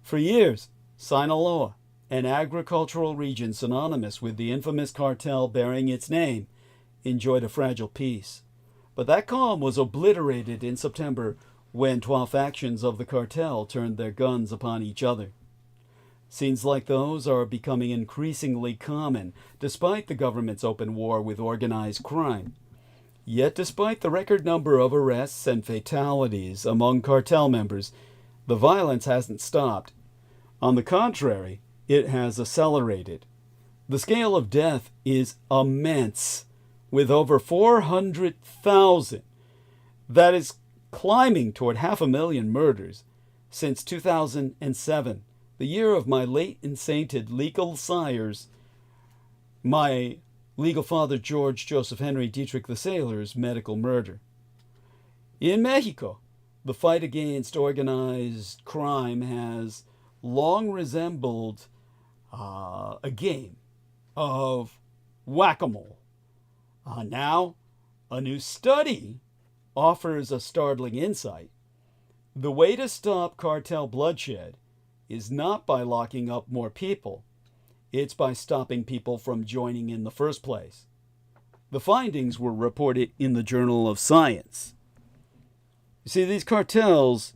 For years, Sinaloa, an agricultural region synonymous with the infamous cartel bearing its name, enjoyed a fragile peace. But that calm was obliterated in September when 12 factions of the cartel turned their guns upon each other. Scenes like those are becoming increasingly common, despite the government's open war with organized crime. Yet despite the record number of arrests and fatalities among cartel members, the violence hasn't stopped. On the contrary, it has accelerated. The scale of death is immense, with over 400,000. That is climbing toward 500,000 murders since 2007, the year of my late and sainted legal sires, my legal father George Joseph Henry Dietrich the Sailor's medical murder. In Mexico, the fight against organized crime has long resembled a game of whack-a-mole. Now, a new study offers a startling insight. The way to stop cartel bloodshed is not by locking up more people. It's by stopping people from joining in the first place. The findings were reported in the Journal of Science. You see, these cartels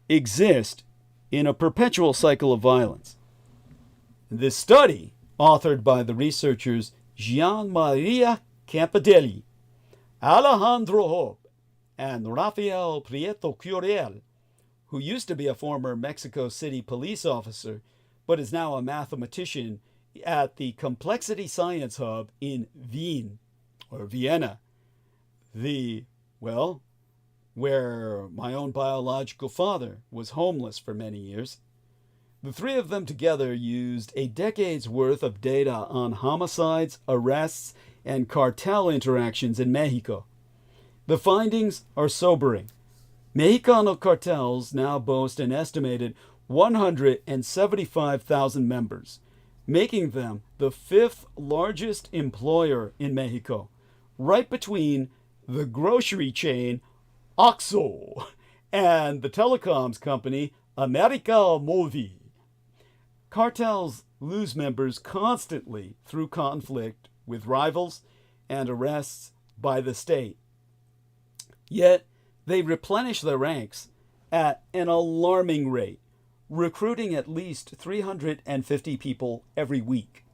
exist in a perpetual cycle of violence. This study, authored by the researchers Gian Maria Campidelli, Alejandro Hope, and Rafael Prieto Curiel, who used to be a former Mexico City police officer, but is now a mathematician at the Complexity Science Hub in Vienna, where my own biological father was homeless for many years. The three of them together used a decade's worth of data on homicides, arrests, and cartel interactions in Mexico. The findings are sobering. Mexicano cartels now boast an estimated 175,000 members, making them the fifth largest employer in Mexico, right between the grocery chain OXXO and the telecoms company América Móvil. Cartels lose members constantly through conflict with rivals and arrests by the state. Yet they replenish their ranks at an alarming rate, recruiting at least 350 people every week.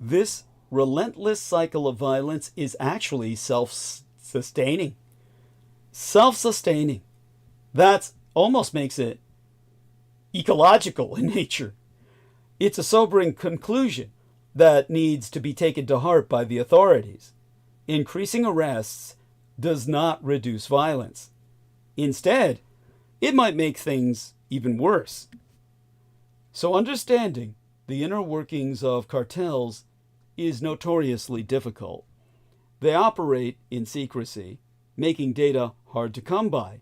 This relentless cycle of violence is actually self-sustaining. Self-sustaining. That almost makes it ecological in nature. It's a sobering conclusion that needs to be taken to heart by the authorities. Increasing arrests does not reduce violence. Instead, it might make things even worse. So understanding the inner workings of cartels is notoriously difficult. They operate in secrecy, making data hard to come by.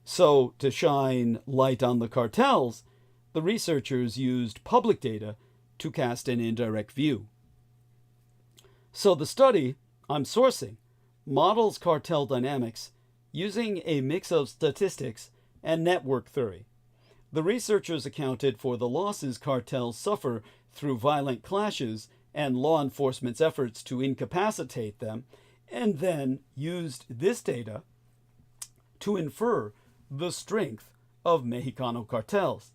So, to shine light on the cartels, the researchers used public data to cast an indirect view. So the study I'm sourcing models cartel dynamics using a mix of statistics and network theory. The researchers accounted for the losses cartels suffer through violent clashes and law enforcement's efforts to incapacitate them, and then used this data to infer the strength of Mexicano cartels.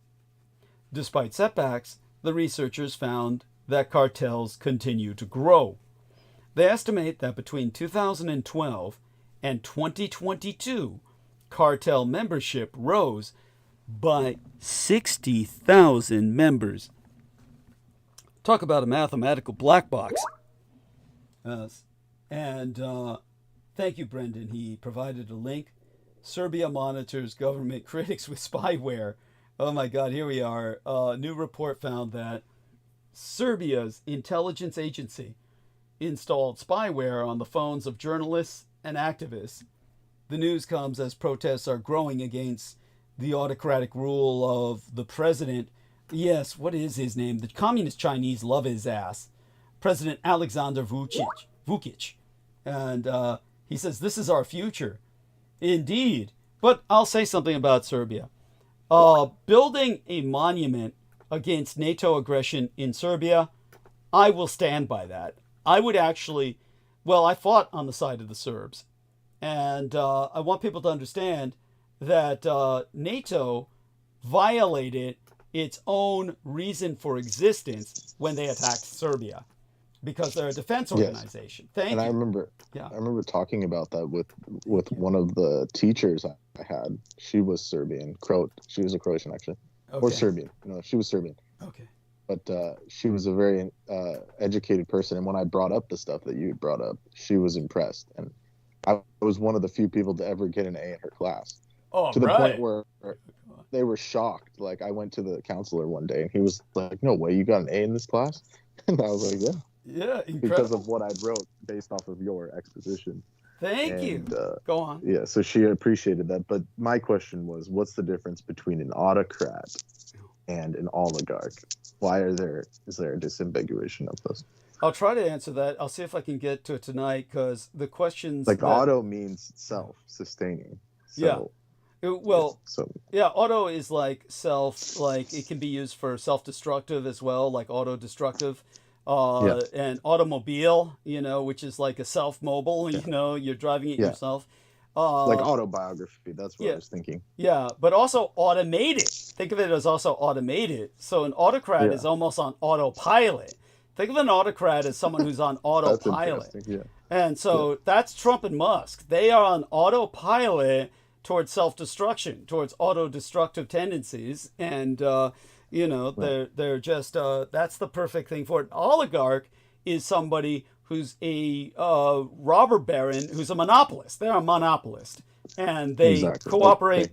Despite setbacks, the researchers found that cartels continue to grow. They estimate that between 2012 and 2022, cartel membership rose by 60,000 members. Talk about a mathematical black box. Thank you, Brendan. He provided a link. Serbia monitors government critics with spyware. Oh my God, here we are. A new report found that Serbia's intelligence agency installed spyware on the phones of journalists and activists. The news comes as protests are growing against the autocratic rule of the president. Yes, what is his name? The communist Chinese love his ass. President Alexander Vučić. And he says, this is our future. Indeed. But I'll say something about Serbia. Building a monument against NATO aggression in Serbia, I will stand by that. I would actually, I fought on the side of the Serbs. And I want people to understand that NATO violated its own reason for existence when they attacked Serbia, because they're a defense organization. Thank you. I remember talking about that with one of the teachers I had. She was Serbian. She was a Croatian, actually. Okay. Or Serbian. No, she was Serbian. Okay. But she was a very educated person. And when I brought up the stuff that you brought up, she was impressed. And I was one of the few people to ever get an A in her class. Oh, to the point where they were shocked. Like, I went to the counselor one day and he was like, no way, you got an A in this class? And I was like, yeah. Yeah, incredible. Because of what I wrote based off of your exposition. Thank you. Go on. Yeah, so she appreciated that. But my question was, what's the difference between an autocrat and an oligarch? Why is there a disambiguation of those? I'll try to answer that. I'll see if I can get to it tonight, because the questions... auto means self-sustaining. So, auto is it can be used for self-destructive as well, like auto-destructive. And automobile, which is like a self-mobile, you're driving it yourself. Like autobiography, that's what I was thinking. Yeah, but also automated. Think of it as also automated. So an autocrat is almost on autopilot. Think of an autocrat as someone who's on autopilot. And so that's Trump and Musk. They are on autopilot towards self-destruction, towards auto-destructive tendencies. And, they're just, that's the perfect thing for it. An oligarch is somebody who's a robber baron who's a monopolist. They're a monopolist. And they cooperate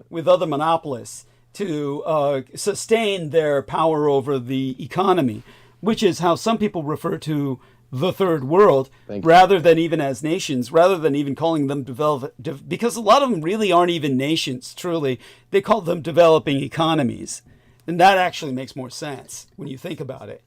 with other monopolists to sustain their power over the economy, which is how some people refer to the third world, rather than even as nations, rather than even calling them because a lot of them really aren't even nations, truly. They call them developing economies. And that actually makes more sense when you think about it.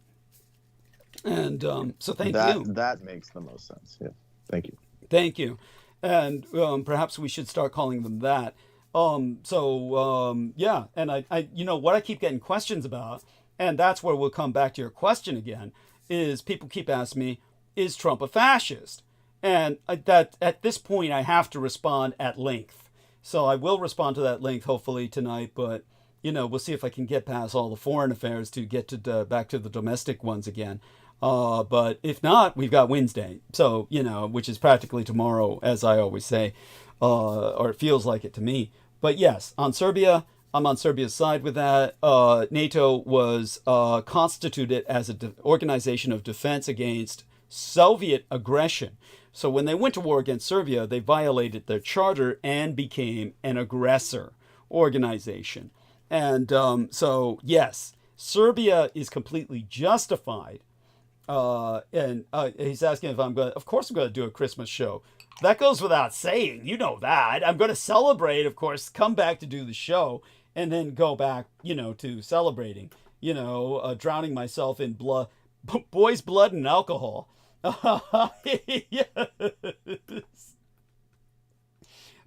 And so thank you. That makes the most sense. Yeah. Thank you. Thank you. And perhaps we should start calling them that. And I what I keep getting questions about, and that's where we'll come back to your question again, is people keep asking me, is Trump a fascist? And that at this point I have to respond at length. So I will respond to that length hopefully tonight, but we'll see if I can get past all the foreign affairs to get to back to the domestic ones again. But if not, we've got Wednesday. So, which is practically tomorrow, as I always say, or it feels like it to me. But yes, on Serbia, I'm on Serbia's side with that. NATO was constituted as an organization of defense against Soviet aggression. So when they went to war against Serbia, they violated their charter and became an aggressor organization. And so, yes, Serbia is completely justified. And he's asking if of course I'm going to do a Christmas show. That goes without saying. You know that. I'm going to celebrate, of course, come back to do the show, and then go back, to celebrating, drowning myself in blood, boys' blood and alcohol. Yes.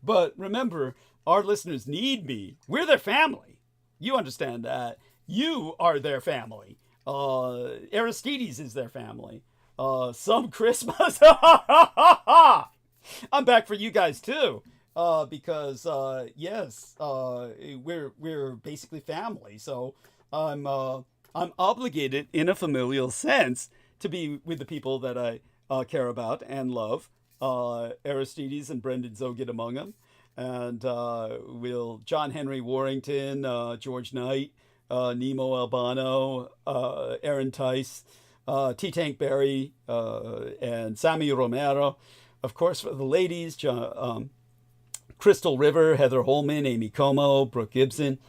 But remember, our listeners need me. We're their family. You understand that. You are their family. Aristides is their family. Some Christmas. I'm back for you guys too. Because yes, we're basically family. So I'm obligated in a familial sense to be with the people that I care about and love. Aristides and Brendan Zoget among them, and John Henry Warrington, George Knight, Nemo Albano, Aaron Tice, T. Tank Berry, and Sammy Romero. Of course, for the ladies, Crystal River, Heather Holman, Amy Como, Brooke Gibson,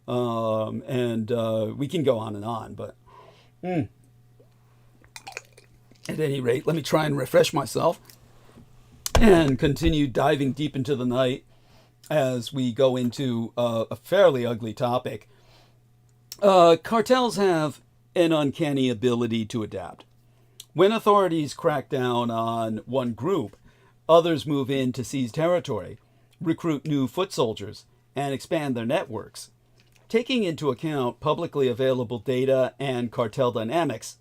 and we can go on and on. But at any rate, let me try and refresh myself and continue diving deep into the night. as we go into a fairly ugly topic. Cartels have an uncanny ability to adapt. When authorities crack down on one group, others move in to seize territory, recruit new foot soldiers, and expand their networks. Taking into account publicly available data and cartel dynamics,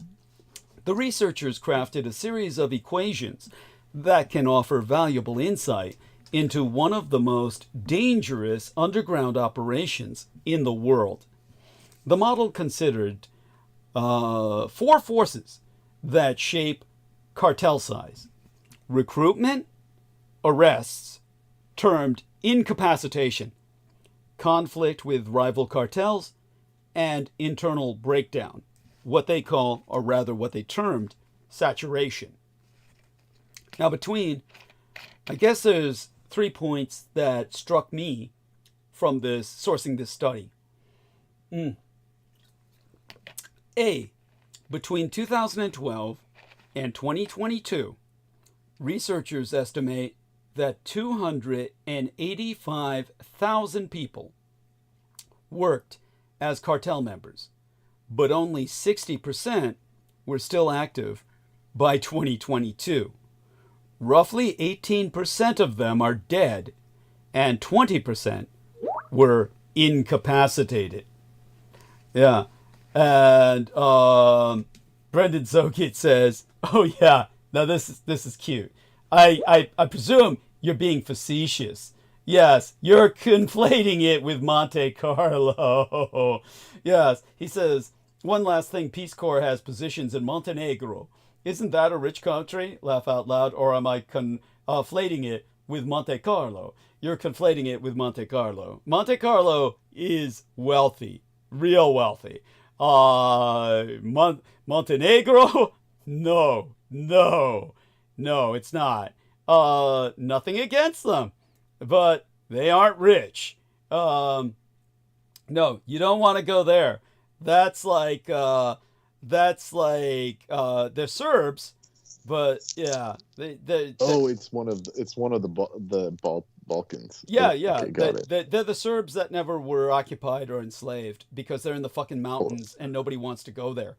the researchers crafted a series of equations that can offer valuable insight into one of the most dangerous underground operations in the world. The model considered 4 forces that shape cartel size: recruitment, arrests, termed incapacitation, conflict with rival cartels, and internal breakdown, what they call, or rather what they termed, saturation. Now I guess there's 3 points that struck me from sourcing this study. A, between 2012 and 2022, researchers estimate that 285,000 people worked as cartel members, but only 60% were still active by 2022. Roughly 18% of them are dead, and 20% were incapacitated. Yeah. And Brendan Zogit says, "Oh yeah, now this is cute. I presume you're being facetious. Yes, you're conflating it with Monte Carlo." Yes, he says, "One last thing, Peace Corps has positions in Montenegro. Isn't that a rich country? Laugh out loud. Or am I conflating it with Monte Carlo?" You're conflating it with Monte Carlo. Monte Carlo is wealthy, real wealthy. Montenegro? No, it's not. Nothing against them, but they aren't rich. No, you don't want to go there. That's like they're Serbs, but yeah, it's one of the Balkans. Yeah, Okay, got it. they're the Serbs that never were occupied or enslaved because they're in the fucking mountains and nobody wants to go there.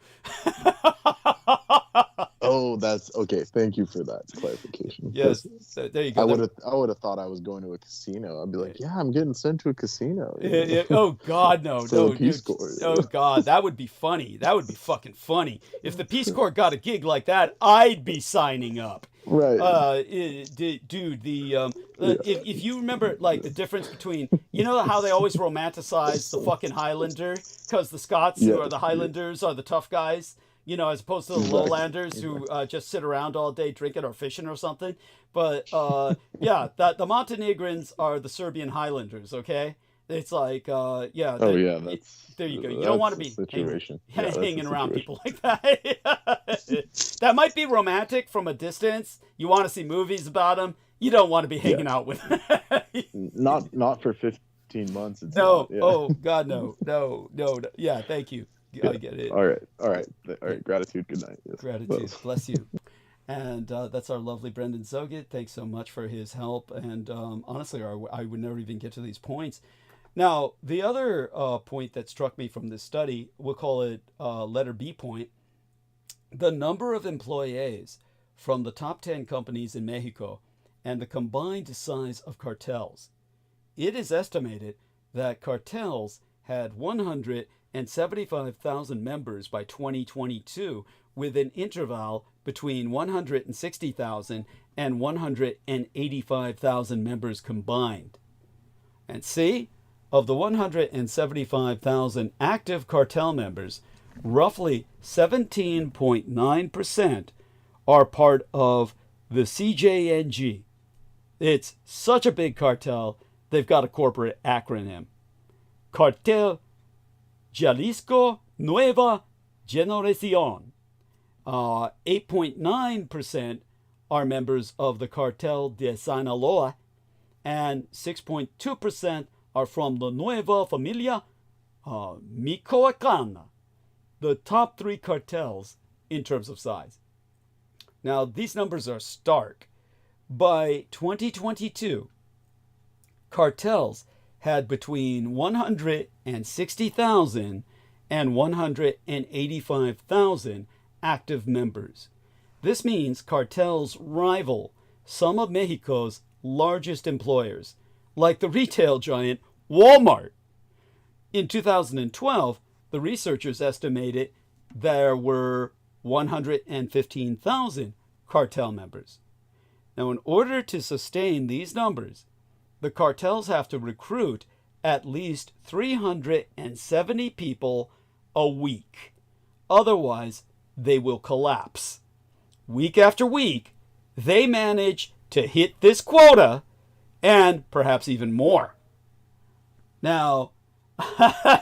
Oh, that's okay. Thank you for that clarification. Yes, there you go. I would have thought I was going to a casino. I'd be like, yeah, I'm getting sent to a casino. Yeah. Oh God, no. Peace Corps. Oh God, that would be funny. That would be fucking funny. If the Peace Corps got a gig like that, I'd be signing up. Right. Dude, if you remember, like, the difference between, you know how they always romanticize the fucking Highlander, because the Scots who are the Highlanders are the tough guys, you know, as opposed to the Lowlanders who just sit around all day drinking or fishing or something. But yeah, the Montenegrins are the Serbian Highlanders. Okay, it's like there you go. You don't want to be hanging around people like that. That might be romantic from a distance. You want to see movies about them. You don't want to be hanging out with them. not for 15 months. No. Oh God, no. Yeah, thank you. Yeah. I get it. All right. Gratitude. Good night. Yes. Gratitude. Bless you. And that's our lovely Brendan Zogit. Thanks so much for his help. And honestly, I would never even get to these points. Now, the other point that struck me from this study, we'll call it letter B point, the number of employees from the top 10 companies in Mexico and the combined size of cartels. It is estimated that cartels had 175,000 members by 2022, with an interval between 160,000 and 185,000 members combined. And see, of the 175,000 active cartel members, roughly 17.9% are part of the CJNG. It's such a big cartel, they've got a corporate acronym. Cartel Jalisco Nueva Generación. 8.9% are members of the Cartel de Sinaloa, and 6.2% are from the Nueva Familia Michoacana, the top 3 cartels in terms of size. Now, these numbers are stark. By 2022, cartels had between 160,000 and 185,000 active members. This means cartels rival some of Mexico's largest employers, like the retail giant Walmart. In 2012, the researchers estimated there were 115,000 cartel members. Now, in order to sustain these numbers, the cartels have to recruit at least 370 people a week. Otherwise, they will collapse. Week after week, they manage to hit this quota and perhaps even more. Now,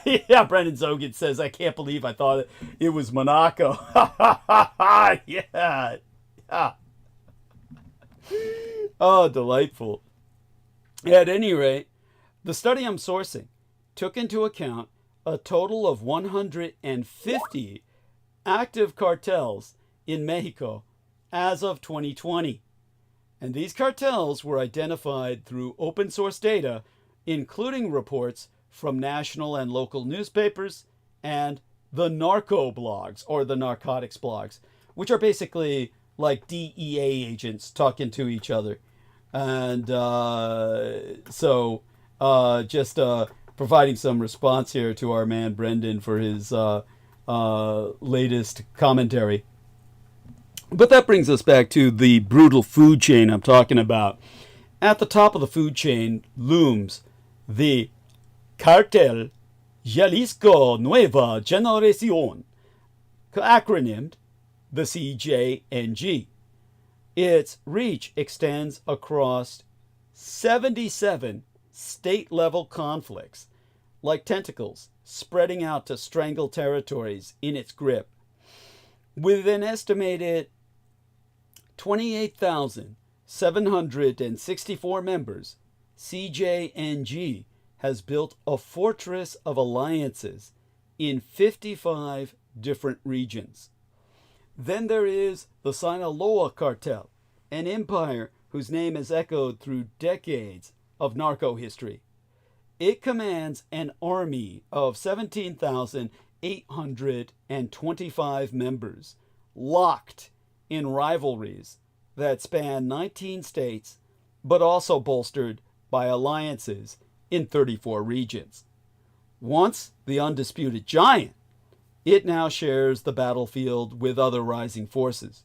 yeah, Brendan Zogan says, I can't believe I thought it was Monaco. Yeah. Oh, delightful. At any rate, the study I'm sourcing took into account a total of 150 active cartels in Mexico as of 2020. And these cartels were identified through open source data, including reports from national and local newspapers and the narco blogs, or the narcotics blogs, which are basically like DEA agents talking to each other. And just providing some response here to our man Brendan for his latest commentary. But that brings us back to the brutal food chain I'm talking about. At the top of the food chain looms the Cartel Jalisco Nueva Generación, acronymed the CJNG. Its reach extends across 77 state-level conflicts, like tentacles spreading out to strangle territories in its grip. With an estimated 28,764 members, CJNG has built a fortress of alliances in 55 different regions. Then there is the Sinaloa cartel, an empire whose name is echoed through decades of narco history. It commands an army of 17,825 members, locked in rivalries that span 19 states, but also bolstered by alliances in 34 regions. Once the undisputed giant, it now shares the battlefield with other rising forces.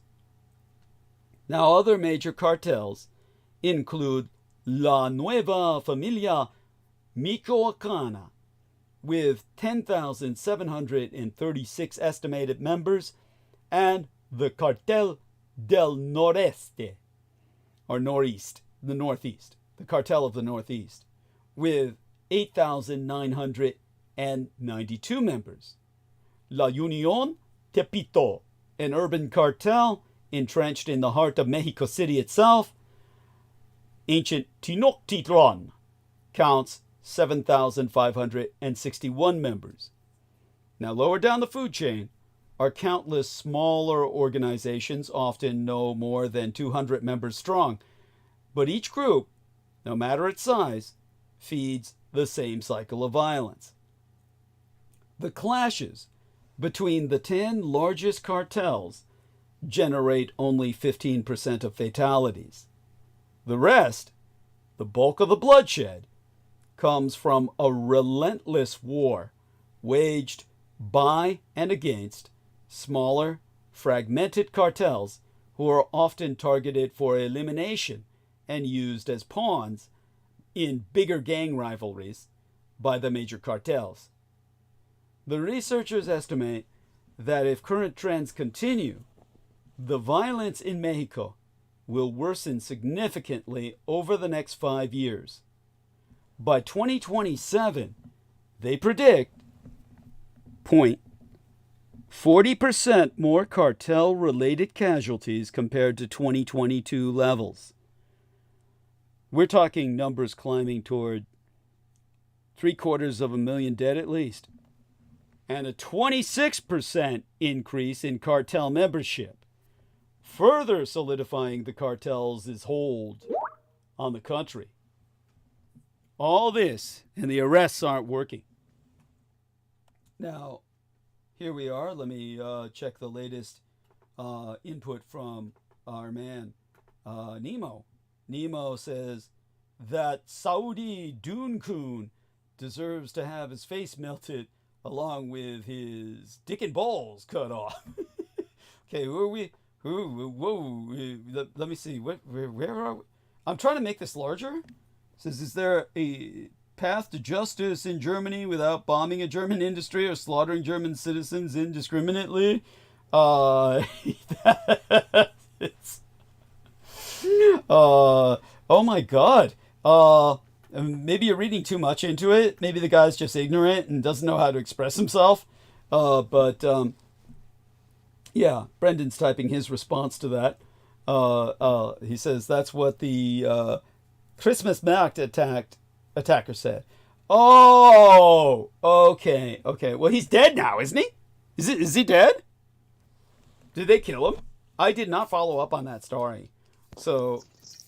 Now, other major cartels include La Nueva Familia Michoacana, with 10,736 estimated members, and the Cartel del Noreste, or Northeast, the Northeast, the Cartel of the Northeast, with 8,992 members. La Unión Tepito, an urban cartel entrenched in the heart of Mexico City itself. Ancient Tenochtitlan counts 7,561 members. Now, lower down the food chain are countless smaller organizations, often no more than 200 members strong. But each group, no matter its size, feeds the same cycle of violence. The clashes between the 10 largest cartels generate only 15% of fatalities. The rest, the bulk of the bloodshed, comes from a relentless war waged by and against smaller, fragmented cartels who are often targeted for elimination and used as pawns in bigger gang rivalries by the major cartels. The researchers estimate that if current trends continue, the violence in Mexico will worsen significantly over the next 5 years. By 2027, they predict 40% more cartel-related casualties compared to 2022 levels. We're talking numbers climbing toward 750,000 dead at least, and a 26% increase in cartel membership, further solidifying the cartels' hold on the country. All this, and the arrests aren't working. Now, here we are. Let me check the latest input from our man, Nemo. Nemo says that Saudi Dune deserves to have his face melted along with his dick and balls cut off. Okay, who are we? Let me see. Where are we? I'm trying to make this larger. It says, is there a path to justice in Germany without bombing a German industry or slaughtering German citizens indiscriminately? Oh my God. Maybe you're reading too much into it. Maybe the guy's just ignorant and doesn't know how to express himself. Yeah, Brendan's typing his response to that. He says that's what the Christmas market attacker said. Oh, okay. Well, he's dead now, isn't he? Is he dead? Did they kill him? I did not follow up on that story. So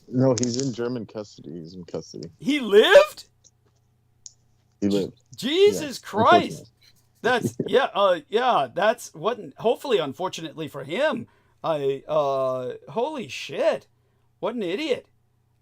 no, he's in German custody. He's in custody. He lived? He lived. Jesus Christ. That's that's what, hopefully, unfortunately for him. Holy shit. What an idiot.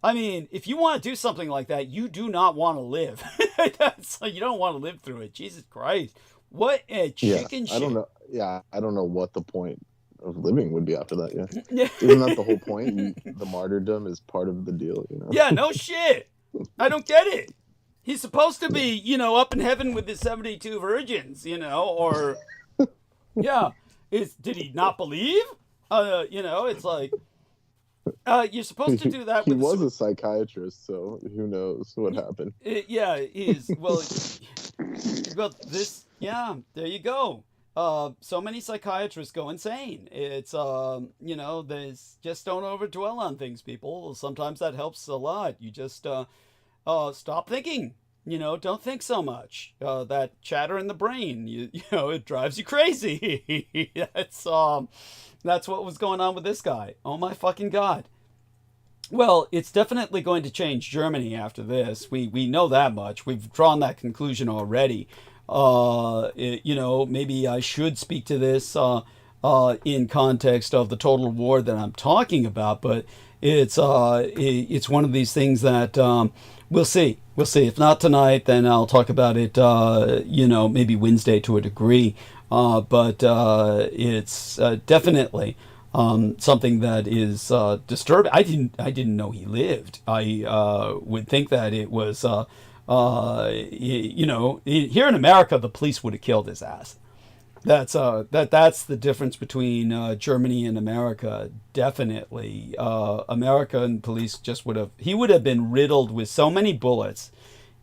I mean, if you want to do something like that, you do not want to live. You don't want to live through it. Jesus Christ. What a chicken shit. I don't know. Yeah, I don't know what the point of living would be after that. Yeah. Isn't that the whole point? The martyrdom is part of the deal, you know? Yeah, no shit. I don't get it. He's supposed to be, up in heaven with his 72 virgins, or yeah. Did he not believe? It's like you're supposed to do that. He was a psychiatrist, so who knows what happened? Yeah, he's well. There you go. So many psychiatrists go insane. It's there's just don't overdwell on things, people. Sometimes that helps a lot. You just stop thinking. Don't think so much. That chatter in the brain, it drives you crazy. That's what was going on with this guy. Oh my fucking God. Well, it's definitely going to change Germany after this. We know that much. We've drawn that conclusion already. Maybe I should speak to this in context of the total war that I'm talking about, but it's one of these things that we'll see. If not tonight, then I'll talk about it. Maybe Wednesday to a degree. But it's definitely something that is disturbing. I didn't know he lived. I would think that it was. Here in America, the police would have killed his ass. That's the difference between Germany and America. Definitely, American police he would have been riddled with so many bullets.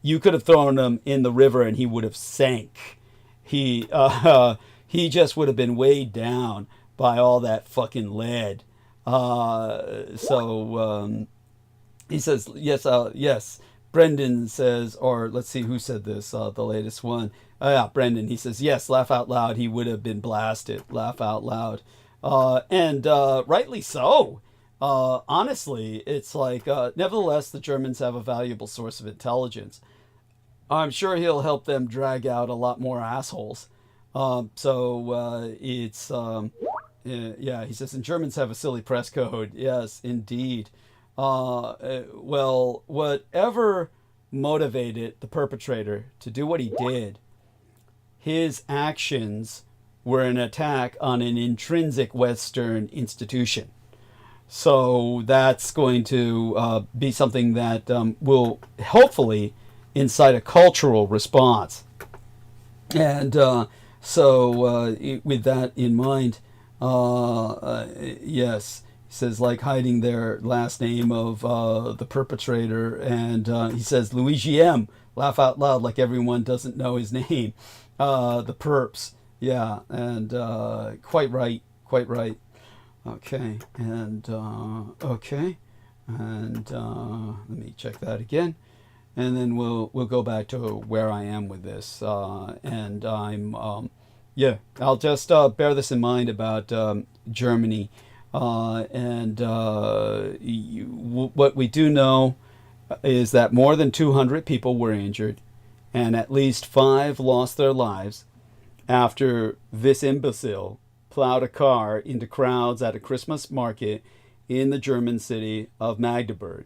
You could have thrown him in the river and he would have sank. He just would have been weighed down by all that fucking lead. He says yes. Brendan says, or let's see who said this, the latest one. Brendan, he says, yes, laugh out loud. He would have been blasted. Laugh out loud. And rightly so. Honestly, it's like, nevertheless, the Germans have a valuable source of intelligence. I'm sure he'll help them drag out a lot more assholes. He says, and Germans have a silly press code. Yes, indeed. Well, whatever motivated the perpetrator to do what he did, his actions were an attack on an intrinsic Western institution. So that's going to be something that will hopefully incite a cultural response. And with that in mind, yes. Says like hiding their last name of the perpetrator, and he says Luigi M. Laugh out loud like everyone doesn't know his name. The perps, yeah, and quite right. Okay, and let me check that again, and then we'll go back to where I am with this, and I'm I'll just bear this in mind about Germany. What we do know is that more than 200 people were injured and at least 5 lost their lives after this imbecile plowed a car into crowds at a Christmas market in the German city of Magdeburg.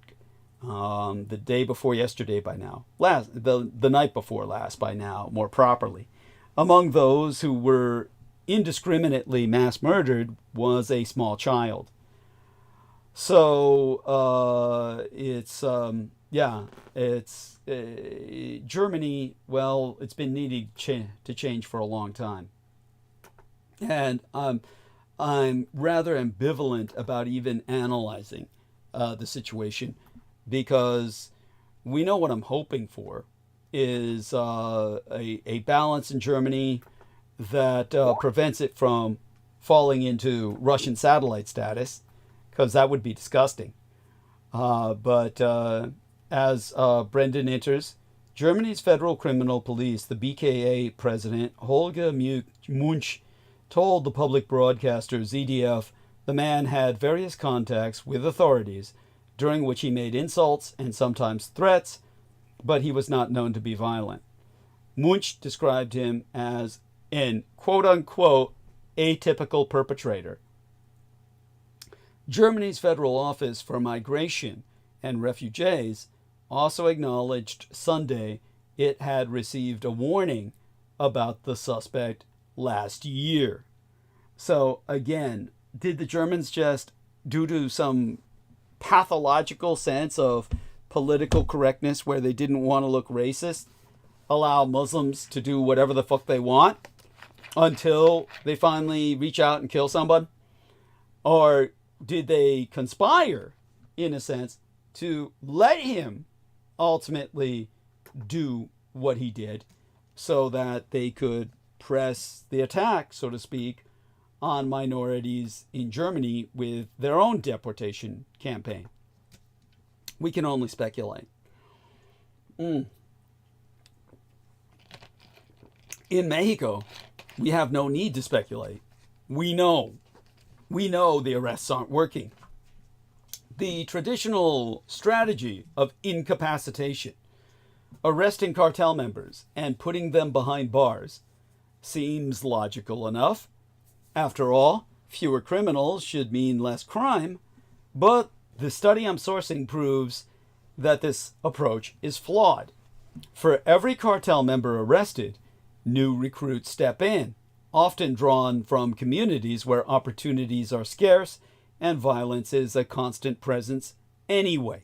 The day before yesterday by now. The night before last by now, more properly. Among those who were indiscriminately mass murdered was a small child. So it's Germany. Well, it's been needing to change for a long time, and I'm rather ambivalent about even analyzing the situation, because we know what I'm hoping for is a balance in Germany that prevents it from falling into Russian satellite status, because that would be disgusting. But as Brendan enters, Germany's Federal Criminal Police, the BKA president, Holger Munch, told the public broadcaster ZDF the man had various contacts with authorities, during which he made insults and sometimes threats, but he was not known to be violent. Munch described him as an quote-unquote atypical perpetrator. Germany's Federal Office for Migration and Refugees also acknowledged Sunday it had received a warning about the suspect last year. So again, did the Germans just, due to some pathological sense of political correctness where they didn't want to look racist, allow Muslims to do whatever the fuck they want until they finally reach out and kill somebody? Or did they conspire, in a sense, to let him ultimately do what he did so that they could press the attack, so to speak, on minorities in Germany with their own deportation campaign? We can only speculate. In Mexico, we have no need to speculate. We know the arrests aren't working. The traditional strategy of incapacitation, arresting cartel members and putting them behind bars, seems logical enough. After all, fewer criminals should mean less crime, but the study I'm sourcing proves that this approach is flawed. For every cartel member arrested, new recruits step in, often drawn from communities where opportunities are scarce and violence is a constant presence anyway.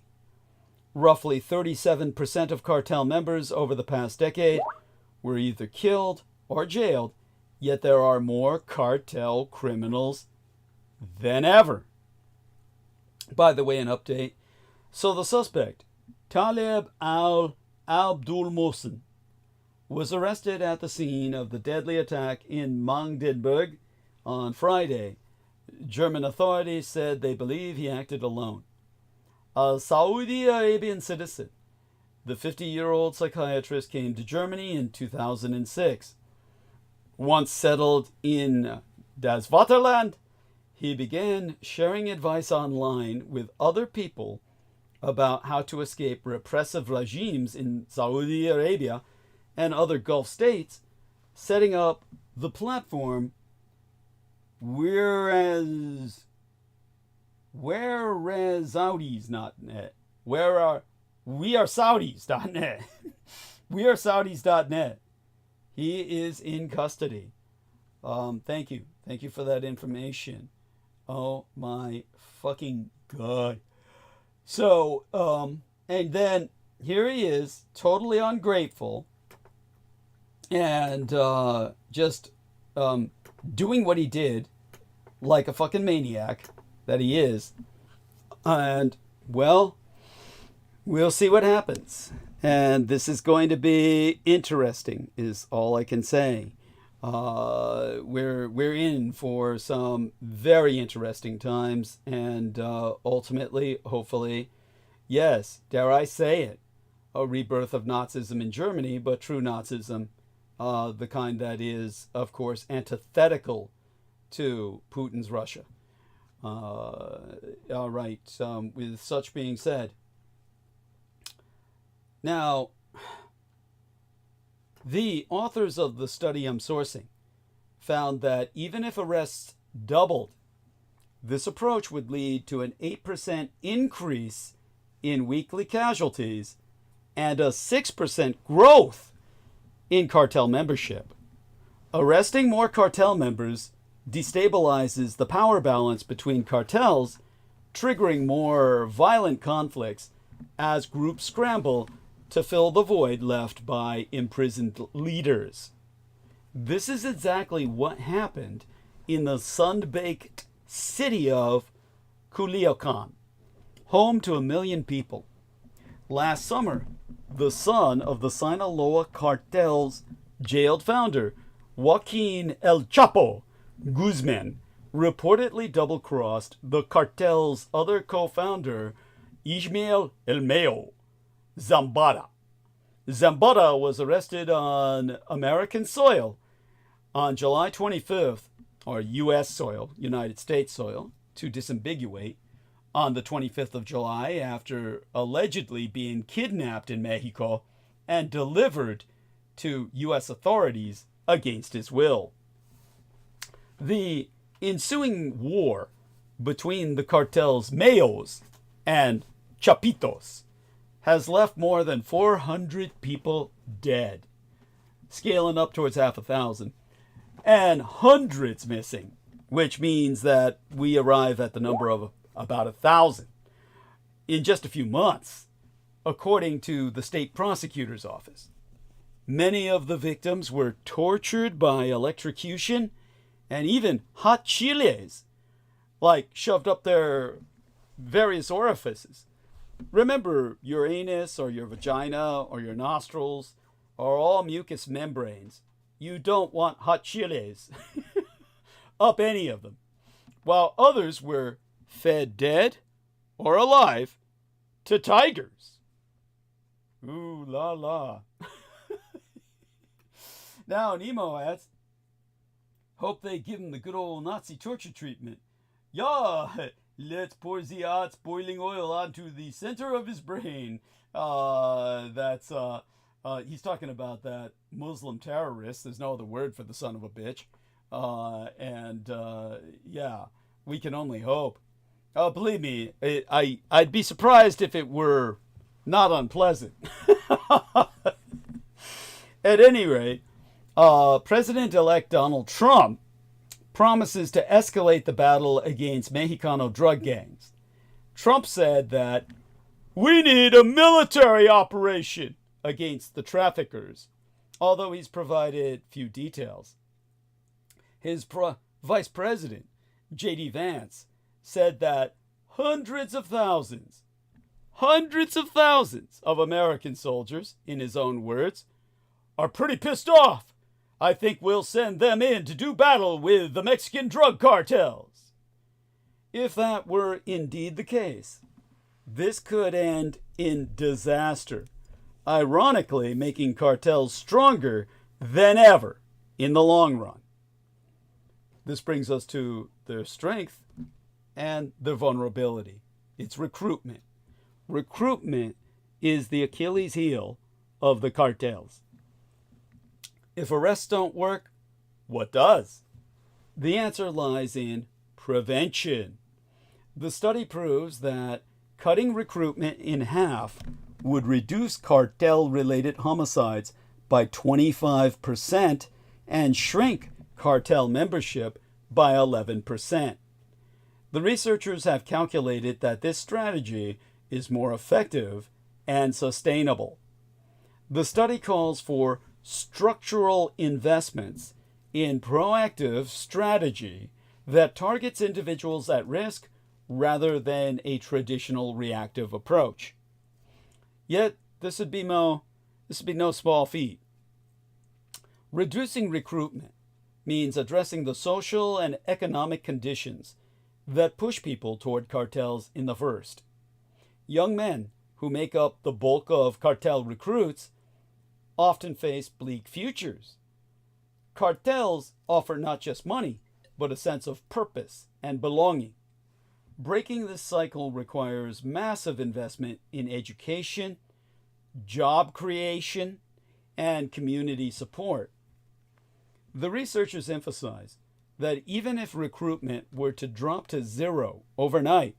Roughly 37% of cartel members over the past decade were either killed or jailed, yet there are more cartel criminals than ever. By the way, an update. So the suspect, Taleb al-Abdul Mohsen, was arrested at the scene of the deadly attack in Magdeburg on Friday. German authorities said they believe he acted alone. A Saudi Arabian citizen, the 50-year-old psychiatrist came to Germany in 2006. Once settled in das Vaterland, he began sharing advice online with other people about how to escape repressive regimes in Saudi Arabia and other Gulf states, setting up the platform WeareSaudis.net. WeAreSaudis.net. WeAreSaudis.net. He is in custody. Thank you. Thank you for that information. Oh my fucking God. So, and then here he is, totally ungrateful, and just doing what he did like a fucking maniac that he is. And, well, we'll see what happens. And this is going to be interesting, is all I can say. We're in for some very interesting times, and ultimately, hopefully, yes, dare I say it, a rebirth of Nazism in Germany, but true Nazism, the kind that is, of course, antithetical to Putin's Russia. All right, with such being said, Now, the authors of the study I'm sourcing found that even if arrests doubled, this approach would lead to an 8% increase in weekly casualties and a 6% growth in cartel membership. Arresting more cartel members destabilizes the power balance between cartels, triggering more violent conflicts as groups scramble to fill the void left by imprisoned leaders. This is exactly what happened in the sun-baked city of Culiacán, home to 1 million people. Last summer, the son of the Sinaloa cartel's jailed founder, Joaquin El Chapo Guzman, reportedly double-crossed the cartel's other co-founder, Ismael El Mayo Zambada. Zambada was arrested on American soil on July 25th, or U.S. soil, United States soil, to disambiguate, on the 25th of July after allegedly being kidnapped in Mexico and delivered to U.S. authorities against his will. The ensuing war between the cartel's Mayos and Chapitos has left more than 400 people dead, scaling up towards 500,000, and hundreds missing, which means that we arrive at the number of about 1,000 in just a few months, according to the state prosecutor's office. Many of the victims were tortured by electrocution and even hot chiles, like shoved up their various orifices. Remember, your anus or your vagina or your nostrils are all mucous membranes. You don't want hot chiles up any of them. While others were fed dead or alive to tigers. Ooh la la. Now Nemo adds, hope they give him the good old Nazi torture treatment. Yeah, let's pour the hot boiling oil onto the center of his brain. He's talking about that Muslim terrorist. There's no other word for the son of a bitch. Yeah, we can only hope. Believe me, I'd be surprised if it were not unpleasant. At any rate, President-elect Donald Trump promises to escalate the battle against Mexicano drug gangs. Trump said that we need a military operation against the traffickers, although he's provided few details. His vice president, J.D. Vance, said that hundreds of thousands of American soldiers, in his own words, are pretty pissed off. I think we'll send them in to do battle with the Mexican drug cartels. If that were indeed the case, this could end in disaster, ironically making cartels stronger than ever in the long run. This brings us to their strength and their vulnerability. It's recruitment. Recruitment is the Achilles heel of the cartels. If arrests don't work, what does? The answer lies in prevention. The study proves that cutting recruitment in half would reduce cartel-related homicides by 25% and shrink cartel membership by 11%. The researchers have calculated that this strategy is more effective and sustainable. The study calls for structural investments in proactive strategy that targets individuals at risk rather than a traditional reactive approach. Yet, this would be no small feat. Reducing recruitment means addressing the social and economic conditions that push people toward cartels in the first. Young men who make up the bulk of cartel recruits often face bleak futures. Cartels offer not just money, but a sense of purpose and belonging. Breaking this cycle requires massive investment in education, job creation, and community support. The researchers emphasize that even if recruitment were to drop to zero overnight,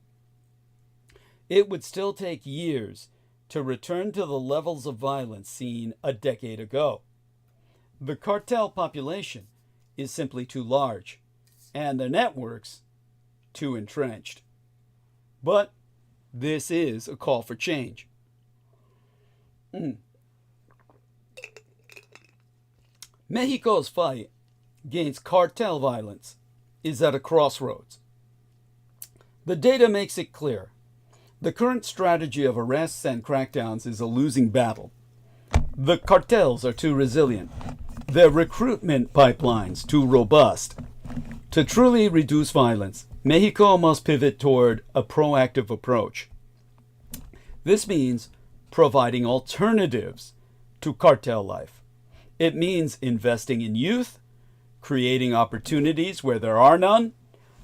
it would still take years to return to the levels of violence seen a decade ago. The cartel population is simply too large, and their networks too entrenched. But this is a call for change. Mexico's fight against cartel violence is at a crossroads. The data makes it clear. The current strategy of arrests and crackdowns is a losing battle. The cartels are too resilient. Their recruitment pipelines too robust. To truly reduce violence, Mexico must pivot toward a proactive approach. This means providing alternatives to cartel life. It means investing in youth, creating opportunities where there are none,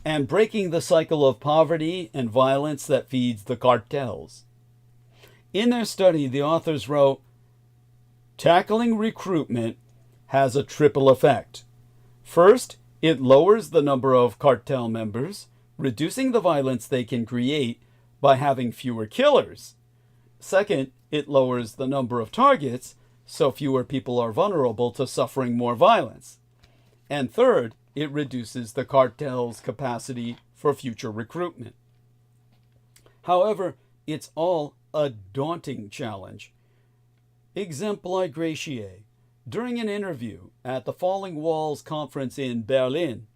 and breaking the cycle of poverty and violence that feeds the cartels. In their study, the authors wrote, "Tackling recruitment has a triple effect. First, it lowers the number of cartel members, reducing the violence they can create by having fewer killers. Second, it lowers the number of targets, so fewer people are vulnerable to suffering more violence. And third, it reduces the cartel's capacity for future recruitment." However, it's all a daunting challenge. Exempli gratiae. During an interview at the Falling Walls conference in Berlin,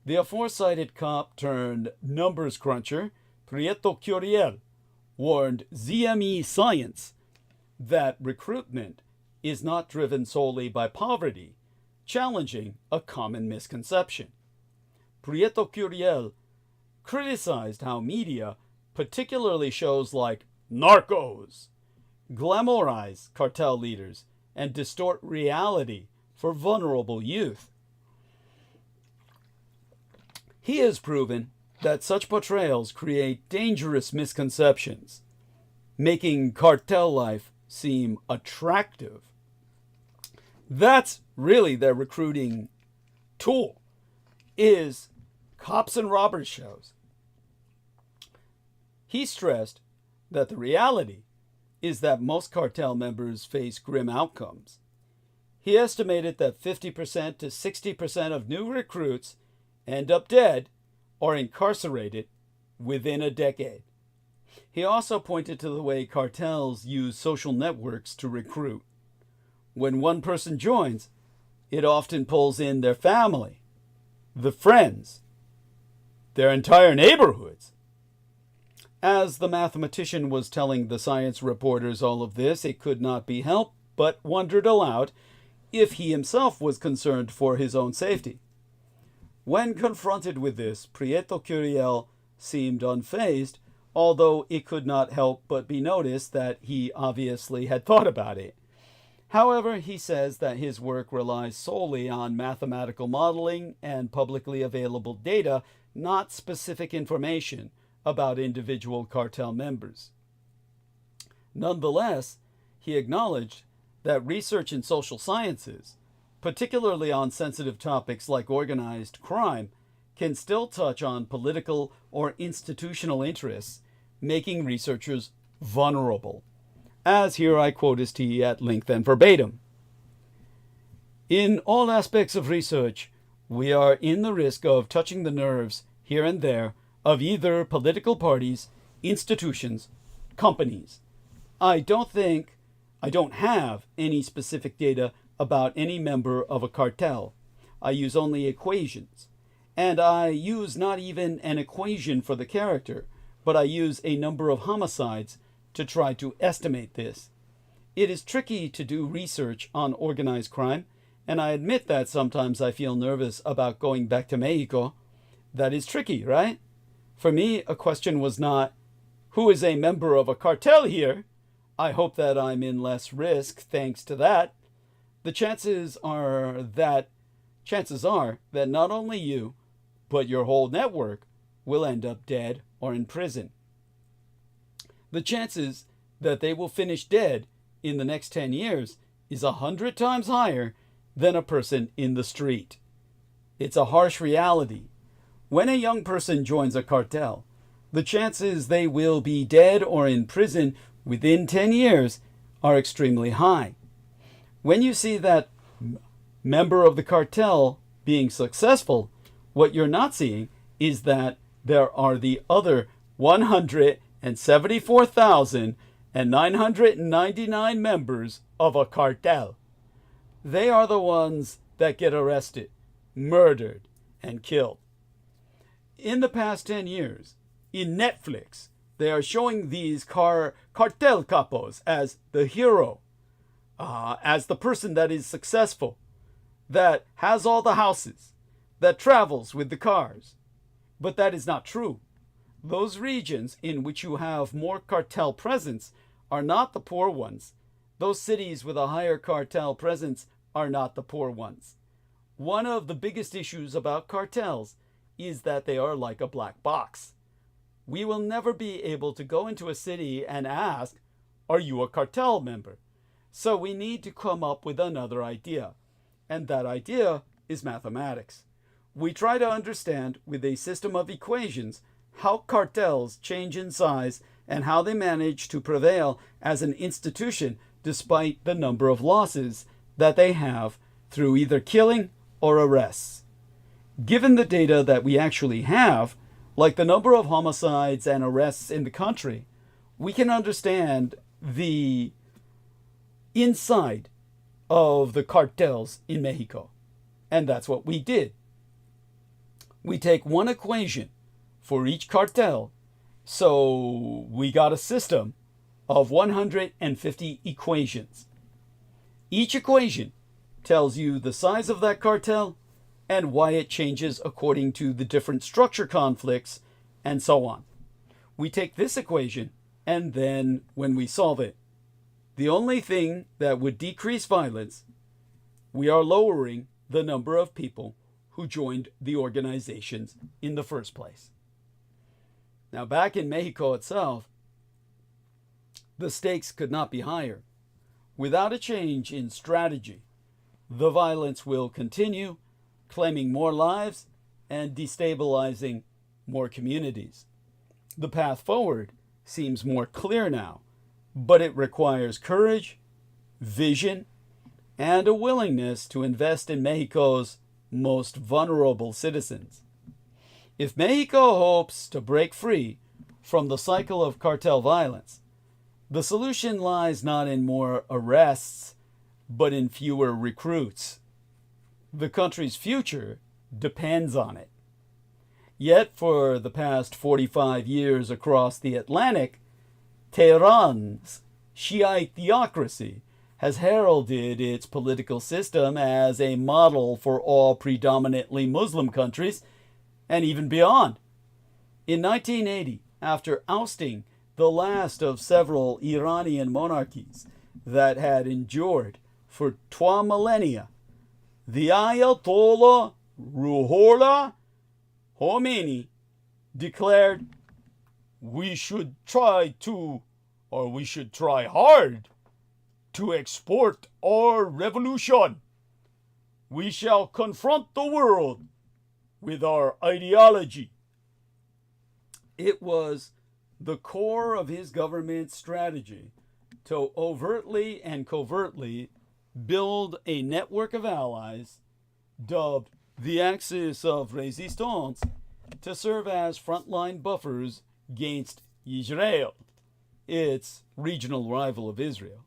the aforecited cop turned numbers cruncher, Prieto Curiel, warned ZME Science that recruitment is not driven solely by poverty, challenging a common misconception. Prieto Curiel criticized how media, particularly shows like Narcos, glamorize cartel leaders and distort reality for vulnerable youth. He has proven that such portrayals create dangerous misconceptions, making cartel life seem attractive. That's really their recruiting tool, is cops and robbers shows. He stressed that the reality is that most cartel members face grim outcomes. He estimated that 50% to 60% of new recruits end up dead or incarcerated within a decade. He also pointed to the way cartels use social networks to recruit. When one person joins, it often pulls in their family, the friends, their entire neighborhoods. As the mathematician was telling the science reporters all of this, it could not be helped but wondered aloud if he himself was concerned for his own safety. When confronted with this, Prieto Curiel seemed unfazed, although it could not help but be noticed that he obviously had thought about it. However, he says that his work relies solely on mathematical modeling and publicly available data, not specific information about individual cartel members. Nonetheless, he acknowledged that research in social sciences, particularly on sensitive topics like organized crime, can still touch on political or institutional interests, making researchers vulnerable. As here I quote his T at length and verbatim. "In all aspects of research, we are in the risk of touching the nerves here and there of either political parties, institutions, companies. I don't have any specific data about any member of a cartel. I use only equations. And I use not even an equation for the character, but I use a number of homicides to try to estimate this. It is tricky to do research on organized crime, and I admit that sometimes I feel nervous about going back to Mexico. That is tricky, right? For me, a question was not, who is a member of a cartel here? I hope that I'm in less risk thanks to that. The chances are that not only you, but your whole network will end up dead or in prison. The chances that they will finish dead in the next 10 years is 100 times higher than a person in the street. It's a harsh reality. When a young person joins a cartel, the chances they will be dead or in prison within 10 years are extremely high. When you see that member of the cartel being successful, what you're not seeing is that there are the other 174,999 members of a cartel. They are the ones that get arrested, murdered, and killed. In the past 10 years, in Netflix, they are showing these cartel capos as the hero, as the person that is successful, that has all the houses, that travels with the cars. But that is not true. Those regions in which you have more cartel presence are not the poor ones. Those cities with a higher cartel presence are not the poor ones. One of the biggest issues about cartels is that they are like a black box. We will never be able to go into a city and ask, "Are you a cartel member?" So we need to come up with another idea. And that idea is mathematics. We try to understand with a system of equations how cartels change in size and how they manage to prevail as an institution despite the number of losses that they have through either killing or arrests. Given the data that we actually have, like the number of homicides and arrests in the country, we can understand the inside of the cartels in Mexico. And that's what we did. We take one equation for each cartel, so we got a system of 150 equations. Each equation tells you the size of that cartel and why it changes according to the different structure conflicts and so on. We take this equation and then when we solve it, the only thing that would decrease violence, we are lowering the number of people who joined the organizations in the first place. Now, back in Mexico itself, the stakes could not be higher. Without a change in strategy, the violence will continue, claiming more lives and destabilizing more communities. The path forward seems more clear now, but it requires courage, vision, and a willingness to invest in Mexico's most vulnerable citizens. If Mexico hopes to break free from the cycle of cartel violence, the solution lies not in more arrests, but in fewer recruits. The country's future depends on it. Yet for the past 45 years across the Atlantic, Tehran's Shiite theocracy has heralded its political system as a model for all predominantly Muslim countries and even beyond. In 1980, after ousting the last of several Iranian monarchies that had endured for 2 millennia, the Ayatollah Ruhollah Khomeini declared, we should try hard to export our revolution. We shall confront the world with our ideology. It was the core of his government's strategy to overtly and covertly build a network of allies dubbed the Axis of Resistance to serve as frontline buffers against Israel, its regional rival of Israel.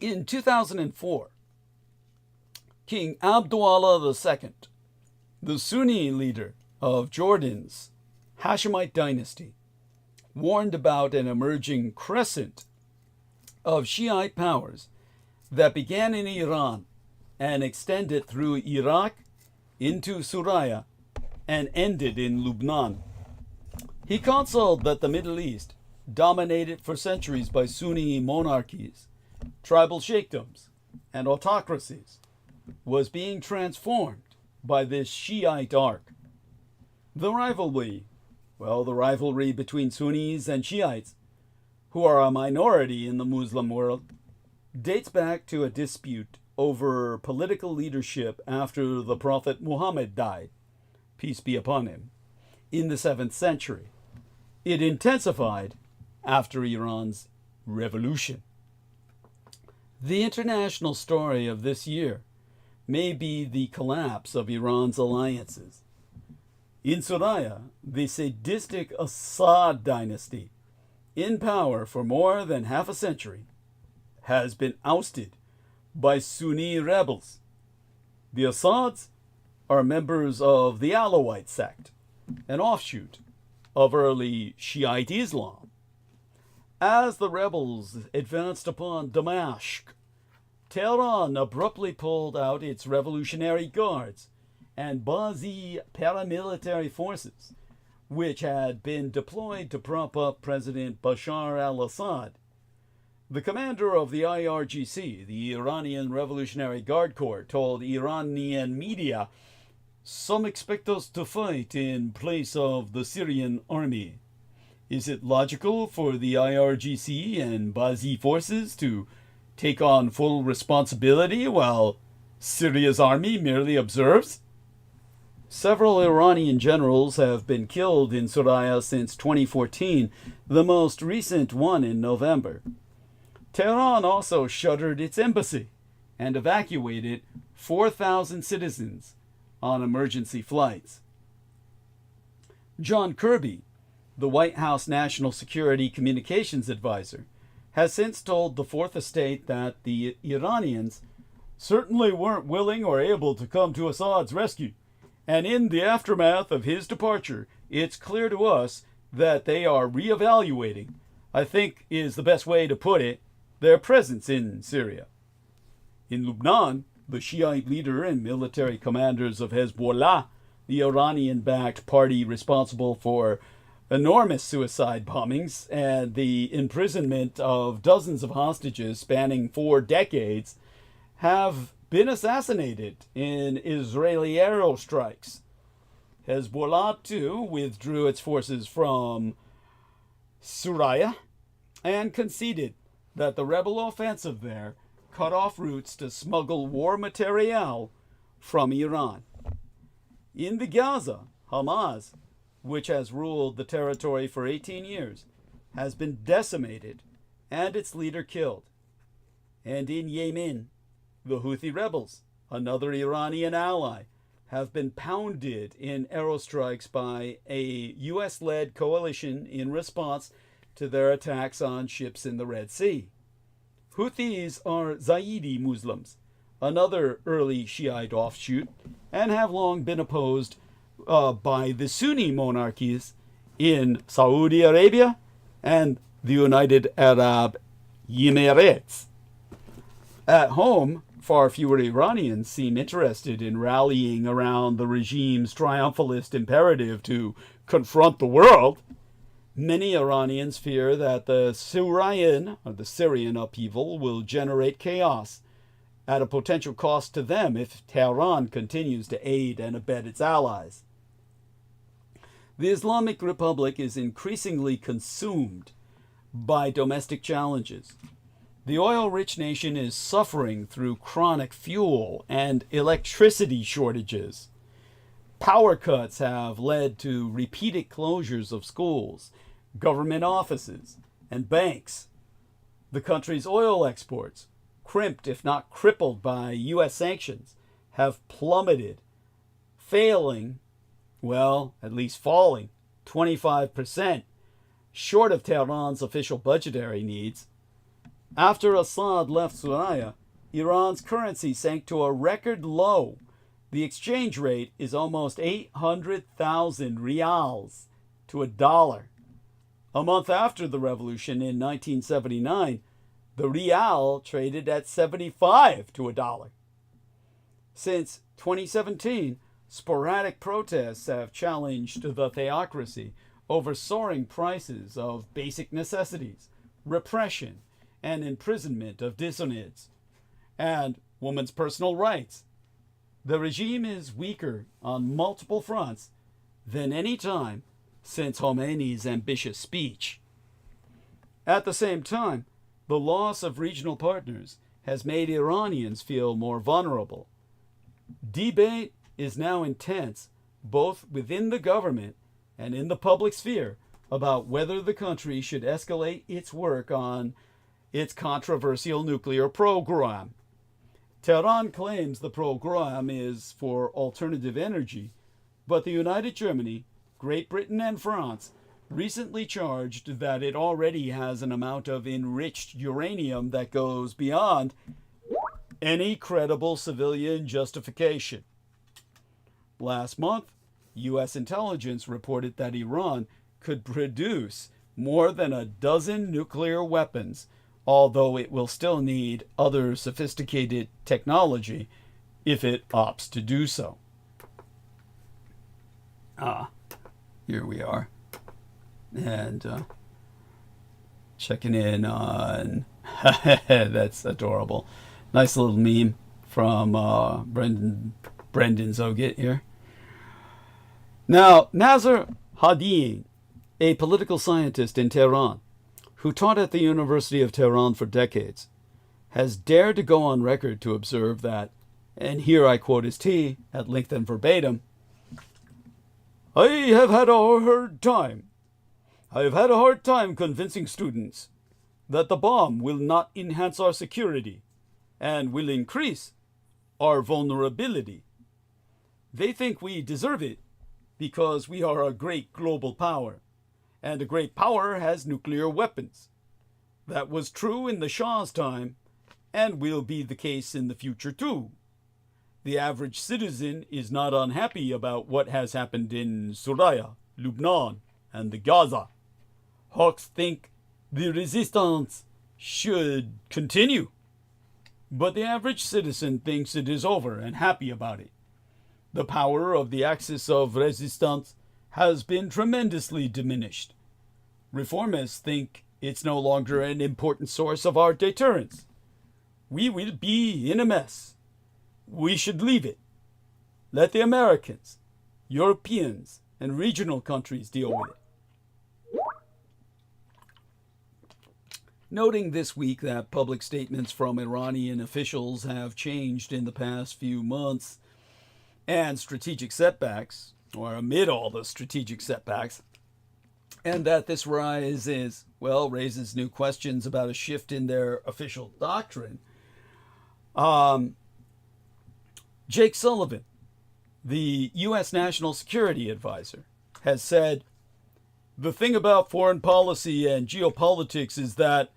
In 2004, King Abdullah II, the Sunni leader of Jordan's Hashemite dynasty, warned about an emerging crescent of Shiite powers that began in Iran and extended through Iraq into Syria and ended in Lebanon. He counseled that the Middle East, dominated for centuries by Sunni monarchies, tribal sheikdoms, and autocracies, was being transformed by this Shiite arc. The rivalry between Sunnis and Shiites who are a minority in the Muslim world, dates back to a dispute over political leadership after the Prophet Muhammad died, peace be upon him, in the 7th century. It intensified after Iran's revolution. The international story of this year may be the collapse of Iran's alliances. In Suraya, the sadistic Assad dynasty, in power for more than half a century, has been ousted by Sunni rebels. The Assads are members of the Alawite sect, an offshoot of early Shiite Islam. As the rebels advanced upon Damascus, Tehran abruptly pulled out its Revolutionary Guards and Baazi paramilitary forces, which had been deployed to prop up President Bashar al-Assad. The commander of the IRGC, the Iranian Revolutionary Guard Corps, told Iranian media, "Some expect us to fight in place of the Syrian army. Is it logical for the IRGC and Baazi forces to take on full responsibility while Syria's army merely observes?" Several Iranian generals have been killed in Suraya since 2014, the most recent one in November. Tehran also shuttered its embassy and evacuated 4,000 citizens on emergency flights. John Kirby, the White House National Security Communications Advisor, has since told the Fourth Estate that the Iranians certainly weren't willing or able to come to Assad's rescue, and in the aftermath of his departure, it's clear to us that they are reevaluating, I think is the best way to put it, their presence in Syria. In Lebanon, the Shiite leader and military commanders of Hezbollah, the Iranian-backed party responsible for enormous suicide bombings and the imprisonment of dozens of hostages spanning 4 decades, have been assassinated in Israeli aerostrikes. Hezbollah, too, withdrew its forces from Suraya and conceded that the rebel offensive there cut off routes to smuggle war material from Iran. In the Gaza, Hamas, which has ruled the territory for 18 years, has been decimated and its leader killed. And in Yemen, the Houthi rebels, another Iranian ally, have been pounded in aerostrikes by a U.S.-led coalition in response to their attacks on ships in the Red Sea. Houthis are Zaidi Muslims, another early Shiite offshoot, and have long been opposed by the Sunni monarchies in Saudi Arabia and the United Arab Emirates. At home, far fewer Iranians seem interested in rallying around the regime's triumphalist imperative to confront the world. Many Iranians fear that the Syrian upheaval will generate chaos at a potential cost to them if Tehran continues to aid and abet its allies. The Islamic Republic is increasingly consumed by domestic challenges. The oil-rich nation is suffering through chronic fuel and electricity shortages. Power cuts have led to repeated closures of schools, government offices, and banks. The country's oil exports, crimped if not crippled by U.S. sanctions, have plummeted, falling 25%, short of Tehran's official budgetary needs. After Assad left Suraya, Iran's currency sank to a record low. The exchange rate is almost 800,000 rials to $1. A month after the revolution in 1979, the rial traded at 75 to $1. Since 2017, sporadic protests have challenged the theocracy over soaring prices of basic necessities, repression, and imprisonment of dissonance, and women's personal rights. The regime is weaker on multiple fronts than any time since Khomeini's ambitious speech. At the same time, the loss of regional partners has made Iranians feel more vulnerable. Debate is now intense, both within the government and in the public sphere, about whether the country should escalate its work on its controversial nuclear program. Tehran claims the program is for alternative energy, but the United Germany, Great Britain, and France recently charged that it already has an amount of enriched uranium that goes beyond any credible civilian justification. Last month, U.S. intelligence reported that Iran could produce more than a dozen nuclear weapons, although it will still need other sophisticated technology if it opts to do so. Here we are. And checking in on... That's adorable. Nice little meme from Brendan DŌNG̵HԻ here. Now, Nazar Hadiin, a political scientist in Tehran, who taught at the University of Tehran for decades, has dared to go on record to observe that, and here I quote his tea at length and verbatim, I have had a hard time convincing students that the bomb will not enhance our security and will increase our vulnerability. They think we deserve it because we are a great global power, and a great power has nuclear weapons. That was true in the Shah's time, and will be the case in the future too. The average citizen is not unhappy about what has happened in Syria, Lebanon, and the Gaza. Hawks think the resistance should continue, but the average citizen thinks it is over and happy about it. The power of the axis of resistance has been tremendously diminished. Reformists think it's no longer an important source of our deterrence. We will be in a mess. We should leave it. Let the Americans, Europeans, and regional countries deal with it. Noting this week that public statements from Iranian officials have changed in the past few months, and strategic setbacks, or amid all the strategic setbacks, and that this rise is, well, raises new questions about a shift in their official doctrine. Jake Sullivan, the U.S. National Security Advisor, has said, the thing about foreign policy and geopolitics is that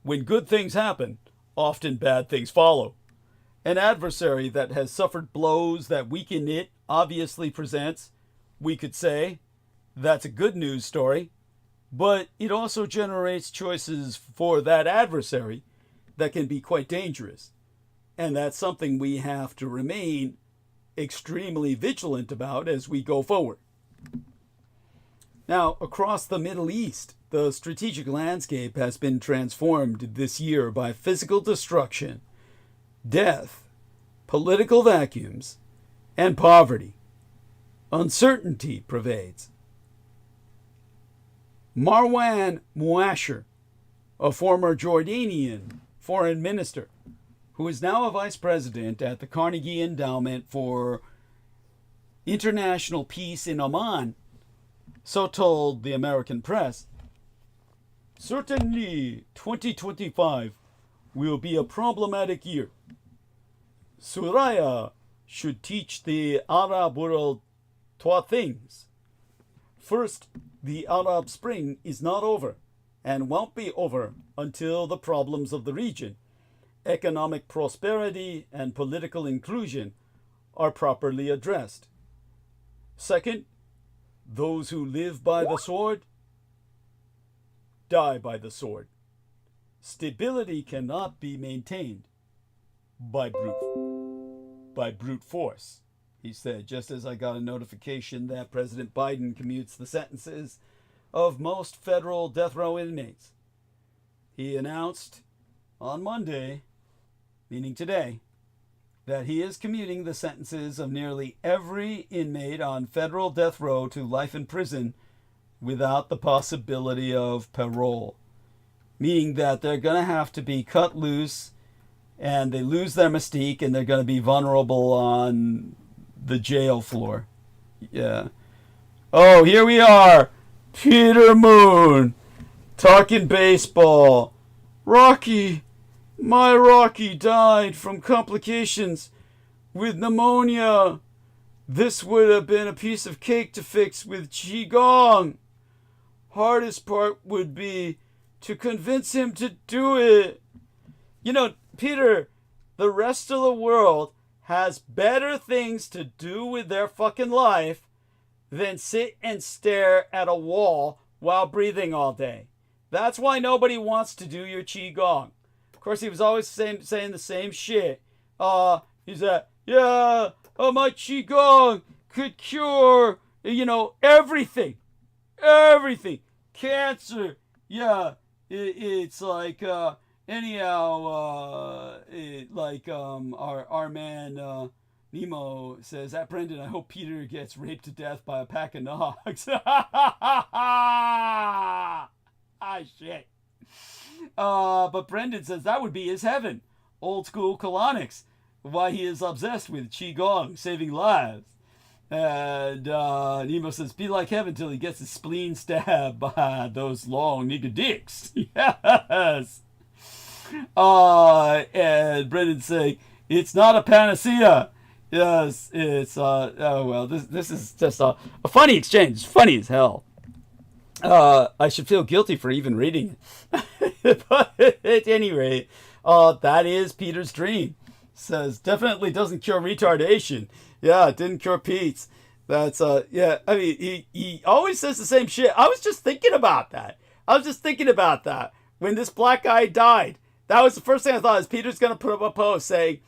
when good things happen, often bad things follow. An adversary that has suffered blows that weaken it obviously presents, we could say, that's a good news story, but it also generates choices for that adversary that can be quite dangerous. And that's something we have to remain extremely vigilant about as we go forward. Now, across the Middle East, the strategic landscape has been transformed this year by physical destruction, death, political vacuums, and poverty. Uncertainty pervades. Marwan Muasher, a former Jordanian foreign minister, who is now a vice president at the Carnegie Endowment for International Peace in Oman, so told the American press, certainly 2025 will be a problematic year. Suraya should teach the Arab world two things. First, the Arab Spring is not over and won't be over until the problems of the region, economic prosperity and political inclusion, are properly addressed. Second, those who live by the sword die by the sword. Stability cannot be maintained by brute force, he said, just as I got a notification that President Biden commutes the sentences of most federal death row inmates. He announced on Monday, meaning today, that he is commuting the sentences of nearly every inmate on federal death row to life in prison without the possibility of parole. meaning that they're going to have to be cut loose and they lose their mystique and they're going to be vulnerable on the jail floor. Yeah. Oh, here we are. Peter Moon talking baseball. Rocky, my Rocky died from complications with pneumonia. This would have been a piece of cake to fix with Qigong. Hardest part would be to convince him to do it. You know, Peter, the rest of the world has better things to do with their fucking life than sit and stare at a wall while breathing all day. That's why nobody wants to do your Qigong. Of course, he was always saying the same shit. He's like, yeah, my Qigong could cure, everything. Everything. Cancer. Yeah, it's like, anyhow, our man, Nemo says, at Brendan, I hope Peter gets raped to death by a pack of Nogs. Shit. But Brendan says that would be his heaven. Old school colonics. Why he is obsessed with Qigong, saving lives. And Nemo says, be like heaven till he gets his spleen stabbed by those long nigger dicks. Yes. And Brendan saying, it's not a panacea. Yes, it's, this is just a funny exchange. It's funny as hell. I should feel guilty for even reading it. But at any rate, that is Peter's dream. Says, definitely doesn't cure retardation. Yeah, it didn't cure Pete's. That's, yeah, I mean, he always says the same shit. I was just thinking about that. When this black guy died. That was the first thing I thought, is Peter's going to put up a post saying,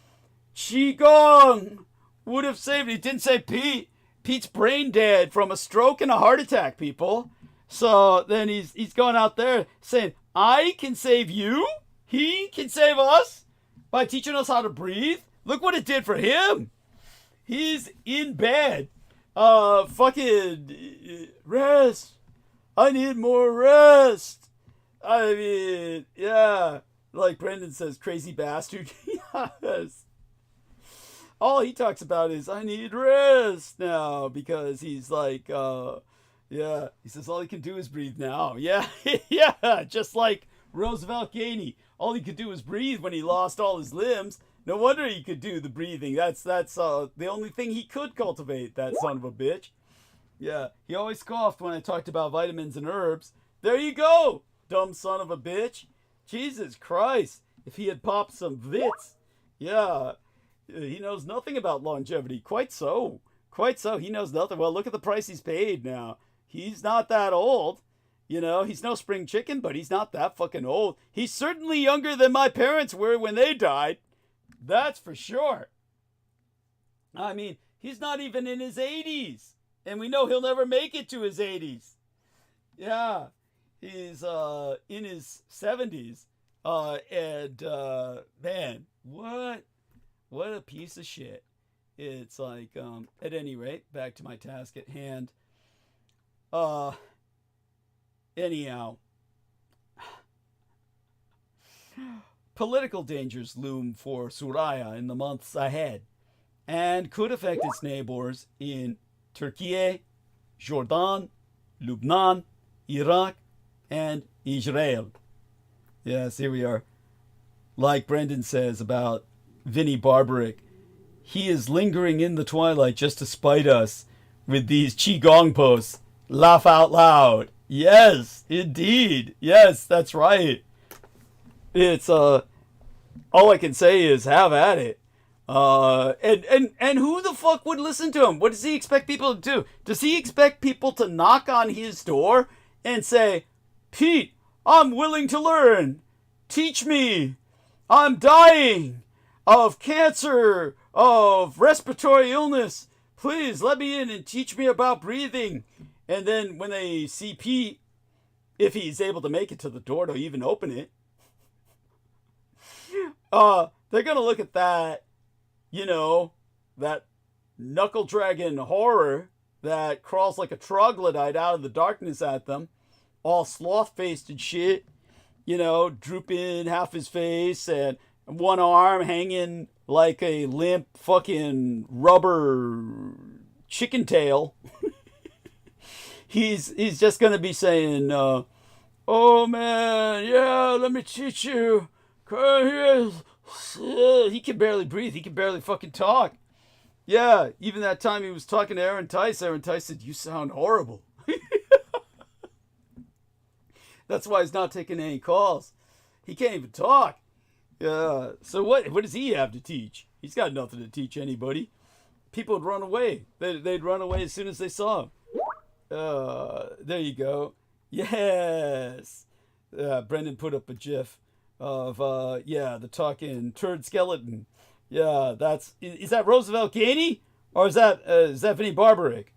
Qigong would have saved it. He didn't say Pete. Pete's brain dead from a stroke and a heart attack, people. So then he's going out there saying, I can save you? He can save us by teaching us how to breathe? Look what it did for him. He's in bed. Fucking rest. I need more rest. I mean, yeah. Like Brendan says, crazy bastard. Yes. All he talks about is, I need rest now, because he's like, yeah. He says all he can do is breathe now. Yeah, yeah. Just like Roosevelt Gainey. All he could do was breathe when he lost all his limbs. No wonder he could do the breathing. That's the only thing he could cultivate, that son of a bitch. Yeah, he always scoffed when I talked about vitamins and herbs. There you go, dumb son of a bitch. Jesus Christ, if he had popped some Vits. Yeah, he knows nothing about longevity. Quite so. He knows nothing. Well, look at the price he's paid now. He's not that old. He's no spring chicken, but he's not that fucking old. He's certainly younger than my parents were when they died. That's for sure. I mean, he's not even in his 80s. And we know he'll never make it to his 80s. Yeah. He's in his 70s. Man, what a piece of shit. It's like, at any rate, back to my task at hand. Anyhow, political dangers loom for Suraya in the months ahead and could affect its neighbors in Turkey, Jordan, Lebanon, Iraq, and Israel. Yes, here we are. Like Brendan says about Vinnie Barbaric, he is lingering in the twilight just to spite us with these Qigong posts. Laugh out loud. Yes, indeed. Yes, that's right. It's all I can say is have at it. And who the fuck would listen to him? What does he expect people to do? Does he expect people to knock on his door and say, Pete, I'm willing to learn. Teach me. I'm dying of cancer, of respiratory illness. Please let me in and teach me about breathing. And then when they see Pete, if he's able to make it to the door to even open it, they're going to look at that, that knuckle dragon horror that crawls like a troglodyte out of the darkness at them, all sloth-faced and shit. you know, drooping half his face and one arm hanging like a limp fucking rubber chicken tail. He's just going to be saying, oh man, yeah, let me teach you. He can barely breathe. He can barely fucking talk. Yeah, even that time he was talking to Aaron Tice said, you sound horrible. That's why he's not taking any calls. He can't even talk. Yeah. So what does he have to teach? He's got nothing to teach anybody. People would run away. They'd run away as soon as they saw him. There you go. Yes. Brendan put up a gif of, the talking turd skeleton. Yeah, is that Roosevelt Gainey? Or is that Vinnie Barbaric?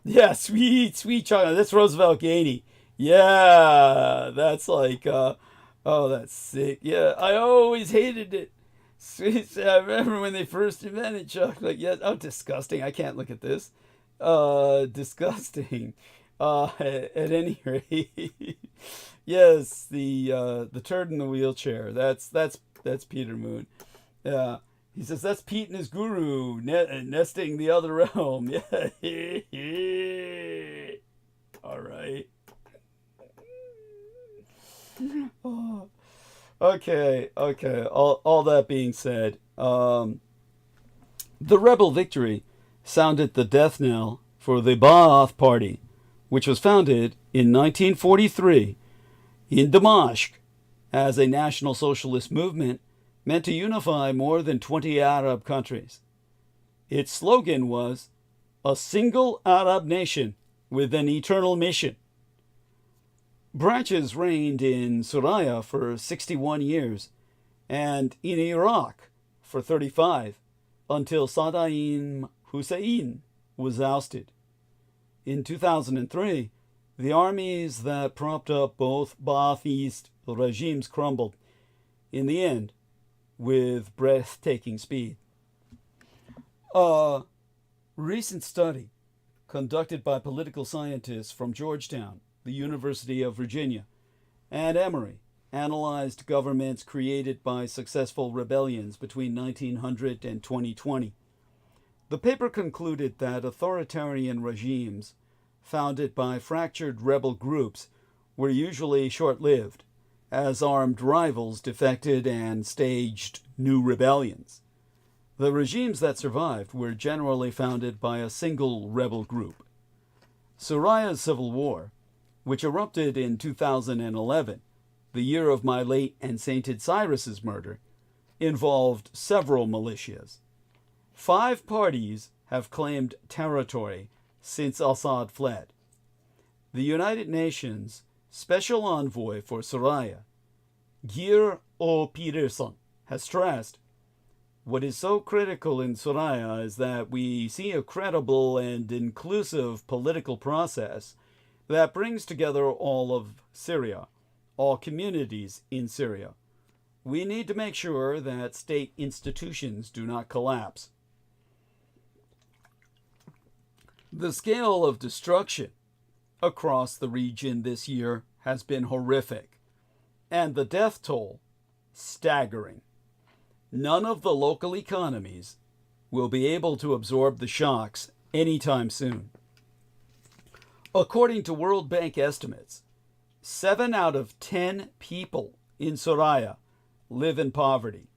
Yeah, sweet chocolate. That's Roosevelt Gainey. Yeah, that's like, that's sick. Yeah, I always hated it. Sweet. I remember when they first invented chocolate. Yeah, oh, disgusting. I can't look at this. Disgusting. At any rate, yes, the turd in the wheelchair. That's Peter Moon. Yeah, he says that's Pete and his guru nesting the other realm. Yeah. All right. Oh. Okay. All that being said, the rebel victory sounded the death knell for the Ba'ath Party, which was founded in 1943 in Damascus as a national socialist movement meant to unify more than 20 Arab countries. Its slogan was, "A single Arab nation with an eternal mission." Branches reigned in Suraya for 61 years and in Iraq for 35 until Saddam Hussein was ousted. In 2003, the armies that propped up both Ba'athist regimes crumbled, in the end, with breathtaking speed. A recent study conducted by political scientists from Georgetown, the University of Virginia, and Emory analyzed governments created by successful rebellions between 1900 and 2020. The paper concluded that authoritarian regimes founded by fractured rebel groups were usually short-lived, as armed rivals defected and staged new rebellions. The regimes that survived were generally founded by a single rebel group. Suraya's civil war, which erupted in 2011, the year of my late and sainted Cyrus's murder, involved several militias. 5 parties have claimed territory since Assad fled. The United Nations Special Envoy for Suraya, Geir O. Peterson, has stressed, "What is so critical in Suraya is that we see a credible and inclusive political process that brings together all of Syria, all communities in Syria. We need to make sure that state institutions do not collapse." The scale of destruction across the region this year has been horrific, and the death toll staggering. None of the local economies will be able to absorb the shocks anytime soon. According to World Bank estimates, 7 out of 10 people in Suraya live in poverty.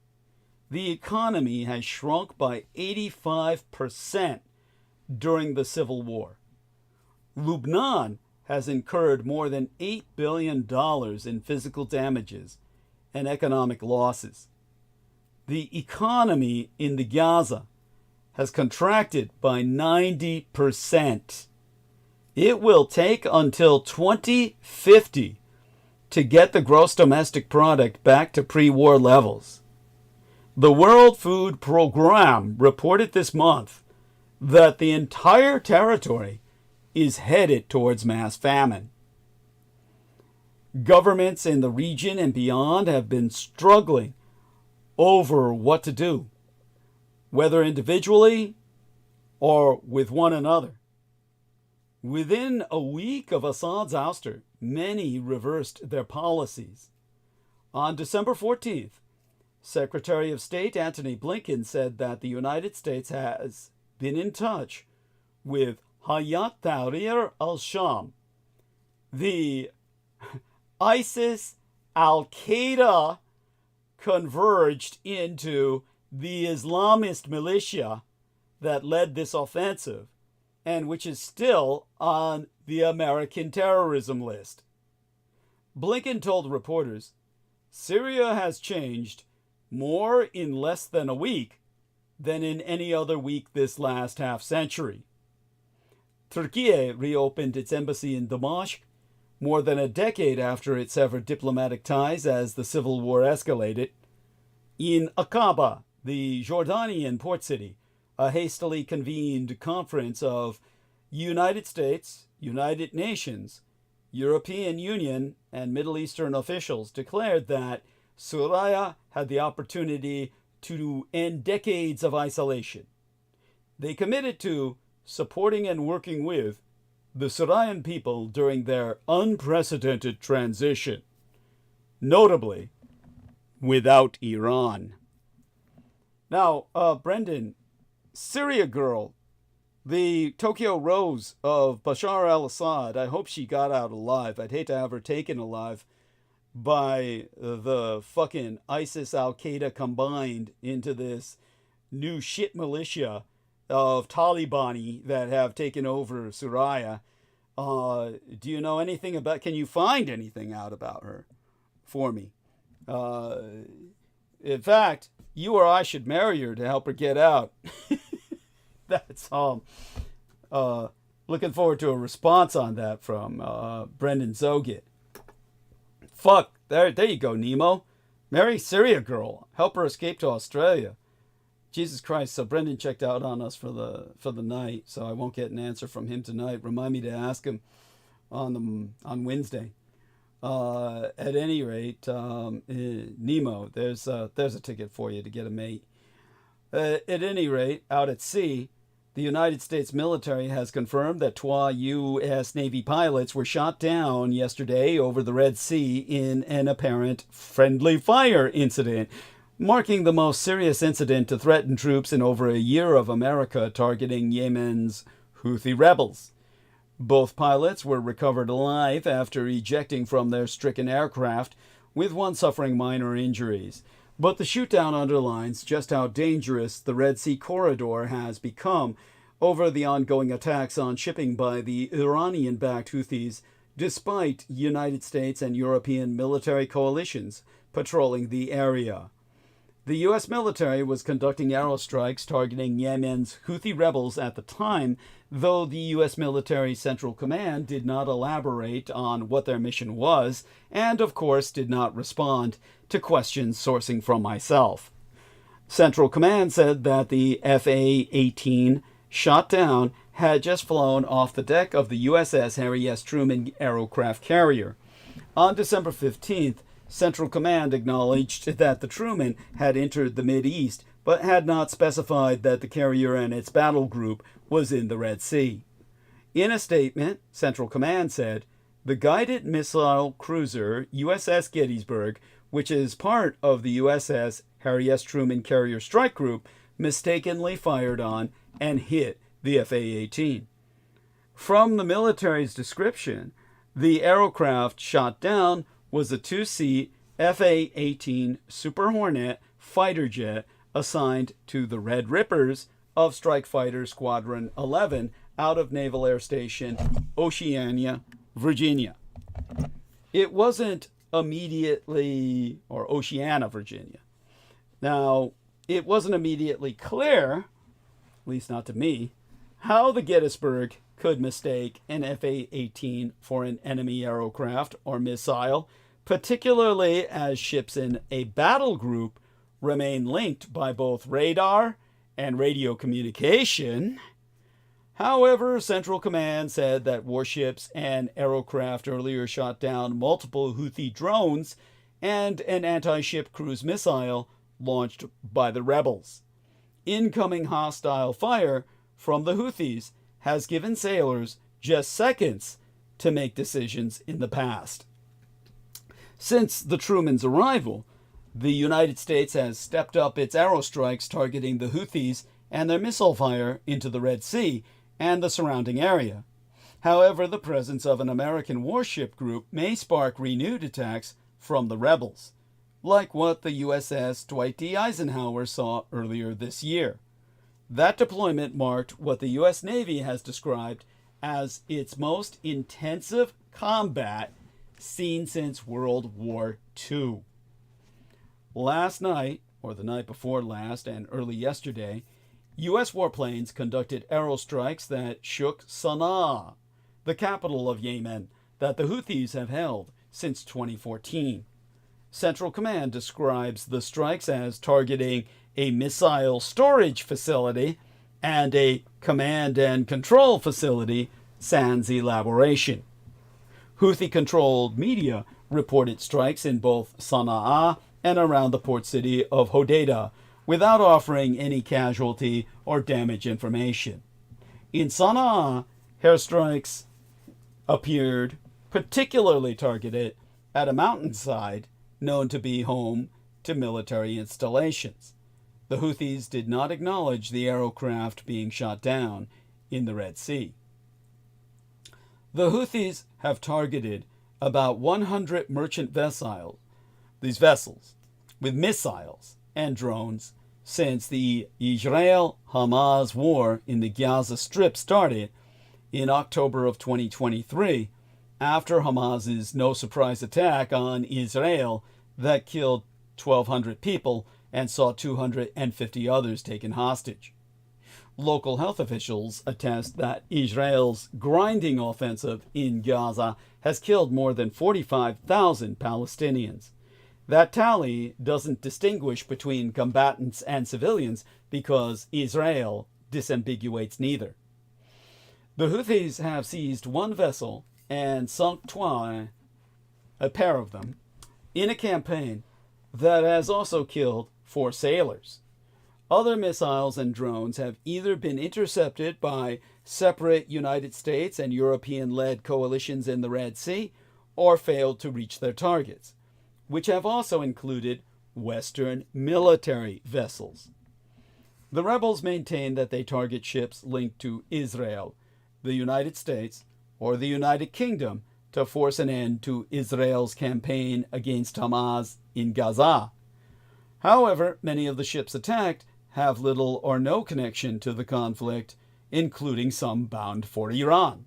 The economy has shrunk by 85% during the civil war. Lebanon has incurred more than $8 billion in physical damages and economic losses. The economy in the Gaza has contracted by 90%. It will take until 2050 to get the gross domestic product back to pre-war levels. The World Food Program reported this month that the entire territory is headed towards mass famine. Governments in the region and beyond have been struggling over what to do, whether individually or with one another. Within a week of Assad's ouster, many reversed their policies. On December 14th, Secretary of State Antony Blinken said that the United States has been in touch with Hayat Tahrir al-Sham, the ISIS Al-Qaeda converged into the Islamist militia that led this offensive, and which is still on the American terrorism list. Blinken told reporters, Syria has changed more in less than a week than in any other week this last half-century. Turkey reopened its embassy in Damascus more than a decade after it severed diplomatic ties as the civil war escalated. In Aqaba, the Jordanian port city, a hastily convened conference of United States, United Nations, European Union, and Middle Eastern officials declared that Syria had the opportunity to end decades of isolation. They committed to supporting and working with the Syrian people during their unprecedented transition, notably without Iran. Now, Brendan, Syria girl, the Tokyo Rose of Bashar al-Assad, I hope she got out alive. I'd hate to have her taken alive by the fucking ISIS Al-Qaeda combined into this new shit militia of Talibani that have taken over Syria. Do you know anything about, can you find anything out about her for me? In fact, you or I should marry her to help her get out. That's looking forward to a response on that from Brendan DŌNG̶HԻ. Fuck, there you go, Nemo. Marry Syria girl. Help her escape to Australia. Jesus Christ, so Brendan checked out on us for the night, so I won't get an answer from him tonight. Remind me to ask him on Wednesday. At any rate, Nemo, there's a ticket for you to get a mate. At any rate, out at sea, the United States military has confirmed that TUAH U.S. Navy pilots were shot down yesterday over the Red Sea in an apparent friendly fire incident, marking the most serious incident to threaten troops in over a year of America targeting Yemen's Houthi rebels. Both pilots were recovered alive after ejecting from their stricken aircraft, with one suffering minor injuries. But the shootdown underlines just how dangerous the Red Sea corridor has become over the ongoing attacks on shipping by the Iranian-backed Houthis, despite United States and European military coalitions patrolling the area. The U.S. military was conducting aerostrikes targeting Yemen's Houthi rebels at the time, though the U.S. military Central Command did not elaborate on what their mission was, and of course did not respond to questions sourcing from myself. Central Command said that the FA-18 shot down had just flown off the deck of the USS Harry S. Truman aircraft carrier. On December 15th, Central Command acknowledged that the Truman had entered the Mideast, but had not specified that the carrier and its battle group was in the Red Sea. In a statement, Central Command said, the guided missile cruiser USS Gettysburg, which is part of the USS Harry S. Truman Carrier Strike Group, mistakenly fired on and hit the FA-18. From the military's description, the aircraft shot down was a two-seat FA-18 Super Hornet fighter jet assigned to the Red Rippers of Strike Fighter Squadron 11 out of Naval Air Station Oceana, Virginia. It wasn't immediately, or Oceana, Virginia. Now, it wasn't immediately clear, at least not to me, how the Gettysburg could mistake an FA-18 for an enemy aircraft or missile, particularly as ships in a battle group remain linked by both radar and radio communication. However, Central Command said that warships and aerocraft earlier shot down multiple Houthi drones and an anti-ship cruise missile launched by the rebels. Incoming hostile fire from the Houthis has given sailors just seconds to make decisions in the past. Since the Truman's arrival, the United States has stepped up its aerostrikes targeting the Houthis and their missile fire into the Red Sea and the surrounding area. However, the presence of an American warship group may spark renewed attacks from the rebels, like what the USS Dwight D. Eisenhower saw earlier this year. That deployment marked what the U.S. Navy has described as its most intensive combat seen since World War II. Last night, or the night before last, and early yesterday, U.S. warplanes conducted aerostrikes that shook Sana'a, the capital of Yemen, that the Houthis have held since 2014. Central Command describes the strikes as targeting a missile storage facility and a command and control facility sans elaboration. Houthi-controlled media reported strikes in both Sana'a and around the port city of Hodeidah, without offering any casualty or damage information. In Sana'a, airstrikes appeared particularly targeted at a mountainside known to be home to military installations. The Houthis did not acknowledge the aerocraft being shot down in the Red Sea. The Houthis have targeted about 100 merchant vessels, with missiles and drones since the Israel-Hamas war in the Gaza Strip started in October of 2023, after Hamas's no-surprise attack on Israel that killed 1,200 people and saw 250 others taken hostage. Local health officials attest that Israel's grinding offensive in Gaza has killed more than 45,000 Palestinians. That tally doesn't distinguish between combatants and civilians because Israel disambiguates neither. The Houthis have seized one vessel and sunk TUAH, a pair of them, in a campaign that has also killed 4 sailors. Other missiles and drones have either been intercepted by separate United States and European-led coalitions in the Red Sea or failed to reach their targets, which have also included Western military vessels. The rebels maintain that they target ships linked to Israel, the United States, or the United Kingdom to force an end to Israel's campaign against Hamas in Gaza. However, many of the ships attacked have little or no connection to the conflict, including some bound for Iran.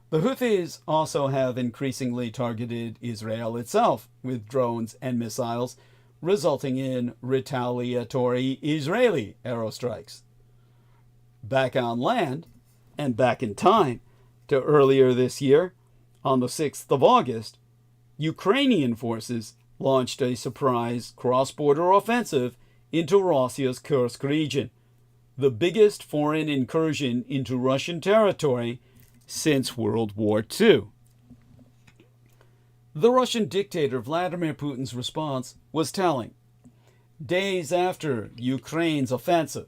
The Houthis also have increasingly targeted Israel itself with drones and missiles, resulting in retaliatory Israeli aerostrikes. Back on land, and back in time to earlier this year, on the 6th of August, Ukrainian forces launched a surprise cross-border offensive into Russia's Kursk region, the biggest foreign incursion into Russian territory since World War II. The Russian dictator Vladimir Putin's response was telling. Days after Ukraine's offensive,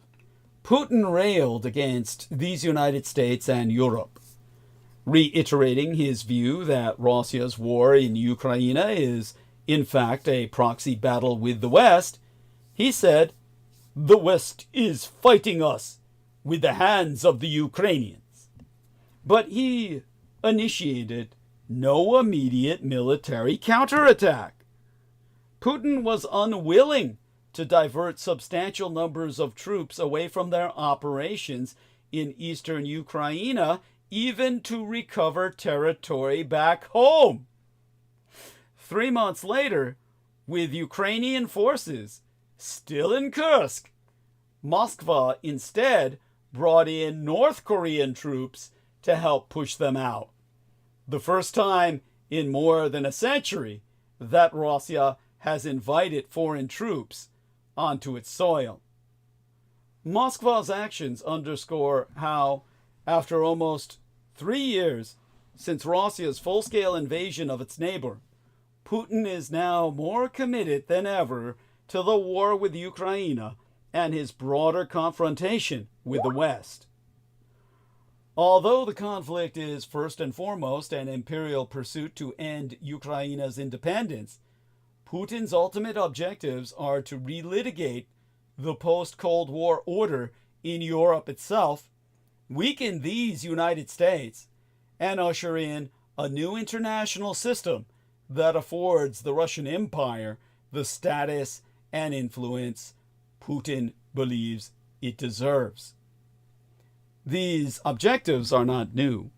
Putin railed against these United States and Europe, reiterating his view that Russia's war in Ukraine is, in fact, a proxy battle with the West. He said, "The West is fighting us with the hands of the Ukrainians." But he initiated no immediate military counterattack. Putin was unwilling to divert substantial numbers of troops away from their operations in eastern Ukraine, even to recover territory back home. 3 months later, with Ukrainian forces still in Kursk, Moscow instead brought in North Korean troops to help push them out. The first time in more than a century that Russia has invited foreign troops onto its soil. Moscow's actions underscore how, after almost 3 years since Russia's full-scale invasion of its neighbor, Putin is now more committed than ever to the war with Ukraine and his broader confrontation with the West. Although the conflict is first and foremost an imperial pursuit to end Ukraine's independence, Putin's ultimate objectives are to relitigate the post-Cold War order in Europe itself, weaken these United States, and usher in a new international system that affords the Russian Empire the status and influence Putin believes it deserves. These objectives are not new,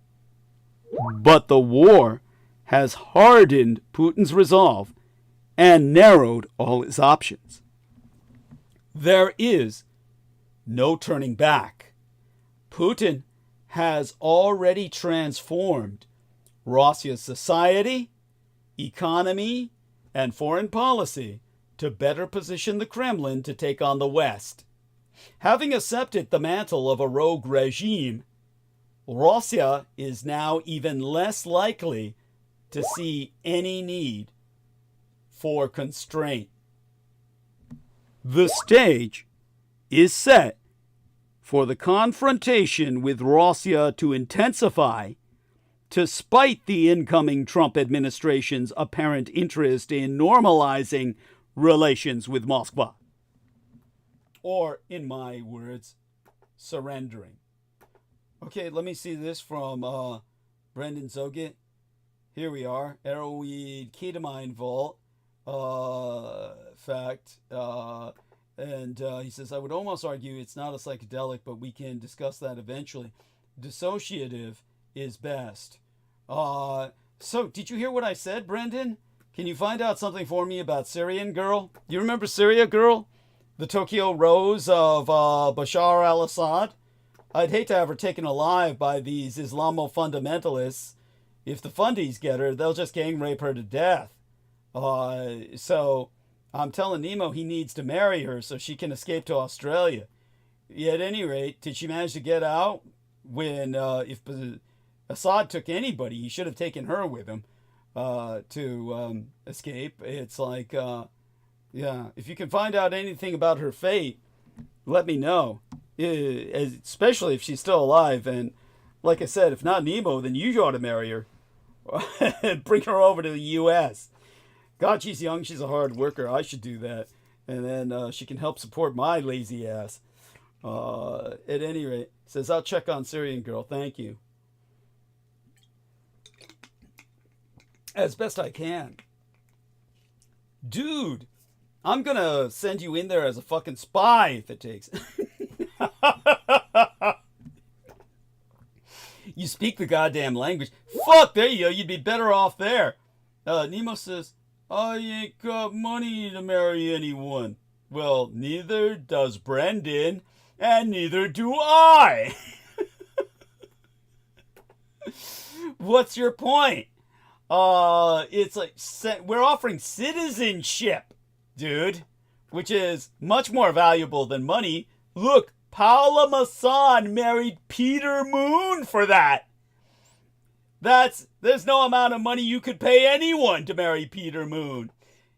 but the war has hardened Putin's resolve and narrowed all his options. There is no turning back. Putin has already transformed Russia's society, economy, and foreign policy to better position the Kremlin to take on the West. Having accepted the mantle of a rogue regime, Russia is now even less likely to see any need for constraint. The stage is set for the confrontation with Russia to intensify, despite the incoming Trump administration's apparent interest in normalizing relations with Moscow. Or, in my words, surrendering. Okay, let me see this from Brendan Zogit. Here we are. Arrowweed ketamine vault. Fact. And he says, I would almost argue it's not a psychedelic, but we can discuss that eventually. Dissociative is best. So, did you hear what I said, Brendan? Can you find out something for me about Syrian Girl? You remember Syria Girl? The Tokyo Rose of Bashar al-Assad? I'd hate to have her taken alive by these Islamo-fundamentalists. If the fundies get her, they'll just gang rape her to death. So I'm telling Nemo he needs to marry her so she can escape to Australia. At any rate, did she manage to get out? When if Assad took anybody, he should have taken her with him to escape. It's like, yeah, if you can find out anything about her fate, let me know. Especially if she's still alive. And like I said, if not Nemo, then you ought to marry her and bring her over to the U.S. God, she's young. She's a hard worker. I should do that. And then she can help support my lazy ass. At any rate, says, I'll check on Syrian Girl. Thank you. As best I can. Dude, I'm going to send you in there as a fucking spy if it takes. You speak the goddamn language. Fuck, there you go. You'd be better off there. Nemo says, I ain't got money to marry anyone. Well, neither does Brendan, and neither do I. What's your point? It's like, we're offering citizenship, dude, which is much more valuable than money. Look, Paula Masson married Peter Moon for that. There's no amount of money you could pay anyone to marry Peter Moon.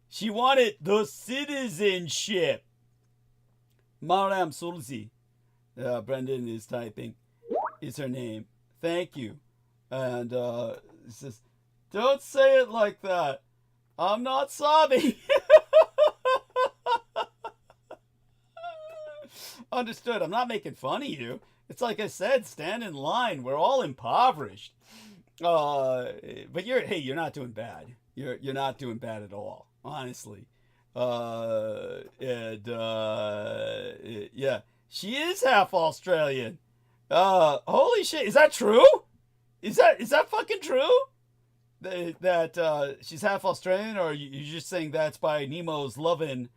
She wanted the citizenship. Maram Sulzi, Brendan is typing, is her name. Thank you. And it says, don't say it like that. I'm not sobbing. Understood. I'm not making fun of you. It's like I said, stand in line. We're all impoverished. But you're not doing bad. You're not doing bad at all, honestly. Yeah, she is half Australian. Holy shit, is that true? Is that fucking true? That she's half Australian, or you're just saying that's by Nemo's loving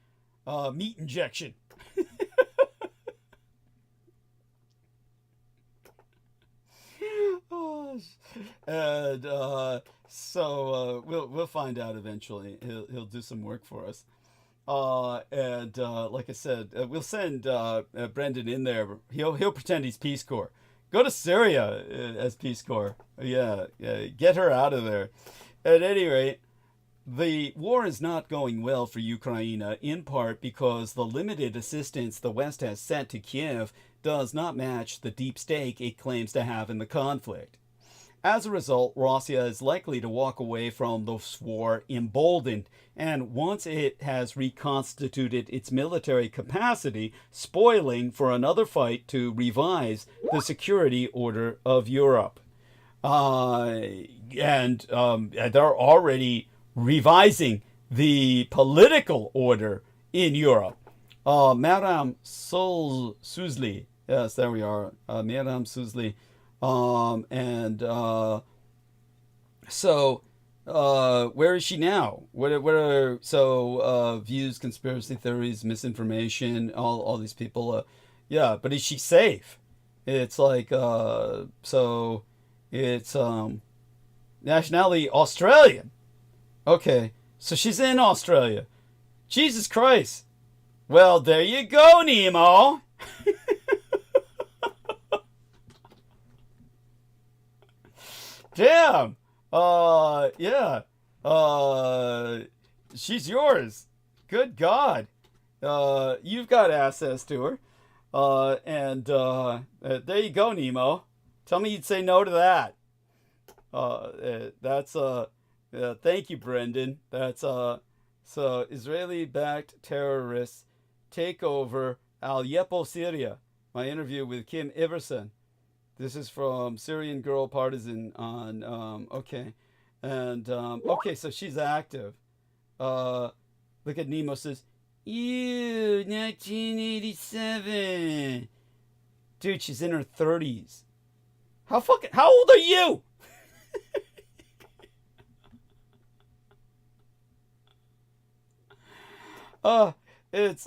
meat injection? And so we'll find out eventually. He'll do some work for us. And like I said, we'll send Brendan in there. He'll pretend he's Peace Corps. Go to Syria as Peace Corps. Yeah, get her out of there. At any rate, the war is not going well for Ukraine, in part because the limited assistance the West has sent to Kiev does not match the deep stake it claims to have in the conflict. As a result, Russia is likely to walk away from this war emboldened, and once it has reconstituted its military capacity, spoiling for another fight to revise the security order of Europe. And they're already revising the political order in Europe. Madame Suzli, yes, there we are, Madame Suzli. So where is she now? What are views, conspiracy theories, misinformation, all these people? Yeah, but is she safe? It's like so it's nationality Australian. Okay, so she's in Australia. Jesus Christ. Well, there you go, Nemo. Damn. Yeah. She's yours. Good God. You've got access to her. And there you go, Nemo. Tell me you'd say no to that. That's thank you, Brendan. That's so Israeli-backed terrorists take over Aleppo, Syria. My interview with Kim Iverson. This is from Syrian Girl Partisan on okay. And okay, so she's active. Look at Nemo says, ew, 1987. Dude, she's in her 30s. How old are you? It's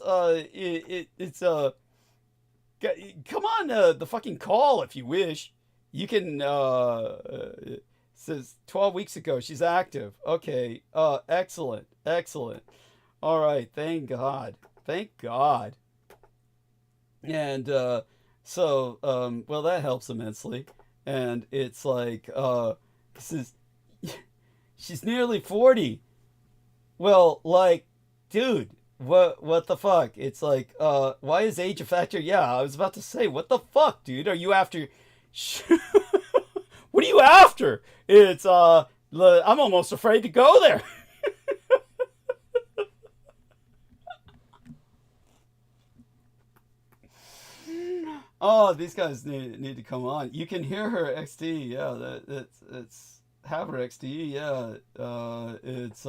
come on the fucking call if you wish. You can it says 12 weeks ago she's active. Okay. Excellent. All right, thank God. And well, that helps immensely. And it's like this is she's nearly 40. Well, like, dude, what the fuck? It's like, why is age a factor? Yeah, I was about to say, what the fuck, dude? Are you after? What are you after? It's I'm almost afraid to go there. Oh, these guys need to come on. You can hear her XD. Yeah, it's have her XD. Yeah, it's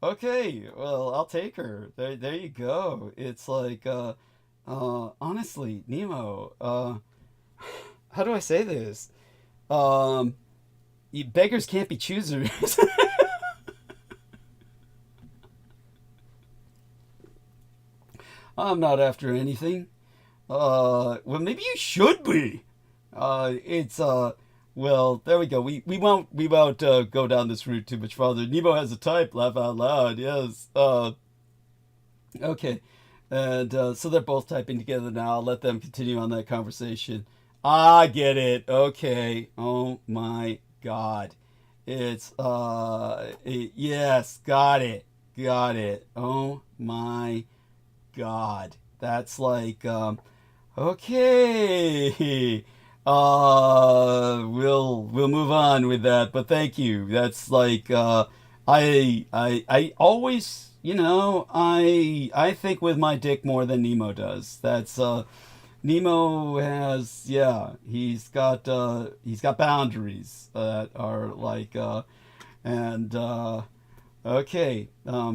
okay. Well, I'll take her. There you go. It's like honestly, Nemo. How do I say this? You beggars can't be choosers. I'm not after anything. Well, maybe you should be. Well, there we go. We won't go down this route too much farther. Nemo has a type. Laugh out loud. Yes. Okay. And so they're both typing together now. I'll let them continue on that conversation. I get it. Okay. Oh my God. It's yes. Got it. Oh my God. That's like okay. We'll move on with that, but thank you. That's like I always, I think with my dick more than Nemo does. That's Nemo has, yeah, he's got boundaries that are like and okay.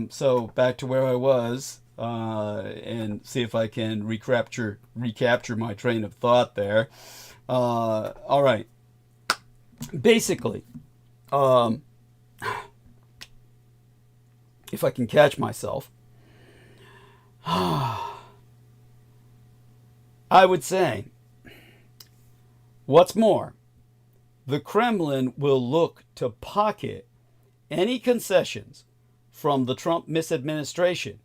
So back to where I was. And see if I can recapture my train of thought there. All right. Basically, if I can catch myself, I would say, what's more, the Kremlin will look to pocket any concessions from the Trump misadministration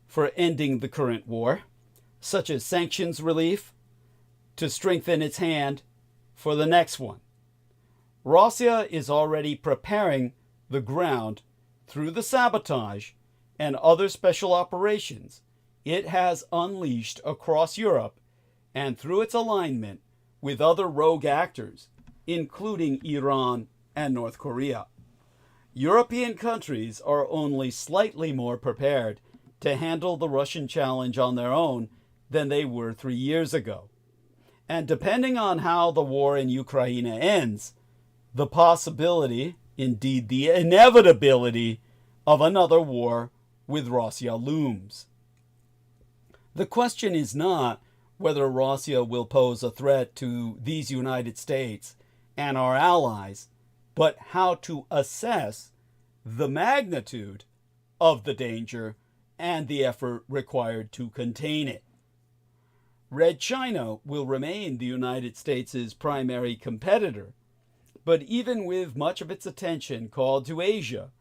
for ending the current war, such as sanctions relief, to strengthen its hand for the next one. Russia is already preparing the ground through the sabotage and other special operations it has unleashed across Europe and through its alignment with other rogue actors, including Iran and North Korea. European countries are only slightly more prepared to handle the Russian challenge on their own than they were 3 years ago. And depending on how the war in Ukraine ends, the possibility, indeed the inevitability, of another war with Russia looms. The question is not whether Russia will pose a threat to these United States and our allies, but how to assess the magnitude of the danger and the effort required to contain it. Red China will remain the United States' primary competitor, but even with much of its attention called to Asia,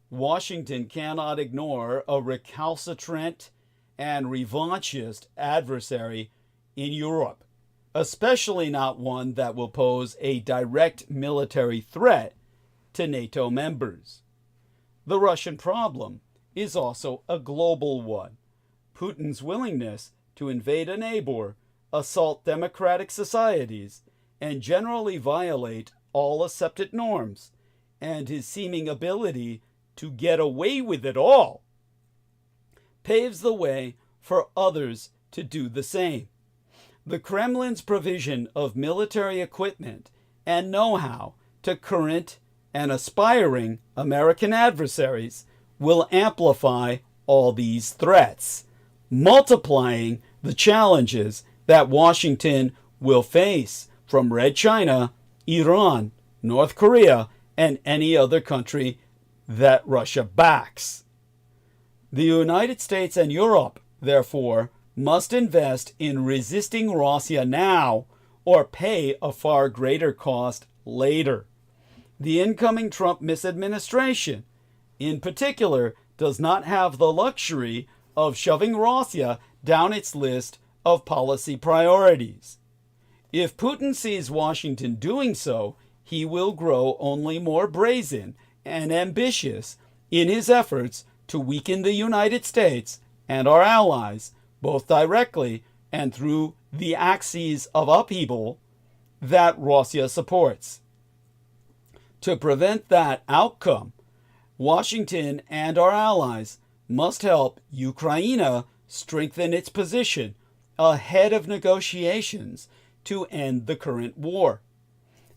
Washington cannot ignore a recalcitrant and revanchist adversary in Europe, especially not one that will pose a direct military threat to NATO members. The Russian problem is also a global one. Putin's willingness to invade a neighbor, assault democratic societies, and generally violate all accepted norms, and his seeming ability to get away with it all, paves the way for others to do the same. The Kremlin's provision of military equipment and know-how to current and aspiring American adversaries will amplify all these threats, multiplying the challenges that Washington will face from Red China, Iran, North Korea, and any other country that Russia backs. The United States and Europe, therefore, must invest in resisting Russia now or pay a far greater cost later. The incoming Trump misadministration, in particular, does not have the luxury of shoving Russia down its list of policy priorities. If Putin sees Washington doing so, he will grow only more brazen and ambitious in his efforts to weaken the United States and our allies, both directly and through the axes of upheaval that Russia supports. To prevent that outcome, Washington and our allies must help Ukraine strengthen its position ahead of negotiations to end the current war.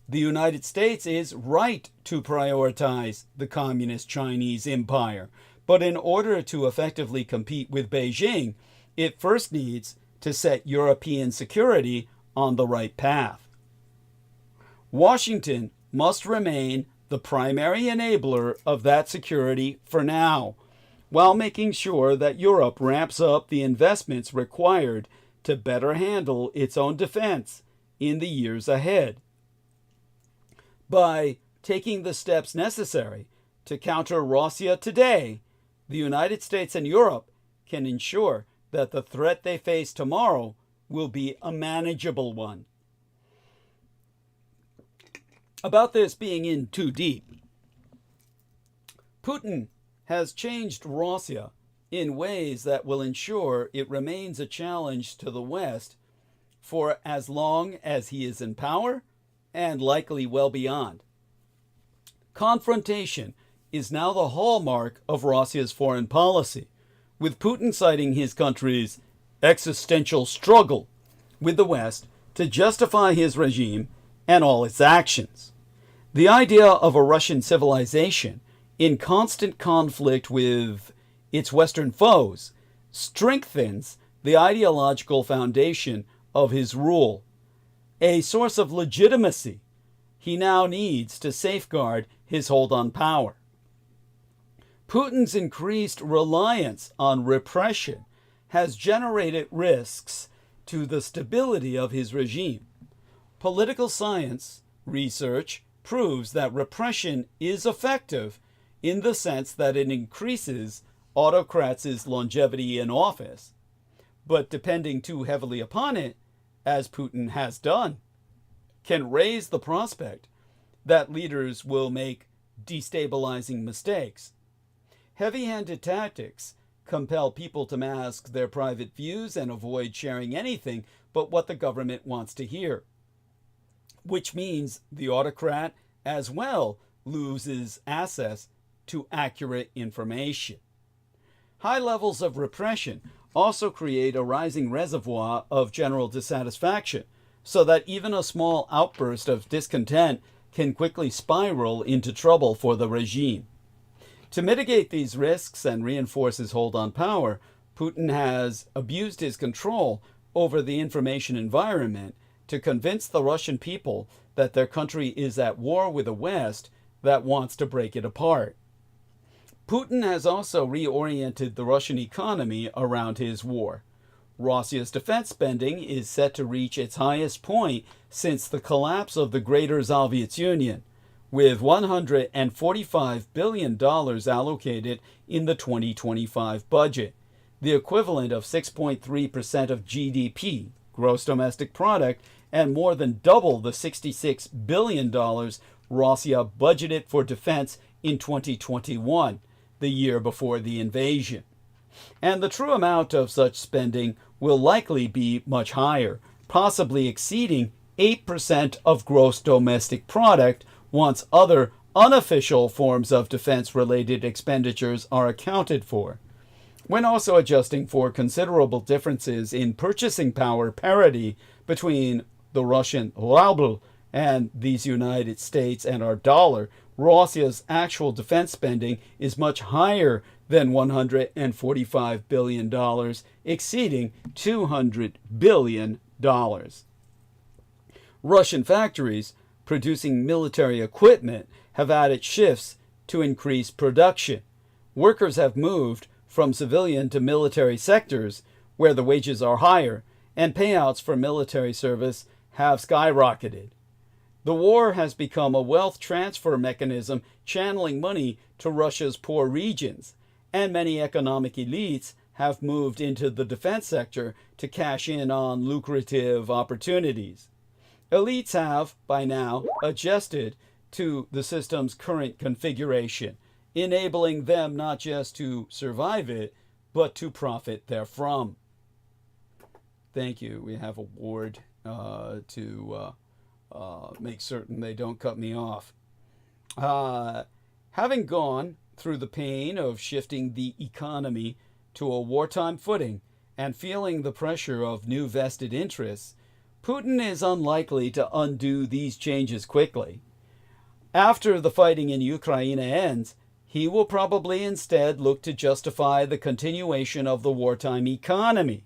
The United States is right to prioritize the Communist Chinese Empire, but in order to effectively compete with Beijing, it first needs to set European security on the right path. Washington must remain the primary enabler of that security for now, while making sure that Europe ramps up the investments required to better handle its own defense in the years ahead. By taking the steps necessary to counter Russia today, the United States and Europe can ensure that the threat they face tomorrow will be a manageable one. About this being in too deep, Putin has changed Russia in ways that will ensure it remains a challenge to the West for as long as he is in power and likely well beyond. Confrontation is now the hallmark of Russia's foreign policy, with Putin citing his country's existential struggle with the West to justify his regime and all its actions. The idea of a Russian civilization in constant conflict with its Western foes strengthens the ideological foundation of his rule, a source of legitimacy he now needs to safeguard his hold on power. Putin's increased reliance on repression has generated risks to the stability of his regime. Political science research proves that repression is effective in the sense that it increases autocrats' longevity in office, but depending too heavily upon it, as Putin has done, can raise the prospect that leaders will make destabilizing mistakes. Heavy-handed tactics compel people to mask their private views and avoid sharing anything but what the government wants to hear, which means the autocrat as well loses access to accurate information. High levels of repression also create a rising reservoir of general dissatisfaction, so that even a small outburst of discontent can quickly spiral into trouble for the regime. To mitigate these risks and reinforce his hold on power, Putin has abused his control over the information environment to convince the Russian people that their country is at war with a West that wants to break it apart. Putin has also reoriented the Russian economy around his war. Russia's defense spending is set to reach its highest point since the collapse of the Greater Soviet Union, with $145 billion allocated in the 2025 budget, the equivalent of 6.3% of GDP, gross domestic product, and more than double the $66 billion Russia budgeted for defense in 2021, the year before the invasion. And the true amount of such spending will likely be much higher, possibly exceeding 8% of gross domestic product once other unofficial forms of defense-related expenditures are accounted for. When also adjusting for considerable differences in purchasing power parity between the Russian ruble and these United States and our dollar, Russia's actual defense spending is much higher than $145 billion, exceeding $200 billion. Russian factories producing military equipment have added shifts to increase production. Workers have moved from civilian to military sectors where the wages are higher, and payouts for military service have skyrocketed. The war has become a wealth transfer mechanism channeling money to Russia's poor regions, and many economic elites have moved into the defense sector to cash in on lucrative opportunities. Elites have, by now, adjusted to the system's current configuration, enabling them not just to survive it, but to profit therefrom. Thank you. We have a ward to make certain they don't cut me off. Having gone through the pain of shifting the economy to a wartime footing and feeling the pressure of new vested interests, Putin is unlikely to undo these changes quickly. After the fighting in Ukraine ends, he will probably instead look to justify the continuation of the wartime economy.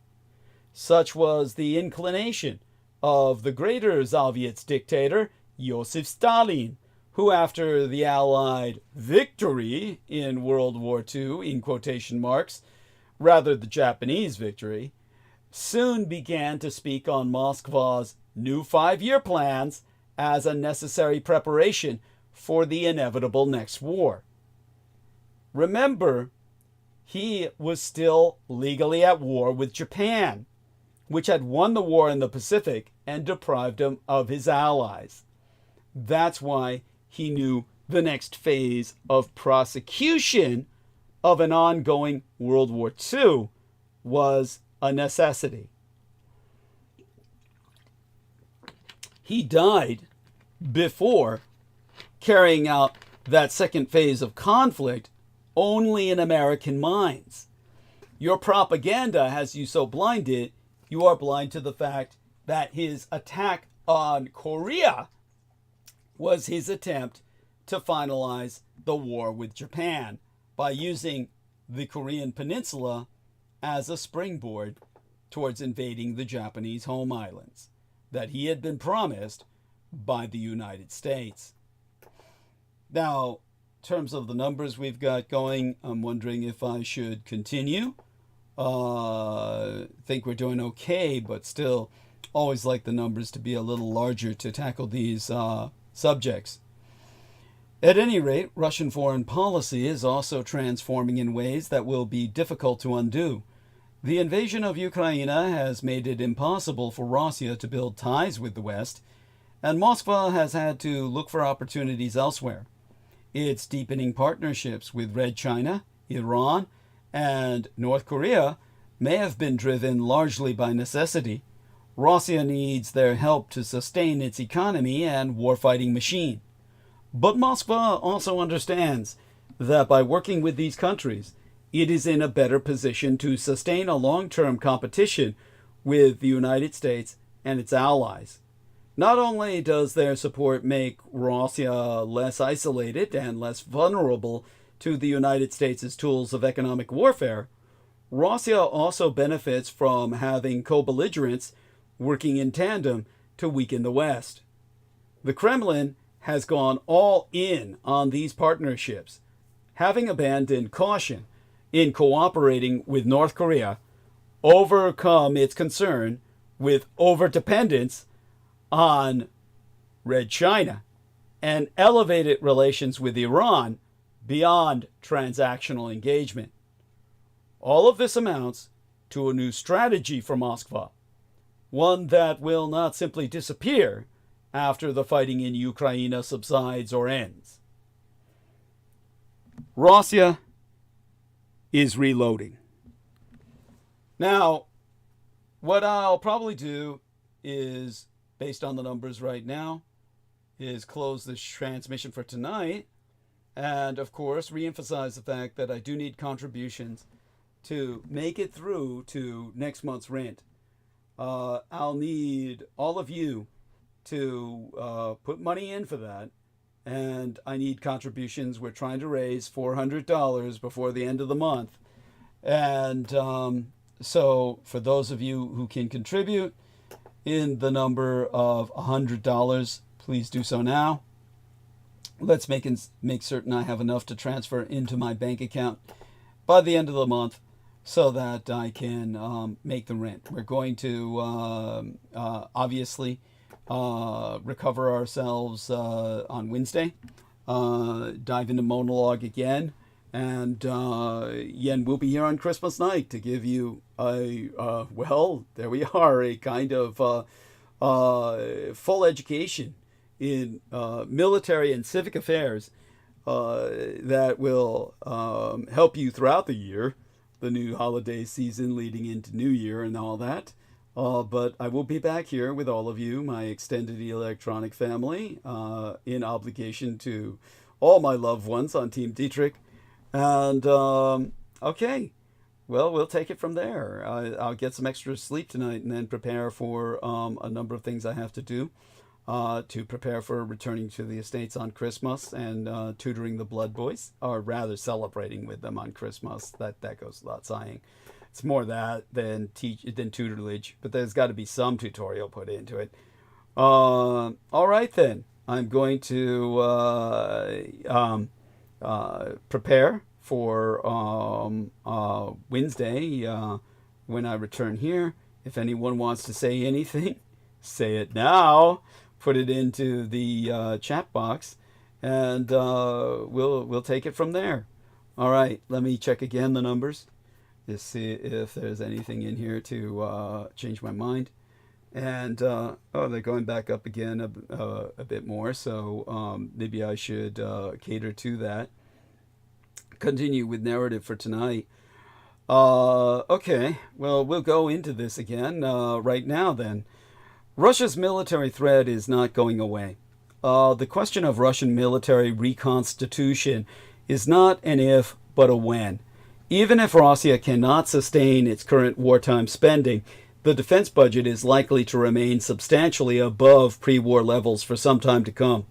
Such was the inclination of the Greater Soviet's dictator, Joseph Stalin, who after the Allied victory in World War II, in quotation marks, rather the Japanese victory, soon began to speak on Moscow's new 5-year plans as a necessary preparation for the inevitable next war. Remember, he was still legally at war with Japan, which had won the war in the Pacific and deprived him of his allies. That's why he knew the next phase of prosecution of an ongoing World War II was a necessity. He died before carrying out that second phase of conflict only in American minds. Your propaganda has you so blinded, you are blind to the fact that his attack on Korea was his attempt to finalize the war with Japan by using the Korean peninsula as a springboard towards invading the Japanese home islands that he had been promised by the United States. Now, in terms of the numbers we've got going, I'm wondering if I should continue. I think we're doing okay, but still always like the numbers to be a little larger to tackle these subjects. At any rate, Russian foreign policy is also transforming in ways that will be difficult to undo. The invasion of Ukraine has made it impossible for Russia to build ties with the West, and Moscow has had to look for opportunities elsewhere. It's deepening partnerships with Red China, Iran and North Korea may have been driven largely by necessity. Russia needs their help to sustain its economy and warfighting machine. But Moscow also understands that by working with these countries, it is in a better position to sustain a long-term competition with the United States and its allies. Not only does their support make Russia less isolated and less vulnerable to the United States' tools of economic warfare, Russia also benefits from having co-belligerents working in tandem to weaken the West. The Kremlin has gone all in on these partnerships, having abandoned caution in cooperating with North Korea, overcome its concern with overdependence on Red China, and elevated relations with Iran beyond transactional engagement. All of this amounts to a new strategy for Moscow, one that will not simply disappear after the fighting in Ukraine subsides or ends. Russia is reloading. Now, what I'll probably do is, based on the numbers right now, is close this transmission for tonight, and of course reemphasize the fact that I do need contributions to make it through to next month's rent. I'll need all of you to put money in for that, and I need contributions. We're trying to raise $400 before the end of the month, and so for those of you who can contribute in the number of $100, please do so now. Let's make certain I have enough to transfer into my bank account by the end of the month so that I can make the rent. We're going to obviously recover ourselves on Wednesday, dive into monologue again, and Yen will be here on Christmas night to give you well, there we are, a kind of full education in military and civic affairs that will help you throughout the year, the new holiday season leading into New Year and all that. But I will be back here with all of you, my extended electronic family, in obligation to all my loved ones on Team Dietrich. And, okay, well, we'll take it from there. I'll get some extra sleep tonight and then prepare for a number of things I have to do to prepare for returning to the Estates on Christmas and tutoring the Blood Boys, or rather celebrating with them on Christmas. That goes without saying. It's more that than tutelage, but there's got to be some tutorial put into it. All right, then. I'm going to prepare for Wednesday when I return here. If anyone wants to say anything, say it now. Put it into the chat box, and we'll take it from there. All right, let me check again the numbers. Just see if there's anything in here to change my mind. And, oh, they're going back up again a bit more, so maybe I should cater to that. Continue with narrative for tonight. Okay, well, we'll go into this again right now then. Russia's military threat is not going away. The question of Russian military reconstitution is not an if, but a when. Even if Russia cannot sustain its current wartime spending, the defense budget is likely to remain substantially above pre-war levels for some time to come.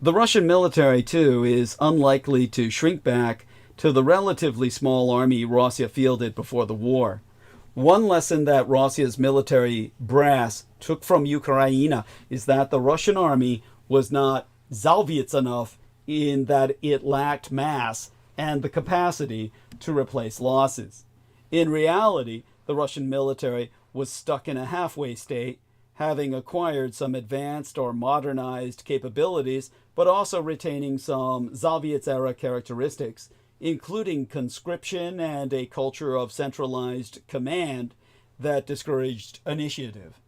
The Russian military, too, is unlikely to shrink back to the relatively small army Russia fielded before the war. One lesson that Russia's military brass took from Ukraine is that the Russian army was not Soviets enough in that it lacked mass and the capacity to replace losses. In reality, the Russian military was stuck in a halfway state, having acquired some advanced or modernized capabilities, but also retaining some Soviets-era characteristics, including conscription and a culture of centralized command that discouraged initiative.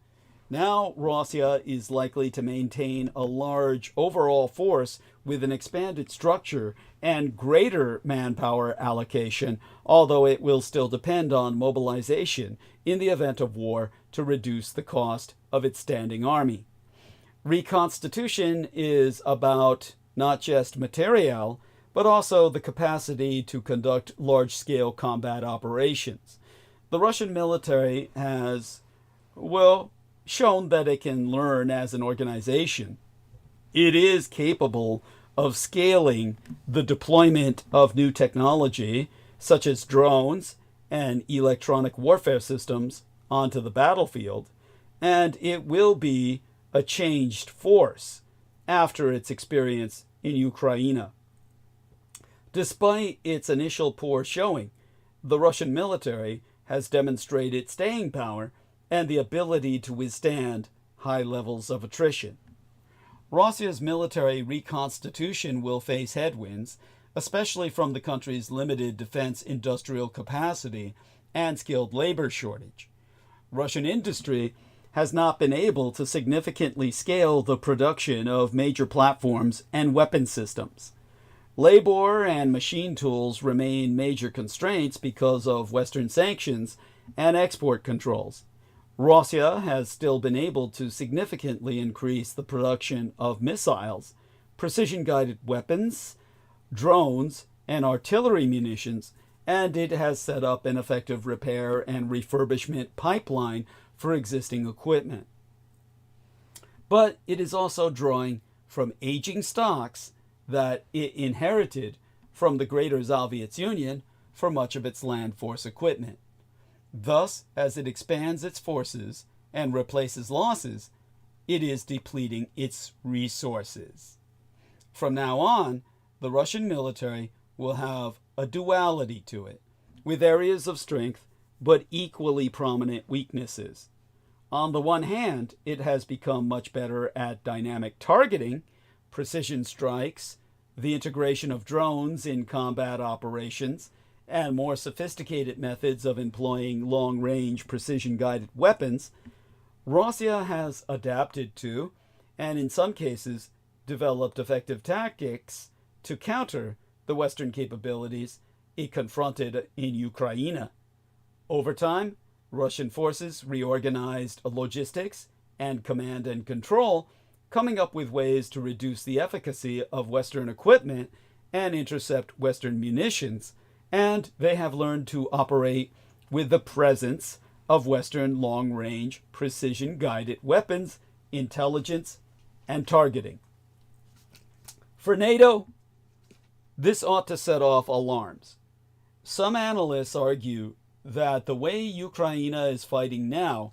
Now Russia is likely to maintain a large overall force with an expanded structure and greater manpower allocation, although it will still depend on mobilization in the event of war to reduce the cost of its standing army. Reconstitution is about not just materiel, but also the capacity to conduct large-scale combat operations. The Russian military has, shown that it can learn as an organization. It is capable of scaling the deployment of new technology, such as drones and electronic warfare systems, onto the battlefield, and it will be a changed force after its experience in Ukraine. Despite its initial poor showing, the Russian military has demonstrated staying power and the ability to withstand high levels of attrition. Russia's military reconstitution will face headwinds, especially from the country's limited defense industrial capacity and skilled labor shortage. Russian industry has not been able to significantly scale the production of major platforms and weapon systems. Labor and machine tools remain major constraints because of Western sanctions and export controls. Russia has still been able to significantly increase the production of missiles, precision-guided weapons, drones, and artillery munitions, and it has set up an effective repair and refurbishment pipeline for existing equipment. But it is also drawing from aging stocks that it inherited from the Greater Soviet Union for much of its land force equipment. Thus, as it expands its forces and replaces losses, it is depleting its resources. From now on, the Russian military will have a duality to it, with areas of strength but equally prominent weaknesses. On the one hand, it has become much better at dynamic targeting, precision strikes, the integration of drones in combat operations, and more sophisticated methods of employing long-range precision-guided weapons. Russia has adapted to, and in some cases, developed effective tactics to counter the Western capabilities it confronted in Ukraine. Over time, Russian forces reorganized logistics and command and control, coming up with ways to reduce the efficacy of Western equipment and intercept Western munitions, and they have learned to operate with the presence of Western long-range precision-guided weapons, intelligence, and targeting. For NATO, this ought to set off alarms. Some analysts argue that the way Ukraine is fighting now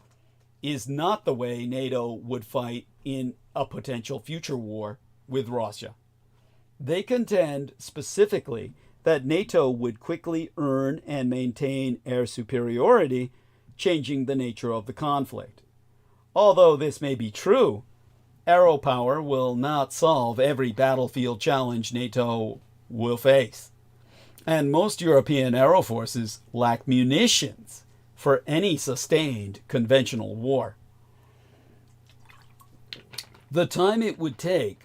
is not the way NATO would fight in a potential future war with Russia. They contend specifically that NATO would quickly earn and maintain air superiority, changing the nature of the conflict. Although this may be true, aero power will not solve every battlefield challenge NATO will face. And most European aero forces lack munitions for any sustained conventional war. The time it would take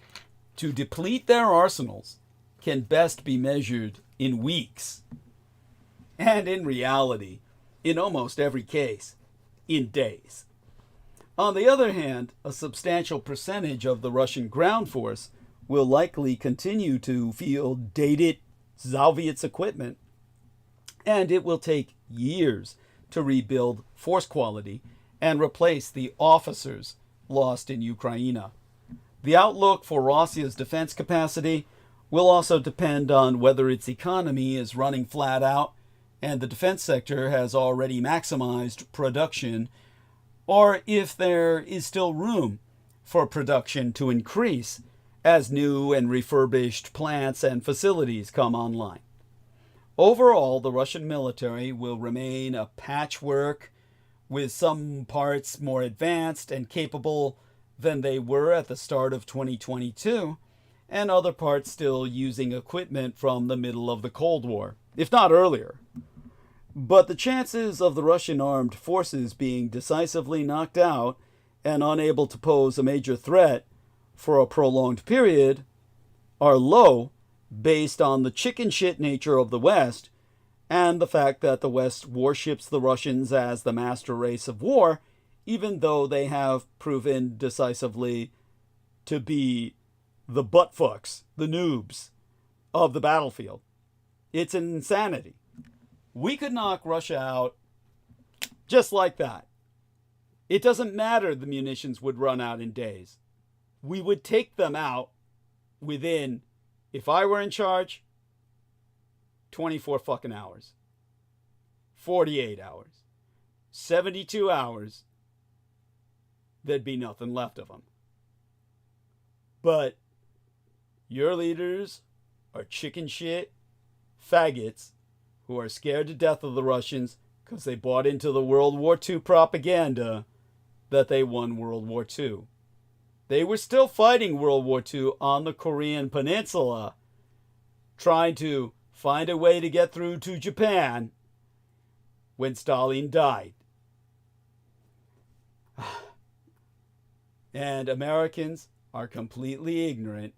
to deplete their arsenals can best be measured in weeks, and in reality, in almost every case, in days. On the other hand, a substantial percentage of the Russian ground force will likely continue to field dated Soviet equipment, and it will take years to rebuild force quality and replace the officers lost in Ukraine. The outlook for Russia's defense capacity will also depend on whether its economy is running flat out and the defense sector has already maximized production, or if there is still room for production to increase as new and refurbished plants and facilities come online. Overall, the Russian military will remain a patchwork, with some parts more advanced and capable than they were at the start of 2022, and other parts still using equipment from the middle of the Cold War, if not earlier. But the chances of the Russian armed forces being decisively knocked out and unable to pose a major threat for a prolonged period are low based on the chicken shit nature of the West and the fact that the West worships the Russians as the master race of war, even though they have proven decisively to be the buttfucks, the noobs of the battlefield. It's an insanity. We could knock Russia out just like that. It doesn't matter the munitions would run out in days. We would take them out within, if I were in charge, 24 fucking hours. 48 hours. 72 hours. There'd be nothing left of them. But your leaders are chicken shit faggots who are scared to death of the Russians because they bought into the World War II propaganda that they won World War II. They were still fighting World War II on the Korean Peninsula, trying to find a way to get through to Japan when Stalin died. And Americans are completely ignorant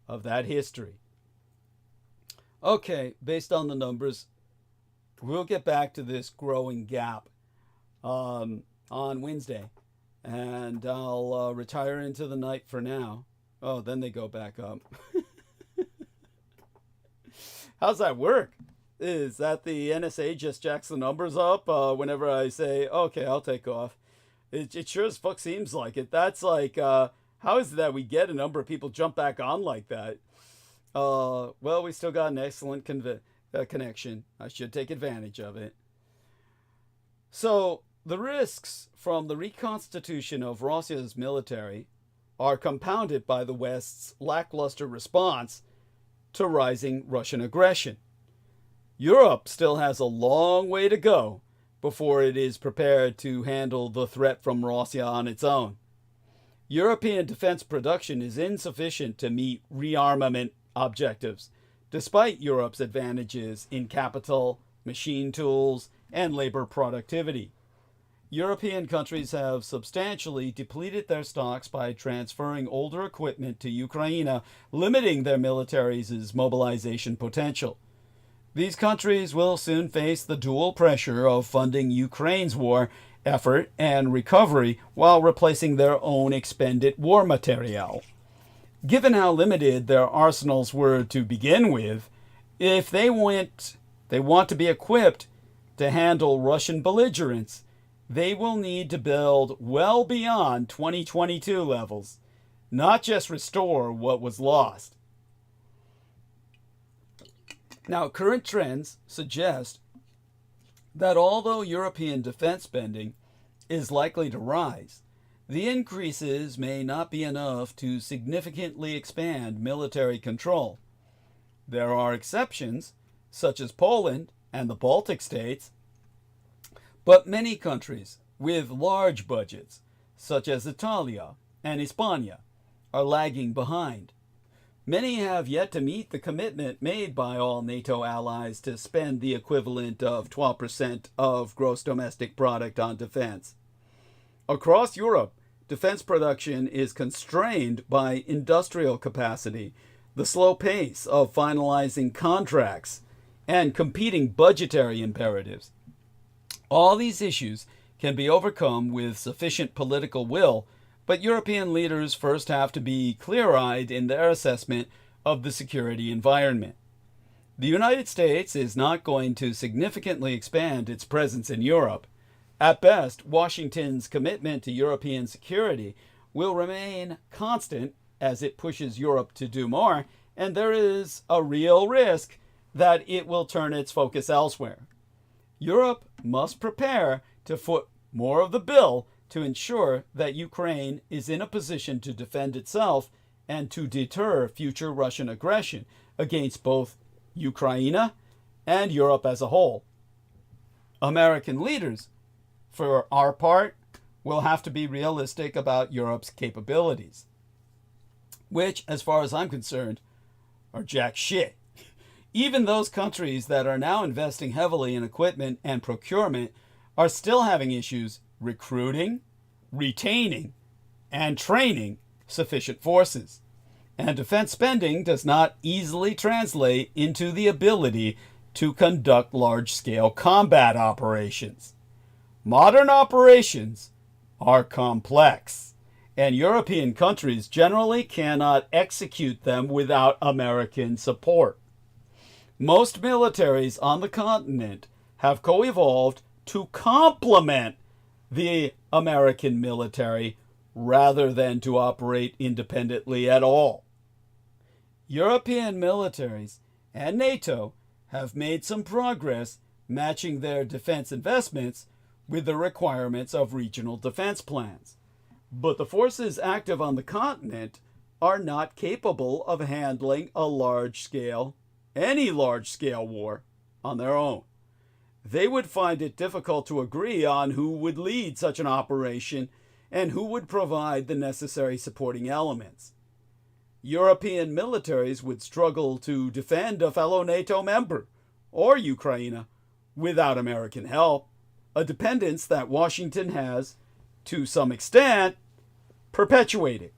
of that history. Okay, based on the numbers, we'll get back to this growing gap on Wednesday. And I'll retire into the night for now. Oh, then they go back up. How's that work? Is that the NSA just jacks the numbers up whenever I say, okay, I'll take off? It sure as fuck seems like it. That's like, how is it that we get a number of people jump back on like that? Well, we still got an excellent connection. I should take advantage of it. So, the risks from the reconstitution of Russia's military are compounded by the West's lackluster response to rising Russian aggression. Europe still has a long way to go before it is prepared to handle the threat from Russia on its own. European defense production is insufficient to meet rearmament objectives, despite Europe's advantages in capital, machine tools, and labor productivity. European countries have substantially depleted their stocks by transferring older equipment to Ukraine, limiting their militaries' mobilization potential. These countries will soon face the dual pressure of funding Ukraine's war effort and recovery while replacing their own expended war material. Given how limited their arsenals were to begin with, if they want to be equipped to handle Russian belligerents, they will need to build well beyond 2022 levels, not just restore what was lost. Now, current trends suggest that although European defense spending is likely to rise, the increases may not be enough to significantly expand military control. There are exceptions, such as Poland and the Baltic states, but many countries with large budgets, such as Italia and Hispania, are lagging behind. Many have yet to meet the commitment made by all NATO allies to spend the equivalent of 12% of gross domestic product on defense. Across Europe, defense production is constrained by industrial capacity, the slow pace of finalizing contracts, and competing budgetary imperatives. All these issues can be overcome with sufficient political will, but European leaders first have to be clear-eyed in their assessment of the security environment. The United States is not going to significantly expand its presence in Europe. At best, Washington's commitment to European security will remain constant as it pushes Europe to do more, and there is a real risk that it will turn its focus elsewhere. Europe must prepare to foot more of the bill to ensure that Ukraine is in a position to defend itself and to deter future Russian aggression against both Ukraine and Europe as a whole. American leaders, for our part, will have to be realistic about Europe's capabilities, which, as far as I'm concerned, are jack shit. Even those countries that are now investing heavily in equipment and procurement are still having issues recruiting, retaining, and training sufficient forces. And defense spending does not easily translate into the ability to conduct large-scale combat operations. Modern operations are complex, and European countries generally cannot execute them without American support. Most militaries on the continent have co-evolved to complement the American military rather than to operate independently at all. European militaries and NATO have made some progress matching their defense investments with the requirements of regional defense plans. But the forces active on the continent are not capable of handling any large-scale war on their own. They would find it difficult to agree on who would lead such an operation and who would provide the necessary supporting elements. European militaries would struggle to defend a fellow NATO member, or Ukraine, without American help, a dependence that Washington has, to some extent, perpetuated.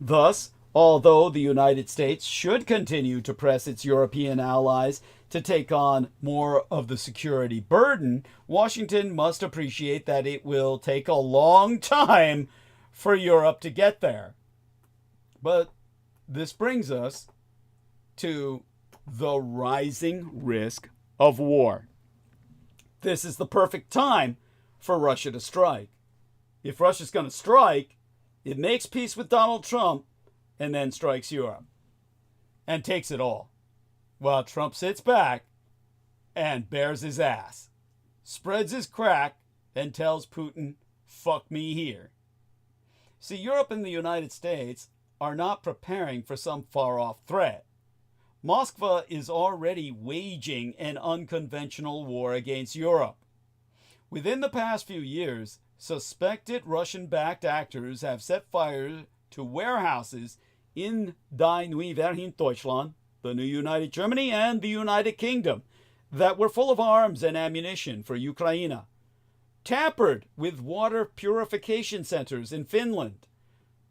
Thus, although the United States should continue to press its European allies to take on more of the security burden, Washington must appreciate that it will take a long time for Europe to get there. But this brings us to the rising risk of war. This is the perfect time for Russia to strike. If Russia's going to strike, it makes peace with Donald Trump and then strikes Europe and takes it all, while Trump sits back and bears his ass, spreads his crack, and tells Putin, "Fuck me here." See, Europe and the United States are not preparing for some far-off threat. Moscow is already waging an unconventional war against Europe. Within the past few years, suspected Russian-backed actors have set fire to warehouses in Die Neue Vereinigte Deutschland, the new United Germany, and the United Kingdom that were full of arms and ammunition for Ukraine, tampered with water purification centers in Finland,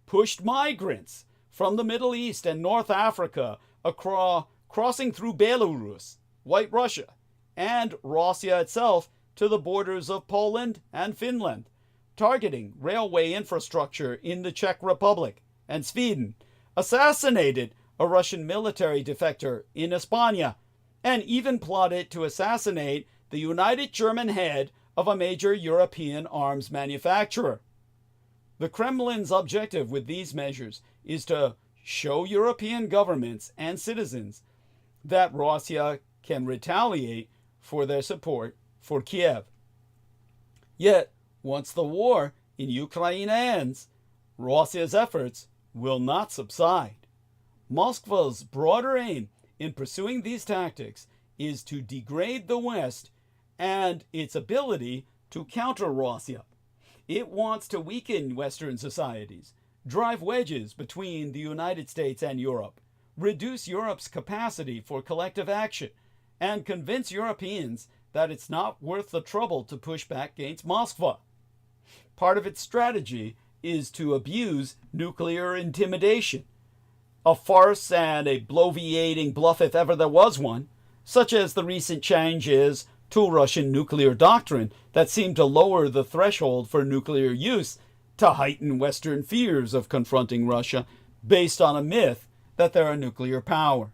pushed migrants from the Middle East and North Africa crossing through Belarus, White Russia, and Russia itself to the borders of Poland and Finland, targeting railway infrastructure in the Czech Republic and Sweden, assassinated a Russian military defector in España, and even plotted to assassinate the United German head of a major European arms manufacturer. The Kremlin's objective with these measures is to show European governments and citizens that Russia can retaliate for their support for Kiev. Yet, once the war in Ukraine ends, Russia's efforts will not subside. Moscow's broader aim in pursuing these tactics is to degrade the West and its ability to counter Russia. It wants to weaken Western societies, drive wedges between the United States and Europe, reduce Europe's capacity for collective action, and convince Europeans that it's not worth the trouble to push back against Moscow. Part of its strategy is to abuse nuclear intimidation, a farce and a bloviating bluff if ever there was one, such as the recent changes to Russian nuclear doctrine that seem to lower the threshold for nuclear use to heighten Western fears of confronting Russia based on a myth that they're a nuclear power.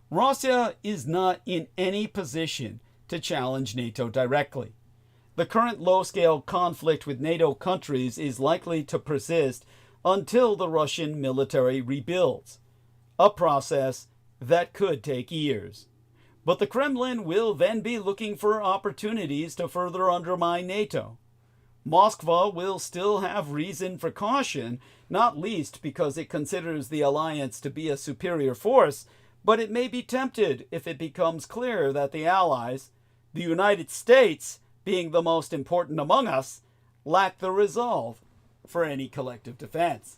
Russia is not in any position to challenge NATO directly. The current low-scale conflict with NATO countries is likely to persist until the Russian military rebuilds, a process that could take years. But the Kremlin will then be looking for opportunities to further undermine NATO. Moscow will still have reason for caution, not least because it considers the alliance to be a superior force, but it may be tempted if it becomes clear that the Allies, the United States being the most important among us, lack the resolve for any collective defense.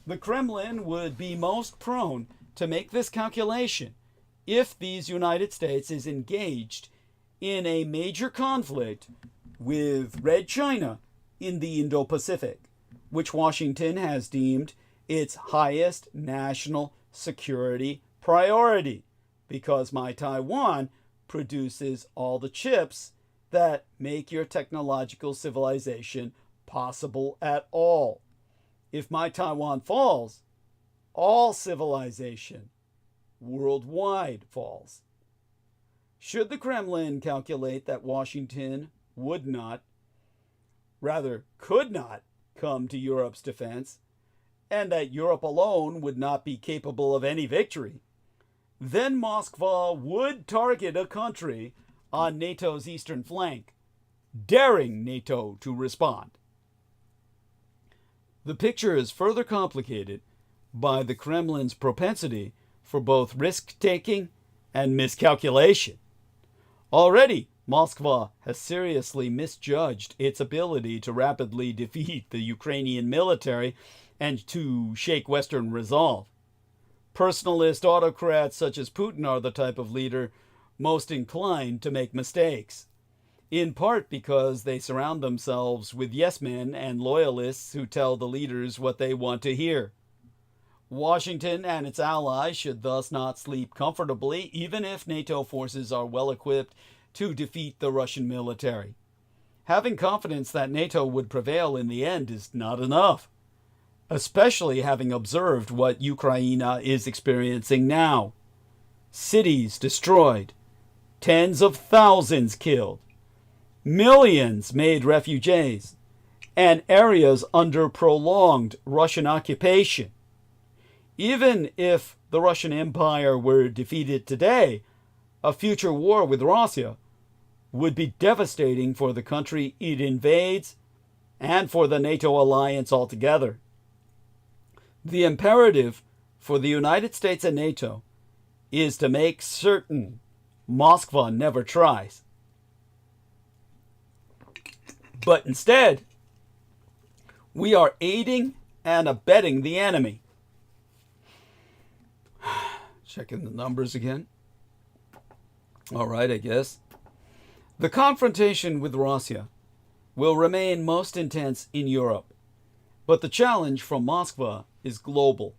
The Kremlin would be most prone to make this calculation if these United States is engaged in a major conflict with Red China in the Indo-Pacific, which Washington has deemed its highest national security priority, because my Taiwan produces all the chips that make your technological civilization possible at all. If my Taiwan falls, all civilization worldwide falls. Should the Kremlin calculate that Washington would not, rather could not, come to Europe's defense, and that Europe alone would not be capable of any victory, then Moscow would target a country on NATO's eastern flank, daring NATO to respond. The picture is further complicated by the Kremlin's propensity for both risk-taking and miscalculation. Already, Moscow has seriously misjudged its ability to rapidly defeat the Ukrainian military and to shake Western resolve. Personalist autocrats such as Putin are the type of leader most inclined to make mistakes, in part because they surround themselves with yes-men and loyalists who tell the leaders what they want to hear. Washington and its allies should thus not sleep comfortably, even if NATO forces are well equipped to defeat the Russian military. Having confidence that NATO would prevail in the end is not enough, especially having observed what Ukraine is experiencing now. Cities destroyed, tens of thousands killed, millions made refugees, and areas under prolonged Russian occupation. Even if the Russian Empire were defeated today, a future war with Russia would be devastating for the country it invades and for the NATO alliance altogether. The imperative for the United States and NATO is to make certain Moscow never tries. But instead, we are aiding and abetting the enemy. Checking the numbers again. All right, I guess. The confrontation with Russia will remain most intense in Europe, but the challenge from Moscow is global.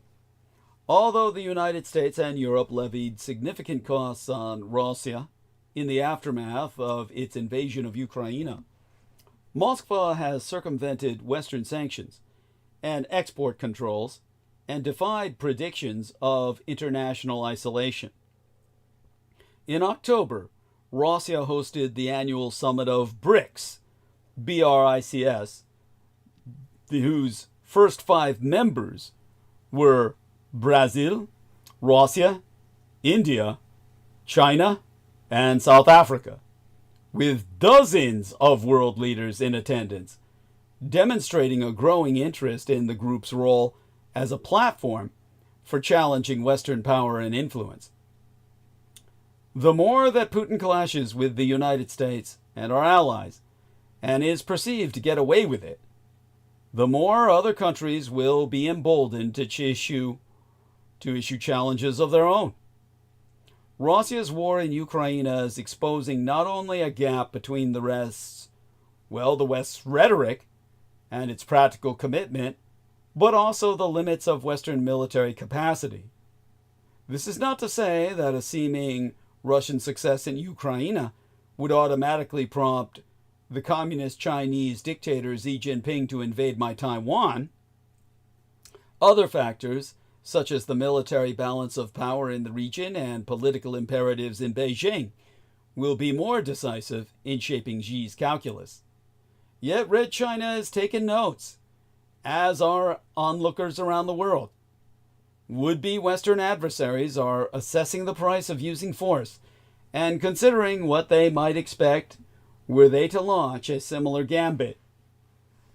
Although the United States and Europe levied significant costs on Russia in the aftermath of its invasion of Ukraine, Moscow has circumvented Western sanctions and export controls and defied predictions of international isolation. In October, Russia hosted the annual summit of BRICS, B-R-I-C-S, whose first 5 members were Brazil, Russia, India, China, and South Africa, with dozens of world leaders in attendance, demonstrating a growing interest in the group's role as a platform for challenging Western power and influence. The more that Putin clashes with the United States and our allies, and is perceived to get away with it, the more other countries will be emboldened to issue challenges of their own. Russia's war in Ukraine is exposing not only a gap between the West's rhetoric and its practical commitment, but also the limits of Western military capacity. This is not to say that a seeming Russian success in Ukraine would automatically prompt the communist Chinese dictator Xi Jinping to invade my Taiwan. Other factors, such as the military balance of power in the region and political imperatives in Beijing, will be more decisive in shaping Xi's calculus. Yet Red China has taken notes, as are onlookers around the world. Would-be Western adversaries are assessing the price of using force and considering what they might expect were they to launch a similar gambit.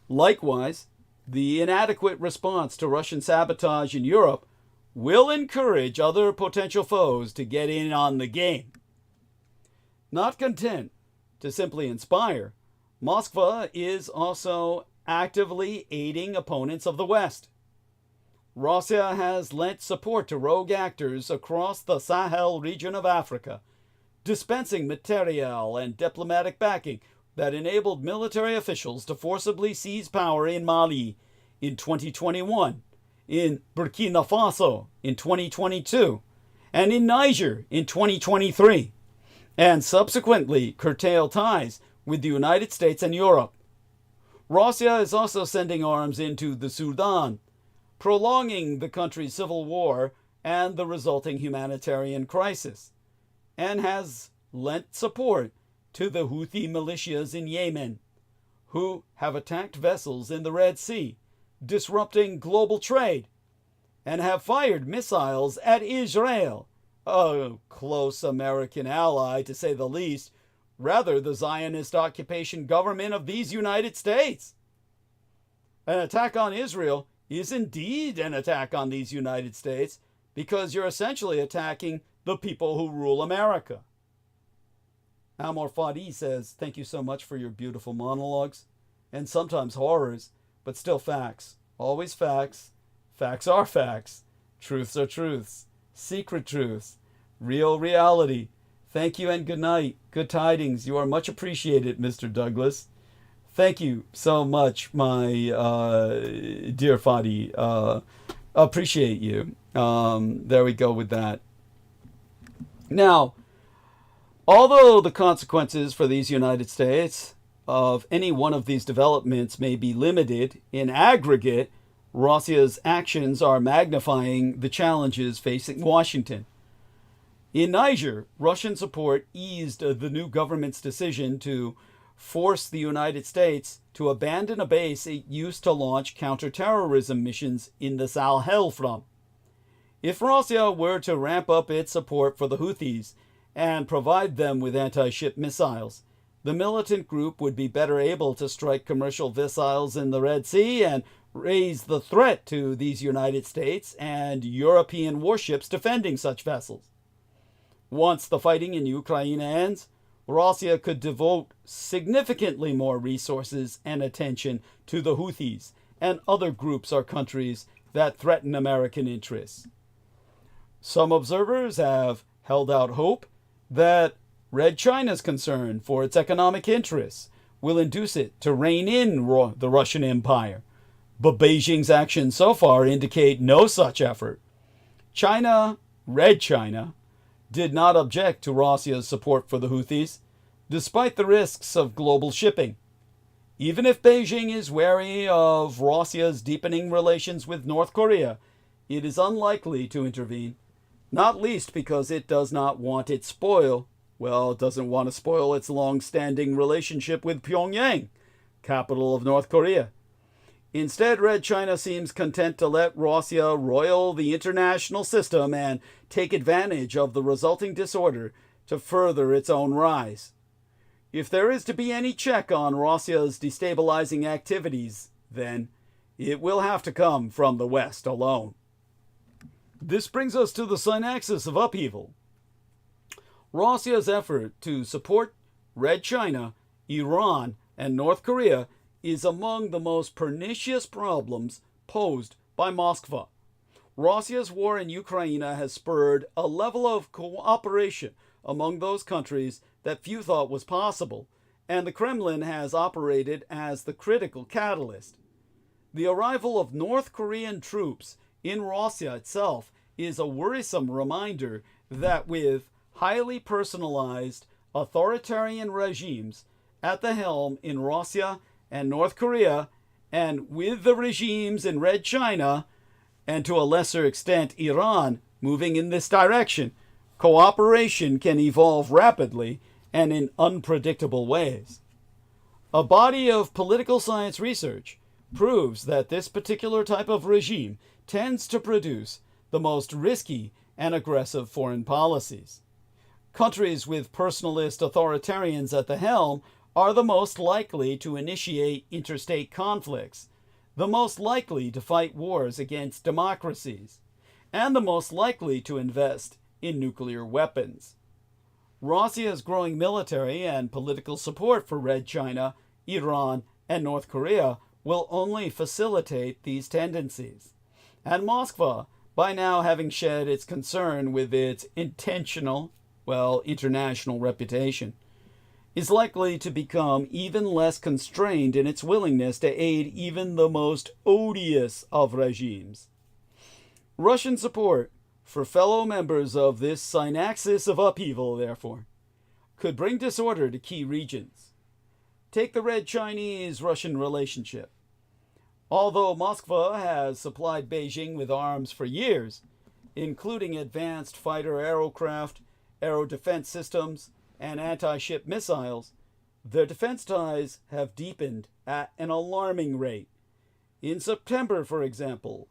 Likewise, the inadequate response to Russian sabotage in Europe will encourage other potential foes to get in on the game. Not content to simply inspire, Moscow is also actively aiding opponents of the West. Russia has lent support to rogue actors across the Sahel region of Africa, dispensing materiel and diplomatic backing that enabled military officials to forcibly seize power in Mali, in 2021, in Burkina Faso in 2022, and in Niger in 2023, and subsequently curtail ties with the United States and Europe. Russia is also sending arms into the Sudan, prolonging the country's civil war and the resulting humanitarian crisis, and has lent support to the Houthi militias in Yemen, who have attacked vessels in the Red Sea, disrupting global trade, and have fired missiles at Israel, a close American ally to say the least, rather the Zionist occupation government of these United States. An attack on Israel is indeed an attack on these United States, because you're essentially attacking the people who rule America. Amor Fadi says, thank you so much for your beautiful monologues, and sometimes horrors, but still facts. Always facts. Facts are facts. Truths are truths. Secret truths. Real reality. Thank you and good night. Good tidings. You are much appreciated, Mr. Douglas. Thank you so much, my dear Fadi. Appreciate you. There we go with that. Now, although the consequences for these United States of any one of these developments may be limited, in aggregate, Russia's actions are magnifying the challenges facing Washington. In Niger, Russian support eased the new government's decision to force the United States to abandon a base it used to launch counterterrorism missions in the Sahel from. If Russia were to ramp up its support for the Houthis and provide them with anti-ship missiles, the militant group would be better able to strike commercial vessels in the Red Sea and raise the threat to these United States and European warships defending such vessels. Once the fighting in Ukraine ends, Russia could devote significantly more resources and attention to the Houthis and other groups or countries that threaten American interests. Some observers have held out hope that Red China's concern for its economic interests will induce it to rein in the Russian Empire, but Beijing's actions so far indicate no such effort. Red China, did not object to Russia's support for the Houthis, despite the risks of global shipping. Even if Beijing is wary of Russia's deepening relations with North Korea, it is unlikely to intervene, not least because it does not want it doesn't want to spoil its long-standing relationship with Pyongyang, capital of North Korea. Instead, Red China seems content to let Russia roil the international system and take advantage of the resulting disorder to further its own rise. If there is to be any check on Russia's destabilizing activities, then it will have to come from the West alone. This brings us to the synaxis of upheaval. Russia's effort to support Red China, Iran, and North Korea is among the most pernicious problems posed by Moscow. Russia's war in Ukraine has spurred a level of cooperation among those countries that few thought was possible, and the Kremlin has operated as the critical catalyst. The arrival of North Korean troops in Russia itself is a worrisome reminder that with highly personalized authoritarian regimes at the helm in Russia and North Korea, and with the regimes in Red China, and to a lesser extent Iran, moving in this direction, cooperation can evolve rapidly and in unpredictable ways. A body of political science research proves that this particular type of regime tends to produce the most risky and aggressive foreign policies. Countries with personalist authoritarians at the helm are the most likely to initiate interstate conflicts, the most likely to fight wars against democracies, and the most likely to invest in nuclear weapons. Russia's growing military and political support for Red China, Iran, and North Korea will only facilitate these tendencies. And Moscow, by now having shed its concern with its international reputation, is likely to become even less constrained in its willingness to aid even the most odious of regimes. Russian support for fellow members of this synaxis of upheaval, therefore, could bring disorder to key regions. Take the Red Chinese-Russian relationship. Although Moscow has supplied Beijing with arms for years, including advanced fighter aircraft, aero defense systems, and anti-ship missiles, their defense ties have deepened at an alarming rate. In September, for example,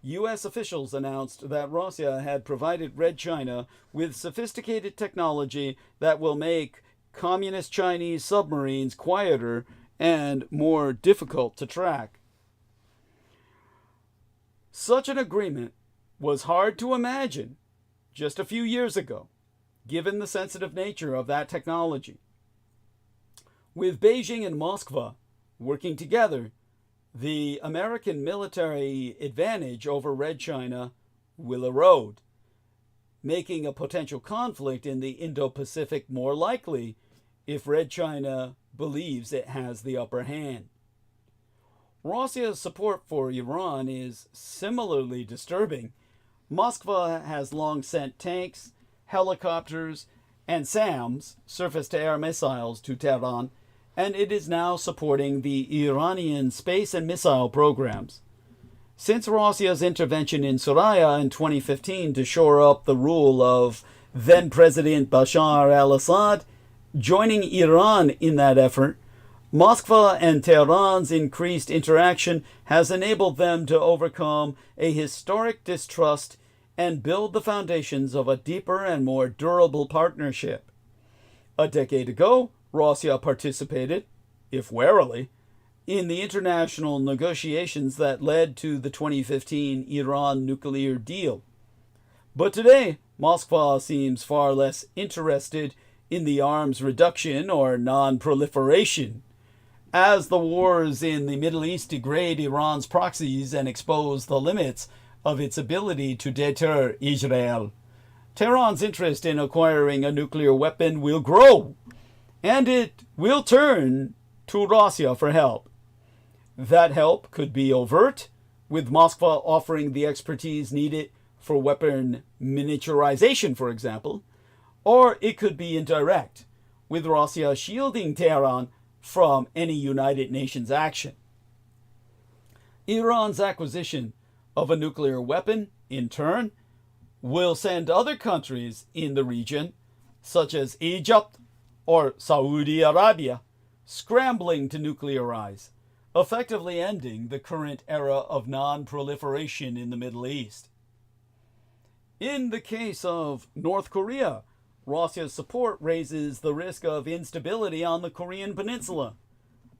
U.S. officials announced that Russia had provided Red China with sophisticated technology that will make communist Chinese submarines quieter and more difficult to track. Such an agreement was hard to imagine just a few years ago, given the sensitive nature of that technology. With Beijing and Moscow working together, the American military advantage over Red China will erode, making a potential conflict in the Indo-Pacific more likely if Red China believes it has the upper hand. Russia's support for Iran is similarly disturbing. Moscow has long sent tanks, helicopters, and SAMs, surface-to-air missiles, to Tehran, and it is now supporting the Iranian space and missile programs. Since Russia's intervention in Syria in 2015 to shore up the rule of then-President Bashar al-Assad, joining Iran in that effort, Moscow and Tehran's increased interaction has enabled them to overcome a historic distrust and build the foundations of a deeper and more durable partnership. A decade ago, Russia participated, if warily, in the international negotiations that led to the 2015 Iran nuclear deal. But today, Moscow seems far less interested in the arms reduction or non-proliferation. As the wars in the Middle East degrade Iran's proxies and expose the limits of its ability to deter Israel, Tehran's interest in acquiring a nuclear weapon will grow, and it will turn to Russia for help. That help could be overt, with Moscow offering the expertise needed for weapon miniaturization, for example, or it could be indirect, with Russia shielding Tehran from any United Nations action. Iran's acquisition of a nuclear weapon, in turn, will send other countries in the region, such as Egypt or Saudi Arabia, scrambling to nuclearize, effectively ending the current era of non-proliferation in the Middle East. In the case of North Korea, Russia's support raises the risk of instability on the Korean peninsula.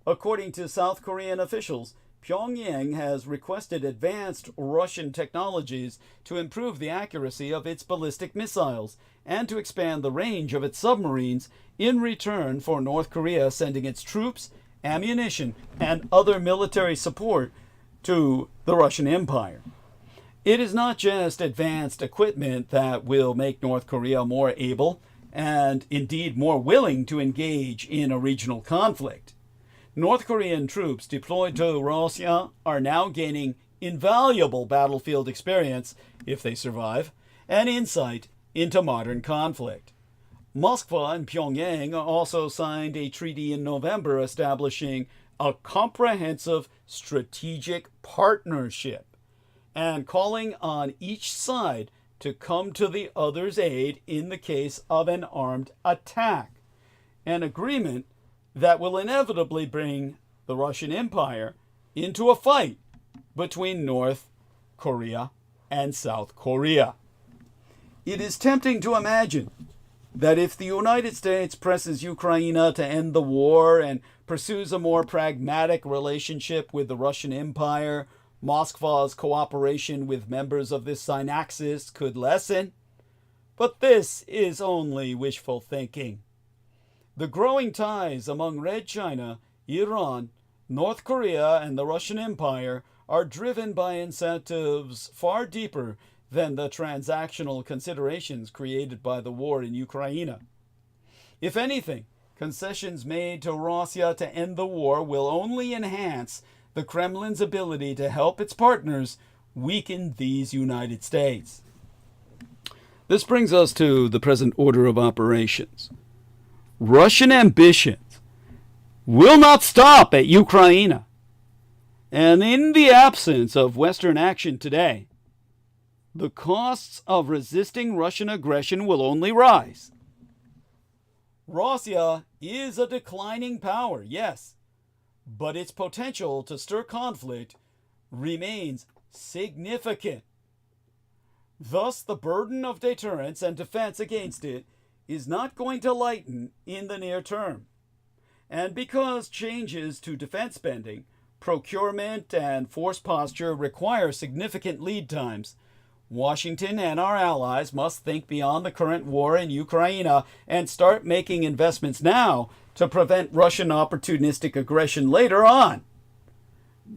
According to South Korean officials, Pyongyang has requested advanced Russian technologies to improve the accuracy of its ballistic missiles and to expand the range of its submarines in return for North Korea sending its troops, ammunition, and other military support to the Russian Empire. It is not just advanced equipment that will make North Korea more able and indeed more willing to engage in a regional conflict. North Korean troops deployed to Russia are now gaining invaluable battlefield experience, if they survive, and insight into modern conflict. Moscow and Pyongyang also signed a treaty in November establishing a comprehensive strategic partnership and calling on each side to come to the other's aid in the case of an armed attack, an agreement that will inevitably bring the Russian Empire into a fight between North Korea and South Korea. It is tempting to imagine that if the United States presses Ukraine to end the war and pursues a more pragmatic relationship with the Russian Empire, Moscow's cooperation with members of this synaxis could lessen. But this is only wishful thinking. The growing ties among Red China, Iran, North Korea, and the Russian Empire are driven by incentives far deeper than the transactional considerations created by the war in Ukraine. If anything, Concessions made to Russia to end the war will only enhance the Kremlin's ability to help its partners weaken these United States. This brings us to the present order of operations. Russian ambitions will not stop at Ukraine. And in the absence of Western action today, the costs of resisting Russian aggression will only rise. Russia is a declining power, yes, but its potential to stir conflict remains significant. Thus, the burden of deterrence and defense against it is not going to lighten in the near term. And because changes to defense spending, procurement, and force posture require significant lead times, Washington and our allies must think beyond the current war in Ukraine and start making investments now to prevent Russian opportunistic aggression later on.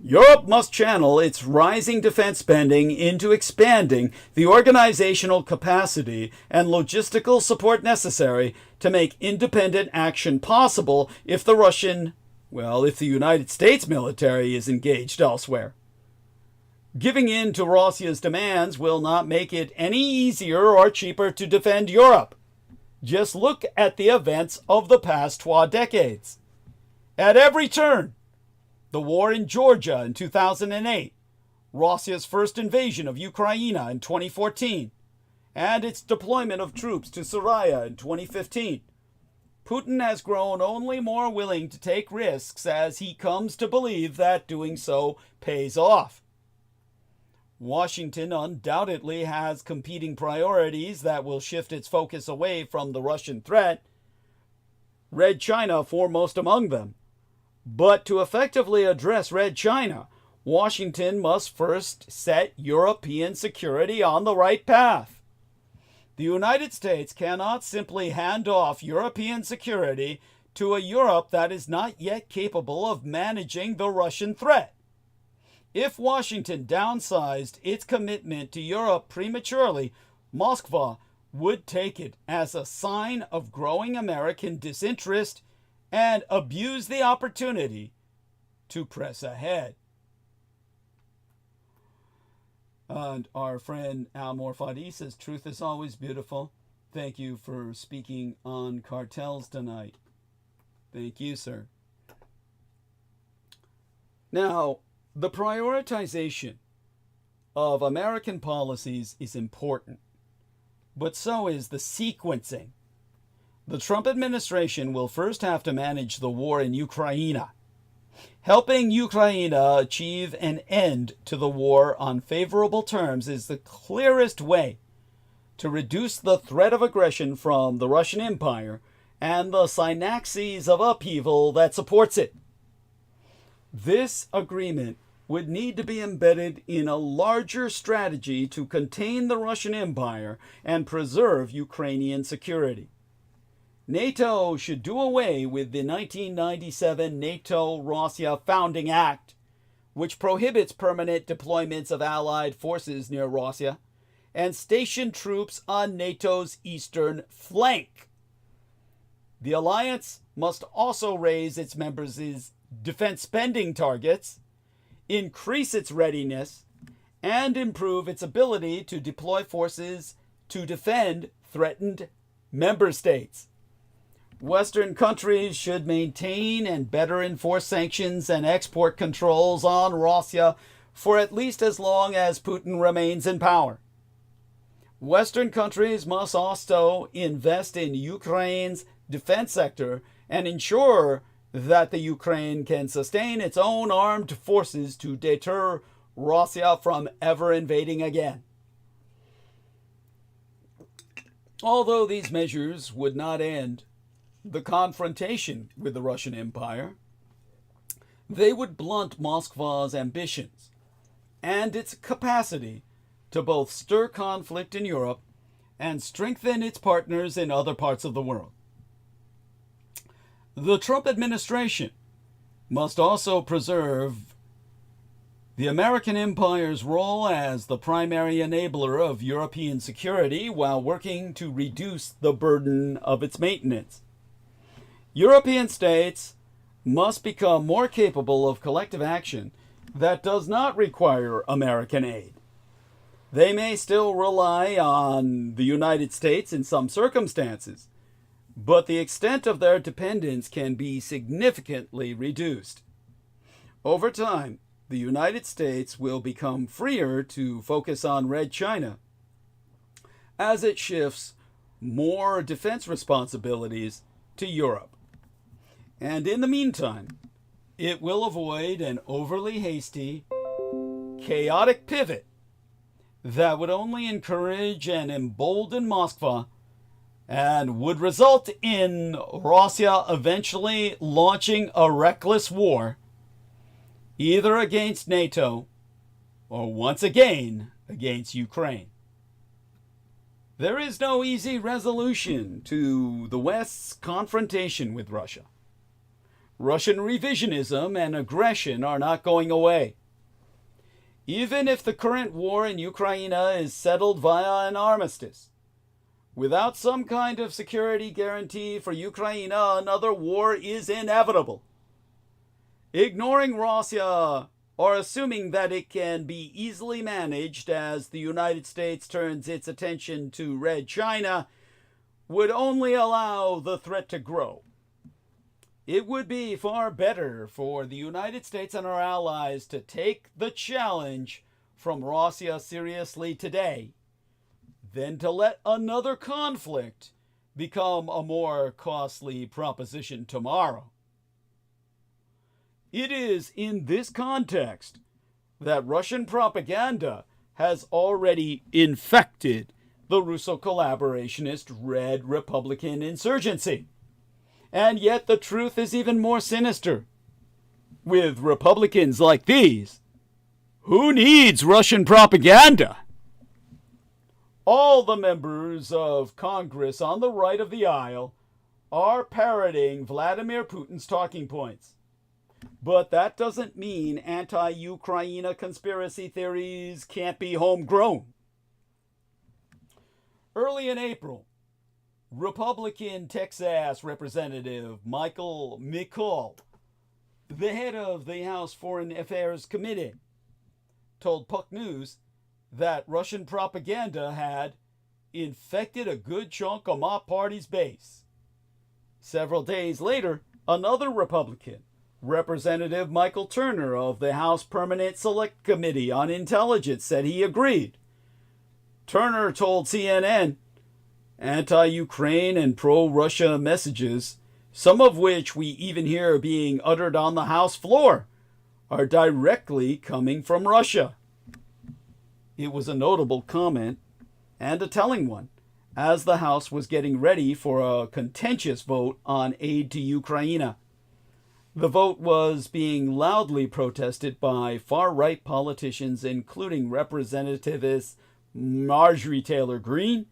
Europe must channel its rising defense spending into expanding the organizational capacity and logistical support necessary to make independent action possible if the United States military is engaged elsewhere. Giving in to Russia's demands will not make it any easier or cheaper to defend Europe. Just look at the events of the past 2 decades. At every turn, the war in Georgia in 2008, Russia's first invasion of Ukraine in 2014, and its deployment of troops to Syria in 2015. Putin has grown only more willing to take risks as he comes to believe that doing so pays off. Washington undoubtedly has competing priorities that will shift its focus away from the Russian threat, Red China foremost among them. But to effectively address Red China, Washington must first set European security on the right path. The United States cannot simply hand off European security to a Europe that is not yet capable of managing the Russian threat. If Washington downsized its commitment to Europe prematurely, Moscow would take it as a sign of growing American disinterest and abuse the opportunity to press ahead. And our friend Almor Fadi says, truth is always beautiful. Thank you for speaking on cartels tonight. Thank you, sir. Now, the prioritization of American policies is important, but so is the sequencing. The Trump administration will first have to manage the war in Ukraine. Helping Ukraine achieve an end to the war on favorable terms is the clearest way to reduce the threat of aggression from the Russian Empire and the synaxes of upheaval that supports it. This agreement would need to be embedded in a larger strategy to contain the Russian Empire and preserve Ukrainian security. NATO should do away with the 1997 NATO-Russia Founding Act, which prohibits permanent deployments of Allied forces near Russia, and station troops on NATO's eastern flank. The alliance must also raise its members' defense spending targets, increase its readiness, and improve its ability to deploy forces to defend threatened member states. Western countries should maintain and better enforce sanctions and export controls on Russia for at least as long as Putin remains in power. Western countries must also invest in Ukraine's defense sector and ensure that the Ukraine can sustain its own armed forces to deter Russia from ever invading again. Although these measures would not end the confrontation with the Russian Empire, they would blunt Moscow's ambitions and its capacity to both stir conflict in Europe and strengthen its partners in other parts of the world. The Trump administration must also preserve the American empire's role as the primary enabler of European security while working to reduce the burden of its maintenance. European states must become more capable of collective action that does not require American aid. They may still rely on the United States in some circumstances, but the extent of their dependence can be significantly reduced. Over time, the United States will become freer to focus on Red China as it shifts more defense responsibilities to Europe. And in the meantime, it will avoid an overly hasty, chaotic pivot that would only encourage and embolden Moscow and would result in Russia eventually launching a reckless war, either against NATO or once again against Ukraine. There is no easy resolution to the West's confrontation with Russia. Russian revisionism and aggression are not going away. Even if the current war in Ukraine is settled via an armistice, without some kind of security guarantee for Ukraine, another war is inevitable. Ignoring Russia or assuming that it can be easily managed as the United States turns its attention to Red China would only allow the threat to grow. It would be far better for the United States and our allies to take the challenge from Russia seriously today than to let another conflict become a more costly proposition tomorrow. It is in this context that Russian propaganda has already infected the Russo-collaborationist Red Republican insurgency. And yet the truth is even more sinister. With Republicans like these, who needs Russian propaganda? All the members of Congress on the right of the aisle are parroting Vladimir Putin's talking points. But that doesn't mean anti-Ukraine conspiracy theories can't be homegrown. Early in April, Republican Texas Representative Michael McCall, the head of the House Foreign Affairs Committee, told Puck News that Russian propaganda had infected a good chunk of my party's base. Several days later, another Republican, Representative Michael Turner of the House Permanent Select Committee on Intelligence, said he agreed. Turner told CNN, anti-Ukraine and pro-Russia messages, some of which we even hear being uttered on the House floor, are directly coming from Russia. It was a notable comment, and a telling one, as the House was getting ready for a contentious vote on aid to Ukraine. The vote was being loudly protested by far-right politicians, including Representative Marjorie Taylor Greene,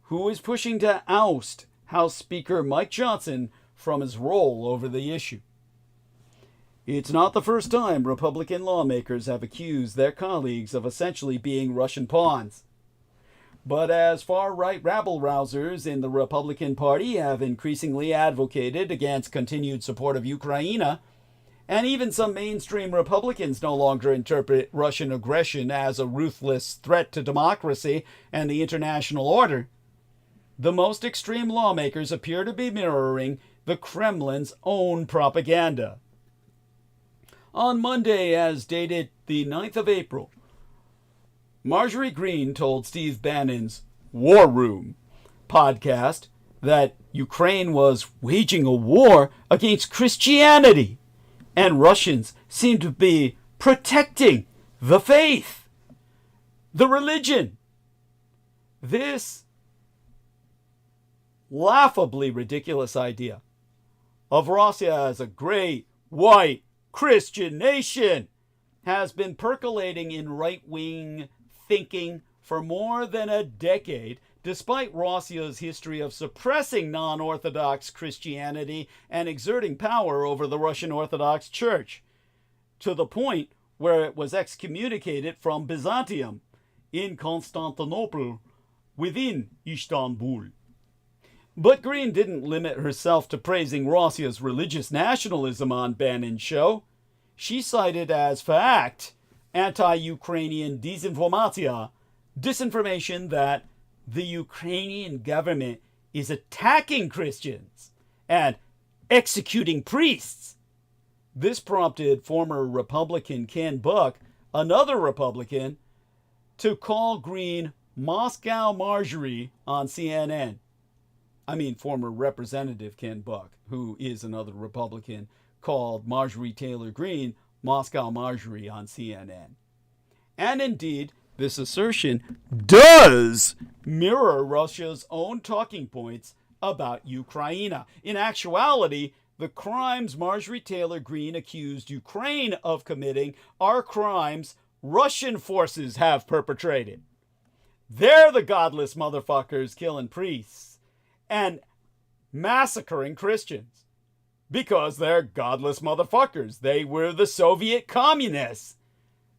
who is pushing to oust House Speaker Mike Johnson from his role over the issue. It's not the first time Republican lawmakers have accused their colleagues of essentially being Russian pawns. But as far-right rabble-rousers in the Republican Party have increasingly advocated against continued support of Ukraine, and even some mainstream Republicans no longer interpret Russian aggression as a ruthless threat to democracy and the international order, the most extreme lawmakers appear to be mirroring the Kremlin's own propaganda. On Monday, as dated the 9th of April, Marjorie Greene told Steve Bannon's War Room podcast that Ukraine was waging a war against Christianity, and Russians seemed to be protecting the faith, the religion. This laughably ridiculous idea of Russia as a great white Christian nation has been percolating in right-wing thinking for more than a decade, despite Russia's history of suppressing non-Orthodox Christianity and exerting power over the Russian Orthodox Church, to the point where it was excommunicated from Byzantium in Constantinople within Istanbul. But Green didn't limit herself to praising Russia's religious nationalism on Bannon's show. She cited as fact anti-Ukrainian disinformation that the Ukrainian government is attacking Christians and executing priests. This prompted former Republican Ken Buck, another Republican, to call Green Moscow Marjorie on CNN. I mean, former Representative Ken Buck, who is another Republican, called Marjorie Taylor Greene Moscow Marjorie on CNN. And indeed, this assertion does mirror Russia's own talking points about Ukraine. In actuality, the crimes Marjorie Taylor Greene accused Ukraine of committing are crimes Russian forces have perpetrated. They're the godless motherfuckers killing priests and massacring Christians because they're godless motherfuckers. They were the Soviet communists.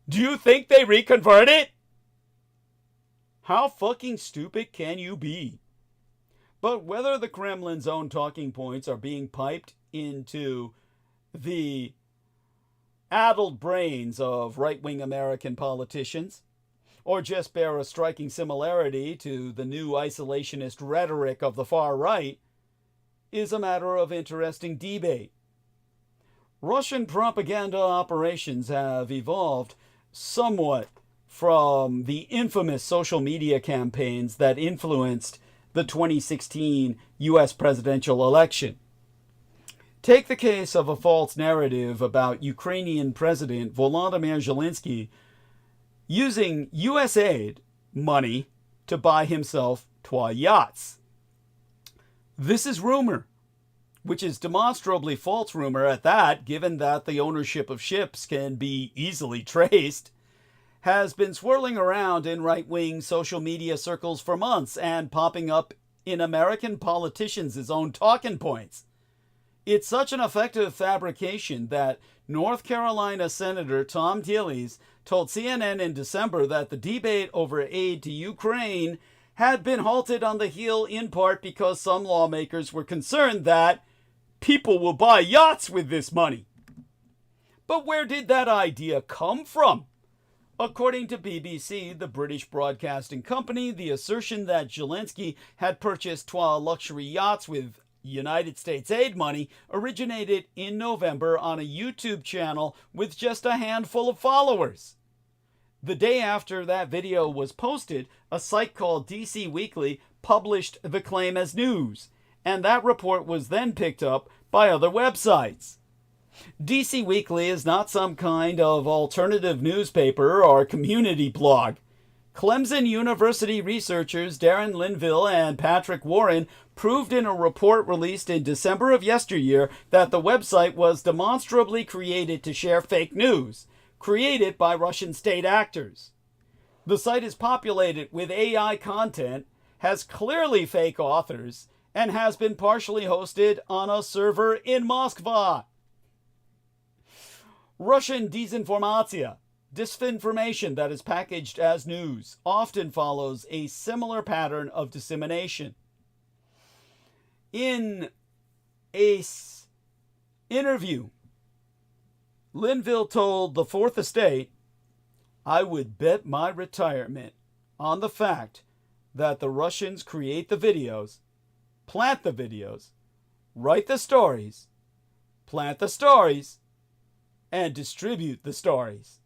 Do you think they reconverted? How fucking stupid can you be? But whether the Kremlin's own talking points are being piped into the addled brains of right-wing American politicians, or just bear a striking similarity to the new isolationist rhetoric of the far right, is a matter of interesting debate. Russian propaganda operations have evolved somewhat from the infamous social media campaigns that influenced the 2016 U.S. presidential election. Take the case of a false narrative about Ukrainian President Volodymyr Zelensky using U.S. aid money to buy himself TUAH yachts. This is rumor, which is demonstrably false rumor at that, given that the ownership of ships can be easily traced, has been swirling around in right-wing social media circles for months and popping up in American politicians' own talking points. It's such an effective fabrication that North Carolina Senator Tom Tillis told CNN in December that the debate over aid to Ukraine had been halted on the heel in part because some lawmakers were concerned that people will buy yachts with this money. But where did that idea come from? According to BBC, the British Broadcasting Company, the assertion that Zelensky had purchased TUAH luxury yachts with United States aid money originated in November on a YouTube channel with just a handful of followers. The day after that video was posted, a site called DC Weekly published the claim as news, and that report was then picked up by other websites. DC Weekly is not some kind of alternative newspaper or community blog. Clemson University researchers Darren Linville and Patrick Warren proved in a report released in December of yesteryear that the website was demonstrably created to share fake news, created by Russian state actors. The site is populated with AI content, has clearly fake authors, and has been partially hosted on a server in Moskva. Russian disinformation that is packaged as news, often follows a similar pattern of dissemination. In an interview, Linville told the Fourth Estate, "I would bet my retirement on the fact that the Russians create the videos, plant the videos, write the stories, plant the stories, and distribute the stories."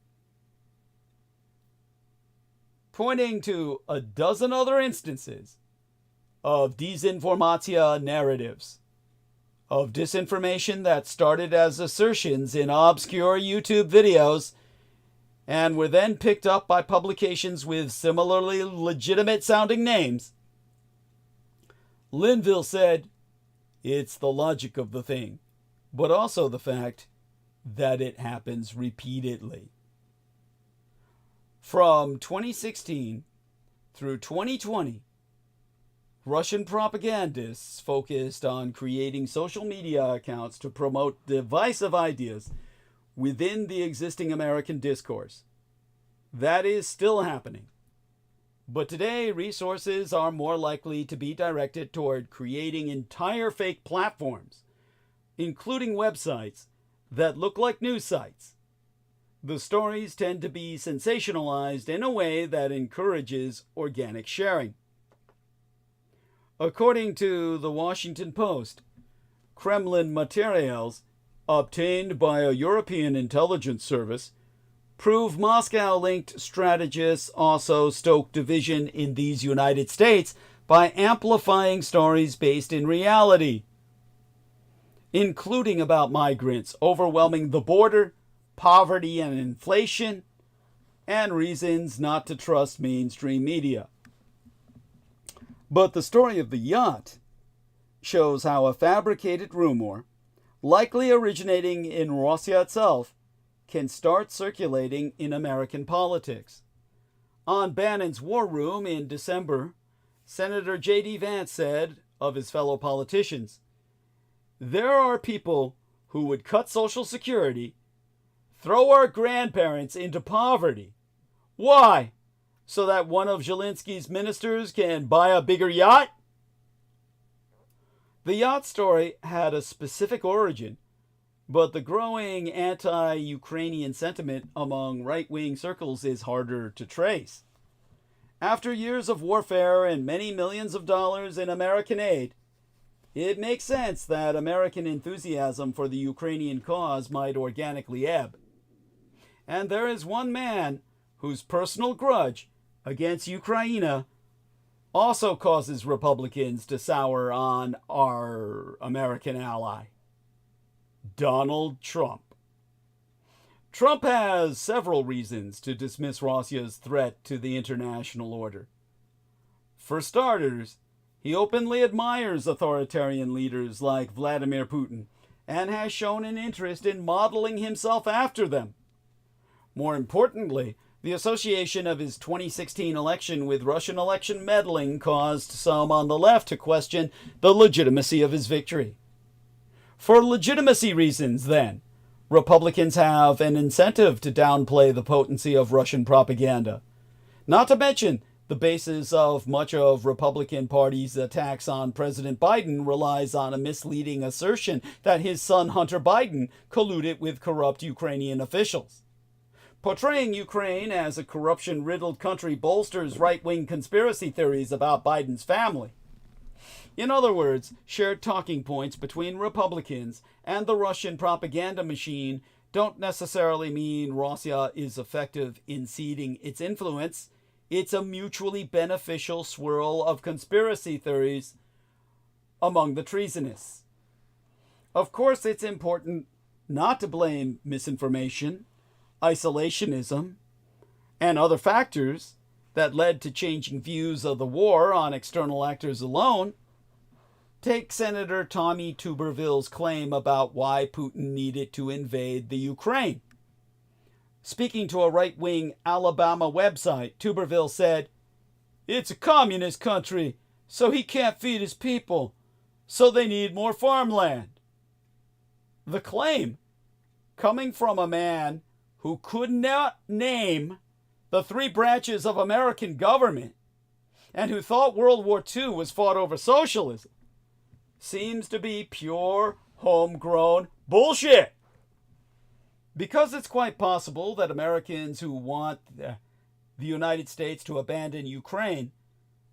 Pointing to a dozen other instances of disinformatia narratives, of disinformation that started as assertions in obscure YouTube videos and were then picked up by publications with similarly legitimate sounding names. Linville said, "It's the logic of the thing, but also the fact that it happens repeatedly." From 2016 through 2020, Russian propagandists focused on creating social media accounts to promote divisive ideas within the existing American discourse. That is still happening. But today, resources are more likely to be directed toward creating entire fake platforms, including websites that look like news sites. The stories tend to be sensationalized in a way that encourages organic sharing. According to the Washington Post, Kremlin materials obtained by a European intelligence service prove Moscow-linked strategists also stoke division in these United States by amplifying stories based in reality, including about migrants overwhelming the border, poverty and inflation, and reasons not to trust mainstream media. But the story of the yacht shows how a fabricated rumor, likely originating in Russia itself, can start circulating in American politics. On Bannon's War Room in December, Senator J.D. Vance said of his fellow politicians, "There are people who would cut Social Security, throw our grandparents into poverty. Why? So that one of Zelensky's ministers can buy a bigger yacht?" The yacht story had a specific origin, but the growing anti-Ukrainian sentiment among right-wing circles is harder to trace. After years of warfare and many millions of dollars in American aid, it makes sense that American enthusiasm for the Ukrainian cause might organically ebb. And there is one man whose personal grudge against Ukraine also causes Republicans to sour on our American ally: Donald Trump. Trump has several reasons to dismiss Russia's threat to the international order. For starters, he openly admires authoritarian leaders like Vladimir Putin and has shown an interest in modeling himself after them. More importantly, the association of his 2016 election with Russian election meddling caused some on the left to question the legitimacy of his victory. For legitimacy reasons, then, Republicans have an incentive to downplay the potency of Russian propaganda. Not to mention, the basis of much of Republican Party's attacks on President Biden relies on a misleading assertion that his son Hunter Biden colluded with corrupt Ukrainian officials. Portraying Ukraine as a corruption-riddled country bolsters right-wing conspiracy theories about Biden's family. In other words, shared talking points between Republicans and the Russian propaganda machine don't necessarily mean Russia is effective in ceding its influence. It's a mutually beneficial swirl of conspiracy theories among the treasonous. Of course, it's important not to blame misinformation, isolationism, and other factors that led to changing views of the war on external actors alone. Take Senator Tommy Tuberville's claim about why Putin needed to invade the Ukraine. Speaking to a right-wing Alabama website, Tuberville said, "It's a communist country, so he can't feed his people, so they need more farmland." The claim, coming from a man who could not name the three branches of American government and who thought World War II was fought over socialism, seems to be pure homegrown bullshit. Because it's quite possible that Americans who want the United States to abandon Ukraine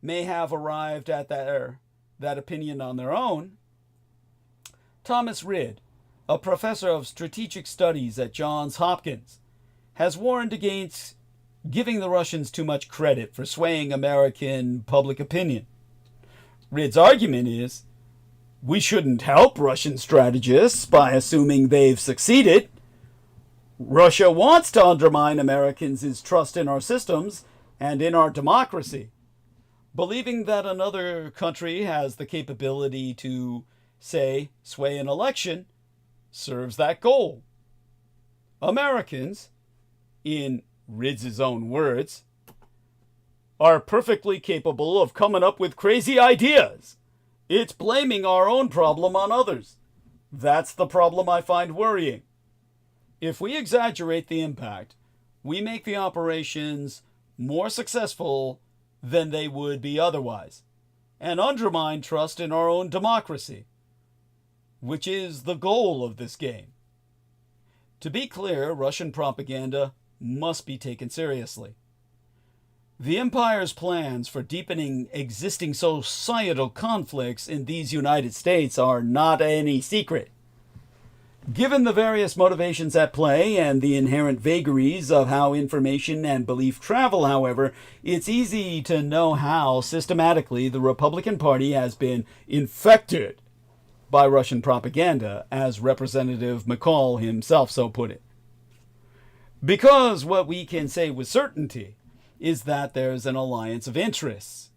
may have arrived at that opinion on their own, Thomas Rid, a professor of strategic studies at Johns Hopkins, has warned against giving the Russians too much credit for swaying American public opinion. Rid's argument is, we shouldn't help Russian strategists by assuming they've succeeded. Russia wants to undermine Americans' trust in our systems and in our democracy. Believing that another country has the capability to, say, sway an election serves that goal. Americans, in Rid's own words, are perfectly capable of coming up with crazy ideas. It's blaming our own problem on others. That's the problem I find worrying. If we exaggerate the impact, we make the operations more successful than they would be otherwise, and undermine trust in our own democracy, which is the goal of this game. To be clear, Russian propaganda must be taken seriously. The empire's plans for deepening existing societal conflicts in these United States are not any secret. Given the various motivations at play and the inherent vagaries of how information and belief travel, however, it's easy to know how systematically the Republican Party has been infected by Russian propaganda, as Representative McCall himself so put it. Because what we can say with certainty is that there's an alliance of interests.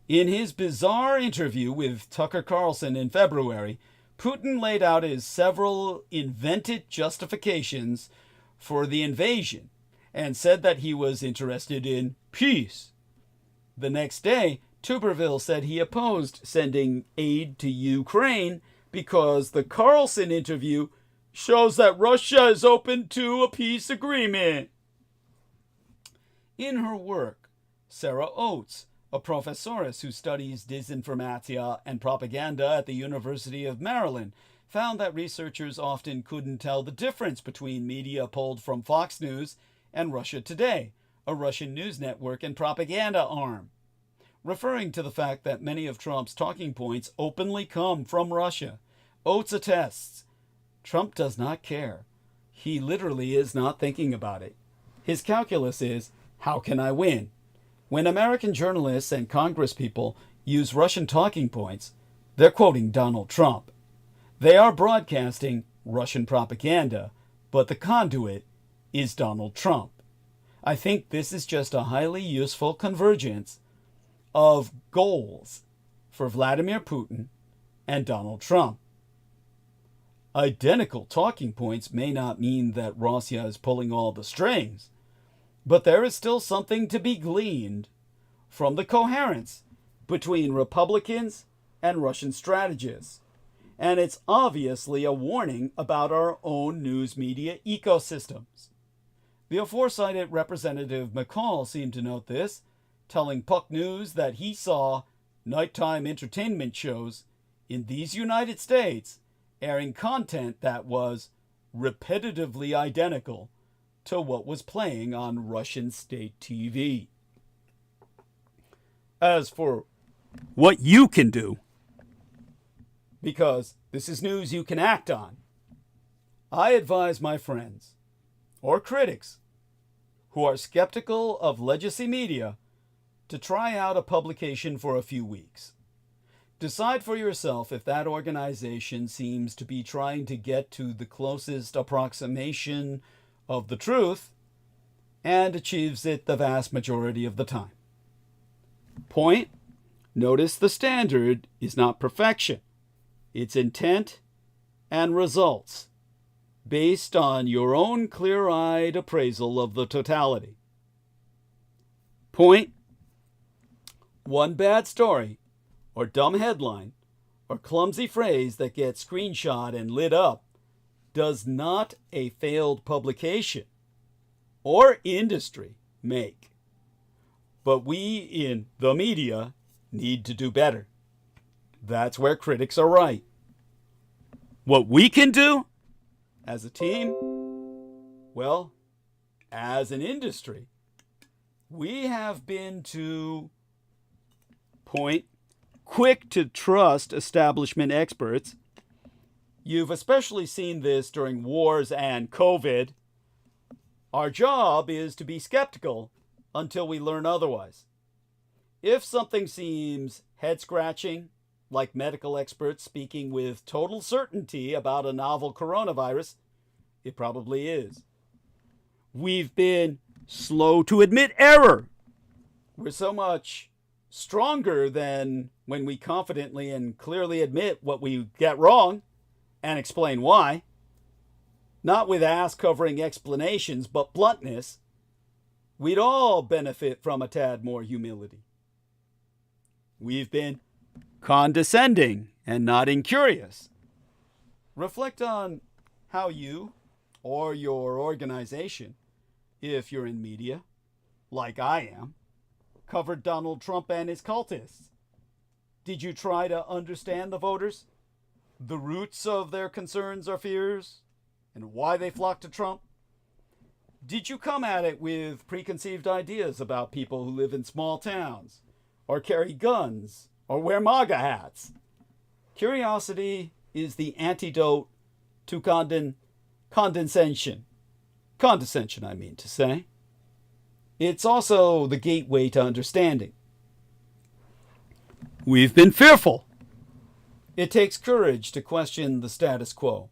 In his bizarre interview with Tucker Carlson in February, Putin laid out his several invented justifications for the invasion and said that he was interested in peace. The next day, Tuberville said he opposed sending aid to Ukraine because the Carlson interview shows that Russia is open to a peace agreement. In her work, Sarah Oates, a professoress who studies disinformatia and propaganda at the University of Maryland, found that researchers often couldn't tell the difference between media pulled from Fox News and Russia Today, a Russian news network and propaganda arm. Referring to the fact that many of Trump's talking points openly come from Russia, Oates attests, Trump does not care. He literally is not thinking about it. His calculus is, how can I win? When American journalists and congresspeople use Russian talking points, they're quoting Donald Trump. They are broadcasting Russian propaganda, but the conduit is Donald Trump. I think this is just a highly useful convergence of goals for Vladimir Putin and Donald Trump. Identical talking points may not mean that Russia is pulling all the strings, but there is still something to be gleaned from the coherence between Republicans and Russian strategists. And it's obviously a warning about our own news media ecosystems. The aforecited Representative McCall seemed to note this, telling Puck News that he saw nighttime entertainment shows in these United States airing content that was repetitively identical to what was playing on Russian state TV. As for what you can do, because this is news you can act on, I advise my friends or critics who are skeptical of legacy media to try out a publication for a few weeks. Decide for yourself if that organization seems to be trying to get to the closest approximation of the truth and achieves it the vast majority of the time. Point: notice the standard is not perfection. It's intent and results based on your own clear-eyed appraisal of the totality. Point: one bad story or dumb headline or clumsy phrase that gets screenshot and lit up does not a failed publication or industry make. But we in the media need to do better. That's where critics are right. What we can do as a team, well, as an industry, we have been to point quick to trust establishment experts. You've especially seen this during wars and COVID. Our job is to be skeptical until we learn otherwise. If something seems head-scratching, like medical experts speaking with total certainty about a novel coronavirus, it probably is. We've been slow to admit error. We're so much stronger than when we confidently and clearly admit what we get wrong and explain why. Not with ass-covering explanations, but bluntness. We'd all benefit from a tad more humility. We've been condescending and not incurious. Reflect on how you or your organization, if you're in media, like I am, covered Donald Trump and his cultists? Did you try to understand the voters, the roots of their concerns or fears, and why they flock to Trump? Did you come at it with preconceived ideas about people who live in small towns, or carry guns, or wear MAGA hats? Curiosity is the antidote to condescension. Condescension, I mean to say. It's also the gateway to understanding. We've been fearful. It takes courage to question the status quo,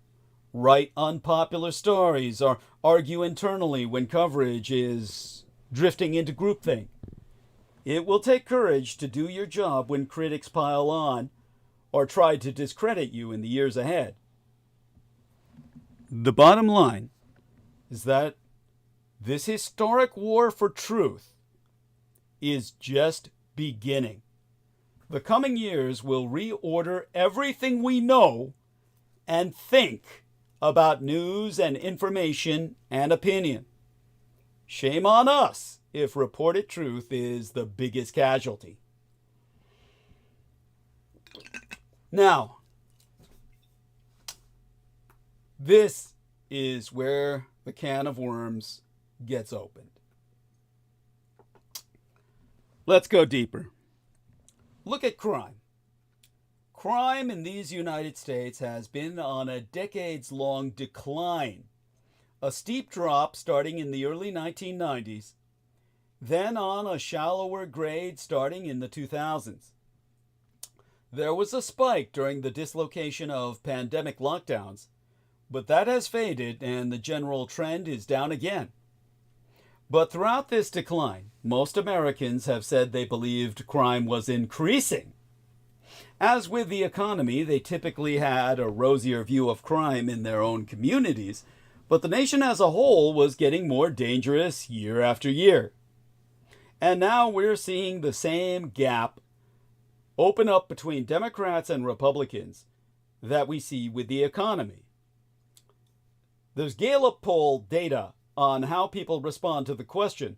write unpopular stories, or argue internally when coverage is drifting into groupthink. It will take courage to do your job when critics pile on or try to discredit you in the years ahead. The bottom line is that this historic war for truth is just beginning. The coming years will reorder everything we know and think about news and information and opinion. Shame on us if reported truth is the biggest casualty. Now, this is where the can of worms gets opened. Let's go deeper. Look at crime. Crime in these United States has been on a decades-long decline. A steep drop starting in the early 1990s, then on a shallower grade starting in the 2000s. There was a spike during the dislocation of pandemic lockdowns, but that has faded and the general trend is down again. But throughout this decline, most Americans have said they believed crime was increasing. As with the economy, they typically had a rosier view of crime in their own communities, but the nation as a whole was getting more dangerous year after year. And now we're seeing the same gap open up between Democrats and Republicans that we see with the economy. There's Gallup poll data on how people respond to the question,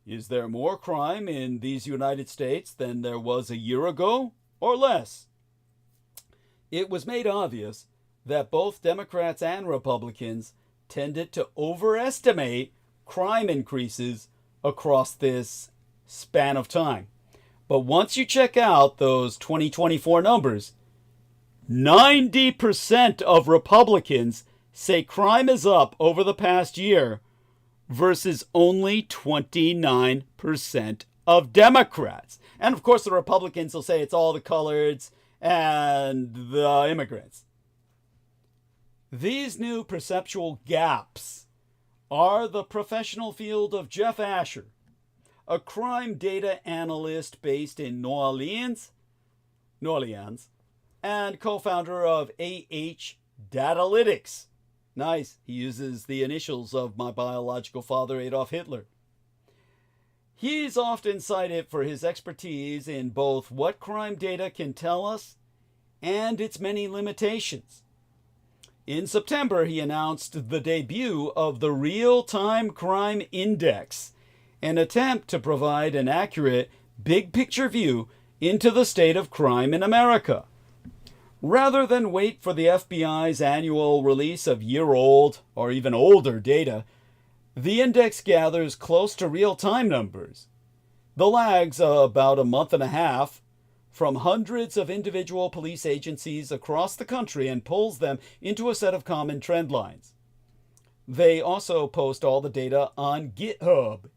is there more crime in these United States than there was a year ago or less? It was made obvious that both Democrats and Republicans tended to overestimate crime increases across this span of time. But once you check out those 2024 numbers, 90% of Republicans say crime is up over the past year versus only 29% of Democrats. And of course, the Republicans will say it's all the coloreds and the immigrants. These new perceptual gaps are the professional field of Jeff Asher, a crime data analyst based in New Orleans, and co-founder of Datalytics. Nice, he uses the initials of my biological father, Adolf Hitler. He's often cited for his expertise in both what crime data can tell us and its many limitations. In September, he announced the debut of the Real-Time Crime Index, an attempt to provide an accurate, big-picture view into the state of crime in America. Rather than wait for the FBI's annual release of year-old or even older data, the index gathers close to real-time numbers. The lag's about a month and a half from hundreds of individual police agencies across the country and pulls them into a set of common trend lines. They also post all the data on GitHub.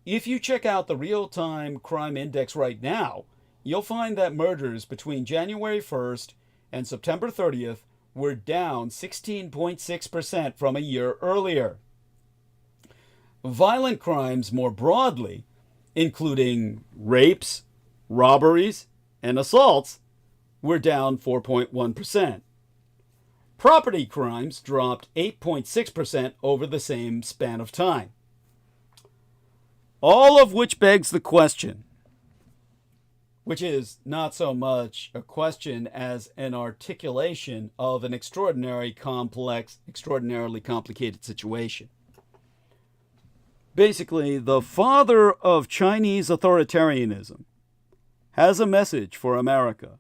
If you check out the Real-Time Crime Index right now, you'll find that murders between January 1st and September 30th were down 16.6% from a year earlier. Violent crimes more broadly, including rapes, robberies, and assaults, were down 4.1%. Property crimes dropped 8.6% over the same span of time. All of which begs the question, which is not so much a question as an articulation of an extraordinarily complicated situation. Basically, the father of Chinese authoritarianism has a message for America.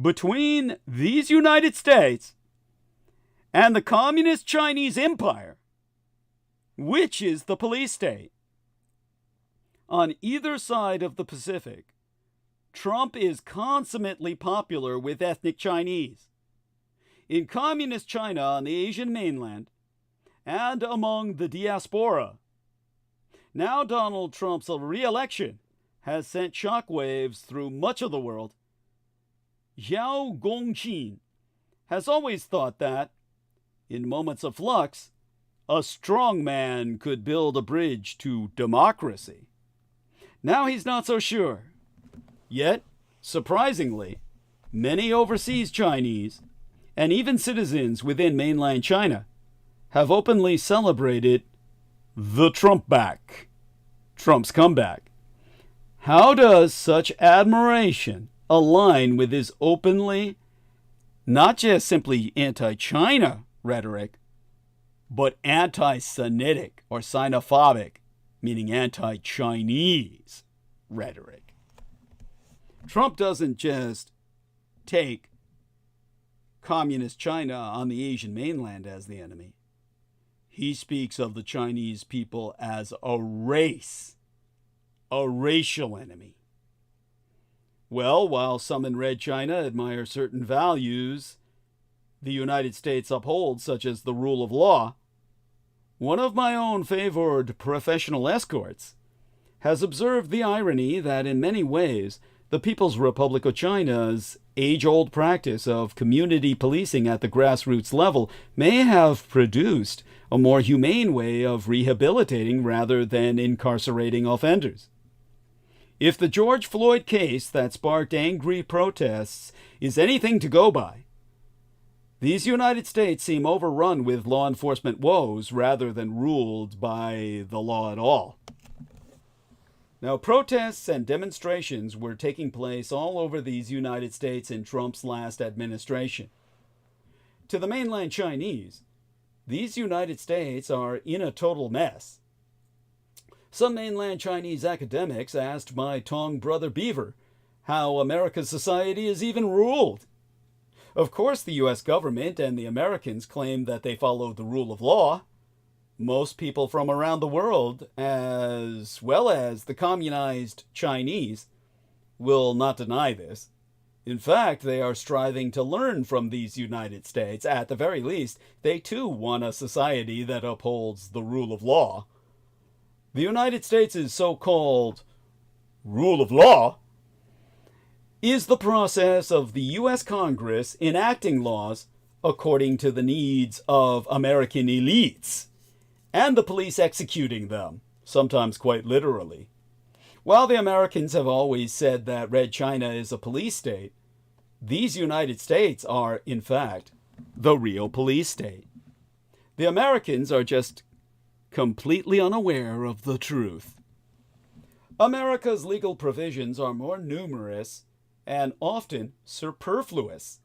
Between these United States and the Communist Chinese Empire, which is the police state, on either side of the Pacific, Trump is consummately popular with ethnic Chinese. In Communist China on the Asian mainland, and among the diaspora. Now Donald Trump's re-election has sent shockwaves through much of the world. Zhao Gongqin has always thought that, in moments of flux, a strong man could build a bridge to democracy. Now he's not so sure. Yet, surprisingly, many overseas Chinese, and even citizens within mainland China, have openly celebrated the Trump back, Trump's comeback. How does such admiration align with his openly, not just simply anti-China rhetoric, but anti-Semitic or xenophobic, meaning anti-Chinese rhetoric? Trump doesn't just take Communist China on the Asian mainland as the enemy. He speaks of the Chinese people as a race, a racial enemy. Well, while some in Red China admire certain values the United States upholds, such as the rule of law, one of my own favored professional escorts has observed the irony that in many ways the People's Republic of China's age-old practice of community policing at the grassroots level may have produced a more humane way of rehabilitating rather than incarcerating offenders. If the George Floyd case that sparked angry protests is anything to go by, these United States seem overrun with law enforcement woes rather than ruled by the law at all. Now, protests and demonstrations were taking place all over these United States in Trump's last administration. To the mainland Chinese, these United States are in a total mess. Some mainland Chinese academics asked my Tong brother Beaver how America's society is even ruled. Of course, the U.S. government and the Americans claim that they follow the rule of law. Most people from around the world, as well as the communized Chinese, will not deny this. In fact, they are striving to learn from these United States. At the very least, they too want a society that upholds the rule of law. The United States' so-called rule of law is the process of the U.S. Congress enacting laws according to the needs of American elites, and the police executing them, sometimes quite literally. While the Americans have always said that Red China is a police state, these United States are, in fact, the real police state. The Americans are just completely unaware of the truth. America's legal provisions are more numerous and often superfluous.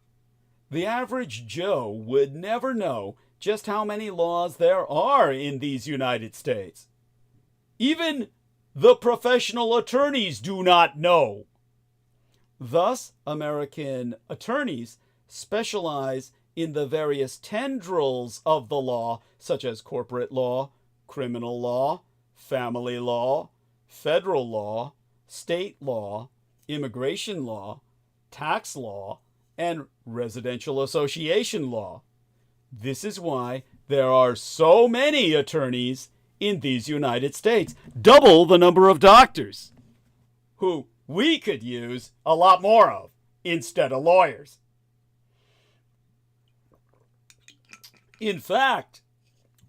The average Joe would never know just how many laws there are in these United States. Even the professional attorneys do not know. Thus, American attorneys specialize in the various tendrils of the law, such as corporate law, criminal law, family law, federal law, state law, immigration law, tax law, and residential association law. This is why there are so many attorneys in these United States, double the number of doctors, who we could use a lot more of instead of lawyers. In fact,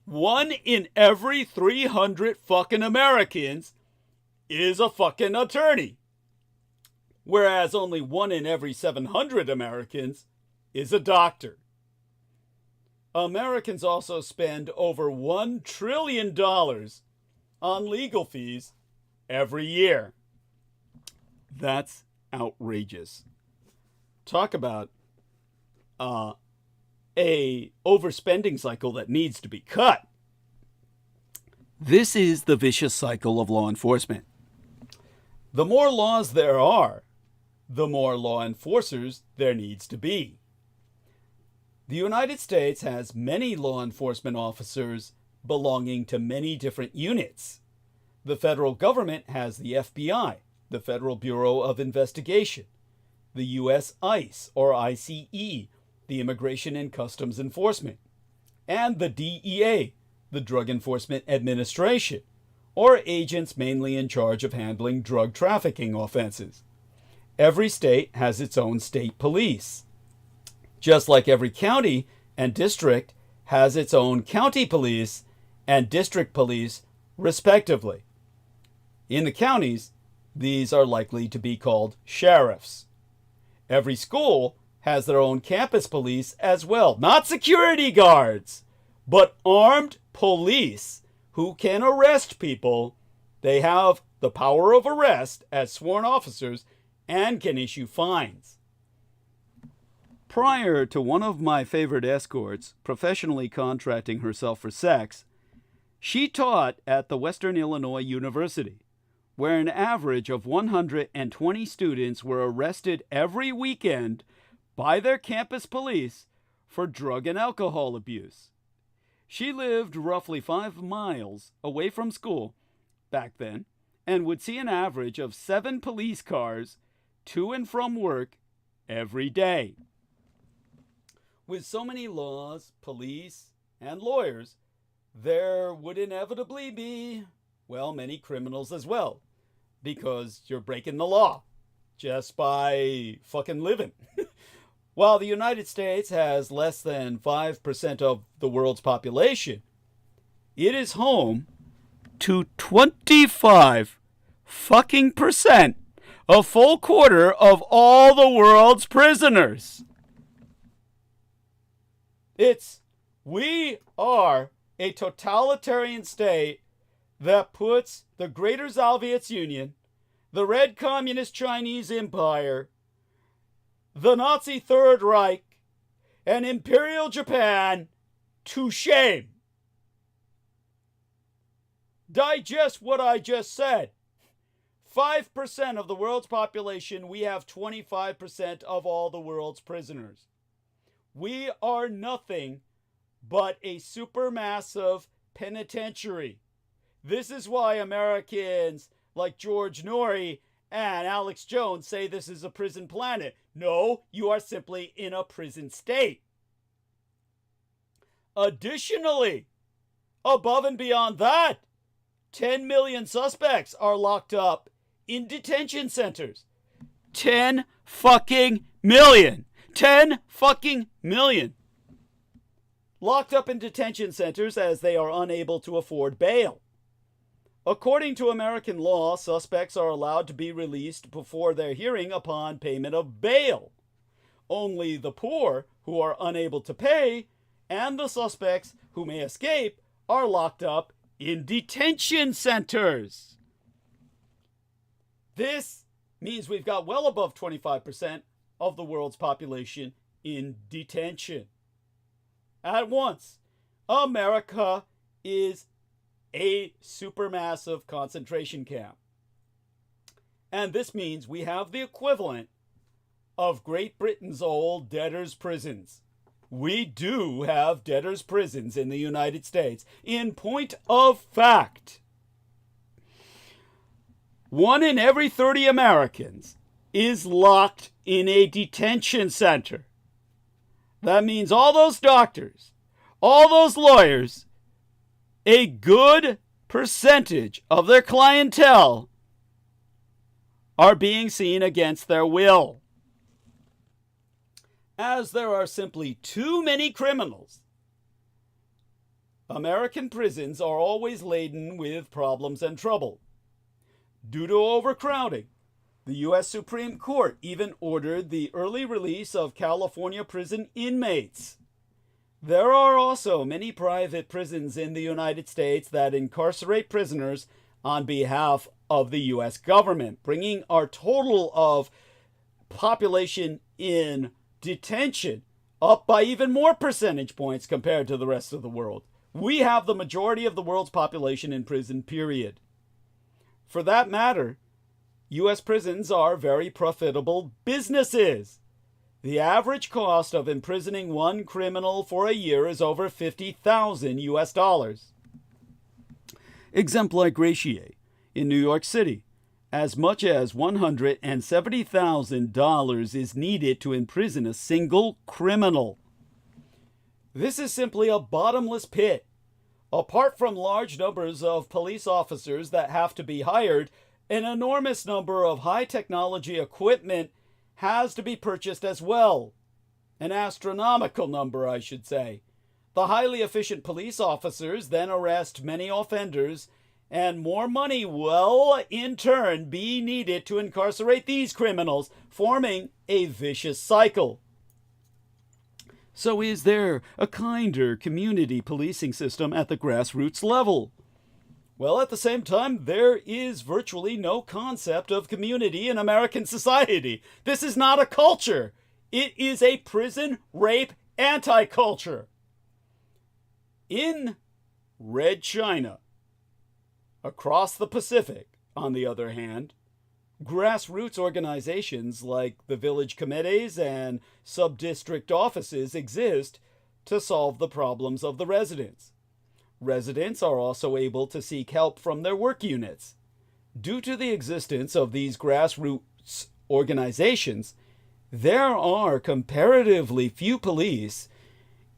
1 in every 300 fucking Americans is a fucking attorney, whereas only 1 in every 700 Americans is a doctor. Americans also spend over $1 trillion on legal fees every year. That's outrageous. Talk about a overspending cycle that needs to be cut. This is the vicious cycle of law enforcement. The more laws there are, the more law enforcers there needs to be. The United States has many law enforcement officers belonging to many different units. The federal government has the FBI, the Federal Bureau of Investigation, the U.S. ICE or ICE, the Immigration and Customs Enforcement, and the DEA, the Drug Enforcement Administration, or agents mainly in charge of handling drug trafficking offenses. Every state has its own state police, just like every county and district has its own county police and district police, respectively. In the counties, these are likely to be called sheriffs. Every school has their own campus police as well, not security guards, but armed police who can arrest people. They have the power of arrest as sworn officers and can issue fines. Prior to one of my favorite escorts professionally contracting herself for sex, she taught at the Western Illinois University, where an average of 120 students were arrested every weekend by their campus police for drug and alcohol abuse. She lived roughly 5 miles away from school back then and would see an average of 7 police cars to and from work every day. With so many laws, police, and lawyers, there would inevitably be, well, many criminals as well, because you're breaking the law just by fucking living. While the United States has less than 5% of the world's population, it is home to 25 fucking percent, a full quarter of all the world's prisoners. We are a totalitarian state that puts the Greater Soviet Union, the Red Communist Chinese Empire, the Nazi Third Reich, and Imperial Japan to shame. Digest what I just said. 5% of the world's population, we have 25% of all the world's prisoners. We are nothing but a supermassive penitentiary. This is why Americans like George Norrie and Alex Jones say this is a prison planet. No, you are simply in a prison state. Additionally, above and beyond that, 10 million suspects are locked up in detention centers. 10 fucking million. 10 fucking million. Locked up in detention centers as they are unable to afford bail. According to American law, suspects are allowed to be released before their hearing upon payment of bail. Only the poor who are unable to pay and the suspects who may escape are locked up in detention centers. This means we've got well above 25% of the world's population in detention. At once, America is a supermassive concentration camp. And this means we have the equivalent of Great Britain's old debtors' prisons. We do have debtors' prisons in the United States. In point of fact, 1 in every 30 Americans is locked in a detention center. That means all those doctors, all those lawyers, a good percentage of their clientele are being seen against their will. As there are simply too many criminals, American prisons are always laden with problems and trouble. Due to overcrowding, the U.S. Supreme Court even ordered the early release of California prison inmates. There are also many private prisons in the United States that incarcerate prisoners on behalf of the U.S. government, bringing our total of population in detention up by even more percentage points compared to the rest of the world. we have the majority of the world's population in prison, period. For that matter, U.S. prisons are very profitable businesses. The average cost of imprisoning one criminal for a year is over $50,000 US. Exemplar gratiae in New York City. As much as $170,000 is needed to imprison a single criminal. This is simply a bottomless pit. Apart from large numbers of police officers that have to be hired, an enormous number of high-technology equipment has to be purchased as well. An astronomical number, I should say. The highly efficient police officers then arrest many offenders, and more money will, in turn, be needed to incarcerate these criminals, forming a vicious cycle. So is there a kinder community policing system at the grassroots level? Well, at the same time, there is virtually no concept of community in American society. This is not a culture. It is a prison rape anti-culture. In Red China, across the Pacific, on the other hand, grassroots organizations like the village committees and sub-district offices exist to solve the problems of the residents. Residents are also able to seek help from their work units. Due to the existence of these grassroots organizations, there are comparatively few police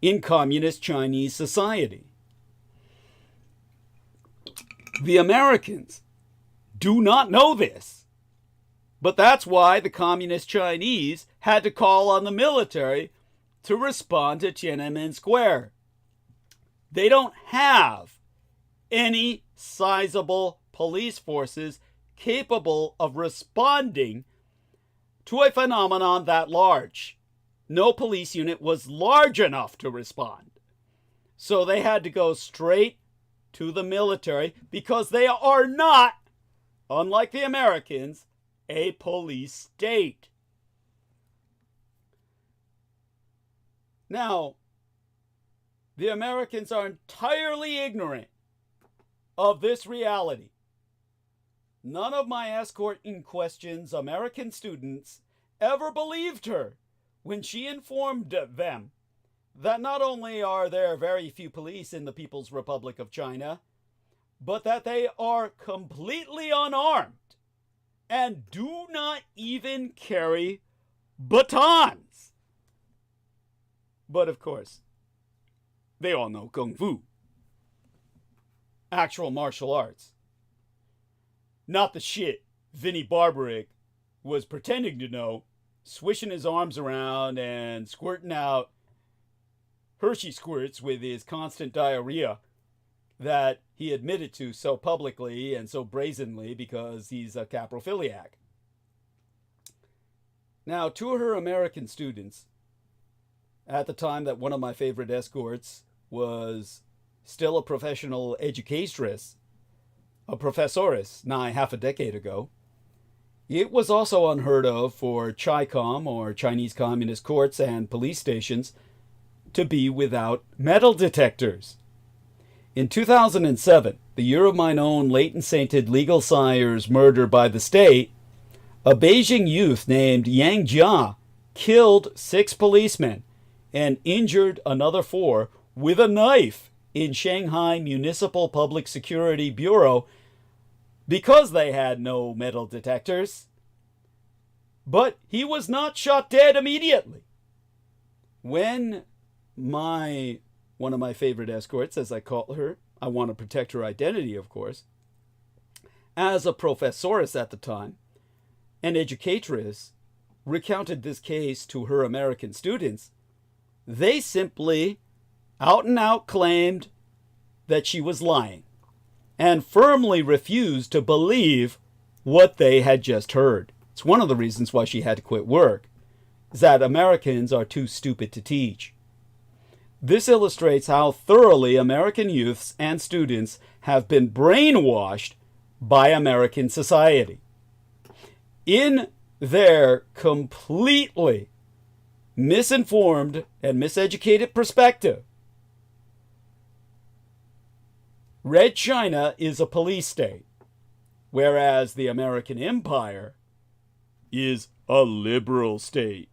in communist Chinese society. The Americans do not know this, but that's why the communist Chinese had to call on the military to respond to Tiananmen Square. They don't have any sizable police forces capable of responding to a phenomenon that large. No police unit was large enough to respond. So they had to go straight to the military because they are not, unlike the Americans, a police state. Now, the Americans are entirely ignorant of this reality. None of my escort in question's American students ever believed her when she informed them that not only are there very few police in the People's Republic of China, but that they are completely unarmed and do not even carry batons. But of course, they all know Kung Fu. Actual martial arts. Not the shit Vinnie Barbaric was pretending to know, swishing his arms around and squirting out Hershey squirts with his constant diarrhea that he admitted to so publicly and so brazenly because he's a caprophiliac. Now, to her American students, at the time that one of my favorite escorts was still a professional educatress, a professoress, nigh half a decade ago, it was also unheard of for CHICOM, or Chinese Communist Courts and police stations, to be without metal detectors. In 2007, the year of mine own late and sainted legal sire's murder by the state, a Beijing youth named Yang Jia killed 6 policemen and injured another 4 with a knife in Shanghai Municipal Public Security Bureau because they had no metal detectors. But he was not shot dead immediately. When one of my favorite escorts, as I call her, I want to protect her identity, of course, as a professoress at the time, an educatress, recounted this case to her American students, they simply out and out claimed that she was lying and firmly refused to believe what they had just heard. It's one of the reasons why she had to quit work, is that Americans are too stupid to teach. This illustrates how thoroughly American youths and students have been brainwashed by American society. In their completely misinformed and miseducated perspective, Red China is a police state, whereas the American Empire is a liberal state.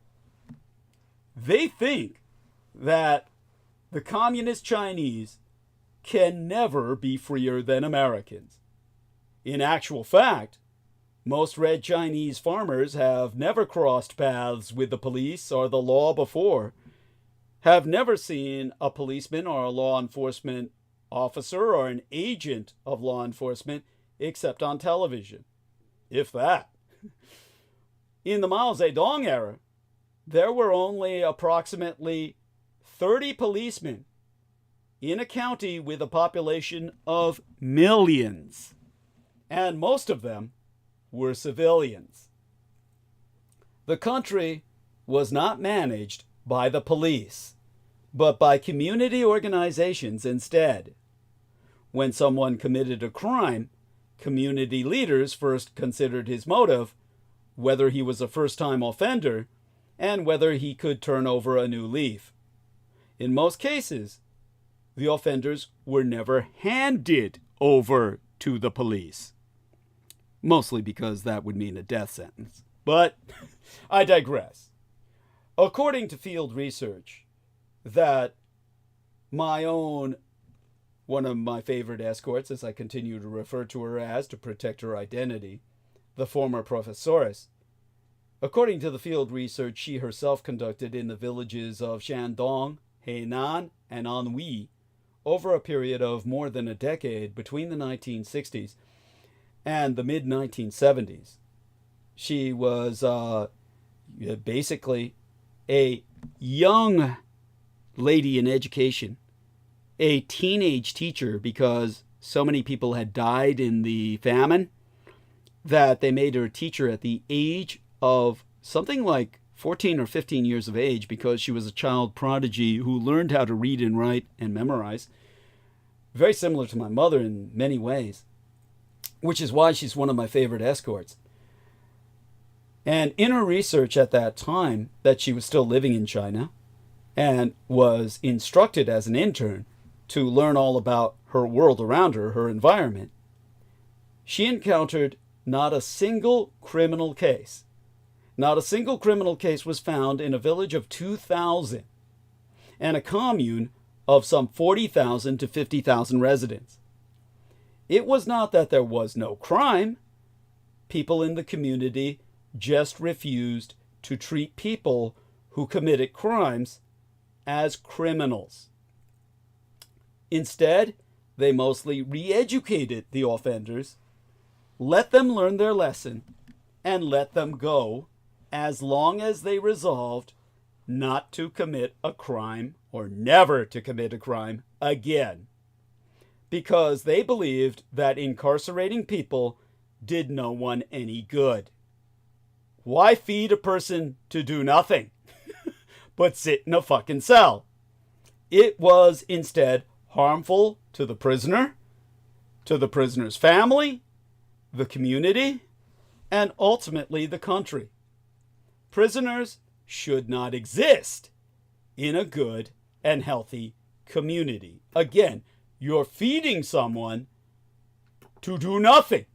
They think that the communist Chinese can never be freer than Americans. In actual fact, most Red Chinese farmers have never crossed paths with the police or the law before, have never seen a policeman or a law enforcement officer or an agent of law enforcement except on television, if that. In the Mao Zedong era, there were only approximately 30 policemen in a county with a population of millions, and most of them were civilians. The country was not managed by the police, but by community organizations instead. When someone committed a crime, community leaders first considered his motive, whether he was a first-time offender, and whether he could turn over a new leaf. In most cases, the offenders were never handed over to the police. Mostly because that would mean a death sentence. But I digress. According to field research, that one of my favorite escorts, as I continue to refer to her as to protect her identity, the former professoress, according to the field research she herself conducted in the villages of Shandong, Henan, and Anhui over a period of more than a decade between the 1960s and the mid-1970s. She was basically a young lady in education, a teenage teacher, because so many people had died in the famine that they made her a teacher at the age of something like 14 or 15 years of age, because she was a child prodigy who learned how to read and write and memorize. Very similar to my mother in many ways, which is why she's one of my favorite escorts. And in her research at that time, that she was still living in China and was instructed as an intern to learn all about her world around her, her environment, she encountered not a single criminal case. Not a single criminal case was found in a village of 2,000 and a commune of some 40,000 to 50,000 residents. It was not that there was no crime. People in the community just refused to treat people who committed crimes as criminals. Instead, they mostly re-educated the offenders, let them learn their lesson, and let them go as long as they resolved not to commit a crime or never to commit a crime again, because they believed that incarcerating people did no one any good. Why feed a person to do nothing but sit in a fucking cell? It was instead harmful to the prisoner, to the prisoner's family, the community, and ultimately the country. Prisoners should not exist in a good and healthy community. Again, you're feeding someone to do nothing.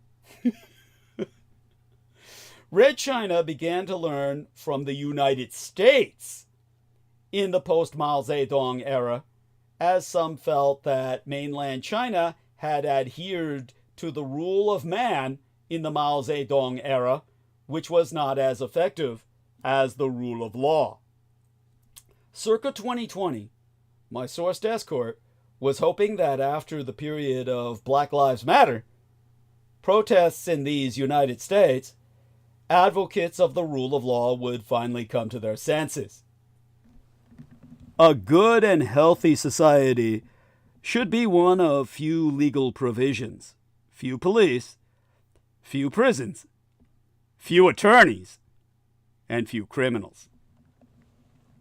Red China began to learn from the United States in the post-Mao Zedong era, as some felt that mainland China had adhered to the rule of man in the Mao Zedong era, which was not as effective as the rule of law. Circa 2020, my sourced escort was hoping that after the period of Black Lives Matter protests in these United States, advocates of the rule of law would finally come to their senses. A good and healthy society should be one of few legal provisions, few police, few prisons, few attorneys, and few criminals.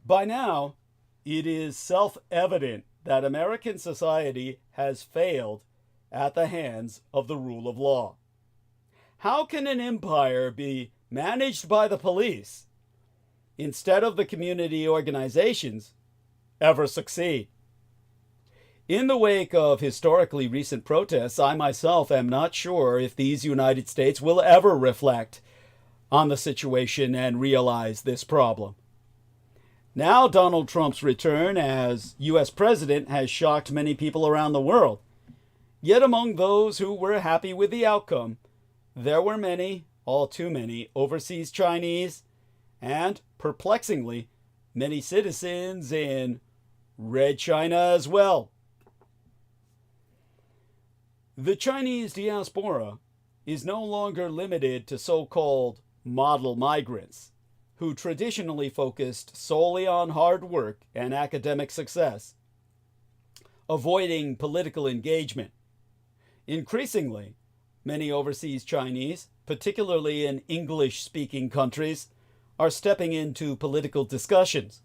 By now, it is self-evident that American society has failed at the hands of the rule of law. How can an empire be managed by the police instead of the community organizations ever succeed? In the wake of historically recent protests, I myself am not sure if these United States will ever reflect on the situation and realize this problem. Now Donald Trump's return as U.S. president has shocked many people around the world. Yet among those who were happy with the outcome, there were many, all too many, overseas Chinese and, perplexingly, many citizens in Red China as well. The Chinese diaspora is no longer limited to so-called model migrants, who traditionally focused solely on hard work and academic success, avoiding political engagement. Increasingly, many overseas Chinese, particularly in English-speaking countries, are stepping into political discussions,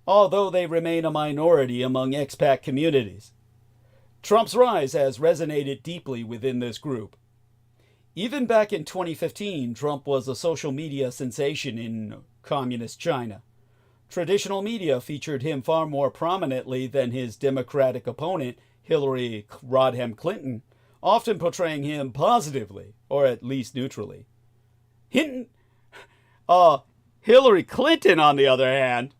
although they remain a minority among expat communities. Trump's rise has resonated deeply within this group. Even back in 2015, Trump was a social media sensation in communist China. Traditional media featured him far more prominently than his Democratic opponent, Hillary Rodham Clinton, often portraying him positively, or at least neutrally. Hillary Clinton, on the other hand,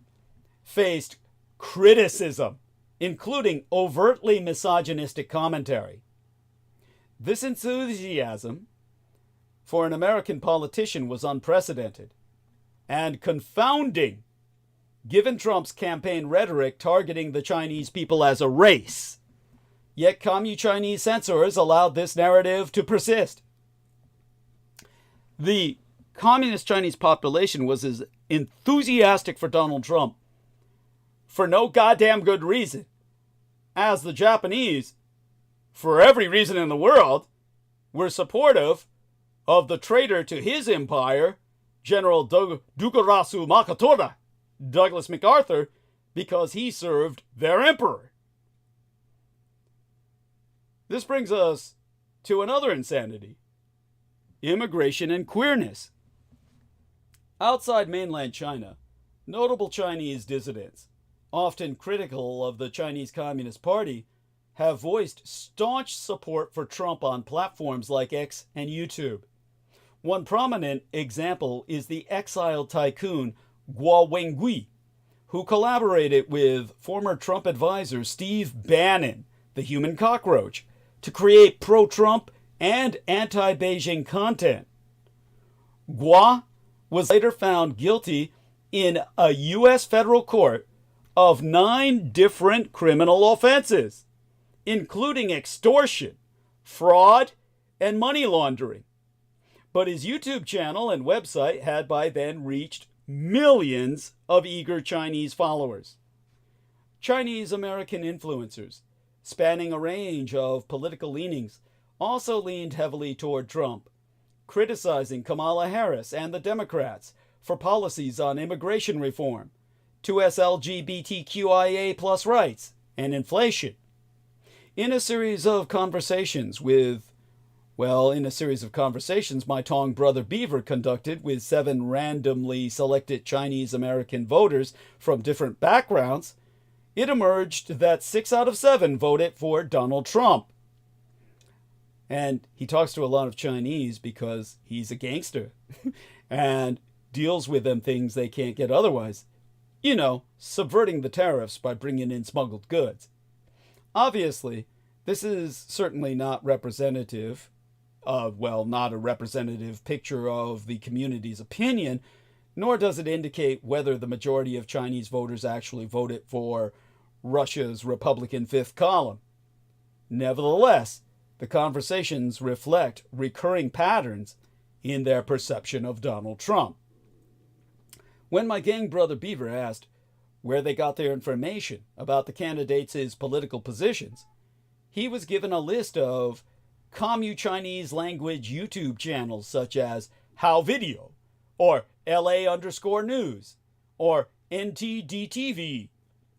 faced criticism, including overtly misogynistic commentary. This enthusiasm for an American politician was unprecedented and confounding, given Trump's campaign rhetoric targeting the Chinese people as a race. Yet Commu-Chinese censors allowed this narrative to persist. The communist Chinese population was as enthusiastic for Donald Trump for no goddamn good reason as the Japanese, for every reason in the world, were supportive of the traitor to his empire, General Dukarasu Makatora, Douglas MacArthur, because he served their emperor. This brings us to another insanity: immigration and queerness. Outside mainland China, notable Chinese dissidents, often critical of the Chinese Communist Party, have voiced staunch support for Trump on platforms like X and YouTube. One prominent example is the exiled tycoon Guo Wengui, who collaborated with former Trump advisor Steve Bannon, the human cockroach, to create pro-Trump and anti-Beijing content. Guo was later found guilty in a U.S. federal court of 9 different criminal offenses, including extortion, fraud, and money laundering. But his YouTube channel and website had by then reached millions of eager Chinese followers. Chinese American influencers, spanning a range of political leanings, also leaned heavily toward Trump, criticizing Kamala Harris and the Democrats for policies on immigration reform, TUAH LGBTQIA+ rights, and inflation. In a series of conversations my Tong brother Beaver conducted with 7 randomly selected Chinese American voters from different backgrounds, it emerged that 6 out of 7 voted for Donald Trump. And he talks to a lot of Chinese because he's a gangster and deals with them things they can't get otherwise. You know, subverting the tariffs by bringing in smuggled goods. Obviously, this is certainly not representative not a representative picture of the community's opinion, nor does it indicate whether the majority of Chinese voters actually voted for Russia's Republican fifth column. Nevertheless, the conversations reflect recurring patterns in their perception of Donald Trump. When my gang brother Beaver asked where they got their information about the candidates' political positions, he was given a list of Commu-Chinese language YouTube channels such as How Video, or LA_News, or NTDTV,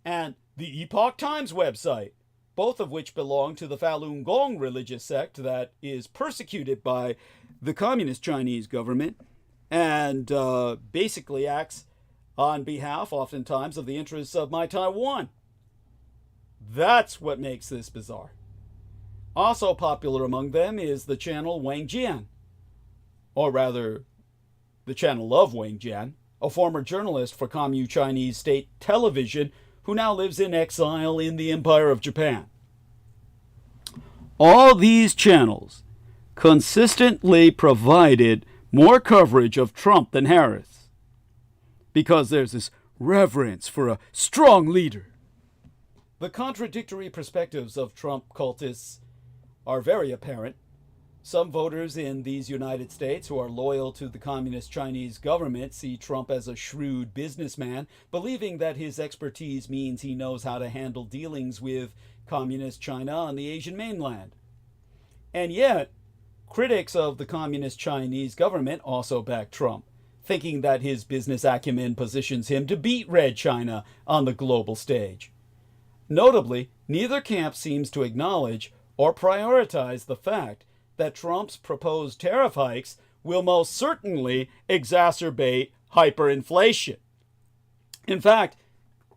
and the Epoch Times website, both of which belong to the Falun Gong religious sect that is persecuted by the Communist Chinese government and basically acts on behalf, oftentimes, of the interests of my Taiwan. That's what makes this bizarre. Also popular among them is the channel Wang Jian, or rather, the channel of Wang Jian, a former journalist for Communist Chinese state television who now lives in exile in the Empire of Japan. All these channels consistently provided more coverage of Trump than Harris, because there's this reverence for a strong leader. The contradictory perspectives of Trump cultists are very apparent. Some voters in these United States who are loyal to the Communist Chinese government see Trump as a shrewd businessman, believing that his expertise means he knows how to handle dealings with Communist China on the Asian mainland. And yet, critics of the Communist Chinese government also back Trump, thinking that his business acumen positions him to beat Red China on the global stage. Notably, neither camp seems to acknowledge or prioritize the fact that Trump's proposed tariff hikes will most certainly exacerbate hyperinflation. In fact,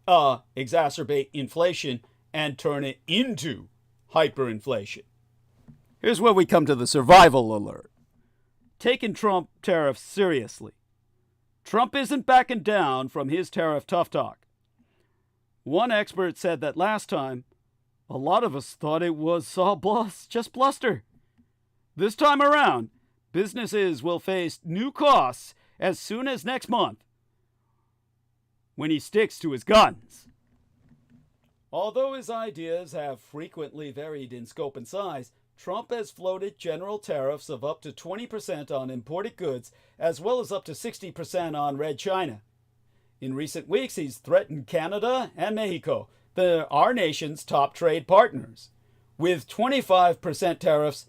exacerbate inflation and turn it into hyperinflation. Here's where we come to the survival alert. Taking Trump tariffs seriously. Trump isn't backing down from his tariff tough talk. One expert said that last time, a lot of us thought it was all just bluster. This time around, businesses will face new costs as soon as next month, when he sticks to his guns. Although his ideas have frequently varied in scope and size, Trump has floated general tariffs of up to 20% on imported goods, as well as up to 60% on Red China. In recent weeks, he's threatened Canada and Mexico, our nation's top trade partners, with 25% tariffs,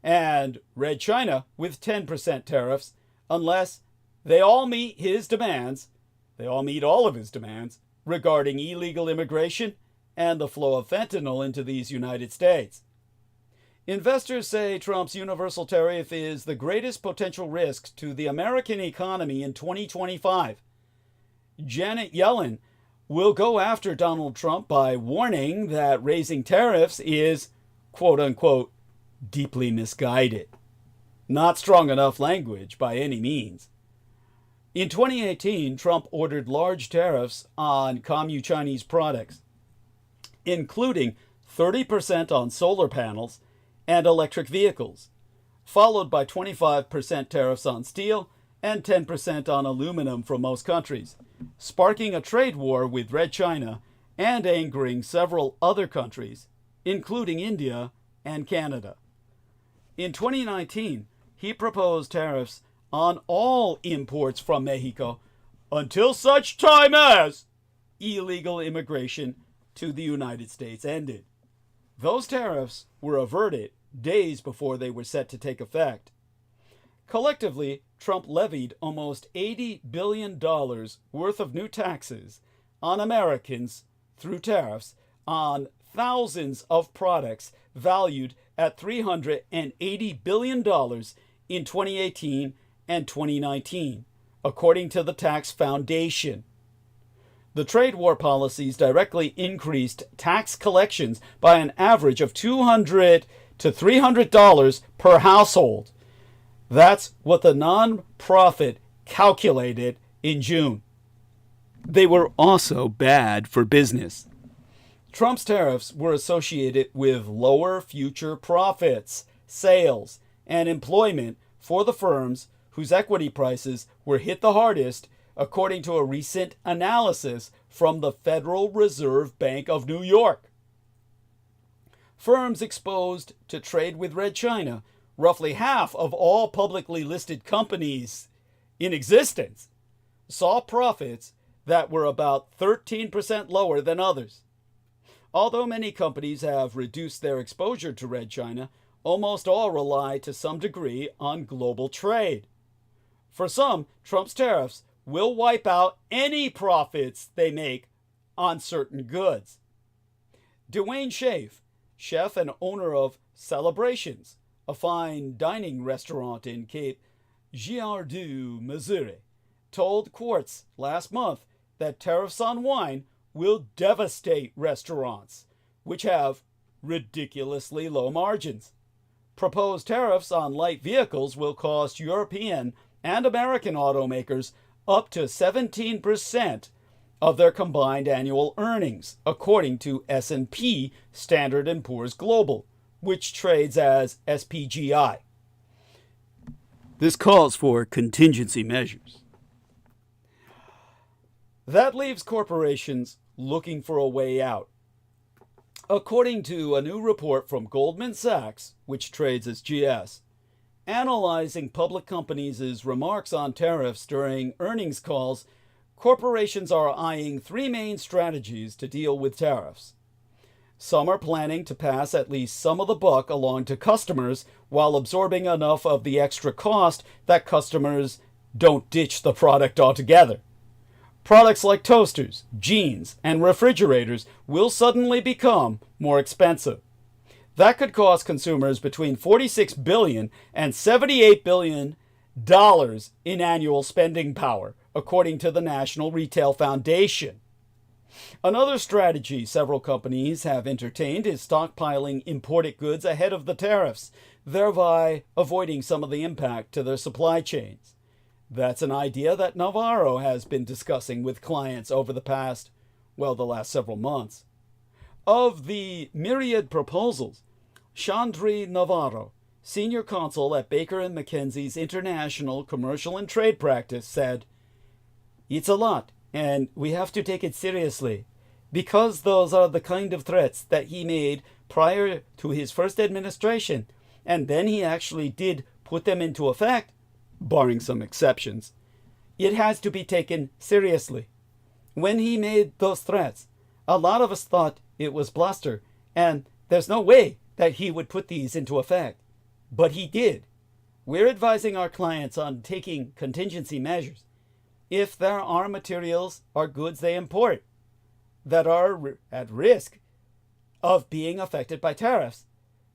and Red China with 10% tariffs, unless they all meet his demands, they all meet all of his demands, regarding illegal immigration and the flow of fentanyl into these United States. Investors say Trump's universal tariff is the greatest potential risk to the American economy in 2025. Janet Yellen will go after Donald Trump by warning that raising tariffs is, quote-unquote, deeply misguided. Not strong enough language by any means. In 2018, Trump ordered large tariffs on Communist Chinese products, including 30% on solar panels and electric vehicles, followed by 25% tariffs on steel and 10% on aluminum from most countries, sparking a trade war with Red China and angering several other countries, including India and Canada. In 2019, he proposed tariffs on all imports from Mexico until such time as illegal immigration to the United States ended. Those tariffs were averted days before they were set to take effect. Collectively, Trump levied almost $80 billion worth of new taxes on Americans through tariffs on thousands of products valued at $380 billion in 2018 and 2019, according to the Tax Foundation. The trade war policies directly increased tax collections by an average of $200 to $300 per household. That's what the nonprofit calculated in June. They were also bad for business. Trump's tariffs were associated with lower future profits, sales, and employment for the firms whose equity prices were hit the hardest, according to a recent analysis from the Federal Reserve Bank of New York. Firms exposed to trade with Red China, roughly half of all publicly listed companies in existence, saw profits that were about 13% lower than others. Although many companies have reduced their exposure to Red China, almost all rely to some degree on global trade. For some, Trump's tariffs will wipe out any profits they make on certain goods. DŌNG̶HԻ, chef and owner of Celebrations, a fine dining restaurant in Cape Girardeau, Missouri, told Quartz last month that tariffs on wine will devastate restaurants, which have ridiculously low margins. Proposed tariffs on light vehicles will cost European and American automakers up to 17% of their combined annual earnings, according to S&P Standard & Poor's Global, which trades as SPGI. This calls for contingency measures. That leaves corporations looking for a way out. According to a new report from Goldman Sachs, which trades as GS, analyzing public companies' remarks on tariffs during earnings calls, corporations are eyeing three main strategies to deal with tariffs. Some are planning to pass at least some of the buck along to customers while absorbing enough of the extra cost that customers don't ditch the product altogether. Products like toasters, jeans, and refrigerators will suddenly become more expensive. That could cost consumers between $46 billion and $78 billion in annual spending power, according to the National Retail Foundation. Another strategy several companies have entertained is stockpiling imported goods ahead of the tariffs, thereby avoiding some of the impact to their supply chains. That's an idea that Navarro has been discussing with clients over the last several months. Of the myriad proposals, Chandri Navarro, senior counsel at Baker & McKenzie's International Commercial and Trade Practice, said, "It's a lot, and we have to take it seriously, because those are the kind of threats that he made prior to his first administration, and then he actually did put them into effect, barring some exceptions. It has to be taken seriously. When he made those threats, a lot of us thought it was bluster, and there's no way that he would put these into effect. But he did. We're advising our clients on taking contingency measures. If there are materials or goods they import that are at risk of being affected by tariffs,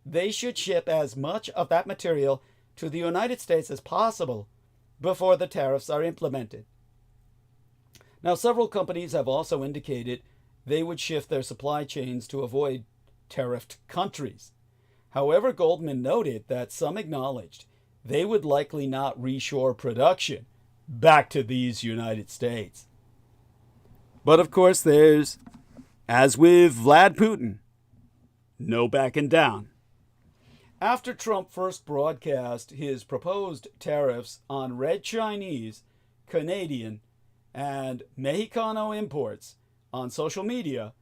they should ship as much of that material to the United States as possible before the tariffs are implemented." Now, several companies have also indicated they would shift their supply chains to avoid tariffed countries. However, Goldman noted that some acknowledged they would likely not reshore production back to these United States. But of course, there's, as with Vlad Putin, no backing down. After Trump first broadcast his proposed tariffs on red Chinese, Canadian, and Mexicano imports on social media,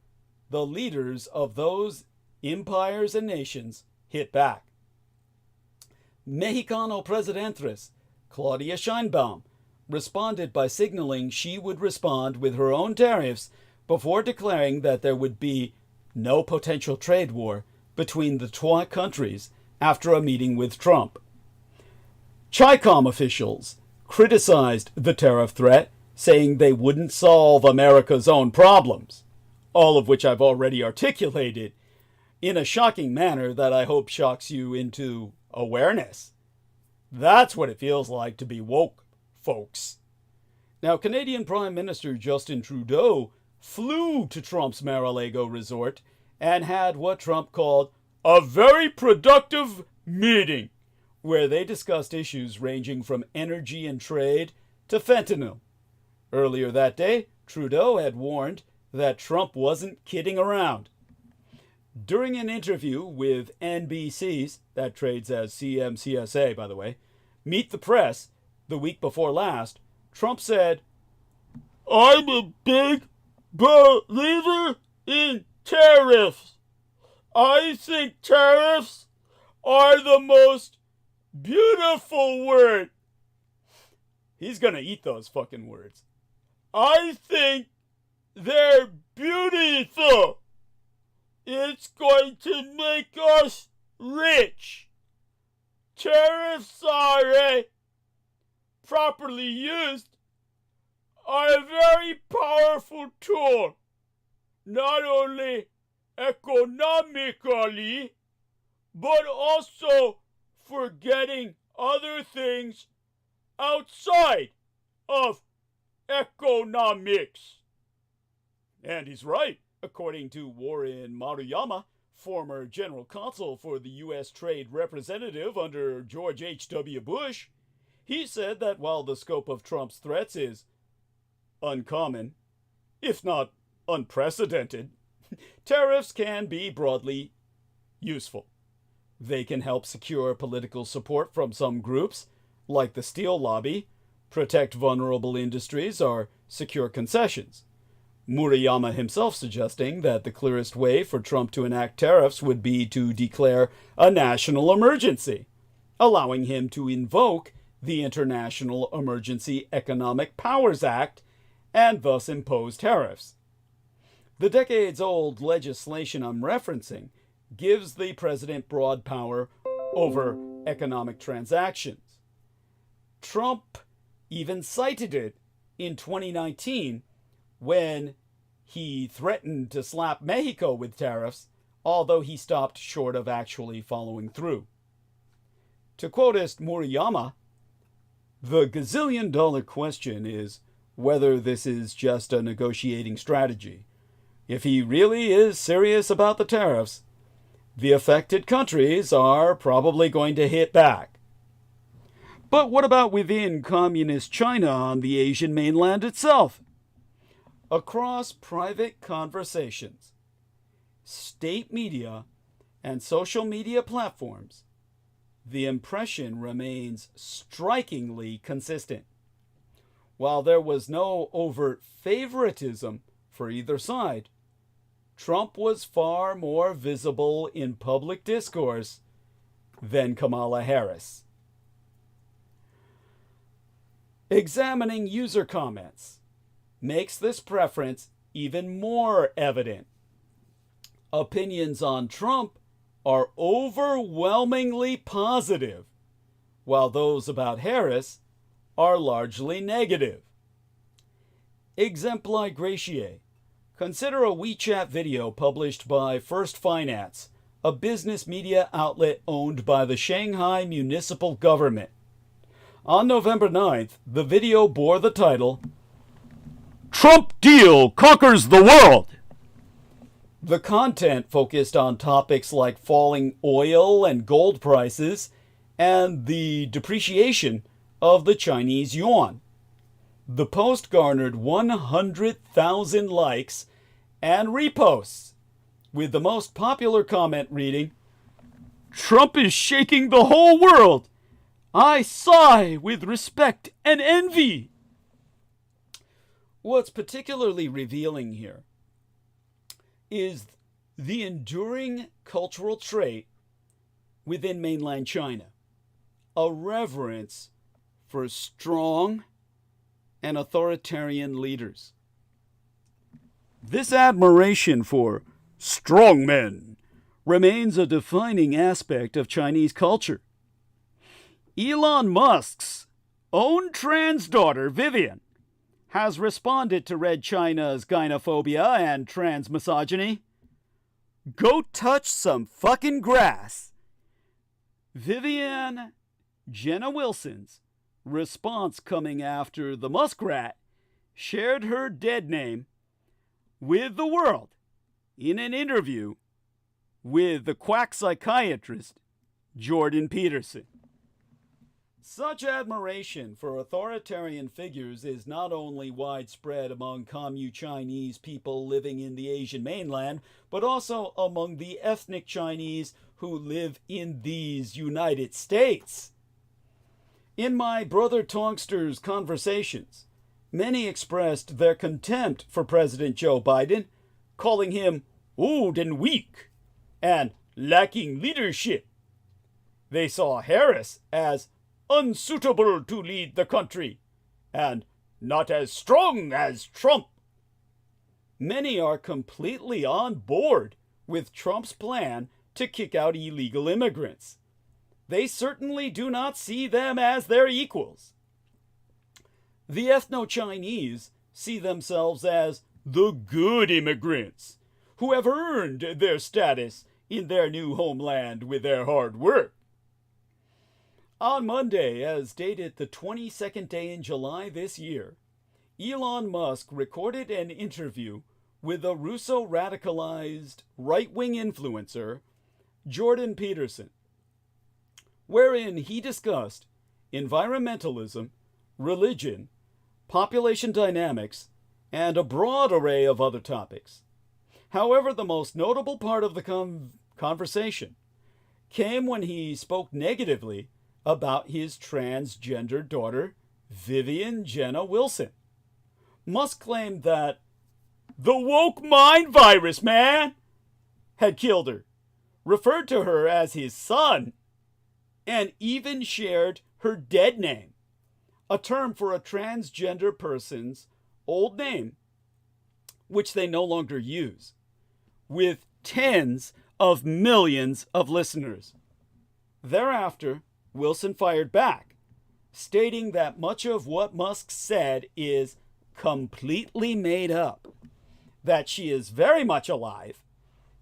the leaders of those empires and nations hit back. Mexicano Presidentress Claudia Sheinbaum responded by signaling she would respond with her own tariffs before declaring that there would be no potential trade war between the TUAH countries after a meeting with Trump. CHICOM officials criticized the tariff threat, saying they wouldn't solve America's own problems, all of which I've already articulated in a shocking manner that I hope shocks you into awareness. That's what it feels like to be woke, folks. Now, Canadian Prime Minister Justin Trudeau flew to Trump's Mar-a-Lago resort and had what Trump called a very productive meeting, where they discussed issues ranging from energy and trade to fentanyl. Earlier that day, Trudeau had warned that Trump wasn't kidding around. During an interview with NBC's, that trades as CMCSA, by the way, Meet the Press, the week before last, Trump said, "I'm a big believer in tariffs. I think tariffs are the most beautiful word." He's gonna eat those fucking words. "I think they're beautiful. It's going to make us rich. Tariffs are, properly used, are a very powerful tool, not only economically, but also for getting other things outside of economics." And he's right. According to Warren Maruyama, former general counsel for the U.S. Trade Representative under George H.W. Bush, he said that while the scope of Trump's threats is uncommon, if not unprecedented, tariffs can be broadly useful. They can help secure political support from some groups, like the steel lobby, protect vulnerable industries, or secure concessions. Murayama himself suggesting that the clearest way for Trump to enact tariffs would be to declare a national emergency, allowing him to invoke the International Emergency Economic Powers Act and thus impose tariffs. The decades-old legislation I'm referencing gives the president broad power over economic transactions. Trump even cited it in 2019 when he threatened to slap Mexico with tariffs, although he stopped short of actually following through. To quotist Murayama, the gazillion-dollar question is whether this is just a negotiating strategy. If he really is serious about the tariffs, the affected countries are probably going to hit back. But what about within communist China on the Asian mainland itself? Across private conversations, state media, and social media platforms, the impression remains strikingly consistent. While there was no overt favoritism for either side, Trump was far more visible in public discourse than Kamala Harris. Examining user comments makes this preference even more evident. Opinions on Trump are overwhelmingly positive, while those about Harris are largely negative. Exempli gratiae. Consider a WeChat video published by First Finance, a business media outlet owned by the Shanghai municipal government. On November 9th, the video bore the title, "Trump Deal Conquers the World." The content focused on topics like falling oil and gold prices and the depreciation of the Chinese yuan. The post garnered 100,000 likes and reposts, with the most popular comment reading, "Trump is shaking the whole world. I sigh with respect and envy." What's particularly revealing here is the enduring cultural trait within mainland China, a reverence for strong and authoritarian leaders. This admiration for strong men remains a defining aspect of Chinese culture. Elon Musk's own trans daughter, Vivian, has responded to Red China's gynophobia and trans misogyny. Go touch some fucking grass. Vivian Jenna Wilson's response coming after the muskrat shared her dead name with the world in an interview with the quack psychiatrist Jordan Peterson. Such admiration for authoritarian figures is not only widespread among Commu Chinese people living in the Asian mainland, but also among the ethnic Chinese who live in these United States. In my brother Tongster's conversations, many expressed their contempt for President Joe Biden, calling him old and weak and lacking leadership. They saw Harris as unsuitable to lead the country and not as strong as Trump. Many are completely on board with Trump's plan to kick out illegal immigrants. They certainly do not see them as their equals. The ethno-Chinese see themselves as the good immigrants who have earned their status in their new homeland with their hard work. On Monday, as dated the 22nd day in July this year, Elon Musk recorded an interview with the Russo-radicalized right-wing influencer Jordan Peterson, wherein he discussed environmentalism, religion, population dynamics, and a broad array of other topics. However, the most notable part of the conversation came when he spoke negatively about his transgender daughter, Vivian Jenna Wilson. Musk claimed that the woke mind virus, man, had killed her, referred to her as his son, and even shared her dead name, a term for a transgender person's old name, which they no longer use, with tens of millions of listeners. Thereafter, Wilson fired back, stating that much of what Musk said is completely made up, that she is very much alive,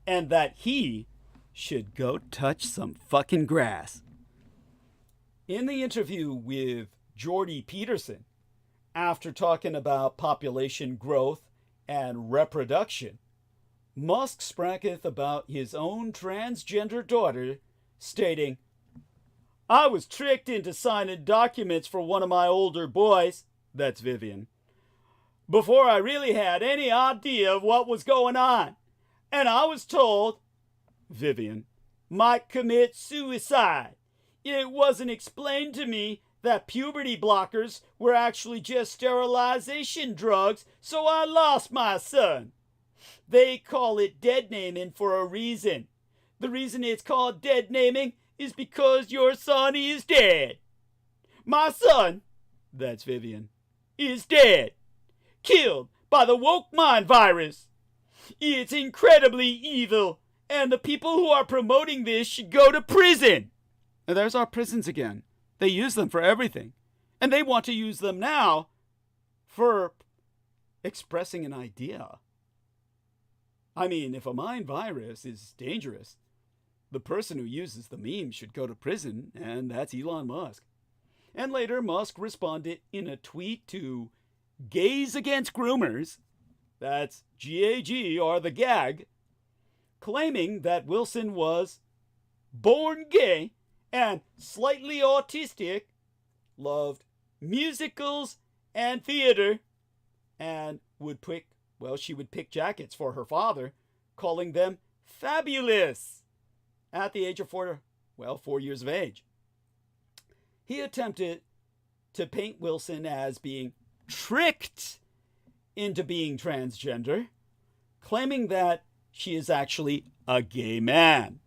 and that he should go touch some fucking grass. In the interview with Jordy Peterson, after talking about population growth and reproduction, Musk spracketh about his own transgender daughter, stating, "I was tricked into signing documents for one of my older boys," that's Vivian, "before I really had any idea of what was going on. And I was told," Vivian, "might commit suicide. It wasn't explained to me that puberty blockers were actually just sterilization drugs, so I lost my son. They call it dead naming for a reason. The reason it's called dead naming is because your son is dead. My son," that's Vivian, "is dead. Killed by the woke mind virus. It's incredibly evil, and the people who are promoting this should go to prison." And there's our prisons again. They use them for everything. And they want to use them now for expressing an idea. I mean, if a mind virus is dangerous, the person who uses the meme should go to prison, and that's Elon Musk. And later, Musk responded in a tweet to Gays Against Groomers, that's GAG or the gag, claiming that Wilson was born gay and slightly autistic, loved musicals and theater, and she would pick jackets for her father, calling them fabulous at the age of 4 years of age. He attempted to paint Wilson as being tricked into being transgender, claiming that she is actually a gay man,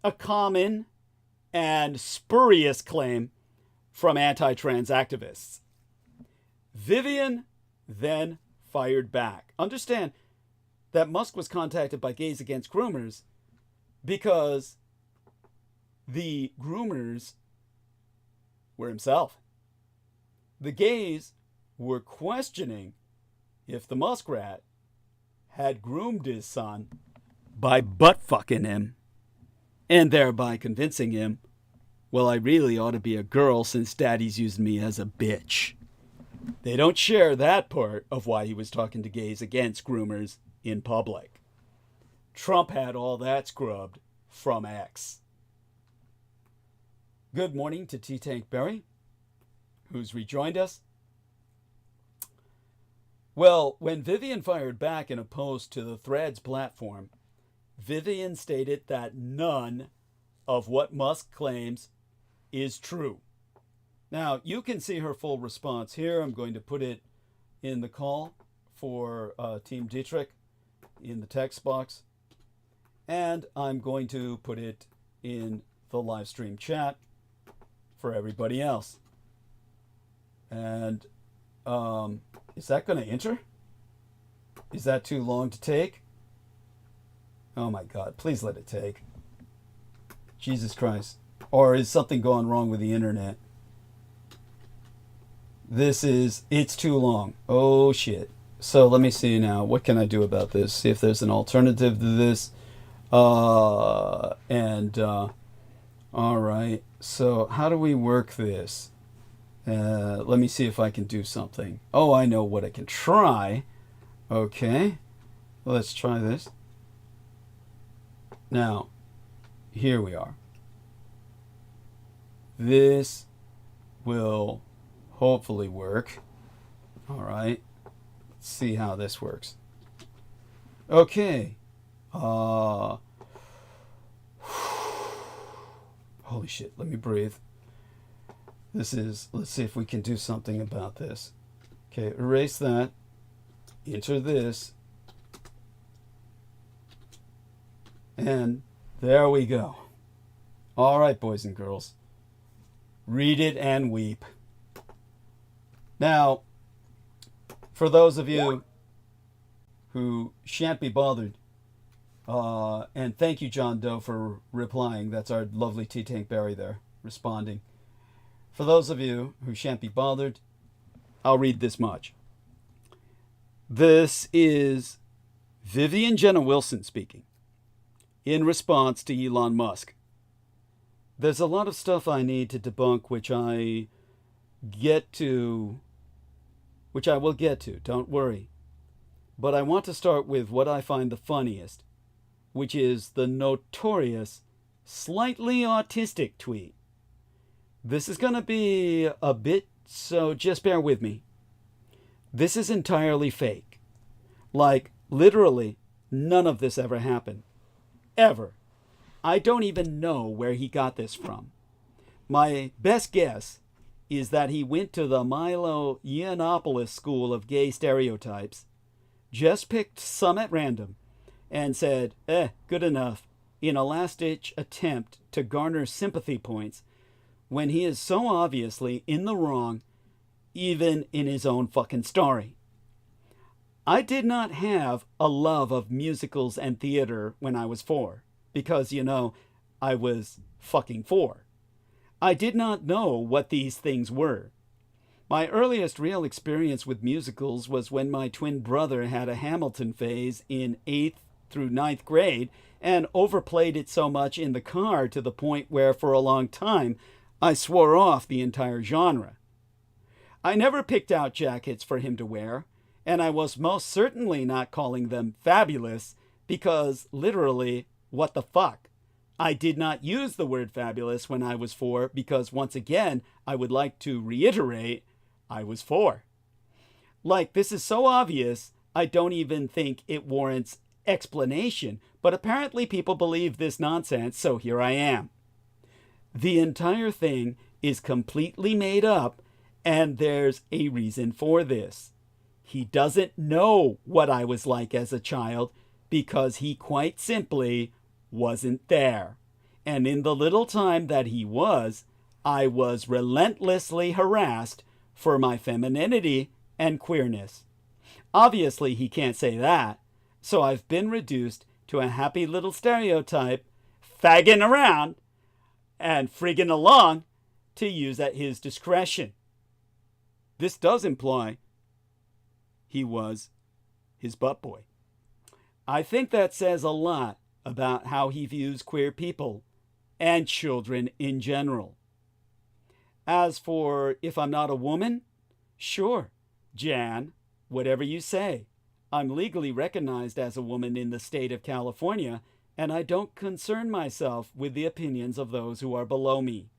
a common and spurious claim from anti-trans activists. Vivian then fired back. Understand that Musk was contacted by Gays Against Groomers because the groomers were himself. The gays were questioning if the muskrat had groomed his son by butt-fucking him, and thereby convincing him, well, I really ought to be a girl since daddy's using me as a bitch. They don't share that part of why he was talking to Gays Against Groomers in public. Trump had all that scrubbed from X. Good morning to T-Tank Berry, who's rejoined us. Well, when Vivian fired back in a post to the Threads platform, Vivian stated that none of what Musk claims is true. Now, you can see her full response here. I'm going to put it in the call for Team Dietrich in the text box. And I'm going to put it in the live stream chat for everybody else. And is that going to enter? Is that too long to take? Oh my God, please let it take. Jesus Christ. Or is something going wrong with the internet? It's too long. Oh shit. So let me see now. What can I do about this? See if there's an alternative to this. All right. So how do we work this? Let me see if I can do something. Oh, I know what I can try. Okay. let's try this. Now, here we are. This will hopefully work. All right. Let's see how this works. Okay. Holy shit. Let me breathe. This is, let's see if we can do something about this. Okay, erase that. Enter this. And there we go. All right, boys and girls. Read it and weep. Now, for those of you who shan't be bothered, and thank you, John Doe, for replying. That's our lovely T-Tank Barry there, responding. For those of you who shan't be bothered, I'll read this much. This is Vivian Jenna Wilson speaking in response to Elon Musk. There's a lot of stuff I need to debunk, which I will get to, don't worry. But I want to start with what I find the funniest, which is the notorious, slightly autistic tweet. This is going to be a bit, so just bear with me. This is entirely fake. Like, literally, none of this ever happened. Ever. I don't even know where he got this from. My best guess is that he went to the Milo Yiannopoulos School of Gay Stereotypes, just picked some at random, and said, good enough, in a last-ditch attempt to garner sympathy points, when he is so obviously in the wrong, even in his own fucking story. I did not have a love of musicals and theater when I was 4, because, you know, I was fucking 4. I did not know what these things were. My earliest real experience with musicals was when my twin brother had a Hamilton phase in 8th through 9th grade and overplayed it so much in the car to the point where for a long time I swore off the entire genre. I never picked out jackets for him to wear, and I was most certainly not calling them fabulous because literally, what the fuck? I did not use the word fabulous when I was 4 because once again, I would like to reiterate, I was 4. Like, this is so obvious, I don't even think it warrants explanation, but apparently people believe this nonsense, so here I am. The entire thing is completely made up, and there's a reason for this. He doesn't know what I was like as a child because he quite simply wasn't there. And in the little time that he was, I was relentlessly harassed for my femininity and queerness. Obviously, he can't say that, so I've been reduced to a happy little stereotype, fagging around and friggin' along to use at his discretion. This does imply he was his butt boy. I think that says a lot about how he views queer people and children in general. As for if I'm not a woman, sure, Jan, whatever you say. I'm legally recognized as a woman in the state of California, and I don't concern myself with the opinions of those who are below me.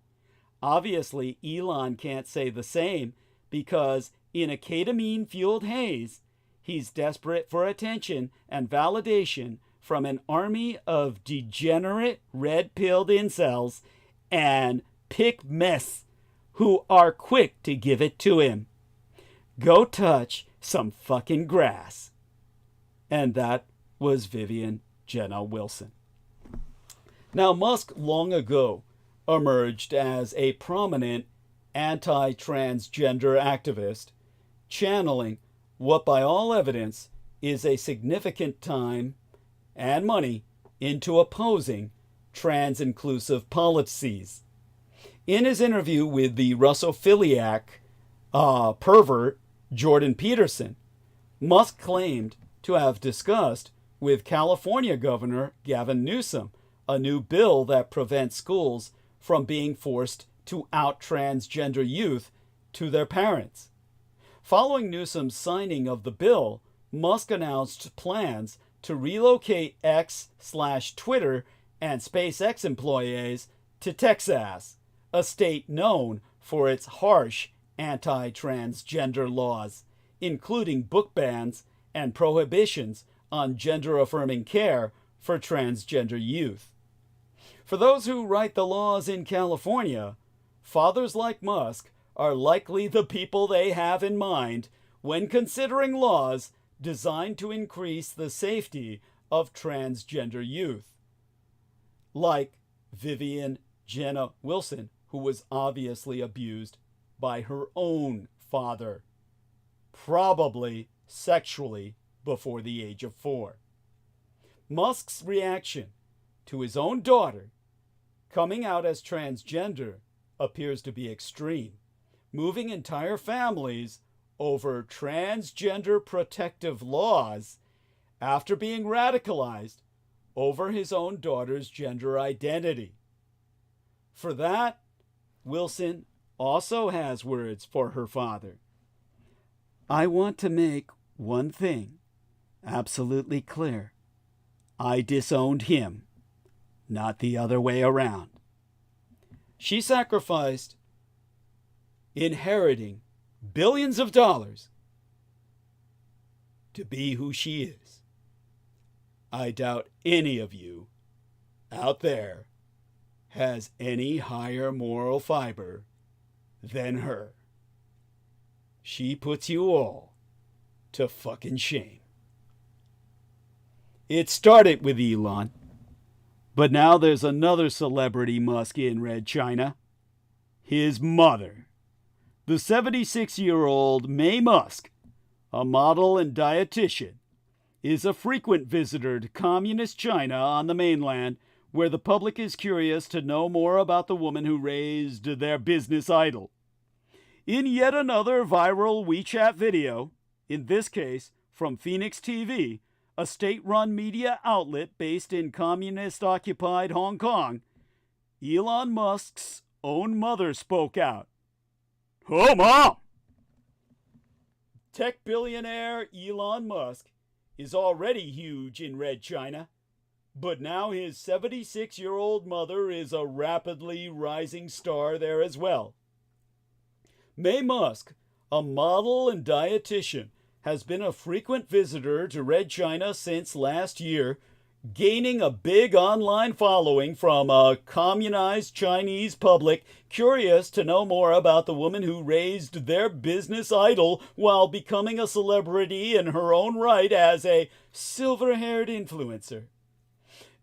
Obviously, Elon can't say the same because in a ketamine-fueled haze, he's desperate for attention and validation from an army of degenerate red-pilled incels and pick mess who are quick to give it to him. Go touch some fucking grass. And that was Vivian Jenna Wilson. Now, Musk long ago emerged as a prominent anti-transgender activist, channeling what by all evidence is a significant time and money into opposing trans-inclusive policies. In his interview with the Russophiliac pervert Jordan Peterson, Musk claimed to have discussed with California Governor Gavin Newsom a new bill that prevents schools from being forced to out transgender youth to their parents. Following Newsom's signing of the bill, Musk announced plans to relocate X/Twitter and SpaceX employees to Texas, a state known for its harsh anti-transgender laws, including book bans and prohibitions on gender-affirming care for transgender youth. For those who write the laws in California, fathers like Musk are likely the people they have in mind when considering laws designed to increase the safety of transgender youth. Like Vivian Jenna Wilson, who was obviously abused by her own father, probably sexually before the age of 4. Musk's reaction to his own daughter coming out as transgender appears to be extreme, moving entire families over transgender protective laws after being radicalized over his own daughter's gender identity. For that, Wilson also has words for her father. I want to make one thing absolutely clear. I disowned him, not the other way around. She sacrificed inheriting billions of dollars to be who she is. I doubt any of you out there has any higher moral fiber than her. She puts you all to fucking shame. It started with Elon, but now there's another celebrity Musk in Red China. His mother, the 76-year-old May Musk, a model and dietitian, is a frequent visitor to communist China on the mainland, where the public is curious to know more about the woman who raised their business idol. In yet another viral WeChat video, in this case from Phoenix TV, a state-run media outlet based in communist-occupied Hong Kong, Elon Musk's own mother spoke out. Oh, Mom! Tech billionaire Elon Musk is already huge in Red China, but now his 76-year-old mother is a rapidly rising star there as well. May Musk, a model and dietitian, has been a frequent visitor to Red China since last year, gaining a big online following from a communized Chinese public curious to know more about the woman who raised their business idol while becoming a celebrity in her own right as a silver-haired influencer.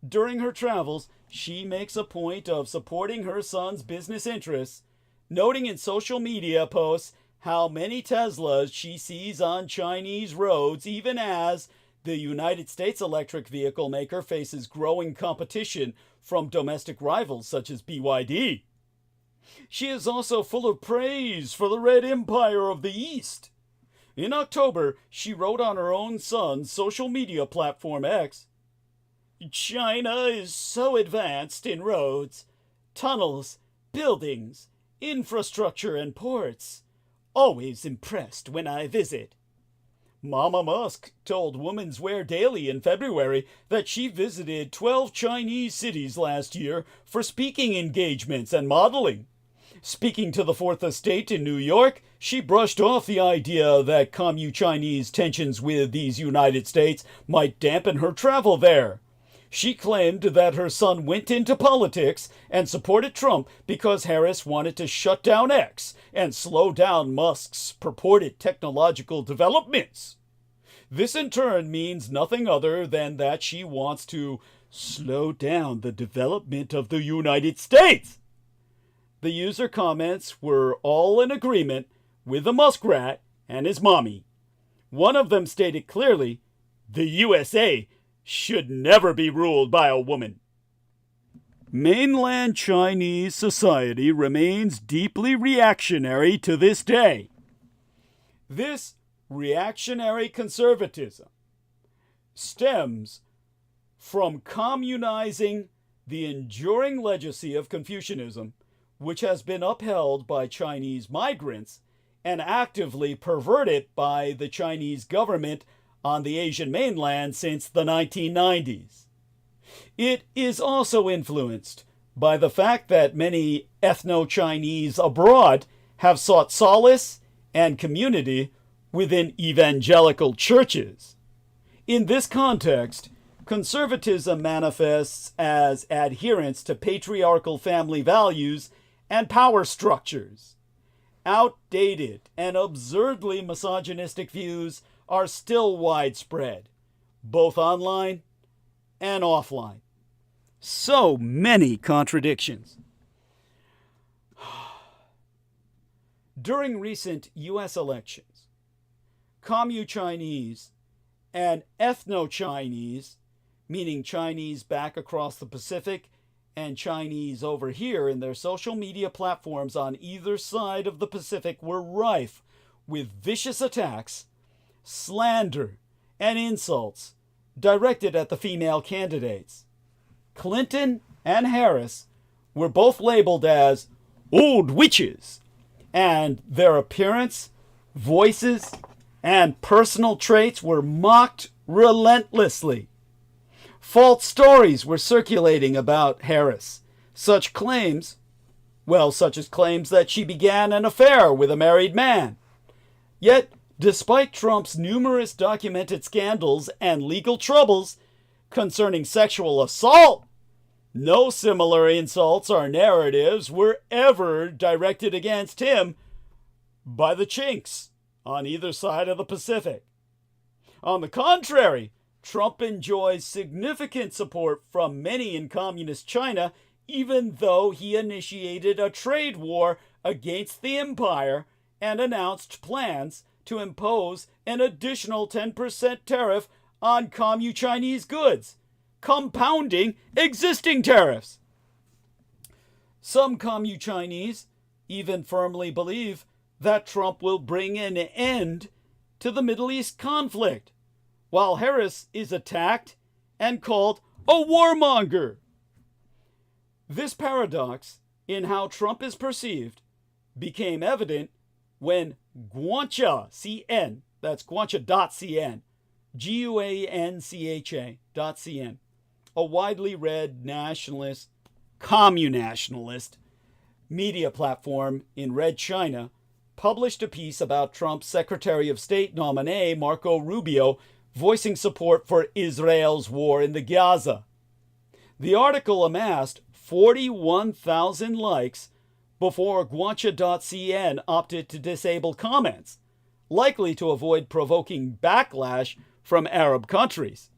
During her travels, she makes a point of supporting her son's business interests, noting in social media posts how many Teslas she sees on Chinese roads, even as the United States electric vehicle maker faces growing competition from domestic rivals such as BYD. She is also full of praise for the Red Empire of the East. In October, she wrote on her own son's social media platform X, China is so advanced in roads, tunnels, buildings, infrastructure, and ports. Always impressed when I visit. Mama Musk told Women's Wear Daily in February that she visited 12 Chinese cities last year for speaking engagements and modeling. Speaking to the Fourth Estate in New York, she brushed off the idea that Commu-Chinese tensions with these United States might dampen her travel there. She claimed that her son went into politics and supported Trump because Harris wanted to shut down X and slow down Musk's purported technological developments. This in turn means nothing other than that she wants to slow down the development of the United States. The user comments were all in agreement with the muskrat and his mommy. One of them stated clearly, the USA should never be ruled by a woman. Mainland Chinese society remains deeply reactionary to this day. This reactionary conservatism stems from communizing the enduring legacy of Confucianism, which has been upheld by Chinese migrants and actively perverted by the Chinese government on the Asian mainland since the 1990s. It is also influenced by the fact that many ethno-Chinese abroad have sought solace and community within evangelical churches. In this context, conservatism manifests as adherence to patriarchal family values and power structures. Outdated and absurdly misogynistic views are still widespread, both online and offline. So many contradictions. During recent U.S. elections, Commu-Chinese and Ethno-Chinese, meaning Chinese back across the Pacific and Chinese over here in their social media platforms on either side of the Pacific, were rife with vicious attacks, slander, and insults directed at the female candidates. Clinton and Harris were both labeled as old witches, and their appearance, voices, and personal traits were mocked relentlessly. False stories were circulating about Harris, such as claims that she began an affair with a married man. Yet, despite Trump's numerous documented scandals and legal troubles concerning sexual assault, no similar insults or narratives were ever directed against him by the chinks on either side of the Pacific. On the contrary, Trump enjoys significant support from many in communist China, even though he initiated a trade war against the empire and announced plans to impose an additional 10% tariff on Commu-Chinese goods, compounding existing tariffs. Some Commu-Chinese even firmly believe that Trump will bring an end to the Middle East conflict, while Harris is attacked and called a warmonger. This paradox in how Trump is perceived became evident when DŌNG̶HÌ, that's DŌNG̶Hî.cn, GUANCHA.cn, a widely read nationalist, communationalist media platform in Red China, published a piece about Trump's Secretary of State nominee, Marco Rubio, voicing support for Israel's war in the Gaza. The article amassed 41,000 likes before DŌNG̶Hî.cn opted to disable comments, likely to avoid provoking backlash from Arab countries.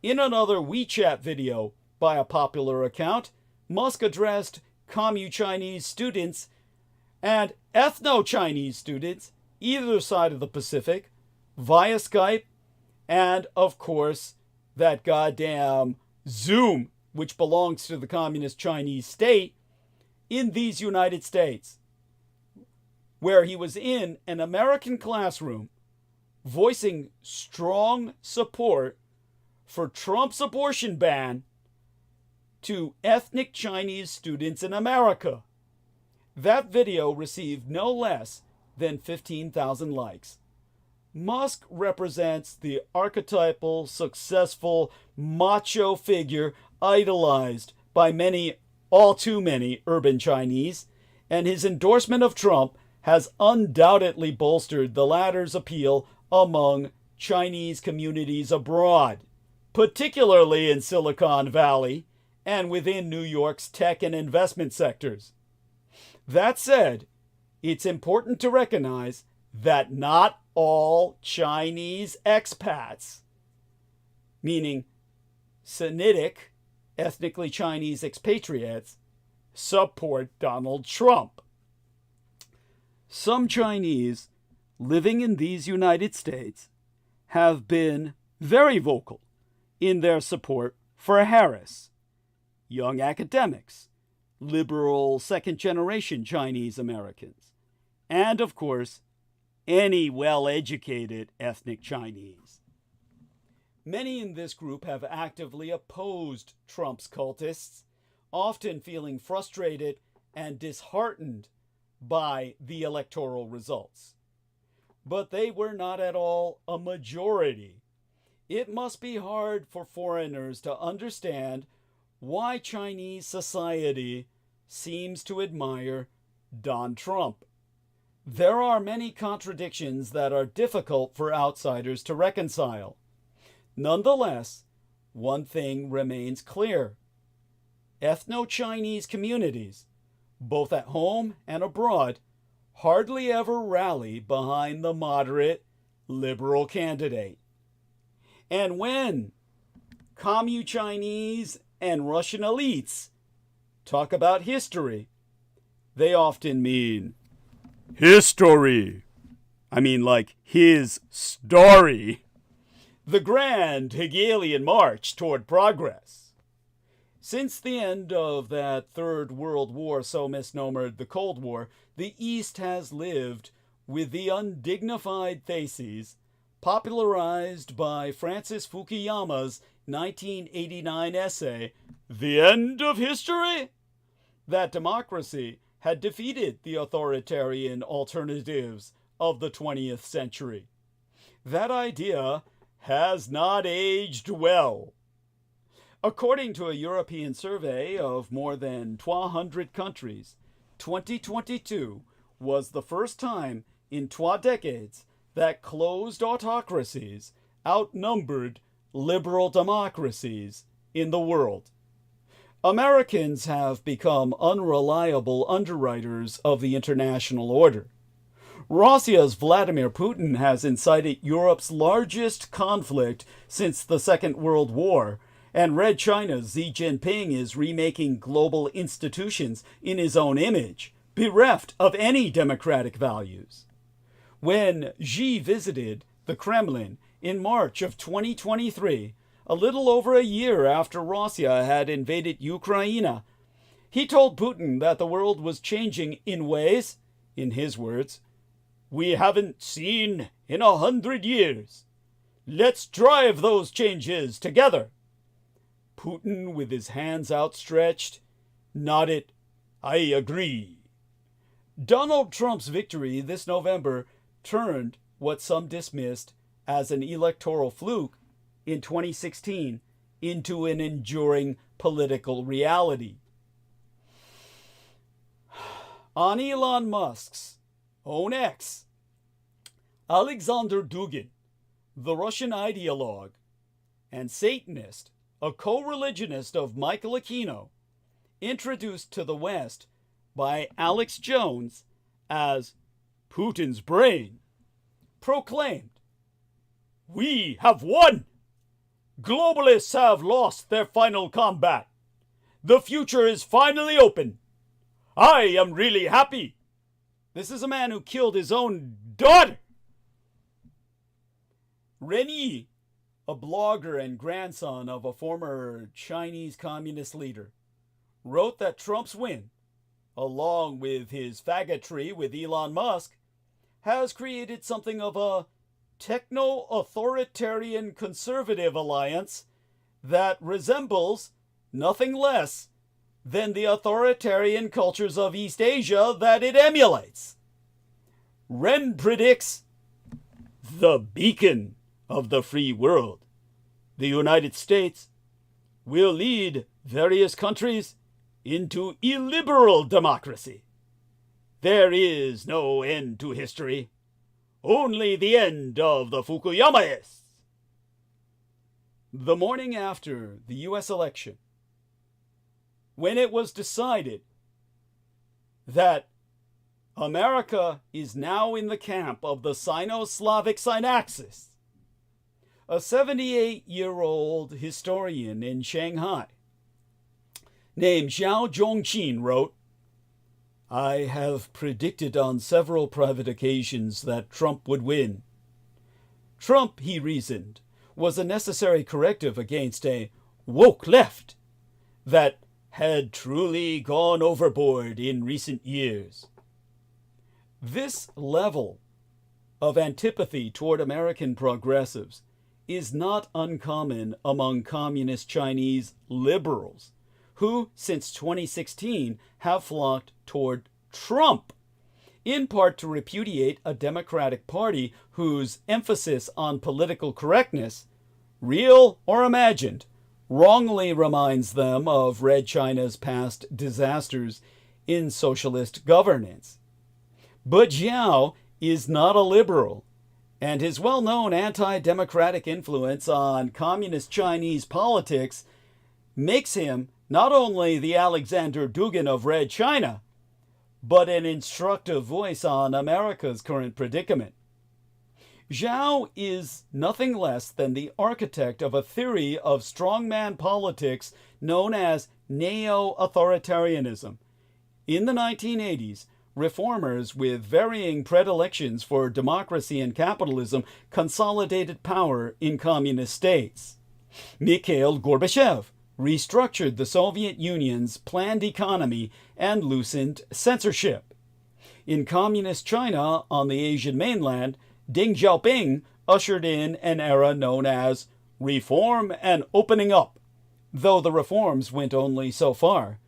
In another WeChat video by a popular account, Musk addressed Commu-Chinese students and Ethno-Chinese students either side of the Pacific via Skype, and of course that goddamn Zoom, which belongs to the Communist Chinese state, in these United States, where he was in an American classroom voicing strong support for Trump's abortion ban to ethnic Chinese students in America. That video received no less than 15,000 likes. Musk represents the archetypal, successful, macho figure idolized by many, all too many, urban Chinese, and his endorsement of Trump has undoubtedly bolstered the latter's appeal among Chinese communities abroad, particularly in Silicon Valley and within New York's tech and investment sectors. That said, it's important to recognize that not all Chinese expats, meaning Sinitic, ethnically Chinese expatriates, support Donald Trump. Some Chinese living in these United States have been very vocal in their support for Harris. Young academics, liberal second-generation Chinese Americans, and of course, any well-educated ethnic Chinese. Many in this group have actively opposed Trump's cultists, often feeling frustrated and disheartened by the electoral results. but they were not at all a majority. It must be hard for foreigners to understand why Chinese society seems to admire Donald Trump. There are many contradictions that are difficult for outsiders to reconcile. Nonetheless, one thing remains clear. Ethno-Chinese communities, both at home and abroad, hardly ever rally behind the moderate, liberal candidate. And when Commu-Chinese and Russian elites talk about history, they often mean history. I mean, like his story. The grand Hegelian march toward progress. Since the end of that Third World War, so misnomered the Cold War, the East has lived with the undignified theses popularized by Francis Fukuyama's 1989 essay, The End of History? That democracy had defeated the authoritarian alternatives of the 20th century. That idea has not aged well. According to a European survey of more than 1,200 countries, 2022 was the first time in 2 decades that closed autocracies outnumbered liberal democracies in the world. Americans have become unreliable underwriters of the international order. Russia's Vladimir Putin has incited Europe's largest conflict since the Second World War, and Red China's Xi Jinping is remaking global institutions in his own image, bereft of any democratic values. When Xi visited the Kremlin in March of 2023, a little over a year after Russia had invaded Ukraine, he told Putin that the world was changing in ways, in his words, we haven't seen in 100 years. Let's drive those changes together. Putin, with his hands outstretched, nodded, I agree. Donald Trump's victory this November turned what some dismissed as an electoral fluke in 2016 into an enduring political reality. On Elon Musk's own X, Alexander Dugin, the Russian ideologue and Satanist, a co-religionist of Michael Aquino, introduced to the West by Alex Jones as Putin's brain, proclaimed, "We have won! Globalists have lost their final combat. The future is finally open. I am really happy." This is a man who killed his own daughter. Ren Yi, a blogger and grandson of a former Chinese communist leader, wrote that Trump's win, along with his faggotry with Elon Musk, has created something of a techno-authoritarian conservative alliance that resembles nothing less than the authoritarian cultures of East Asia that it emulates. Ren predicts the beacon of the free world, the United States, will lead various countries into illiberal democracy. There is no end to history, only the end of the Fukuyamaists. The morning after the U.S. election, when it was decided that America is now in the camp of the Sino-Slavic Synaxis, a 78-year-old historian in Shanghai named Zhao Zhongqin wrote, I have predicted on several private occasions that Trump would win. Trump, he reasoned, was a necessary corrective against a woke left that had truly gone overboard in recent years. This level of antipathy toward American progressives is not uncommon among communist Chinese liberals, who, since 2016, have flocked toward Trump in part to repudiate a Democratic Party whose emphasis on political correctness, real or imagined, wrongly reminds them of Red China's past disasters in socialist governance. But Zhao is not a liberal, and his well-known anti-democratic influence on communist Chinese politics makes him not only the Alexander Dugin of Red China, but an instructive voice on America's current predicament. Zhao is nothing less than the architect of a theory of strongman politics known as neo-authoritarianism. In the 1980s, reformers with varying predilections for democracy and capitalism consolidated power in communist states. Mikhail Gorbachev restructured the Soviet Union's planned economy and loosened censorship. In communist China on the Asian mainland, Deng Xiaoping ushered in an era known as reform and opening up. Though the reforms went only so far,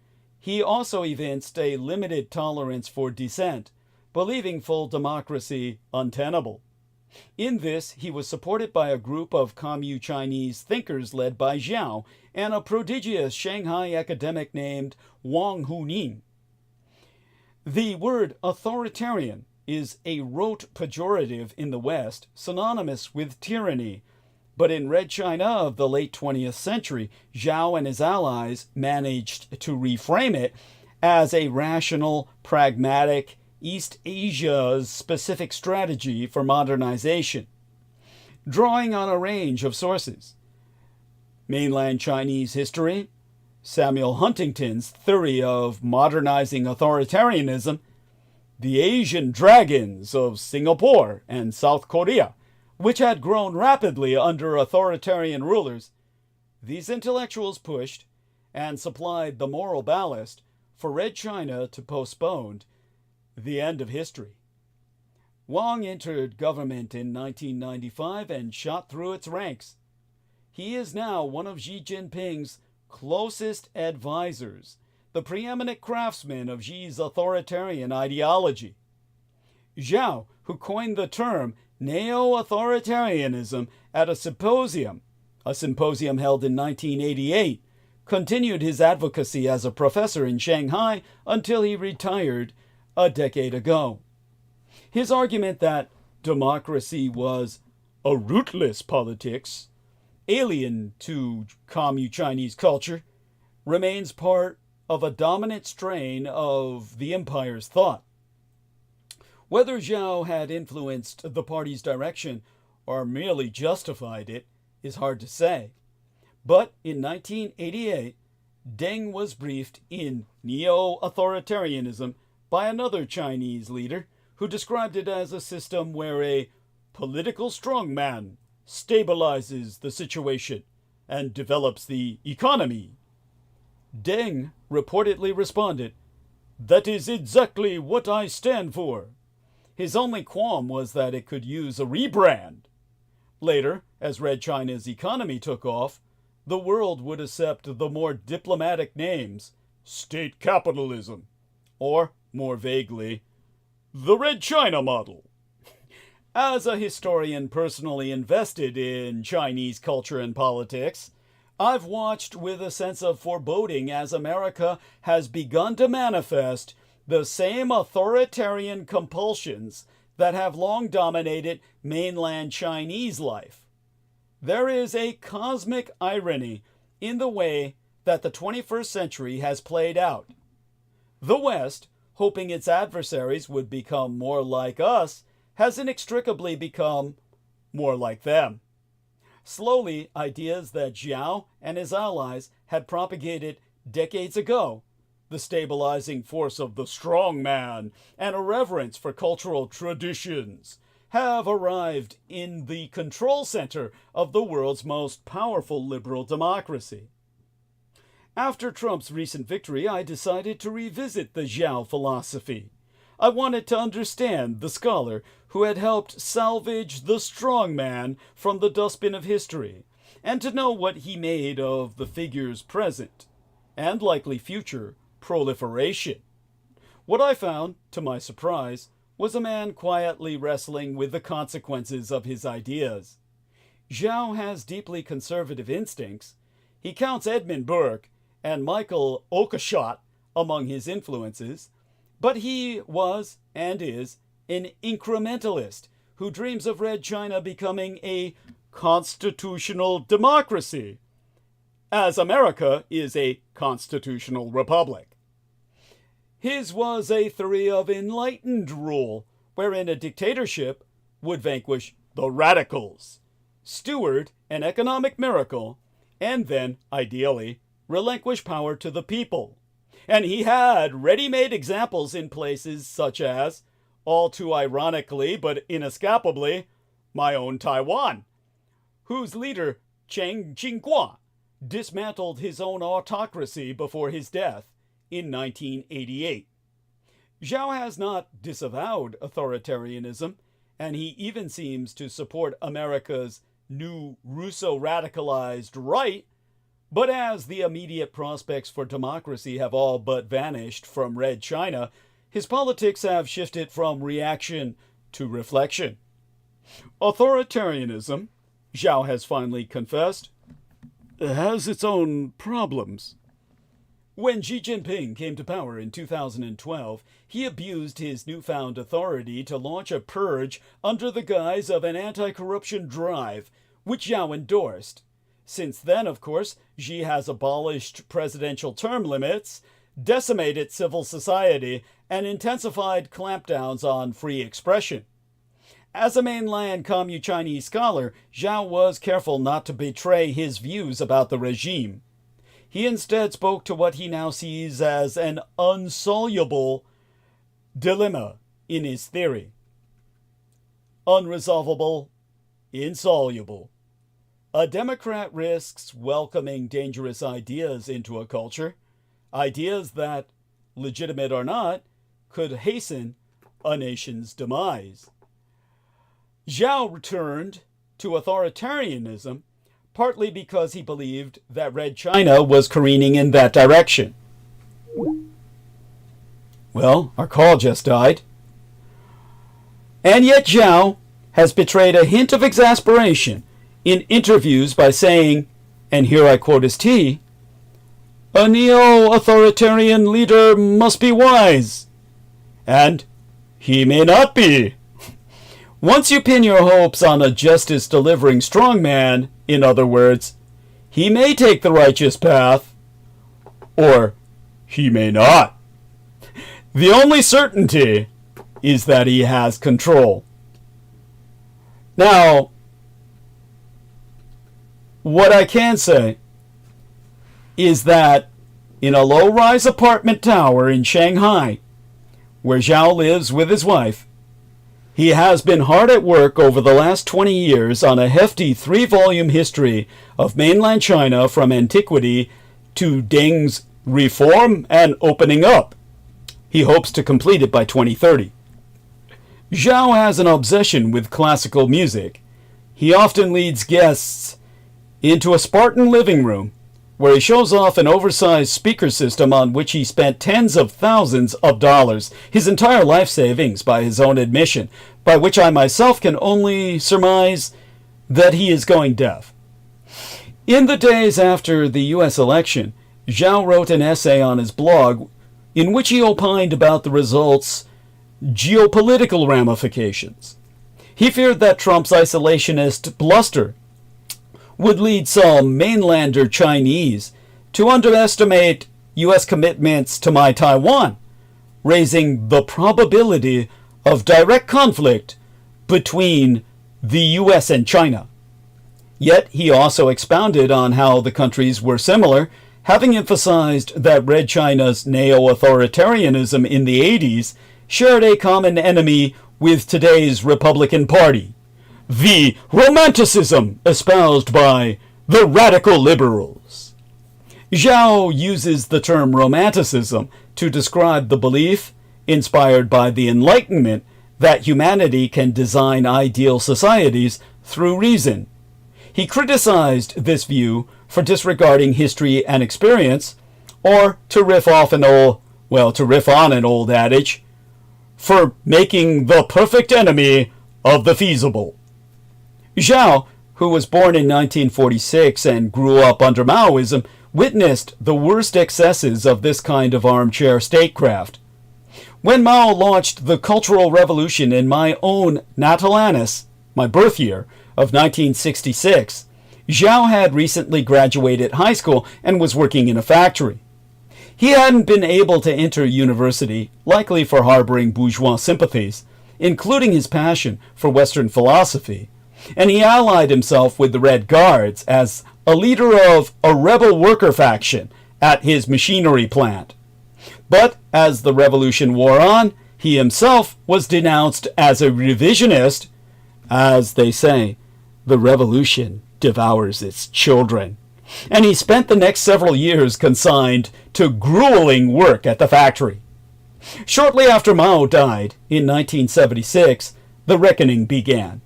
he also evinced a limited tolerance for dissent, believing full democracy untenable. In this, he was supported by a group of Communist Chinese thinkers led by Zhao and a prodigious Shanghai academic named Wang Huning. The word authoritarian is a rote pejorative in the West, synonymous with tyranny. But in Red China of the late 20th century, Zhao and his allies managed to reframe it as a rational, pragmatic, East Asia's specific strategy for modernization. Drawing on a range of sources: mainland Chinese history, Samuel Huntington's theory of modernizing authoritarianism, the Asian dragons of Singapore and South Korea, which had grown rapidly under authoritarian rulers. These intellectuals pushed and supplied the moral ballast for Red China to postpone the end of history. Wang entered government in 1995 and shot through its ranks. He is now one of Xi Jinping's closest advisors, the preeminent craftsman of Xi's authoritarian ideology. Zhao, who coined the term neo-authoritarianism at a symposium held in 1988, continued his advocacy as a professor in Shanghai until he retired a decade ago. His argument that democracy was a rootless politics, alien to Communist Chinese culture, remains part of a dominant strain of the empire's thought. Whether Zhao had influenced the party's direction or merely justified it is hard to say. But in 1988, Deng was briefed in neo-authoritarianism by another Chinese leader who described it as a system where a political strongman stabilizes the situation and develops the economy. Deng reportedly responded, "That is exactly what I stand for." His only qualm was that it could use a rebrand. Later, as Red China's economy took off, the world would accept the more diplomatic names, state capitalism, or, more vaguely, the Red China model. As a historian personally invested in Chinese culture and politics, I've watched with a sense of foreboding as America has begun to manifest the same authoritarian compulsions that have long dominated mainland Chinese life. There is a cosmic irony in the way that the 21st century has played out. The West, hoping its adversaries would become more like us, has inextricably become more like them. Slowly, ideas that Zhao and his allies had propagated decades ago, the stabilizing force of the strong man and a reverence for cultural traditions, have arrived in the control center of the world's most powerful liberal democracy. After Trump's recent victory, I decided to revisit the Zhao philosophy. I wanted to understand the scholar who had helped salvage the strong man from the dustbin of history, and to know what he made of the figure's present, and likely future, proliferation. What I found, to my surprise, was a man quietly wrestling with the consequences of his ideas. Zhao has deeply conservative instincts. He counts Edmund Burke and Michael Oakeshott among his influences, but he was and is an incrementalist who dreams of Red China becoming a constitutional democracy, as America is a constitutional republic. His was a theory of enlightened rule, wherein a dictatorship would vanquish the radicals, steward an economic miracle, and then, ideally, relinquish power to the people. And he had ready-made examples in places such as, all too ironically but inescapably, my own Taiwan, whose leader, Chiang Ching-kuo, dismantled his own autocracy before his death in 1988. Zhao has not disavowed authoritarianism, and he even seems to support America's new Russo-radicalized right, but as the immediate prospects for democracy have all but vanished from Red China, his politics have shifted from reaction to reflection. Authoritarianism, Zhao has finally confessed, has its own problems. When Xi Jinping came to power in 2012, he abused his newfound authority to launch a purge under the guise of an anti-corruption drive, which Zhao endorsed. Since then, of course, Xi has abolished presidential term limits, decimated civil society, and intensified clampdowns on free expression. As a mainland Communist Chinese scholar, Zhao was careful not to betray his views about the regime. He instead spoke to what he now sees as an unsoluble dilemma in his theory. Unresolvable, insoluble. A Democrat risks welcoming dangerous ideas into a culture, ideas that, legitimate or not, could hasten a nation's demise. Zhao returned to authoritarianism partly because he believed that Red China was careening in that direction. Well, our call just died. And yet Zhao has betrayed a hint of exasperation in interviews by saying, and here I quote his T, "A neo-authoritarian leader must be wise." And he may not be. Once you pin your hopes on a justice-delivering strongman, in other words, he may take the righteous path, or he may not. The only certainty is that he has control. Now, what I can say is that in a low-rise apartment tower in Shanghai, where Zhao lives with his wife, he has been hard at work over the last 20 years on a hefty 3-volume history of mainland China from antiquity to Deng's reform and opening up. He hopes to complete it by 2030. Zhao has an obsession with classical music. He often leads guests into a Spartan living room where he shows off an oversized speaker system on which he spent tens of thousands of dollars, his entire life savings by his own admission, by which I myself can only surmise that he is going deaf. In the days after the U.S. election, Zhao wrote an essay on his blog in which he opined about the results' geopolitical ramifications. He feared that Trump's isolationist bluster would lead some mainlander Chinese to underestimate U.S. commitments to my Taiwan, raising the probability of direct conflict between the U.S. and China. Yet he also expounded on how the countries were similar, having emphasized that Red China's neo-authoritarianism in the 80s shared a common enemy with today's Republican Party, the romanticism espoused by the radical liberals. Zhao uses the term romanticism to describe the belief, inspired by the Enlightenment, that humanity can design ideal societies through reason. He criticized this view for disregarding history and experience, or to riff on an old adage, for making the perfect enemy of the feasible. Zhao, who was born in 1946 and grew up under Maoism, witnessed the worst excesses of this kind of armchair statecraft. When Mao launched the Cultural Revolution in my own natal annus, my birth year, of 1966, Zhao had recently graduated high school and was working in a factory. He hadn't been able to enter university, likely for harboring bourgeois sympathies, including his passion for Western philosophy, and he allied himself with the Red Guards as a leader of a rebel worker faction at his machinery plant. But as the revolution wore on, he himself was denounced as a revisionist. As they say, the revolution devours its children. And he spent the next several years consigned to grueling work at the factory. Shortly after Mao died in 1976, the reckoning began.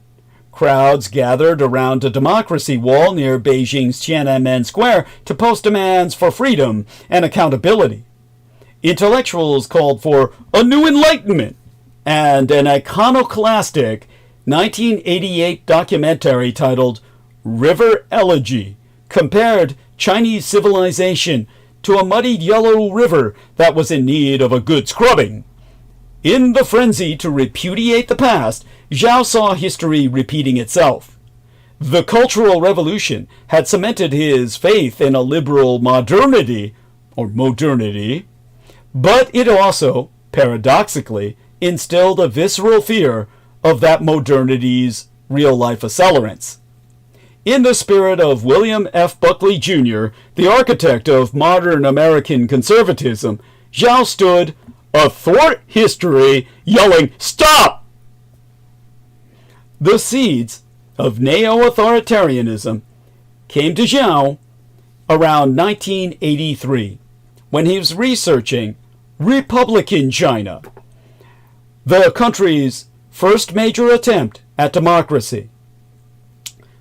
Crowds gathered around a democracy wall near Beijing's Tiananmen Square to post demands for freedom and accountability. Intellectuals called for a new enlightenment, and an iconoclastic 1988 documentary titled River Elegy compared Chinese civilization to a muddied yellow river that was in need of a good scrubbing. In the frenzy to repudiate the past, Zhao saw history repeating itself. The Cultural Revolution had cemented his faith in a liberal modernity, but it also, paradoxically, instilled a visceral fear of that modernity's real-life accelerants. In the spirit of William F. Buckley, Jr., the architect of modern American conservatism, Zhao stood athwart history, yelling, "Stop!" The seeds of neo-authoritarianism came to Zhao around 1983, when he was researching Republican China, the country's first major attempt at democracy.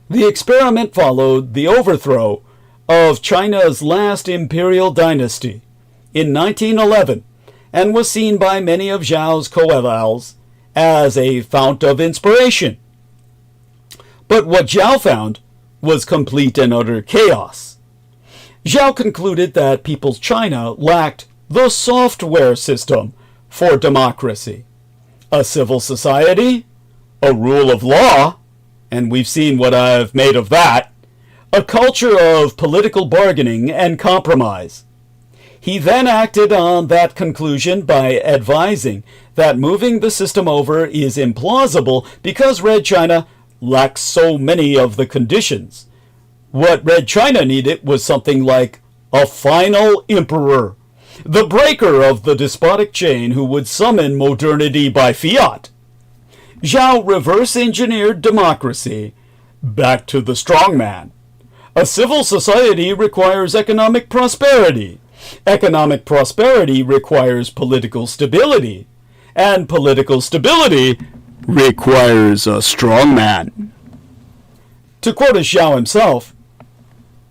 The experiment followed the overthrow of China's last imperial dynasty in 1911 and was seen by many of Zhao's coevals as a fount of inspiration. But what Zhao found was complete and utter chaos. Zhao concluded that People's China lacked the software system for democracy, a civil society, a rule of law, and we've seen what I've made of that, a culture of political bargaining and compromise. He then acted on that conclusion by advising that moving the system over is implausible because Red China lacks so many of the conditions. What Red China needed was something like a final emperor, the breaker of the despotic chain who would summon modernity by fiat. Zhao reverse-engineered democracy back to the strongman. A civil society requires economic prosperity. Economic prosperity requires political stability. And political stability requires a strongman. To quote Zhao himself,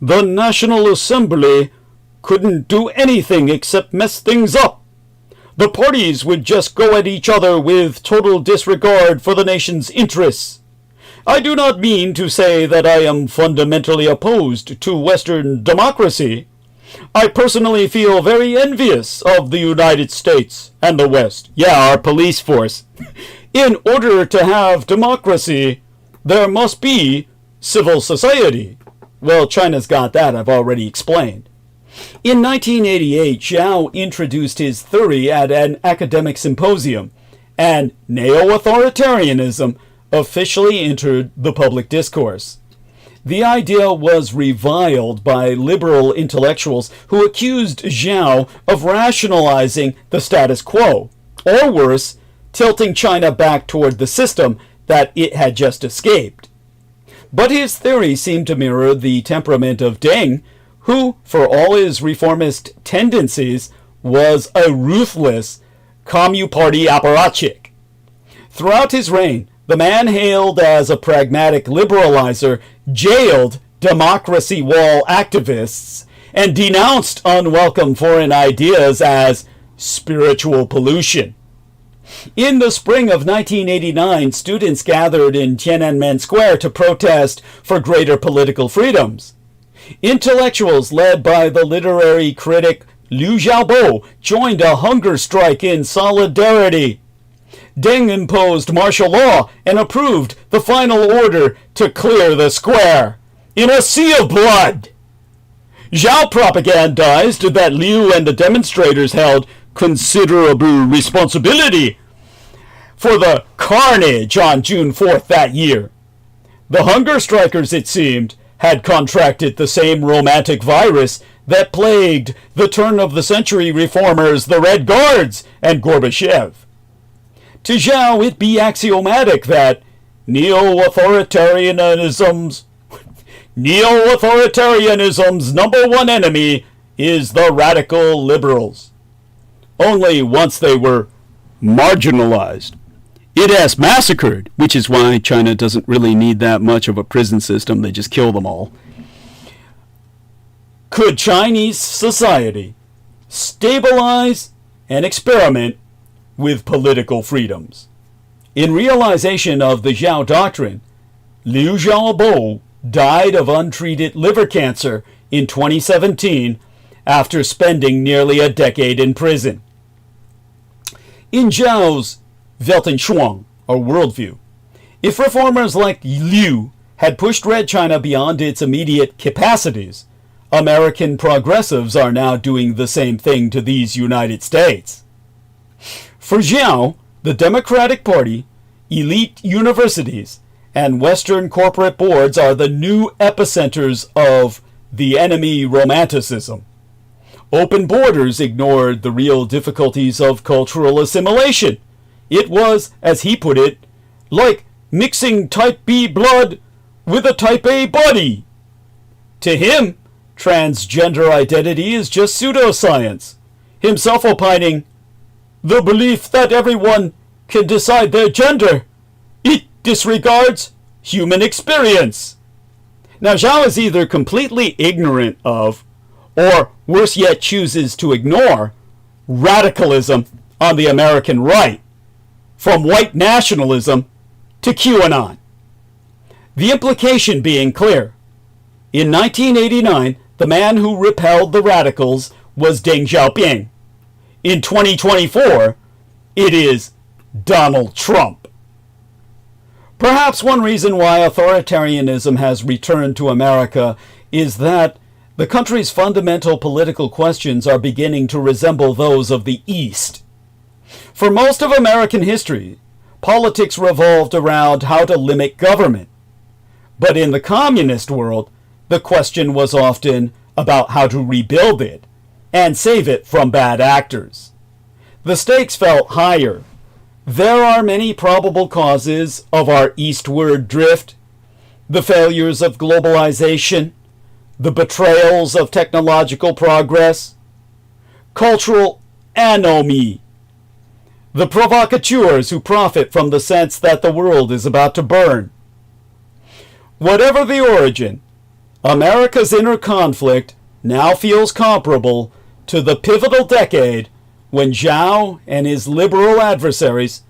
"The National Assembly couldn't do anything except mess things up. The parties would just go at each other with total disregard for the nation's interests. I do not mean to say that I am fundamentally opposed to Western democracy. I personally feel very envious of the United States and the West, our police force. In order to have democracy, there must be civil society." Well, China's got that, I've already explained. In 1988, Zhao introduced his theory at an academic symposium, and neo-authoritarianism officially entered the public discourse. The idea was reviled by liberal intellectuals who accused Zhao of rationalizing the status quo, or worse, tilting China back toward the system that it had just escaped. But his theory seemed to mirror the temperament of Deng, who, for all his reformist tendencies, was a ruthless Communist Party apparatchik. Throughout his reign, the man hailed as a pragmatic liberalizer jailed democracy wall activists and denounced unwelcome foreign ideas as spiritual pollution. In the spring of 1989, students gathered in Tiananmen Square to protest for greater political freedoms. Intellectuals led by the literary critic Liu Xiaobo joined a hunger strike in solidarity. Deng imposed martial law and approved the final order to clear the square in a sea of blood. Zhao propagandized that Liu and the demonstrators held considerable responsibility for the carnage on June 4th that year. The hunger strikers, it seemed, had contracted the same romantic virus that plagued the turn-of-the-century reformers, the Red Guards, and Gorbachev. To Zhao, it be axiomatic that neo-authoritarianism's number one enemy is the radical liberals. Only once they were marginalized. It has massacred, which is why China doesn't really need that much of a prison system. They just kill them all. Could Chinese society stabilize and experiment with political freedoms? In realization of the Zhao Doctrine, Liu Xiaobo died of untreated liver cancer in 2017 after spending nearly a decade in prison. In Zhao's Weltanschauung, or worldview, if reformers like Liu had pushed Red China beyond its immediate capacities, American progressives are now doing the same thing to these United States. For Zhao, the Democratic Party, elite universities, and Western corporate boards are the new epicenters of the enemy romanticism. Open borders ignored the real difficulties of cultural assimilation. It was, as he put it, like mixing type B blood with a type A body. To him, transgender identity is just pseudoscience, himself opining, the belief that everyone can decide their gender. It disregards human experience. Now, Zhao is either completely ignorant of, or worse yet chooses to ignore, radicalism on the American right, from white nationalism to QAnon. The implication being clear. In 1989, the man who repelled the radicals was Deng Xiaoping. In 2024, it is Donald Trump. Perhaps one reason why authoritarianism has returned to America is that the country's fundamental political questions are beginning to resemble those of the East. For most of American history, politics revolved around how to limit government. But in the communist world, the question was often about how to rebuild it and save it from bad actors. The stakes felt higher. There are many probable causes of our eastward drift, the failures of globalization, the betrayals of technological progress, cultural anomie, the provocateurs who profit from the sense that the world is about to burn. Whatever the origin, America's inner conflict now feels comparable to the pivotal decade when Zhao and his liberal adversaries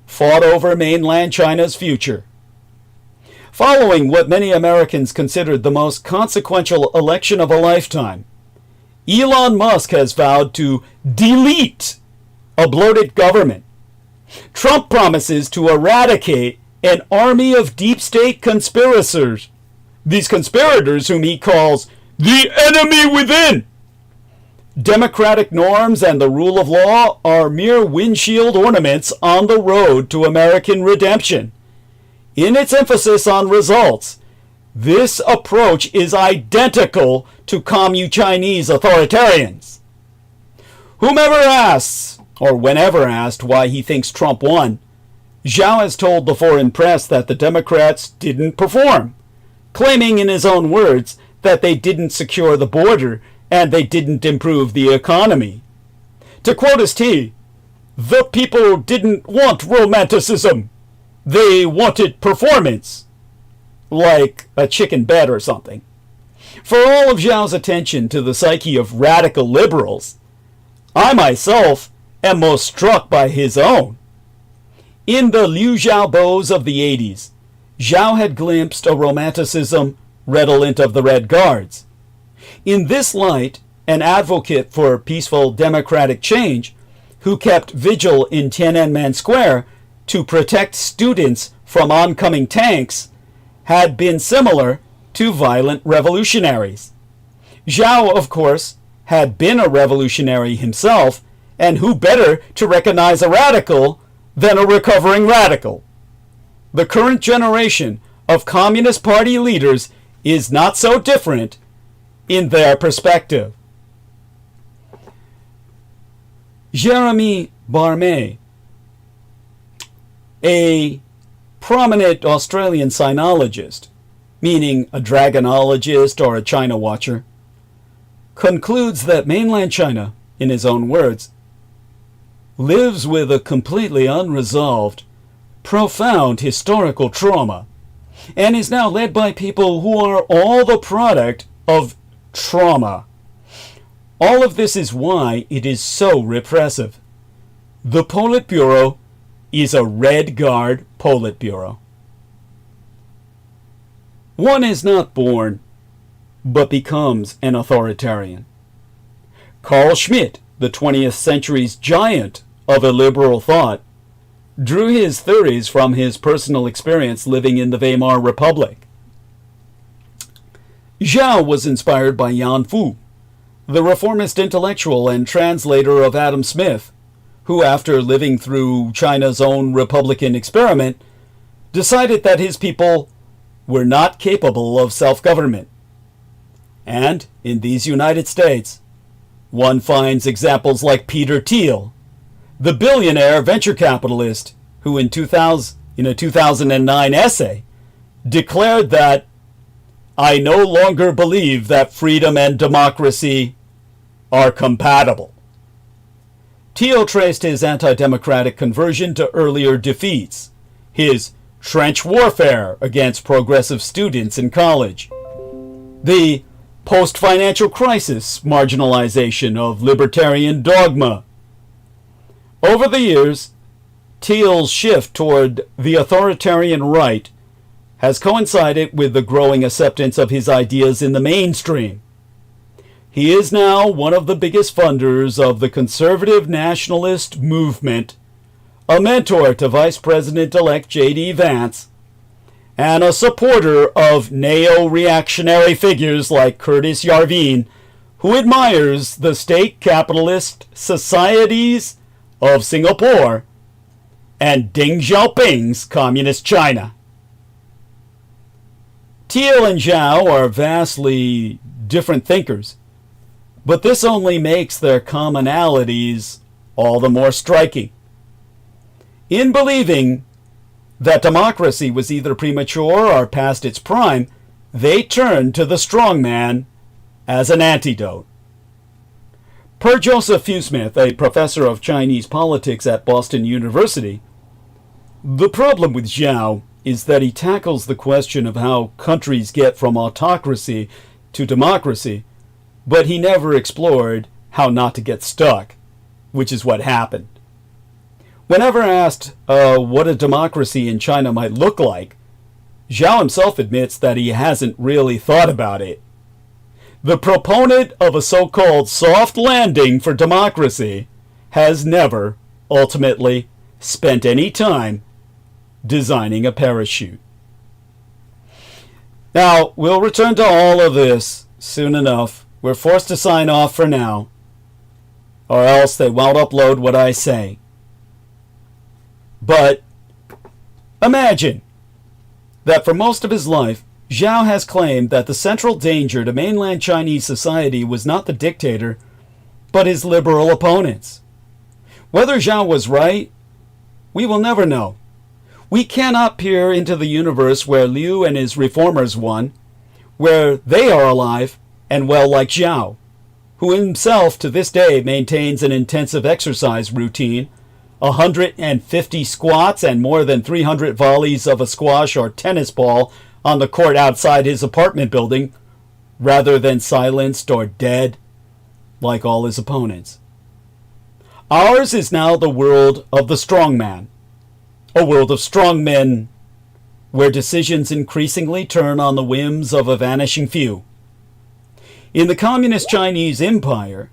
fought over mainland China's future. Following what many Americans considered the most consequential election of a lifetime, Elon Musk has vowed to delete a bloated government. Trump promises to eradicate an army of deep state conspirators, these conspirators whom he calls the enemy within. Democratic norms and the rule of law are mere windshield ornaments on the road to American redemption. In its emphasis on results, this approach is identical to Commu-Chinese authoritarians. Whomever asks, or whenever asked, why he thinks Trump won, Zhao has told the foreign press that the Democrats didn't perform, claiming in his own words that they didn't secure the border and they didn't improve the economy. To quote his T, the people didn't want romanticism. They wanted performance. Like a chicken bed or something. For all of Zhao's attention to the psyche of radical liberals, I myself am most struck by his own. In the Liu Xiaobos of the 80s, Zhao had glimpsed a romanticism redolent of the Red Guards. In this light, an advocate for peaceful democratic change, who kept vigil in Tiananmen Square to protect students from oncoming tanks, had been similar to violent revolutionaries. Zhao, of course, had been a revolutionary himself, and who better to recognize a radical than a recovering radical? The current generation of Communist Party leaders is not so different in their perspective. Jérémy Barmé, a prominent Australian sinologist, meaning a dragonologist or a China watcher, concludes that mainland China, in his own words, lives with a completely unresolved, profound historical trauma, and is now led by people who are all the product of trauma. All of this is why it is so repressive. The Politburo is a Red Guard Politburo. One is not born, but becomes an authoritarian. Carl Schmitt, the 20th century's giant of illiberal thought, drew his theories from his personal experience living in the Weimar Republic. Zhao was inspired by Yan Fu, the reformist intellectual and translator of Adam Smith, who, after living through China's own Republican experiment, decided that his people were not capable of self-government. And in these United States, one finds examples like Peter Thiel, the billionaire venture capitalist who in a 2009 essay declared that I no longer believe that freedom and democracy are compatible. Thiel traced his anti-democratic conversion to earlier defeats, his trench warfare against progressive students in college, the post-financial crisis marginalization of libertarian dogma. Over the years, Thiel's shift toward the authoritarian right has coincided with the growing acceptance of his ideas in the mainstream. He is now one of the biggest funders of the conservative nationalist movement, a mentor to Vice President-elect J.D. Vance, and a supporter of neo-reactionary figures like Curtis Yarvin, who admires the state capitalist societies of Singapore and Deng Xiaoping's Communist China. Thiel and Zhao are vastly different thinkers, but this only makes their commonalities all the more striking. In believing that democracy was either premature or past its prime, they turned to the strongman as an antidote. Per Joseph Fewsmith, a professor of Chinese politics at Boston University, the problem with Zhao is that he tackles the question of how countries get from autocracy to democracy, but he never explored how not to get stuck, which is what happened. Whenever asked what a democracy in China might look like, Zhao himself admits that he hasn't really thought about it. The proponent of a so-called soft landing for democracy has never, ultimately, spent any time designing a parachute. Now, we'll return to all of this soon enough. We're forced to sign off for now, or else they won't upload what I say. But imagine that for most of his life, Zhao has claimed that the central danger to mainland Chinese society was not the dictator, but his liberal opponents. Whether Zhao was right, we will never know. We cannot peer into the universe where Liu and his reformers won, where they are alive and well like Zhao, who himself to this day maintains an intensive exercise routine, 150 squats and more than 300 volleys of a squash or tennis ball on the court outside his apartment building, rather than silenced or dead like all his opponents. Ours is now the world of the strongman, A world of strong men, where decisions increasingly turn on the whims of a vanishing few. In the Communist Chinese Empire,